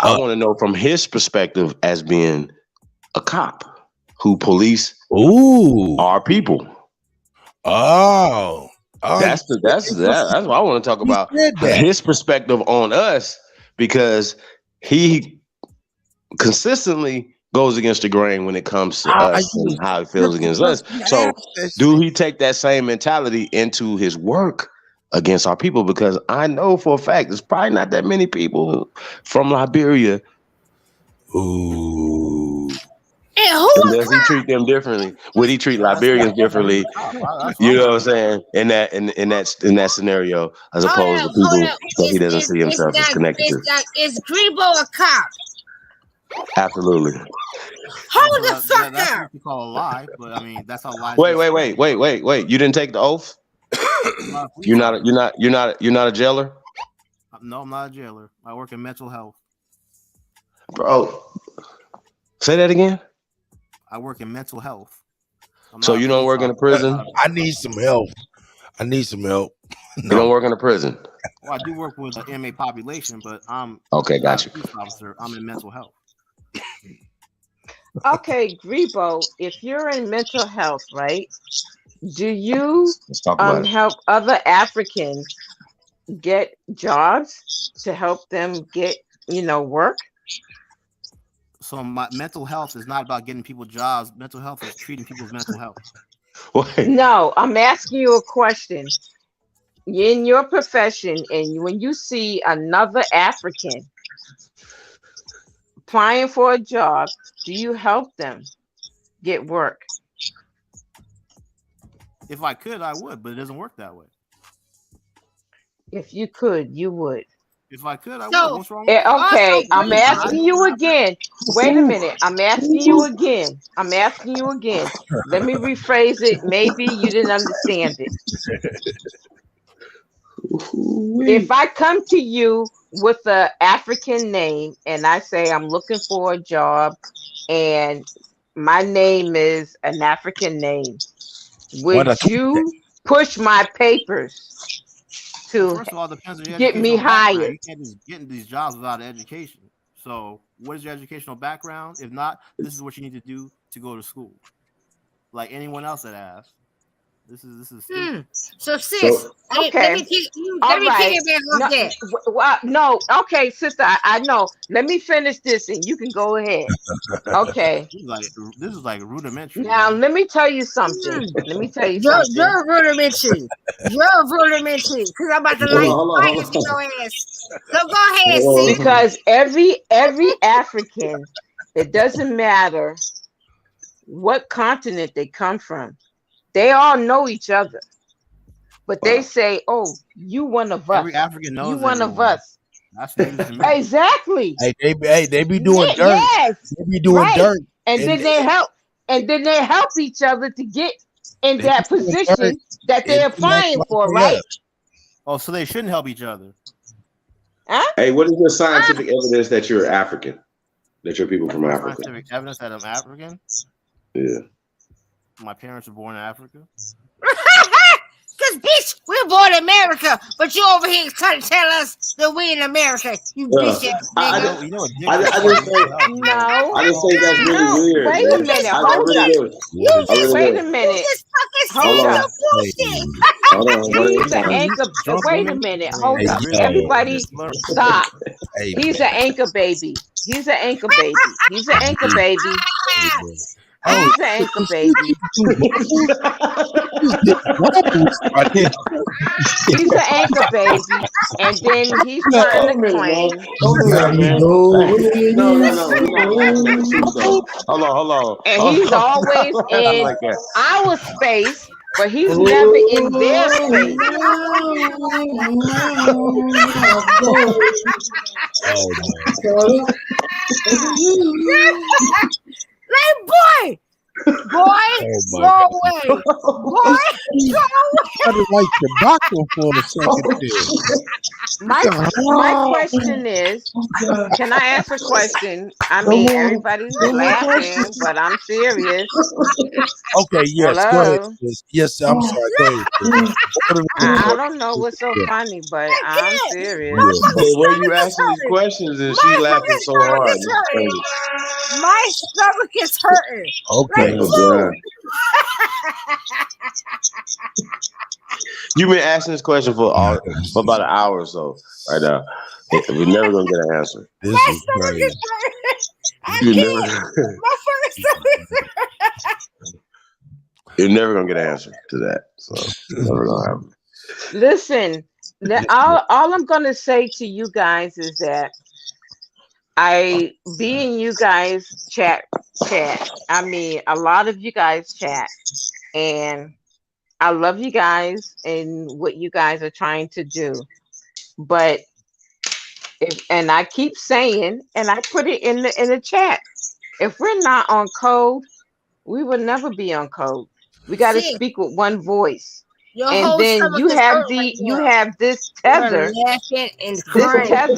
I want to know from his perspective as being a cop who police our people. That's what I want to talk about. His perspective on us, because he consistently goes against the grain when it comes to us and how he feels against us. So do he take that same mentality into his work against our people? Because I know for a fact there's probably not that many people from Liberia. And who does he treat them differently? Would he treat Liberians differently? You know what I'm saying? In that scenario, as opposed to people that he doesn't see himself as connected to. Is Grebo a cop? Absolutely. Hold the fuck that's up. what you call a lie, but I mean that's how lies. Wait. You didn't take the oath? You're not a jailer? No, I'm not a jailer. I work in mental health. Bro, say that again. I work in mental health. So you don't work in a prison? I need some help. You don't work in a prison? Well, I do work with the inmate population, but I'm okay. Got you. A police officer. I'm in mental health. Okay, Grebo, if you're in mental health, right? Do you help other Africans get jobs to help them get work? So my mental health is not about getting people jobs. Mental health is treating people's mental health. No, I'm asking you a question. In your profession, and when you see another African applying for a job, do you help them get work? If I could, I would, but it doesn't work that way. If you could, you would. If I could, I would. What's wrong with that? Okay, I'm asking you again. Wait a minute. I'm asking you again. Let me rephrase it. Maybe you didn't understand it. If I come to you with an African name and I say I'm looking for a job and my name is an African name, would you push my papers to First of all, it depends on your get me hired? You can't just get into these jobs without an education. So what is your educational background? If not, this is what you need to do to go to school. Like anyone else that asks. This is stupid. So sis, okay. let me take it back off that. No, okay, sister, I know. Let me finish this and you can go ahead. Okay. This is like rudimentary. Now let me tell you something. You're rudimentary. You're rudimentary. Because I'm about to light fires in your ass. So go ahead, sis. Because every African, it doesn't matter what continent they come from. They all know each other, but they say, "Oh, you one of us." Every African knows you one everyone. of us. That's news to me. Exactly. Hey, they be doing dirt. Yes, they be doing dirt, and then they help, each other to get in that position that they're applying for, right? Oh, so they shouldn't help each other. Huh? Hey, what is the scientific evidence that you're African? That you're people from Africa? Scientific evidence that I'm African? Yeah. My parents were born in Africa. Because, bitch, we're born in America, but you over here trying to tell us that we in America. You bitch ass nigga. I just think that's really weird. Wait a minute. Hold up. Wait a minute. You just fucking saying some bullshit. Hold on, what He's is an that? anchor. Drunk Wait a women. minute. I Hold mean, Hey, up. really, yo. Everybody, stop. Hey, He's an anchor baby. He's an anchor baby. He's an anchor baby. oh, He's an anchor baby. He's an anchor baby. And then he's trying to claim. Hold a minute, man. No. We're not laughing at the truth, though. Hold on. And he's always Don't laugh in like that. our space, but he's never in their space. Like, boy, go away. Boy, go away. I didn't like the doctor for a second there. My question is, can I ask a question? I mean, everybody's laughing, but I'm serious. Okay, yes, go ahead. Hello? Yes, I'm sorry. Go ahead. I don't know what's so funny, but I'm serious. The way you asking these questions and she laughing so hard. It's crazy. My stomach is hurting. Okay. Like, food. You've been asking this question for about an hour or so right now. We're never gonna get an answer. This My is stomach crazy. is hurting. I You're can't. never, My fucking stomach is hurting. you're never gonna get an answer to that. So never gonna happen. Listen, all I'm gonna say to you guys is that I be in you guys chat. I mean, a lot of you guys chat, and I love you guys and what you guys are trying to do. But and I keep saying, and I put it in the chat, if we're not on code, we will never be on code. We got to See, speak with one voice. your And whole then stomach you is have hurting right you now. have this You're tether, laughing and crying.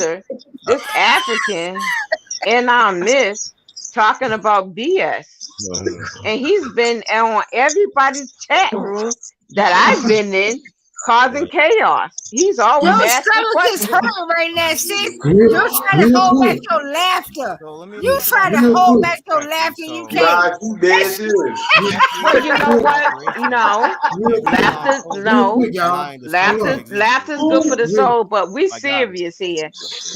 this African in our midst talking about BS. And he's been on everybody's chat room that I've been in causing chaos. He's always Your asking stomach is questions. hurting right now, sis. You're trying to hold back your laughter. You trying to hold back your laughter. You can't. Nah, you dead serious. Well, you know what? No, laughter's good for the soul. But we serious here.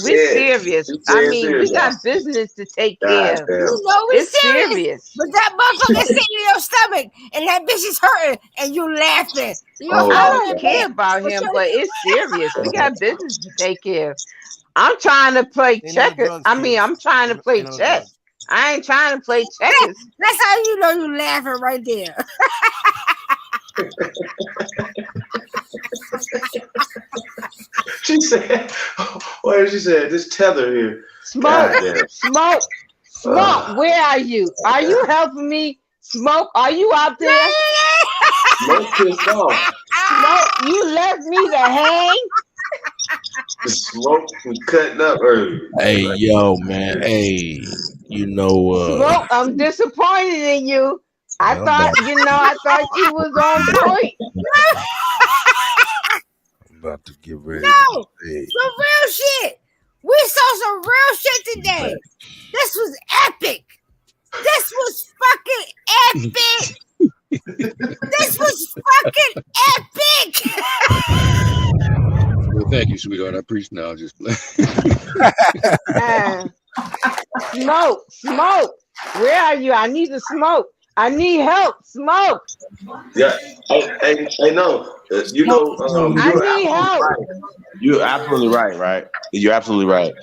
We serious. I mean, we got business to take care of. You know we It's serious. serious. But that motherfucker sitting in your stomach and that bitch is hurting and you laughing. You I hold don't your care breath. about him, but it's serious. We got business to take care of. I'm trying to play checkers. I'm trying to play chess. I ain't trying to play checkers. That's how you know you laughing right there. She said, what did she say? This tether here. Smoke. Where are you? Are you helping me? Smoke, are you out there? Smoke pissed off. Smoke, you left me to hang. Smoke was cutting up early. Hey, yo, man. Hey, Smoke, I'm disappointed in you. I thought you was on point. I'm about to get ready. No, some real shit. We saw some real shit today. This was epic. This was fucking epic. This was fucking epic. Well, thank you, sweetheart. I appreciate it. I'll just play. Smoke. Where are you? I need to smoke. I need help. Smoke. Yeah. Hey, no. I need help. Right. You're absolutely right? You're absolutely right.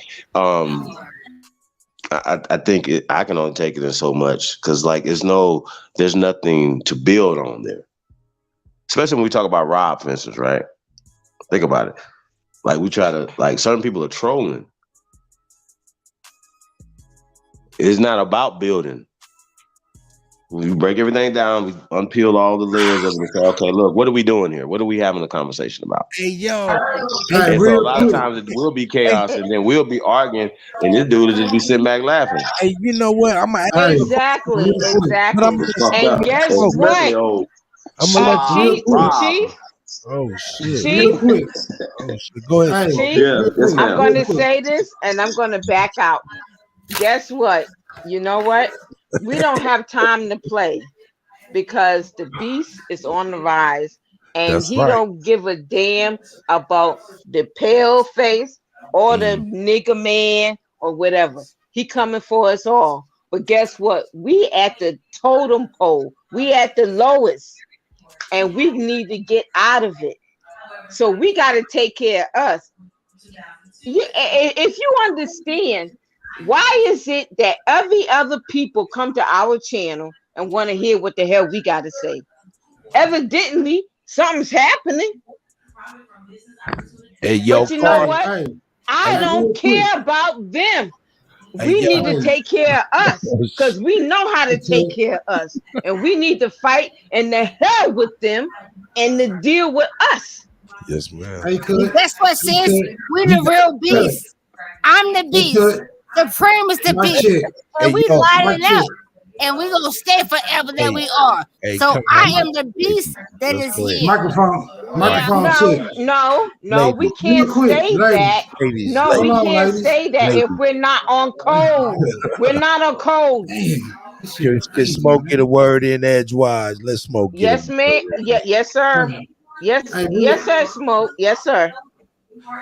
I think I can only take it in so much because there's nothing to build on there. Especially when we talk about Rob, for instance, right? Think about it. Like we try to, certain people are trolling. It's not about building. We break everything down, we unpeel all the layers of it and say, okay, look, what are we doing here? What are we having a conversation about? Hey, yo. And so a lot of times it will be chaos and then we'll be arguing and this dude will just be sitting back laughing. Hey, you know what? I'm going to Exactly. And guess what? I'm going to let Chief. Oh, shit. Chief. Go ahead. Chief, I'm going to say this and I'm going to back out. Guess what? You know what? We don't have time to play because the beast is on the rise and That's he right. don't give a damn about the pale face or the nigga man or whatever. He coming for us all. But guess what? We at the totem pole. We at the lowest, and we need to get out of it. So we got to take care of us. If you understand, why is it that every other people come to our channel and want to hear what the hell we got to say? Evidently, something's happening. Hey, yo, But you know what? I don't real quick. care about them. Hey, We yo. need to take care of us because we know how to take care of us. And we need to fight in the hell with them and to deal with us. Yes, ma'am. That's what says we the real beast. I'm the beast. Supreme is the beast. And we light it up. And we're going to stay forever that we are. So I am the beast that is here. Microphone check. No, we can't say that. No, we can't say that if we're not on code. We're not on code. Can Smoke get a word in edgewise? Let Smoke get Yes, man. Yeah, yes, sir. Yes, sir, Smoke. Yes, sir.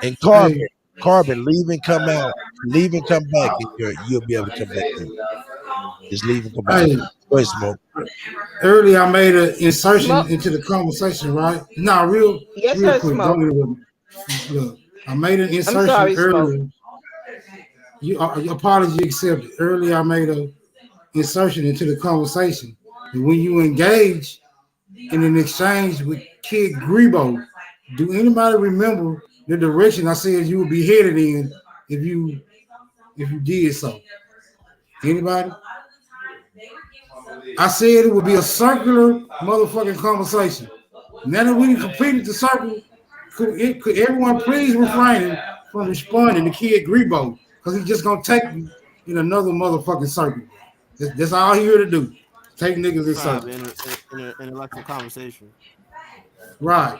And Carbon, leave and come out. Leave and come back. And you'll be able to come back in. Just leave and come back. Go ahead, Smoke. Earlier, I made an insertion into the conversation, right? Real quick. Smoke. Don't get it with me. Look, I made an insertion earlier. Apology accepted. Earlier, I made an insertion into the conversation. And when you engage in an exchange with Kid Grebo, do anybody remember the direction I said you would be headed in if you did so? Anybody? I said it would be a circular motherfucking conversation. Now that we completed the circle, could everyone please refrain from responding to Kid Grebo? Because he's just gonna take you in another motherfucking circle. That's all he here to do. Take niggas in circles. In an intellectual conversation. Right.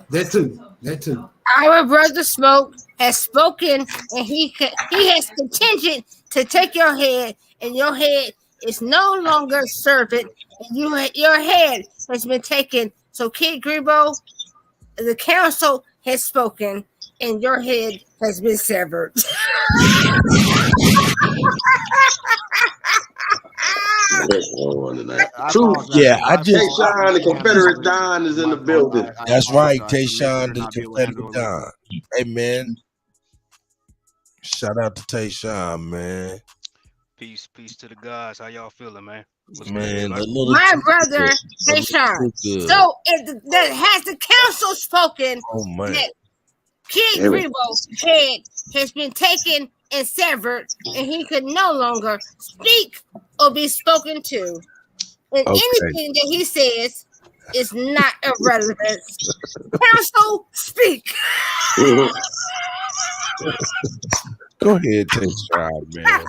That too. Our brother Smoke has spoken, and he has contingent to take your head, and your head is no longer servant, and your head has been taken. So, Kid Grebo, the council has spoken, and your head has been severed. True. Yeah, I just. Tayshawn, the Confederate Don, is in the building. That's right, Tayshawn, the Confederate Don. Hey, man. Shout out to Tayshawn, man. Peace to the guys. How y'all feeling, man? Man, my brother Tayshawn. So has the council spoken that Kid Grebo's head has been taken and severed, and he could no longer speak or be spoken to, and anything that he says is not irrelevant. Council, speak. Go ahead, Tayshawn, man.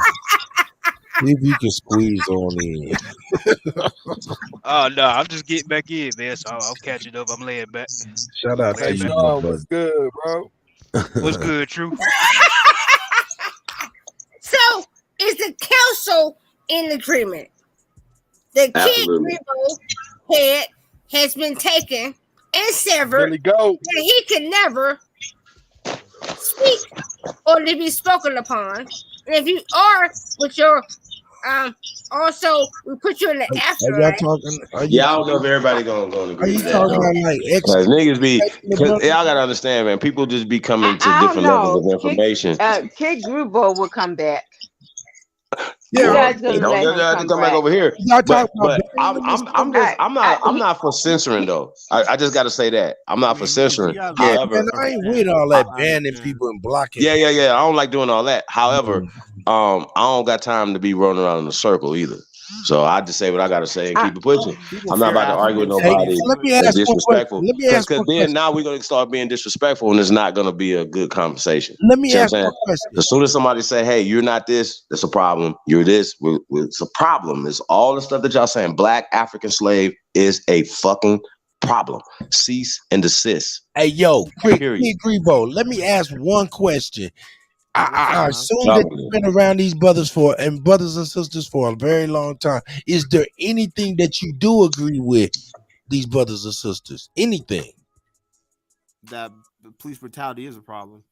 See if you can squeeze on in. Oh no, I'm just getting back in, man. So I'm catching up. I'm laying back. Shout out to you, what's good, bro? What's good, True? So is the council in agreement? The Kid Grebo head has been taken and severed, and he can never speak or to be spoken upon. And if you are with your also we put you in the afterlife. I don't know if everybody gonna agree with that. Talking about like niggas be, because y'all gotta understand, man. People just be coming to different levels of information. Kid Grebo will come back. Yeah, don't come back over here. But I'm not for censoring though. I just got to say that I'm not for censoring. However, man, I ain't with all that banning people and blocking. Yeah. I don't like doing all that. However, I don't got time to be running around in a circle either. So I just say what I got to say and keep it pushing. I'm not about to argue with nobody. Let me ask disrespectful. Because then now we're going to start being disrespectful, and it's not going to be a good conversation. Let me ask one question. As soon as somebody say, "Hey, you're not this," that's a problem. You're this. It's a problem. It's all the stuff that y'all saying. Black African slave is a fucking problem. Cease and desist. Hey, yo, Grebo, let me ask one question. I assume that you've been around these brothers and sisters for a very long time. Is there anything that you do agree with these brothers and sisters? Anything? that police brutality is a problem.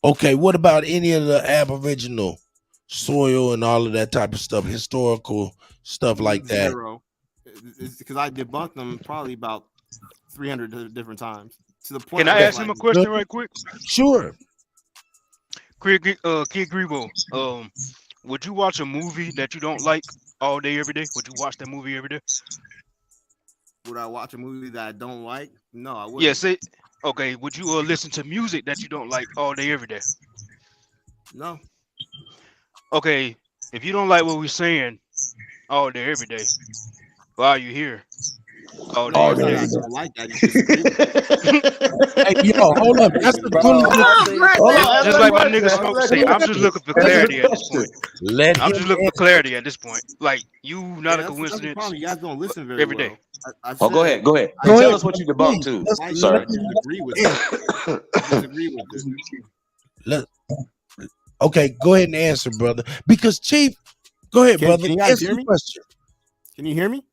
Okay, what about any of the Aboriginal soil and all of that type of stuff, historical stuff like that? Zero. Because I debunked them probably about 300 different times to the point. Can I ask him a question right quick? Sure. Kid Grebo, would you watch a movie that you don't like all day, every day? Would you watch that movie every day? Would I watch a movie that I don't like? No, I wouldn't. Yeah, say, okay. Would you listen to music that you don't like all day, every day? No. Okay, if you don't like what we're saying all day, every day, why are you here? All day, every day. I don't like that. You disagree with it. Hey, yo, hold up. That's a good. Just like my nigga Smoke say, I'm just looking for clarity at this point. I'm just looking for clarity at this point. Like, you not a coincidence. You guys don't listen very every day. well. Go ahead. Tell us what you debunked too, sir. Disagree with it. Disagree with it. Okay, go ahead and answer, brother. Because Chief, go ahead, brother. Can you guys Answer hear the me? question. Can you hear me?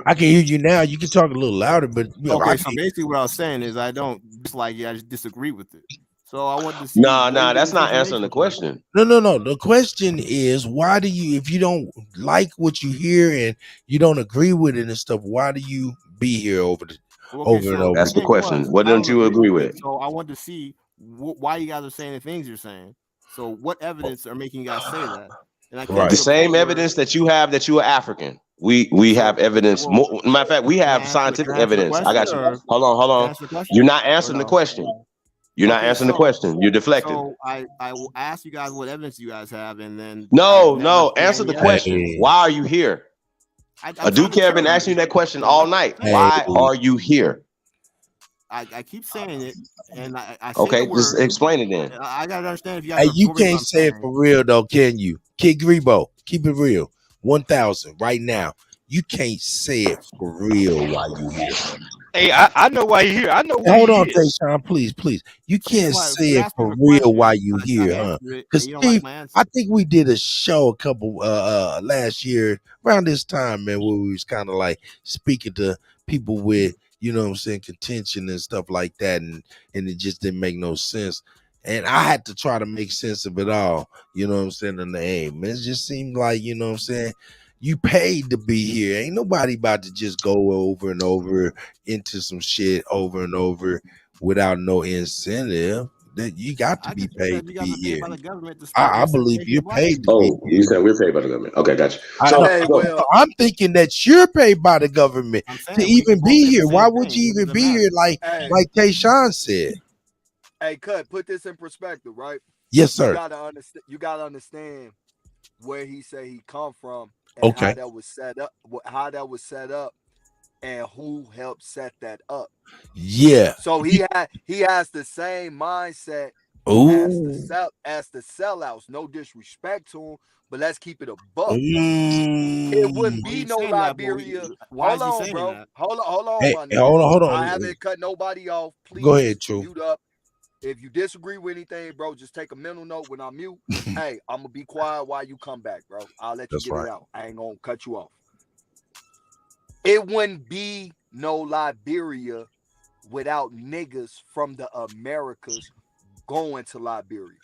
I can hear you now. You can talk a little louder, but Okay. So basically, what I was saying is, I don't dislike it. I just disagree with it. So I want to see. Nah, that's not answering the question. No. The question is, why do you, if you don't like what you hear and you don't agree with it and stuff, why do you be here over and over? That's the question. What don't you agree with? So I want to see why you guys are saying the things you're saying. So what evidence are making you guys say that? And I The same evidence that you have that you are African. We have evidence. Matter of fact, we have scientific evidence. I got you. Hold on. You're not answering the question. You're not answering the question. You're deflecting. So I will ask you guys what evidence you guys have, and then no. Answer the question. Why are you here? Duke have been asking you that question all night. Why are you here? I keep saying it, and I say okay. the Just word. explain it then. I gotta understand if you guys. Hey, you can't say it for real though, can you? Kid Grebo, keep it real. 1,000 right now. You can't say it for real while you here. Hey, I know why you're here. I know why. Hold on, Tayshawn, please. You can't say it for real while you here, huh? Because Steve, I think we did a show a couple last year around this time, man, where we was kind of like speaking to people with, you know what I'm saying, contention and stuff like that, and it just didn't make no sense. And I had to try to make sense of it all, you know what I'm saying, in the aim. It just seemed like, you know what I'm saying, you paid to be here. Ain't nobody about to just go over and over into some shit over and over without no incentive. That you got to be paid to be here. I believe you're paid to be here. You said we're paid by the government. Okay, gotcha. I'm thinking that you're paid by the government to even be here. Why would you even be here like Tayshawn said? Hey, put this in perspective, right? Yes, sir. You gotta understand where he said he come from and how that was set up, and who helped set that up. Yeah. So he has the same mindset as the sellouts. No disrespect to him, but let's keep it a buck. It wouldn't be no Liberia. Hold on, bro. Hold on, hey, my nigga. Hold on. I haven't cut nobody off. Please go ahead, True. Mute up. If you disagree with anything, bro, just take a mental note when I mute. Hey, I'm gonna be quiet while you come back, bro. I'll let you get it out. I ain't gonna cut you off. It wouldn't be no Liberia without niggas from the Americas going to Liberia.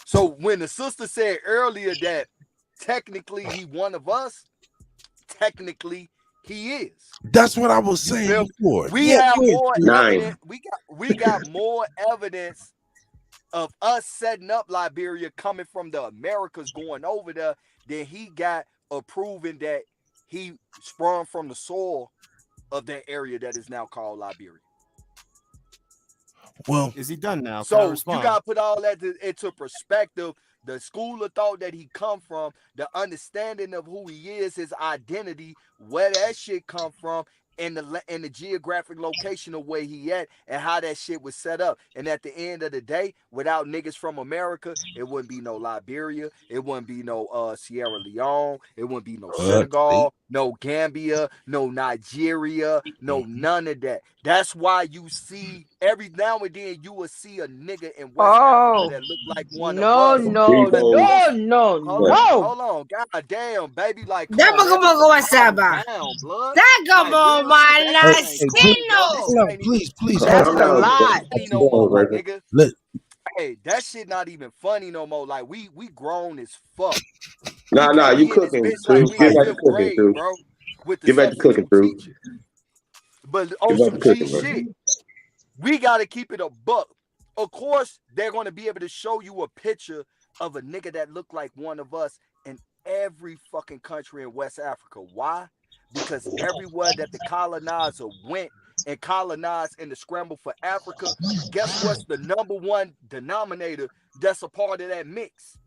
So when the sister said earlier that technically he one of us, technically he is. That's what I was saying before. We have more evidence. We got more evidence of us setting up Liberia coming from the Americas going over there than he got of proving that he sprung from the soil of that area that is now called Liberia. Well, is he done now? So you gotta put all that into perspective. The school of thought that he come from, the understanding of who he is, his identity, where that shit come from, and the geographic location of where he at, and how that shit was set up. And at the end of the day, without niggas from America, it wouldn't be no Liberia, it wouldn't be no Sierra Leone, it wouldn't be no Senegal, no Gambia, no Nigeria, no none of that. That's why you see every now and then you will see a nigga in West Africa Oh, that look like one of no, us. no, But Grebo. no, most no, What? no. hold on, god damn, baby, like come on, man, Dabagobogo calm wasaba. down, blood. Like Dagabo real shit, that shit ain't Hey, funny, bro. manasino. This shit hold on, ain't even please, that That's Calm shit a ain't down. even lot. funny Calm no more, down, my Record. nigga. let Hey, that shit not even funny no more. Like we grown as fuck. We Nah, can't you be in this cooking, bitch like Truth. we in Get back to fifth cooking, grade, Truth. bro, with the Get back to cooking, substitute Truth. teacher. But Get on back to some G cooking, bro. shit, we gotta keep it a buck. Of course, they're gonna be able to show you a picture of a nigga that looked like one of us in every fucking country in West Africa. Why? Because everywhere that the colonizer went and colonized in the scramble for Africa, guess what's the number one denominator that's a part of that mix?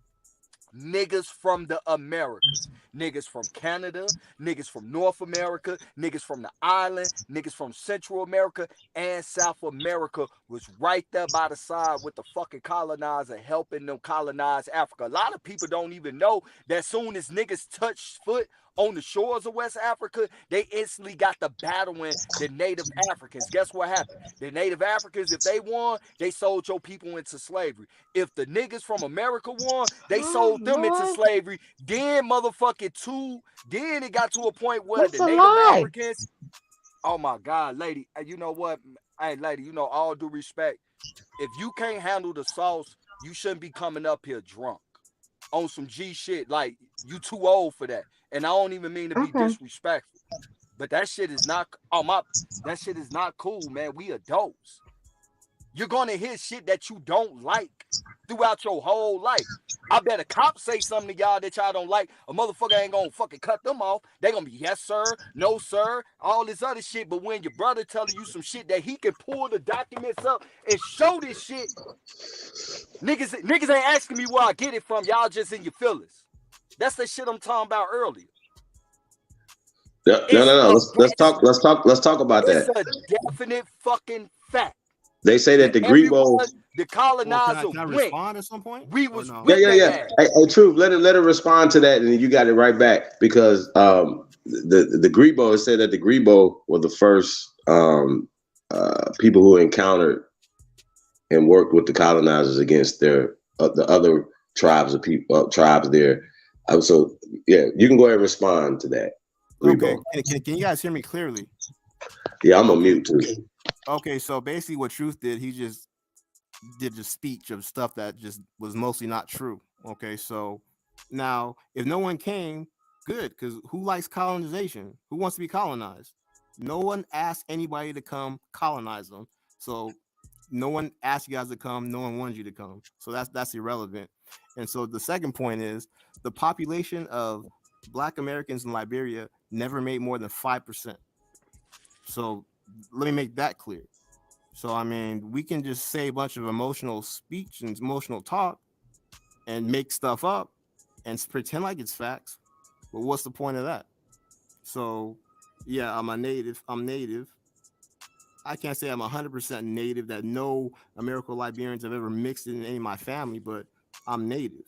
Niggas from the Americas, niggas from Canada, niggas from North America, niggas from the island, niggas from Central America and South America was right there by the side with the fucking colonizer helping them colonize Africa. A lot of people don't even know that soon as niggas touch foot on the shores of West Africa, they instantly got the battling the native Africans. Guess what happened? The native Africans, if they won, they sold your people into slavery. If the niggas from America won, they Oh, sold them into Lord, slavery. Then then it got to a point where that's the a native lie. Africans, oh my God, lady, you know what? Hey, lady, you know, all due respect, if you can't handle the sauce, you shouldn't be coming up here drunk on some G shit. Like, you too old for that. And I don't even mean to be Okay. disrespectful, but that shit is not, that shit is not cool, man. We adults. You're gonna hear shit that you don't like throughout your whole life. I bet a cop say something to y'all that y'all don't like. A motherfucker ain't gonna fucking cut them off. They gonna be yes sir, no sir, all this other shit. But when your brother telling you some shit that he can pull the documents up and show this shit, niggas ain't asking me where I get it from. Y'all just in your feelings. That's the shit I'm talking about earlier. No. Let's talk about It's that. a definite fucking fact They say that that the Grebo. everywhere the Well, colonizer can I went, respond at some point we or was no? with they Yeah. ass. Hey, Truth. Let it respond to that, and then you got it right back because the Grebo said that the Grebo were the first people who encountered and worked with the colonizers against their the other tribes of people tribes there. So yeah, you can go ahead and respond to that. Okay, Grebo. can you guys hear me clearly? Yeah, I'm on Okay. mute too. Okay, so basically what Truth did, he just did a speech of stuff that just was mostly not true. Okay, so now if no one came, good, because who likes colonization? Who wants to be colonized? No one asked anybody to come colonize them. So no one asked you guys to come, no one wanted you to come. So that's irrelevant. And so the second point is the population of Black Americans in Liberia never made more than 5%. So let me make that clear. So I mean, we can just say a bunch of emotional speech and emotional talk and make stuff up and pretend like it's facts. But what's the point of that? So yeah, I'm native. I can't say I'm 100% native, that no American Liberians have ever mixed in any of my family, but I'm native.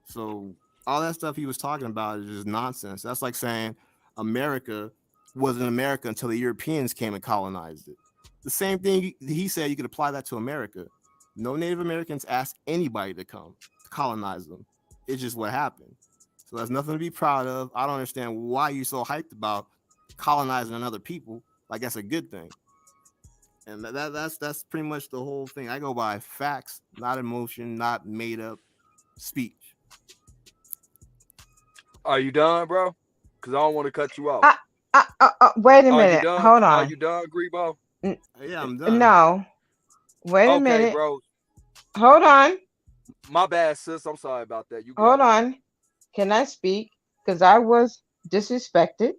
So all that stuff he was talking about is just nonsense. That's like saying America wasn't America until the Europeans came and colonized it. The same thing he said, you could apply that to America. No Native Americans asked anybody to come to colonize them. It's just what happened. So that's nothing to be proud of. I don't understand why you're so hyped about colonizing another people. Like that's a good thing. And that's pretty much the whole thing. I go by facts, not emotion, not made up speech. Are you done, bro? Because I don't want to cut you off. Wait a Are you minute. done? Hold Are on. you done, Grebo? Yeah, I'm done. No. Wait a Okay, minute. bro. Hold on. My bad, sis. I'm sorry about that. You got Hold it. on. Can I speak? Because I was disrespected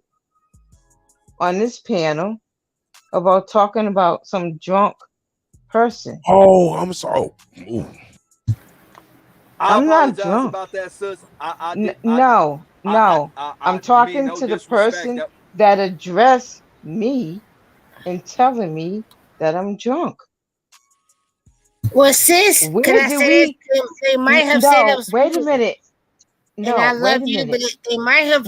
on this panel about talking about some drunk person. Oh, I'm sorry. Ooh. I I'm not apologize drunk. about that, sis. No. I'm Mean talking no to the disrespect. person that addressed me and telling me that I'm drunk. Well, sis, can Where I do say this? we? They might have said it No. was Wait a me, minute. and I No. love Wait a you, minute. but they might have.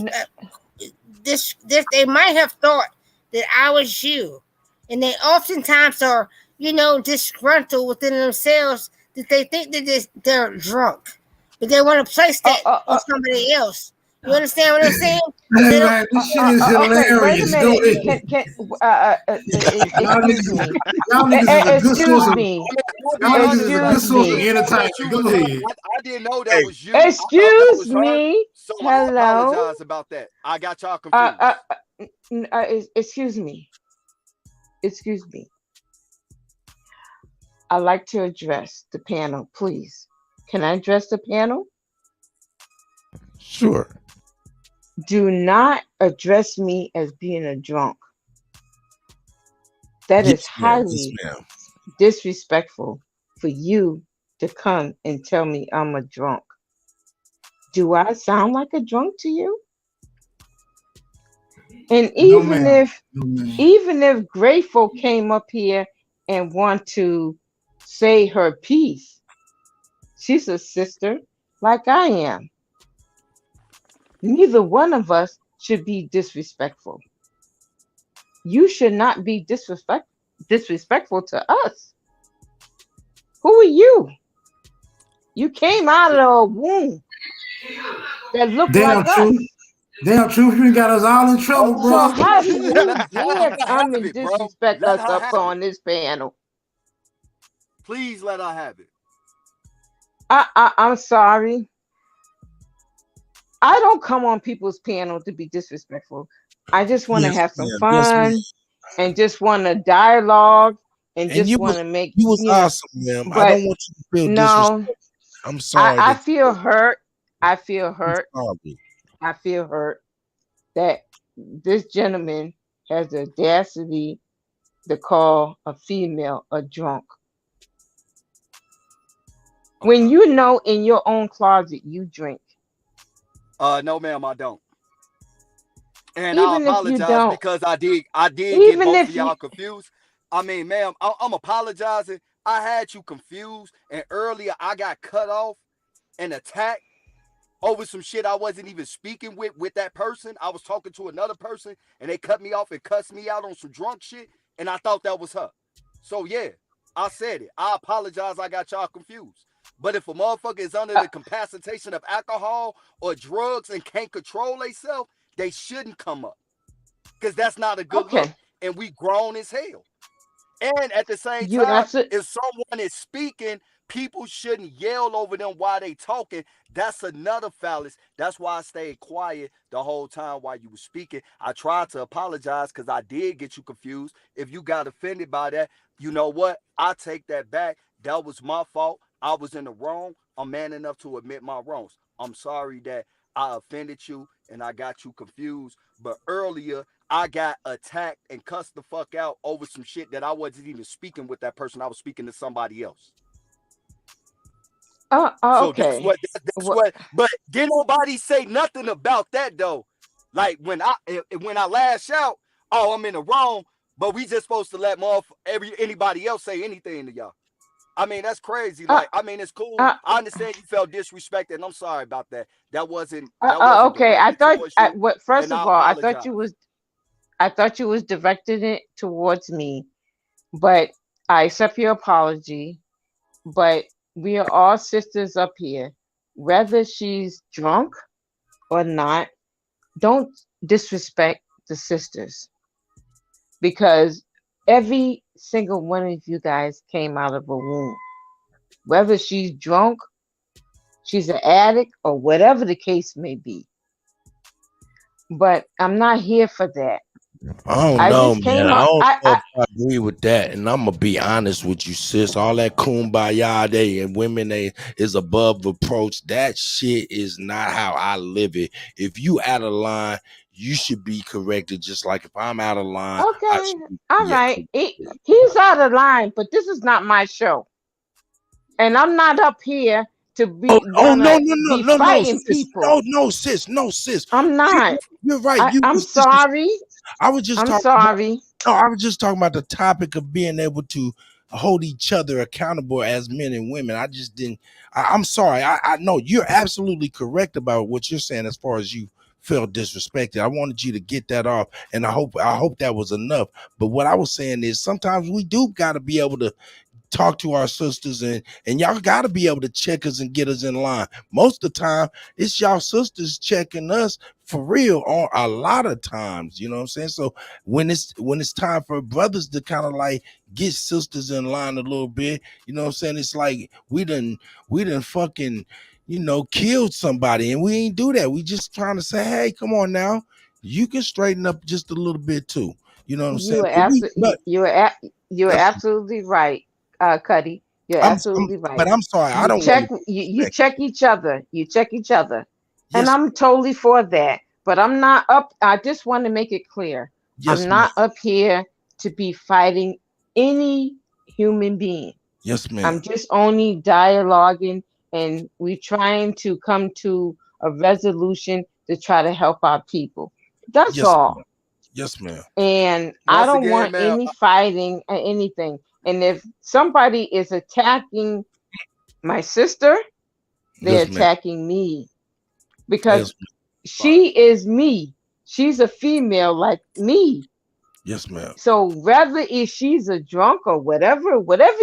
they might have thought that I was you, and they oftentimes are, disgruntled within themselves that they think that they're drunk, but they want to place that on somebody else. You understand what I'm saying? Hey, man, this shit is Okay, wait a hilarious. Go minute. ahead. Excuse me. Y'all niggas is a good Excuse source of me. y'all niggas is a good Excuse source of me. entertainment. Go ahead. I didn't know that was you. I thought that Excuse was her. me. So I Hello. apologize about that. I got y'all confused. Excuse me. Excuse me. I'd like to address the panel, please. Can I address the panel? Sure. Do not address me as being a drunk. That is Yes, ma'am. highly Yes, ma'am. disrespectful for you to come and tell me I'm a drunk. Do I sound like a drunk to you? And No, ma'am. No, ma'am. even if Grateful came up here and want to say her piece, she's a sister like I am. Neither one of us should be disrespectful. You should not be disrespectful to us. Who are you? You came out of a womb that looked Damn like us. true. Damn true. You got us all in trouble, bro. So how do you Let dare her come have and it, bro. disrespect Let us her up have on it. this panel? Please let her have it. I'm sorry. I don't come on people's panel to be disrespectful. I just want to Yes, have some ma'am. Yes, ma'am. fun and just want to dialogue and And just want to make, you was awesome, ma'am. I but don't want you to feel no, disrespected. I'm sorry I that feel hurt. I feel hurt. sorry. I feel hurt that this gentleman has the audacity to call a female a drunk. When you know in your own closet you drink. No, ma'am, I don't. And I Even if you apologize don't, because I did get even both of if you y'all confused. I mean, ma'am, I'm apologizing. I had you confused, and earlier I got cut off and attacked over some shit I wasn't even speaking with that person. I was talking to another person, and they cut me off and cussed me out on some drunk shit, and I thought that was her. So yeah, I said it. I apologize. I got y'all confused. But if a motherfucker is under the capacitation of alcohol or drugs and can't control themselves, they shouldn't come up. Because that's not a good look. okay, And we grown as hell. And at the same you time, absolutely. if someone is speaking, people shouldn't yell over them while they talking. That's another fallacy. That's why I stayed quiet the whole time while you were speaking. I tried to apologize because I did get you confused. If you got offended by that, you know what? I take that back. That was my fault. I was in the wrong. I'm man enough to admit my wrongs. I'm sorry that I offended you and I got you confused. But earlier, I got attacked and cussed the fuck out over some shit that I wasn't even speaking with that person. I was speaking to somebody else. So that's Okay. what. But didn't nobody say nothing about that though. Like when I lash out, oh, I'm in the wrong. But we just supposed to let anybody else say anything to y'all. I mean, that's crazy. Like, I mean, it's cool. I understand you felt disrespected, and I'm sorry about that. That wasn't Okay. I directed thought. towards you, First and I of all, apologize. I thought you was directing it towards me, but I accept your apology. But we are all sisters up here, whether she's drunk or not. Don't disrespect the sisters because every single one of you guys came out of a womb. Whether she's drunk, she's an addict, or whatever the case may be. But I'm not here for that. I don't I know, just man. came I up. don't know if I agree with that. And I'm gonna be honest with you, sis. All that kumbaya day and women they is above reproach. That shit is not how I live it. If you out of line, you should be corrected. Just like if I'm out of line, I Okay, should be all right. He's out of line, but this is not my show, and I'm not up here to be Oh no, be no, fighting sis. people. No, sis. I'm not. You're right. I'm sorry. I was just I'm talking about, sorry. no, I was just talking about the topic of being able to hold each other accountable as men and women. I just didn't. I'm sorry. I know you're absolutely correct about what you're saying as far as you felt disrespected. I wanted you to get that off, and I hope that was enough. But what I was saying is sometimes we do got to be able to talk to our sisters, and y'all got to be able to check us and get us in line. Most of the time it's y'all sisters checking us for real on a lot of times, you know what I'm saying? So when it's time for brothers to kind of like get sisters in line a little bit, you know what I'm saying, it's like we done fucking, you know, killed somebody, and we ain't do that. We just trying to say, hey, come on now, you can straighten up just a little bit too, you know what I'm saying? You're absolutely right, Cuddy. You're absolutely right. But I'm sorry, I don't check you check each other. You check each other. Yes. And I'm totally for that. But I'm not up. I just want to make it clear. Yes, I'm not up here to be fighting any human being. Yes, ma'am. I'm just only dialoguing, and we're trying to come to a resolution to try to help our people. That's all. Ma'am. Yes, ma'am. And I don't want any fighting or anything. And if somebody is attacking my sister, they're attacking me, because she is me. She's a female like me. Yes, ma'am. So whether if she's a drunk or whatever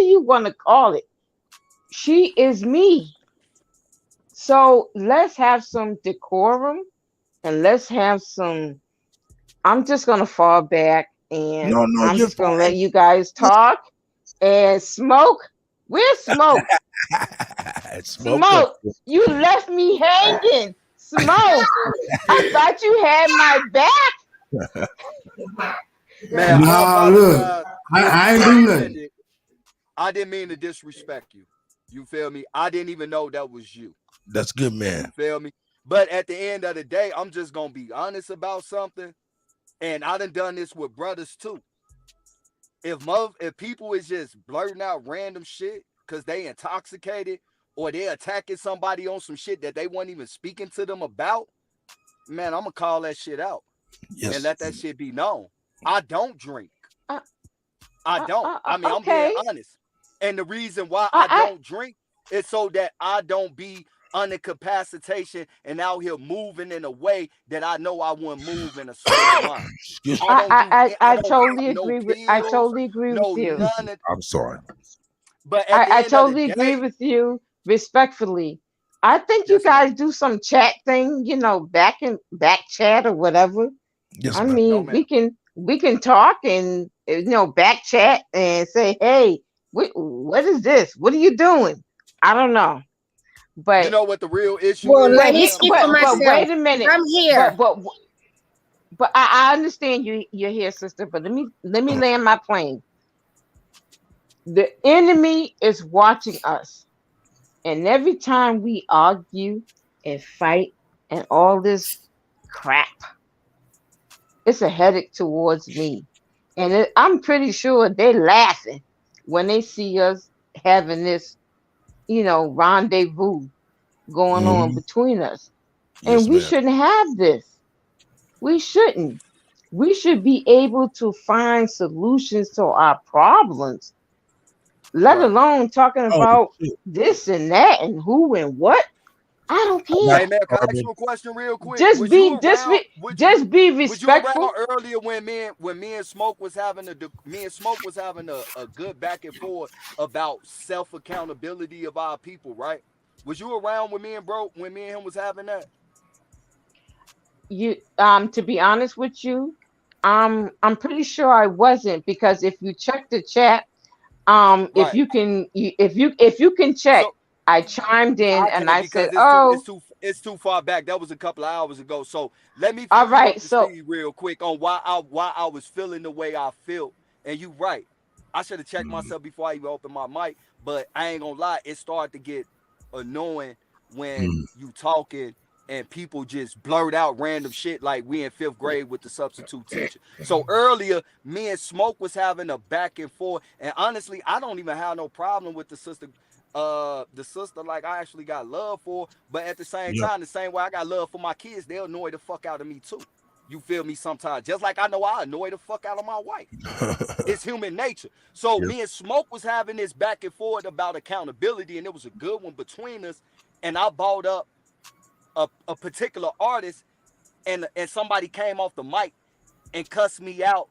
you want to call it, she is me. So let's have some decorum, and let's have some. I'm just gonna fall back, and I'm just gonna let you guys talk and smoke. Where's Smoke? Smoke, you left me hanging. Smoke, I thought you had my back. Man, look, I ain't do nothing. I didn't mean to disrespect you. You feel me? I didn't even know that was you. That's good, man. You feel me? But at the end of the day, I'm just gonna be honest about something. And I done this with brothers too. If people is just blurting out random shit because they intoxicated, or they attacking somebody on some shit that they weren't even speaking to them about, man, I'm gonna call that shit out and let that shit be known. I don't drink. I don't. I mean, okay. I'm being honest. And the reason why I don't drink is so that I don't be under capacitation and out here moving in a way that I know I wouldn't move in a sober mind. I totally agree with you. I'm sorry. But I totally agree with you respectfully. I think you guys do some chat thing, you know, back chat or whatever. Yes, I mean, we can talk and, you know, back chat and say, hey, what is this? What are you doing? I don't know. But you know what the real issue is? Let me speak for myself. But wait a minute. I'm here. But I understand you're here, sister. But let me land my plane. The enemy is watching us, and every time we argue and fight and all this crap, it's a headache towards me. And I'm pretty sure they're laughing when they see us having this, you know, rendezvous going on between us. Yes, and we shouldn't have this. We shouldn't. We should be able to find solutions to our problems, let alone talking about this and that and who and what. I don't care. Hey man, can I ask you a question real quick? Just be respectful. You were around earlier when me and Smoke was having a good back and forth about self accountability of our people, right? Was you around when me and him was having that? You to be honest with you, I'm pretty sure I wasn't, because if you check the chat, if you can check, so, I chimed in and I said, it's too far back. That was a couple of hours ago. So let me all right, so real quick on why I was feeling the way I felt. And you right. I should have checked myself before I even opened my mic, but I ain't gonna lie, it started to get annoying when you talking and people just blurt out random shit like we in 5th grade with the substitute teacher. So earlier, me and Smoke was having a back and forth, and honestly, I don't even have no problem with the sister. Like I actually got love for, but at the same time, the same way I got love for my kids, they'll annoy the fuck out of me too. You feel me? Sometimes, just like I know I annoy the fuck out of my wife. It's human nature. So me and Smoke was having this back and forth about accountability, and it was a good one between us. And I brought up a particular artist, and somebody came off the mic and cussed me out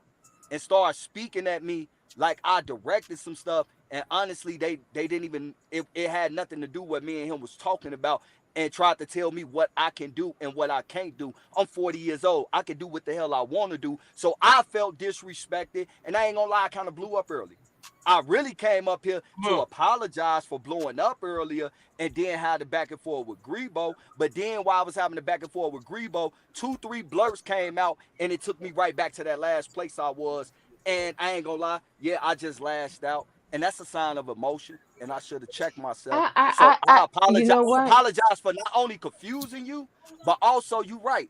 and started speaking at me like I directed some stuff. And honestly, they didn't even, it had nothing to do with what me and him was talking about, and tried to tell me what I can do and what I can't do. I'm 40 years old. I can do what the hell I want to do. So I felt disrespected, and I ain't gonna lie, I kind of blew up early. I really came up here to apologize for blowing up earlier, and then had the back and forth with Grebo. But then while I was having the back and forth with Grebo, 2-3 blurs came out, and it took me right back to that last place I was. And I ain't gonna lie, yeah, I just lashed out. And that's a sign of emotion, and I should have checked myself. So I apologize. You know I what? apologize for not only confusing you, but also you right.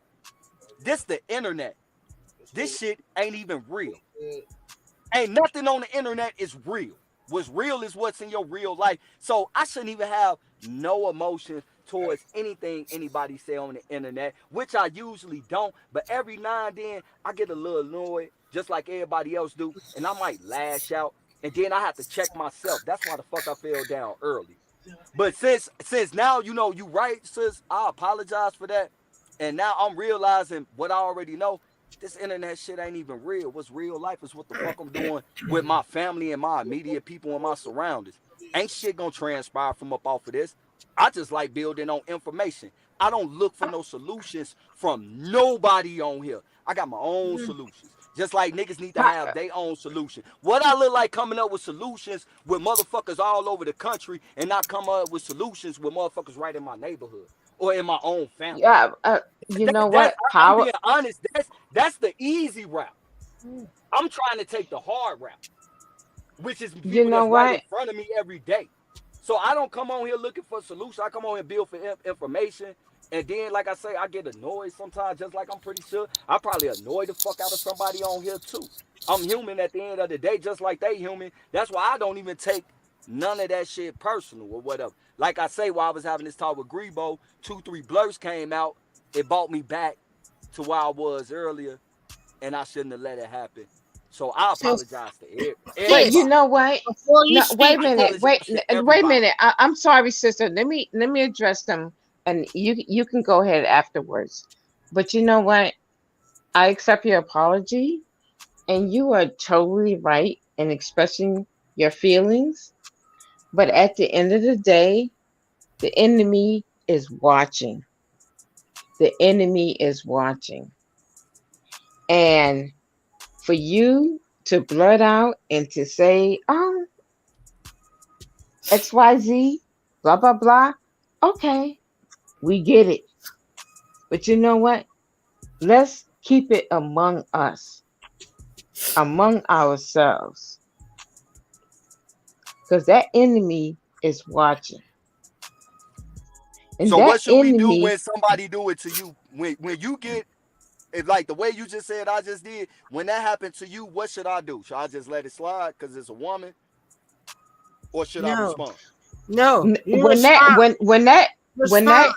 This the internet. This shit ain't even real. Ain't nothing on the internet is real. What's real is what's in your real life. So I shouldn't even have no emotion towards anything anybody say on the internet, which I usually don't. But every now and then I get a little annoyed, just like everybody else do, and I might lash out. And then I have to check myself. That's why the fuck I fell down early. But since now you know you right, sis, I apologize for that. And now I'm realizing what I already know. This internet shit ain't even real. What's real life is what the fuck I'm doing with my family and my immediate people and my surroundings. Ain't shit gonna transpire from up off of this. I just like building on information. I don't look for no solutions from nobody on here. I got my own solutions. Just like niggas need to have their own solution. What I look like coming up with solutions with motherfuckers all over the country, and not come up with solutions with motherfuckers right in my neighborhood or in my own family. Yeah, you know what? I'm Power. being honest. That's the easy route. I'm trying to take the hard route, which is people You know that's right in what? front of me every day. So I don't come on here looking for solutions. I come on here and build for information. And then, like I say, I get annoyed sometimes, just like I'm pretty sure I probably annoy the fuck out of somebody on here too. I'm human at the end of the day, just like they human. That's why I don't even take none of that shit personal or whatever. Like I say, while I was having this talk with Grebo, 2-3 blurs came out. It brought me back to where I was earlier, and I shouldn't have let it happen. So I apologize to everybody. But you know what? Before you No, wait a speak, minute. Wait a everybody. minute. I'm sorry, sister. Let me address them, and you can go ahead afterwards. But you know what? I accept your apology, and you are totally right in expressing your feelings. But at the end of the day, the enemy is watching. The enemy is watching. And for you to blurt out and to say, oh, XYZ, blah, blah, blah, okay, we get it. But you know what? Let's keep it among us, among ourselves. Because that enemy is watching. And So that what should we do enemy, when somebody do it to you? When you get, if like the way you just said I just did, when that happened to you, what should I do? Should I just let it slide because it's a woman, or should I no, respond? no, you when that, respond.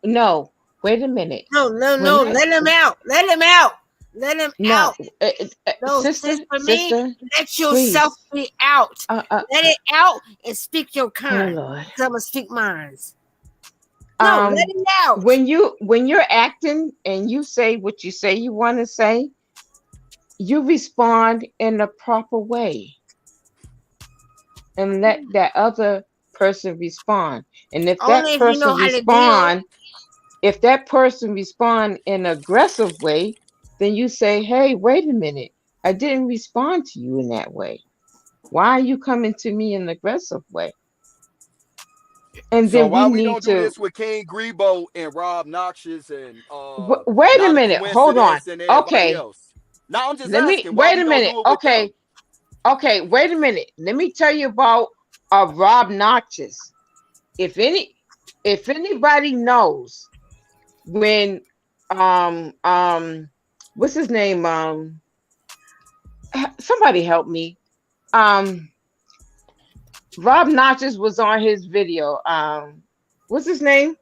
no, wait a minute. No, let him out. Let him out. Let him No, out. No, sister, for me, let yourself please. be out. Let it out and speak your Oh kind. Lord. I'm gonna speak mine. No, let it out. When you're acting and you say what you say you want to say, you respond in the proper way and let that other person respond. And if Only if you know how to deal. if that person respond in an aggressive way, then you say, hey, wait a minute, I didn't respond to you in that way. Why are you coming to me in an aggressive way? And So then we why we need don't do to this with King Grebo and Rob Noxious and wait a Not a minute, hold on. Coincidence and everybody Okay, else? Now I'm just let me asking why wait we a don't minute. do it with them. Okay, wait a minute. Let me tell you about Rob Noxious. If anybody knows when what's his name? Somebody help me. Rob Noxious was on his video. What's his name?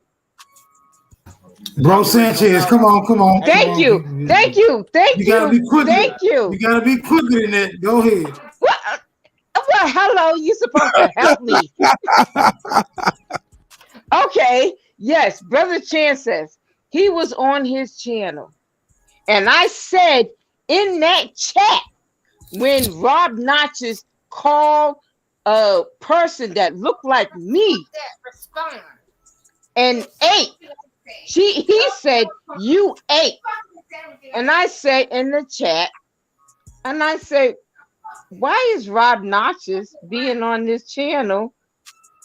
Bro Sanchez, come on. Thank you. You gotta be quicker. Thank you. You gotta be quicker than that. Go ahead. Well, hello, you supposed to help me. Okay, yes, Brother Chan says He was on his channel. And I said in that chat, when Rob Notches called a person that looked like me and ate, he said, you ate. And I say in the chat, and I say, why is Rob Notches being on this channel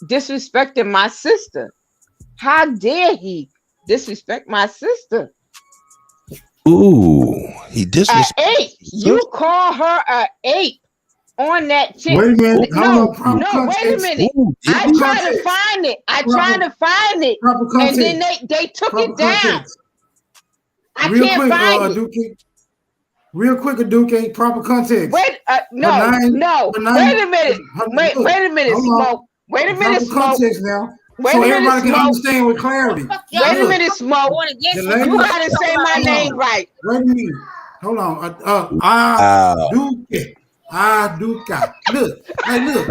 disrespecting my sister? How dare he disrespect my sister? Ooh, he disrespected. An ape. You call her an ape on that channel. Wait a minute. No, Hold on. no, wait a minute. Ooh, I tried to find it. Proper And context. then they took Proper it down. context. I Real can't quick, find it. Aduke. Real quick, Aduke. Proper context. Wait, no. Wait a minute. Wait a minute, Smoke. Wait a minute, Proper Smoke. context now. Wait So a minute, everybody can Smoke. understand with clarity. Wait a minute, Smoke. The lady, You gotta say my hold name on. right. Wait a minute. Hold on. Aduke. Look. Hey, look.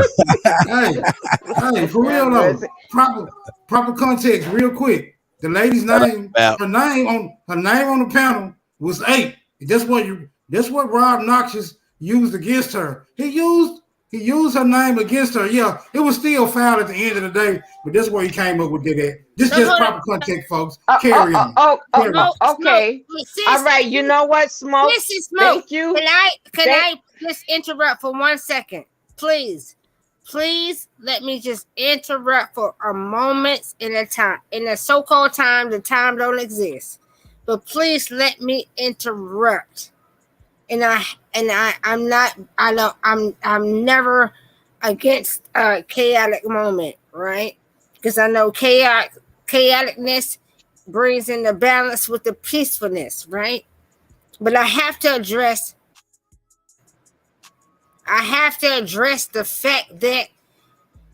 Hey, for real though. Proper context, real quick. The lady's name, her name on the panel was 8. That's what Rob Noxious used against her. He used her name against her. Yeah, it was still foul at the end of the day, but that's where he came up with that. This is just proper context, folks. Carry on. Okay. All right. You know what, Smoke? Thank you. Can I just interrupt for 1 second, please? Please let me just interrupt for a moment in a so-called time. The time don't exist, but please let me interrupt. I'm never against a chaotic moment, right? Because I know chaoticness brings in the balance with the peacefulness, right? But I have to address the fact that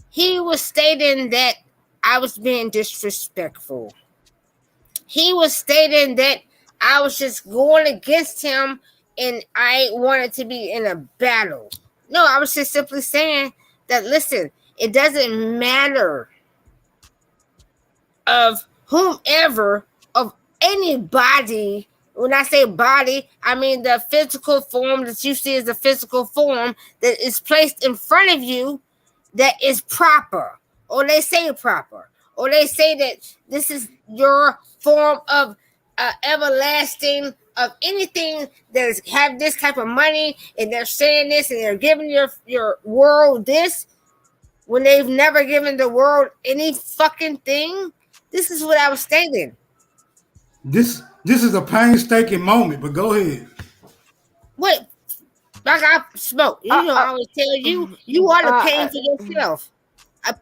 he was stating that I was being disrespectful. He was stating that I was just going against him and I wanted to be in a battle. No, I was just simply saying that, listen, it doesn't matter of whomever, of anybody. When I say body, I mean the physical form that you see as a physical form that is placed in front of you that is proper, or they say proper, or they say that this is your form of everlasting of anything that have this type of money, and they're saying this and they're giving your world this when they've never given the world any fucking thing. This is what I was stating. This is a painstaking moment, but go ahead. Wait, like I Smoke. You know, I always tell you, you are the pain for yourself.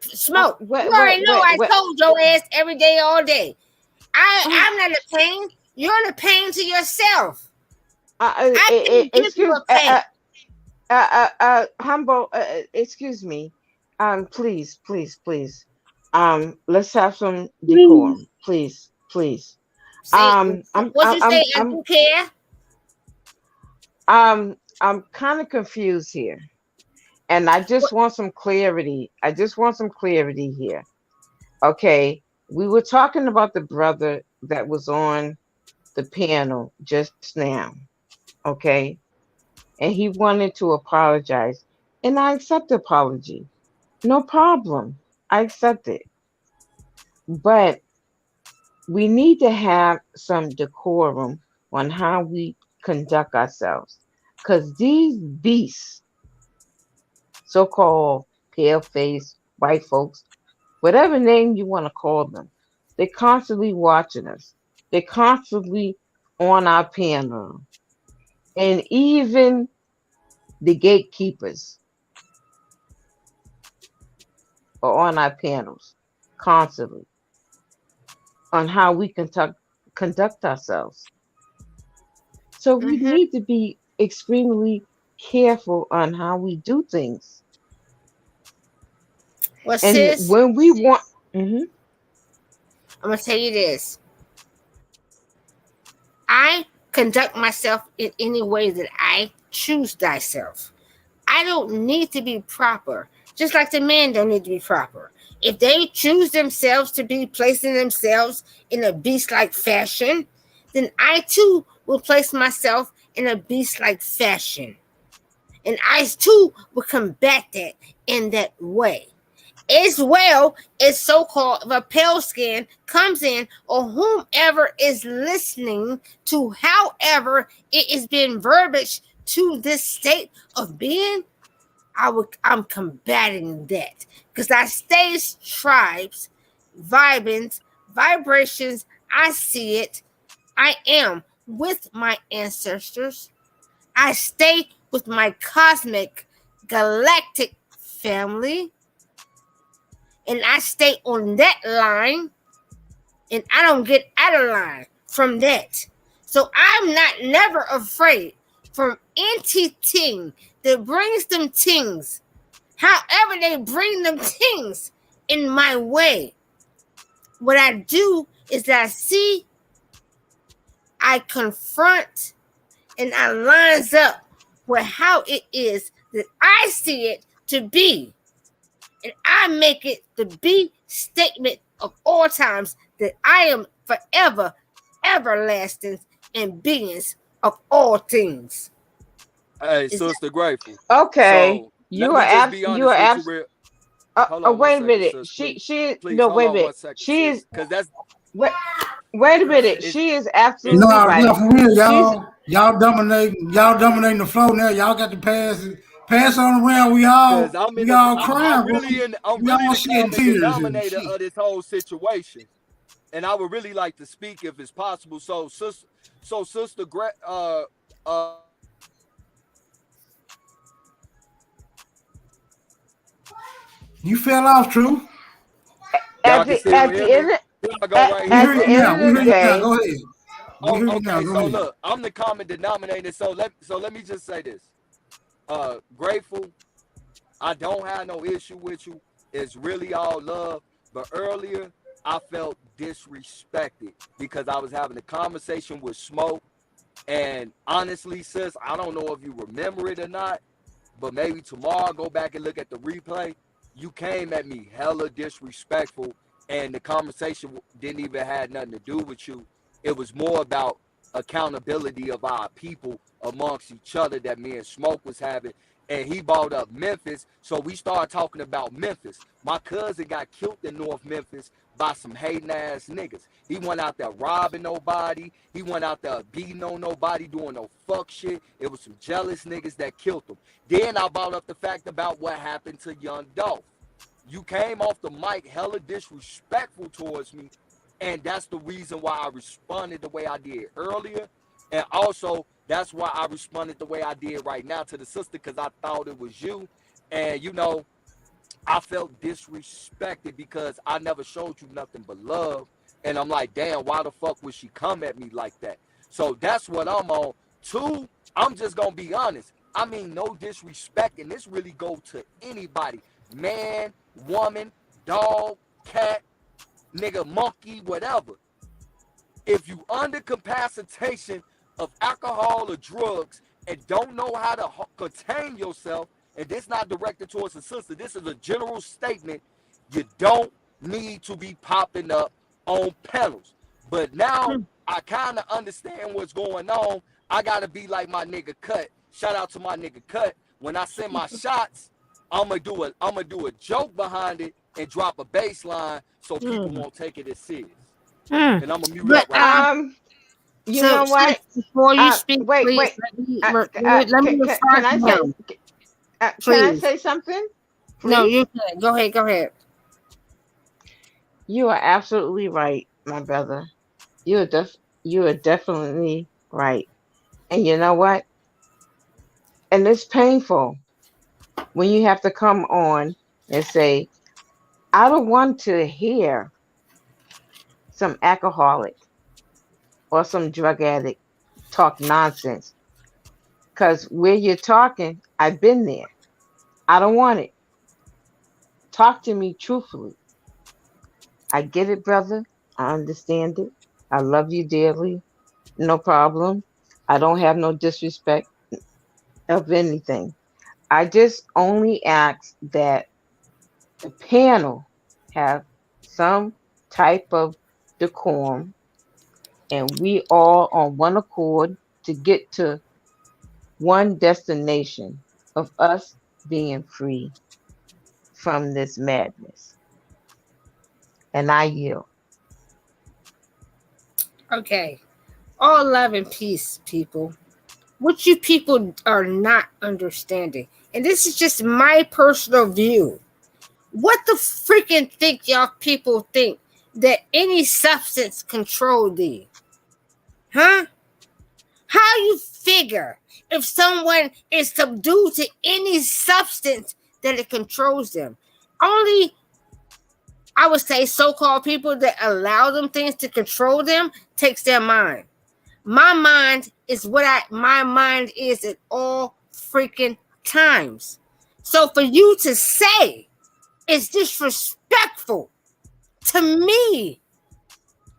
Smoke. You already know I told your ass every day, all day. I'm not a pain. You're the pain to yourself. Excuse Humble. Excuse me. Please. Let's have some decorum, please. What you say? I do care. I'm kind of confused here, and I just want some clarity. Here. Okay, we were talking about the brother that was on the panel just now. Okay, and he wanted to apologize, and I accept the apology. No problem. I accept it. But we need to have some decorum on how we conduct ourselves. Because these beasts, so-called pale-faced white folks, whatever name you want to call them, they're constantly watching us. They're constantly on our panel. And even the gatekeepers are on our panels constantly on how we conduct ourselves. So we need to be extremely careful on how we do things. Well, And sis, when we want, I'm gonna tell you this. I conduct myself in any way that I choose thyself. I don't need to be proper, just like the man don't need to be proper. If they choose themselves to be placing themselves in a beast-like fashion, then I too will place myself in a beast-like fashion. And I too will combat that in that way. As well as so-called if a pale skin comes in or whomever is listening to however it is being verbiage to this state of being, I'm combating that because I stays tribes, vibings, vibrations. I see it. I am with my ancestors. I stay with my cosmic galactic family, and I stay on that line, and I don't get out of line from that. So I'm not never afraid from anything that brings them things. However, they bring them things in my way. What I do is that I see, I confront, and I lines up with how it is that I see it to be. And I make it the B statement of all times that I am forever, everlasting, and beings of all things. Hey, Sister Grateful. Okay, So let you me are just be you are honest with you, real. Hold on one wait a second, minute. sis, She please. she Please no hold wait a on one minute. second, She is sis, because that's wait a minute. it's She is it's absolutely No, no, right. for real, She's y'all dominating the flow now. Y'all got to pass on around. because We all crying, bro. I'm We really all the shedding common tears here. denominator Shit. of this whole situation, and I would really like to speak if it's possible. So Sister uh You fell off, True. y'all can still at hear the me. end Here I go right We here. hear at you the Look. now. end We of hear the you now. day. Go ahead. We Oh, hear you now. okay, Go so ahead. look, I'm the common denominator. So let me just say this. Grateful. I don't have no issue with you. It's really all love. But earlier, I felt disrespected because I was having a conversation with Smoke. And honestly, sis, I don't know if you remember it or not, but maybe tomorrow go back and look at the replay. You came at me hella disrespectful, and the conversation didn't even have nothing to do with you. It was more about accountability of our people amongst each other that me and Smoke was having. And he brought up Memphis, so we started talking about Memphis. My cousin got killed in North Memphis by some hating ass niggas. He went out there robbing nobody. He went out there beating on nobody, doing no fuck shit. It was some jealous niggas that killed him. Then I brought up the fact about what happened to Young Dolph. You came off the mic hella disrespectful towards me, and that's the reason why I responded the way I did earlier. And also, that's why I responded the way I did right now to the sister, because I thought it was you. And, I felt disrespected because I never showed you nothing but love. And I'm like, damn, why the fuck would she come at me like that? So that's what I'm on. Two, I'm just going to be honest. I mean, no disrespect, and this really go to anybody. Man, woman, dog, cat, nigga, monkey, whatever. If you under capacitation of alcohol or drugs and don't know how to contain yourself, and this not directed towards the sister, this is a general statement, you don't need to be popping up on panels. But now I kind of understand what's going on. I gotta be like my nigga Cut. Shout out to my nigga Cut. When I send my shots, I'ma do a joke behind it and drop a baseline so people won't take it as serious. And I'm gonna mute But up right you so know sis, what? before you speak, Wait, please wait. let me Can refresh I say? him, Can I please. say something, No, please? you can. Go ahead. Go ahead. You are absolutely right, my brother. You are you are definitely right. And you know what? And it's painful when you have to come on and say, I don't want to hear some alcoholic or some drug addict talk nonsense. Because where you're talking, I've been there. I don't want it. Talk to me truthfully. I get it, brother. I understand it. I love you dearly. No problem. I don't have no disrespect of anything. I just only ask that the panel have some type of decorum, and we all on one accord to get to one destination of us being free from this madness. And I yield. Okay. All love and peace, people. What you people are not understanding, and this is just my personal view. What the freaking think y'all people think that any substance control thee? Huh? How you figure if someone is subdued to any substance that it controls them? Only, I would say, so-called people that allow them things to control them takes their mind. My mind is my mind is at all freaking times. So for you to say it's disrespectful to me,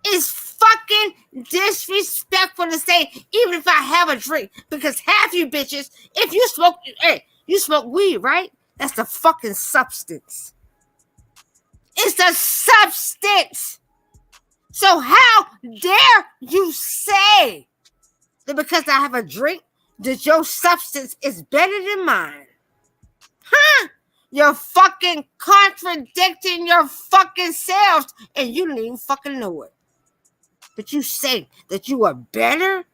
it's fucking disrespectful to say, even if I have a drink, because half you bitches, if you smoke, hey, you smoke weed, right? That's the fucking substance. It's the substance. So how dare you say that because I have a drink, that your substance is better than mine? Huh? You're fucking contradicting your fucking selves, and you don't even fucking know it. But you say that you are better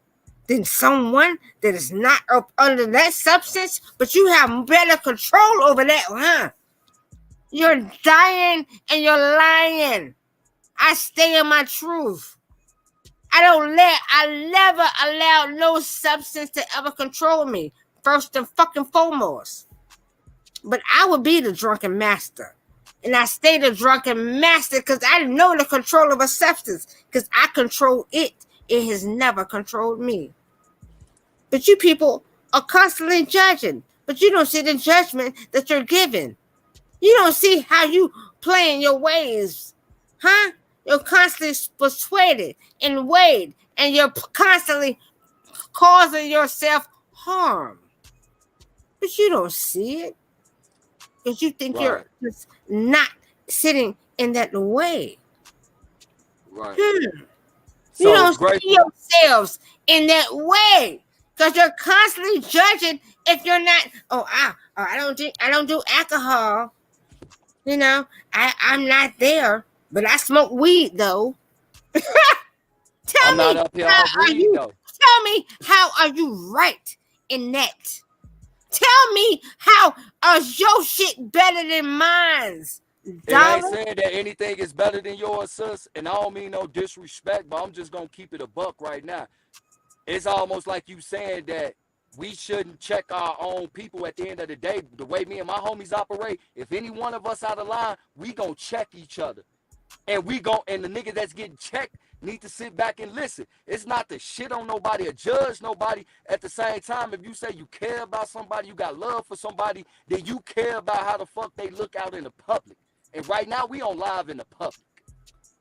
than someone that is not up under that substance, but you have better control over that, huh? You're dying and you're lying. I stay in my truth. I never allow no substance to ever control me, first and fucking foremost. But I would be the drunken master. And I stay the drunken master because I know the control of a substance, because I control it. It has never controlled me. But you people are constantly judging, but you don't see the judgment that you're given. You don't see how you play in your ways, huh? You're constantly persuaded and weighed, and you're constantly causing yourself harm. But you don't see it because you think you're just not sitting in that way. Right. You don't see yourselves in that way because you're constantly judging if you're not. I don't drink. I don't do alcohol. You know, I'm not there, but I smoke weed though. Tell me how are you right in that? Tell me how is your shit better than mine's? It ain't saying that anything is better than yours, sis, and I don't mean no disrespect, but I'm just gonna keep it a buck right now. It's almost like you saying that we shouldn't check our own people at the end of the day. The way me and my homies operate, if any one of us out of line, we gonna check each other. And the nigga that's getting checked need to sit back and listen. It's not to shit on nobody or judge nobody. At the same time, if you say you care about somebody, you got love for somebody, then you care about how the fuck they look out in the public. And right now, we on live in the public.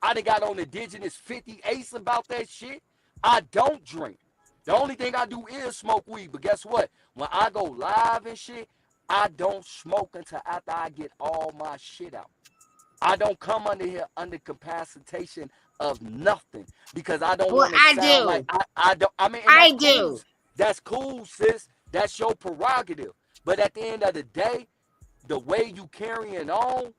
I done got on Indigenous 50 Ace about that shit. I don't drink. The only thing I do is smoke weed. But guess what? When I go live and shit, I don't smoke until after I get all my shit out. I don't come under here under capacitation of nothing because I don't want to sound like I don't. I mean, I do. Cool. That's cool, sis. That's your prerogative. But at the end of the day, the way you carrying on,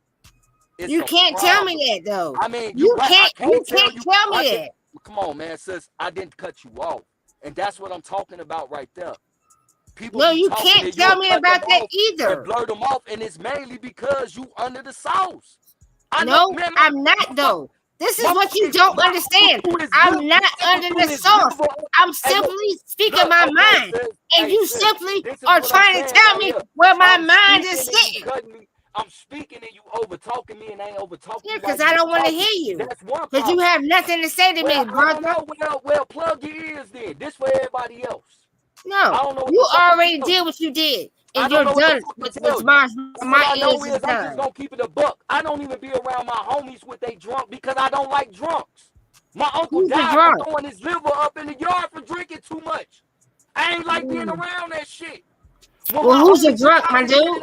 you can't tell me that though. I mean, you can't tell me that. Come on, man, sis. I didn't cut you off, and that's what I'm talking about right there. People no, you can't tell me about that either. And blur them off, and it's mainly because you under the sauce. I'm not though. This is what you don't understand. I'm not under the sauce. I'm simply speaking my mind, and you simply are trying to tell me where my mind is sitting. I'm speaking and you over talking me, and I ain't over talking. Yeah, because I don't want to hear you. Because you have nothing to say to me, brother. Well, plug your ears then. This for everybody else. No, you already did what you did, and you're done with my ears is done. I'm just gonna keep it a buck. I don't even be around my homies with they drunk because I don't like drunks. My uncle died for throwing his liver up in the yard for drinking too much. I ain't like being around that shit. Well, who's a drunk, my dude?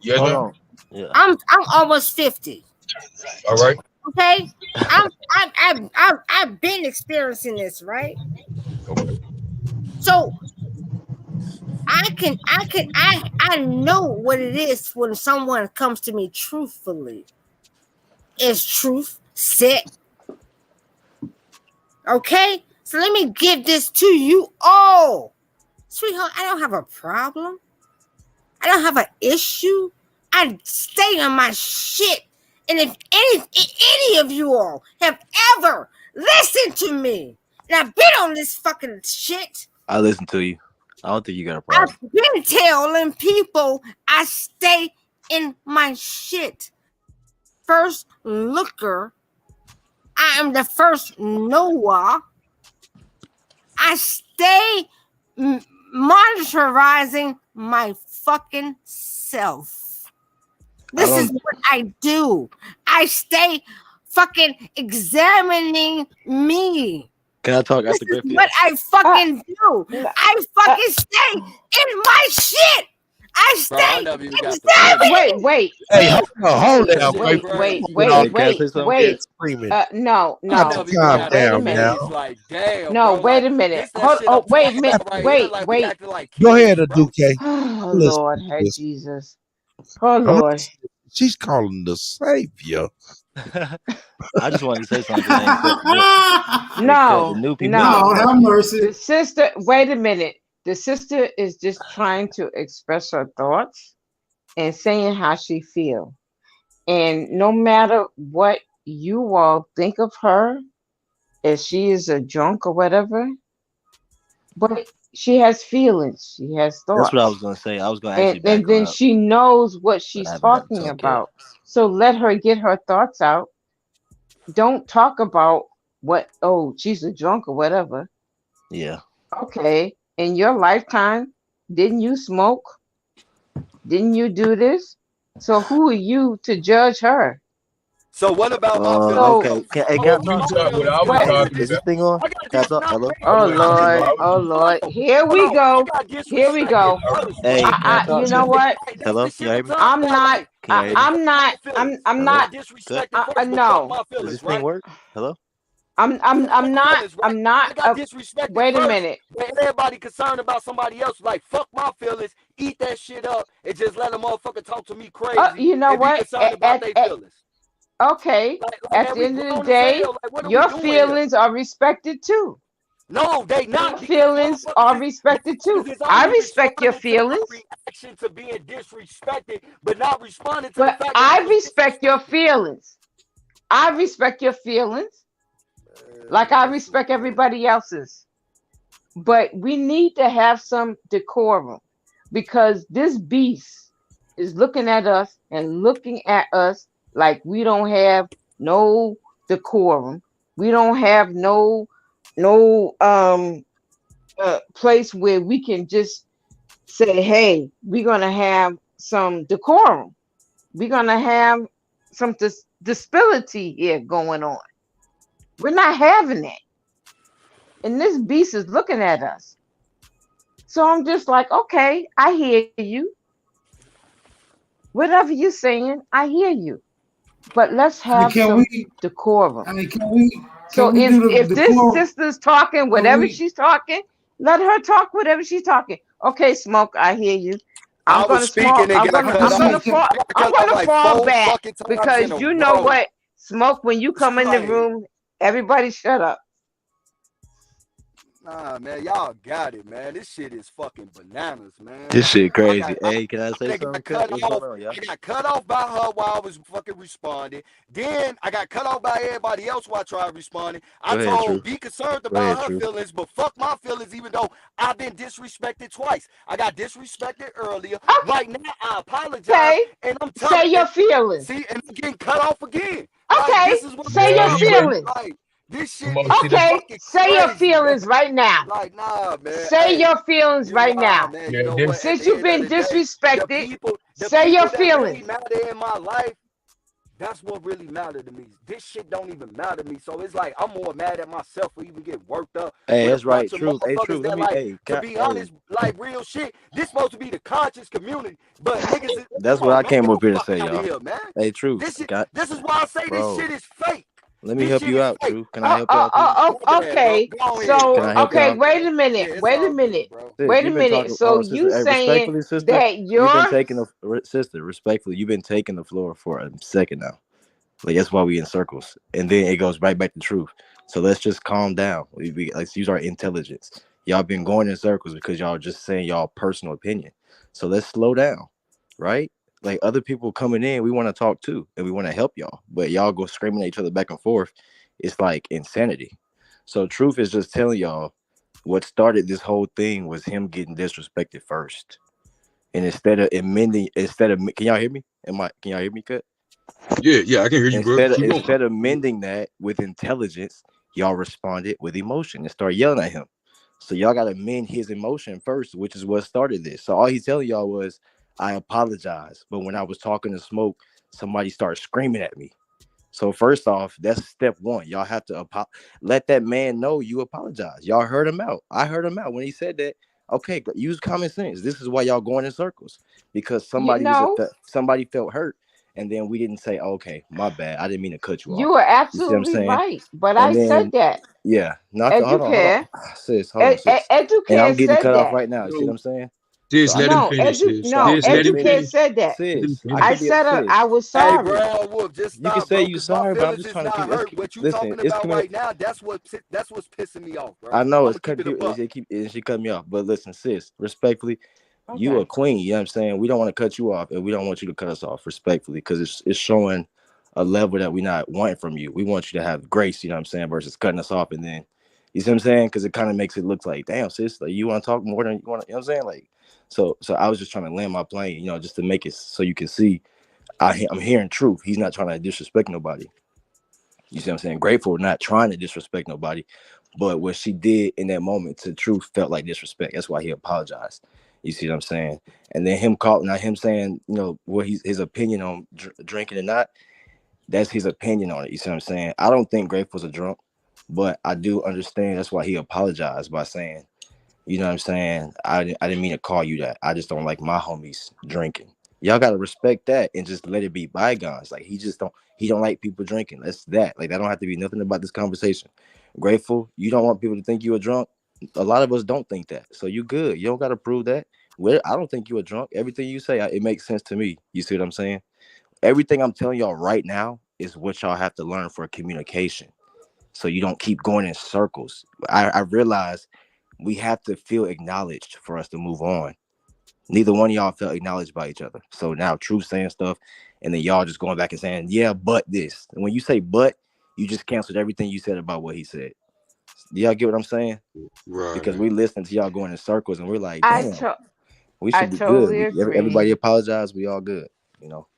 Yes, Hold ma'am. on. Yeah. I'm almost 50. All right. Okay, I've been experiencing this, right? Okay. So I know what it is when someone comes to me truthfully. Is truth set Okay? So let me give this to you all. Sweetheart, I don't have a problem. I don't have an issue. I stay on my shit. And if any of you all have ever listened to me, and I've been on this fucking shit, I listen to you. I don't think you got a problem. I've been telling people I stay in my shit. First looker. I am the first Noah. I stay monitorizing my fucking self. This is what I do. I stay fucking examining me. Can I talk This after is Griffin? what I fucking do. I fucking stay in my shit. I Bro, I stay never even got to examining. Wait. Hey, hold That down, shit bro. crazy. Hey, can I say something? Screaming. No. I never even Calm got Wait to a down say minute. now. it's like, damn, No, bro. wait Like, a minute. this that shit I'm Wait a talking minute. about right here. Like, we Wait. acting like Go kids, ahead, bro. Aduke. Oh Listen Lord, to have this. Jesus. Oh I'm Lord. listening. She's calling the savior. I just wanted to say something because I ain't said it yet. No, The new people no. gotta have mercy. The sister, wait a minute. The sister is just trying to express her thoughts and saying how she feel. And no matter what you all think of her, if she is a drunk or whatever, but she has feelings, she has That's what I thoughts. was gonna say. I was gonna actually And back her then up, she knows what but I she's haven't got to talking talk yet. about. So let her get her thoughts out. Don't talk about what, oh, she's a drunk or whatever. Yeah. Okay, in your lifetime, didn't you smoke? Didn't you do this? So who are you to judge her? So what about my feelings? Okay. So Can I fuck talk? my What feelings. I was Cause look at talking this. Is this about. thing on? I got Can I this. talk? Nah, Hello? wait, Oh wait, wait, Lord, wait. oh Lord. Hold on. Here Hold we on. I go. got Here we disrespected go. first, Hey, bro. can I talk You to know you? what? That's Hello? the Can shit y'all I'm hear me? talking I'm about. not. Like, Can y'all hear me? fuck my feelings. I'm I Hello? not. got disrespected first, but fuck No. my Does feelings, this thing right? work? Hello? I'm Fuck my not. feelings, right? I'm not. I got disrespected Wait a first. minute. When everybody concerned about somebody else, like fuck my feelings, eat that shit up, and just let a motherfucker talk to me crazy You know and be what? concerned about their feelings. Okay. Like At man, the we end of the grown as day, hell. Like what are we your doing here? feelings are respected too. No, they Your not because feelings are respected too. motherfuckers is I only respect your responding to my feelings, reaction to being disrespected, but not responding to the but fact that I I was respect your disrespected. feelings. I respect your feelings like I respect everybody else's. But we need to have some decorum because this beast is looking at us and looking at us like we don't have no decorum. We don't have no place where we can just say, hey, we're gonna have some decorum. We're gonna have some disability here going on. We're not having that. And this beast is looking at us. So I'm just like, okay, I hear you. Whatever you're saying, I hear you. But let's I mean, have some decorum. So can we do if the this core? sister's talking, Can whatever we? she's talking, let her talk whatever she's talking. Okay, Smoke, I hear you. I was speaking and got cut off. I got I'm cut off gonna like fall 4 back fucking times in because a you know row. what? Smoke, when you come in the Like, room, everybody shut up. nah, man, y'all got it, man. This shit is fucking bananas, man. This shit I crazy. got, I, Hey, can I say I something? got cut What's off. going on, y'all? I got cut off by her while I was fucking responding. Then I got cut off by everybody else while I tried responding. I Go ahead, True. told be concerned Go ahead, about her True. feelings, but fuck my feelings, even though I've been disrespected twice. I got disrespected earlier. Right now, I apologize, Okay, and I'm telling. say your feelings. See, and I'm getting cut off again. Like Okay, this is what I'm say your talking about. feelings. Like this shit is Okay, fucking say your crazy, man. feelings right now. Like, nah, man. Say Hey, your feelings right now. man. You know what? At Since the you've end of been the day, disrespected, the say your people that really feelings. matter in my life, that's what really mattered to me. This shit don't even matter to me. So it's like I'm more mad at myself for even getting worked up Hey, with a that's right. bunch of True. Hey, True. motherfuckers Let that me. like, Hey, to be hey. honest, like real shit. This supposed to be the conscious community, but niggas is, That's come what on, I man, came get up the here to fuck say, out of y'all. here, man. Hey, True. This is why I say this Bro. shit is fake. Let me This help shit you is out, fake. True. Can I help y'all, please? Okay. Go ahead, Can So, I bro. help okay, y'all? wait a minute. Yeah, it's Wait a all good, minute. bro. Sis, Wait a you've been minute. talking. So Sister. you Hey, saying respectfully, sister. that You've been you're taking the sister. Respectfully, you've been taking the floor for a second now. Like that's why we in circles, and then it goes right back to truth. So let's just calm down. Let's use our intelligence. Y'all been going in circles because y'all just saying y'all personal opinion. So let's slow down, right? Like other people coming in, we want to talk too, and we want to help y'all, but y'all go screaming at each other back and forth. It's like insanity. So truth is just telling y'all what started this whole thing was him getting disrespected first, and instead of amending, can y'all hear me? Can y'all hear me? Cut. Yeah, I can hear you, bro. Keep going. Instead of mending that with intelligence, y'all responded with emotion and start yelling at him. So y'all got to mend his emotion first, which is what started this. So all he's telling y'all was, "I apologize," but when I was talking to Smoke, somebody started screaming at me. So first off, that's step one. Y'all have to let that man know you apologize. Y'all heard him out. I heard him out when he said that. Okay, use common sense. This is why y'all going in circles because You know, somebody felt hurt, and then we didn't say, "Okay, my bad. I didn't mean to cut you you off." are You see what I'm absolutely saying? right. But And I said then that. yeah, not to, hold on, Educare, sis, hold on, sis. And I'm Educare getting said cut off that. right now. You see what No, I'm saying? So sis, I let him can, No, finish, sis. so I Sis, can let him Educare finish. finish, said that. Let him sis. I I can finish. be said sis. I was Hey, sorry. bro, Wolf, just You can stop, say bro. you Cause my sorry, but I'm feelings just is trying to not keep. Let's hurt. keep, What you listen. talking It's about community. right now? That's what's pissing me off, bro. I know I'm it's gonna keep cutting it a people. buck. She cut me off. But listen, sis, respectfully, you a Okay. queen. You know what I'm saying? We don't want to cut you off, and we don't want you to cut us off respectfully, because it's showing a level that we not wanting from you. We want you to have grace. You know what I'm saying? Versus cutting us off, and then you see what I'm saying? Because it kind of makes it look like, damn, sis, like you want to talk more than you want. You know what I'm saying? Like, so I was just trying to land my plane, just to make it so you can see. I'm hearing truth. He's not trying to disrespect nobody. You see what I'm saying? Grateful, not trying to disrespect nobody. But what she did in that moment to truth felt like disrespect. That's why he apologized. You see what I'm saying? And then him saying, what his opinion on drinking or not, that's his opinion on it. You see what I'm saying? I don't think Grateful's a drunk, but I do understand that's why he apologized by saying, you know what I'm saying? I didn't mean to call you that. I just don't like my homies drinking. Y'all gotta respect that and just let it be bygones. Like he don't like people drinking. That's that. Like that don't have to be nothing about this conversation. Grateful, you don't want people to think you a drunk. A lot of us don't think that. So you good. You don't gotta prove that. I don't think you a drunk. Everything you say, it makes sense to me. You see what I'm saying? Everything I'm telling y'all right now is what y'all have to learn for communication. So you don't keep going in circles. I realize we have to feel acknowledged for us to move on. Neither one of y'all felt acknowledged by each other. So now Truth saying stuff, and then y'all just going back and saying, yeah, but this. And when you say but, you just canceled everything you said about what he said. Do y'all get what I'm saying? Because Right. we listening to y'all going in circles, and we're like, I damn, to- we I should be good. totally Everybody agree. apologize. We all good. You know.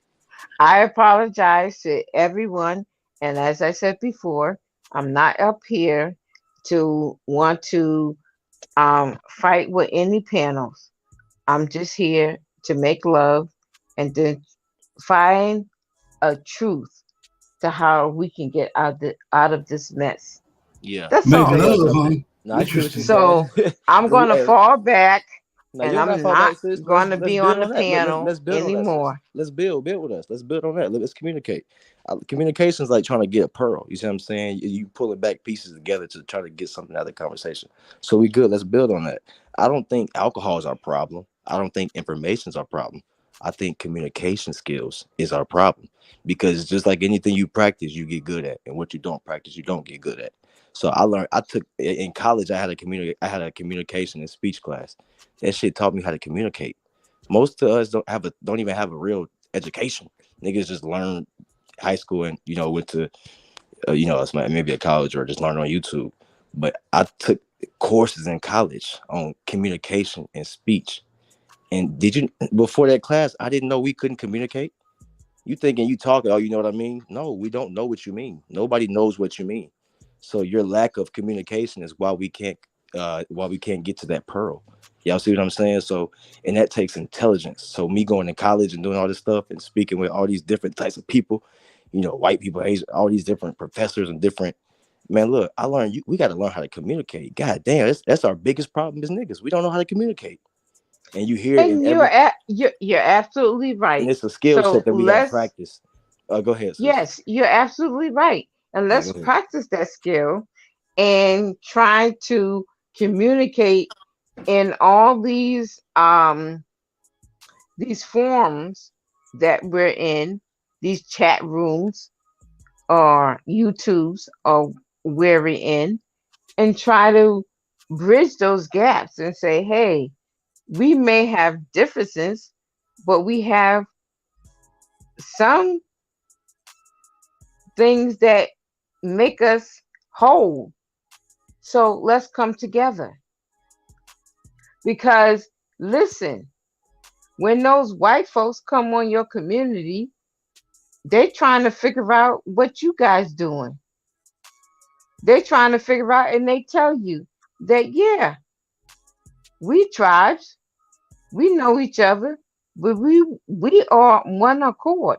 I apologize to everyone, and as I said before, I'm not up here to want to fight with any panels. I'm just here to make love and then find a truth to how we can get out of this mess. Yeah. That's Make Can I all. say love, something? huh? No, I see what you're Interesting. saying. So I'm But gonna fall back, now you and don't got to I'm fall not back, sis. gonna Let's be build on the on that. panel Let's build on that, sis. anymore. Let's build with us. Let's build on that. Let's communicate. Communication is like trying to get a pearl. You see what I'm saying? You pulling back pieces together to try to get something out of the conversation. So we good. Let's build on that. I don't think alcohol is our problem. I don't think information is our problem. I think communication skills is our problem, because just like anything you practice, you get good at, and what you don't practice, you don't get good at. So I learned. I took in college. I had a communication and speech class. That shit taught me how to communicate. Most of us don't even have a real education. Niggas just learn high school and went to it's maybe a college or just learn on YouTube. But I took courses in college on communication and speech. And did you before that class? I didn't know we couldn't communicate. You thinking you talking, oh, you know what I mean? No, we don't know what you mean. Nobody knows what you mean. So your lack of communication is why we can't get to that pearl. Y'all see what I'm saying? So, and that takes intelligence. So me going to college and doing all this stuff and speaking with all these different types of people, white people, Asian, all these different professors and different, man, look, I learned we got to learn how to communicate. God damn, that's our biggest problem as niggas. We don't know how to communicate. And you hear it in And every, you're absolutely and right. it's a skill set So that we got to let's practice. Go ahead, sis. yes, you're absolutely right. And Yeah, go let's ahead. practice that skill and try to communicate in all these forums that we're in, these chat rooms. or YouTubes or where we're in, and try to bridge those gaps and say, hey, we may have differences, but we have some things that make us whole. So let's come together. Because listen, when those white folks come on your community, they're trying to figure out what you guys doing. They're trying to figure out, and they tell you that, yeah, we tribes, we know each other, but we are one accord.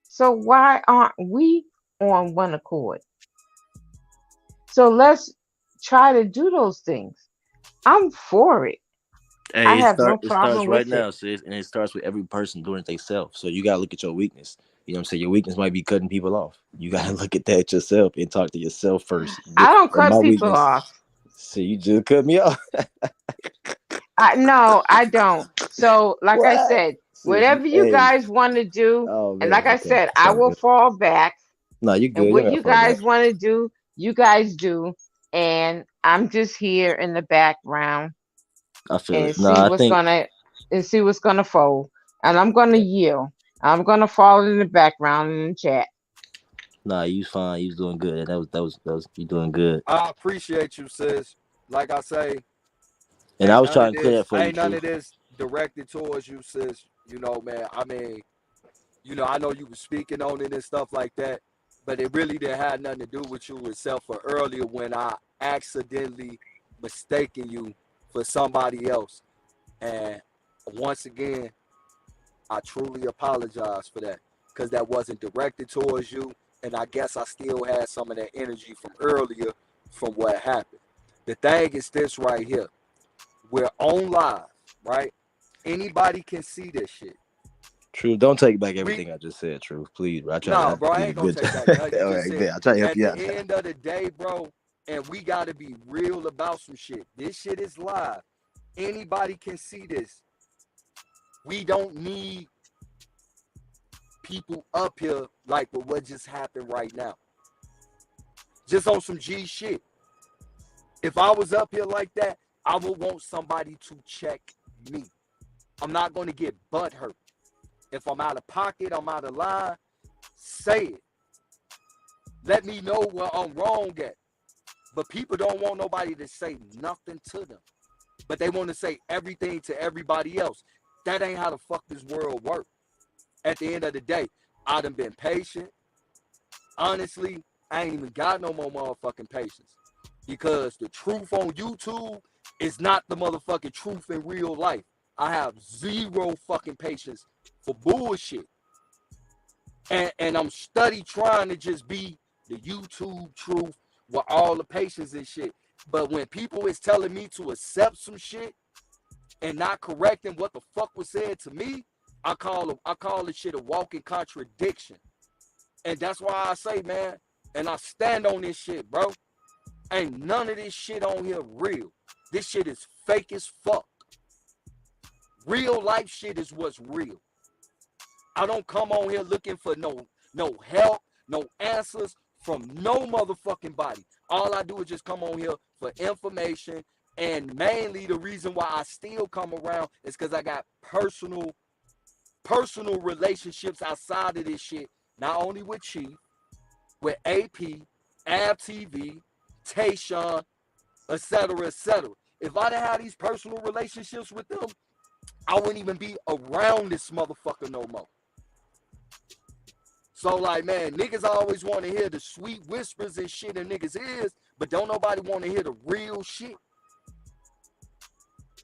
So why aren't we on one accord? So let's try to do those things. I'm for it. I Hey, have no it starts problem right with it. now, sis, and it starts with every person doing it themselves. So you gotta look at your weakness. You know what I'm saying? Your weakness might be cutting people off. You gotta look at that yourself and talk to yourself first. I don't And my cut people weakness. off. See, you just cut me off. No, I don't. So, like I What? said, Sis, whatever you hey. guys want to do, Oh and man. like I Okay. said, It's I all will good. fall back. No, you And good. You what ain't you gotta fall back. guys want to do, you guys do. And I'm just here in the background I feel and it. No, I think see what's gonna fold. And I'm gonna yield. I'm gonna fall in the background in the chat. nah, you fine. You was doing good. That was you doing good. I appreciate you, sis. Like I say, And I was trying to clear that for you, ain't none of truth. this directed towards you, sis. You know, man. I mean, I know you were speaking on it and stuff like that, but it really didn't have nothing to do with you except for earlier when I accidentally mistaken you for somebody else. And once again, I truly apologize for that because that wasn't directed towards you. And I guess I still had some of that energy from earlier from what happened. The thing is this right here. We're on live, right? Anybody can see this shit. Truth, don't take back everything I just said, Truth. Please, bro. No, I bro, I did a ain't gonna good take job. back nothing you All just right, said. man. I try to help At you the out. end of the day, bro, and we gotta be real about some shit. This shit is live. Anybody can see this. We don't need people up here like what just happened right now. Just on some G shit. If I was up here like that, I would want somebody to check me. I'm not gonna get butt hurt. If I'm out of pocket, I'm out of line, say it. Let me know where I'm wrong at. But people don't want nobody to say nothing to them. But they want to say everything to everybody else. That ain't how the fuck this world works. At the end of the day, I done been patient. Honestly, I ain't even got no more motherfucking patience. Because the truth on YouTube is not the motherfucking truth in real life. I have zero fucking patience for bullshit. And I'm study trying to just be the YouTube truth with all the patience and shit. But when people is telling me to accept some shit and not correcting what the fuck was said to me, I call this shit a walking contradiction. And that's why I say, man, and I stand on this shit, bro. Ain't none of this shit on here real. This shit is fake as fuck. Real life shit is what's real. I don't come on here looking for no help, no answers from no motherfucking body. All I do is just come on here for information. And mainly the reason why I still come around is because I got personal relationships outside of this shit. Not only with Chief, with AP, Ab TV, Tayshawn, etc., etc. If I didn't have these personal relationships with them, I wouldn't even be around this motherfucker no more. So, like, man, niggas always want to hear the sweet whispers and shit in niggas' ears, but don't nobody want to hear the real shit.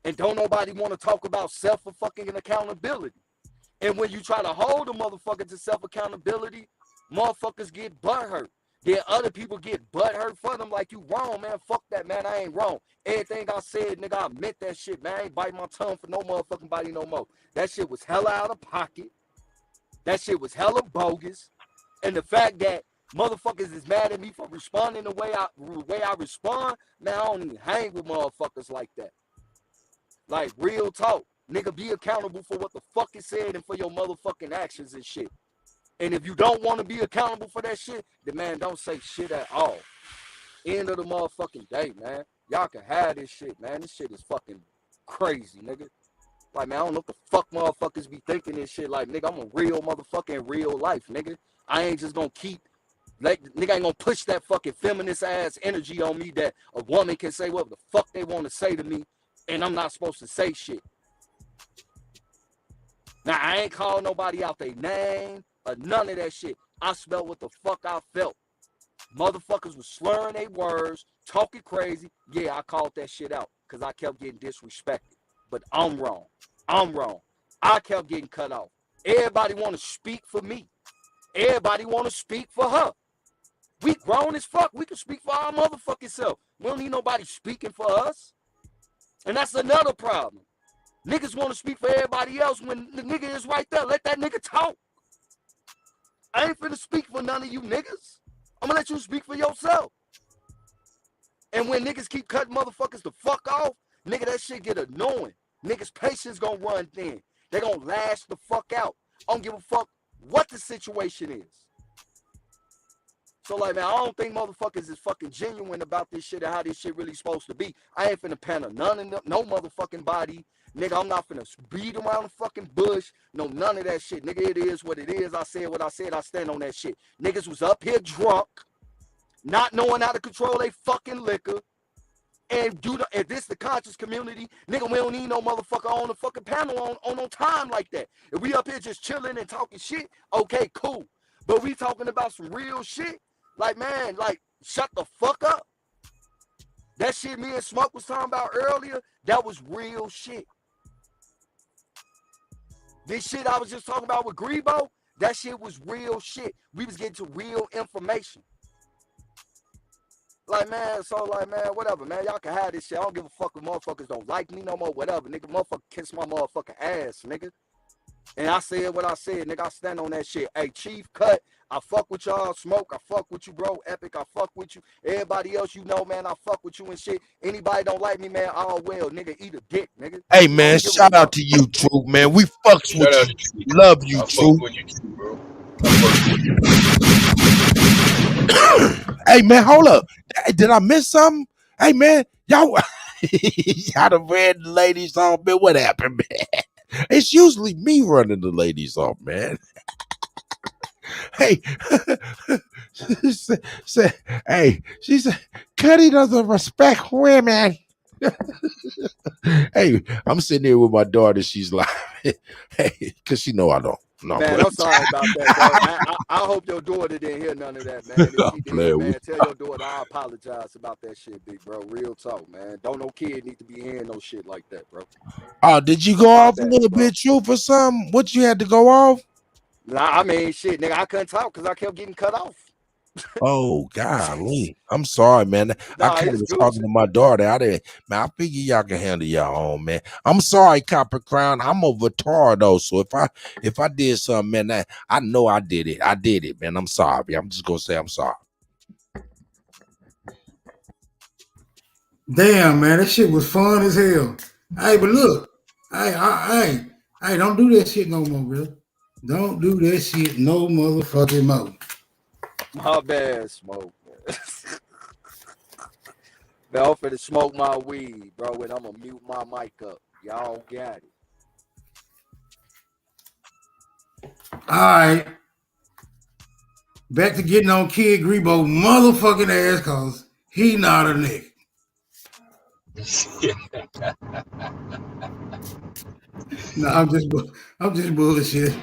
And don't nobody want to talk about self-fucking accountability. And when you try to hold a motherfucker to self-accountability, motherfuckers get butthurt. Then other people get butthurt for them like you wrong, man. Fuck that, man. I ain't wrong. Everything I said, nigga, I meant that shit, man. I ain't biting my tongue for no motherfucking body no more. That shit was hella out of pocket. That shit was hella bogus. And the fact that motherfuckers is mad at me for responding the way I respond, man, I don't even hang with motherfuckers like that. Like, real talk. Nigga, be accountable for what the fuck is said and for your motherfucking actions and shit. And if you don't want to be accountable for that shit, then man, don't say shit at all. End of the motherfucking day, man. Y'all can have this shit, man. This shit is fucking crazy, nigga. Like, man, I don't know what the fuck motherfuckers be thinking this shit. Like, nigga, I'm a real motherfucker in real life, nigga. I ain't just gonna keep, like, nigga ain't gonna push that fucking feminist ass energy on me that a woman can say whatever the fuck they want to say to me, and I'm not supposed to say shit. Now, I ain't call nobody out their name or none of that shit. I smelled what the fuck I felt. Motherfuckers was slurring their words, talking crazy. Yeah, I called that shit out because I kept getting disrespected. But I'm wrong. I'm wrong. I kept getting cut off. Everybody want to speak for me. Everybody want to speak for her. We grown as fuck. We can speak for our motherfucking self. We don't need nobody speaking for us. And that's another problem. Niggas want to speak for everybody else when the nigga is right there. Let that nigga talk. I ain't finna speak for none of you niggas. I'm gonna let you speak for yourself. And when niggas keep cutting motherfuckers the fuck off, nigga, that shit get annoying. Niggas' patience gonna run thin. They gonna lash the fuck out. I don't give a fuck what the situation is. So, like, man, I don't think motherfuckers is fucking genuine about this shit and how this shit really supposed to be. I ain't finna pander none of no motherfucking body. Nigga, I'm not finna beat around the fucking bush. No, none of that shit. Nigga, it is what it is. I said what I said. I stand on that shit. Niggas was up here drunk, not knowing how to control their fucking liquor. And if this the conscious community, nigga, we don't need no motherfucker on the fucking panel on time like that. If we up here just chilling and talking shit, okay, cool. But we talking about some real shit, like, man, like, shut the fuck up. That shit me and Smoke was talking about earlier, that was real shit. This shit I was just talking about with Grebo, that shit was real shit. We was getting to real information. Like, man, so, like, man, whatever, man. Y'all can have this shit. I don't give a fuck if motherfuckers don't like me no more, whatever. Nigga, motherfucker kiss my motherfucking ass, nigga. And I said what I said, nigga. I stand on that shit. Hey, Chief, Cut. I fuck with y'all. Smoke, I fuck with you, bro. Epic, I fuck with you. Everybody else you know, man, I fuck with you and shit. Anybody don't like me, man, all well, nigga. Eat a dick, nigga. Hey man, shout out to you, Truth, man. We fucks with Shout out you. to you. Love you, I fuck Truth. with you too, bro. I fuck with you. Hey man, hold up. Did I miss something? Hey man, y'all done ran the ladies off, man. What happened, man? It's usually me running the ladies off, man. Hey, hey, she said, Cuddy doesn't respect women. Hey, I'm sitting here with my daughter. She's like, hey, because she know I don't. No, Man, I'm sorry about that, bro. I hope your daughter didn't hear none of that, man. If she did, man, tell your daughter I apologize about that shit, big bro. Real talk, man. Don't no kid need to be hearing no shit like that, bro. Oh, did you go off a little bit, Truth, or something? What you had to go off? Nah, I mean, shit, nigga, I couldn't talk because I kept getting cut off. Oh, golly. I'm sorry, man. I kind of was talking to my daughter. I didn't, man, I figure y'all can handle y'all own, man. I'm sorry, Copper Crown. I'm a retard, though. So if I did something, man, I know I did it. I did it, man. I'm sorry. I'm just going to say I'm sorry. Damn, man, that shit was fun as hell. Hey, but look, hey, don't do that shit no more, bro. Don't do that shit no motherfucking more. My bad, Smoke. Man, I'm finna smoke my weed, bro, and I'm gonna mute my mic up. Y'all got it. All right. Back to getting on Kid Grebo motherfucking ass cause he not a nigga. No, I'm just bullshit.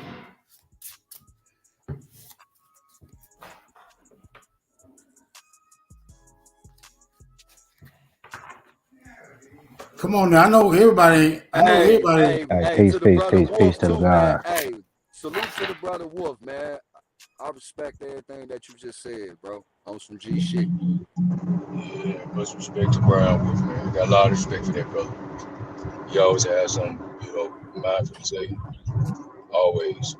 Come on now, I know everybody. Hey, Peace, to the peace, brother peace, Wolf peace to the too, man. God. Hey, salute to the brother Wolf, man. I respect everything that you just said, bro. On some G shit. Yeah, much respect to Brown Wolf, man. Got a lot of respect for that brother. He always has some, mindful to say. Always.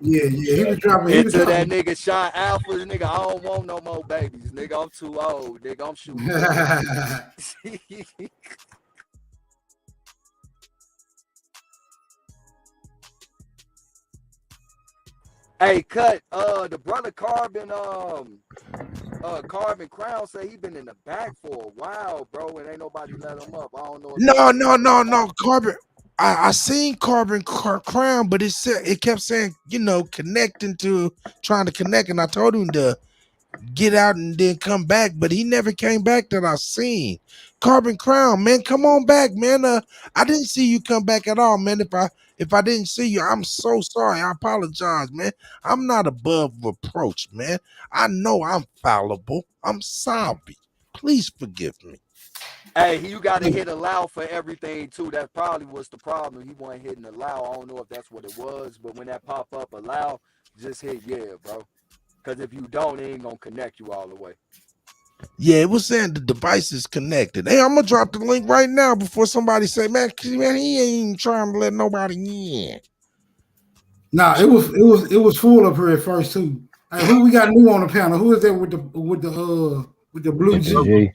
Yeah, he was dropping. Until that nigga shot alpha, nigga, I don't want no more babies. Nigga, I'm too old. Nigga, I'm shooting. Hey, cut. The brother Carbon Crown say he been in the back for a while, bro, and ain't nobody let him up. I don't know if No, y'all no, checked no, him no. out. Carbon. I seen Carbon Crown, but it kept saying, connecting to trying to connect, and I told him to get out and then come back, but he never came back that I seen. Carbon Crown, man, come on back, man. I didn't see you come back at all, man. If I didn't see you, I'm so sorry. I apologize, man. I'm not above reproach, man. I know I'm fallible. I'm sorry. Please forgive me. Hey, you got to hit allow for everything too. That probably was the problem. He wasn't hitting allow. I don't know if that's what it was, but when that pop up allow, just hit yeah, bro. Because if you don't, it ain't gonna connect you all the way. Yeah, it was saying the device is connected. Hey, I'm gonna drop the link right now before somebody say, man, he ain't even trying to let nobody in. Nah, it was full up here at first too. Hey, who we got new on the panel? Who is that with the blue That This is G? G.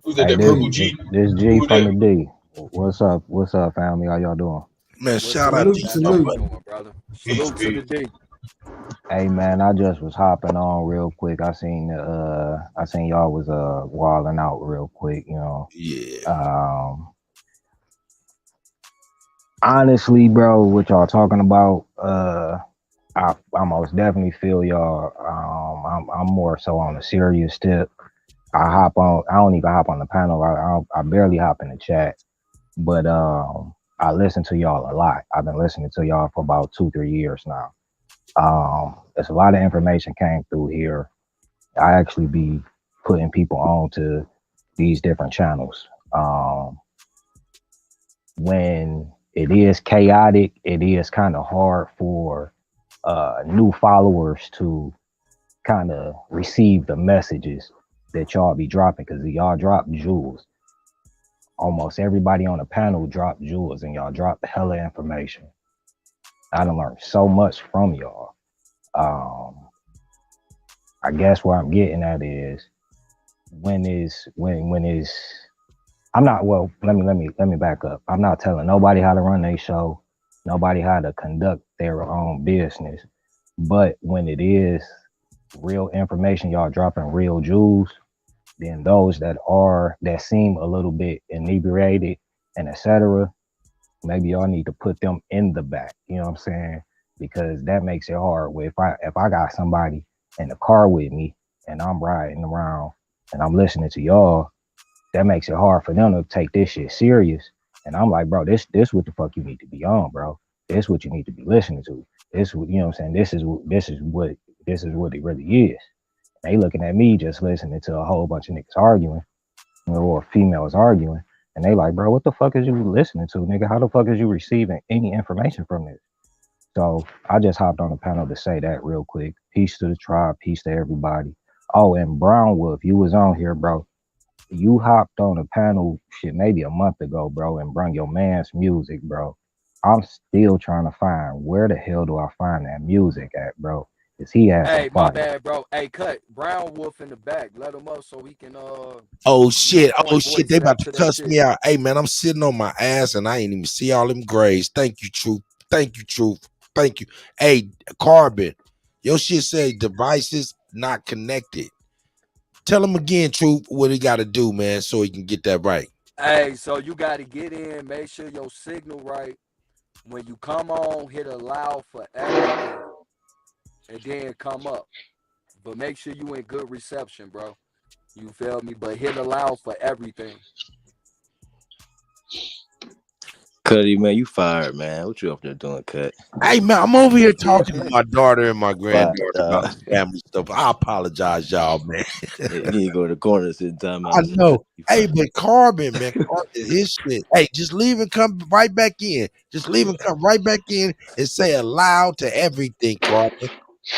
Who's that? Hey, That purple G? this G Who from that? the D. What's up? What's up, family? How y'all doing? Man, What's shout out good, to Salute, man? you, How my you salute. brother. doing, brother? Peace, Salute to peace. the D. Hey man, I just was hopping on real quick. I seen y'all was walling out real quick, Yeah. Honestly, bro, what y'all talking about, I most definitely feel y'all. I'm more so on a serious tip. I don't even hop on the panel. I barely hop in the chat, but I listen to y'all a lot. I've been listening to y'all for about 2-3 years now. There's a lot of information came through here. I actually be putting people on to these different channels. When it is chaotic, it is kind of hard for new followers to kind of receive the messages that y'all be dropping because y'all drop jewels. Almost everybody on the panel dropped jewels and y'all dropped hella information. I done learned so much from y'all. I guess where I'm getting at is when is I'm not well, let me back up. I'm not telling nobody how to run their show, nobody how to conduct their own business. But when it is real information, y'all dropping real jewels, then those that seem a little bit inebriated and etc., maybe y'all need to put them in the back. You know what I'm saying? Because that makes it hard. Where if I got somebody in the car with me and I'm riding around and I'm listening to y'all, that makes it hard for them to take this shit serious. And I'm like, bro, this what the fuck you need to be on, bro. This what you need to be listening to. This what you know what I'm saying. This is what it really is. They looking at me just listening to a whole bunch of niggas arguing or females arguing, and they like, bro, what the fuck is you listening to, nigga? How the fuck is you receiving any information from this? So I just hopped on the panel to say that real quick. Peace to the tribe, peace to everybody. Oh, and Brown Wolf, you was on here, bro. You hopped on a panel shit maybe a month ago, bro, and brung your man's music, bro. I'm still trying to find where the hell do I find that music at, bro? Cause he had some Hey, my fire. bad, bro. Hey, cut Brown Wolf in the back. Let him up so we can Oh you know shit. Oh point shit. voice They it about up to to that cuss shit. me out. Hey man, I'm sitting on my ass and I ain't even see all them grades. Thank you, Truth. Thank you, Truth. Thank you. Hey, Carbon. Your shit say devices not connected. Tell him again, Truth, what he gotta do, man, so he can get that right. Hey, so you got to get in, make sure your signal right. When you come on, hit allow for everything, and then come up. But make sure you in good reception, bro. You feel me? But hit allow for everything. Cuddy, man, you fired, man. What you up there doing, Cut? Hey man, I'm over here talking to my daughter and my Fired, granddaughter about dog. family stuff. I apologize, y'all, man. You need to go to the corner, sit in time I out. Say, Cut, know. you Hey, fired. but Carbon, man, Carbon, his shit. Hey, just leave and come right back in. Just leave and come right back in and say aloud to everything, Carbon.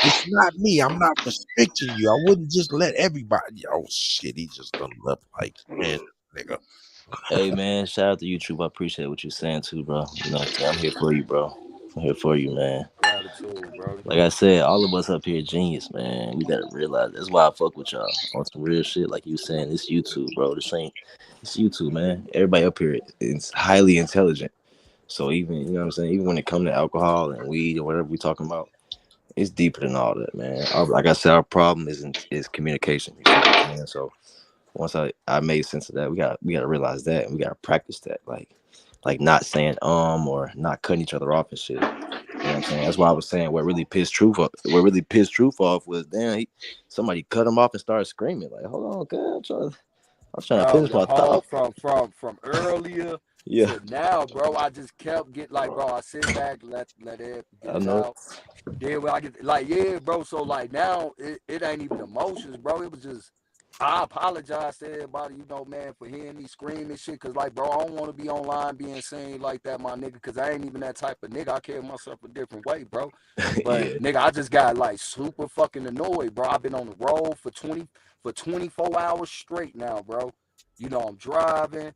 It's not me. I'm not restricting you. I wouldn't just let everybody. Oh shit, he just done left like man, nigga. Hey, man, shout out to YouTube. I appreciate what you're saying, too, bro. You know what I'm saying? I'm here for you, bro. I'm here for you, man. Gratitude, bro. Like I said, all of us up here genius, man. We gotta realize that's why I fuck with y'all on some real shit. Like you saying, it's YouTube, bro. It's YouTube, man. Everybody up here is highly intelligent. So even you know what I'm saying, even when it comes to alcohol and weed or whatever we talking about, It's deeper than all that, man. Like I said, our problem is communication. You see what I'm saying? So once I made sense of that, we gotta realize that, and we gotta practice that, like not saying or not cutting each other off and shit. You know what I'm saying? That's why I was saying what really pissed Truth off was, damn, somebody cut him off and started screaming like, hold on, girl, I'm trying to Bro, finish the my whole thought. from earlier Yeah, to now, bro, I just kept getting like, bro, I sit back, let it get I it know. out. Then when I get like, yeah, bro, so like now it ain't even emotions, bro. It was just I apologize to everybody, you know, man, for hearing me scream and shit. Cause like, bro, I don't want to be online being seen like that, my nigga. Cause I ain't even that type of nigga. I carry myself a different way, bro. But Yeah, nigga, I just got like super fucking annoyed, bro. I've been on the road for 24 hours straight now, bro. You know, I'm driving.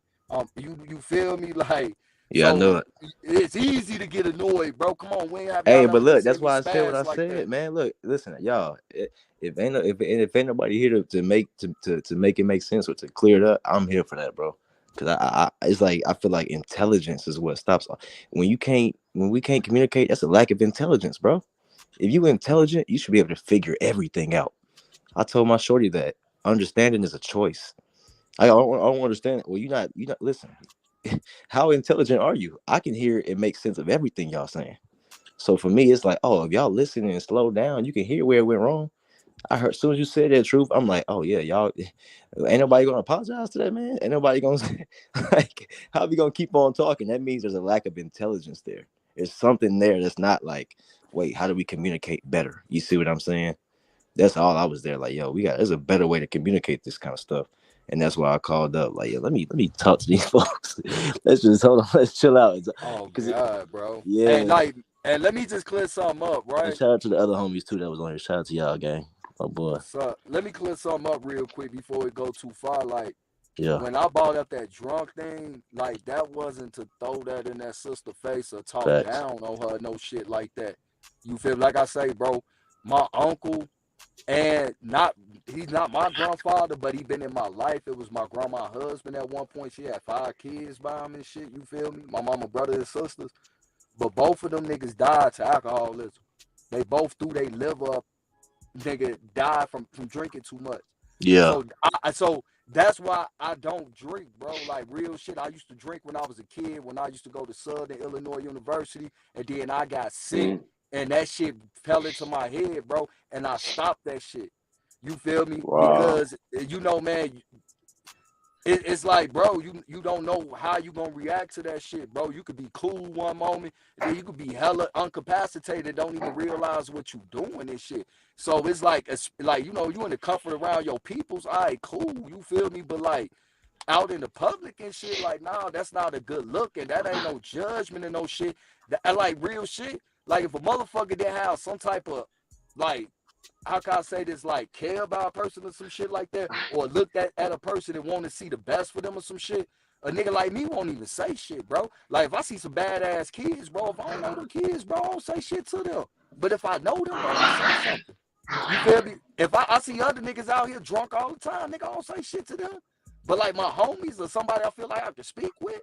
You feel me? Like, yeah, I know so it. it's easy to get annoyed, bro. Come on, we ain't have y'all Hey, but never look, just that's hear me why I said what I spaz like said, that. man. Look, listen, y'all. If ain't nobody here to make to make it make sense or to clear it up, I'm here for that, bro. Cause I it's like I feel like intelligence is what stops when we can't communicate. That's a lack of intelligence, bro. If you intelligent, you should be able to figure everything out. I told my shorty that understanding is a choice. I don't understand. Well, you not listen. How intelligent are you? I can hear and make sense of everything y'all saying. So for me, it's like, oh, if y'all listen and slow down, you can hear where it went wrong. I heard as soon as you said that truth, I'm like, oh yeah, y'all ain't nobody gonna apologize to that, man. Ain't nobody gonna say, like, how we gonna keep on talking? That means there's a lack of intelligence there. There's something there that's not like, wait, how do we communicate better? You see what I'm saying? That's all I was there. Like, yo, there's a better way to communicate this kind of stuff. And that's why I called up. Like, yo, let me talk to these folks. Let's just hold on, let's chill out. Oh Because God, bro. Hey, yeah. like, and let me just clear something up, And right? shout out to the other homies too that was on here. Shout out to y'all, gang. Oh boy. What's up? Let me clear something up real quick before we go too far. Like, Yeah. when I brought up that drunk thing, like that wasn't to throw that in that sister face or talk Facts. down on her, no shit like that. You feel like I say, bro? My uncle, and he's not my grandfather, but he been in my life. It was my grandma's husband at one point. She had 5 kids by him and shit. You feel me? My mama, brother, and sisters. But both of them niggas died to alcoholism. They both threw their liver up. Nigga died from drinking too much. Yeah. So that's why I don't drink, bro. Like real shit. I used to drink when I was a kid, when I used to go to Southern Illinois University, and then I got sick, and that shit fell into my head, bro, and I stopped that shit. You feel me? Wow. Because you know, man, it's like, bro, you don't know how you gonna react to that shit, bro. You could be cool one moment, and then you could be hella incapacitated, don't even realize what you doing and shit. So it's like you know, you in the comfort around your peoples, all right, cool, you feel me? But like out in the public and shit, like, nah, that's not a good look, and that ain't no judgment and no shit. That, like real shit. Like if a motherfucker didn't have some type of like how can I say this, like care about a person or some shit like that, or look at a person and want to see the best for them or some shit, a nigga like me won't even say shit, bro. Like if I see some badass kids, bro, if I don't know them kids, bro, I don't say shit to them. But if I know them, bro, I say something. You feel me? If I see other niggas out here drunk all the time, nigga, I don't say shit to them. But like my homies or somebody I feel like I have to speak with,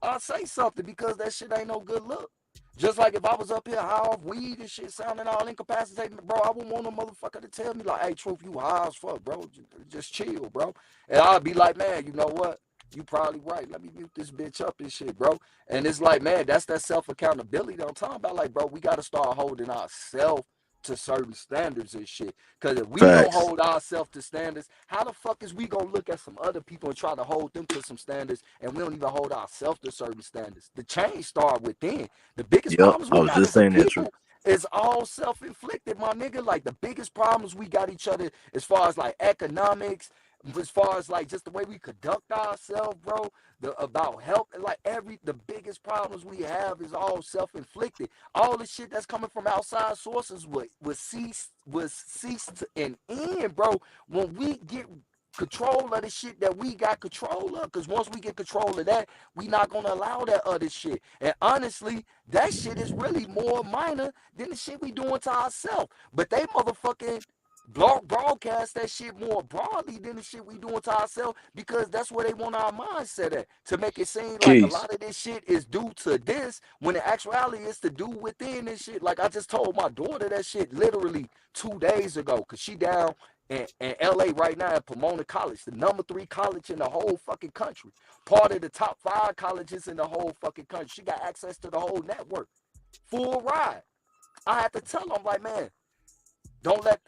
I'll say something because that shit ain't no good look. Just like if I was up here high off weed and shit, sounding all incapacitated, bro, I wouldn't want a motherfucker to tell me like, "Hey, Truth, you high as fuck, bro. Just chill, bro." And I'd be like, "Man, you know what? You probably right. Let me mute this bitch up and shit, bro." And it's like, man, that's that self accountability I'm talking about. Like, bro, we gotta start holding ourselves to certain standards and shit. Cause if we don't Facts. hold ourselves to standards, how the fuck is we gonna look at some other people and try to hold them to some standards, and we don't even hold ourselves to certain standards? The change start within. The biggest Yep. problems I we was got just as a saying that, Truth. people is all self-inflicted, my nigga. Like the biggest problems we got each other as far as like economics, as far as like just the way we conduct ourselves, bro, about health, and like the biggest problems we have is all self-inflicted. All the shit that's coming from outside sources would cease to an end, bro, when we get control of the shit that we got control of. Because once we get control of that, we not gonna allow that other shit. And honestly, that shit is really more minor than the shit we doing to ourselves. But they motherfucking broadcast that shit more broadly than the shit we doing to ourselves, because that's where they want our mindset at, to make it seem like a Keys. lot of this shit is due to this, when in actuality it's to do within this shit. Like I just told my daughter that shit literally 2 days ago, because she down in LA right now at Pomona College, the #3 college in the whole fucking country, part of the top 5 colleges in the whole fucking country. She got access to the whole network, full ride. I had to tell them, like, man, don't let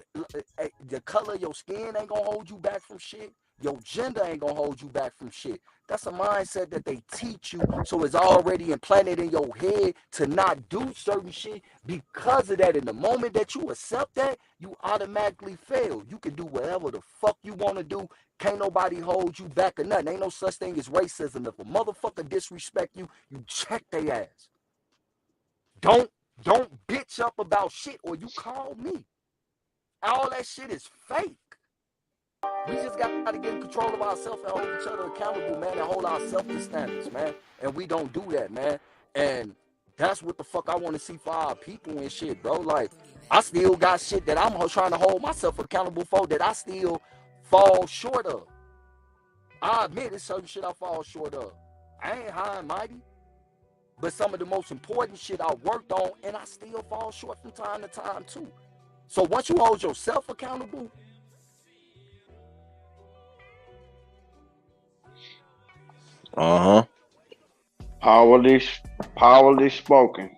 the color of your skin ain't gonna hold you back from shit. Your gender ain't gonna hold you back from shit. That's a mindset that they teach you, so it's already implanted in your head to not do certain shit because of that. In the moment that you accept that, you automatically fail. You can do whatever the fuck you want to do. Can't nobody hold you back or nothing. Ain't no such thing as racism. If a motherfucker disrespect you, you check their ass. Don't bitch up about shit, or you call me. All that shit is fake. We just got to get in control of ourselves and hold each other accountable, man, and hold ourselves to standards, man. And we don't do that, man. And that's what the fuck I want to see for our people and shit, bro. Like, I still got shit that I'm trying to hold myself accountable for that I still fall short of. I admit it's certain shit I fall short of. I ain't high and mighty. But some of the most important shit I worked on, and I still fall short from time to time, too. So once you hold yourself accountable, Powerly spoken.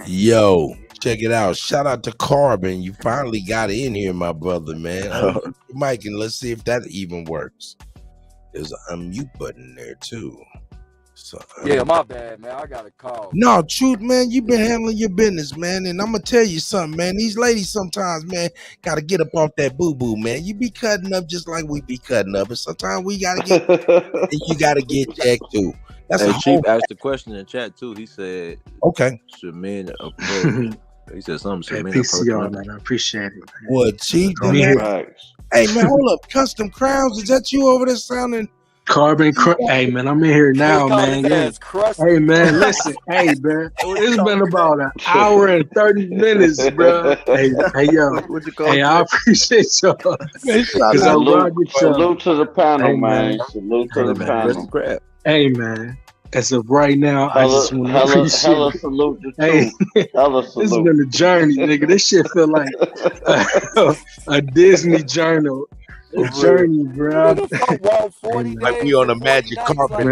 Yo, check it out. Shout out to Carbon. You finally got in here, my brother, man. Unmute your mic and let's see if that even works. There's an unmute button there too. So yeah, my bad, man. I got a call. No, truth, man. You've been handling your business, man. And I'm gonna tell you something, man. These ladies sometimes, man, gotta get up off that boo-boo, man. You be cutting up just like we be cutting up, and sometimes we gotta get and you gotta get checked too. That's Hey, a Chief whole asked the question in the chat too. He said, okay. Should men approach? He said something. Should Hey, men peace to approach y'all, women? man. I appreciate it. Man. What, Chief? I'm here. Hey, man, hold up. Custom Crowns, is that you over there sounding? Hey, man, I'm in here now, man. Yeah. Hey, man, listen. Hey, man, it's been about an hour and 30 minutes, bro. Hey, yo. What you call Hey, I appreciate y'all. Because I rock with y'all. Salute to the panel, Hey, man. Salute to the panel. Hey, man. As of right now, I just want to appreciate hella salute to hey, hella this has salute. been a journey, nigga. This shit feel like a Disney journal. A journey, bro. Like we on a magic carpet.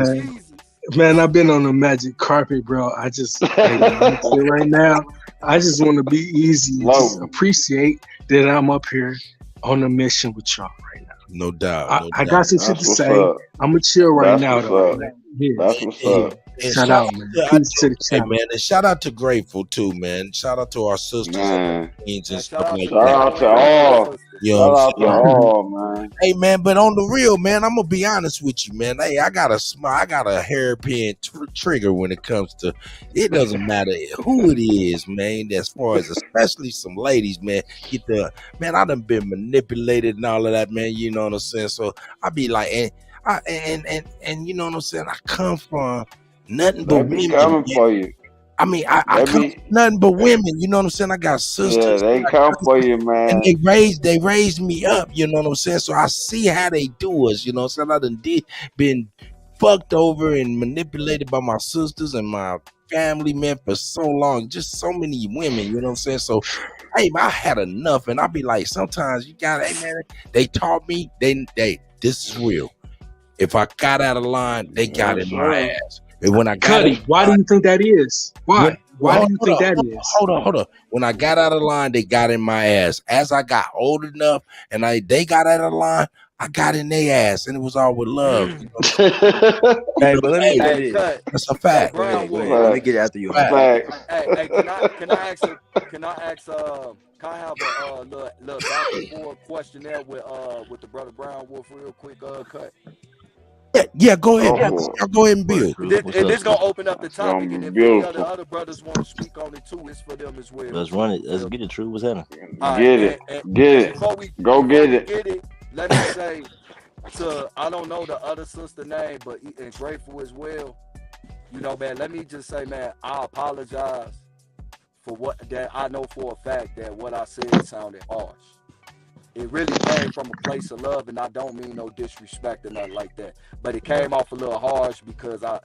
Man, I've been on the magic carpet, bro. I just hey, man, honestly, right now, I just want to be easy and just appreciate that I'm up here on a mission with y'all right now. No doubt. I got some shit to say. I'm gonna chill right now, though. Yeah. That's what's up. And shout out, man. Peace to the hey, channel. man, and shout out to Grateful too, man. Shout out to our sisters and queens and stuff like Shout that. out to all. You know Shout what out I'm to saying? all, man. Hey, man, but on the real, man, I'm gonna be honest with you, man. Hey, I got a hairpin trigger when it comes to. It doesn't matter who it is, man. As far as especially some ladies, man, I done been manipulated and all of that, man. You know what I'm saying? So I be like, and you know what I'm saying? I come from nothing but They be women. coming for you. I mean, I come from nothing but women. You know what I'm saying? I got sisters. Yeah, they come for you, man. And they raised me up. You know what I'm saying? So I see how they do us. You know what I'm saying? I done been fucked over and manipulated by my sisters and my family, man, for so long. Just so many women. You know what I'm saying? So, hey, man, I had enough. And I be like, sometimes you got, hey, man, they taught me. This is real. If I got out of line, they got in my ass. And when I got why do you think that is? Why? Why do you think that is? Hold on. When I got out of line, they got in my ass. As I got old enough and they got out of line, I got in their ass, and it was all with love. You know? Hey, but let me say this. That's a fact. Go ahead. Let me get after you. Hey, can I have a little back and forth questionnaire with the brother Brown Wolf real quick? Cut. Yeah, go ahead. Go ahead and build. This gonna open up the topic, and if any other brothers want to speak on it too, it's for them as well. Let's run it. Let's get it, True. What's happening? Get it. Go get it. Let me say to, I don't know the other sister name, but and Grateful as well. You know, man, let me just say, man, I apologize for what that I know for a fact that what I said sounded harsh. It really came from a place of love, and I don't mean no disrespect or nothing like that. But it came off a little harsh because I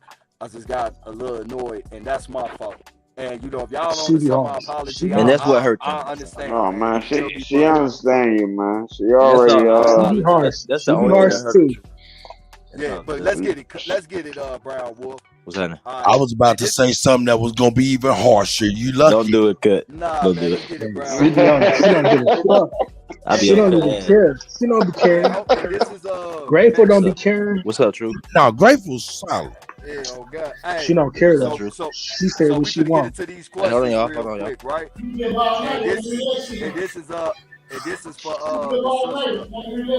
just got a little annoyed, and that's my fault. And if y'all don't understand my apology, And that's what hurt I them. understand. Oh man, You feel me? she understand you, man. She And that's already that's the only thing that hurt you. Yeah, but let's get it, Brown Wolf. What's happening? I was about to say something that was gonna be even harsher. You lucky. Don't do it, Cut. Nah, don't man, do let's it. get it, Brown She don't get it. I'll be She on don't Cut even ass. care. She don't be caring. This is Grateful don't be What's up? caring. What's up, True? No, Grateful's solid. Yeah, oh God. Hey, She don't care though. so She say what we she finna get want. into these Hey, hold on, questions y'all. real Hold on, y'all. quick, right? And this is for the sister.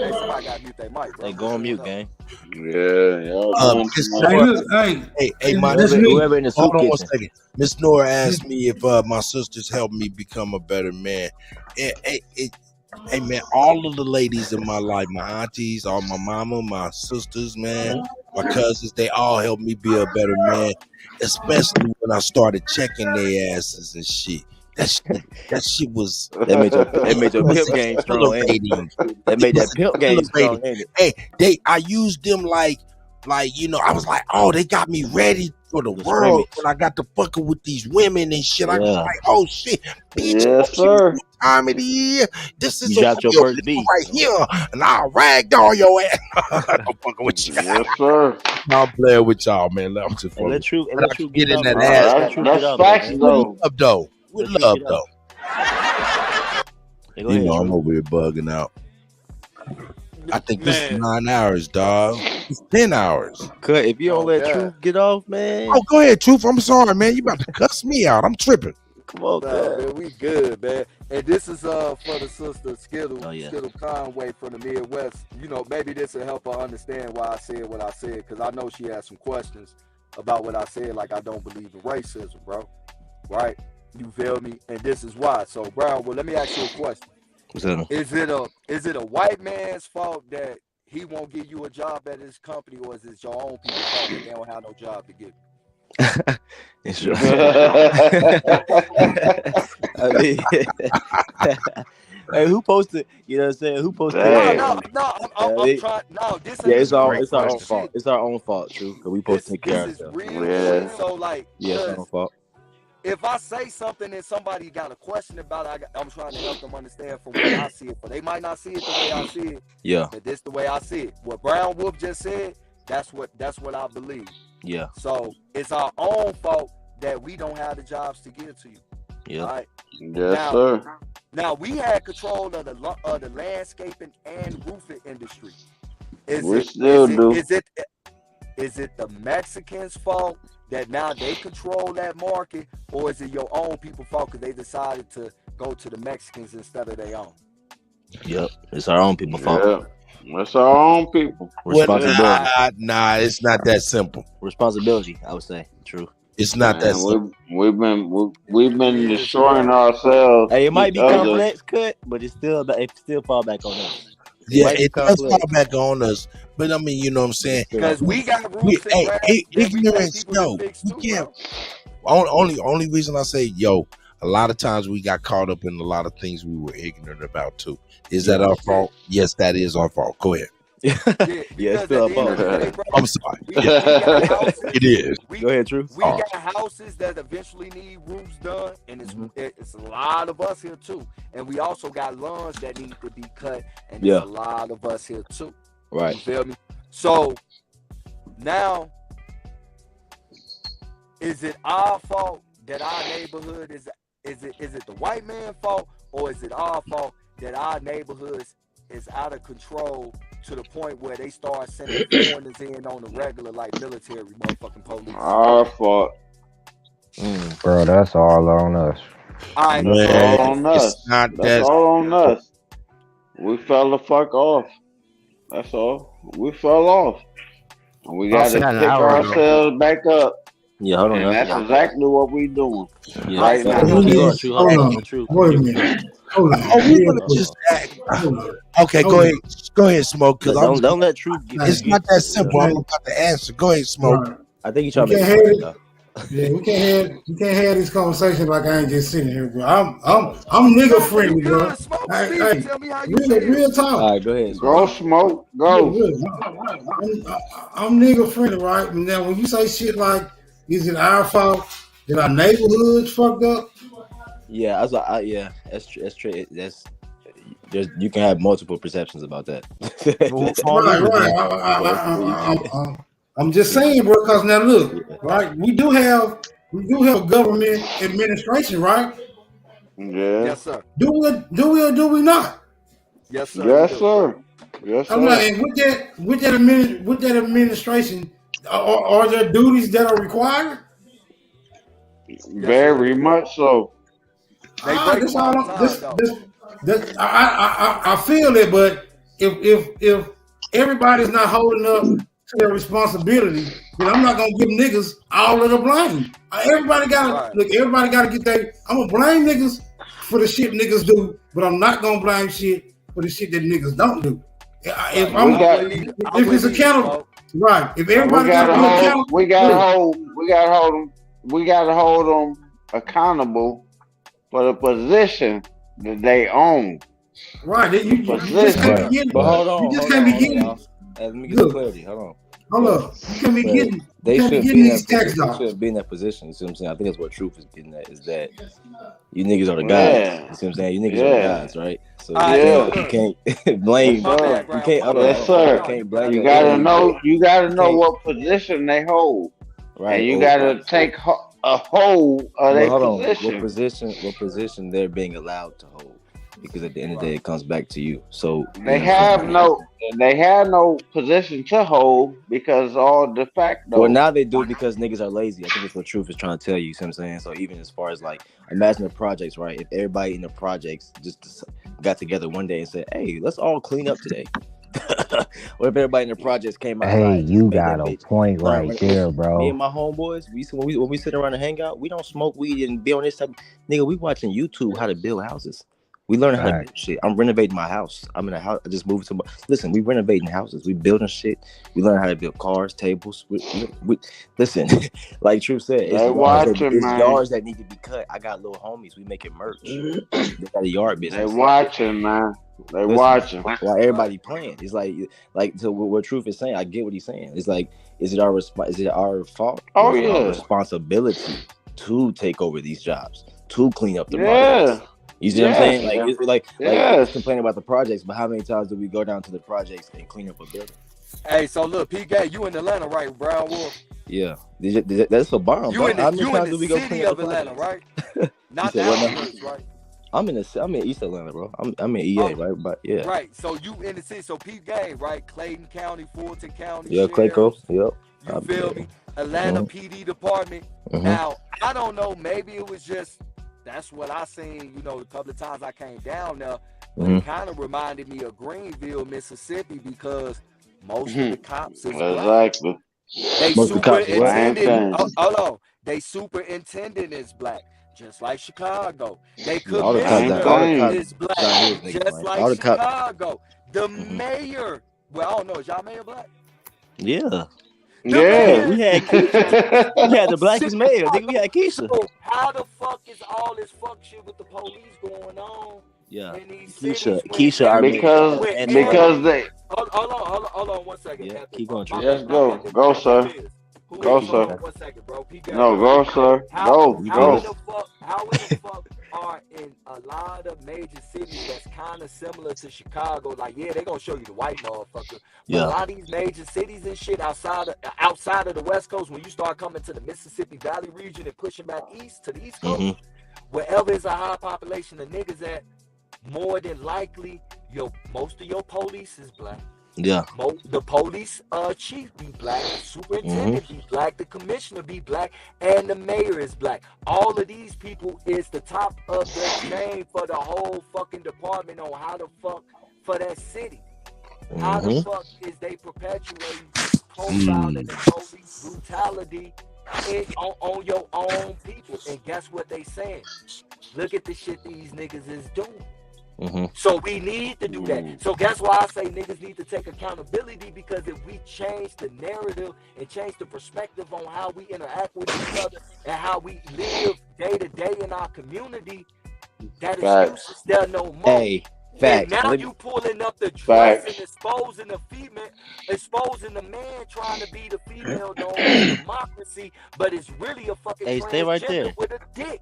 Hey, somebody got to mute their mic, bro. Hey, go on mute, gang. Yeah, y'all doing Miss too Nora, much. hey, my whoever in the soup hold on one kitchen. second. Miss Nora asked me if my sisters helped me become a better man. Hey man, all of the ladies in my life, my aunties, all my mama, my sisters, man, my cousins, they all helped me be a better man. Especially when I started checking their asses and shit. That shit was That made your pimp game strong, ain't it? exhilarating. That made that pimp game strong, Exhilarating. ain't it? Hey, I used them like I was like, oh, they got me ready for the world scrimmage. when I got to fucking with these women and shit. I was Yeah. like, oh shit, bitch, Yes, sir. time of the year. This is You a dropped your real first nigga beat. right here, and I'll ragdoll your ass. I'm fucking with you. Yes, sir. I'm playing with y'all, man. I'm just And fucking. let True But I can get get in off. that ass. Let True get That's off, facts, man. though. With love, though. With Let True love, get though. off. Hey, go You ahead, know, I'm True. over here bugging out. I think this is Man. 9 hours, dog. It's 10 hours. Cut. If you don't Oh, let God. True get off, man. Oh, go ahead, Truth. I'm sorry, man. You about to cuss me out. I'm tripping. Come on, Nah, Cut. man, we good, man. And this is for the sister Skittle, Oh, yeah. Skittle Conway from the Midwest. Maybe this will help her understand why I said what I said, because I know she has some questions about what I said, like I don't believe in racism, bro. Right? You feel me? And this is why. So, Brown, let me ask you a question. What's happening? Is it a white man's fault that he won't give you a job at his company, or is it your own people's fault that they don't have no job to give you? It's your- I mean, hey, who posted? You know what I'm saying? Who posted? No, I'm trying. No, this ain't it's even our no it's our own shit. fault. It's our own fault, True. Because we supposed to take care of This is ourselves. real Yeah. quick. So, like, Yeah, it's our own fault. if I say something and somebody got a question about it, I'm trying to help them understand from what I see it. But they might not see it the way I see it. Yeah. But this the way I see it. What Brown Wolf just said, that's what I believe. Yeah. So it's our own fault that we don't have the jobs to give to you. Yeah. Right? Yes, sir. Now we had control of the landscaping and roofing industry. We still do. Is it the Mexicans' fault that now they control that market, or is it your own people's fault because they decided to go to the Mexicans instead of their own? Yep. It's our own people's fault. Yeah. It's our own people. Responsibility. Nah, it's not that simple. Responsibility, I would say. True. It's not that Man, simple. we've been destroying ourselves. Hey, it might each be other. complex, Cut, but it still fall back on us. Yeah, might be it does complex. fall back on us. But I mean, you know what I'm saying? Because we got roofs and grass that we pay ignorance, people to fix we too, can't. bro. Only reason I say, a lot of times we got caught up in a lot of things we were ignorant about too. Is that our fault? Yes, that is our fault. Go ahead. Yeah, it's still our fault. I'm sorry. We got houses, It is. Go ahead, True. We got houses that eventually need roofs done, and it's a lot of us here too. And we also got lawns that need to be cut, and there's a lot of us here too. Right. You feel me? So now, is it our fault that our neighborhood is it the white man's fault, or is it our fault that our neighborhoods is out of control to the point where they start sending foreigners in on the regular, like military motherfucking police? Our fault. Bro, that's all on us. That's all on us. That's all on us. We fell the fuck off. That's all. We fell off. And we got to pick ourselves back up. Yeah, hold on. And that's exactly what we doing right now. True. Wait a minute. Hold on. We gonna just act. Okay, go ahead. Go ahead, Smoke. Because don't let True. It's not that simple. I'm about to answer. Go ahead, Smoke. I think he's trying to You make can't a hate point, Yeah, we can't have this conversation like I ain't just sitting here, bro. I'm nigga friendly, bro. Hey, Tell me how you real feel. talk. All right, go ahead. Go smoke. Yeah, Go. I'm nigga friendly, right? And now when you say shit like, is it our fault that our neighborhoods fucked up? Yeah, that's true. That's you can have multiple perceptions about that. Right. I'm just saying, bro. Because now look, right? We do have a government administration, right? Yeah. Yes, sir. Do we or do we not? Yes, sir. Yes, sir. Yes, I'm sir. like, with that administration, are there duties that are required? Very much so. That's all. I feel it, but if everybody's not holding up to their responsibility, then I'm not gonna give niggas all of the blame. Everybody gotta get that. I'm gonna blame niggas for the shit niggas do, but I'm not gonna blame shit for the shit that niggas don't do. If it's accountable, right? If everybody gotta be accountable, we gotta hold them accountable for the position that they own. Right. You just can't be getting. But hold on, You just can't be getting. Let me get some clarity. Hold up. You can't be getting. They You can't be should getting be in these that tax position. They dollars. should be in that position. You see what I'm saying? I think that's what truth is getting at. Is that you niggas are the guys. Yeah. You see what I'm saying? You niggas are the guys, right? So you can't blame. Yes, You can't. Yes, sir. You can't blame. You gotta know. You gotta know what position they hold, Right. and you gotta take a hold of their position. What position they're being allowed to hold? Because at the end of the day, it comes back to you. So They have no position to hold because all de facto. Well, now they do because niggas are lazy. I think that's what truth is trying to tell you. You see what I'm saying? So even as far as like, imagine the projects, right? If everybody in the projects just got together one day and said, "Hey, let's all clean up today." What if everybody in the projects came outside? Hey, you got a point right there, bro. Me and my homeboys, when we sit around and hang out, we don't smoke weed and be on this type. Nigga, we watching YouTube how to build houses. We learn how to build shit. I'm renovating my house. I'm in a house. I just moved to. Listen, we renovating houses. We building shit. We learn how to build cars, tables. We listen, like Truth said, it's yards that need to be cut. I got little homies. We making merch. They got a yard business. They watching, man. They watching. While everybody playing, it's like to what Truth is saying. I get what he's saying. It's like, is it our fault? Oh yeah, our responsibility to take over these jobs, to clean up the projects. You see what I'm saying? Like, it's complaining about the projects, but how many times do we go down to the projects and clean up a building? Hey, so look, P-Gay, you in Atlanta, right, Brown Wolf? Yeah, that's a bomb. You in the city of Atlanta, right? Not the outskirts, right? I'm in East Atlanta, bro. I'm in EA, right? But yeah. Right. So you in the city. So P-Gay, right? Clayton County, Fulton County. Yeah, Clayco. Yep. You feel me? Atlanta PD department. Now, I don't know. Maybe it was just. That's what I seen, you know, a couple of times I came down there. But it kind of reminded me of Greenville, Mississippi, because most of the cops is black. They superintendent. Hold on. They superintendent is black, just like Chicago. They commissioner is black, just like Chicago. The mayor. Well, I don't know. Is y'all mayor black? Yeah. Yeah, we had Keisha. We had the blackest mayor. Nigga, we had Keisha. So how the fuck is all this fuck shit with the police going on? Yeah, Keisha, because they. Hold on 1 second. Yeah, keep going. Yes, go, sir. Go, sir. 1 second, bro. No, go, sir. Go. How in the fuck are in a lot of major cities that's kind of similar to Chicago? Like, yeah, they gonna show you the white motherfucker. But a lot of these major cities and shit outside of the West Coast, when you start coming to the Mississippi Valley region and pushing back east to the East Coast, wherever is a high population of niggas at, more than likely, most of your police is black. Yeah. The police chief be black, the superintendent be black, the commissioner be black, and the mayor is black. All of these people is the top of the chain for the whole fucking department on how the fuck for that city. How the fuck is they perpetuating profiling and police brutality on your own people? And guess what they saying? Look at the shit these niggas is doing. So we need to do that. So that's why I say niggas need to take accountability, because if we change the narrative and change the perspective on how we interact with each other and how we live day to day in our community, that excuse is there no more. Hey, facts. And now you pulling up the dress and exposing the female, exposing the man trying to be the female known as democracy, but it's really a fucking Hey, stay right there. transgender with a dick.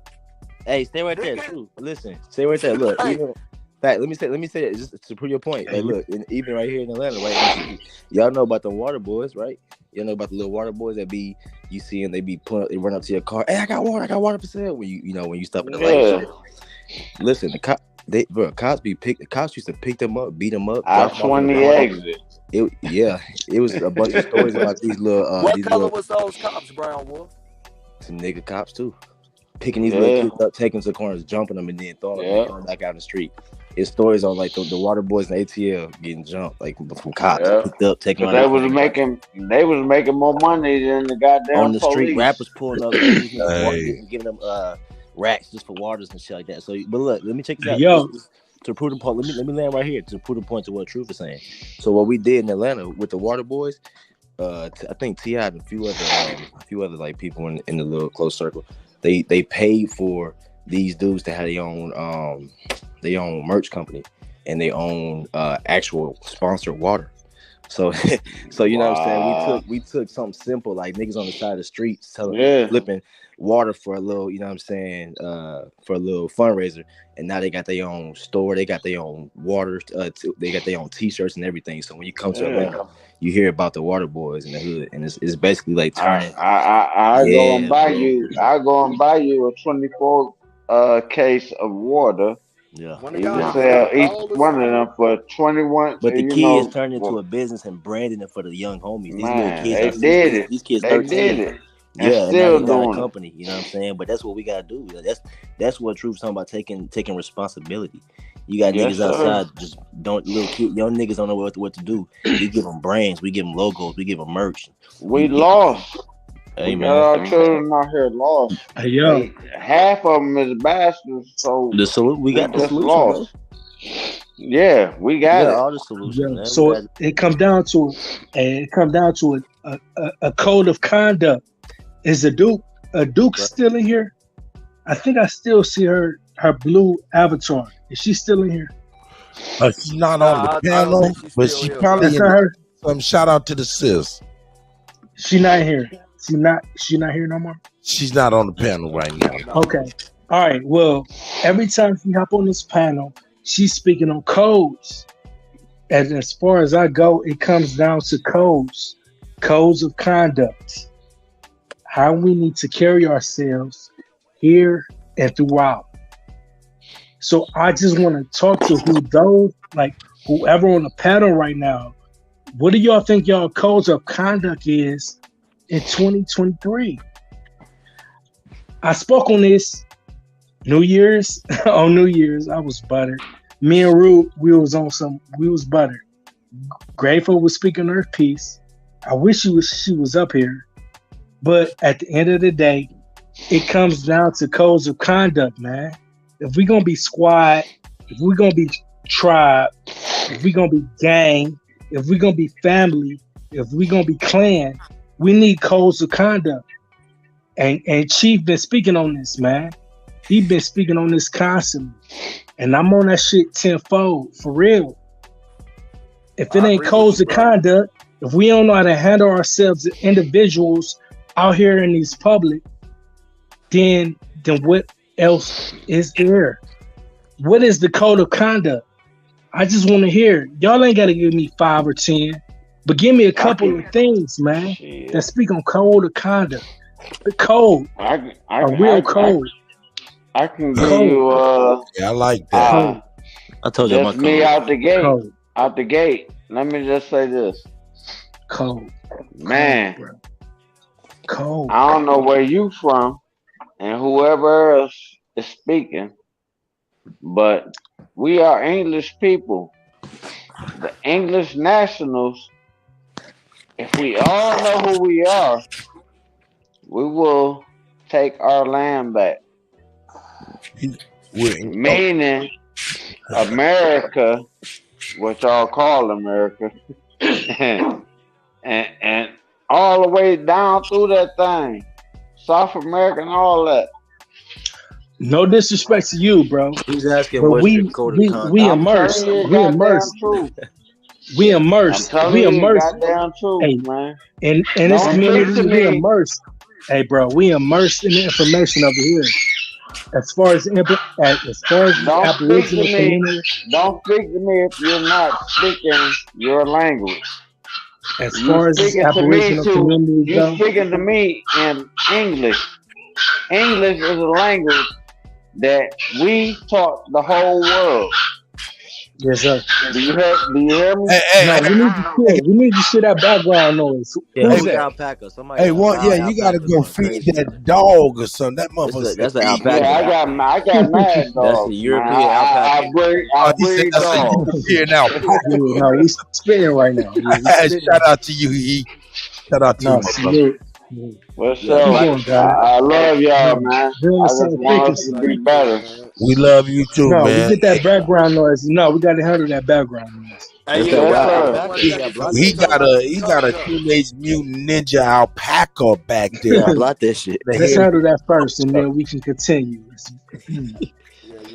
Hey, stay right there. True. Listen, stay right there. Look, even fact. Let me say it just to prove your point. Hey, look, even right here in Atlanta, right? Y'all know about the water boys, right? Y'all know about the little water boys that be you see, and they be they run up to your car. Hey, I got water for sale. When you stop at the light. Listen, the cops used to pick them up, beat them up. I-20 exit. It was a bunch of stories about these little. What color was those cops, Brown Wolf? Some nigga cops too. Picking these little kids up, taking them to the corners, jumping them, and then throwing them back out in the street. It's stories on like the water boys and ATL getting jumped, like from cops, picked up, taking them out. They was making more money than the goddamn on the police. Street. Rappers pulling up, giving them racks just for waters and shit like that. So, but look, let me check this out. Yo. To prove the point, let me land right here to prove the point to what Truth is saying. So what we did in Atlanta with the water boys, I think T.I. and a few other like people in the little close circle. They paid for these dudes to have their own merch company and they own actual sponsored water. So you know what I'm saying? We took something simple like niggas on the side of the street flipping water for a little, you know what I'm saying, for a little fundraiser, and now they got their own store, they got their own water, they got their own t-shirts and everything. So when you come to Atlanta, you hear about the water boys in the hood, and it's basically like turning. I go and buy you a 24 case of water. Yeah, you can sell each one of them for 21. But the kids turned into a business and branding it for the young homies. These little kids, these kids 13. They did it. Yeah, and now still they got doing a company, you know what I'm saying? But that's what we gotta do. That's what Truth's talking about, taking responsibility. You got niggas outside just young niggas don't know what to do. We give them brands, we give them logos, we give them merch. We lost. Hey, we got our children out here lost. Hey, half of them is bastards. So we got the solution, lost. Yeah, we got it. All the solutions. Yeah, so it comes down to a code of conduct. Is a Duke still in here? I think I still see her blue avatar. Is she still in here? She's not on the panel, but she probably in her. Shout out to the sis. She not here. She not here no more. She's not on the panel right now. Okay. All right. Well, every time she hop on this panel, she's speaking on codes. And as far as I go, it comes down to codes of conduct. How we need to carry ourselves here and throughout. So I just want to talk to whoever on the panel right now. What do y'all think y'all codes of conduct is in 2023? I spoke on this New Year's. On New Year's, I was buttered. Me and Rue, we was buttered. Grateful was speaking her piece. I wish she was up here. But at the end of the day, it comes down to codes of conduct, man. If we're going to be squad, if we're going to be tribe, if we're going to be gang, if we're going to be family, if we're going to be clan, we need codes of conduct. And Chief been speaking on this, man. He been speaking on this constantly. And I'm on that shit tenfold, for real. If it ain't codes of conduct, if we don't know how to handle ourselves as individuals out here in these public, then what else is there? What is the code of conduct? I just want to hear. Y'all ain't got to give me 5 or 10, but give me a couple of things, man, that speak on code of conduct. The code, a real code. I can give you. I like that. I told you my code. Me out the gate. Code. Out the gate. Let me just say this. Code. Man. Code. I don't know where you from and whoever else is speaking, but we are English people. The English nationals, if we all know who we are, we will take our land back. Meaning, America, what y'all call America, and all the way down through that thing, South America and all that. No disrespect to you, bro, He's asking but what's your we code of we we conduct. I'm telling immersed, you, we goddamn immersed, truth. we I'm immersed, telling we you, immersed. goddamn truth, Hey, man. in this Don't speak to community, we me. immersed. Hey, bro, we immersed in the information over here. As far as as far as the Don't speak to Aboriginal me. community, Don't speak to me if you're not speaking your language. as You far as this speaking to me Aboriginal to community you go, speaking to me in English. English is a language that we taught the whole world. yes, sir. Do you hear me? No, we need to share that background noise. Yeah, Who's who's the that? alpaca? Somebody Hey, got a one, yeah, loud you gotta alpaca go going feed crazy. that dog or something. That motherfucker said That's an feed. Yeah, alpaca. I got mad That's the dogs, man. European alpaca. I He said breed that's a dogs. European alpaca. Yeah, no, we spitting right now. Yeah, we spitting. Shout out to you, he. Shout out to you, No, my brother. salute. Yeah. What's Yeah, Keep up? black. going, God. I love y'all, man. We're on the I just same want us frequency. to be better. We love you too, No, we man. get that background noise. No, we got to handle that background noise. Hey, That's yeah, that Yes, y'all wild hold sir. on one alpaca. You got second block before we that shit. He talk got a to teenage mutant ninja alpaca back You there. gotta block that shit. The Let's head. handle that first, and then we can continue.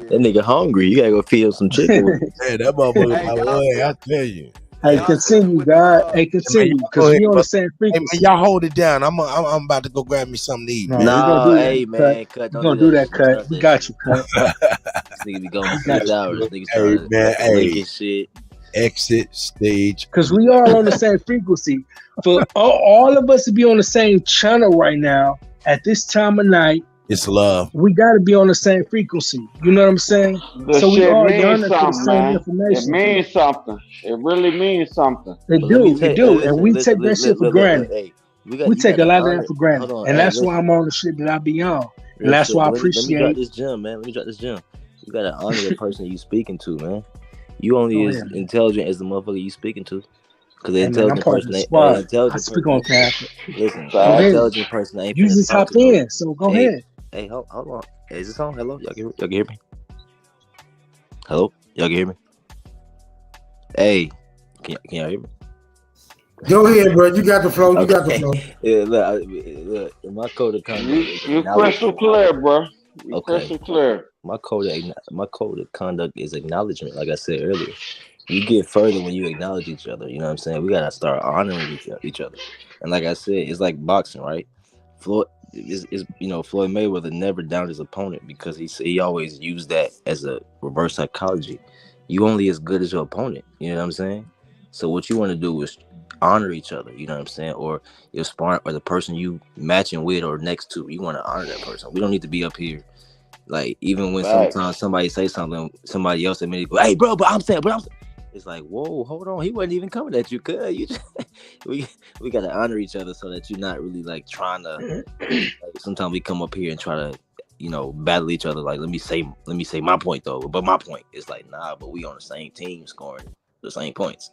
That nigga hungry. You gotta go feed him some chicken with it. Hey, that motherfucker, Hey, my y'all boy, I still tell you. Hey, y'all still continue, with God. Hey, Hey, man, continue, y'all go because ahead, we on the brother. same Hey, man, frequency. y'all hold it down. I'm about to go grab me something to eat, No, man. we're gonna No, do hey that, cut. man, cut. We're Don't do gonna do that that, shit. Don't cut. start We that got shit. you, cut. This nigga be going We for got 6 you. hours. Nigga Hey, started man, link hey, and shit. exit stage. Because we all on the same frequency. For all of us to be on the same channel right now at this time of night, It's love. we got to be on the same frequency. You know what I'm saying? The So we shit all means yearning for the something, same man. It information. means something. It really means something. It But let me do, tell it you, do, and listen, we listen, take that shit for look, granted. hey, We you take got a to lot of that honor. for granted, Hold on, and hey, that's why listen, I'm on the shit that I be on, and real that's shit. why I But let me drop appreciate. this gem, man. Let me drop this gem. You gotta honor the person you speaking to, man. You only Go as ahead, man. intelligent as the motherfucker you speaking to. Cause the Hey man, I'm intelligent part of person the ain't an squad. I intelligent speak person. on Catholic. Listen, an Go ahead. intelligent person ain't You finna just talk hop to no. in, so go Hey, ahead. hey, hold on. Hey, is this on? Hello, y'all can hear me? Hello, y'all can hear me? Hey, can y'all hear me? Go ahead, bro. You got the flow. You got the Okay. flow. Yeah, look. My code of conduct is You crystal acknowledgement. clear, bro. You Okay. crystal clear. My code of conduct is acknowledgement. Like I said earlier, you get further when you acknowledge each other. You know what I'm saying? We gotta start honoring each other. And like I said, it's like boxing, right? Floyd Floyd Mayweather never downed his opponent because he always used that as a reverse psychology. You only as good as your opponent. You know what I'm saying? So what you want to do is honor each other. You know what I'm saying? Or your sparring or the person you matching with or next to. You want to honor that person. We don't need to be up here. Like, even when Facts. sometimes somebody say something, somebody else immediately go, "Hey, bro, but I'm saying." It's like, whoa, hold on, he wasn't even coming at you, cuz you just we gotta honor each other so that you're not really like trying to. Like, sometimes we come up here and try to, battle each other. Like, let me say my point though, but my point is like, nah, but we on the same team scoring the same points.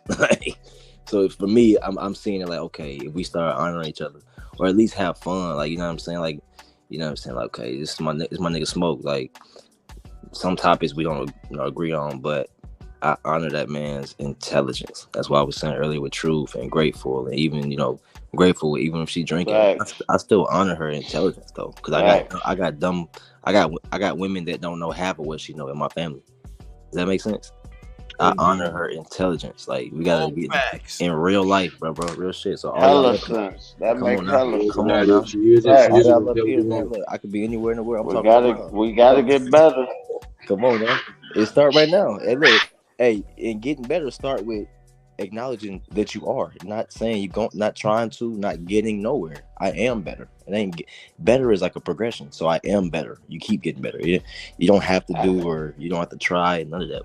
So for me, I'm seeing it like, okay, if we start honoring each other, or at least have fun, like, you know what I'm saying, like. You know what I'm saying? Like, okay, this is my nigga Smoke. Like, some topics we don't agree on, but I honor that man's intelligence. That's why I was saying earlier with Truth and Grateful, and even Grateful, even if she drinking, Facts. I still honor her intelligence though, because Facts. I got women that don't know half of what she know in my family. Does that make sense? I honor her intelligence. Like, we gotta get in real life, bro, real shit. So all y'all Hella up here, sense. That come makes on now, hella sense. come on now. She is Facts. All a y'all up here, man. woman. Look, I could be anywhere in the world. I'm We talking about gotta love. we gotta get better. Come on now. It start right now. Hey, look, hey, and getting better start with acknowledging that you are. Not saying not trying to, not getting nowhere. I am better. It ain't better is like a progression. So I am better. You keep getting better. You don't have to do, or you don't have to try, none of that.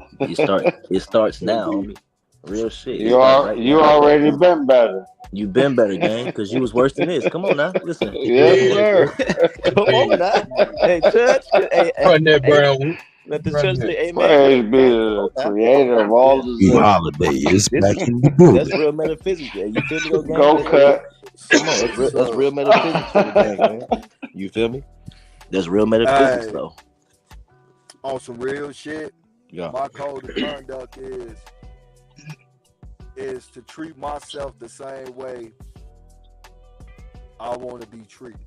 It starts now, homie. Real shit. It starts right You now. already been better. You been better, gang, because you was worse than this. Come on now. Listen. Yes, sir. Come on now. Hey, Church. Run that Hey. brown. Let the Run church that. say amen. Praise be Hey, come the on now. creator of all Happy existence. holiday is This back is in the building. that's real metaphysics. You feel me, though, gang? Go cut. Come on, that's real metaphysics for the gang, man. You feel me? That's real metaphysics, Hey, though. on some real shit. Yeah. My code of conduct is to treat myself the same way I want to be treated.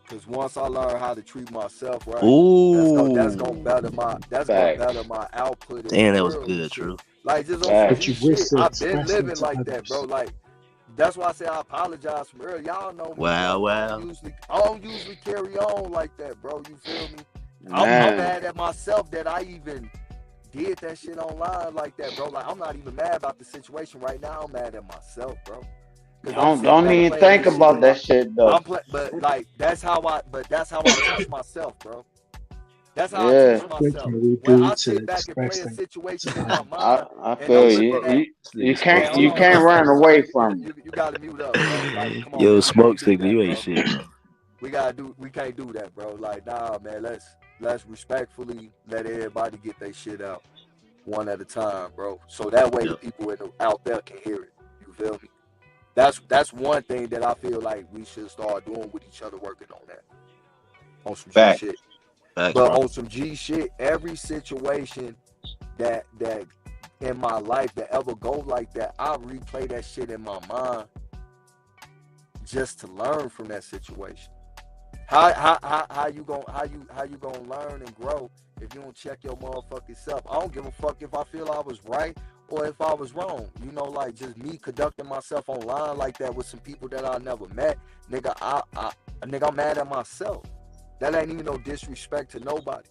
Because once I learn how to treat myself right, that's gonna better my output in Damn, the that was world and good, shit. True. Like just on some But G you shit, wish to I've been express it living to like that, bro. others. Like that's why I say I apologize from earlier. Y'all know me, Wow, bro. wow. I don't usually carry on like that, bro. You feel me? I'm Man. mad at myself that I even did that shit online like that, bro. Like I'm not even mad about the situation right now. I'm mad at myself, bro. Because I'm sitting Don't back even playing think this shit about in that shit though. but like that's how I teach myself, bro. That's how I Yeah. teach What myself. can we When do I to sit back and play express a that situation to in my others? mind, I and I'm feel looking at, you man, can't hold on, run Smoke, away man, from it. you gotta mute up, bro. Like, come on, Yo, man, we Smoke can't do Stick, that, you bro. ain't shit, bro. We can't do that, bro. Like, nah, man, let's respectfully let everybody get their shit out one at a time, bro. So that way the people out there can hear it. You feel me? That's one thing that I feel like we should start doing with each other, working on that. On some G shit. Facts, But bro. on some G shit, every situation that in my life that ever go like that, I replay that shit in my mind just to learn from that situation. How you gonna learn and grow if you don't check your motherfucking self? I don't give a fuck if I feel I was right or if I was wrong. You know, like just me conducting myself online like that with some people that I never met, nigga. I'm mad at myself. That ain't even no disrespect to nobody.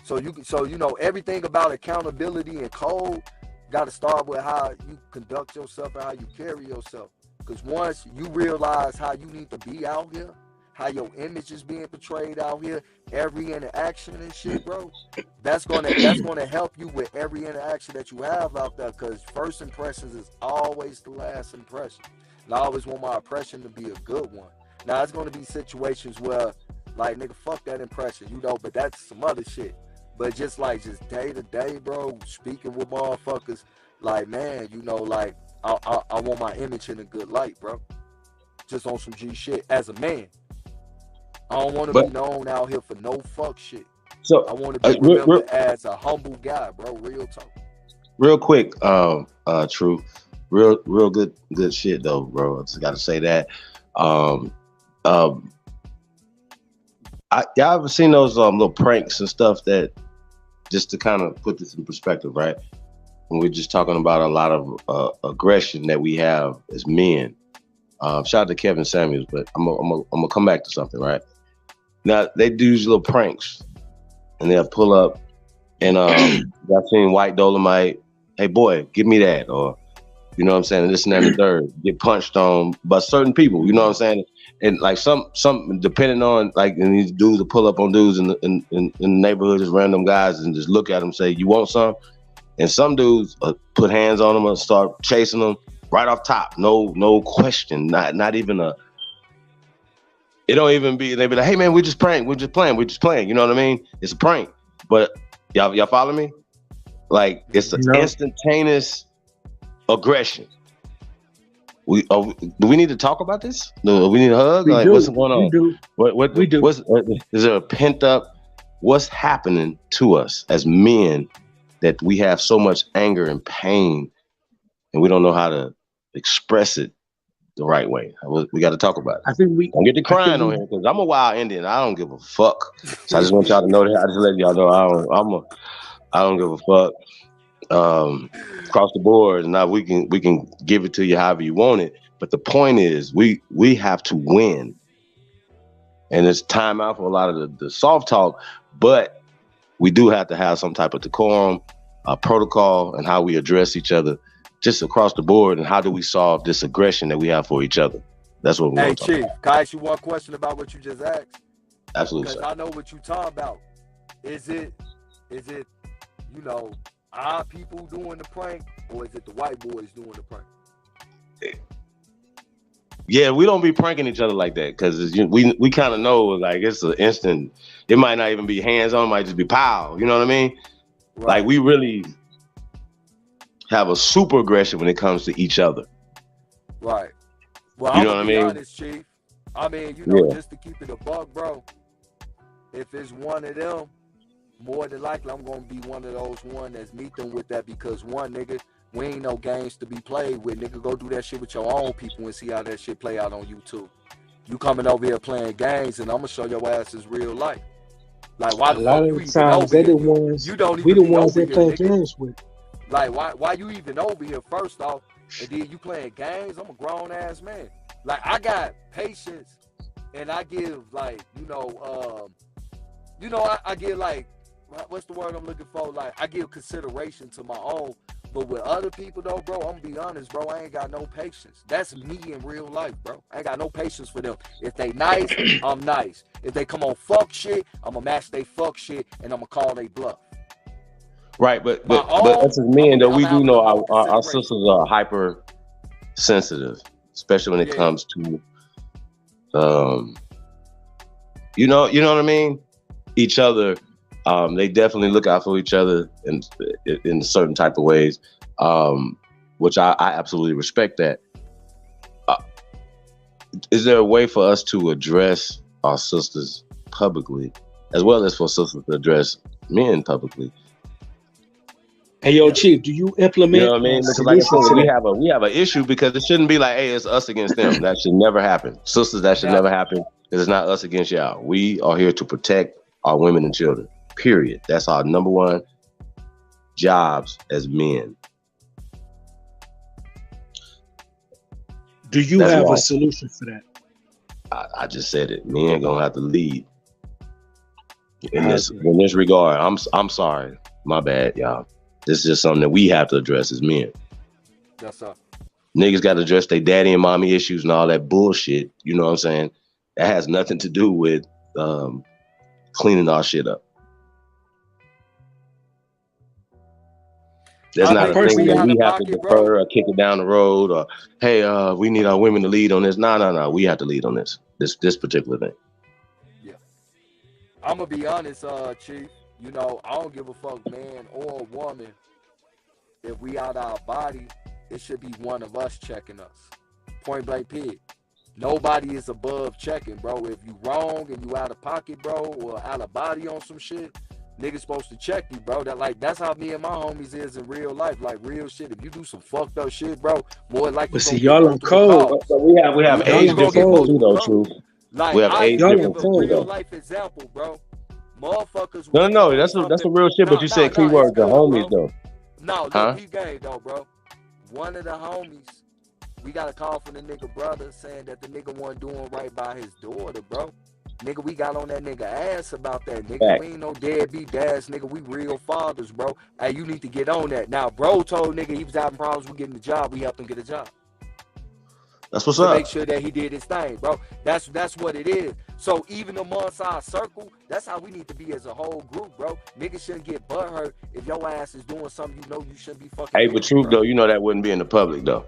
So you know everything about accountability and code got to start with how you conduct yourself and how you carry yourself. Because once you realize how you need to be out here, how your image is being portrayed out here, every interaction and shit, bro, that's gonna help you with every interaction that you have out there. Because first impressions is always the last impression. And I always want my impression to be a good one. Now it's gonna be situations where, like, nigga, fuck that impression, you know, but that's some other shit. But just day to day, bro, speaking with motherfuckers, like, man, you know, like, I want my image in a good light, bro. Just on some G shit as a man. I don't want to be known out here for no fuck shit. So I want to be remembered as a humble guy, bro. Real talk. real quick, True, real good shit though, bro. I just got to say that. Y'all ever seen those little pranks and stuff that, just to kind of put this in perspective, right? When we're just talking about a lot of aggression that we have as men. Shout out to Kevin Samuels, but I'm gonna come back to something, right? Now they do these little pranks, and they'll pull up, and I've seen White Dolomite, hey boy, give me that, or you know what I'm saying, this and that and the third, get punched on by certain people, you know what I'm saying, and like some depending on, like, and these dudes will pull up on dudes in the neighborhood, just random guys, and just look at them, say, you want some? And some dudes put hands on them and start chasing them right off top, no question, not even a. It don't even be. They be like, "Hey man, we're just playing. You know what I mean? It's a prank." But y'all follow me? Like, it's an instantaneous aggression. Do we need to talk about this? Do we need a hug? Like, what's going on? We do. We do. Is there a pent up? What's happening to us as men that we have so much anger and pain, and we don't know how to express it the right way? We got to talk about it. I think we don't get to crying on here, because I'm a wild Indian. I don't give a fuck. So I just want y'all to know that. I just let y'all know I don't give a fuck. Across the board, now we can give it to you however you want it. But the point is, we have to win, and it's time out for a lot of the soft talk. But we do have to have some type of decorum, protocol, and how we address each other, just across the board. And how do we solve this aggression that we have for each other? That's what we're going to talk Chief, about. can I ask you one question about what you just asked? Absolutely. Because I know what you're talking about. Is it, you know, our people doing the prank, or is it the white boys doing the prank? Yeah, we don't be pranking each other like that, because we kind of know, like, it's an instant. It might not even be hands on, it might just be pow. You know what I mean? Right. Like, we really have a super aggression when it comes to each other. Right. Well, you I'm know gonna what I be mean? honest, Chief. I mean, you know, just to keep it a buck, bro. If it's one of them, more than likely I'm gonna be one of those that's meet them with that, because one, nigga, we ain't no games to be played with. Nigga, go do that shit with your own people and see how that shit play out on YouTube. You coming over here playing games, and I'm gonna show your ass is real life. Like, why A the lot fuck of you the even times over they here? the ones You don't we even the be ones over they here, play nigga. games with. Like, why you even over here first off? And then you playing games? I'm a grown ass man. Like, I got patience, and I give, like, I give, like, what's the word I'm looking for? Like, I give consideration to my own. But with other people, though, bro, I'm gonna be honest, bro, I ain't got no patience. That's me in real life, bro. I ain't got no patience for them. If they nice, I'm nice. If they come on fuck shit, I'm gonna match they fuck shit, and I'm gonna call they bluff. Right, but My us own, as men, though, I'm we gonna have do a know little more our consideration. sisters are hyper sensitive, especially when it Yeah. comes to, you know what I mean? Each other. They definitely look out for each other in certain type of ways, which I absolutely respect that. Is there a way for us to address our sisters publicly, as well as for sisters to address men publicly? Hey, yo, Chief, do you You implement know what I mean? a Because like I solution said, to we that? have an issue, because it shouldn't be like, hey, it's us against them. That should never happen. Sisters, that should never happen, because it's not us against y'all. We are here to protect our women and children. Period. That's our number one jobs as men. Do you That's have why a solution for that? I just said it. Men gonna have to lead in I this agree. regard. I'm sorry, my bad, y'all. This is just something that we have to address as men. That's up. Niggas got to address their daddy and mommy issues and all that bullshit. You know what I'm saying? That has nothing to do with cleaning our shit up. There's I not a think if thing we that out we of have to pocket, bro. defer or kick it down the road, or hey, we need our women to lead on this. No. We have to lead on this particular thing. Yeah. I'm gonna be honest, Chief. You know, I don't give a fuck, man or woman. If we out our body, it should be one of us checking us. Point blank period. Nobody is above checking, bro. If you wrong and you out of pocket, bro, or out of body on some shit, niggas supposed to check you, bro. That's how me and my homies is in real life. Like, real shit. If you do some fucked up shit, bro, more like you But see, gonna get y'all on multiple code. calls. But we have Y'all age on You gonna get differences too, code. multiple though. calls. Truth. Like, We have I age even Y'all give on a differences too, code. real though. life example, bro. Motherfuckers will No. tell me That's something. a real shit. But you said key It's words, the good, homies, bro. though. No, look, Huh? he gay though, bro. One of the homies, we got a call from the nigga brother saying that the nigga wasn't doing right by his daughter, bro. Nigga, we got on that nigga ass about that, nigga. Fact. We ain't no deadbeat dads, nigga. We real fathers, bro. Hey, you need to get on that. Now, bro told nigga he was having problems with getting the job. We helped him get a job That's what's to make up. sure that he did his thing, bro. That's what it is. So even amongst our circle, that's how we need to be as a whole group, bro. Niggas shouldn't get butthurt if your ass is doing something you know you shouldn't be fucking Hey, doing, but truth, bro. though, you know that wouldn't be in the public, though.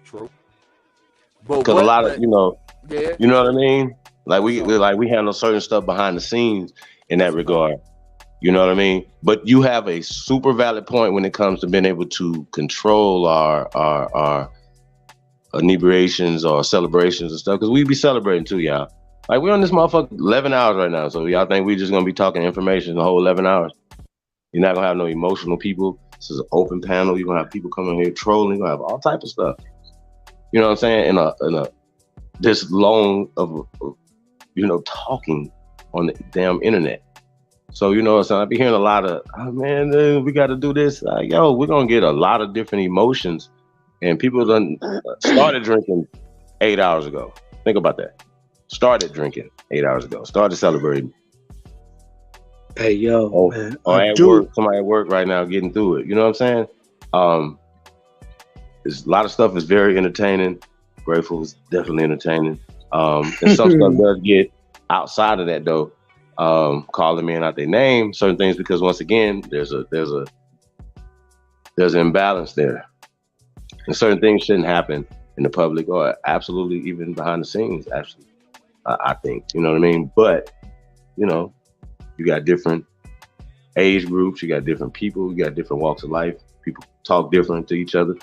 True. But Because a what? lot of, But yeah, you know what I mean? Like what's up? we handle certain stuff behind the scenes in that regard. You know what I mean? But you have a super valid point when it comes to being able to control our inebriations or celebrations and stuff. Because we be celebrating too, y'all. Like, we're on this motherfucker 11 hours right now. So y'all think we just gonna be talking information the whole 11 hours? You're not gonna have no emotional people. This is an open panel. You're gonna have people coming here trolling. You're gonna have all type of stuff. You know what I'm saying? In a this long of talking on the damn internet. So, you know what I'm saying? I be hearing a lot of, oh man, we got to do this. Like, yo, we're going to get a lot of different emotions. And people done started drinking 8 hours ago. Think about that. Started drinking 8 hours ago. Started celebrating. Hey, yo, man. Or I at do. work, somebody at work right now getting through it. You know what I'm saying? There's a lot of stuff is very entertaining. Grateful is definitely entertaining. And some stuff does get outside of that, though. Calling men out their name, certain things, because once again, there's an imbalance there, and certain things shouldn't happen in the public or absolutely even behind the scenes. Actually, I think, you know what I mean. But you got different age groups, you got different people, you got different walks of life. People talk different to each other.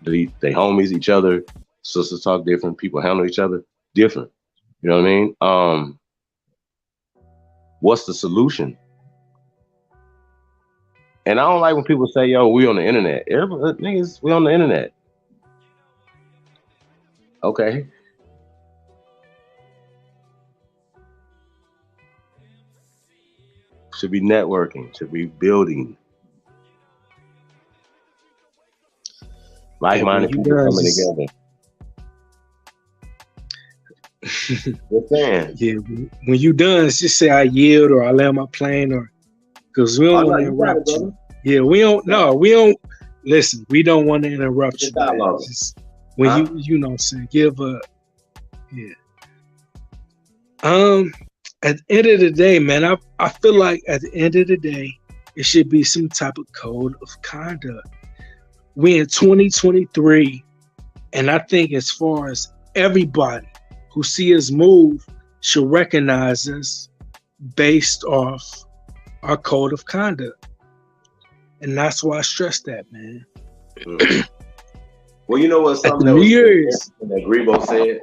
They homies each other. Sisters talk different. People handle each other different. You know what I mean? what's the solution? And I don't like when people say, yo, we on the internet. Everybody, niggas, we on the internet. Okay. Should be networking, should be building. Like-minded people coming together. Just saying. Yeah, when you done, just say I yield or I land my plane, or because we don't want to interrupt you. Yeah, we don't. No, we don't. Listen, we don't want to interrupt you. Just, when you know what I'm saying, give a yeah. At the end of the day, man, I feel like at the end of the day, it should be some type of code of conduct. We in 2023, and I think as far as everybody who see us move should recognize us based off our code of conduct. And that's why I stress that, man. Well, you know what? Something that Grebo said.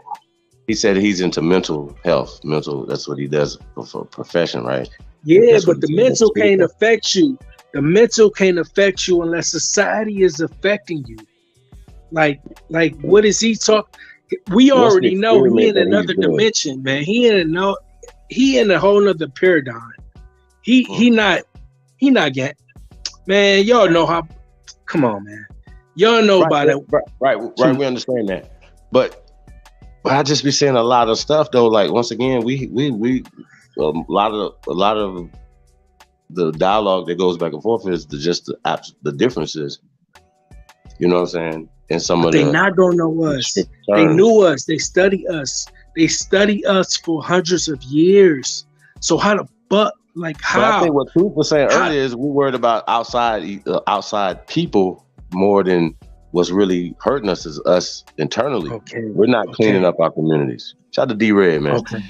He said he's into mental health. That's what he does for a profession, right? Yeah, but the mental can't affect you. The mental can't affect you unless society is affecting you. Like what is he talking? We already know he in another dimension, man. He in a whole nother paradigm. He not getting, man. Y'all know how. Come on, man. Y'all know about it. Right. We understand that, but I just be saying a lot of stuff though. Like once again, we a lot of the dialogue that goes back and forth is the differences. You know what I'm saying? And some of they not gonna know us. They knew us. They study us. They study us for hundreds of years. So how the fuck? Like how? But I think what Truth was saying earlier is we worried about outside people more than what's really hurting us is us internally. Okay. We're not cleaning up our communities. Shout out to D-Red, man. Okay.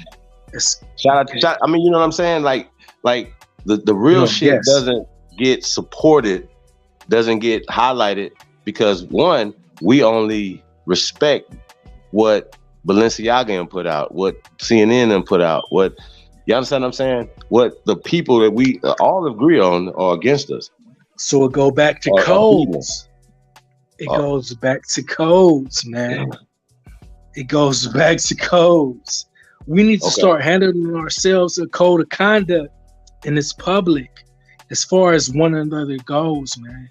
Shout out. I mean, you know what I'm saying? Like the real shit doesn't get supported, doesn't get highlighted because one, we only respect what Balenciaga put out, what CNN put out, what you understand what I'm saying? What the people that we all agree on are against us. So it go back to codes. It goes back to codes, man. It goes back to codes. We need to start handling ourselves a code of conduct, and it's public as far as one another goes, man.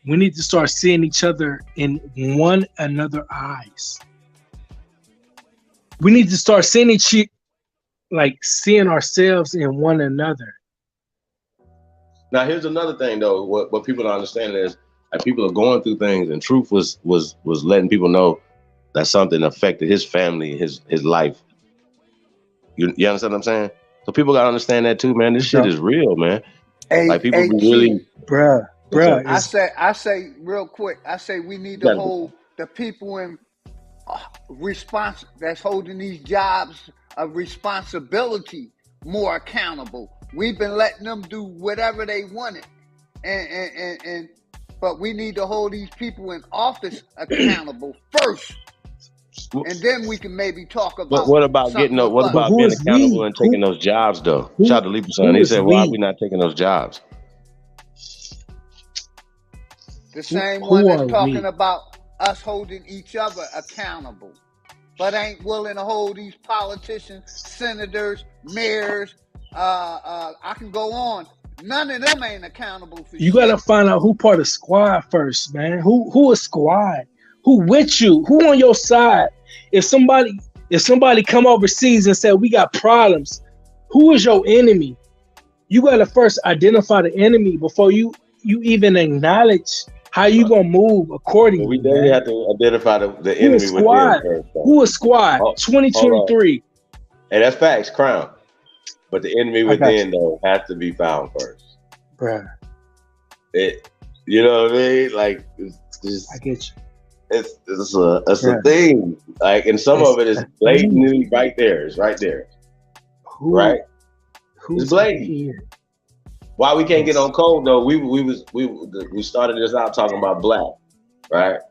We need to start seeing each other in one another eyes. We need to start seeing seeing ourselves in one another. Now, here's another thing, though. What people don't understand is like people are going through things, and Truth was letting people know that something affected his family, his life. You understand what I'm saying? So people gotta understand that too, man. This shit is real, man. Like people be really, bruh. I say real quick. I say we need to hold the people in response that's holding these jobs of responsibility more accountable. We've been letting them do whatever they wanted, but we need to hold these people in office accountable first, and then we can maybe talk about. But what about being accountable and taking those jobs though? Shout out to Leaper Son. He said, "Why are we not taking those jobs?" The same one that's talking about us holding each other accountable, but ain't willing to hold these politicians, senators, mayors. I can go on. None of them ain't accountable for you. Gotta find out who part of squad first, man. Who is squad? Who with you? Who on your side? If somebody come overseas and say we got problems, who is your enemy? You gotta first identify the enemy before you even acknowledge how you gonna move accordingly. We definitely have to identify the enemy within first. Who is squad? 2023. And that's facts, Crown. But the enemy within though has to be found first. Bruh. You know what I mean? Like I get you. It's a thing. Like, and some of it is blatantly right there. It's right there. Right? It's blatant. Why we can't get on code though? We started this out talking about BlacK, right?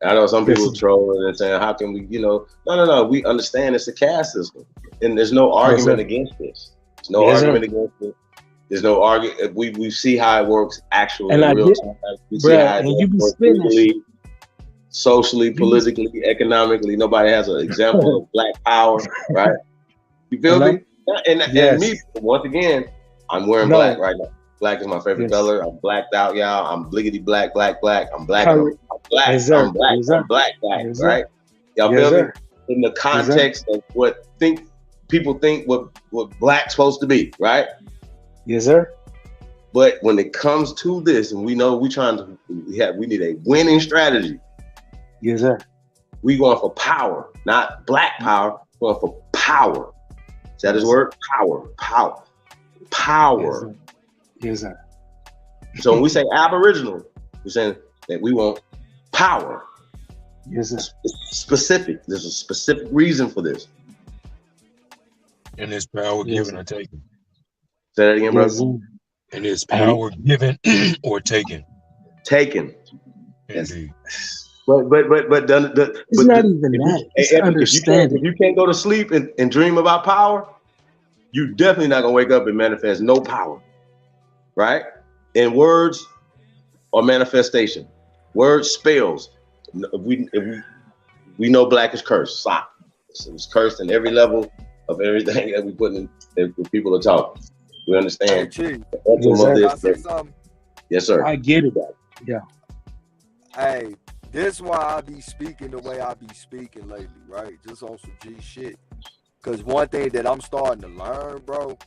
I know some people trolling and saying, "How can we?" No. We understand it's a caste system, and there's no argument against this. There's no Yes, argument sir. against it. There's no argument. We see how it works actually And in I real get, time. We see bruh, how and you it be works spitting that shit. legally, socially, You be, politically, economically. Nobody has an example of black power, right? You feel and me? I'm, And yes, me, once again, I'm wearing black no, right now. Black is my favorite yes, color. I'm blacked out, y'all. I'm bliggity black, black, black. I'm black and correct. I'm black. Yes, sir. I'm black. Yes, I'm sir. black, black, Yes, sir. right? Y'all Yes, feel me? sir. In the Yes, sir. context of what people think what black's supposed to be, right? Yes, sir. But when it comes to this, and we know we need a winning strategy. Yes, sir. We going for power, not black power. Going for power. Is that his Yes, sir. word? Power, power, Yes, power. sir. Yes, sir. So when we say aboriginal, we're saying that we want power. Yes, sir. It's specific. There's a specific reason for this. And it's power Yes, given or taken. Say that again, brother. yes, sir. And it's And power given or taken. Taken. Yes. Indeed. But it's not even that. It's understanding. if you can't go to sleep and dream about power, you definitely not gonna wake up and manifest no power, right? In words or manifestation, words spells. We know black is cursed. Stop. It's cursed in every level of everything that we put in that people are talking. We understand Hey, the outcome Yes, of sir. can I this. say something? Yes, sir. I get it. Yeah. Hey, this why I be speaking the way I be speaking lately, right? Just on some G shit. Cause one thing that I'm starting to learn, bro,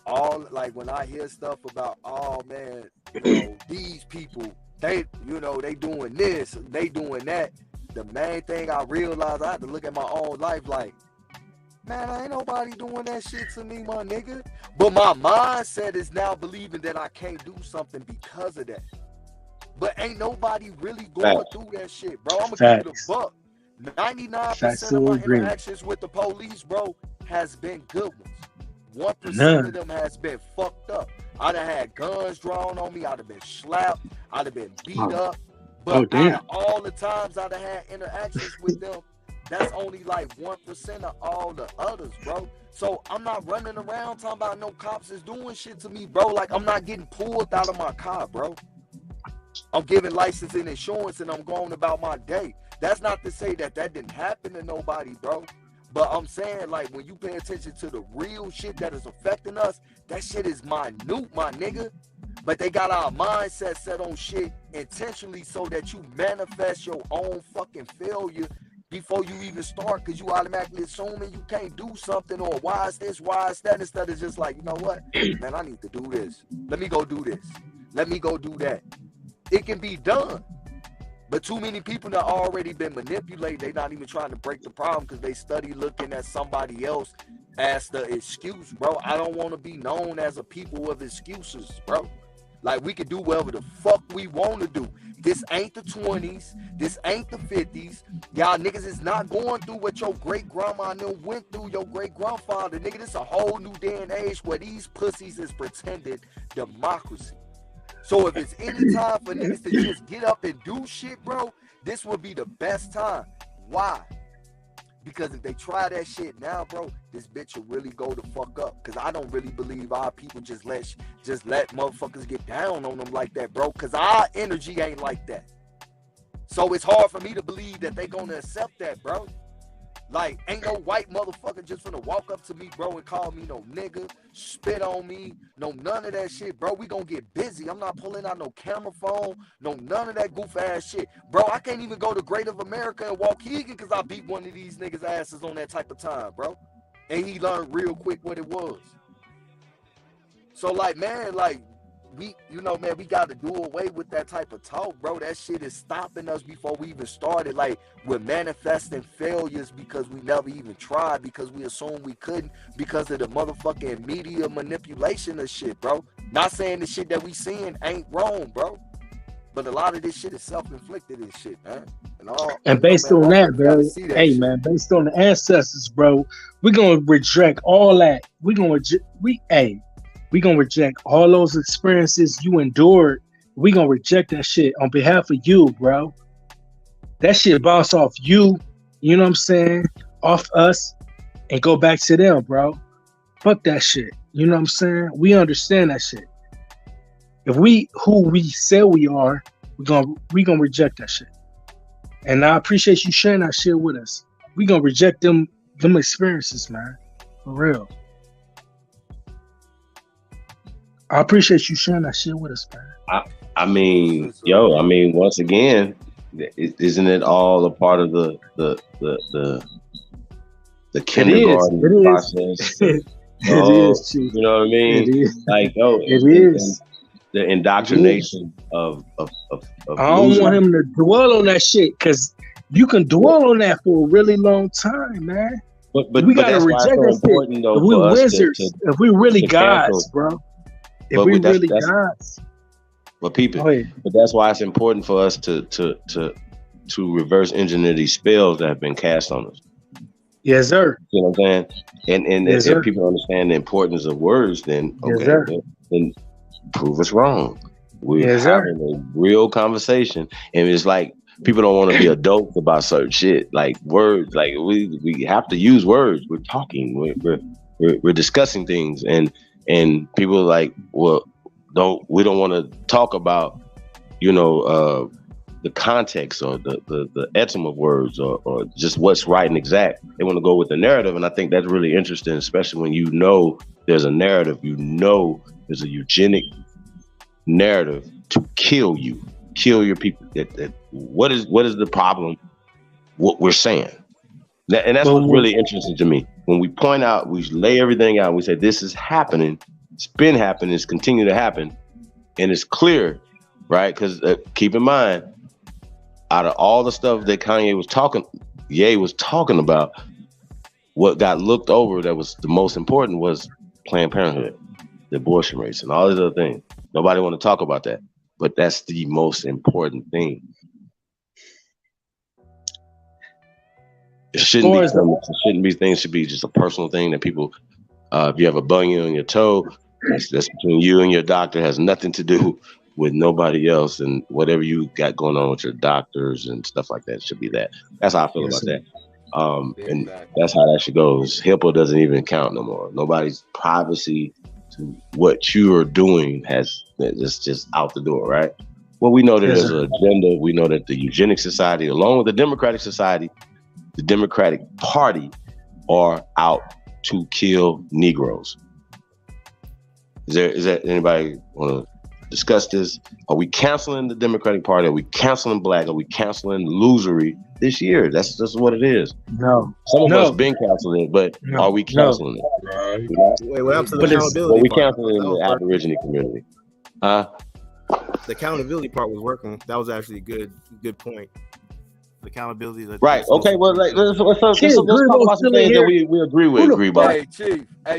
all like when I hear stuff about, oh man, these people, they doing this, they doing that. The main thing I realized, I had to look at my own life like, man, ain't nobody doing that shit to me, my nigga. But my mindset is now believing that I can't do something because of that. But ain't nobody really going through that shit, bro. I'm gonna keep it a Facts. buck. 99% Facts of in my agreement. interactions with the police, bro, has been good ones. 1% of None. them has been fucked up. I'd have had guns drawn on me. I'd have been slapped. I'd have been beat Oh, up. oh But out damn. of all the times I'd have had interactions with them, that's only like 1% of all the others, bro. So I'm not running around talking about no cops is doing shit to me, bro. Like I'm not getting pulled out of my car, bro. I'm giving license and insurance and I'm going about my day. That's not to say that didn't happen to nobody, bro. But I'm saying, like, when you pay attention to the real shit that is affecting us, that shit is minute, my nigga. But they got our mindset set on shit intentionally so that you manifest your own fucking failure before you even start, because you automatically assuming you can't do something, or why is this, why is that, instead of just like, you know what, man, I need to do this. Let me go do this. Let me go do that. It can be done. But too many people that already been manipulated, they not even trying to break the problem because they study looking at somebody else as the excuse, bro. I don't want to be known as a people of excuses, bro. Like, we can do whatever the fuck we want to do. This ain't the 20s. This ain't the 50s. Y'all niggas is not going through what your great-grandma and them went through, your great-grandfather. Nigga, this a whole new day and age where these pussies is pretended democracy. So if it's any time for niggas to just get up and do shit, bro, this would be the best time. Why? Because if they try that shit now, bro, this bitch will really go the fuck up. Because I don't really believe our people just let motherfuckers get down on them like that, bro. Because our energy ain't like that. So it's hard for me to believe that they gonna accept that, bro. Like, ain't no white motherfucker just gonna walk up to me, bro, and call me no nigga, spit on me, no none of that shit, bro. We gonna get busy. I'm not pulling out no camera phone, no none of that goof ass shit. Bro, I can't even go to Great of America and Waukegan because I beat one of these niggas' asses on that type of time, bro. And he learned real quick what it was. So, like, man, like, we got to do away with that type of talk, bro. That shit is stopping us before we even started. Like, we're manifesting failures because we never even tried, because we assumed we couldn't, because of the motherfucking media manipulation of shit, bro. Not saying the shit that we seeing ain't wrong, bro. But a lot of this shit is self-inflicted and shit, man. And based on that, bro, hey, shit. man, based on the ancestors, bro, we're going to reject all that. We're going to reject all those experiences you endured. We're going to reject that shit on behalf of you, bro. That shit bounce off you, you know what I'm saying? Off us, and go back to them, bro. Fuck that shit. You know what I'm saying? We understand that shit. If we who we say we are, we gonna reject that shit. And I appreciate you sharing that shit with us. We gonna reject them experiences, man. For real. I appreciate you sharing that shit with us, man. I mean, once again, isn't it all a part of the kindergarten process? It is, Chief. You know what I mean? It is. Like, it is. The indoctrination of I don't want him to dwell on that shit, because you can dwell on that for a really long time, man. But we gotta that's reject why it's so that important, shit. though, If we for us wizards, if we really to gods, cancel. bro. If we really gods. But people, but that's why it's important for us to reverse engineer these spells that have been cast on us. Yes, sir. You know what I'm saying? And Yes, if sir. people understand the importance of words, then Yes, okay, sir. then prove us wrong. We're Yes, sir. having a real conversation, and it's like people don't want to be adults about certain shit. Like words, like we have to use words. We're talking. We're discussing things, and people are like, well, we don't want to talk about, the context or the etym of words or just what's right and exact. They want to go with the narrative, and I think that's really interesting, especially when there's a narrative, there's a eugenic narrative to kill your people. What is the problem? What we're saying, and that's what's really interesting to me. When we point out, we lay everything out. We say this is happening. It's been happening. It's continued to happen, and it's clear, right? Because keep in mind, out of all the stuff that Kanye was talking about, what got looked over that was the most important was Planned Parenthood, the abortion rates, and all these other things. Nobody want to talk about that, but that's the most important thing. It shouldn't be things. Should be just a personal thing that people. If you have a bunion on your toe, that's between you and your doctor. It has nothing to do with nobody else, and whatever you got going on with your doctors and stuff like that should be that. That's how I feel about that. And that's how that should go. HIPAA doesn't even count no more. Nobody's privacy to what you are doing it's just out the door, right? Well, we know that there's an agenda. We know that the Eugenic Society, along with the Democratic Society, the Democratic Party, are out to kill Negroes. Is there anybody want to discuss this? Are we canceling the Democratic Party? Are we canceling BlacK? Are we canceling losery this year? That's just what it is. No. Some of us been canceling it, but are we canceling it? Wait, what happened to the accountability we part? canceling in the Aborigine community. The accountability part was working. That was actually a good point. The accountability. Right. Okay. Well, let's talk about some things that we agree with. Hey,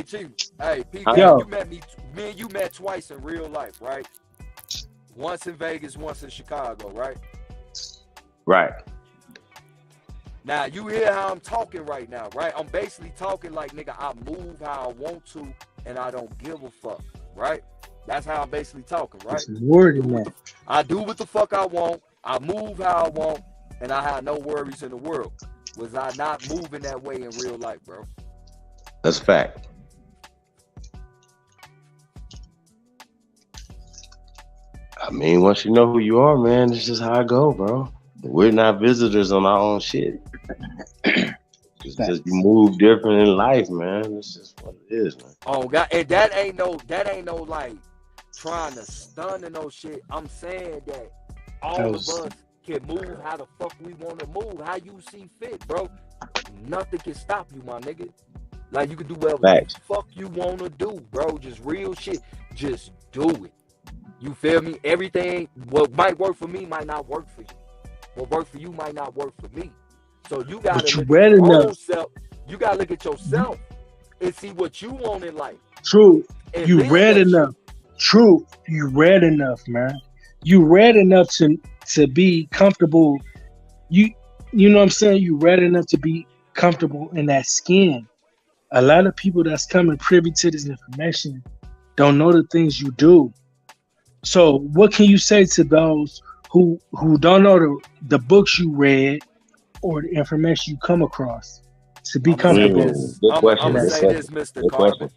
Chief. Hey, PK, me and you met twice in real life, right? Once in Vegas, once in Chicago, right? Right. Now, you hear how I'm talking right now, right? I'm basically talking like, nigga, I move how I want to, and I don't give a fuck, right? That's how I'm basically talking, right? I do what the fuck I want. I move how I want, and I have no worries in the world. Was I not moving that way in real life, bro? That's a fact. I mean, once you know who you are, man, this is how I go, bro. We're not visitors on our own shit. It's just you move different in life, man. This is what it is, man. Oh God, and that ain't no like trying to stun and no shit. I'm saying that all of us can move how the fuck we want to move, how you see fit, bro. Nothing can stop you, my nigga. Like you can do whatever the fuck you want to do, bro. Just real shit. Just do it. You feel me? Everything what might work for me might not work for you. What work for you might not work for me. So you gotta look at your own self. You gotta look at yourself and see what you want in life. True. You read enough. True. You read enough, man. You read enough to be comfortable. You know what I'm saying? You read enough to be comfortable in that skin. A lot of people that's coming privy to this information don't know the things you do. So what can you say to those who don't know the books you read or the information you come across to be comfortable? I'm gonna say this, Mr. Carter.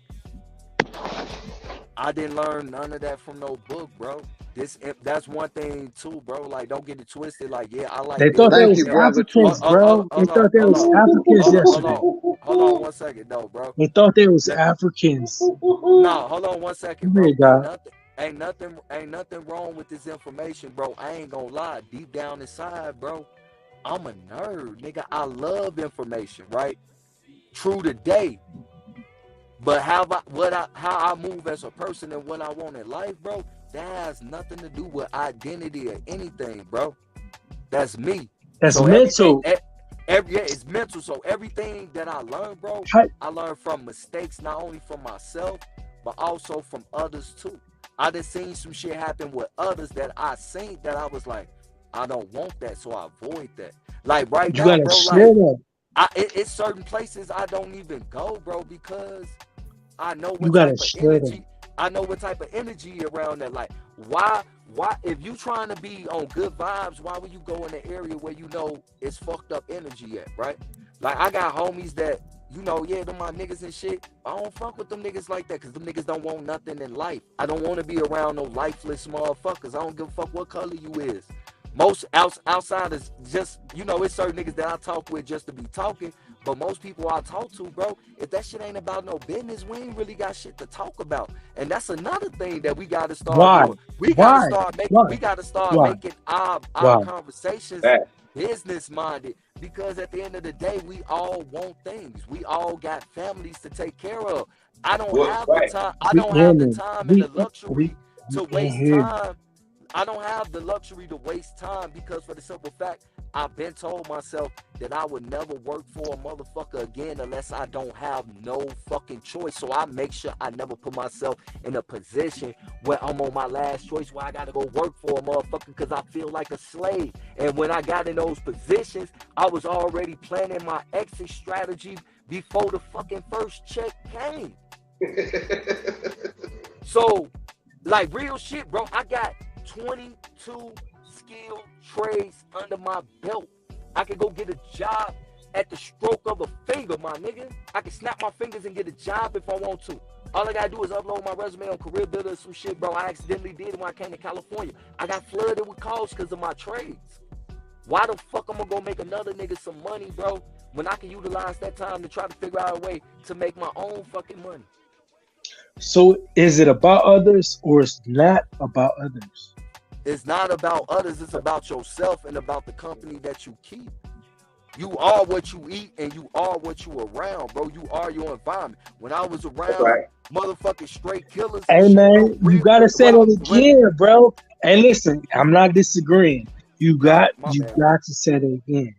I didn't learn none of that from no book, bro. That's one thing too, bro. Like, don't get it twisted. Like, yeah, I They like thought this. that Thank was you, brother Africans, Truth. bro. They thought that was Africans yesterday. Hold on 1 second, though, bro. They thought they was Africans. No, hold on 1 second, There bro. you go. Ain't nothing wrong with this information, bro. I ain't gonna lie. Deep down inside, bro, I'm a nerd, nigga. I love information, right? True today. But how I move as a person and what I want in life, bro, that has nothing to do with identity or anything, bro. That's me. That's So mental. it's mental. So everything that I learned, bro, I learned from mistakes, not only from myself, but also from others too. I done seen some shit happen with others that I seen that I was like, I don't want that, so I avoid that. Like right You now, gotta bro, share like that. it's certain places I don't even go, bro, because I know You what gotta type of share that. energy. I know what type of energy around that. Like, why? If you trying to be on good vibes, why would you go in an area where you know it's fucked up energy at, right? Like, I got homies that, you know, yeah, them my niggas and shit. I don't fuck with them niggas like that, because them niggas don't want nothing in life. I don't want to be around no lifeless motherfuckers. I don't give a fuck what color you is. Most outsiders just, you know, it's certain niggas that I talk with just to be talking. But most people I talk to, bro, if that shit ain't about no business, we ain't really got shit to talk about. And that's another thing that we got to start Why? doing. We Why? got to start making our Why? conversations Why? business minded, because at the end of the day, we all want things. We all got families to take care of. I don't have the time. I don't have the time and the luxury to waste time. I don't have the luxury to waste time, because for the simple fact, I've been told myself that I would never work for a motherfucker again unless I don't have no fucking choice. So I make sure I never put myself in a position where I'm on my last choice, where I gotta go work for a motherfucker because I feel like a slave. And when I got in those positions, I was already planning my exit strategy before the fucking first check came. So, like, real shit, bro, I got 22 skilled trades under my belt. I can go get a job at the stroke of a finger, my nigga. I can snap my fingers and get a job if I want to. All I gotta do is upload my resume on Career Builder or some shit, bro. I accidentally did it when I came to California. I got flooded with calls because of my trades. Why the fuck I'm gonna go make another nigga some money, bro, when I can utilize that time to try to figure out a way to make my own fucking money? So is it about others or it's not about others? It's not about others. It's about yourself and about the company that you keep. You are what you eat and you are what you around, bro. You are your environment. When I was around motherfucking straight killers, Hey and man, shit, bro, you gotta say that again, bro. Hey, listen, I'm not disagreeing. You got to say that again.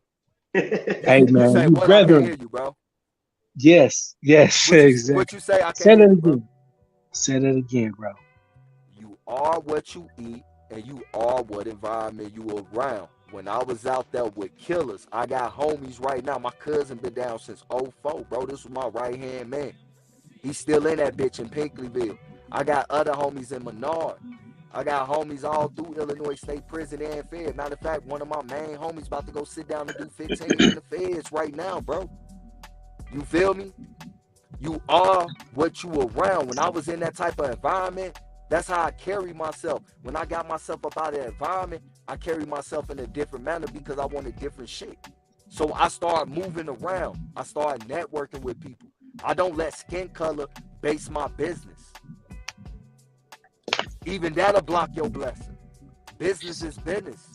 Hey man, say you what? I can't brethren. hear you, bro. Yes, exactly. What you say? I can't Say hear that you, bro. again. Say that again, bro. You are what you eat and you are what environment you around. When I was out there with killers, I got homies right now. My cousin been down since 04, bro. This was my right-hand man. He's still in that bitch in Pinkleyville. I got other homies in Menard. I got homies all through Illinois State Prison and Fed. Matter of fact, one of my main homies about to go sit down and do 15 in the Feds right now, bro. You feel me? You are what you around. When I was in that type of environment, that's how I carry myself. When I got myself up out of that environment, I carry myself in a different manner because I wanted different shit. So I start moving around. I start networking with people. I don't let skin color base my business. Even that'll block your blessing. Business is business.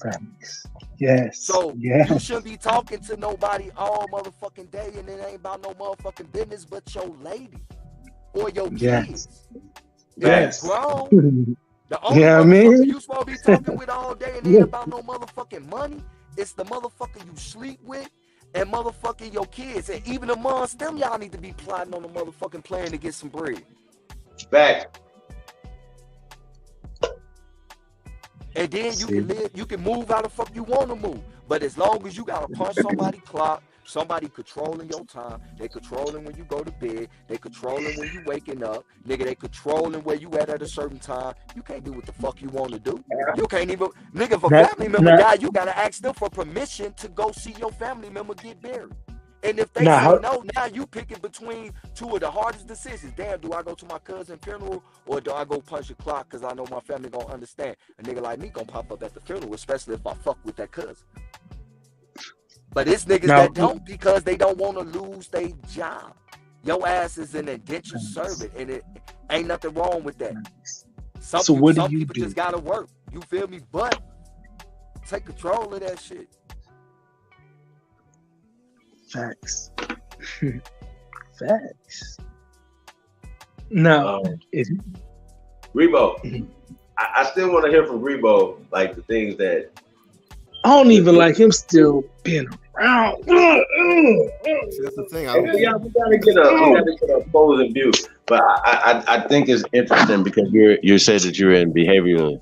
Yes. So yes. you shouldn't be talking to nobody all motherfucking day and it ain't about no motherfucking business but your lady or your kids. Yes. If you grown, the only motherfucker you supposed to be talking with all day and it ain't about no motherfucking money, it's the motherfucker you sleep with and motherfucking your kids. And even amongst them, y'all need to be plotting on the motherfucking plan to get some bread. Back. And then you can live, you can move how the fuck you want to move. But as long as you gotta punch somebody's clock, somebody controlling your time, they controlling when you go to bed, they controlling when you waking up, nigga, they controlling where you at a certain time. You can't do what the fuck you want to do. You can't even, nigga, if a family member die, you gotta ask them for permission to go see your family member get buried. And if they Now, say how, no, now you picking between two of the hardest decisions. Damn, do I go to my cousin's funeral or do I go punch a clock because I know my family gonna understand? A nigga like me gonna pop up at the funeral, especially if I fuck with that cousin. But it's niggas now, that don't because they don't want to lose their job. Your ass is an indentured servant, and it ain't nothing wrong with that. so Some what do you people do? just gotta work. You feel me? But take control of that shit. Facts. Facts. Now, if Rebo, I still want to hear from Rebo, like the things that I don't even like him still being around. See, that's the thing. I we gotta get a opposing view. But I think it's interesting because you said that you're in behavioral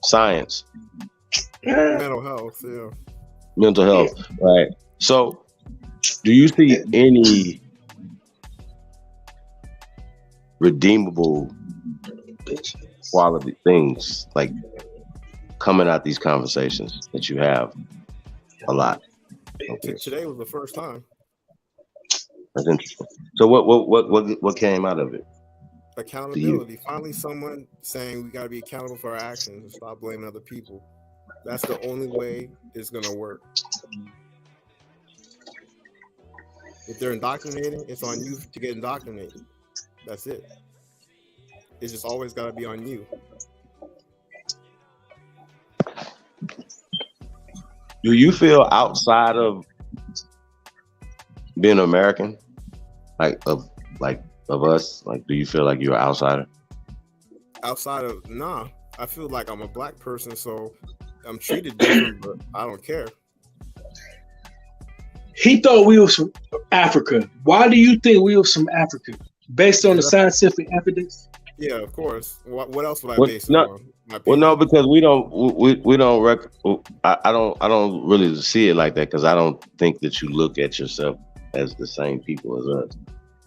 science, mental health, yeah. mental health, right? So, do you see any redeemable quality things like coming out these conversations that you have a lot? Okay. Today was the first time. That's interesting. So what came out of it? Accountability. Finally, someone saying we got to be accountable for our actions and stop blaming other people. That's the only way it's gonna work. If they're indoctrinating, it's on you to get indoctrinated. That's it. It's just always got to be on you. Do you feel outside of being American, like of us? Like, do you feel like you're an outsider? Outside of I feel like I'm a black person, so I'm treated different, but I don't care. He thought we was from Africa. Why do you think we was from Africa? Based on the scientific evidence? Yeah, of course. What else would I Well, base it no, on? well, no, because we don't. I don't really see it like that because I don't think that you look at yourself as the same people as us.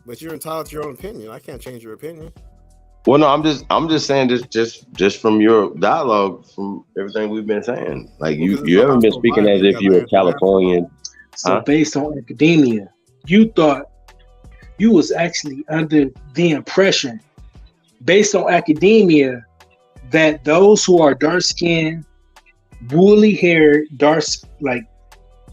But you're entitled to your own opinion. I can't change your opinion. Well, no, I'm just saying this just from your dialogue, from everything we've been saying. Like you haven't been speaking as if you're a Californian. So based on academia, you thought you was actually under the impression, based on academia, that those who are dark skinned, woolly haired, like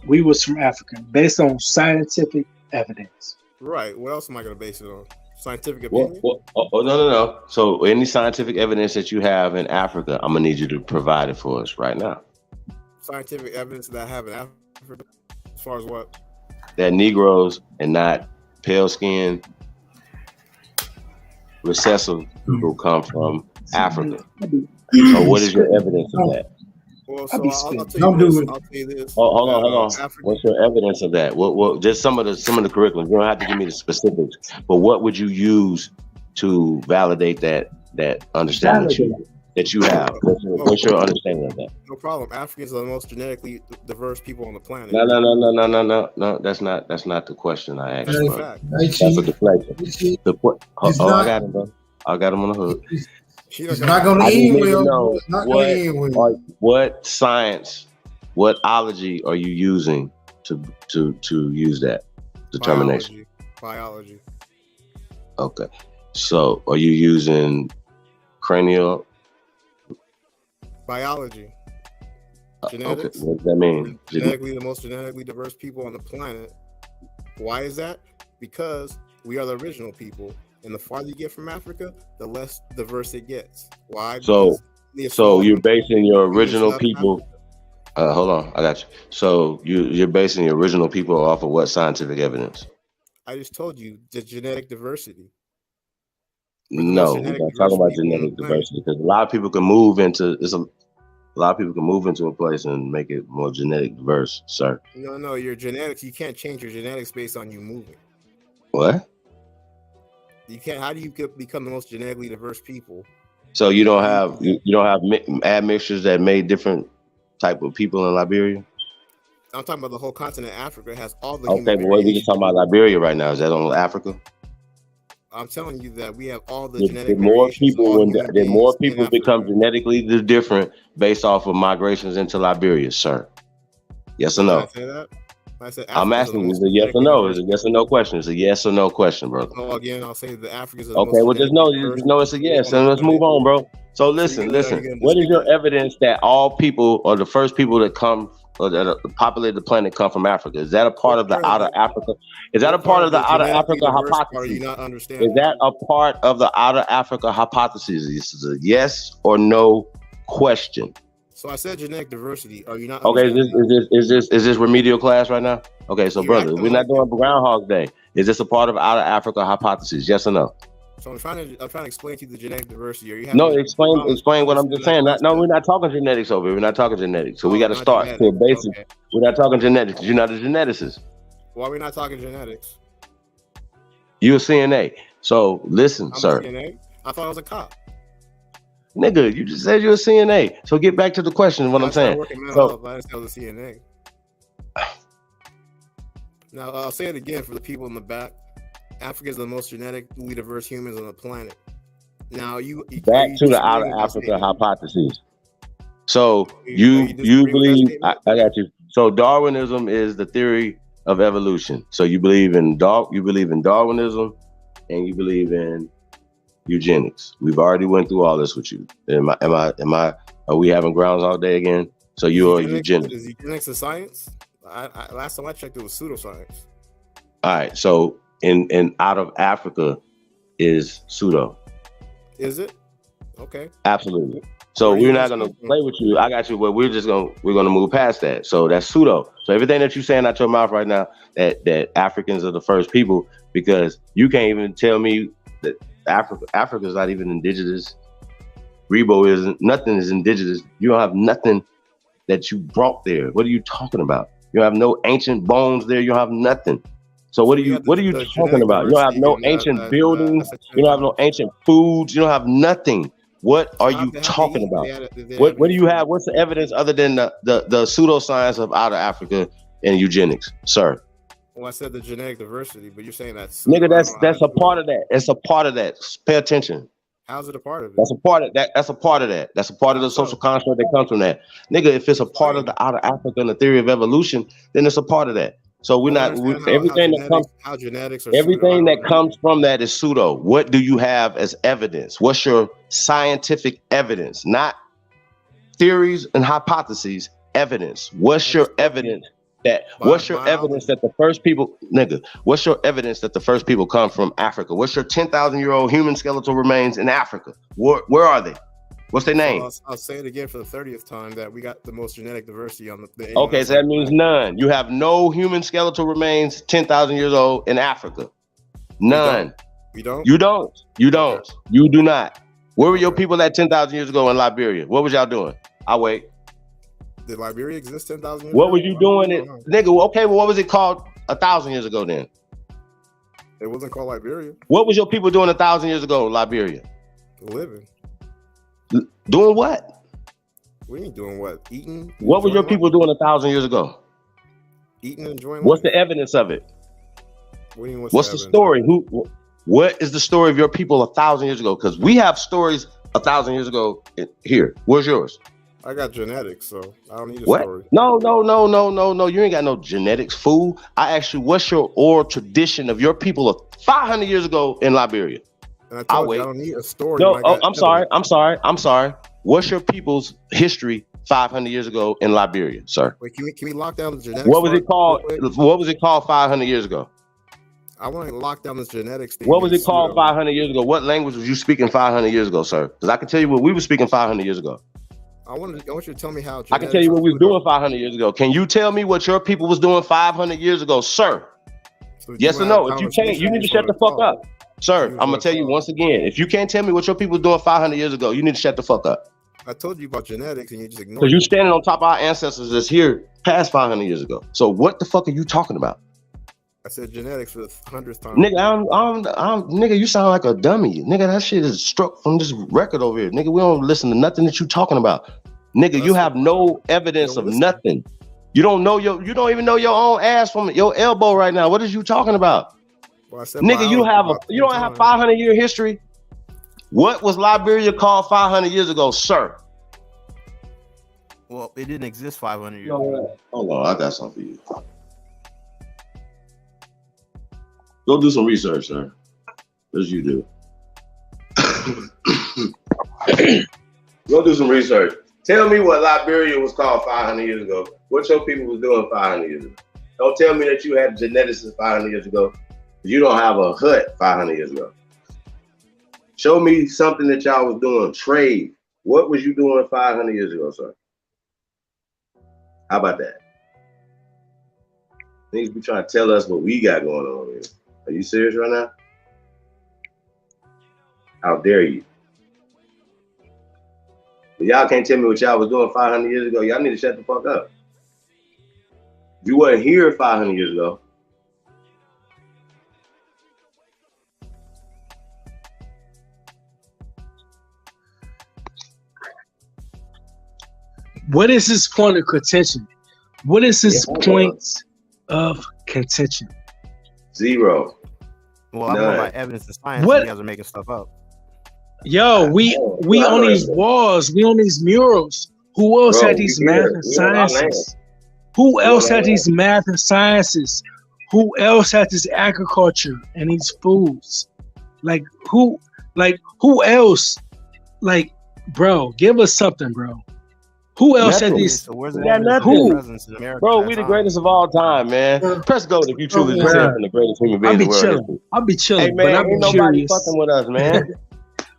we was from Africa, based on scientific evidence. Right. What else am I going to base it on? Scientific opinion? No. So any scientific evidence that you have in Africa, I'm gonna need you to provide it for us right now. Scientific evidence that I have in Africa, as far as what? That Negroes and not pale skinned, recessive people come from Africa. So what is your evidence of that? Well, so I'll tell you this. Hold on. What's your evidence of that? What just some of the curriculum. You don't have to give me the specifics, but what would you use to validate that understanding that you have? What's your understanding of that? No problem. Africans are the most genetically diverse people on the planet. No. That's not the question I asked. That's a bro. fact. That's a deflection. I got him, bro. I got him on the hook. It's not going to end well. It's not going to end well. What science, what ology are you using to use that determination? Biology. Okay. So are you using cranial? Biology. Genetics. Okay. What does that mean? Genetically, the most genetically diverse people on the planet. Why is that? Because we are the original people. And the farther you get from Africa, the less diverse it gets. Why? So you're basing your original people. Hold on, I got you. So you're basing your original people off of what scientific evidence? I just told you the genetic diversity. No, we're not talking about genetic diversity because a lot of people can move into a place and make it more genetic diverse, sir. No, your genetics. You can't change your genetics based on you moving. What? You can't. How do you become the most genetically diverse people? So you don't have admixtures that made different type of people in Liberia? I'm talking about the whole continent. Africa has all the. Okay, but what we just talking about Liberia right now? Is that on Africa? I'm telling you that we have all the Did genetic. more people become genetically different based off of migrations into Liberia, sir? Yes or no? Did I say that? I said I'm Africans are the asking you, is most it a yes or genetically no? diverse. Is it a yes or no question? It's a yes or no question, brother. So again, I'll say the Africans are the Okay, most well, just genetically know, diverse just know it's a people yes, on the and let's planet. move on, bro. So Are you listen. gonna What is dispute your that? evidence that all people or the first people that come or that populate the planet come from Africa? Is that a part of the outer Africa? Is that a What part part of of the the outer genetically Africa diverse part are you hypothesis? not Is understanding? that a part of the outer Africa hypothesis? This is a yes or no question. So I said genetic diversity. Are you not Okay, understanding? is this remedial class right now? Okay, so You're brother, acting we're not like doing Groundhog Day. Is this a part of outer Africa hypothesis? Yes or no? so. I'm trying to explain to you the genetic diversity. Are you No, having a explain what I'm conversation just that I saying. No, we're concept? not talking genetics over here. We're not talking genetics. So we got Oh, to not start to a genetics. basic. Okay. We're not talking genetics. You're not a geneticist. Why are we not talking genetics? You're a CNA. So listen, I'm a sir. CNA. I thought I was a cop. Nigga, you just said you're a CNA. So get back to the question, what I I'm started saying. working mental So health. I didn't say I was a CNA. Now I'll say it again for the people in the back. Africa is the most genetically diverse humans on the planet. Now you back to the disagreeing outer with that Africa statement? hypothesis. So Are you you disagreeing with that believe statement? I got you. So Darwinism is the theory of evolution. So you believe in Darwinism and you believe in eugenics. We've already went through all this with you. Are we having grounds all day again? So you're a eugenicist. Is eugenics a science? Last time I checked, it was pseudoscience. All right. So in out of Africa is pseudo. Is it? Okay. Absolutely. So we're not gonna play with you. I got you, but we're gonna move past that. So that's pseudo. So everything that you're saying out your mouth right now, that Africans are the first people, because you can't even tell me that Africa's not even indigenous. Rebo isn't. Nothing is indigenous. You don't have nothing that you brought there. What are you talking about? You have no ancient bones there. You don't have nothing. So what are you talking about? You don't have no ancient buildings. You don't have no ancient foods. You don't have nothing. What are you talking about? What do you have? What's the evidence other than the pseudoscience of outer Africa and eugenics, sir? Well, I said the genetic diversity, but you're saying that's Nigga, that's a part of that. It's a part of that. Pay attention. How's it a part of it? That's a part of that. That's a part of that. That's a part of the social construct that comes from that. Nigga, if it's a part of the outer Africa and the theory of evolution, then it's a part of that. So we're not everything that comes from that is pseudo. What do you have as evidence? What's your scientific evidence? Not theories and hypotheses, evidence. What's your evidence that the first people, nigga, what's your evidence that the first people come from Africa? What's your 10,000-year-old human skeletal remains in Africa? Where are they? What's their name? I'll say it again for the 30th time that we got the most genetic diversity on the Okay, so that means none. You have no human skeletal remains 10,000 years old in Africa. None. You don't? You don't. You don't. You do not. Where were your people at 10,000 years ago in Liberia? What was y'all doing? I'll wait. Did Liberia exist 10,000 years What ago? were you doing? Nigga, okay, well, what was it called 1,000 years ago then? It wasn't called Liberia. What was your people doing 1,000 years ago in Liberia? Living. Doing what? What are you doing? What? Eating? What were your people doing 1,000 years ago? Eating and enjoying What's life. the evidence of it? What do you mean, What's the story? What is the story of your people 1,000 years ago? Because we have stories 1,000 years ago here. Where's yours? I got genetics, so I don't need a What? story. No. You ain't got no genetics, fool. I asked you, what's your oral tradition of your people of 500 years ago in Liberia? And I told you I don't need a story. No, I'm sorry. What's your people's history 500 years ago in Liberia, sir? Wait, can we lock down the genetics? What was it called? What was it called 500 years ago? I want to lock down this genetics thing. What was it called 500 years ago? What language was you speaking 500 years ago, sir? Because I can tell you what we were speaking 500 years ago. I want you to tell me how. I can tell you what we were doing 500 years ago. Can you tell me what your people was doing 500 years ago, sir? So yes or no? If you can't, you need to shut the fuck up. Sir, I'm going to tell you once again. If you can't tell me what your people were doing 500 years ago, you need to shut the fuck up. I told you about genetics and you just ignored it. Because you standing on top of our ancestors that's here past 500 years ago. So what the fuck are you talking about? I said genetics for the 100th time. Nigga, nigga, you sound like a dummy. Nigga, that shit is struck from this record over here. Nigga, we don't listen to nothing that you talking about. Nigga, you have no evidence of nothing. You don't even know your own ass from your elbow right now. What is you talking about? Well, nigga, you don't have 500-year history. What was Liberia called 500 years ago, sir? Well, it didn't exist 500 years ago. Hold on, I got something for you. Go do some research, sir. As you do. Go do some research. Tell me what Liberia was called 500 years ago. What your people was doing 500 years ago. Don't tell me that you had geneticists 500 years ago. You don't have a hut 500 years ago. Show me something that y'all was doing. Trade. What was you doing 500 years ago, sir? How about that? Niggas be trying to tell us what we got going on here. Are you serious right now? How dare you? If y'all can't tell me what y'all was doing 500 years ago, y'all need to shut the fuck up. If you weren't here 500 years ago, what is his point of contention? What is his point of contention? Zero. Well, I'm going by evidence and science. What? You guys are making stuff up. Yo, we on these walls, we on these murals. Who else had these math and sciences? Who else had these math and sciences? Who else had this agriculture and these foods? Like who else? Like, bro, give us something, bro. Who else had these? So where's We got nothing. Bro, we the greatest of all time, man. Press go if you truly yourself the greatest human being in the world. I'll be chilling, Hey, man, but I'm ain't nobody curious. fucking with us, man.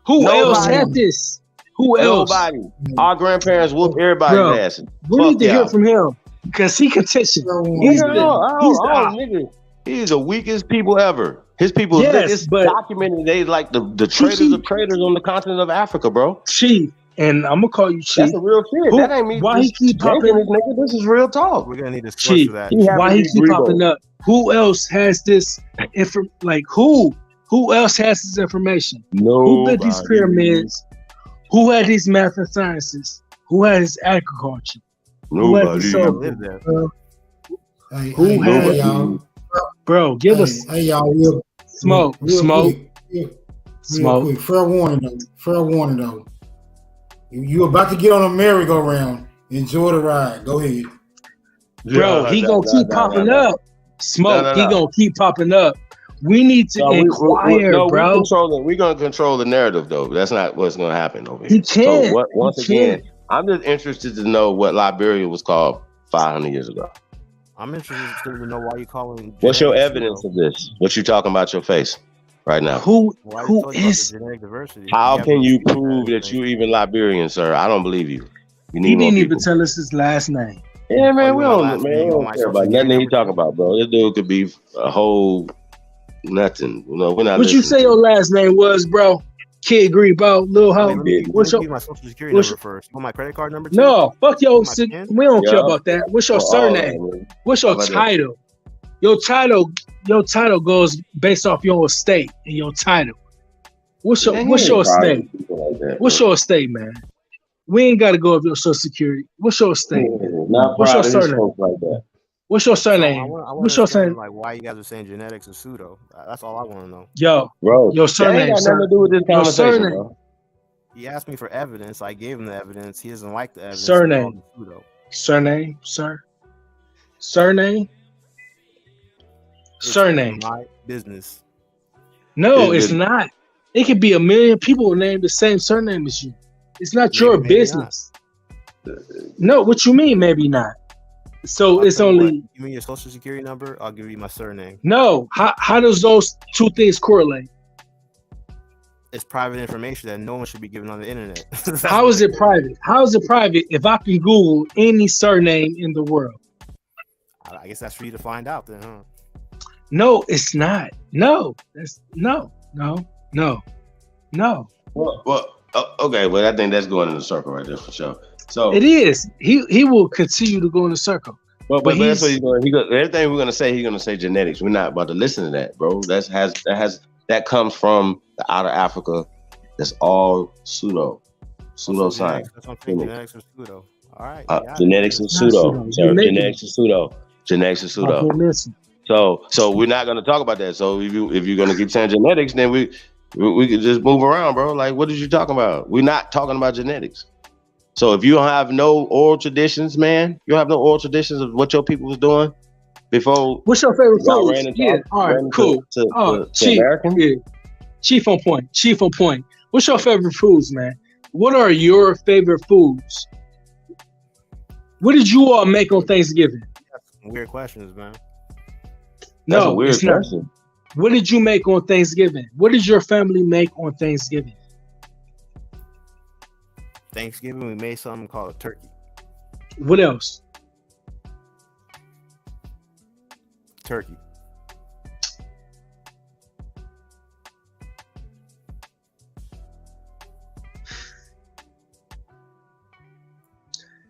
Who else Nobody. had this? Who else? Nobody. Our grandparents whooped everybody's Bro, ass. we need to hear from him because he contention. He's He's the weakest people ever. His people, Yes, it's but- documented. They like the traitors of traitors on the continent of Africa, bro. Chief, and I'm gonna call you Chief. That's the real shit. Who- That ain't me. why he just keep yanking popping- this nigga. This is real talk. We're gonna need a source Chief, for that. why he keep popping up? Who else has this? Who else has this information? Who built these pyramids? Who had these math and sciences? Who had this agriculture? Who had the soil? Who had y'all? Bro, give us Hey, y'all. smoke. Real quick. Fair warning though. You about to get on a merry-go-round. Enjoy the ride. Go ahead. Bro, he gonna keep popping up. Smoke, he gonna keep popping up. We need to inquire, bro. We're gonna control the narrative, though. That's not what's gonna happen over He here. can't. So once again, I'm just interested to know what Liberia was called 500 years ago. I'm interested to know why you calling. What's your genetics, evidence of this? What you talking about your face right now? Who Why you talking about is? the genetic diversity? How You can haven't you seen prove that you even Liberian, sir? I don't believe you. You need He more didn't people. even tell us his last name. Yeah, man, Oh, we you want my don't, last man, name? we You want don't my care social about security nothing he number? talking about, bro. This dude could be a whole nothing. You know, we're not What you listening say to your last name was, bro? Kid Green, bro. Lil Ho. Let me What's give your you my social security what's number first. You want my credit card number too? no? Fuck your. My PIN? We don't care Yeah. about that. What's your Well, all of surname? them, man. What's How your about that? title? Your title goes based off your estate and your title. What's your Man, What's he your ain't proud of estate? people like that, What's bro. your estate, man? We ain't got to go over your social security. What's your estate, man? Not What's your proud of his surname? folks like that. What's your So I surname? want to What's your understand surname? like why you guys are saying genetics is pseudo. That's all I want to know. Yo, Bro, your that ain't surname, got sir. nothing to do with this Your conversation, surname. bro. He asked me for evidence. I gave him the evidence. He doesn't like the evidence. So he called Surname. me pseudo. Surname, sir. Surname. It's Surname. my business. No, Is it's it- not. It could be a million people named the same surname as you. It's not your Maybe, maybe business. No, what you mean? Maybe not. So I'll it's tell you what, only give me your social security number. I'll give you my surname. no. How does those two things correlate? It's private information that no one should be given on the internet. That's How what is it private? How is it private if I can Google any surname in the world? I guess that's for you to find out then, huh? No, it's not. No, that's no. Well, okay, but I think that's going in the circle right there for sure. So It is. He will continue to go in a circle. But But that's what he's he's going. Everything we're gonna say, he's gonna say genetics. We're not about to listen to that, bro. That comes from the outer Africa. That's all pseudo science. That's what I'm saying. Genetics is pseudo. All right. Genetics is It's not pseudo. pseudo. Sir. You're making Genetics is pseudo. Genetics is Okay, pseudo. listen. So we're not gonna talk about that. So if you're gonna keep saying genetics, then we could just move around, bro. Like, what are you talking about? We're not talking about genetics. So if you don't have no oral traditions, man, you have no oral traditions of what your people was doing before What's your favorite y'all foods? ran into Yeah, all right, cool. to Chief, American? yeah, Chief on point. Chief on point. What's your favorite foods, man? What are your favorite foods? What did you all make on Thanksgiving? That's some weird questions, man. That's a No, weird it's not. question. What did you make on Thanksgiving? What did your family make on Thanksgiving? Thanksgiving, we made something called a turkey. What else? Turkey.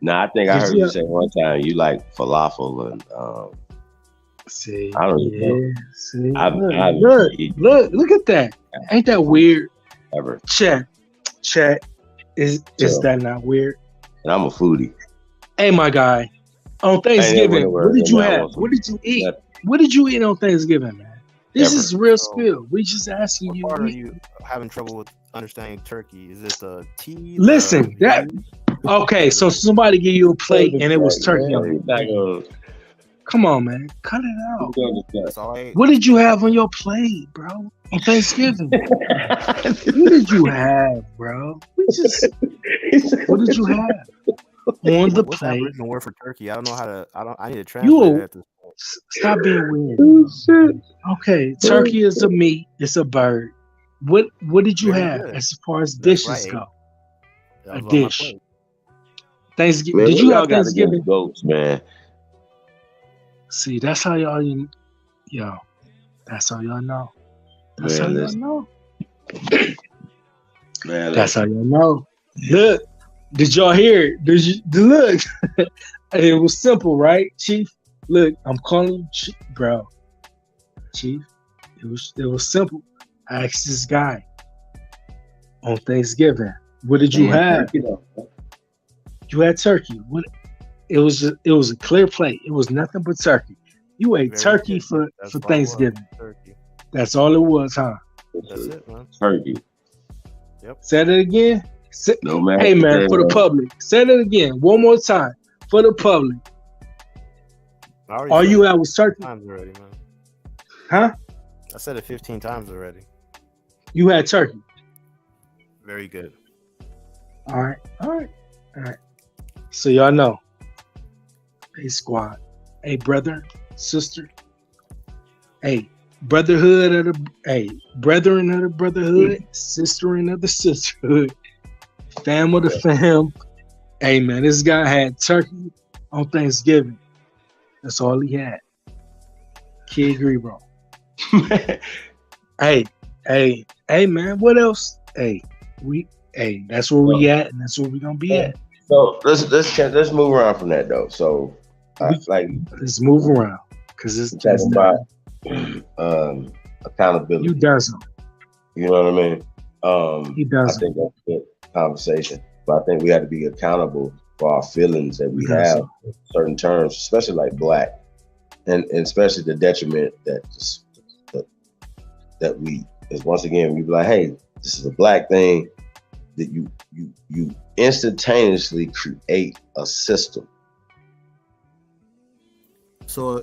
Nah, I think I heard you say one time you like falafel and see, I don't know. See, I've look at that. Ain't that weird? Ever. Chat, is that not weird? And I'm a foodie. Hey, my guy, on Thanksgiving, what did you have? What did you eat? What did you eat on Thanksgiving, man? This is real spill. We just asking you. What part are you having trouble with understanding turkey? Is it the tea? Listen, okay, so somebody give you a plate and it was turkey on it. Come on, man. Cut it out. What did you have on your plate, bro? On Thanksgiving? What did you have, bro? What did you have on the What's plate? that written word for turkey? I don't know how to. I need to translate it at this point. Stop being weird. Okay, turkey is a meat. It's a bird. What did you have as far as dishes go? A dish. Thanksgiving. Man, Did you have y'all got Thanksgiving? against goats, man? See, that's how y'all, that's how y'all know. That's how y'all know. Man, that's how y'all know. Look, did y'all hear it? Look? It was simple, right, Chief? Look, I'm calling you Chief, bro. Chief, it was simple. I asked this guy on Thanksgiving, what did you have? You had turkey. What? It was a clear plate. It was nothing but turkey. You ate turkey for Thanksgiving. That's all it was, huh? That's it, man. Turkey. Yep. Say it again. No man. Hey man, for the public. Say it again one more time for the public. All you had was turkey. Times already, man. Huh? I said it 15 times already. You had turkey. Very good. All right. So y'all know. Hey squad. Hey brother, sister. Hey brotherhood of the brethren of the brotherhood, sisterin of the sisterhood, fam of the fam. Hey man, this guy had turkey on Thanksgiving. That's all he had. Kid Grebo. Hey man, what else? That's where we at, and that's where we gonna be at. So let's move around from that though. So let's move around because it's talking about accountability. You doesn't. You know what I mean? He doesn't. I think that's a good conversation, but I think we have to be accountable for our feelings that we have in certain terms, especially like black, and especially the detriment that we is once again we be like, hey, this is a black thing. That you instantaneously create a system. So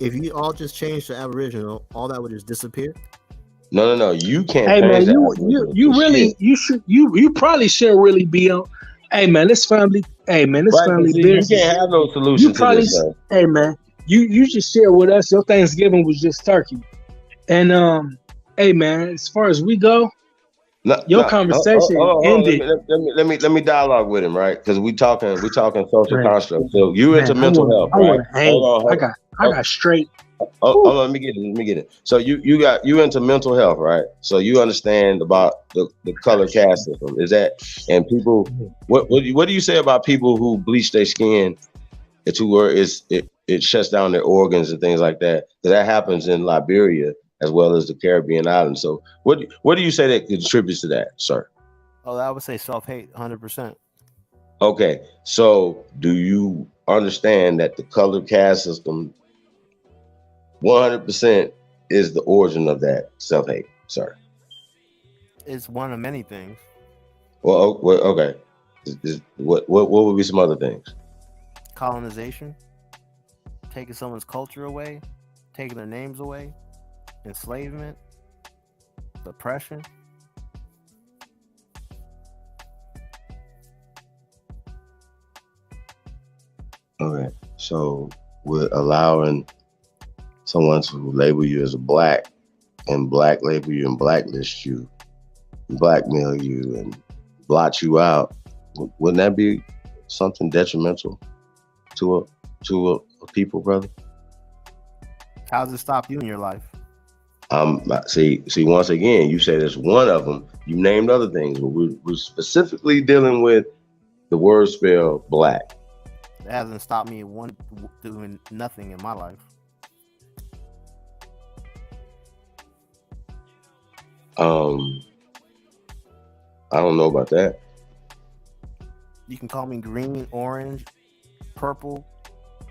if you all just change to Aboriginal, all that would just disappear? No. You can't. Hey man, you probably should really be on. Hey man, this family. Hey man, this family business. You can't have no solution to this. Sir. Hey man, you just share with us. Your Thanksgiving was just turkey, and hey man, as far as we go. Your conversation ended. Let me dialogue with him, right? Because we talking social construct. So you into mental health, right? I got straight. Hold on, let me get it. So you into mental health, right? So you understand about the color caste system. Is that and people? What do you say about people who bleach their skin? It shuts down their organs and things like that. That happens in Liberia as well as the Caribbean islands. So what do you say that contributes to that, sir? Oh, I would say self-hate, 100%. Okay, so do you understand that the color caste system 100% is the origin of that self-hate, sir? It's one of many things. Well okay. What would be some other things? Colonization. taking someone's culture away, taking their names away, enslavement, oppression. Okay, so we're allowing someone to label you as a black and black label you and blacklist you, blackmail you and blot you out. Wouldn't that be something detrimental to a people, brother? How does it stop you in your life? See, once again, you said it's one of them. You named other things, but we're specifically dealing with the word spell black. It hasn't stopped me doing nothing in my life. I don't know about that. You can call me green, orange, purple,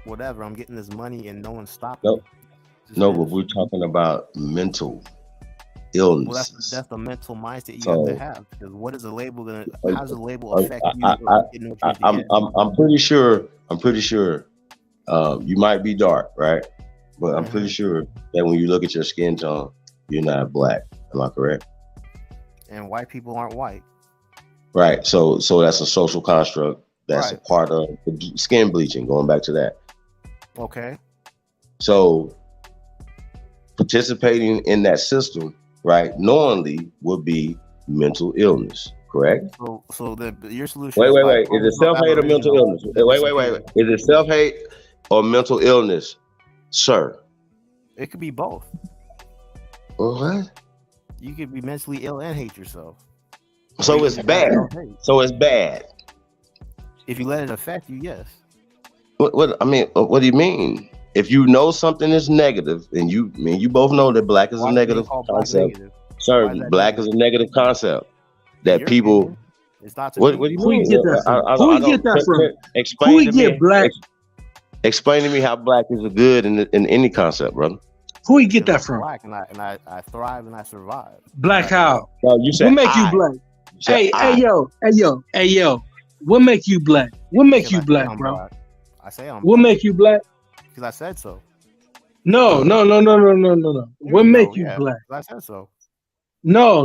whatever. I'm getting this money and no one's stopping me. No, but we're talking about mental illness. Well, that's the mental mindset you have to have. Because what is the label gonna? How does the label affect you? I'm pretty sure. You might be dark, right? But I'm pretty sure that when you look at your skin tone, you're not black. Am I correct? And white people aren't white. Right. So that's a social construct. That's a part of the skin bleaching. Going back to that. Okay. So participating in that system, right, knowingly would be mental illness, correct? So your solution. Wait. Is it self-hate or mental illness? Wait. Is it self-hate or mental illness, sir? It could be both. What? You could be mentally ill and hate yourself. So it's bad. So it's bad. If you let it affect you, yes. What do you mean? If you know something is negative, and you both know that black is a negative concept. Sir, black is a negative concept. That people. It's not. What do you mean? Who we get that from? Explain to me. Black? Explain to me how black is a good in any concept, brother. Who we get that from? Black, and I thrive and I survive. Black how? No, you said what make you black? Hey yo. What make you black? What make you black, bro? Black. I say I'm. What make you black? Because I said so. No. What make you black? I said so. No.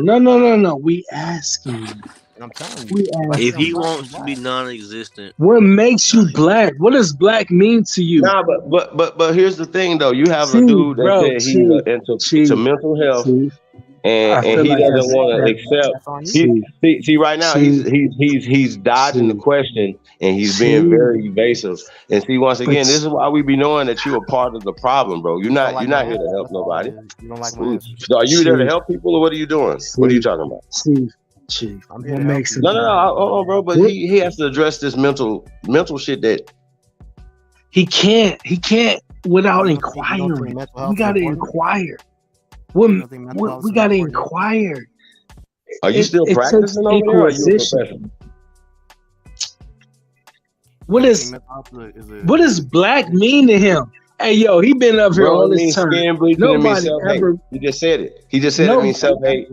We asking you. And I'm telling you. If he wants to be non-existent, what makes you black? What does black mean to you? Nah, but here's the thing though. You have a dude that said he's into mental health, and he doesn't want to accept. See, right now he's dodging the question and he's being very evasive. And see, once again, this is why we be knowing that you're a part of the problem, bro. You're not here to help nobody. You don't like my answer. So are you there to help people, or what are you doing? What are you talking about? Chief, what makes it? No, hold on, bro. But he has to address this mental shit that he can't without inquiring. We gotta inquire. We gotta inquire. Are you still practicing over there? Or are you a professional? What does black mean to him? Hey yo, he been up here all this time. Nobody ever. He just said it. He just said it means self-hate.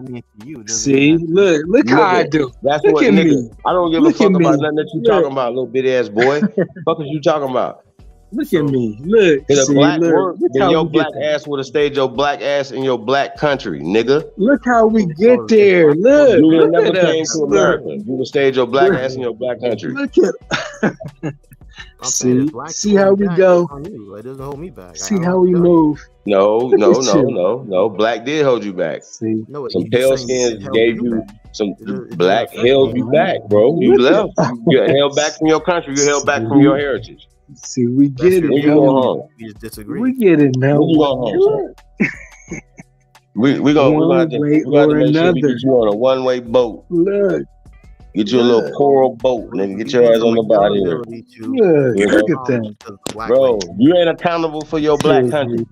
See, look how I do. That's look what at nigga. me. I don't give a fuck about nothing that you talking about, little bitty ass boy. Fuck is you talking about? Look at me. Look. If a black word, then your black ass would have stayed your black ass in your black country, nigga. Look how we get there. Look. You would have never came to America. You would have stayed your black ass in your black country. Look at. See how we go. It doesn't hold me back. See how we move. No. Black did hold you back. See, some pale skins gave you some black held you back, bro. You left. You held back from your country. You held back from your heritage. See, we get it. When you go home, you just disagree. We get it now. When you go home, we're gonna have to make sure we get you on a one-way boat. Look. Get you a little coral boat and then get your ass on the body here. Look at that. Bro, you ain't accountable for your black country.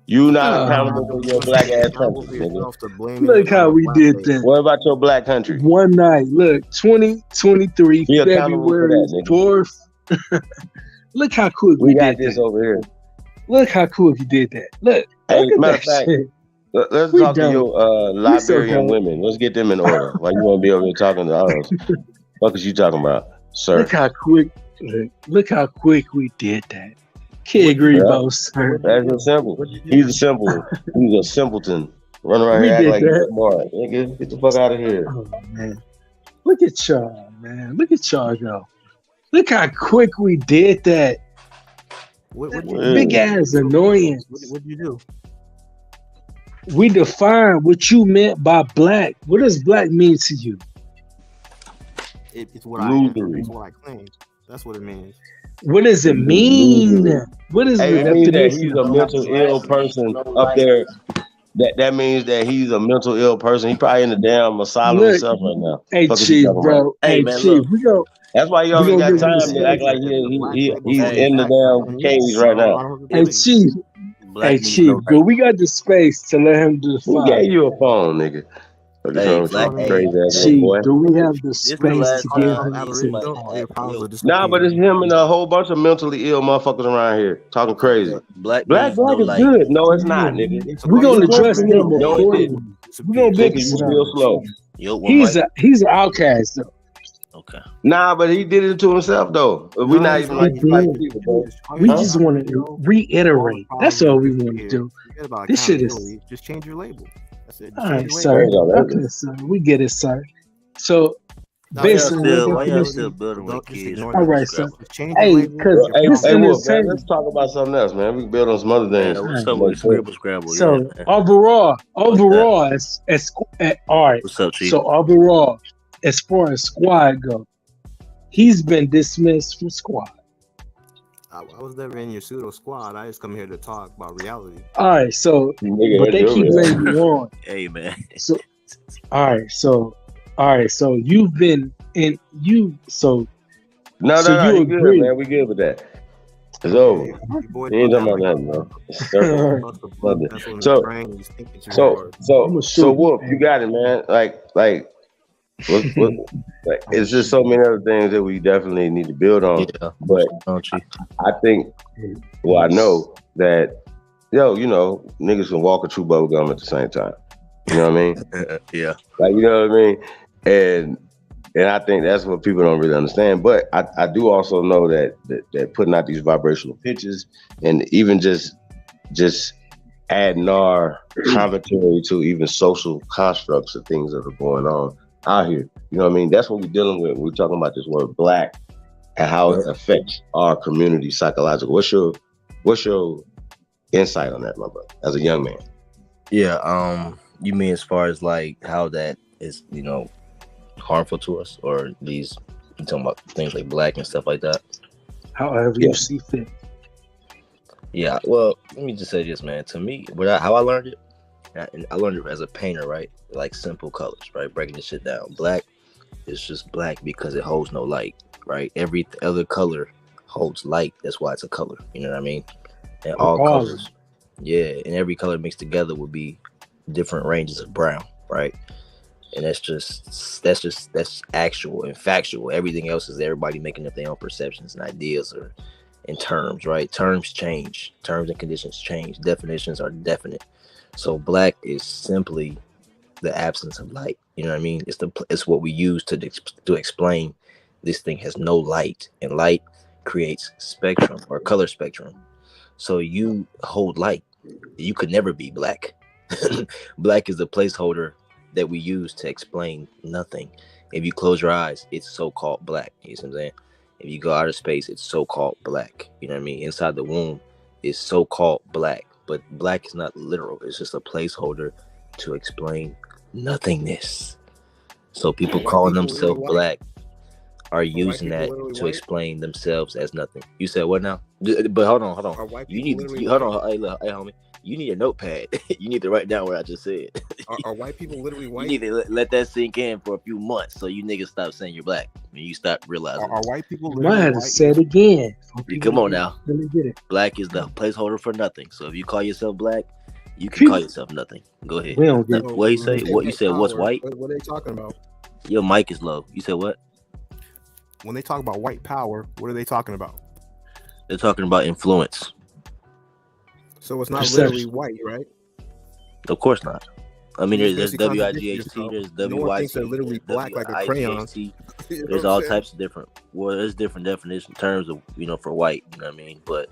You not accountable for your black ass country, nigga. Look how we did that. What about your black country? One night, look, 2023, February 4th. Look how quick we got did this that. over here. Look how quick you did that. Look. Hey, look matter of fact, let's talk to your Liberian women. Let's get them in order. Why you want to be over here talking to us? What is you talking about, sir? Look how quick we did that. Kid Yeah, Grebo, sir. that's a simple. He's a simple. He's a simpleton. Run around We here acting did like he's that. smart. Nigga, get the fuck out of here. Oh man, look at y'all, man. Look at y'all go. Look how quick we did that. What you Big do? ass annoyance. What'd you do? We defined what you meant by black. What does black mean to you? It's what I am. It's what I claim. That's what it means. What does it mean? What is the Hey, it means that definition he's of a black? mental ill person up there. That means that he's a mental ill person. He probably in the damn asylum Look, himself right now. hey Fuck is you Chief, talking about? bro. Hey Hey man, Chief, look. That's why he we always gonna got give him the time to act space. like he's Hey, in the damn cage right now. Hey Chief, Black hey means Chief, no but right. we got the space to let him Who define. gave you a phone, nigga? What is Hey, wrong with black. you, Hey, crazy ass little Chief, boy? do we have the this the space last to give time him me and to somebody. Yo, Nah, but it's him and a whole bunch of mentally ill motherfuckers around here talking crazy. black Black means no is light. good. No, it's not, nigga. We're It gonna was good address for me. them No, it accordingly. didn't. We're gonna Nigga, big you real slow. Yo, one mic. he's an outcast though. Okay. Nah, but he did it to himself though. We're not even like these type of people, bro. We Huh? just want to reiterate. That's all we want to do. Forget about This shit is accountability. Just change your label. That's it. Just all change right, your sir. label. Okay, sir. We get it, sir. So Why y'all basically, still what why y'all definition? still building with kids? All right, sir. Just change your Hey, label. because Hey, it's hey, Wolf, man, entertaining. let's talk about something else, man. We can build on some other Man, things. what's All up right. with Scribble Scrabble? Yeah, So man. overall, What's that? all right. What's up, Chief? So overall, as far as squad go, he's been dismissed from squad. I was never in your pseudo squad. I just come here to talk about reality. All right, so Nigga, but that's they your keep reality. letting you on. Hey man. So all right, so you've been in you so No, so you he good, agree. man. We good with that. It's over. He ain't talking about nothing, bro. It's circle. Nothing. So, Wolf, you got it, man. Like, it's just so many other things that we definitely need to build on. Yeah. But I think, well, I know that, niggas can walk a chew bubble gum at the same time. You know what I mean? Yeah. Like, you know what I mean? And I think that's what people don't really understand. But I do also know that putting out these vibrational pitches and even just adding our commentary to even social constructs of things that are going on out here. You know what I mean? That's what we're dealing with when we're talking about this word black and how it affects our community psychologically. What's your insight on that, my brother, as a young man? Yeah, you mean as far as like how that is, harmful to us, or you talking about things like black and stuff like that? However you see fit. Yeah, well, let me just say this, man. To me, how I learned it, and I learned it as a painter, right? Like simple colors, right? Breaking this shit down. Black is just black because it holds no light, right? Every other color holds light. That's why it's a color. You know what I mean? And all colors, and every color mixed together would be different ranges of brown, right? And that's actual and factual. Everything else is everybody making up their own perceptions and ideas in terms, right? Terms change. Terms and conditions change. Definitions are definite. So black is simply the absence of light. You know what I mean? It's what we use to explain this thing has no light, and light creates spectrum or color spectrum. So you hold light. You could never be black. Black is the placeholder that we use to explain nothing. If you close your eyes, it's so-called black. You see what I'm saying? If you go out of space, it's so-called black. You know what I mean? Inside the womb, it's so-called black. But black is not literal. It's just a placeholder to explain nothingness. So people calling themselves black are using that to explain themselves as nothing. You said what now? But hold on. You need hold on. Hey, look, hey, homie. You need a notepad. You need to write down what I just said. Are white people literally white? You need to let that sink in for a few months so you niggas stop saying you're black. And you stop realizing. Are white people You literally might have to white? say it again. Come on now. Really get it. Black is the placeholder for nothing. So if you call yourself black, you can call yourself nothing. Go ahead. We don't get it. What he say? What you said? What's white? What are they talking about? Your mic is low. You said what? When they talk about white power, what are they talking about? They're talking about influence. So it's not literally white, right? Of course not. I mean, there's basically WIGHT, there's No one thinks they're WYT, literally black like a crayon. WIGHT. You know There's what I'm all saying? types of different. Well, there's different definition terms of for white. You know what I mean? But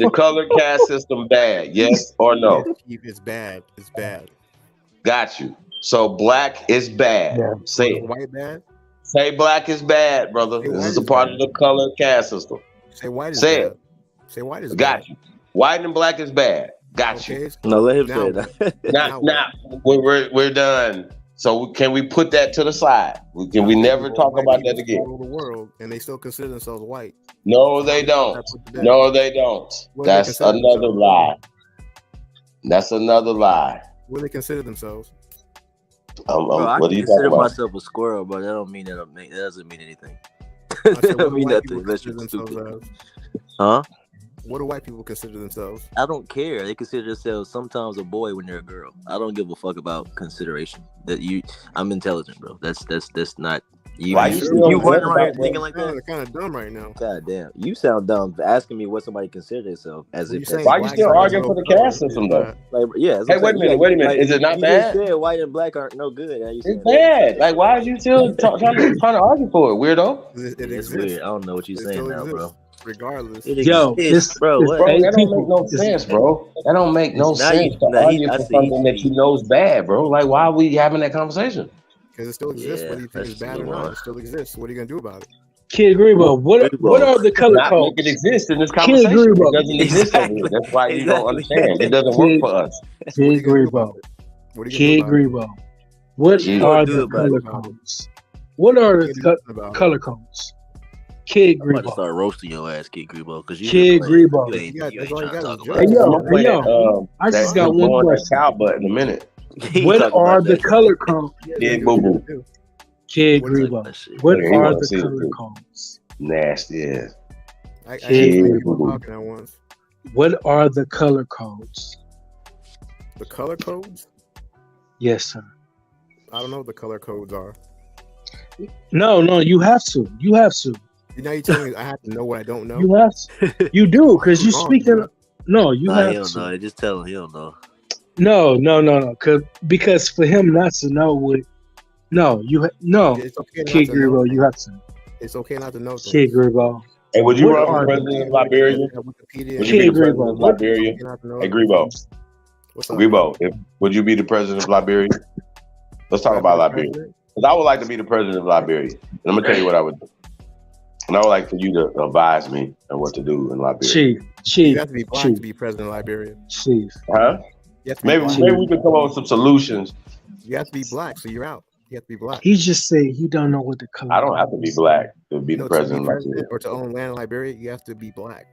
the color caste system bad? Yes or no? It's bad. It's bad. Got you. So black is bad. Yeah. Say it. White bad? Say black is bad, brother. Say This white is a is part bad. of the color caste system. Say white is Say bad. it. Say white is Got bad. you. White and black is bad. Got you. Okay. No, let him Now say what? that. Now we're done. So can we put that to the side? Can we never talk White about people that again? rule the world, and they still consider themselves white. No, they don't. No, they don't. What do they That's consider another themselves? lie. That's another lie. What do they consider themselves? Bro, I What can are you talking consider about? myself a squirrel, but that doesn't mean anything. I That said, what don't do mean white people nothing unless consider you're themselves stupid. as? Huh? What do white people consider themselves? I don't care. They consider themselves sometimes a boy when they're a girl. I don't give a fuck about consideration. I'm intelligent, bro. That's not you. Why you still You running talking around here about thinking like that? You're kind of dumb right now. God damn, you sound dumb for asking me what somebody considers themselves as if that's. Why you still arguing for the caste system though? Like, yeah. that's Hey, what I'm wait a saying. minute. Like, Is it not you just bad? said white and black aren't no good. Now you saying It's bad. Like, why are you still trying to argue for it, weirdo? It It's weird. I don't know what you're saying now, bro. Regardless. It Yo, exists, bro. What? Bro, that don't make no sense, bro. That don't make no sense to argue for something that you know is bad, bro. Like, why are we having that conversation? Because it still exists, whether you think it's bad or move not. on. It still exists. What are you gonna do about it? Kid Grebo, what are the color Not codes? make it exist in this Kid conversation. It Grebo. doesn't exist over here. That's why you don't understand. It doesn't work for us. Kid Grebo. Kid Grebo. What You are gonna do the about color it? codes? What are the color codes? Kid I'm about to Grebo. start roasting your ass, Kid Grebo, because you Kid Grebo. you ain't trying to talk Hey about yo, I'm gonna play that. I just got that one blowing that question. cow butt in a minute. What are the color codes? Yeah, boo boo. Kid Grebo. What Yeah, he are wanna the see it, color too. codes? Nasty ass. I Kid heard Grebo. people talking at once. What are the color codes? The color codes? Yes, sir. I don't know what the color codes are. No, you have to. You have to. Now you telling me I have to know what I don't know? You have to. You do, because you Wrong, speaking. man. No, you Nah, have he don't to. know. Just tell him he don't know. No. Because for him not to know what. No, It's okay not Kid to know Grebo, things. you have to. It's okay not to know things. Kid Grebo. Hey, would you What run for are president of Liberia? Wikipedia Would you be the Kid president Grebo? of What? Liberia? You have to know Hey, everything. Grebo. What's up? Grebo, would you be the president of Liberia? Let's talk Would I be about the Liberia. president? Because I would like to be the president of Liberia. And I'm going to tell you what I would do. And I would like for you to advise me on what to do in Liberia. Chief. You have to be black to be president of Liberia. Chief. Huh? You have to be Maybe black. we can come up with some solutions. You have to be black, so you're out. You have to be black. He just said he don't know what the color. I don't have to be black to be the No, to president be of Liberia. president or to own land in Liberia, you have to be black.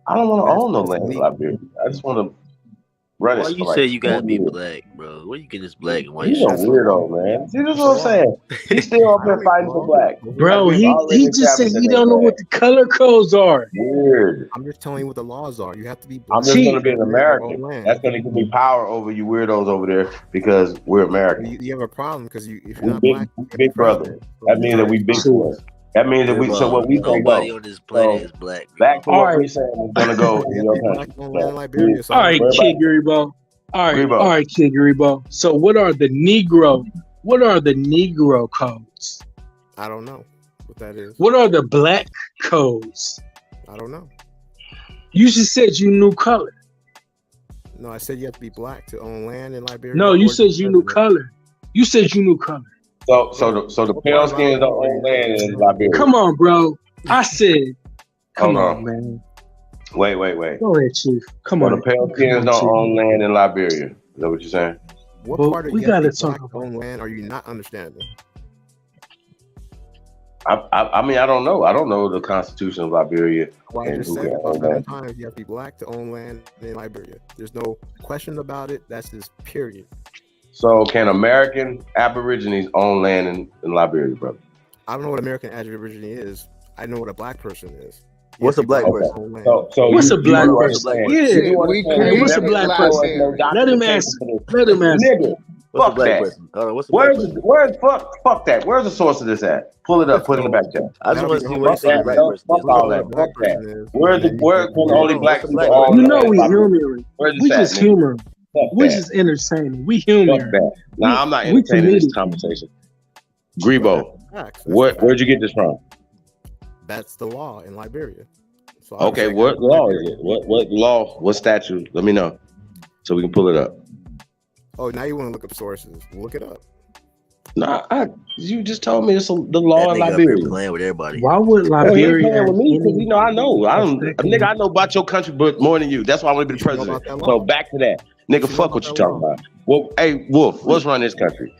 I don't want to own no That's land in illegal. Liberia. I just want to run Why it you for say like you gotta 20 be years. black, bro? Where you get this black and white He's a shit? weirdo, man. See, this is what I'm saying. He's still up there fighting for black. Bro, We've he already just said established he that don't know they're what the color codes are. weird. I'm just telling you what the laws are. You have to be I'm black. just going to be an President or own American. land. That's going to give me power over you weirdos over there because we're American. You have a problem because if you're We not big, black, you can't big be brother. president. That means that we big for it. That means that we. So what we say Nobody go. on this planet So is black. back to All what right. we're saying is going to go in your country. So, All right, Kid Grebo. All right, Kid Grebo. So what are the Negro codes? I don't know what that is. What are the black codes? I don't know. You just said you knew color. No, I said you have to be black to own land in Liberia. No, you or said be you knew president. color. You said you knew color. So the pale skins don't own land in Liberia. Come on, bro. I said, come Hold on, on. man. Wait. Go ahead, Chief. Come So on. the pale skins don't own land in Liberia. Is that what you're saying? What But part of we you have to gotta be talk black to own land are you not understanding? I mean, I don't know. I don't know the Constitution of Liberia. Well, I and just who said can about own 7 land. times you have to be black to own land in Liberia. There's no question about it. That's just period. So can American Aborigines own land in Liberia, brother? I don't know what American Aborigine is. I know what a black person is. What's a black Okay. person? So What's you, a black you person? understand. Yeah, You do we understand. Hey, You what's a never black show us person? no Let him documentation answer. for this. Let him answer. Nigga, What's a fuck black that. person? Hold on, what's a black person? Fuck that. Where's the source of this at? Pull it up. Put it in the back chat. I just want to see what you Fuck say a that. black No, person fuck is. all Hold that. on. Fuck that. Where can only on, black what's a people black own You land know in we Liberia? humoring. Where's We this just at, nigga? humoring. Fuck We that. just entertaining. We Fuck humoring. that. Nah, I'm not We entertaining this comedic. conversation. Grebo, Facts. That's where'd you get this from? That's the law in Liberia. So Okay, obviously I got what it from law is Liberia. it? What law? What statute? Let me know so we can pull it up. Oh, now you want to look up sources? Look it up. Nah, you just told me it's the That law in nigga up here Liberia. playing with everybody. Why would Oh, he ain't Liberia playing have with me because any I know. effect on Nigga, I know about your country, but more than you. That's why I want to be the You know president. about that So law? back to that, nigga. You know Fuck about what you that talking law? about. Well, hey, Wolf, what's running this country?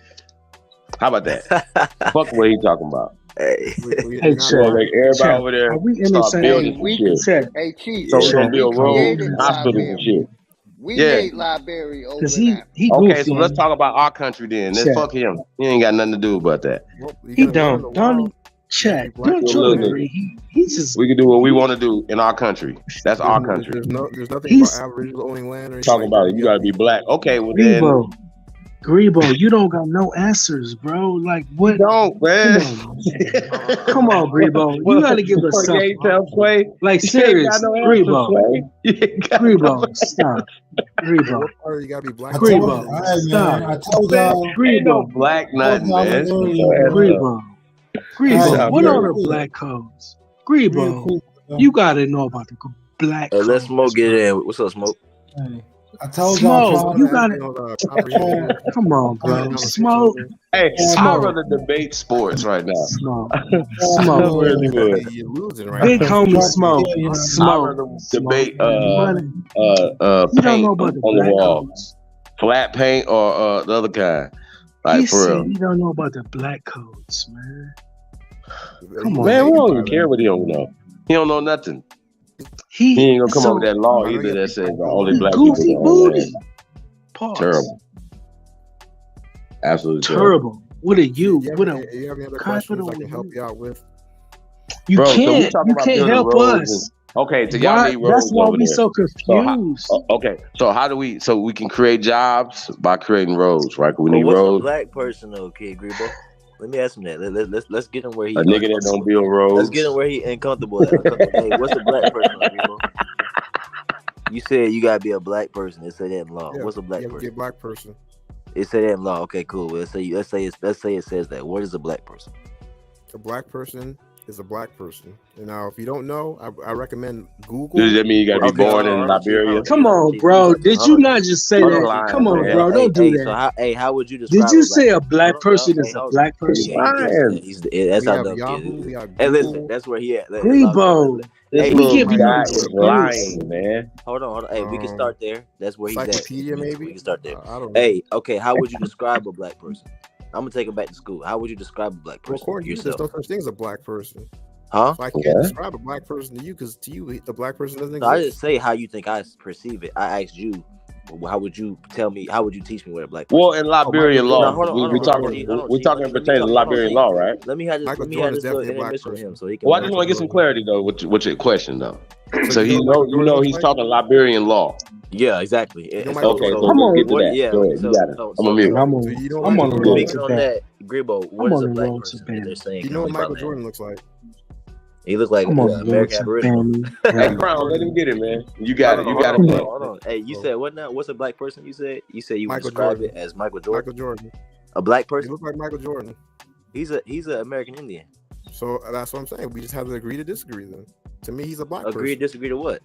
How about that? Fuck what he talking about. Hey, We Hey, got So Chad, make everybody Chad, over there are we in the start same? building Hey, some shit. Chad, hey, Chief, So we're yeah. gonna we build come on, roads, created man. hospitals, and Liberia. shit. We Yeah. made Liberia Because over there. he Okay, so let's goofy. talk about our country then. Let's Chad, fuck him. He ain't got nothing to do about that. well, you he gotta learn the don't law. he? You have to Chad, be black don't to you Look, agree? He's just we can do what we want to do in our country. That's our There's country. there's nothing about he's Aboriginals owning land or anything Talking like about that. it, you gotta be black. Okay, well then Grebo, you don't got no answers, bro. Like you what? don't, man. Come on, Grebo. You gotta give us You ain't something. tell Sway. Like You ain't got serious, no answer, Grebo. Sway. You ain't got no Grebo, stop. Grebo, What part you gotta be black? I told Grebo, you, all right, stop. man. I told Man, y'all. ain't no Grebo, black I told nothing, y'all man. this Shut earlier, your ass man. up. Grebo, All right, Stop what it. are the real black codes? quick, Grebo, you gotta know about the black Hey, let codes. Smoke get in. What's up, Smoke? Hey, I told y'all, Smoke, trying you Wanna gotta. actually on Aboriginal Come on, having a bro. conversation Smoke, with me. Hey, I'd Smoke, rather debate sports right now. Smoke, I Smoke. really would. You're losing right Big now. homie to Smoke, tell you, I'd Smoke, rather Smoke. debate You wanna? You don't paint know about the on the black wall. codes. Flat paint or the other kind. Like He for said real. he don't know about the black codes, man. Come You on, Man, we debated don't by even care that. what he don't know. He don't know nothing. He He ain't gonna come up with so that law I know you either have that to says fight for only he law. black people goofy can own land. booty. Pause. Terrible. Absolutely terrible. Terrible. What are you? You have, what a you have any other capital questions I can help U. you out with? You Bro, so we can't. talking You about can't building help roads and us. okay, so y'all Why? need That's roads why over we there. so So how, confused. okay, so how do we so we can create jobs by creating roads, right? We But need what's a roads. black person though, Kid Grebo? Let me ask him that. Let's get him where he A nigga that don't build Let's get him roads. where he uncomfortable at. Hey, what's a black person, Grebo? You said you gotta be a black person. It said that in law. Yeah, What's a black you have to be a person? black person. It said that in law. Okay, cool. Well, let's say it says that. What is a black person? A black person is a black person. And now, if you don't know, I recommend Google. Does that mean you gotta be Okay, born hold in on, Liberia? Chief. Come on, Chief, bro. you Did hold you on, not Chief. just say Hold on, that? Chief. Come on, man. bro. Don't do Hey, that. how would you Did describe you a black say a person? black Hold on, y'all. person Hey, is a hold on. black person? Yeah, that's We how have dumb Yahoo. kid We is. have Hey, listen, Google. that's where he at. Grebo, This Hey, we little giving you guy an is excuse. lying, man. hold on. Hey, we can start there. That's where he's at. Encyclopedia, maybe. We can start there. I don't know. Hey, okay. How would you describe a black person? I'm gonna take him back to school. How would you describe a black Well, person according to you, there's yourself? no such thing as a black person. Huh? So I can't describe a black person to you because to you, the black person doesn't So I exist. didn't say how you think I perceive it. I asked you, how would you tell me? How would you teach me what a black person? Well, in Liberian No, law, hold on, we hold on, talking hold on, we Chief. talking pertaining to Liberian law, right? Let me have this. Michael Let me Jordan have is this little definitely a black intermission with him, person. so he can. Well, I just want to get some clarity though with your question though. So So you he know what Michael Jordan looks he's like? talking Liberian law. Yeah, exactly. You know So, Michael Okay, Jordan so looks I'm let's on. get to what? that. Yeah. Go Okay. ahead, you got it. I'm a mute. I'm So you know what on Michael the Jordan road looks to Speaking like? on that. that, Gribbo, what I'm is on a the black road to person that they're Bama. saying You can know what only buy Michael land? Jordan looks like? He look like I'm on the road American to Aboriginal. Bama. Hey, Yeah. Crown, let him get it, man. You got it. You got Come it, on. man. Hold on. Hey, you said what now? What's a black person? You said you would Michael describe Jordan. it as Michael Jordan. Michael Jordan. A black He person? looks like Michael Jordan. He's an American Indian. So that's what I'm saying. We just have to agree to disagree then. To me, he's a black Agree or person. disagree to what?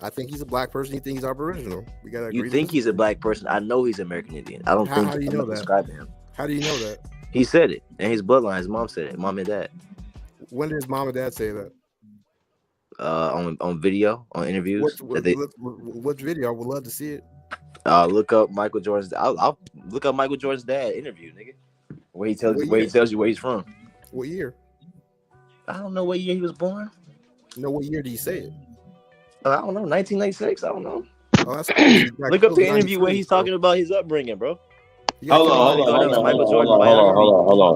I think he's a black person. You think he's Aboriginal. We gotta agree You to think he's a disagree. black person? I know he's American Indian. I don't think How do you I'm know not that? describing him. How do you know that? He said it, and his bloodline. His mom said it. Mom and dad. When did his mom and dad say that? On video, on interviews. What video? I would love to see it. Look up Michael Jordan's. I'll look up Michael Jordan's dad interview, nigga. Where he tells you where he's from. What year? I don't know what year he was born. No, what year did he say it? I don't know. 1996. I don't know. Oh, that's crazy. Look up the interview where he's talking about his upbringing, bro. Hold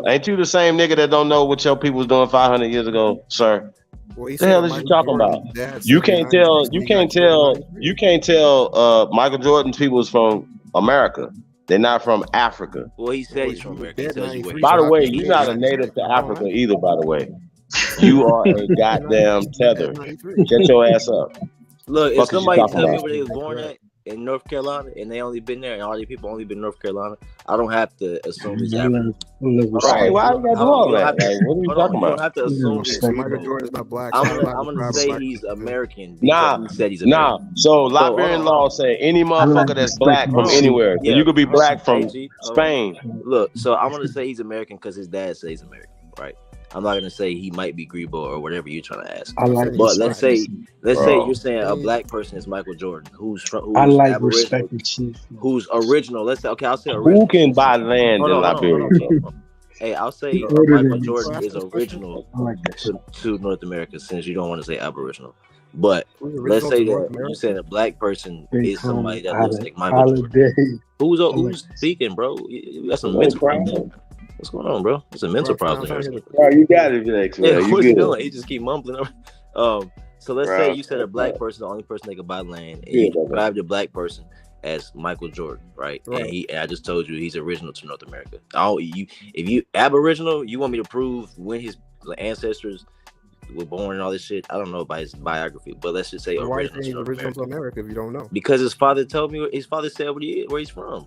on. Ain't you the same nigga that don't know what your people was doing 500 years ago, sir? Well, he The hell is you talking about? You can't tell Michael Jordan's people is from America. They're not from Africa. Well, he said he's from America. He tells you By the way, you're not a native to Africa either, by the way. You are a goddamn tether. Get your ass up. Look, if somebody tell me where they was born at, in North Carolina and they only been there, and all these people only been in North Carolina, I don't have to assume he's African. Right? Why you gotta do all that? Like, what are you talking You don't about? have to assume he's Michael Grebo. Jordan is not black. I'm So I'm not gonna describing say black he's people. American Nah, because he said he's American. nah. So Liberian hold law on. say any motherfucker that's black from Hold on. anywhere. So Yeah. you could be black from G, hold on. Spain. Look, so I'm gonna say he's American because his dad says he's American, right? I'm not gonna say he might be Grebo or whatever you're trying to ask. But let's say you're saying a black person is Michael Jordan, who's Aboriginal, who's original. Let's say, okay, I'll say original. Who can buy land in Liberia? Hey, I'll say Michael Jordan is original to North America, since you don't want to say Aboriginal. But let's say that you're saying a black person is somebody that looks like Michael Jordan. Who's speaking, bro? That's a mental problem. What's going on, bro? It's a mental problem. Bro, you got it, Felix. Yeah, You what's he good. doing? He just keep mumbling. So let's say you said a black person, the only person that could buy land, and you described a black person as Michael Jordan, right? And I just told you he's original to North America. If you Aboriginal, you want me to prove when his ancestors were born and all this shit? I don't know about his biography, but let's just say Why original is he original to America if you don't know? because his father told me. His father said where he's from.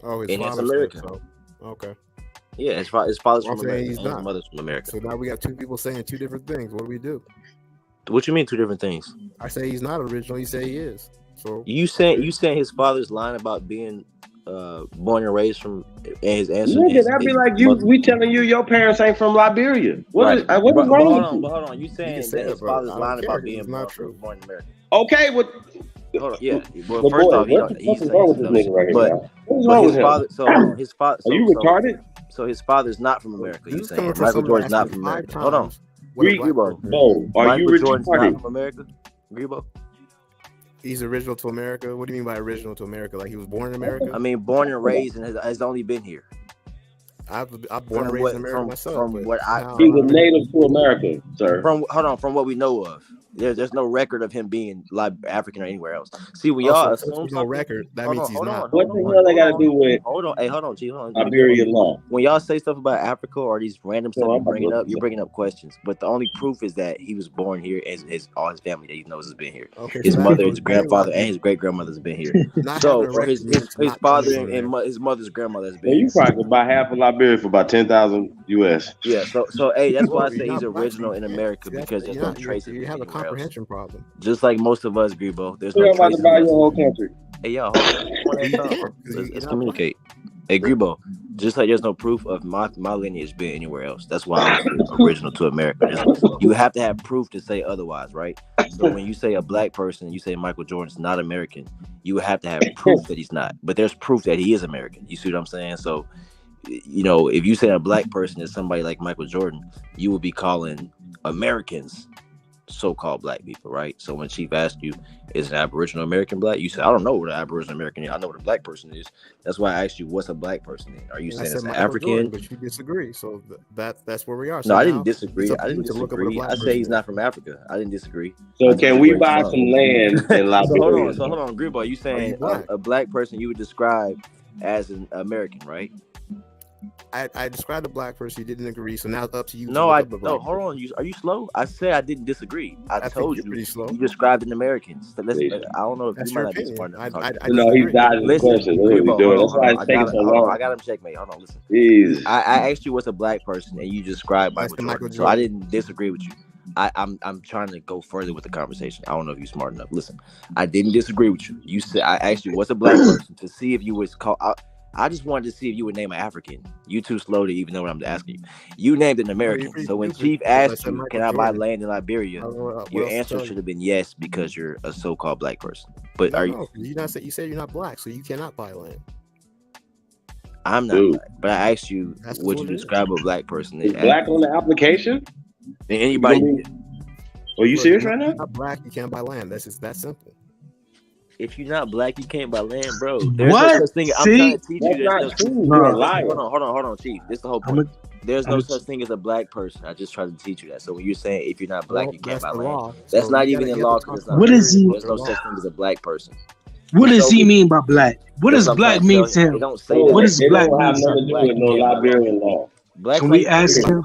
Oh, his And that's father American. said so. Okay. Yeah, his father's I'm from saying America. he's And his not. mother's from America. So now we got two people saying two different things. What do we do? What you mean two different things? I say he's not original. You say he is. So You saying his father's lying about being born and raised from and his ancestors? Nigga, that'd be like we telling you your parents ain't from Liberia. What is wrong with you? But hold on. You saying that his father's lying about being born in America? Okay, what? Hold on, yeah. Well, But first boy, off, what's wrong with this nigga right here, but, y'all? What's wrong with his him? father. So hold on, his father. Are you retarded? So his father's not from America. You This is saying coming from Michael someone Jordan's that not asked from me 5 America? Hold on, times what a black Grebo. person is. No, are Michael you Jordan's not retarded? from America. Grebo. He's original to America. What do you mean by original to America? Like he was born in America? I mean, born and raised and has only been here. I'm born and raised in America myself. From what I He's a native to America, sir. From what we know of, there's no record of him being African or anywhere else. See, we Oh, all so assume there's no record. That Hold means on, he's hold not. on, What hold the on, hell they hold got to do with Hold on, hey, hold on, G, hold on. Liberian law? When y'all say stuff about Africa or these random stuff No, you're I'm about bringing to- up, you're bringing up questions. But the only proof is that he was born here, and all his family that he knows has been here. Okay, His so that mother, goes his way grandfather, like and his great grandmother's been here. not So, having a or record means his not father telling you and his mother's grandmother has been Man, here. you probably could buy half of Liberia for about 10,000 US. Yeah, so hey, that's why I Well, say you're he's not black, so original you in can't. America See, that's because there's no trace of you him have a anywhere else. comprehension problem. Just like most of us, Grebo, there's You're no about to traces buy of your whole country. Hey, y'all, hold on. One at a You time, bro. can't because Let's you're not black. communicate. Hey, Grebo, just like there's no proof of my lineage being anywhere else. That's why I was original to America. You have to have proof to say otherwise, right? So when you say a black person, you say Michael Jordan's not American, you have to have proof that he's not. But there's proof that he is American. You see what I'm saying? So, you know, if you say a black person is somebody like Michael Jordan, you would be calling Americans so-called black people, right? So when Chief asked you, is an Aboriginal American black? You said, I don't know what an Aboriginal American is. I know what a black person is. That's why I asked you, what's a black person? Are you And I saying said it's an Michael African? Jordan, but you disagree. So that's where we are. No, So I now didn't disagree. it's up I to didn't you to look up what a disagree. black I said person he's is. not from Africa. I didn't disagree. So I can told we you where he's buy from. some land in So Liberia? hold on, Greenboy. You saying black? a black person you would describe as an American, right? I described a black person. You didn't agree. So now it's up to you. No, to look up the black hold on. Are you slow? I said I didn't disagree. I think told you're you. pretty slow. You described an American. So I don't know if That's you might your not be opinion. smart enough to talk. I No, he's disagree. dodging the Listen, question. That's what he's Grebo, doing. hold That's on, why hold on. it's taking so Hold on. long. I got him checkmate. Hold on, listen. Jesus. I asked you what's a black person, and you described Michael That's Jordan. Michael So I Jordan. didn't disagree with you. I'm trying to go further with the conversation. I don't know if you're smart enough. Listen, I didn't disagree with you. You said I asked you what's a black person to see if you was called. I just wanted to see if you would name an African. You too slow to even know what I'm asking you. You named an American. So when Chief asked you, "Can I buy land in Liberia?" Your answer should have been yes because you're a so-called black person. But are you? No, you said you're not black, so you cannot buy land. I'm not black, but I asked you, That's would what you it is. describe a black person? Is black on the application? Anybody? Are you Look, serious if right now? you're not black, you can't buy land. That's just that simple. If you're not black, you can't buy land, bro. There's What? no such thing. I'm See? trying to teach That's you. not true. No. You're a liar. Hold on, Chief. This is the whole point. There's no such thing as a black person. I just tried to teach you that. So when you're saying if you're not black, Well, you can't that's buy the land. law. That's So not you even gotta- in you have law to because it's talk not. What about is he? There's no law. such thing as a black person. What does he mean by black? What does That's black what I'm mean trying to tell you. him? It don't say Oh, that. What does it black don't mean have to nothing him? to do with no Liberian law. Black's Can like we ask free. him?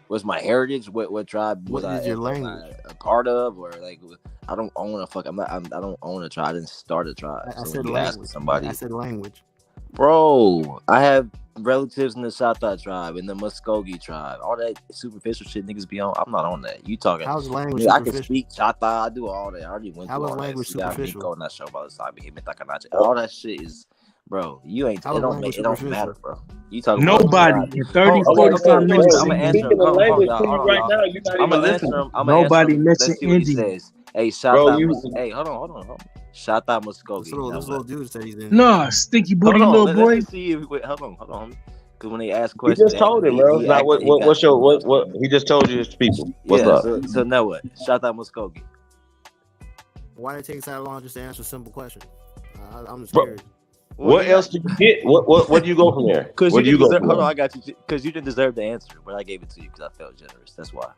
What's my heritage? What tribe was What is your language? a part of, or like I don't own a fuck. I don't own a tribe. I didn't start a tribe. I So said when you ask language. somebody, I said language. bro, I have relatives in the Chata tribe, in the Muskogee tribe. All that superficial shit niggas be on. I'm not on that. You talking? How's language I can superficial? speak Chata. I do all that. I already went How through is all that. language So you got me superficial? going that show about the side. All that shit is, bro. You ain't. How It is don't language make. It don't superficial? matter, bro. You talking about Nobody in 30, 45 okay. minutes I'm gonna saying answer him. Speaking a Hold on, language y'all. to Hold you on, right y'all. now, you're not I'm even gonna answer listening. him. I'm gonna answer nobody him. mentioned Let's see what he Indian. says. Hey, Bro, Shata. Hey, hold on. Shata Muskogee. This Now little what? dude said he's in. No, stinky Hold booty on. little Let's boy. just see if. Wait, hold on. Because when they ask he questions, just told him, bro. he Now, act like he got what's your something else. what? He just told you his people. What's Yeah. up? So now what? Shata Muskogee. Why did it take so long just to answer a simple question? I'm just Bro, curious. Well, what else did you get? What do you go from there? Because Where you do you didn't go deserve. from Hold there? on, I got you. Because you didn't deserve the answer, but I gave it to you because I felt generous. That's why.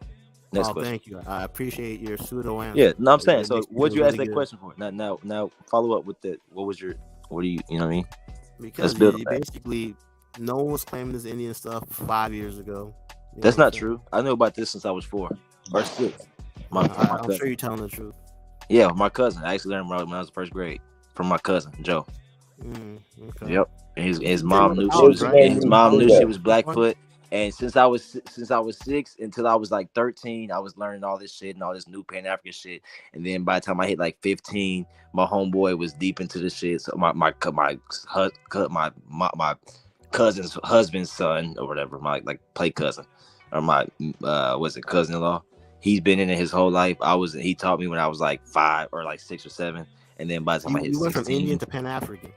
Next question. Thank you. I appreciate your pseudo answer. Yeah, no, I'm saying. It So, makes me what'd feel you ask really that good. question for? Now, follow up with that. What was your? What do you? You know what I mean? Because Let's build on you that. basically, no one was claiming this Indian stuff 5 years ago. You know That's what I'm not saying? true. I knew about this since I was 4 or 6. My I'm cousin. sure you're telling the truth. Yeah, my cousin. I actually learned about it when I was in 1st grade from my cousin Joe. Okay. Yep. And his You mom did knew it she in was. college, right? And his mom knew she was Which one? Blackfoot. And since I was 6 until I was like 13, I was learning all this shit and all this new Pan African shit. And then by the time I hit like 15, my homeboy was deep into the shit. So my cousin's husband's son or whatever, my like play cousin or my cousin-in-law. He's been in it his whole life. He taught me when I was like 5 or like 6 or 7. And then by the time I hit You went 16, from Indian to Pan African.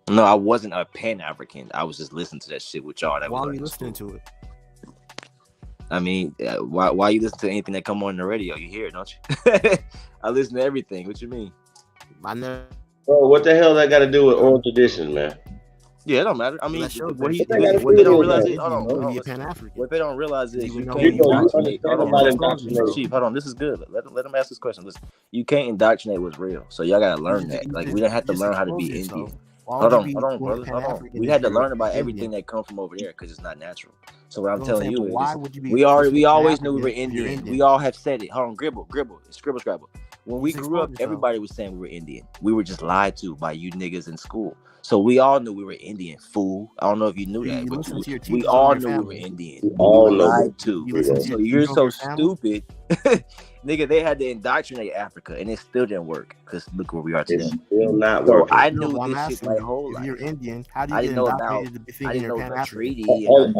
no, I wasn't a Pan African. I was just listening to that shit with y'all. Why were you listening to it? I mean, why you listen to anything that come on the radio? You hear it, don't you? I listen to everything. What you mean? I never. Bro, what the hell that got to do with oral tradition, man? Yeah, it don't matter. I mean, what What they don't realize is is, hold on, be a Pan African. what they don't realize is you can't you indoctrinate. understand about indoctrination. Chief, hold on, this is good. Let him ask this question. Listen, you can't indoctrinate what's real. So y'all gotta learn that. Like we didn't have to learn how to be Indian. Hold on, brother. Hold on. We had to learn about everything that comes from over there because it's not natural. So what I'm telling you is, we always knew we were Indian. We all have said it. Hold on, Gribble, scribble, scrabble. When we grew up, everybody was saying we were Indian. We were just lied to by you niggas in school. So we all knew we were Indian, fool. I don't know if you knew that, but we all knew we were Indian. We were lied to. So you're so stupid. Nigga, they had to indoctrinate Africa, and it still didn't work. Because look where we are today. It's still not So working. I knew this shit my whole life. You're Indian. How do you I get didn't know indoctrinated to be I thinking didn't you're know Pan the African? treaty. Hold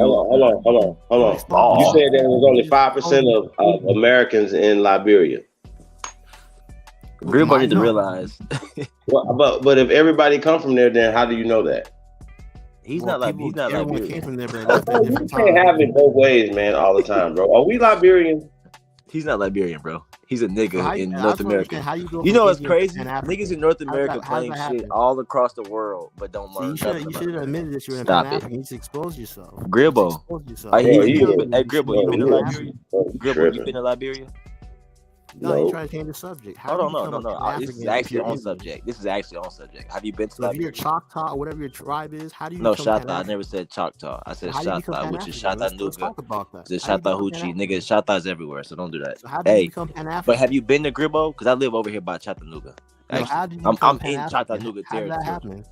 on. You said there was only 5% of Americans in Liberia. Everybody need to realize. but if everybody come from there, then how do you know that? He's not Everyone Liberian. came from there, but left at You different can't times. have it both ways, man, all the time, bro. Are we Liberian? He's not Liberian, bro. He's a nigga in I North don't America. understand how you go You from know what's Indian to crazy? Pan-African. Niggas in North How does America that- how does claim that shit happen? all across the world, but don't learn You should nothing have about it. admitted that you're in Stop Pan it. African. You should expose yourself. Gribbo. Hey, Gribbo, you been to Liberia? Gribbo, you been to Liberia? No, you're trying to change the subject. How do you become a No. Pan-African This is if actually you're on Indian? subject. This is actually on subject. Have you been to So if Liberia? you're Choctaw or whatever your tribe is, how do you No, become Shata. I Pan-African? never said Choctaw. I said How do you become Shata, which is Pan-African? Let's Chattanooga. talk about that. It's How do you become Chattahoochee. Nigga, Shata's everywhere, so don't do that. So how do you Hey, become but Pan-African? have you been to Gribbo? Because I live over here by Chattanooga. No, Actually, how did you I'm become in Pan-African? Chattanooga How did that territory. happen?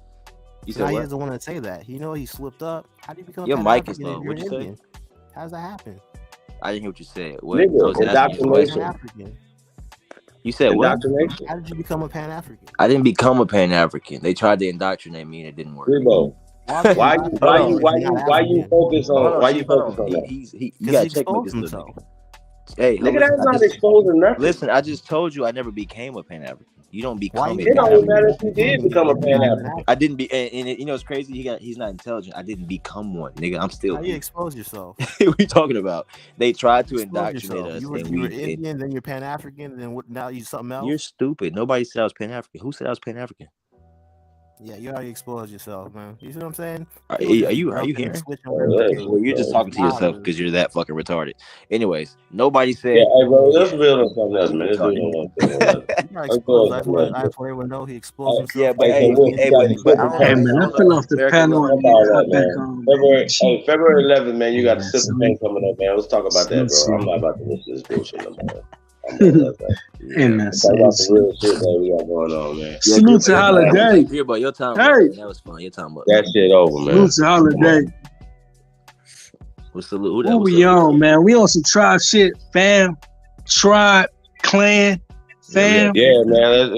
You Now said he what? doesn't want to say that. He know he slipped up. How do you become Your a mic is Pan-African low. if you're What'd an you say? Indian? How does that happen? I didn't hear what you said. What? Nigga, I was asking you a question. Pan-African. You said what? Indoctrination. How did you become a Pan-African? I didn't become a Pan African. They tried to indoctrinate me and it didn't work. Gribbo. Why you focus on that? You gotta check with this little nigga. Hey, nigga, that's not exposing nothing. Listen, I just told you I never became a Pan African. You don't become a It Pan don't matter African. if you did become a Pan African. I didn't be, and you know it's crazy. He's not intelligent. I didn't become one, nigga. I'm still. How do you expose yourself? What are you talking about? They tried to Expose indoctrinate yourself. us, You were and Indian, then you're Pan African, then what? Now you something else. You're stupid. Nobody said I was Pan African. Who said I was Pan African? Yeah, you already exposed yourself, man. You see what I'm saying? Are you hearing? Well, you're just talking to yourself because you're that fucking retarded. Anyways, nobody said. Yeah, hey, bro, let's build on something else, man. Let's build on I for everyone know he exposed himself. Yeah, but Hey, man, I fell off the panel and need to hop back on. February 11th, man, you got the Silver Thing coming up, man. Let's talk about that, bro. I'm not about to listen to this bullshit no more. Hey man, Talk about some real shit that we got going on, man. salute to Holiday. Gribbo, your time up, Hey, man. That was fun. Your time up. That shit over, man. salute to Holiday. What's salute? Who that? What What's we up? on, man? We on some tribe shit, fam, tribe, clan, fam. Yeah, man.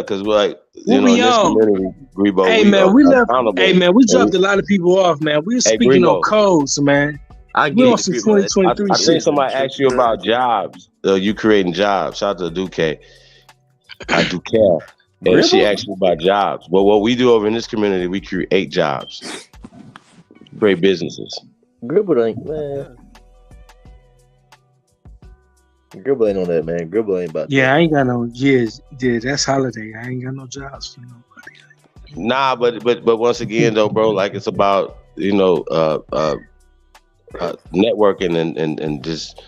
Because we're like, What in we this on? community, Grebo, Hey we man, are we left. accountable. Hey man, we And dropped a lot of people off, man. We were Hey, speaking on Grebo, codes, man. I We get on it, some Gribbo. 2023 I shit. think somebody asked you about jobs. You creating jobs. Shout out to Duque. Duque. And she Gribbo? asked you about jobs. Well, what we do over in this community, we create jobs, create businesses. Gribbo ain't, man. Gribbo ain't on that, man. Gribbo ain't about that. Yeah, I ain't got no. Yeah, that's Holiday. I ain't got no jobs for nobody. Nah, but once again though, bro, like it's about networking and just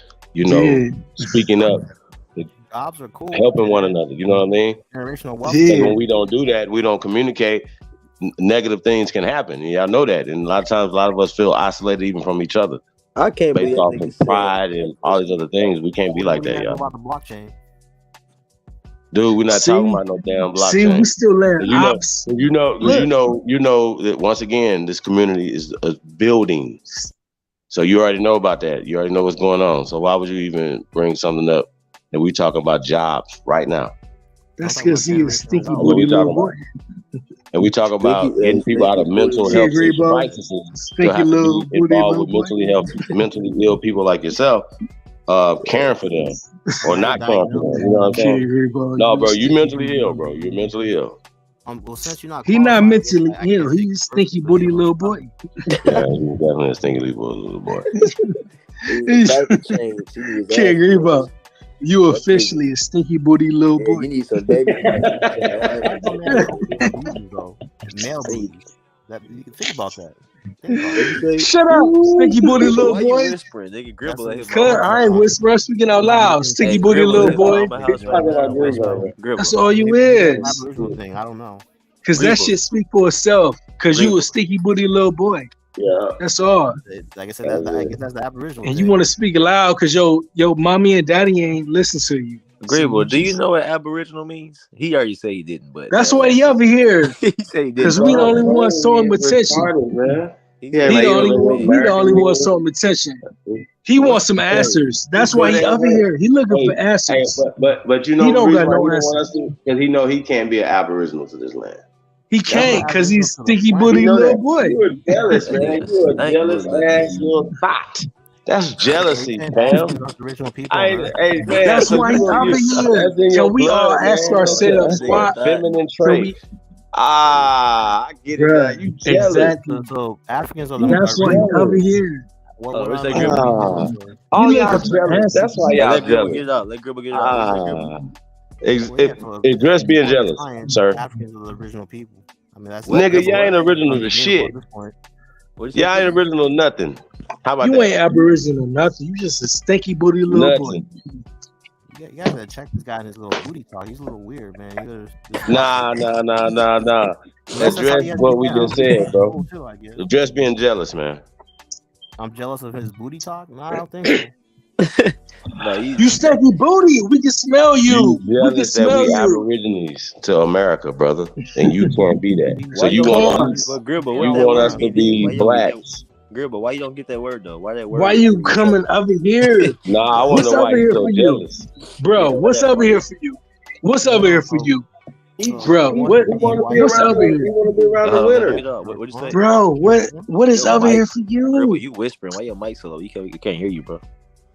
speaking up, Jobs are cool. helping one another. You know what I mean? Generational wealth. Because when we don't do that, we don't communicate. Negative things can happen. Y'all know that, and a lot of times, a lot of us feel isolated even from each other. I can't based believe off that nigga of said pride and all these other things. We can't be like that, y'all. About the blockchain. Dude, we're not See? talking about no damn blockchain. See, we still letting And you know, ops. you Look. know that once again, this community is building. So you already know about that. You already know what's going on. So why would you even bring something up that we talking about jobs right now? That's because he is stinky That's what booty we little talking boy. about. And we talk about getting people out of mental Can't health agree, bro. crises to Stinky have to little be booty involved little with boy. mentally ill people like yourself, caring for them or not caring for them. You know what I'm Can't saying? agree, bro. No, bro, you stinky mentally booty ill, little bro. boy. You're mentally ill. Well, since you're not He not qualified, mentally I can't ill. take He's stinky booty little boy. Yeah, he's definitely a stinky little boy. Can't agree, bro. You officially a stinky booty little boy. You need some baby. Male booties. You can think about that. Think about it. Shut up, stinky booty little Why boy. you whispering? Nigga, Gribble at his Cause I ain't whispering, speaking out loud. Stinky booty little boy. That's all you is. Aboriginal thing. I don't know. Cause that shit speak for itself. Cause you a stinky booty little boy. Yeah. That's all. Like I said, I guess that's the Aboriginal And thing. you want to speak loud cause your mommy and daddy ain't listen to you. Gribble, do you know what Aboriginal means? He already said he didn't, but That's why he over here. he said he didn't. Cause we the only one saw him attention. He the only one saw him attention. He wants some answers. That's why he over here. He looking for answers. But you know He the don't reason got why no he don't answers. want us to, because he know he can't be an Aboriginal to this land. He can't because he's stinky booty You know little that. boy. You a jealous, man. You a jealous ass little thought. That's jealousy, fam. Hey, man. That's So why he over that's here. in your Can we all blood, ask man. ourselves That's why? a feminine Can trait. we? I get it now. You jealous. Exactly. So Africans are the That's why he over here. He y'all looking for jealous. answers. That's why y'all Let Gribble jealous. get it out. Let Gribble get it out. It's just being jealous, sir. Africans are the original people. I mean, that's Nigga, y'all ain't original to shit. Y'all ain't original nothing. How about You that? ain't Aboriginal nothing. You just a stinky booty little boy. Nothing. You guys gotta check this guy in his little booty talk. He's a little weird, man. Nah. Address what we just said, bro. Address being jealous, man. I'm jealous of his booty talk? No, I don't think so. You stinky booty. We can smell you. We can Jealous that smell we you. Aborigines to America, brother, and you can't be that. So Why you want us to be blacks. Gribble, why you don't get that word though? Why that word? Why you coming over here? Nah, I want What's to know why over here you so for jealous. you, bro? What's over here for you? What's over here for you, bro? What's over here, You want to be around the winter. What you say? bro? What is over here for Gribble, you, you whispering. Why your mic so low? You can't hear you, bro.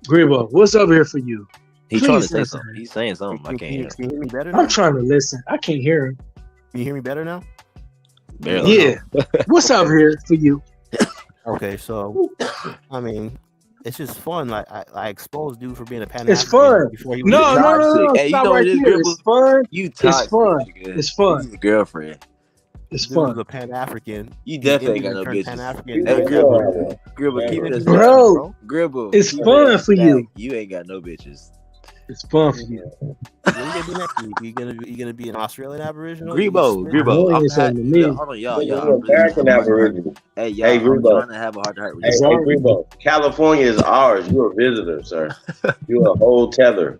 Gribbo? What's over here for you? He's trying to Please say answer. something. He's saying something. I can't hear him. Can you hear me better now? I'm trying to listen. I can't hear him. Can you hear me better now? Barely. Yeah. What's over here for you? Okay, so I mean, it's just fun. Like I exposed dude for being a Pan It's fun. before he was No. Hey, you Stop know right what it is, here. Gribble? It's fun. You It's toxic. fun. Nigga. It's fun. You need a girlfriend. It's Dude fun. was a Pan African. You definitely ain't got no bitches. Pan-African. Hey, Gribble, keep it a Bro, Gribble, it's keep fun it for stack. you. You ain't got no bitches. It's fun for you. What are you gonna be next week? You gonna be an Australian Aboriginal? Gribbo, It ain't something to me. hold on, y'all. American Aboriginal. Hey, y'all, Hey, I'm Gribbo. trying to have a heart-to-heart with Hey, you. Gribbo. California is ours. You're a visitor, sir. You're a whole tether.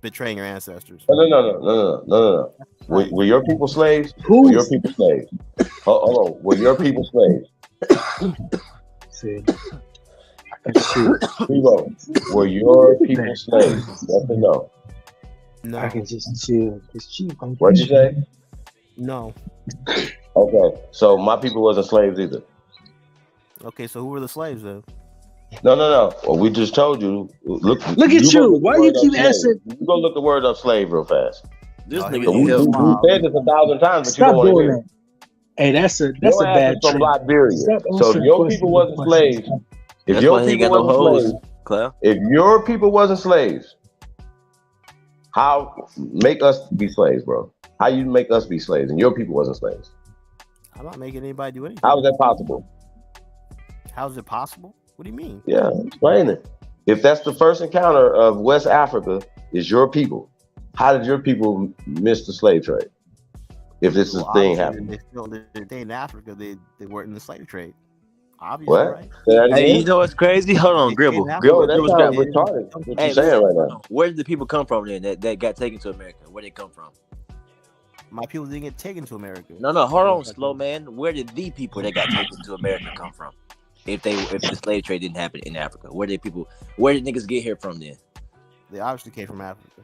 betraying your ancestors. No. Were your people slaves? Who? Were your people slaves? Hold on. Were your people slaves? See. Were your people slaves? Yes or no? No. I can just chill. It's cheap. What'd you say? No. Okay, so my people wasn't slaves either. Okay, so who were the slaves then? No. Well, we just told you. Look at go you. look Why the you word up keep slave. asking? You go look the word up slave real fast. This Oh, nigga So need we help. said this 1,000 times, but you Stop don't want to doing hear that. it. Hey, that's a Your ass bad is from trick. Liberia. Stop So if answering your people questions. wasn't slaves, if That's your why he ain't people got no wasn't hoes, slaves, Cloud. if your people wasn't slaves, how make us be slaves, bro? How you make us be slaves and your people wasn't slaves? I'm not making anybody do anything. How is that possible? How is it possible? What do you mean? Yeah, explain it. If that's the first encounter of West Africa is your people, how did your people miss the slave trade? If this is thing happening. They in Africa, they weren't in the slave trade. Obviously, What? right? Say that Hey, again? you know what's crazy? Hold on, They Gribble. stayed in Yo, Africa. that Gribble sounds Scrap. retarded. What Hey, you saying listen, right hold now? on. Where did the people come from then that got taken to America? Where did they come from? My people didn't get taken to America. No, hold on, slow man. Where did the people that got taken to America come from? If the slave trade didn't happen in Africa, where did niggas get here from then? They obviously came from Africa.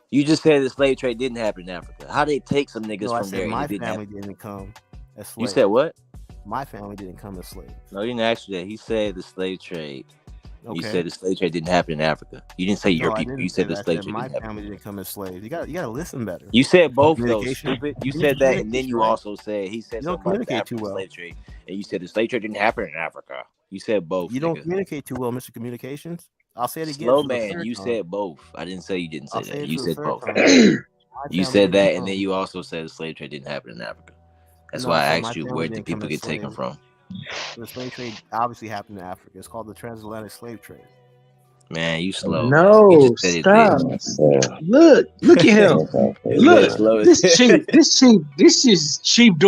You just said the slave trade didn't happen in Africa. How they take some niggas No, I from said there and my it didn't family happen? didn't come as slaves. You said what? My family didn't come as slaves. No, he didn't ask you that. He said the slave trade. Okay. You said the slave trade didn't happen in Africa. You didn't say your No, I people. didn't You say said the that. I slave said trade my didn't happen. family didn't come as slaves. You gotta listen better. You said both though, Communication. stupid. You You need said that, and then communication, you right? also said he said You don't something about the communicate too African well. slave trade, and you said the slave trade didn't happen in Africa. You said both. You don't nigga. communicate too well, Mr. Communications. I'll say it again Slow for the man, third you time. said both. I didn't say you didn't say I'll say that. it You for the said third both. time. My You family said didn't that, and come. then you also said the slave trade didn't happen in Africa. That's No, why I I said my asked you family where did didn't come people as get taken slaves. from. The slave trade obviously happened in Africa. It's called the transatlantic slave trade. Man, you slow, man. You No, just said it stop. didn't. Look at him. It's Look, slow. this cheap. This is cheap doing.